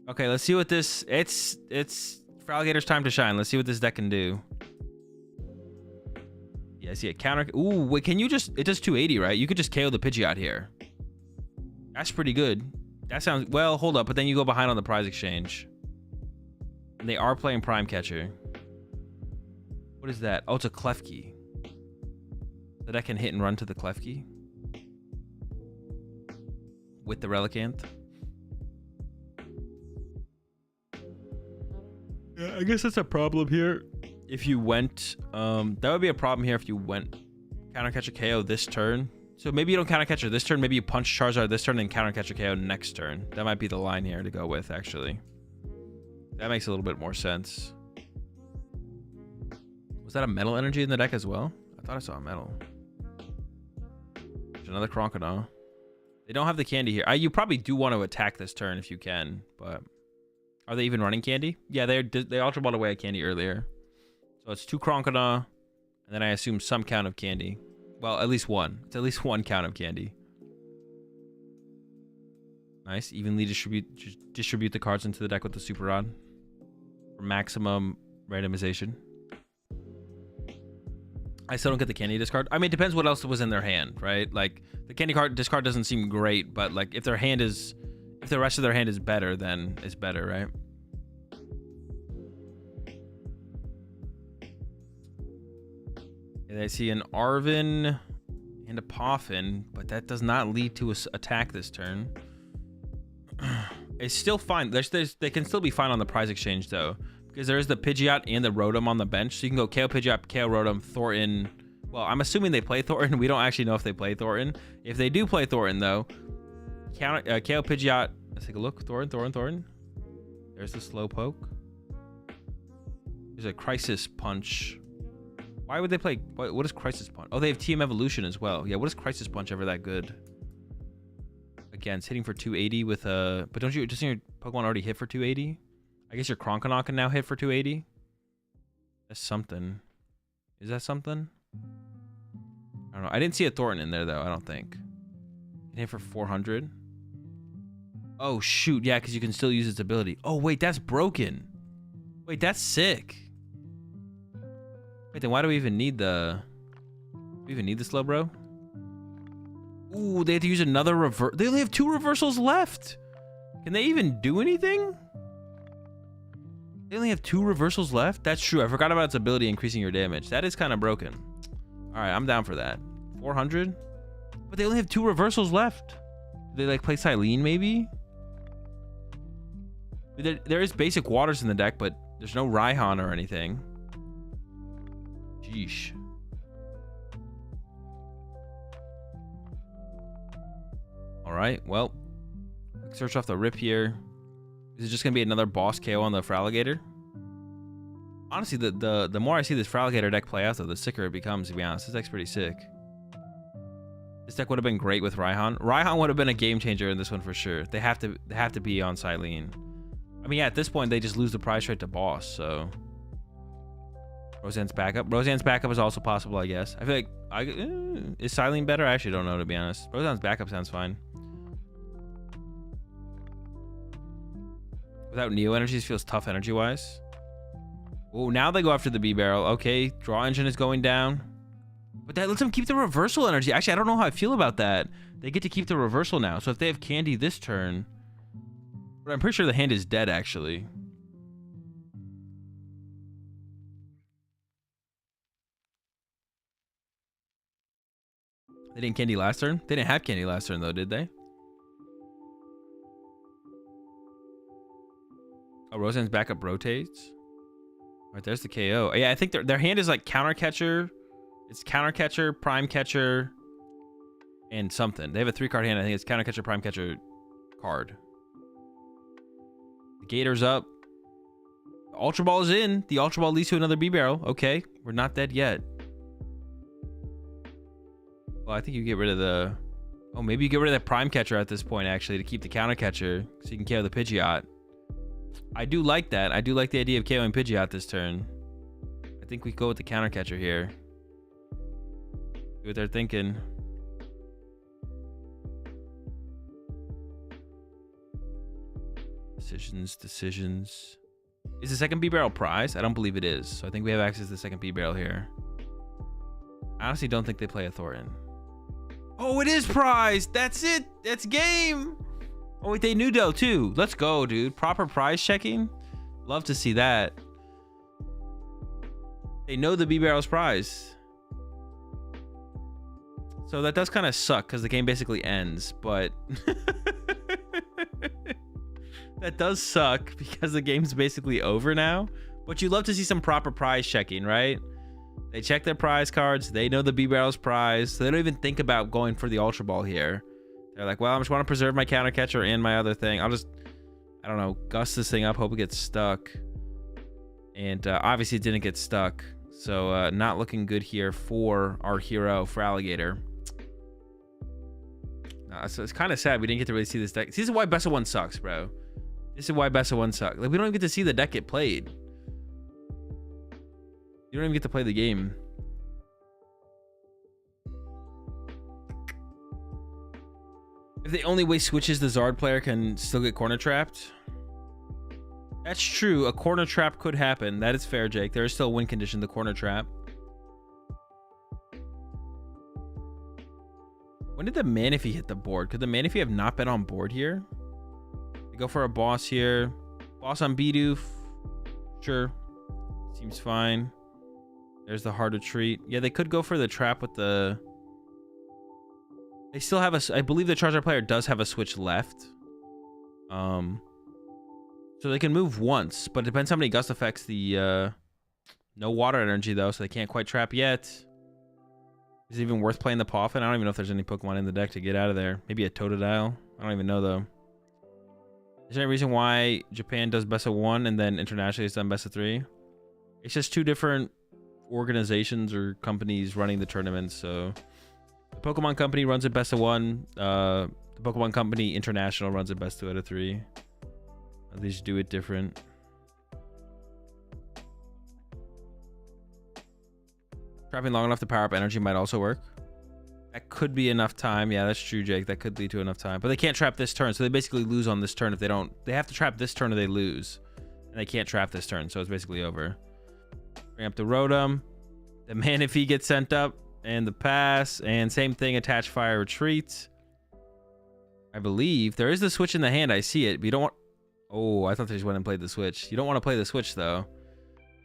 Okay, let's see what this... It's Fraligator's time to shine. Let's see what this deck can do. Yeah, I see a counter... Ooh, wait, can you just... It does 280, right? You could just KO the Pidgeot here. That's pretty good. That sounds... Well, hold up. But then you go behind on the prize exchange. And they are playing Prime Catcher. What is that? Oh, it's a Klefki. So that can hit and run to the Klefki. With the Relicanth. Yeah, I guess that's a problem here. If you went... that would be a problem here if you went Counter Catcher KO this turn. So maybe you don't Counter Catcher this turn. Maybe you punch Charizard this turn and Counter Catcher KO next turn. That might be the line here to go with, actually. That makes a little bit more sense. Was that a metal energy in the deck as well? I thought I saw a metal. There's another Cronkanaw. They don't have the candy here. You probably do want to attack this turn if you can, but... Are they even running candy? Yeah, they Ultra Balled away a candy earlier. So it's 2 Cronkanaw, and then I assume some count of candy. Well, at least 1. It's at least 1 count of candy. Nice. Evenly distribute the cards into the deck with the Super Rod. For maximum randomization. I still don't get the candy discard. I mean, it depends what else was in their hand, right? Like, the candy card discard doesn't seem great, but like if their hand is... If the rest of their hand is better, then it's better, right? And I see an Arven and a Poffin, but that does not lead to an attack this turn. It's still fine. They can still be fine on the prize exchange, though. Because there is the Pidgeot and the Rotom on the bench. So you can go KO Pidgeot, KO Rotom, Thornton. Well, I'm assuming they play Thornton. We don't actually know if they play Thornton. If they do play Thornton, though, KO Pidgeot. Let's take a look. Thornton. There's the Slowpoke. There's a Crisis Punch. Why would they play... What is Crisis Punch? Oh, they have TM Evolution as well. Yeah, what is Crisis Punch ever that good? Again, it's hitting for 280 with a... But don't you... Doesn't your Pokemon already hit for 280? I guess your Cronkanaw can now hit for 280? That's something. Is that something? I don't know. I didn't see a Thornton in there, though. I don't think. Can hit for 400. Oh, shoot. Yeah, because you can still use its ability. Oh, wait. That's broken. Wait, that's sick. Wait, then why do we even need the... Do we even need the Slowbro? Ooh, they have to use another reverse. They only have 2 reversals left. Can they even do anything? They only have 2 reversals left? That's true. I forgot about its ability increasing your damage. That is kind of broken. All right, I'm down for that. 400? But they only have 2 reversals left. Do they, like, play Silene, maybe? There is basic waters in the deck, but there's no Raihan or anything. Sheesh. All right, well, search off the rip here. Is it just gonna be another boss KO on the Fraligator? Honestly, the more I see this Fraligator deck play out, though, the sicker it becomes, to be honest. This deck's pretty sick. This deck would have been great with Raihan. Raihan would have been a game changer in this one for sure. They have to be on Silene. I mean, yeah, at this point, they just lose the prize straight to boss, so... Roseanne's backup. Roseanne's backup is also possible, I guess. I feel like... is Silene better? I actually don't know, to be honest. Roseanne's backup sounds fine. Without Neo Energies, feels tough energy-wise. Oh, now they go after the B-Barrel. Okay, Draw Engine is going down. But that lets them keep the reversal energy. Actually, I don't know how I feel about that. They get to keep the reversal now. So if they have Candy this turn... But I'm pretty sure the hand is dead, actually. They didn't Candy last turn? They didn't have Candy last turn, though, did they? Oh, Roseanne's backup rotates. All right, there's the KO. Yeah, I think their hand is like Counter Catcher. It's Counter Catcher, Prime Catcher, and something. They have a 3-card hand. I think it's Counter Catcher, Prime Catcher card. The Gator's up. The Ultra Ball is in. The Ultra Ball leads to another B-Barrel. Okay, we're not dead yet. Well, I think you get rid of the... Oh, maybe you get rid of that Prime Catcher at this point, actually, to keep the Counter Catcher, so you can KO the Pidgeot. I do like that. I do like the idea of KOing Pidgeot this turn. I think we go with the Counter Catcher here. See what they're thinking. Decisions. Is the second B-Barrel prize? I don't believe it is. So I think we have access to the second B-Barrel here. I honestly don't think they play a Thornton. Oh, it is prize. That's it. That's game. Oh, wait, they Nudo too. Let's go, dude. Proper prize checking. Love to see that. They know the B-Barrel's prize. So that does kind of suck because the game basically ends, but... That does suck because the game's basically over now. But you love to see some proper prize checking, right? They check their prize cards. They know the B-Barrel's prize. So they don't even think about going for the Ultra Ball here. They're like, well, I just want to preserve my Counter Catcher and my other thing. I'll just, I don't know, gust this thing up, hope it gets stuck. And obviously it didn't get stuck. So not looking good here for our hero, for Alligator. So it's kind of sad we didn't get to really see this deck. This is why Best of 1 sucks, bro. This is why Best of 1 sucks. Like, we don't even get to see the deck get played. You don't even get to play the game. If the only way switches, the Zard player can still get corner trapped. That's true. A corner trap could happen. That is fair, Jake. There is still a win condition, the corner trap. When did the Manaphy hit the board? Could the Manaphy have not been on board here? They go for a boss here. Boss on Bidoof. Sure. Seems fine. There's the hard retreat. Yeah, they could go for the trap with the... They still have a... I believe the Charizard player does have a switch left. So they can move once, but it depends how many gust effects the... No water energy, though, so they can't quite trap yet. Is it even worth playing the Poffin? I don't even know if there's any Pokemon in the deck to get out of there. Maybe a Totodile. I don't even know, though. Is there any reason why Japan does Best of 1 and then internationally it's done Best of 3? It's just two different organizations or companies running the tournaments, so... The Pokemon Company runs it Best of 1. The Pokemon Company International runs it Best 2 out of 3. They just do it different. Trapping long enough to power up energy might also work. That could be enough time. Yeah, that's true, Jake. That could lead to enough time. But they can't trap this turn, so they basically lose on this turn if they don't. They have to trap this turn or they lose. And they can't trap this turn, so it's basically over. Bring up the Rotom. The Manaphy gets sent up. And the pass. And same thing, attach fire retreat. I believe. There is the switch in the hand. I see it. But you don't want... Oh, I thought they just went and played the switch. You don't want to play the switch, though.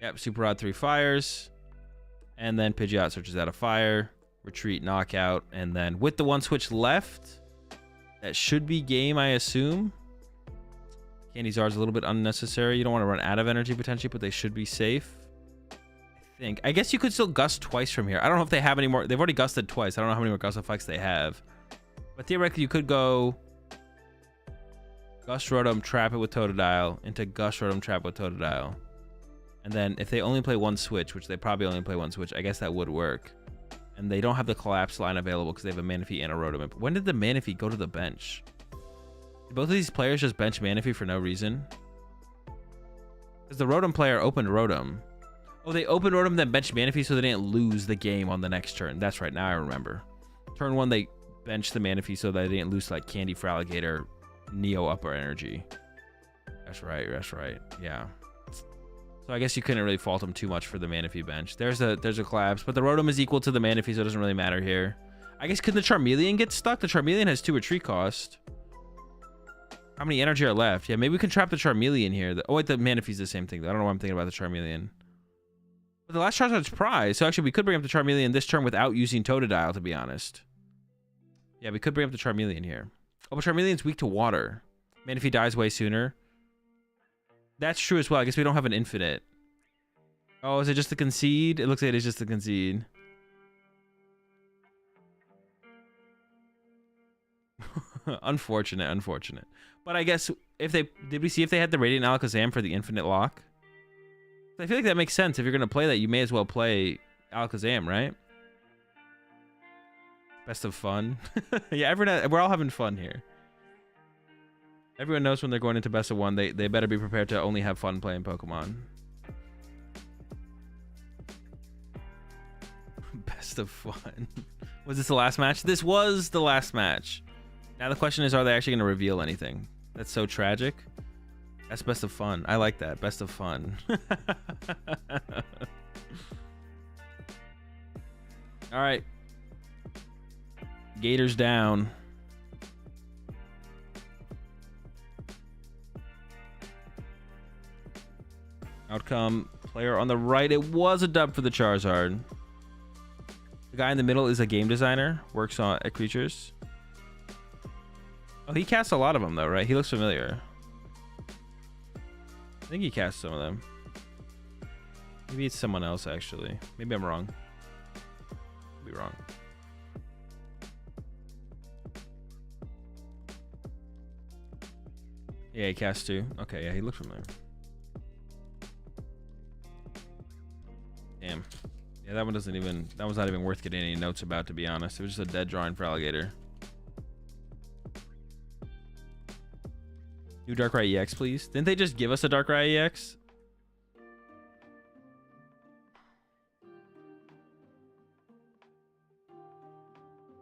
Yep, Super Rod 3 fires. And then Pidgeot searches out a fire. Retreat, knockout. And then with the one switch left, that should be game, I assume. Candy Zard's a little bit unnecessary. You don't want to run out of energy, potentially, but they should be safe. I guess you could still gust twice from here. I don't know if they have any more. They've already gusted twice. I don't know how many more gust effects they have. But theoretically, you could go Gust Rotom, trap it with Totodile, into Gust Rotom, trap with Totodile. And then if they only play one switch, which they probably only play one switch, I guess that would work. And they don't have the collapse line available because they have a Manaphy and a Rotom. When did the Manaphy go to the bench? Did both of these players just bench Manaphy for no reason? Because the Rotom player opened Rotom. Oh, they opened Rotom, then benched Manaphy so they didn't lose the game on the next turn. That's right, now I remember. Turn 1, they benched the Manaphy so they didn't lose like Candy for Alligator, Neo Upper Energy. That's right, yeah. So I guess you couldn't really fault him too much for the Manaphy bench. There's a collapse, but the Rotom is equal to the Manaphy, so it doesn't really matter here. I guess could the Charmeleon get stuck? The Charmeleon has 2 retreat cost. How many energy are left? Yeah, maybe we can trap the Charmeleon here. Oh wait, the Manaphy's the same thing. I don't know why I'm thinking about the Charmeleon. But the last Charizard's prize, so actually we could bring up the Charmeleon this turn without using Totodile, to be honest. Yeah, we could bring up the Charmeleon here. Oh, but Charmeleon's weak to water. Manaphy dies way sooner. That's true as well. I guess we don't have an infinite. Oh, is it just the concede? It looks like it is just the concede. Unfortunate. But I guess if they... Did we see if they had the Radiant Alakazam for the infinite lock? I feel like that makes sense. If you're going to play that, you may as well play Alakazam, right? Best of fun. Yeah, we're all having fun here. Everyone knows when they're going into best of 1, they better be prepared to only have fun playing Pokemon. Best of fun. Was this the last match? This was the last match. Now the question is, are they actually going to reveal anything? That's so tragic. That's best of fun. I like that. Best of fun. All right. Gators down. Outcome, player on the right. It was a dub for the Charizard. The guy in the middle is a game designer, works on at creatures. Oh, he casts a lot of them though, right? He looks familiar. I think he casts some of them. Maybe it's someone else actually. Maybe I'm wrong. Could be wrong. Yeah, he casts 2. Okay, yeah, he looks familiar. Damn. Yeah, that one's not even worth getting any notes about, to be honest. It was just a dead drawing for Alligator. New Darkrai EX, please. Didn't they just give us a Darkrai EX?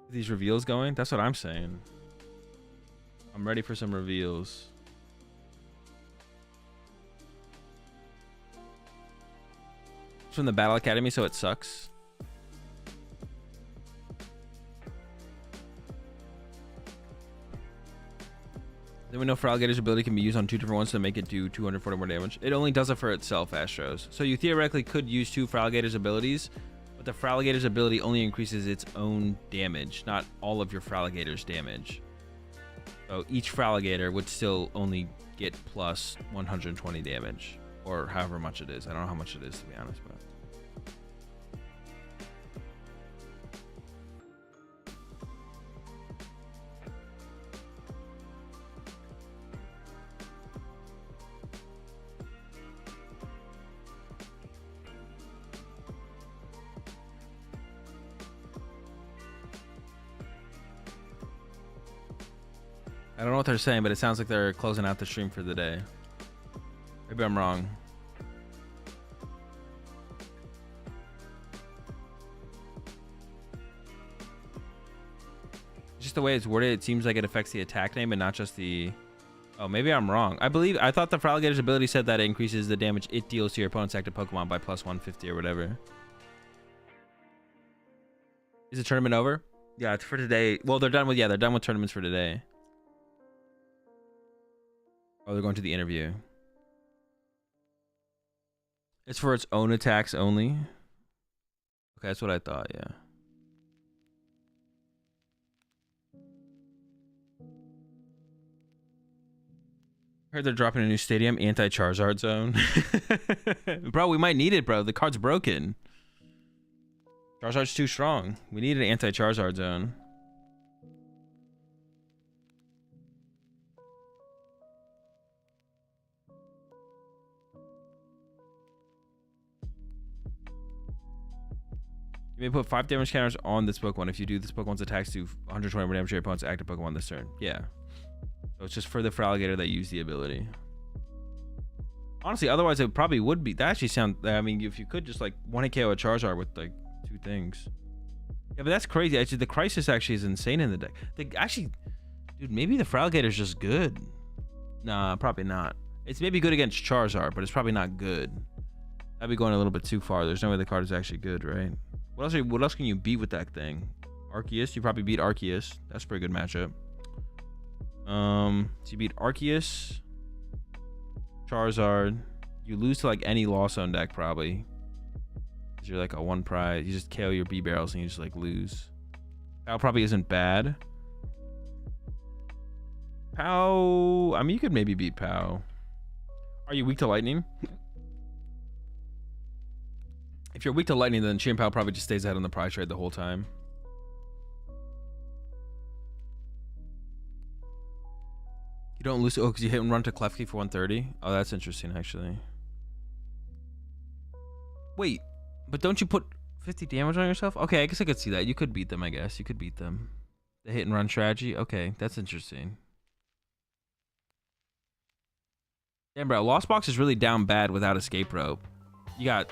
Are these reveals going? That's what I'm saying. I'm ready for some reveals. It's from the Battle Academy, so it sucks. Then we know for Alligator's ability can be used on 2 different ones to make it do 240 more damage. It only does it for itself, Astros. So you theoretically could use 2 Fraligator's abilities, but the Fraligator's ability only increases its own damage, not all of your Fraligator's damage. So each Fraligator would still only get plus 120 damage, or however much it is. I don't know how much it is, to be honest, but... I don't know what they're saying, but it sounds like they're closing out the stream for the day. Maybe I'm wrong. Just the way it's worded, it seems like it affects the attack name and not just the... Oh, maybe I'm wrong. I thought the Fraligator's ability said that it increases the damage it deals to your opponent's active Pokemon by plus 150 or whatever. Is the tournament over? Yeah, it's for today. Well, they're done with tournaments for today. Oh, they're going to the interview. It's for its own attacks only. Okay, that's what I thought, yeah. Heard they're dropping a new stadium, anti-Charizard zone. Bro, we might need it, bro. The card's broken. Charizard's too strong. We need an anti-Charizard zone. You may put 5 damage counters on this Pokemon. If you do, this Pokemon's attacks do 120 more damage to your opponent's active Pokemon this turn. Yeah. So it's just for the Feraligatr that use the ability. Honestly, otherwise it probably would be. That actually sounds. I mean, if you could just like 1-hit KO a Charizard with like 2 things. Yeah, but that's crazy. Actually, the Crisis actually is insane in the deck. Actually, dude, maybe the Feraligator's just good. Nah, probably not. It's maybe good against Charizard, but it's probably not good. That'd be going a little bit too far. There's no way the card is actually good, right? What else can you beat with that thing? Arceus, you probably beat Arceus. That's a pretty good matchup. So you beat Arceus, Charizard. You lose to like any Lost Zone deck probably. Cause you're like a 1 prize. You just KO your B barrels and you just like lose. Pow probably isn't bad. Pow, I mean, you could maybe beat Pow. Are you weak to lightning? If you're weak to lightning, then Chien-Pao probably just stays ahead on the prize trade the whole time. You don't lose. Oh, because you hit and run to Klefki for 130. Oh, that's interesting, actually. Wait, but don't you put 50 damage on yourself? Okay, I guess I could see that. You could beat them, I guess. You could beat them. The hit and run strategy. Okay, that's interesting. Damn, bro. Lost Box is really down bad without Escape Rope. You got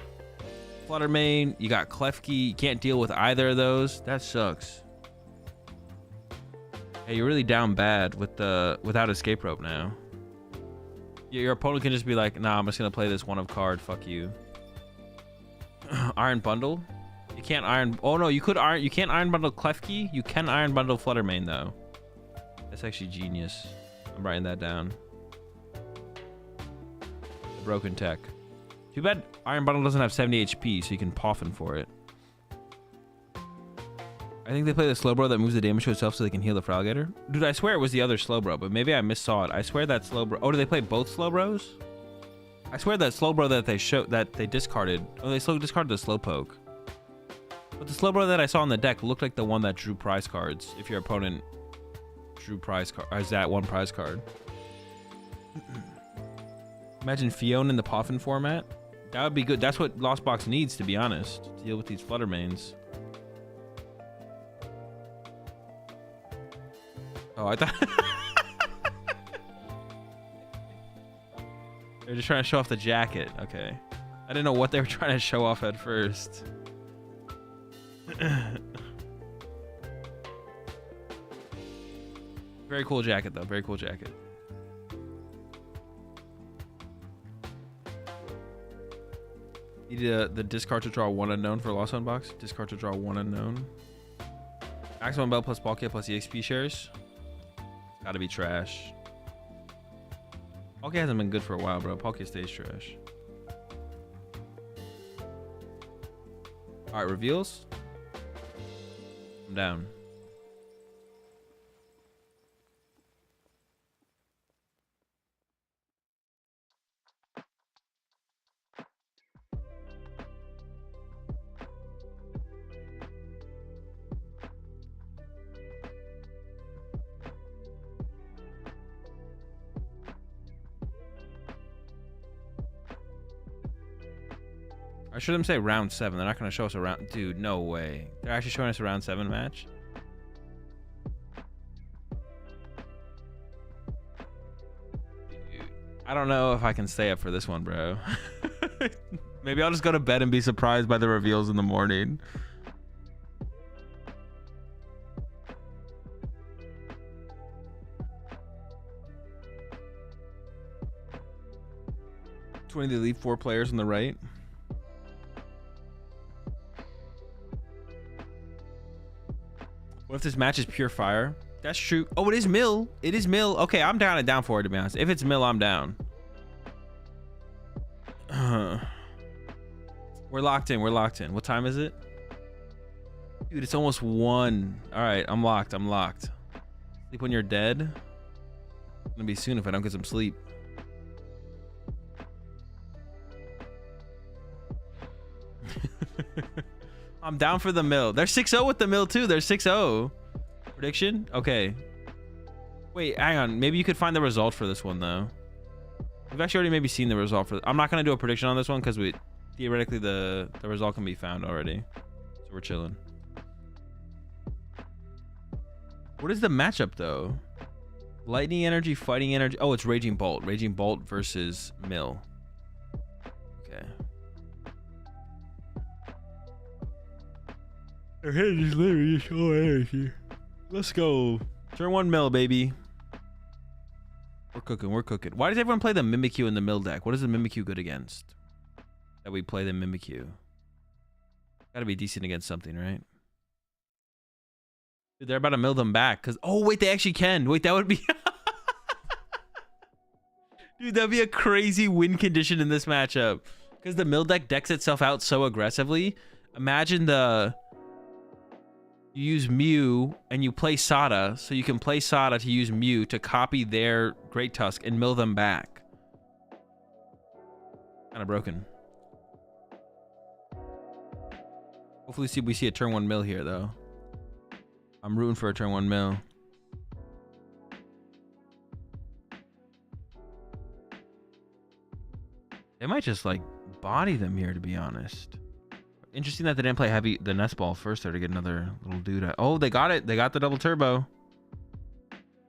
Fluttermane, you got Klefki. You can't deal with either of those. That sucks. Yeah, you're really down bad with the without Escape Rope now. Your opponent can just be like, nah, I'm just gonna play this 1 of card. Fuck you. Iron Bundle. You can't Iron. Oh no, you could Iron. You can't Iron Bundle Klefki. You can Iron Bundle Fluttermane though. That's actually genius. I'm writing that down. The broken tech. Too bad Iron Bundle doesn't have 70 HP, so you can Poffin for it. I think they play the Slowbro that moves the damage to itself so they can heal the Feraligatr. Dude, I swear it was the other Slowbro, but maybe I missaw it. I swear that Slowbro... Oh, do they play both Slowbros? I swear that Slowbro that they discarded... Oh, they still discarded the Slowpoke. But the Slowbro that I saw on the deck looked like the one that drew prize cards. If your opponent drew prize card... Or is that 1 prize card? Imagine Fiona in the Poffin format. That would be good. That's what Lost Box needs, to be honest, to deal with these Fluttermanes. Oh, I thought... They're just trying to show off the jacket. Okay. I didn't know what they were trying to show off at first. Very cool jacket, though. Very cool jacket. Need the discard to draw 1 unknown for Lost Zone box. Discard to draw 1 unknown. Maximum Bell plus Palkia plus EXP shares. Gotta be trash. Palkia hasn't been good for a while, bro. Palkia stays trash. Alright, reveals. I'm down. I should say round 7. They're not going to show us a round... Dude, no way. They're actually showing us a round 7 match? Dude, I don't know if I can stay up for this one, bro. Maybe I'll just go to bed and be surprised by the reveals in the morning. They leave 4 players on the right. What if this match is pure fire? That's true. Oh, it is Mill. It is Mill. Okay, I'm down for it, to be honest. If it's Mill, I'm down. We're locked in. We're locked in. What time is it? Dude, it's almost 1. All right, I'm locked. I'm locked. Sleep when you're dead. It's gonna be soon if I don't get some sleep. I'm down for the Mill. They're 6-0 with the Mill too. They're 6-0. Prediction? Okay. Wait, hang on. Maybe you could find the result for this one though. We've actually already maybe seen the result for. I'm not gonna do a prediction on this one because we theoretically the result can be found already. So So we're chilling. What is the matchup though? Lightning energy, fighting energy. Oh, it's Raging Bolt. Raging Bolt versus Mill. Okay. Their head is literally just all energy. Let's go. Turn 1 Mill, baby. We're cooking. We're cooking. Why does everyone play the Mimikyu in the Mill deck? What is the Mimikyu good against? That we play the Mimikyu. Gotta be decent against something, right? Dude, they're about to mill them back. Cause oh wait, they actually can. Wait, that would be dude, that'd be a crazy win condition in this matchup. Because the mill deck decks itself out so aggressively. Imagine you use Mew and you play Sada, so you can play Sada to use Mew to copy their Great Tusk and mill them back. Kind of broken. Hopefully we see a turn 1 mill here though. I'm rooting for a turn 1 mill. They might just like body them here, to be honest. Interesting that they didn't play the nest ball first there to get another little dude. Oh, they got it. They got the double turbo.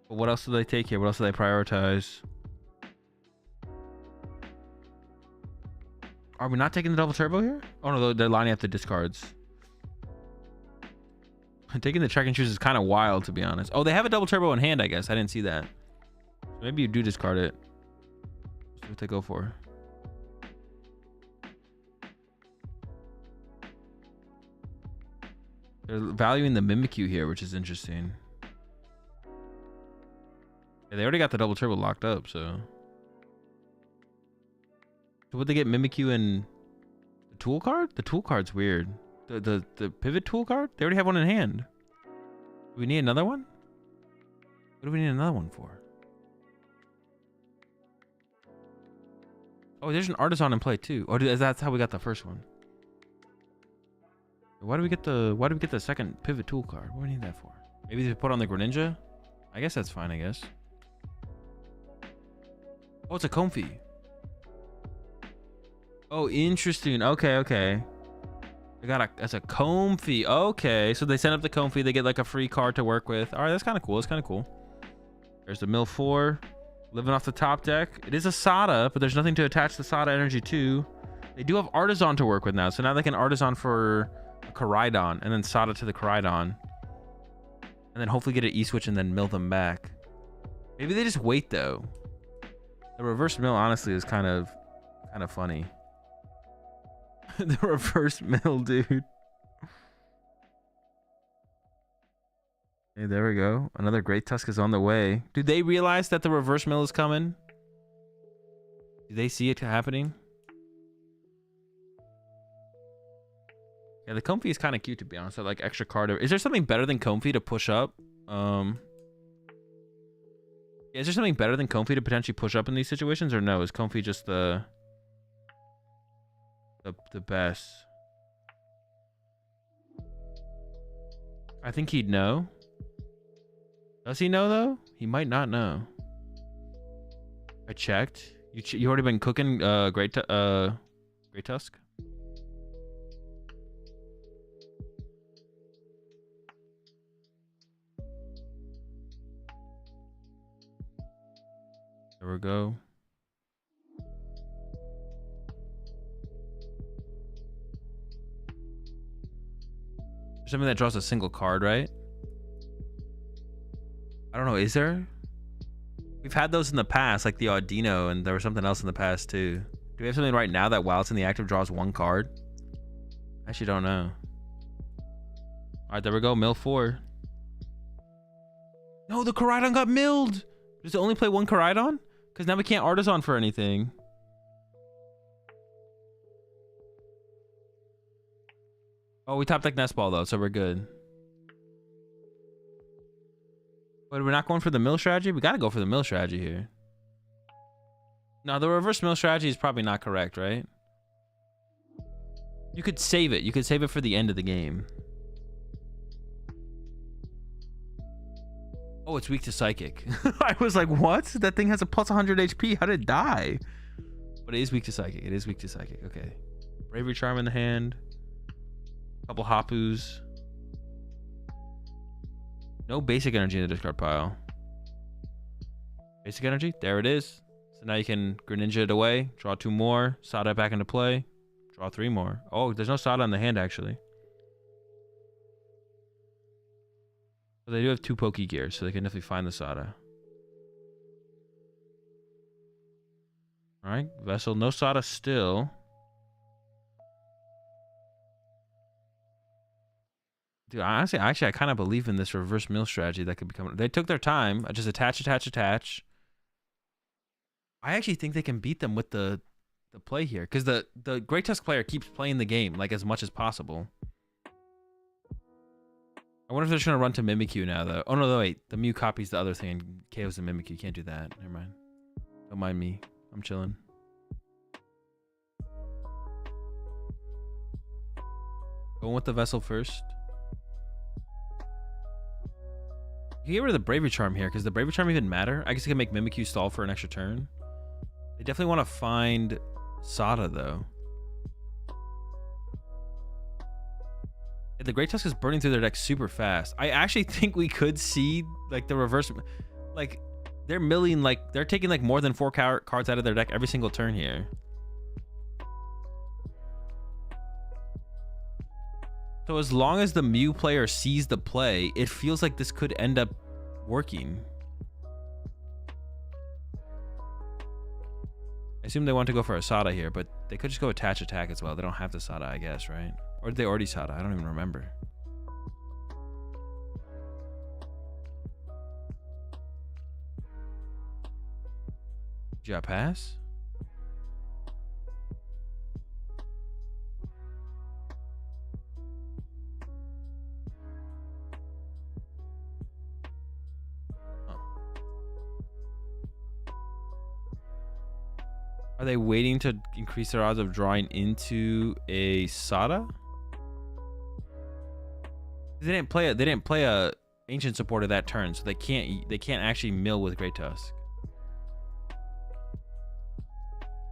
But what else do they take here? What else do they prioritize? Are we not taking the double turbo here? Oh no, they're lining up the discards. Taking the track and choose is kind of wild, to be honest. Oh, they have a double turbo in hand, I guess. I didn't see that. Maybe you do discard it. Let's see what they go for. They're valuing the Mimikyu here, which is interesting. Yeah, they already got the double turbo locked up, so. So would they get Mimikyu and the tool card? The tool card's weird. The pivot tool card? They already have one in hand. Do we need another one? What do we need another one for? Oh, there's an artisan in play too. Oh, that's how we got the first one. Why do we get the second pivot tool card? What do we need that for? Maybe to put on the Greninja? I guess that's fine, I guess. Oh, it's a Comfy. Oh, interesting. Okay. That's a Comfy. Okay, so they send up the Comfy. They get like a free card to work with. All right, that's kind of cool. It's kind of cool. There's the Mill 4. Living off the top deck. It is a Sada, but there's nothing to attach the Sada energy to. They do have Artisan to work with now. So now they can Artisan for a Koraidon and then Sada to the Koraidon. And then hopefully get an E-switch and then mill them back. Maybe they just wait though. The reverse mill honestly is kind of funny. The reverse mill, dude. Okay, there we go. Another Great Tusk is on the way. Do they realize that the reverse mill is coming? Do they see it happening? Yeah, the Comfy is kind of cute, to be honest. I like extra card. Is there something better than Comfy to push up? Yeah, is there something better than Comfy to potentially push up in these situations, or no? Is Comfy just the best? I think he'd know. Does he know though? He might not know. I checked. You already been cooking Great Tusk? There we go. Something that draws a single card, right? I don't know, is there? We've had those in the past, like the Audino, and there was something else in the past too. Do we have something right now that while it's in the active draws one card? I actually don't know. Alright, there we go, mill 4. No, the Koraidon got milled! Does it only play one Koraidon? Because now we can't Artisan for anything. Oh, we top deck Nest Ball though, so we're good. But we're not going for the mill strategy? We gotta go for the mill strategy here. No, the reverse mill strategy is probably not correct, right? You could save it. You could save it for the end of the game. Oh, it's weak to Psychic. I was like, what? That thing has a plus 100 HP. How did it die? But it is weak to Psychic. It is weak to Psychic. Okay. Bravery Charm in the hand. Couple Hapus. No basic energy in the discard pile. Basic energy, there it is. So now you can Greninja it away, draw 2 more, Sada back into play, draw 3 more. Oh, there's no Sada in the hand actually. But they do have 2 Pokegears, so they can definitely find the Sada. Alright, Vessel, no Sada still. Dude, honestly, I kind of believe in this reverse mill strategy that could become. They took their time. I just attach. I actually think they can beat them with the play here, because the Great Tusk player keeps playing the game like as much as possible. I wonder if they're just gonna run to Mimikyu now, though. Oh no, wait. The Mew copies the other thing and KOs the Mimikyu. Can't do that. Never mind. Don't mind me. I'm chilling. Going with the Vessel first. You can get rid of the Bravery Charm here, because the Bravery Charm even matter. I guess you can make Mimikyu stall for an extra turn. They definitely want to find Sada, though. Yeah, the Great Tusk is burning through their deck super fast. I actually think we could see, like, the reverse... Like, they're milling, like... They're taking, like, more than 4 cards out of their deck every single turn here. So as long as the Mew player sees the play, it feels like this could end up working. I assume they want to go for a Sada here, but they could just go attach attack as well. They don't have the Sada, I guess, right? Or did they already Sada? I don't even remember. Did you pass? Are they waiting to increase their odds of drawing into a Sada? They didn't play a ancient supporter that turn, so they can't actually mill with Great Tusk.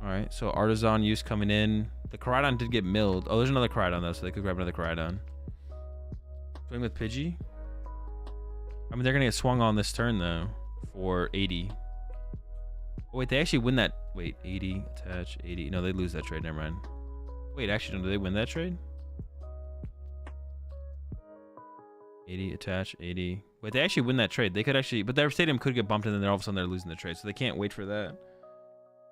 All right, so Artisan use coming in. The Koraidon did get milled. Oh, there's another Koraidon though, so they could grab another Koraidon. Swing with Pidgey. I mean, they're gonna get swung on this turn though for 80. Oh, wait, they actually win that. Wait, 80, attach, 80. No, they lose that trade. Never mind. Wait, actually, no, do they win that trade? 80, attach, 80. Wait, they actually win that trade. They could actually, but their stadium could get bumped, and then all of a sudden they're losing the trade, so they can't wait for that.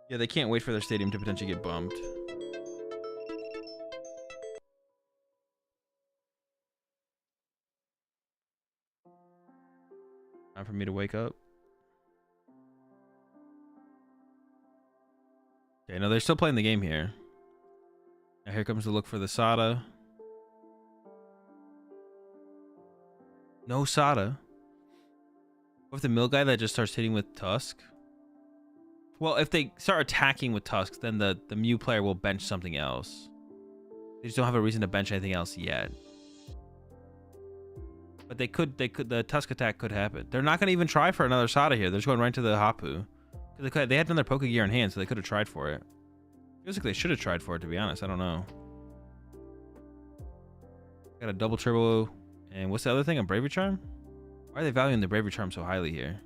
Yeah, they can't wait for their stadium to potentially get bumped. Time for me to wake up. Okay, no, they're still playing the game here. Now here comes the look for the Sada. No Sada. What if the mill guy that just starts hitting with Tusk? Well, if they start attacking with Tusk, then the Mew player will bench something else. They just don't have a reason to bench anything else yet. But they could, the Tusk attack could happen. They're not going to even try for another Sada here. They're just going right to the Hapu. They had another Pokegear in hand, so they could have tried for it. Feels like they should have tried for it, to be honest. I don't know. Got a double turbo. And what's the other thing? A Bravery Charm? Why are they valuing the Bravery Charm so highly here?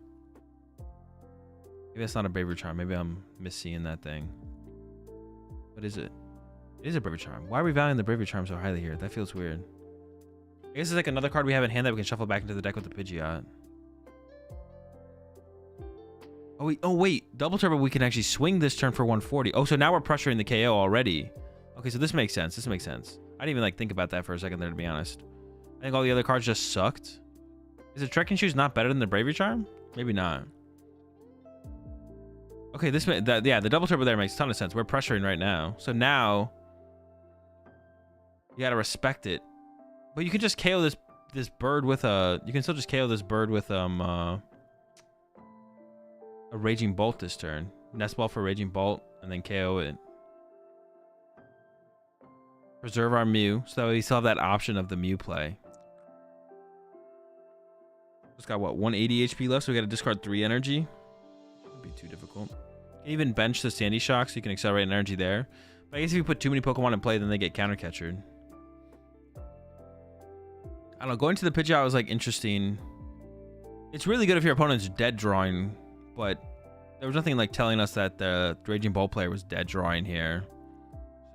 Maybe that's not a Bravery Charm. Maybe I'm misseeing that thing. What is it? It is a Bravery Charm. Why are we valuing the Bravery Charm so highly here? That feels weird. I guess it's like another card we have in hand that we can shuffle back into the deck with the Pidgeot. Oh wait, double turbo, we can actually swing this turn for 140. Oh, so now we're pressuring the KO already. Okay, so this makes sense. This makes sense. I didn't even like think about that for a second there, to be honest. I think all the other cards just sucked. Is the Trekking Shoes not better than the Bravery Charm? Maybe not. Okay, yeah, the double turbo there makes a ton of sense. We're pressuring right now. So now you gotta respect it. But you can just KO this bird with a, you can still just KO this bird with a Raging Bolt this turn. Nest Ball for Raging Bolt, and then KO it. Preserve our Mew, so that we still have that option of the Mew play. Just got, what, 180 HP left, so we got to discard 3 energy. Shouldn't be too difficult. You can even bench the Sandy Shock, so you can accelerate energy there. But I guess if you put too many Pokemon in play, then they get counter-catchered. I don't know. Going to the Pidgeot was like interesting. It's really good if your opponent's dead drawing, but there was nothing like telling us that the Raging Ball player was dead drawing here.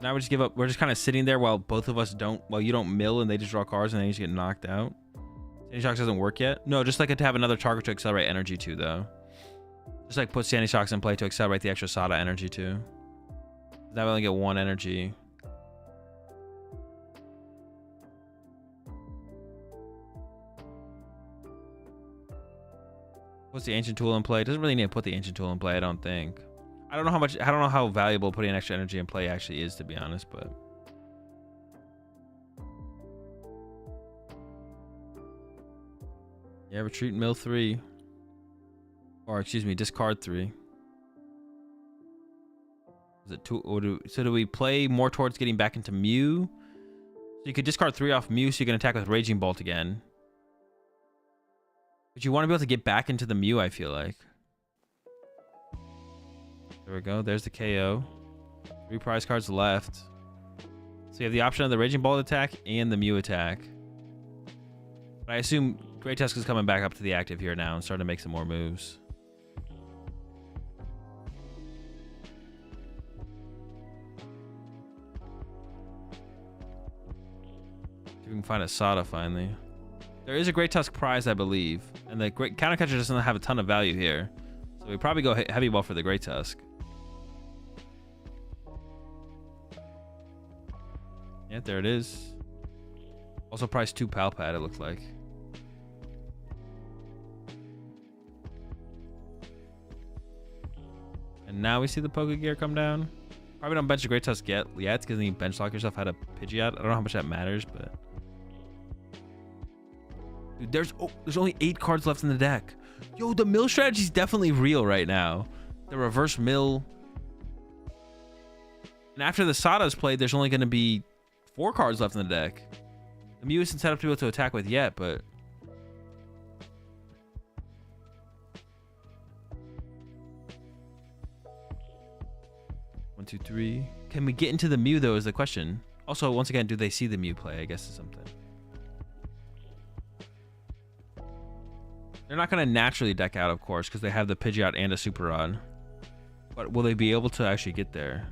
Now we just give up. We're just kind of sitting there while both of us don't. While you don't mill and they just draw cards and then you just get knocked out. Sandy Shocks doesn't work yet. No, just like to have another target to accelerate energy too, though. Just like put Sandy Shocks in play to accelerate the extra Sada energy too. That way only get 1 energy. Puts the Ancient Tool in play. Doesn't really need to put the Ancient Tool in play, I don't think. I don't know how valuable putting extra energy in play actually is, to be honest, but yeah, retreat mill 3. Or excuse me, discard 3. Is it 2 or do we play more towards getting back into Mew? So you could discard 3 off Mew so you can attack with Raging Bolt again. But you want to be able to get back into the Mew, I feel like. There we go. There's the KO. 3 prize cards left. So you have the option of the Raging Bolt attack and the Mew attack. But I assume Great Tusk is coming back up to the active here now and starting to make some more moves. See if we can find a Sada finally. There is a Great Tusk prize, I believe. And the Great Counter Catcher doesn't have a ton of value here. So we probably go heavy ball for the Great Tusk. Yeah, there it is. Also price 2 Palpad, it looks like. And now we see the Pokegear come down. Probably don't bench a Great Tusk yet because then you bench lock yourself out of Pidgeot. I don't know how much that matters, but dude, there's only 8 cards left in the deck. Yo, the mill strategy is definitely real right now. The reverse mill. And after the Sada is played, there's only going to be 4 cards left in the deck. The Mew isn't set up to be able to attack with yet, but 1, 2, 3. Can we get into the Mew though is the question. Also, once again, do they see the Mew play? I guess is something. They're not going to naturally deck out, of course, because they have the Pidgeot and a Super Rod. But will they be able to actually get there?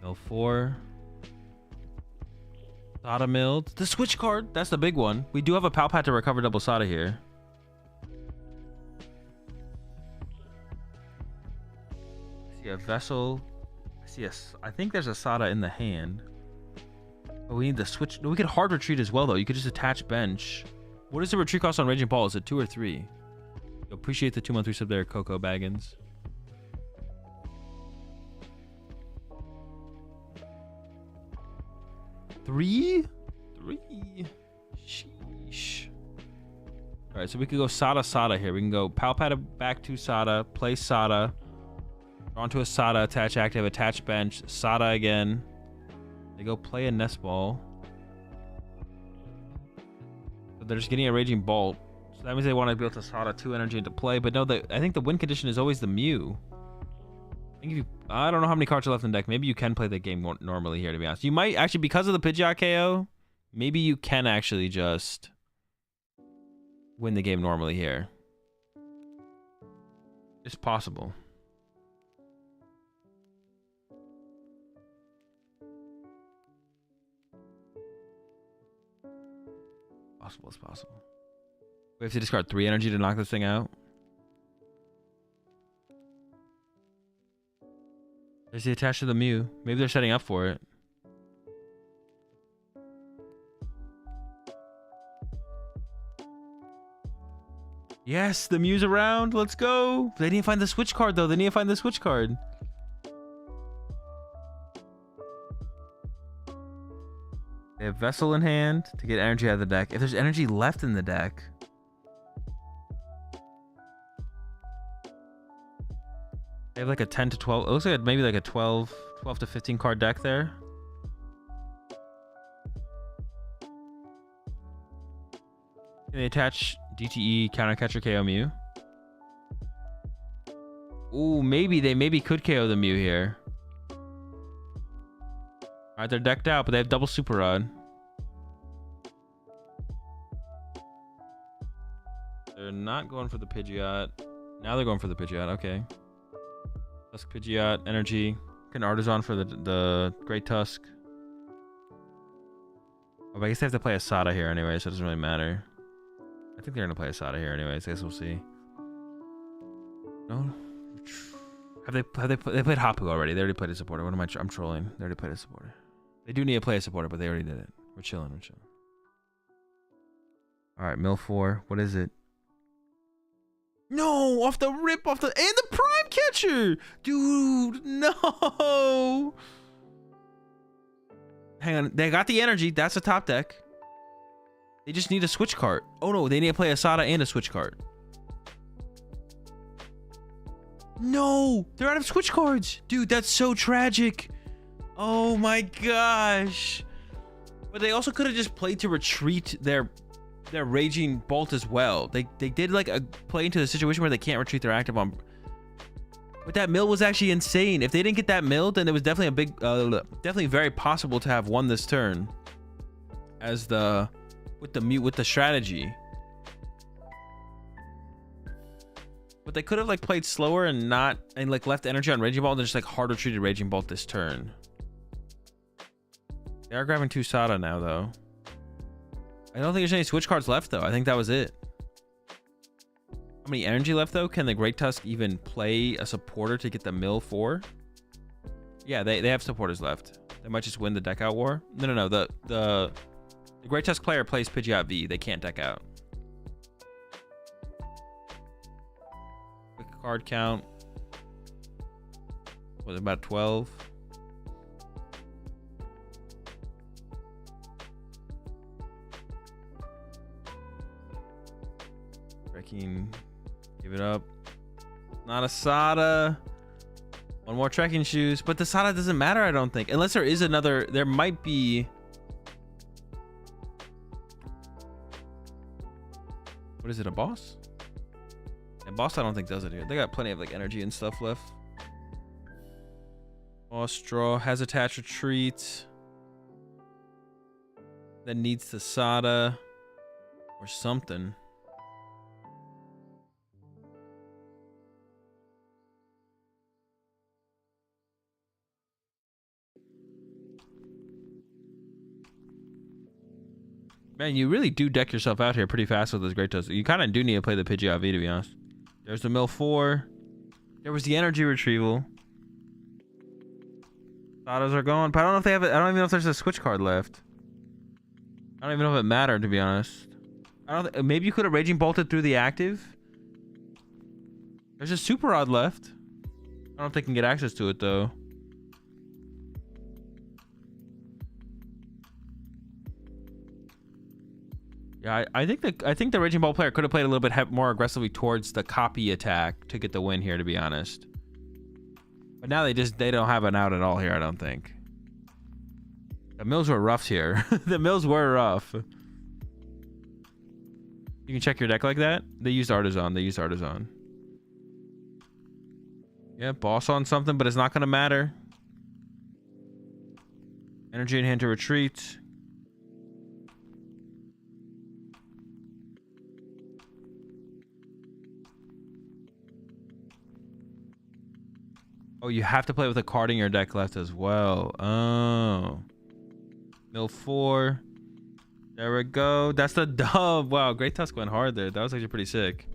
Mill 4. Sada milled. The switch card. That's the big one. We do have a Palpat to recover double Sada here. I see a Vessel. I think there's a Sada in the hand. Oh, we need the switch. No, we could hard retreat as well, though. You could just attach bench. What is the retreat cost on Raging Ball? Is it 2 or 3? Appreciate the 2-month resub there, Coco Baggins. Three? Sheesh. All right, so we could go Sada here. We can go Palpata back to Sada, play Sada, draw onto a Sada, attach active, attach bench, Sada again. They go play a Nest Ball. So they're just getting a Raging Bolt. So that means they want to be able to Sada 2 energy into play. But no, I think the win condition is always the Mew. I don't know how many cards are left in the deck. Maybe you can play the game normally here, to be honest. You might actually, because of the Pidgeot KO, maybe you can actually just win the game normally here. It's possible. It's possible. We have to discard 3 energy to knock this thing out. There's the attach to the Mew. Maybe they're setting up for it. Yes, the Mew's around. Let's go. They need to find the switch card, though. They need to find the switch card. They have Vessel in hand to get energy out of the deck. If there's energy left in the deck, they have like a 10 to 12. It looks like maybe like a 12 to 15 card deck there. Can they attach DTE, Counter Catcher, KO Mew? Ooh, maybe they could KO the Mew here. Alright, they're decked out, but they have double Super Rod. They're not going for the Pidgeot. Now they're going for the Pidgeot. Okay. Tusk Pidgeot, Energy. An Artisan for the Great Tusk. Oh, but I guess they have to play a Sada here anyway, so it doesn't really matter. I think they're going to play a Sada here anyways. I guess we'll see. No? They played Hapu already. They already played a supporter. What am I'm trolling. They already played a supporter. They do need to play a supporter, but they already did it. We're chilling. We're chilling. All right, Mill 4. What is it? No, off the rip, and the Prime Catcher, dude. No. Hang on, they got the energy. That's a top deck. They just need a switch card. Oh no, they need to play a Sada and a switch card. No, they're out of switch cards, dude. That's so tragic. Oh my gosh. But they also could have just played to retreat their Raging Bolt as well. They did like a play into the situation where they can't retreat their active on. But that mill was actually insane. If they didn't get that mill, then it was definitely a big, definitely very possible to have won this turn as with the strategy. But they could have like played slower and like left energy on Raging Bolt and just like hard retreated Raging Bolt this turn. They are grabbing 2 Sada now though. I don't think there's any switch cards left though. I think that was it. How many energy left though? Can the Great Tusk even play a supporter to get the mill 4? Yeah, they have supporters left. They might just win the deck out war. No. The Great Tusk player plays Pidgeot V. They can't deck out. Quick card count. Was about 12. Give it up. Not a Sada. One more trekking shoes, but the Sada doesn't matter, I don't think, unless there is another. There might be. What is it, a boss? A boss I don't think does it here. They got plenty of like energy and stuff left. Boss draw has attached retreat. That needs the Sada or something. Man, you really do deck yourself out here pretty fast with this Great Tusk. You kind of do need to play the Pidgeot V, to be honest. There's the Mill 4. There was the energy retrieval. Sadas are going, but I don't know if they have it. I don't even know if there's a switch card left. I don't even know if it mattered, to be honest. I don't. Maybe you could have Raging Bolted through the active. There's a Super Rod left. I don't know if they can get access to it though. Yeah, I think the Raging Ball player could have played a little bit more aggressively towards the copy attack to get the win here, to be honest. But now they don't have an out at all here, I don't think. The mills were rough here. The mills were rough. You can check your deck like that. They used Artisan. Yeah, boss on something, but it's not gonna matter. Energy in hand to retreat. Oh, you have to play with a card in your deck left as well. Oh. Mill 4. There we go. That's the dub. Wow, Great Tusk went hard there. That was actually pretty sick.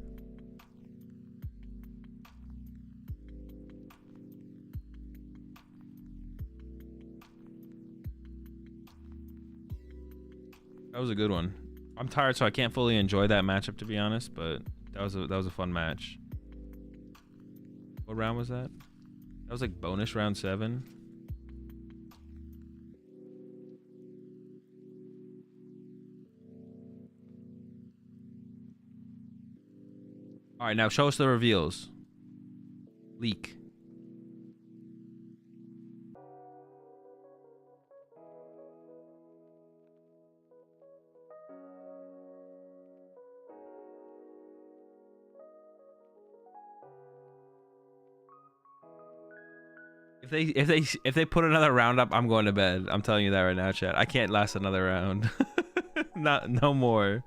That was a good one. I'm tired, so I can't fully enjoy that matchup, to be honest, but that was a fun match. What round was that? That was like bonus round 7. All right, now show us the reveals. Leak. If they put another round up, I'm going to bed. I'm telling you that right now, chat. I can't last another round. No more.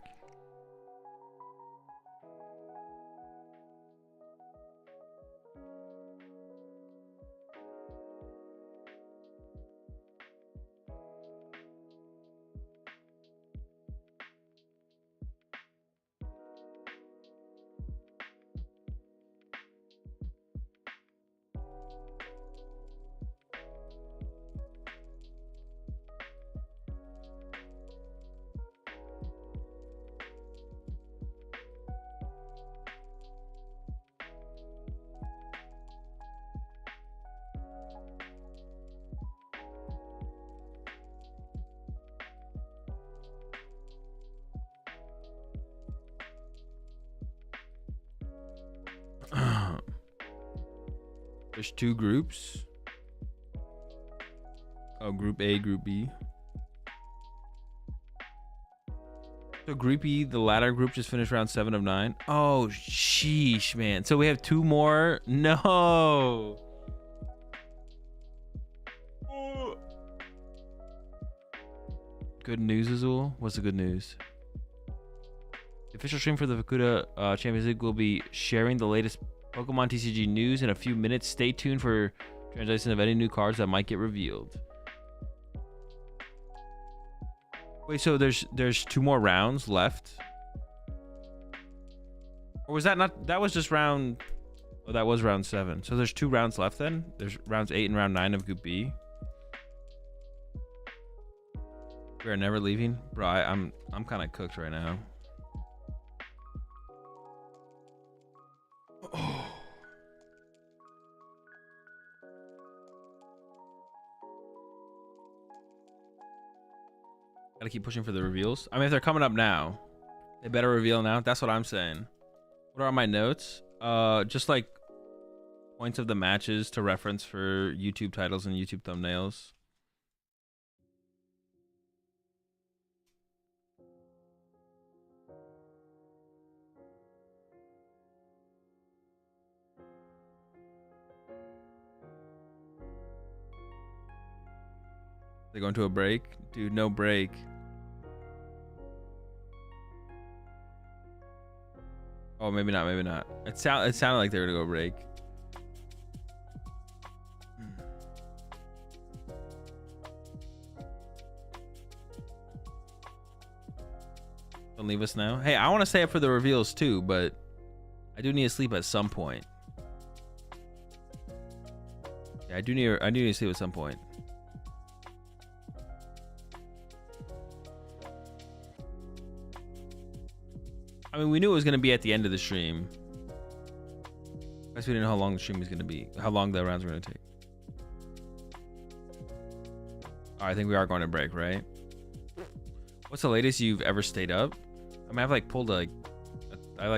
There's 2 groups. Oh, Group A, Group B. So Group E, the latter group, just finished round 7 of 9. Oh, sheesh, man. So we have 2 more. No. Good news, Azul. What's the good news? The official stream for the Fukuoka Champions League will be sharing the latest Pokemon TCG news in a few minutes. Stay tuned for translation of any new cards that might get revealed. Wait, so there's 2 more rounds left? Or was that not? That was just round. Oh, that was round 7. So there's 2 rounds left then. There's rounds 8 and round 9 of Group B. We are never leaving, bro. I'm kind of cooked right now. Oh. Gotta keep pushing for the reveals. I mean, if they're coming up now, they better reveal now. That's what I'm saying. What are my notes? Just like points of the matches to reference for YouTube titles and YouTube thumbnails. They going to a break? Dude, no break. Oh, maybe not, maybe not. It sounded like they were gonna go break. Don't leave us now. Hey, I want to stay up for the reveals too, but I do need to sleep at some point. Yeah, I do need to sleep at some point. I mean, we knew it was going to be at the end of the stream. I guess we didn't know how long the stream was going to be. How long the rounds were going to take. All right, I think we are going to break, right? What's the latest you've ever stayed up? I mean, I've like pulled I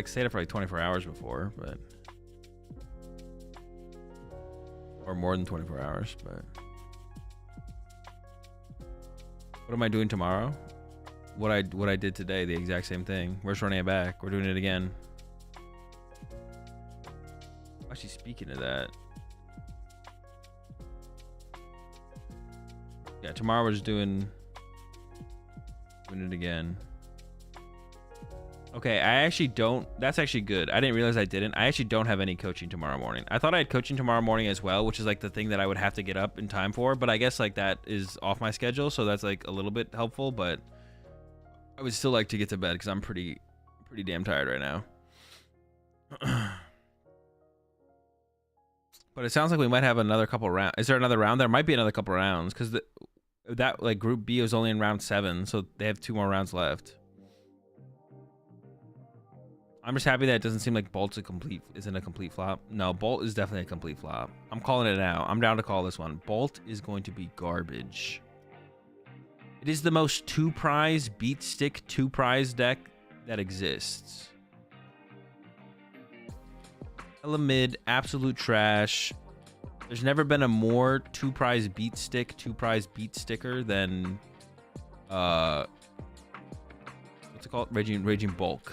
stayed up for like 24 hours before, but... Or more than 24 hours, but... What am I doing tomorrow? What I did today, the exact same thing. We're just running it back. We're doing it again. Actually, speaking of that, yeah, tomorrow we're just doing it again. Okay, I actually don't. That's actually good. I didn't realize I didn't. I actually don't have any coaching tomorrow morning. I thought I had coaching tomorrow morning as well, which is like the thing that I would have to get up in time for. But I guess like that is off my schedule, so that's like a little bit helpful. But I would still like to get to bed because I'm pretty damn tired right now. But it sounds like we might have another couple rounds. Is there another round? There might be another couple rounds because that like Group B was only in round 7, so they have 2 more rounds left. I'm just happy that it doesn't seem like Bolt's isn't a complete flop. No, Bolt is definitely a complete flop. I'm calling it now. I'm down to call this one. Bolt is going to be garbage. It is the most 2-prize beat stick 2-prize deck that exists. Hella mid, absolute trash. There's never been a more 2-prize beat stick 2-prize beat sticker than what's it called? Raging Bulk.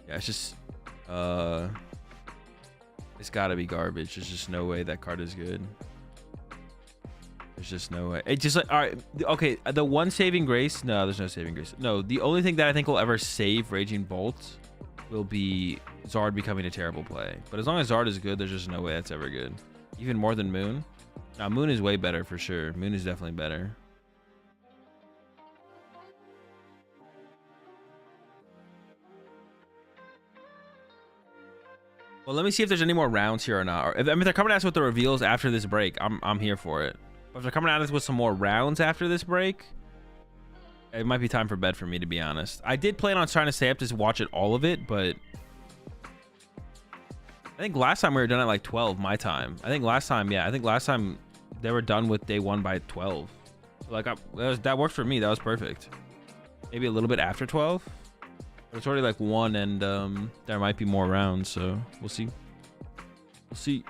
Yeah, it's just it's gotta be garbage. There's just no way that card is good. There's just no way. It just like, all right, okay, the one saving grace. No, there's no saving grace. No, the only thing that I think will ever save Raging Bolt will be Zard becoming a terrible play. But as long as Zard is good, there's just no way that's ever good. Even more than Moon. Now Moon is way better for sure. Moon is definitely better. Well, let me see if there's any more rounds here or not. Or if, I mean, if they're coming at us with the reveals after this break, I'm here for it. But if they're coming at us with some more rounds after this break, it might be time for bed for me, to be honest. I did plan on trying to stay up to watch it, all of it, but I think last time we were done at like 12 my time. I think last time, yeah, I think last time they were done with day 1 by 12. So like that worked for me. That was perfect. Maybe a little bit after 12. But it's already like 1, and there might be more rounds, so we'll see. We'll see.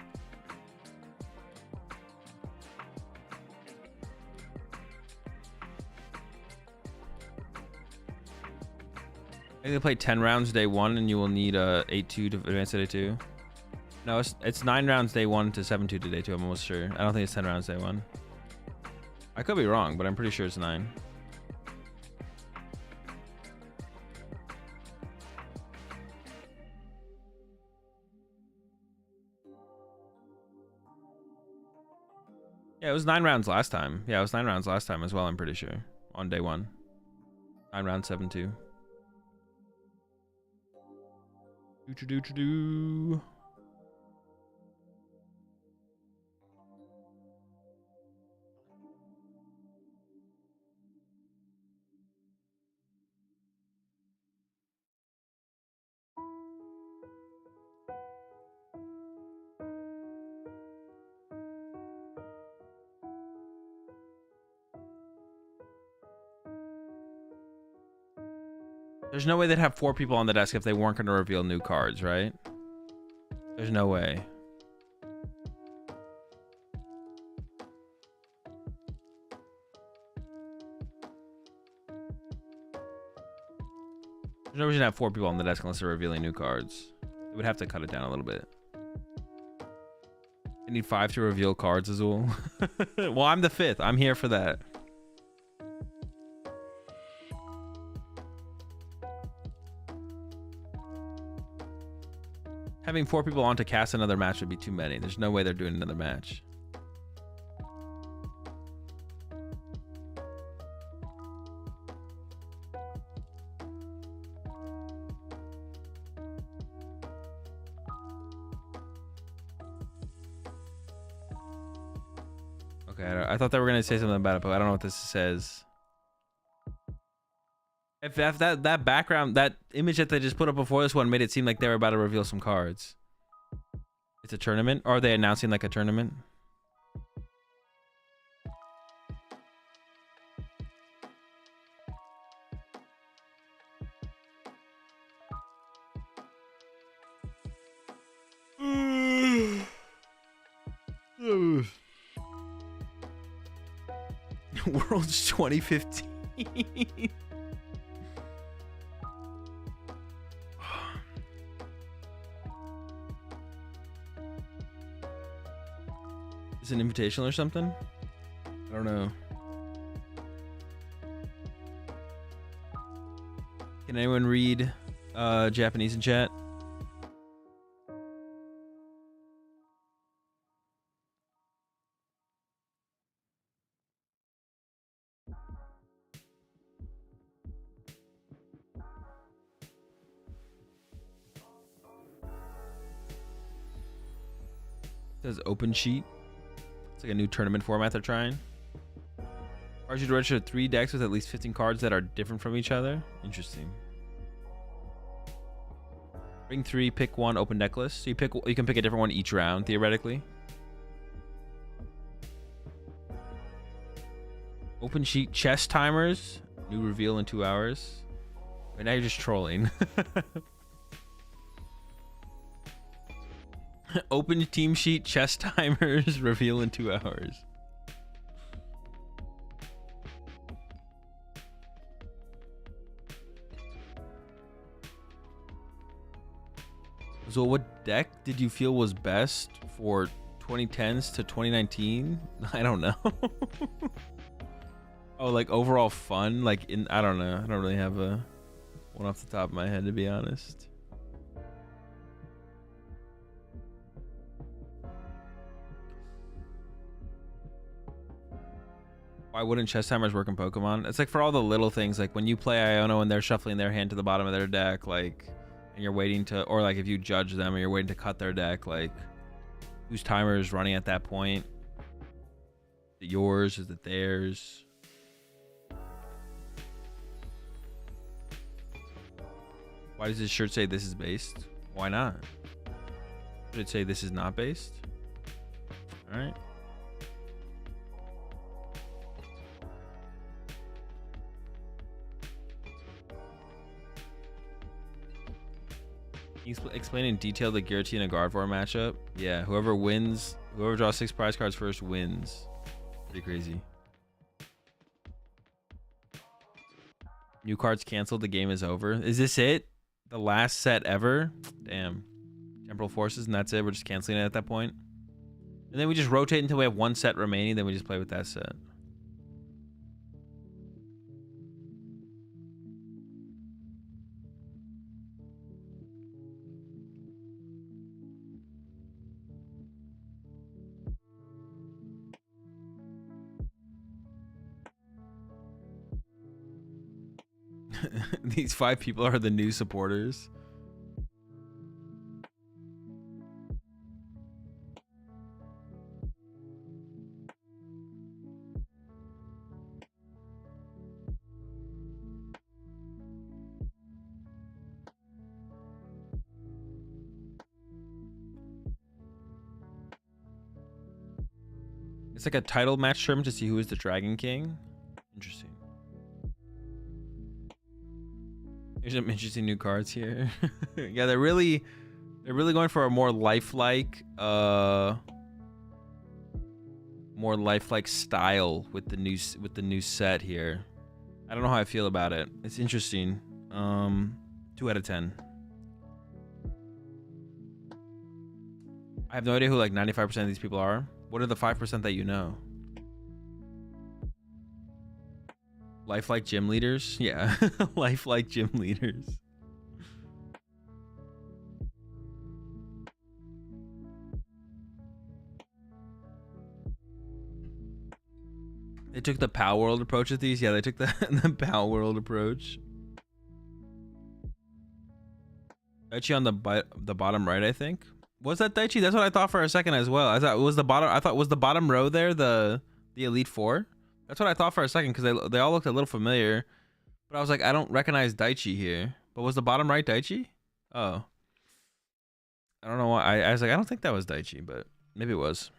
I think they play 10 rounds day 1, and you will need 8-2 to advance to day 2. No, it's 9 rounds day 1 to 7-2 to day 2. I'm almost sure. I don't think it's 10 rounds day 1. I could be wrong, but I'm pretty sure it's 9. Yeah, it was 9 rounds last time. Yeah, it was 9 rounds last time as well, I'm pretty sure. On day 1. 9 rounds, 7-2. Do. There's no way they'd have 4 people on the desk if they weren't going to reveal new cards, right? There's no way. There's no reason to have 4 people on the desk unless they're revealing new cards. They would have to cut it down a little bit. I need 5 to reveal cards, Azul. Well, I'm the 5th. I'm here for that. Having 4 people on to cast another match would be too many. There's no way they're doing another match. Okay, I thought they were going to say something about it, but I don't know what this says. If that background, that image that they just put up before this one made it seem like they were about to reveal some cards. It's a tournament? Or are they announcing like a tournament? Worlds 2015. Is it an invitational or something? I don't know. Can anyone read Japanese in chat? It says open sheet. It's like a new tournament format they're trying. Cards you to register 3 decks with at least 15 cards that are different from each other. Interesting. Bring 3, pick 1, open deck list. So you can pick a different one each round, theoretically. Open sheet chess timers. New reveal in 2 hours. Right now you're just trolling. Open team sheet chess timers. Reveal in 2 hours. Azul, what deck did you feel was best for 2010s to 2019? I don't know. Oh, like overall fun? Like I don't know. I don't really have a one off the top of my head, to be honest. Why wouldn't chess timers work in Pokemon? It's like for all the little things, like when you play Iono and they're shuffling their hand to the bottom of their deck, like, and you're waiting to, or like if you judge them and you're waiting to cut their deck, like whose timer is running at that point? Is it yours? Is it theirs? Why does this shirt say this is based? Why not? Should it say this is not based? All right. Can you explain in detail the Giratina Gardevoir matchup? Yeah, whoever draws 6 prize cards first wins. Pretty crazy. New cards canceled, the game is over. Is this it? The last set ever? Damn. Temporal Forces, and that's it? We're just canceling it at that point? And then we just rotate until we have 1 set remaining, then we just play with that set. These 5 people are the new supporters. It's like a title match tournament to see who is the Dragon King. Interesting. There's some interesting new cards here. Yeah, they're really going for a more lifelike style with the new set here. I don't know how I feel about it. It's interesting. 2 out of 10. I have no idea who like 95% of these people are. What are the 5% that you know? Lifelike gym leaders? Yeah. Lifelike gym leaders. They took the Power World approach with these? Yeah, they took the Power World approach. Daichi on the bottom right, I think. Was that Daichi? That's what I thought for a second as well. I thought it was the bottom. I thought was the bottom row there the Elite Four. That's what I thought for a second because they all looked a little familiar, but I was like, I don't recognize Daichi here. But was the bottom right Daichi? Oh, I don't know why. I was like, I don't think that was Daichi, but maybe it was.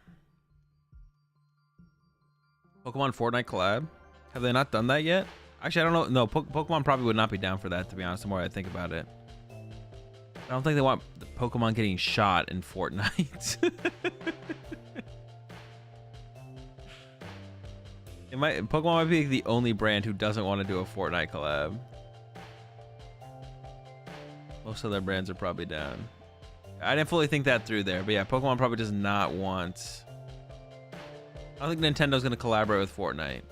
Pokemon Fortnite collab. Have they not done that yet? Actually, I don't know. No, Pokemon probably would not be down for that, to be honest. The more I think about it, I don't think they want the Pokemon getting shot in Fortnite. Pokemon might be the only brand who doesn't want to do a Fortnite collab. Most other brands are probably down. I didn't fully think that through there, but yeah, Pokemon probably does not want. I don't think Nintendo's going to collaborate with Fortnite.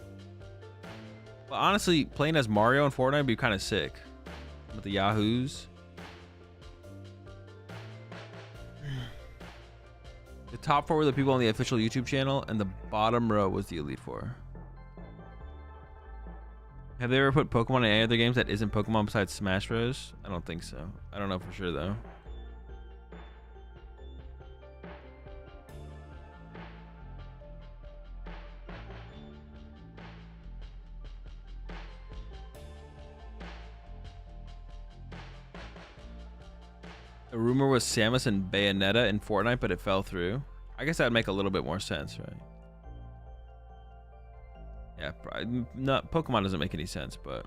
But honestly, playing as Mario in Fortnite would be kind of sick. With the Yahoos. The top 4 were the people on the official YouTube channel, and the bottom row was the Elite Four. Have they ever put Pokemon in any other games that isn't Pokemon besides Smash Bros? I don't think so. I don't know for sure though. The rumor was Samus and Bayonetta in Fortnite, but it fell through. I guess that would make a little bit more sense, right? Yeah, probably not. Pokemon doesn't make any sense, but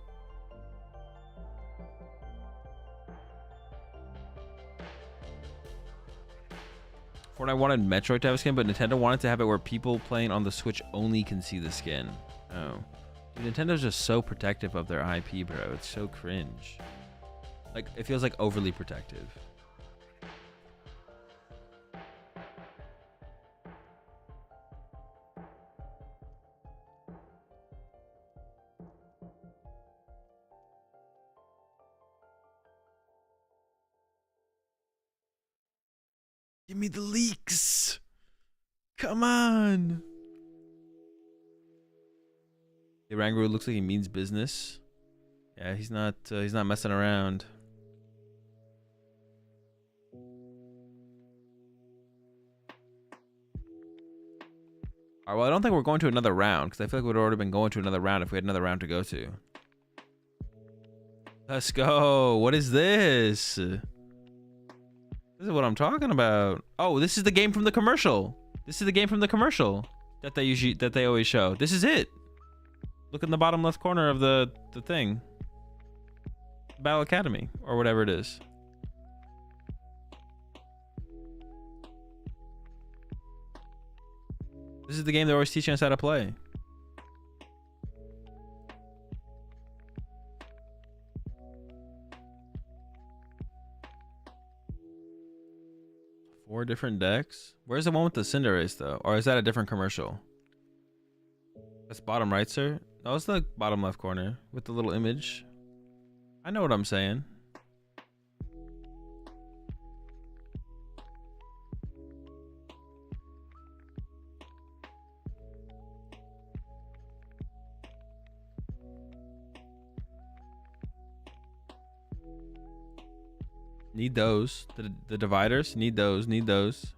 Fortnite wanted Metroid to have a skin, but Nintendo wanted to have it where people playing on the Switch only can see the skin. Oh, dude, Nintendo's just so protective of their IP, bro. It's so cringe. Like, it feels like overly protective. Give me the leaks. Come on. The Rangaroo looks like he means business. Yeah, he's not messing around. All right, well, I don't think we're going to another round because I feel like we'd already been going to another round if we had another round to go to. Let's go. What is this? This is what I'm talking about. Oh, this is the game from the commercial. This is the game from the commercial that they always show. This is it. Look in the bottom left corner of the thing. Battle Academy or whatever it is. This is the game they're always teaching us how to play. Four different decks. Where's the one with the Cinderace though? Or is that a different commercial? That's bottom right, sir. That was the bottom left corner with the little image. I know what I'm saying. Need those. The dividers. Need those. Need those.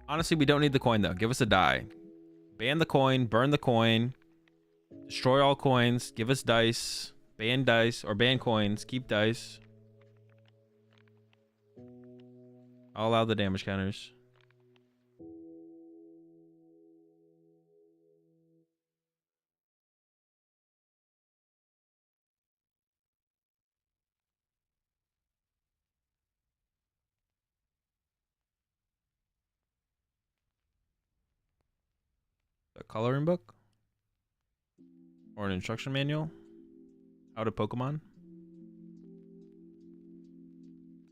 Honestly, we don't need the coin though. Give us a die. Ban the coin. Burn the coin. Destroy all coins. Give us dice. Ban dice or ban coins. Keep dice. I'll allow the damage counters. A coloring book? Or an instruction manual? How to Pokemon?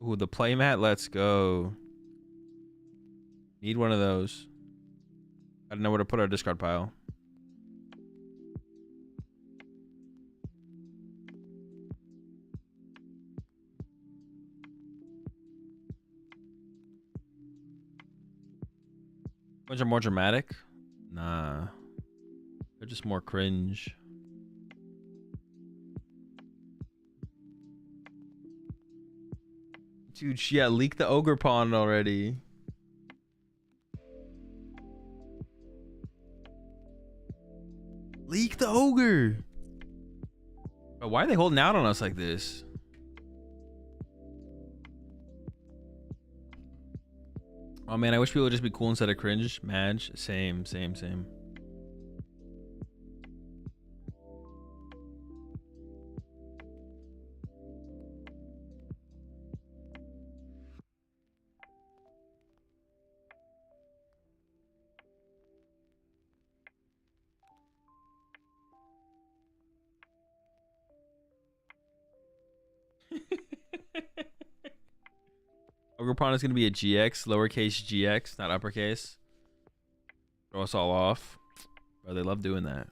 Ooh, the playmat. Let's go. Need one of those. I don't know where to put our discard pile. Ones are more dramatic? Nah. They're just more cringe. Dude, yeah, leak the ogre pawn already. Leak the ogre. But why are they holding out on us like this? Oh man, I wish people would just be cool instead of cringe. Madge, same. Ogre pawn is gonna be a GX, lowercase GX, not uppercase. Throw us all off. Bro, they love doing that.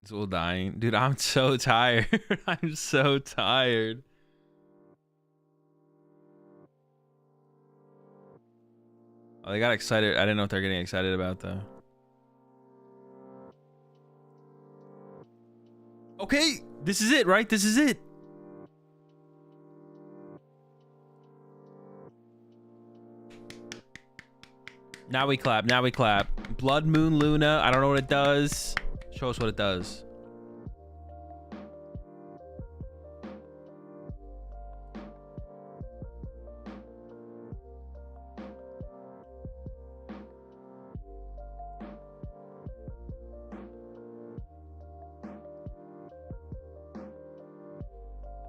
It's all dying. Dude, I'm so tired. I'm so tired. Oh, they got excited. I didn't know what they're getting excited about though. Okay, this is it, right? This is it. Now we clap. Now we clap. Blood Moon Luna. I don't know what it does. Show us what it does.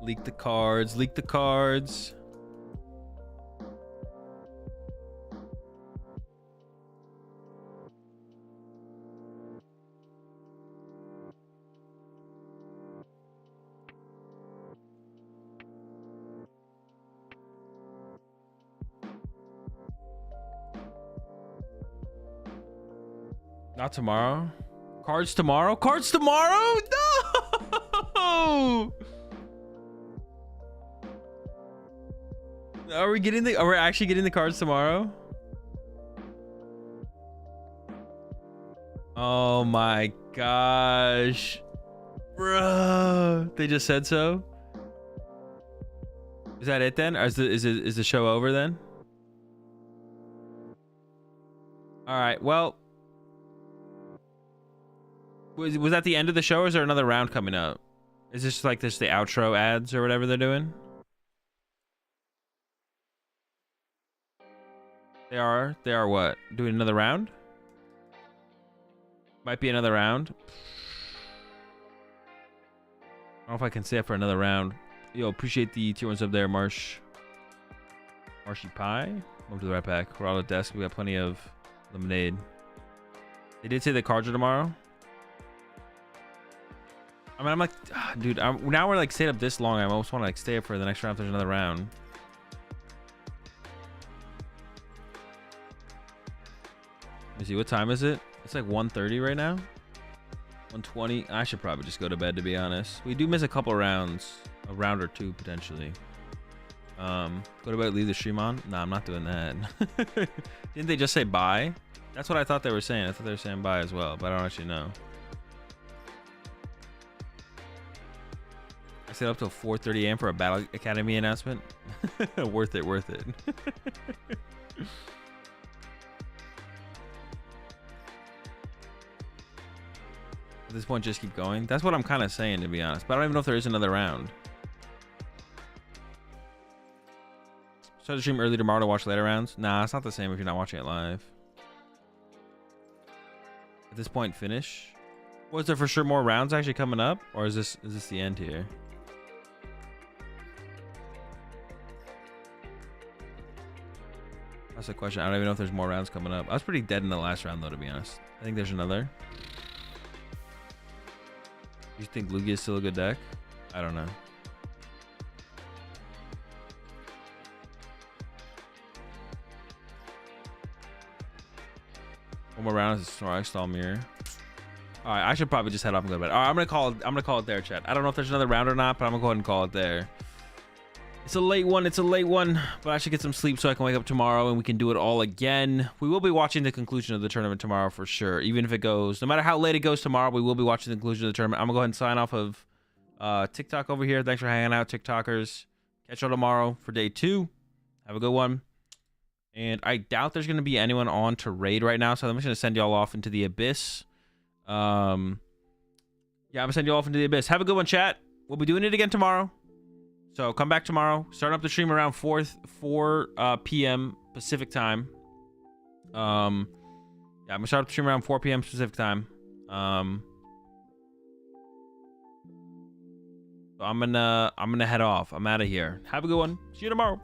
Leak the cards. Leak the cards. Not tomorrow. Cards tomorrow? Cards tomorrow? No! Are we actually getting the cards tomorrow? Oh my gosh. Bruh. They just said so? Is that it then? Or is the show over then? Alright, well. Was that the end of the show, or is there another round coming up? Is this like the outro ads or whatever they're doing? They are what? Doing another round? Might be another round. I don't know if I can stay up for another round. Yo, appreciate the tier 1 sub there, Marshy Pie. Welcome to the right back. We're all at the desk. We got plenty of lemonade. They did say the cards are tomorrow. I mean, I'm like, dude, now we're like stayed up this long. I almost want to like stay up for the next round if there's another round. Let me see, what time is it? It's like 1:30 right now. 1:20. I should probably just go to bed, to be honest. We do miss a couple rounds, a round or two potentially. Go to bed, leave the stream on. Nah, I'm not doing that. Didn't they just say bye? That's what I thought they were saying. I thought they were saying bye as well, but I don't actually know. I stayed up till 4:30 a.m. for a Battle Academy announcement. Worth it, worth it. At this point, just keep going. That's what I'm kind of saying, to be honest. But I don't even know if there is another round. Start the stream early tomorrow to watch later rounds. Nah, it's not the same if you're not watching it live. At this point, finish. Was there for sure more rounds actually coming up, or is this the end here? That's the question. I don't even know if there's more rounds coming up. I was pretty dead in the last round, though, to be honest. I think there's another. You think Lugia is still a good deck? I don't know. One more round is Snorlax Stall Mirror. All right, I should probably just head off and go to bed. All right, I'm gonna call it there, chat. I don't know if there's another round or not, but I'm gonna go ahead and call it there. It's a late one. It's a late one, but I should get some sleep so I can wake up tomorrow and we can do it all again. We will be watching the conclusion of the tournament tomorrow for sure. Even if it goes, no matter how late it goes tomorrow, we will be watching the conclusion of the tournament. I'm gonna go ahead and sign off of TikTok over here. Thanks for hanging out, TikTokers. Catch y'all tomorrow for day 2. Have a good one. And I doubt there's gonna be anyone on to raid right now, so I'm just gonna send y'all off into the abyss. Yeah, I'm gonna send you off into the abyss. Have a good one, chat. We'll be doing it again tomorrow. So come back tomorrow. Start up the stream around 4 p.m. Pacific time. Yeah, I'm gonna start up the stream around 4 p.m. Pacific time. So I'm gonna head off. I'm out of here. Have a good one. See you tomorrow.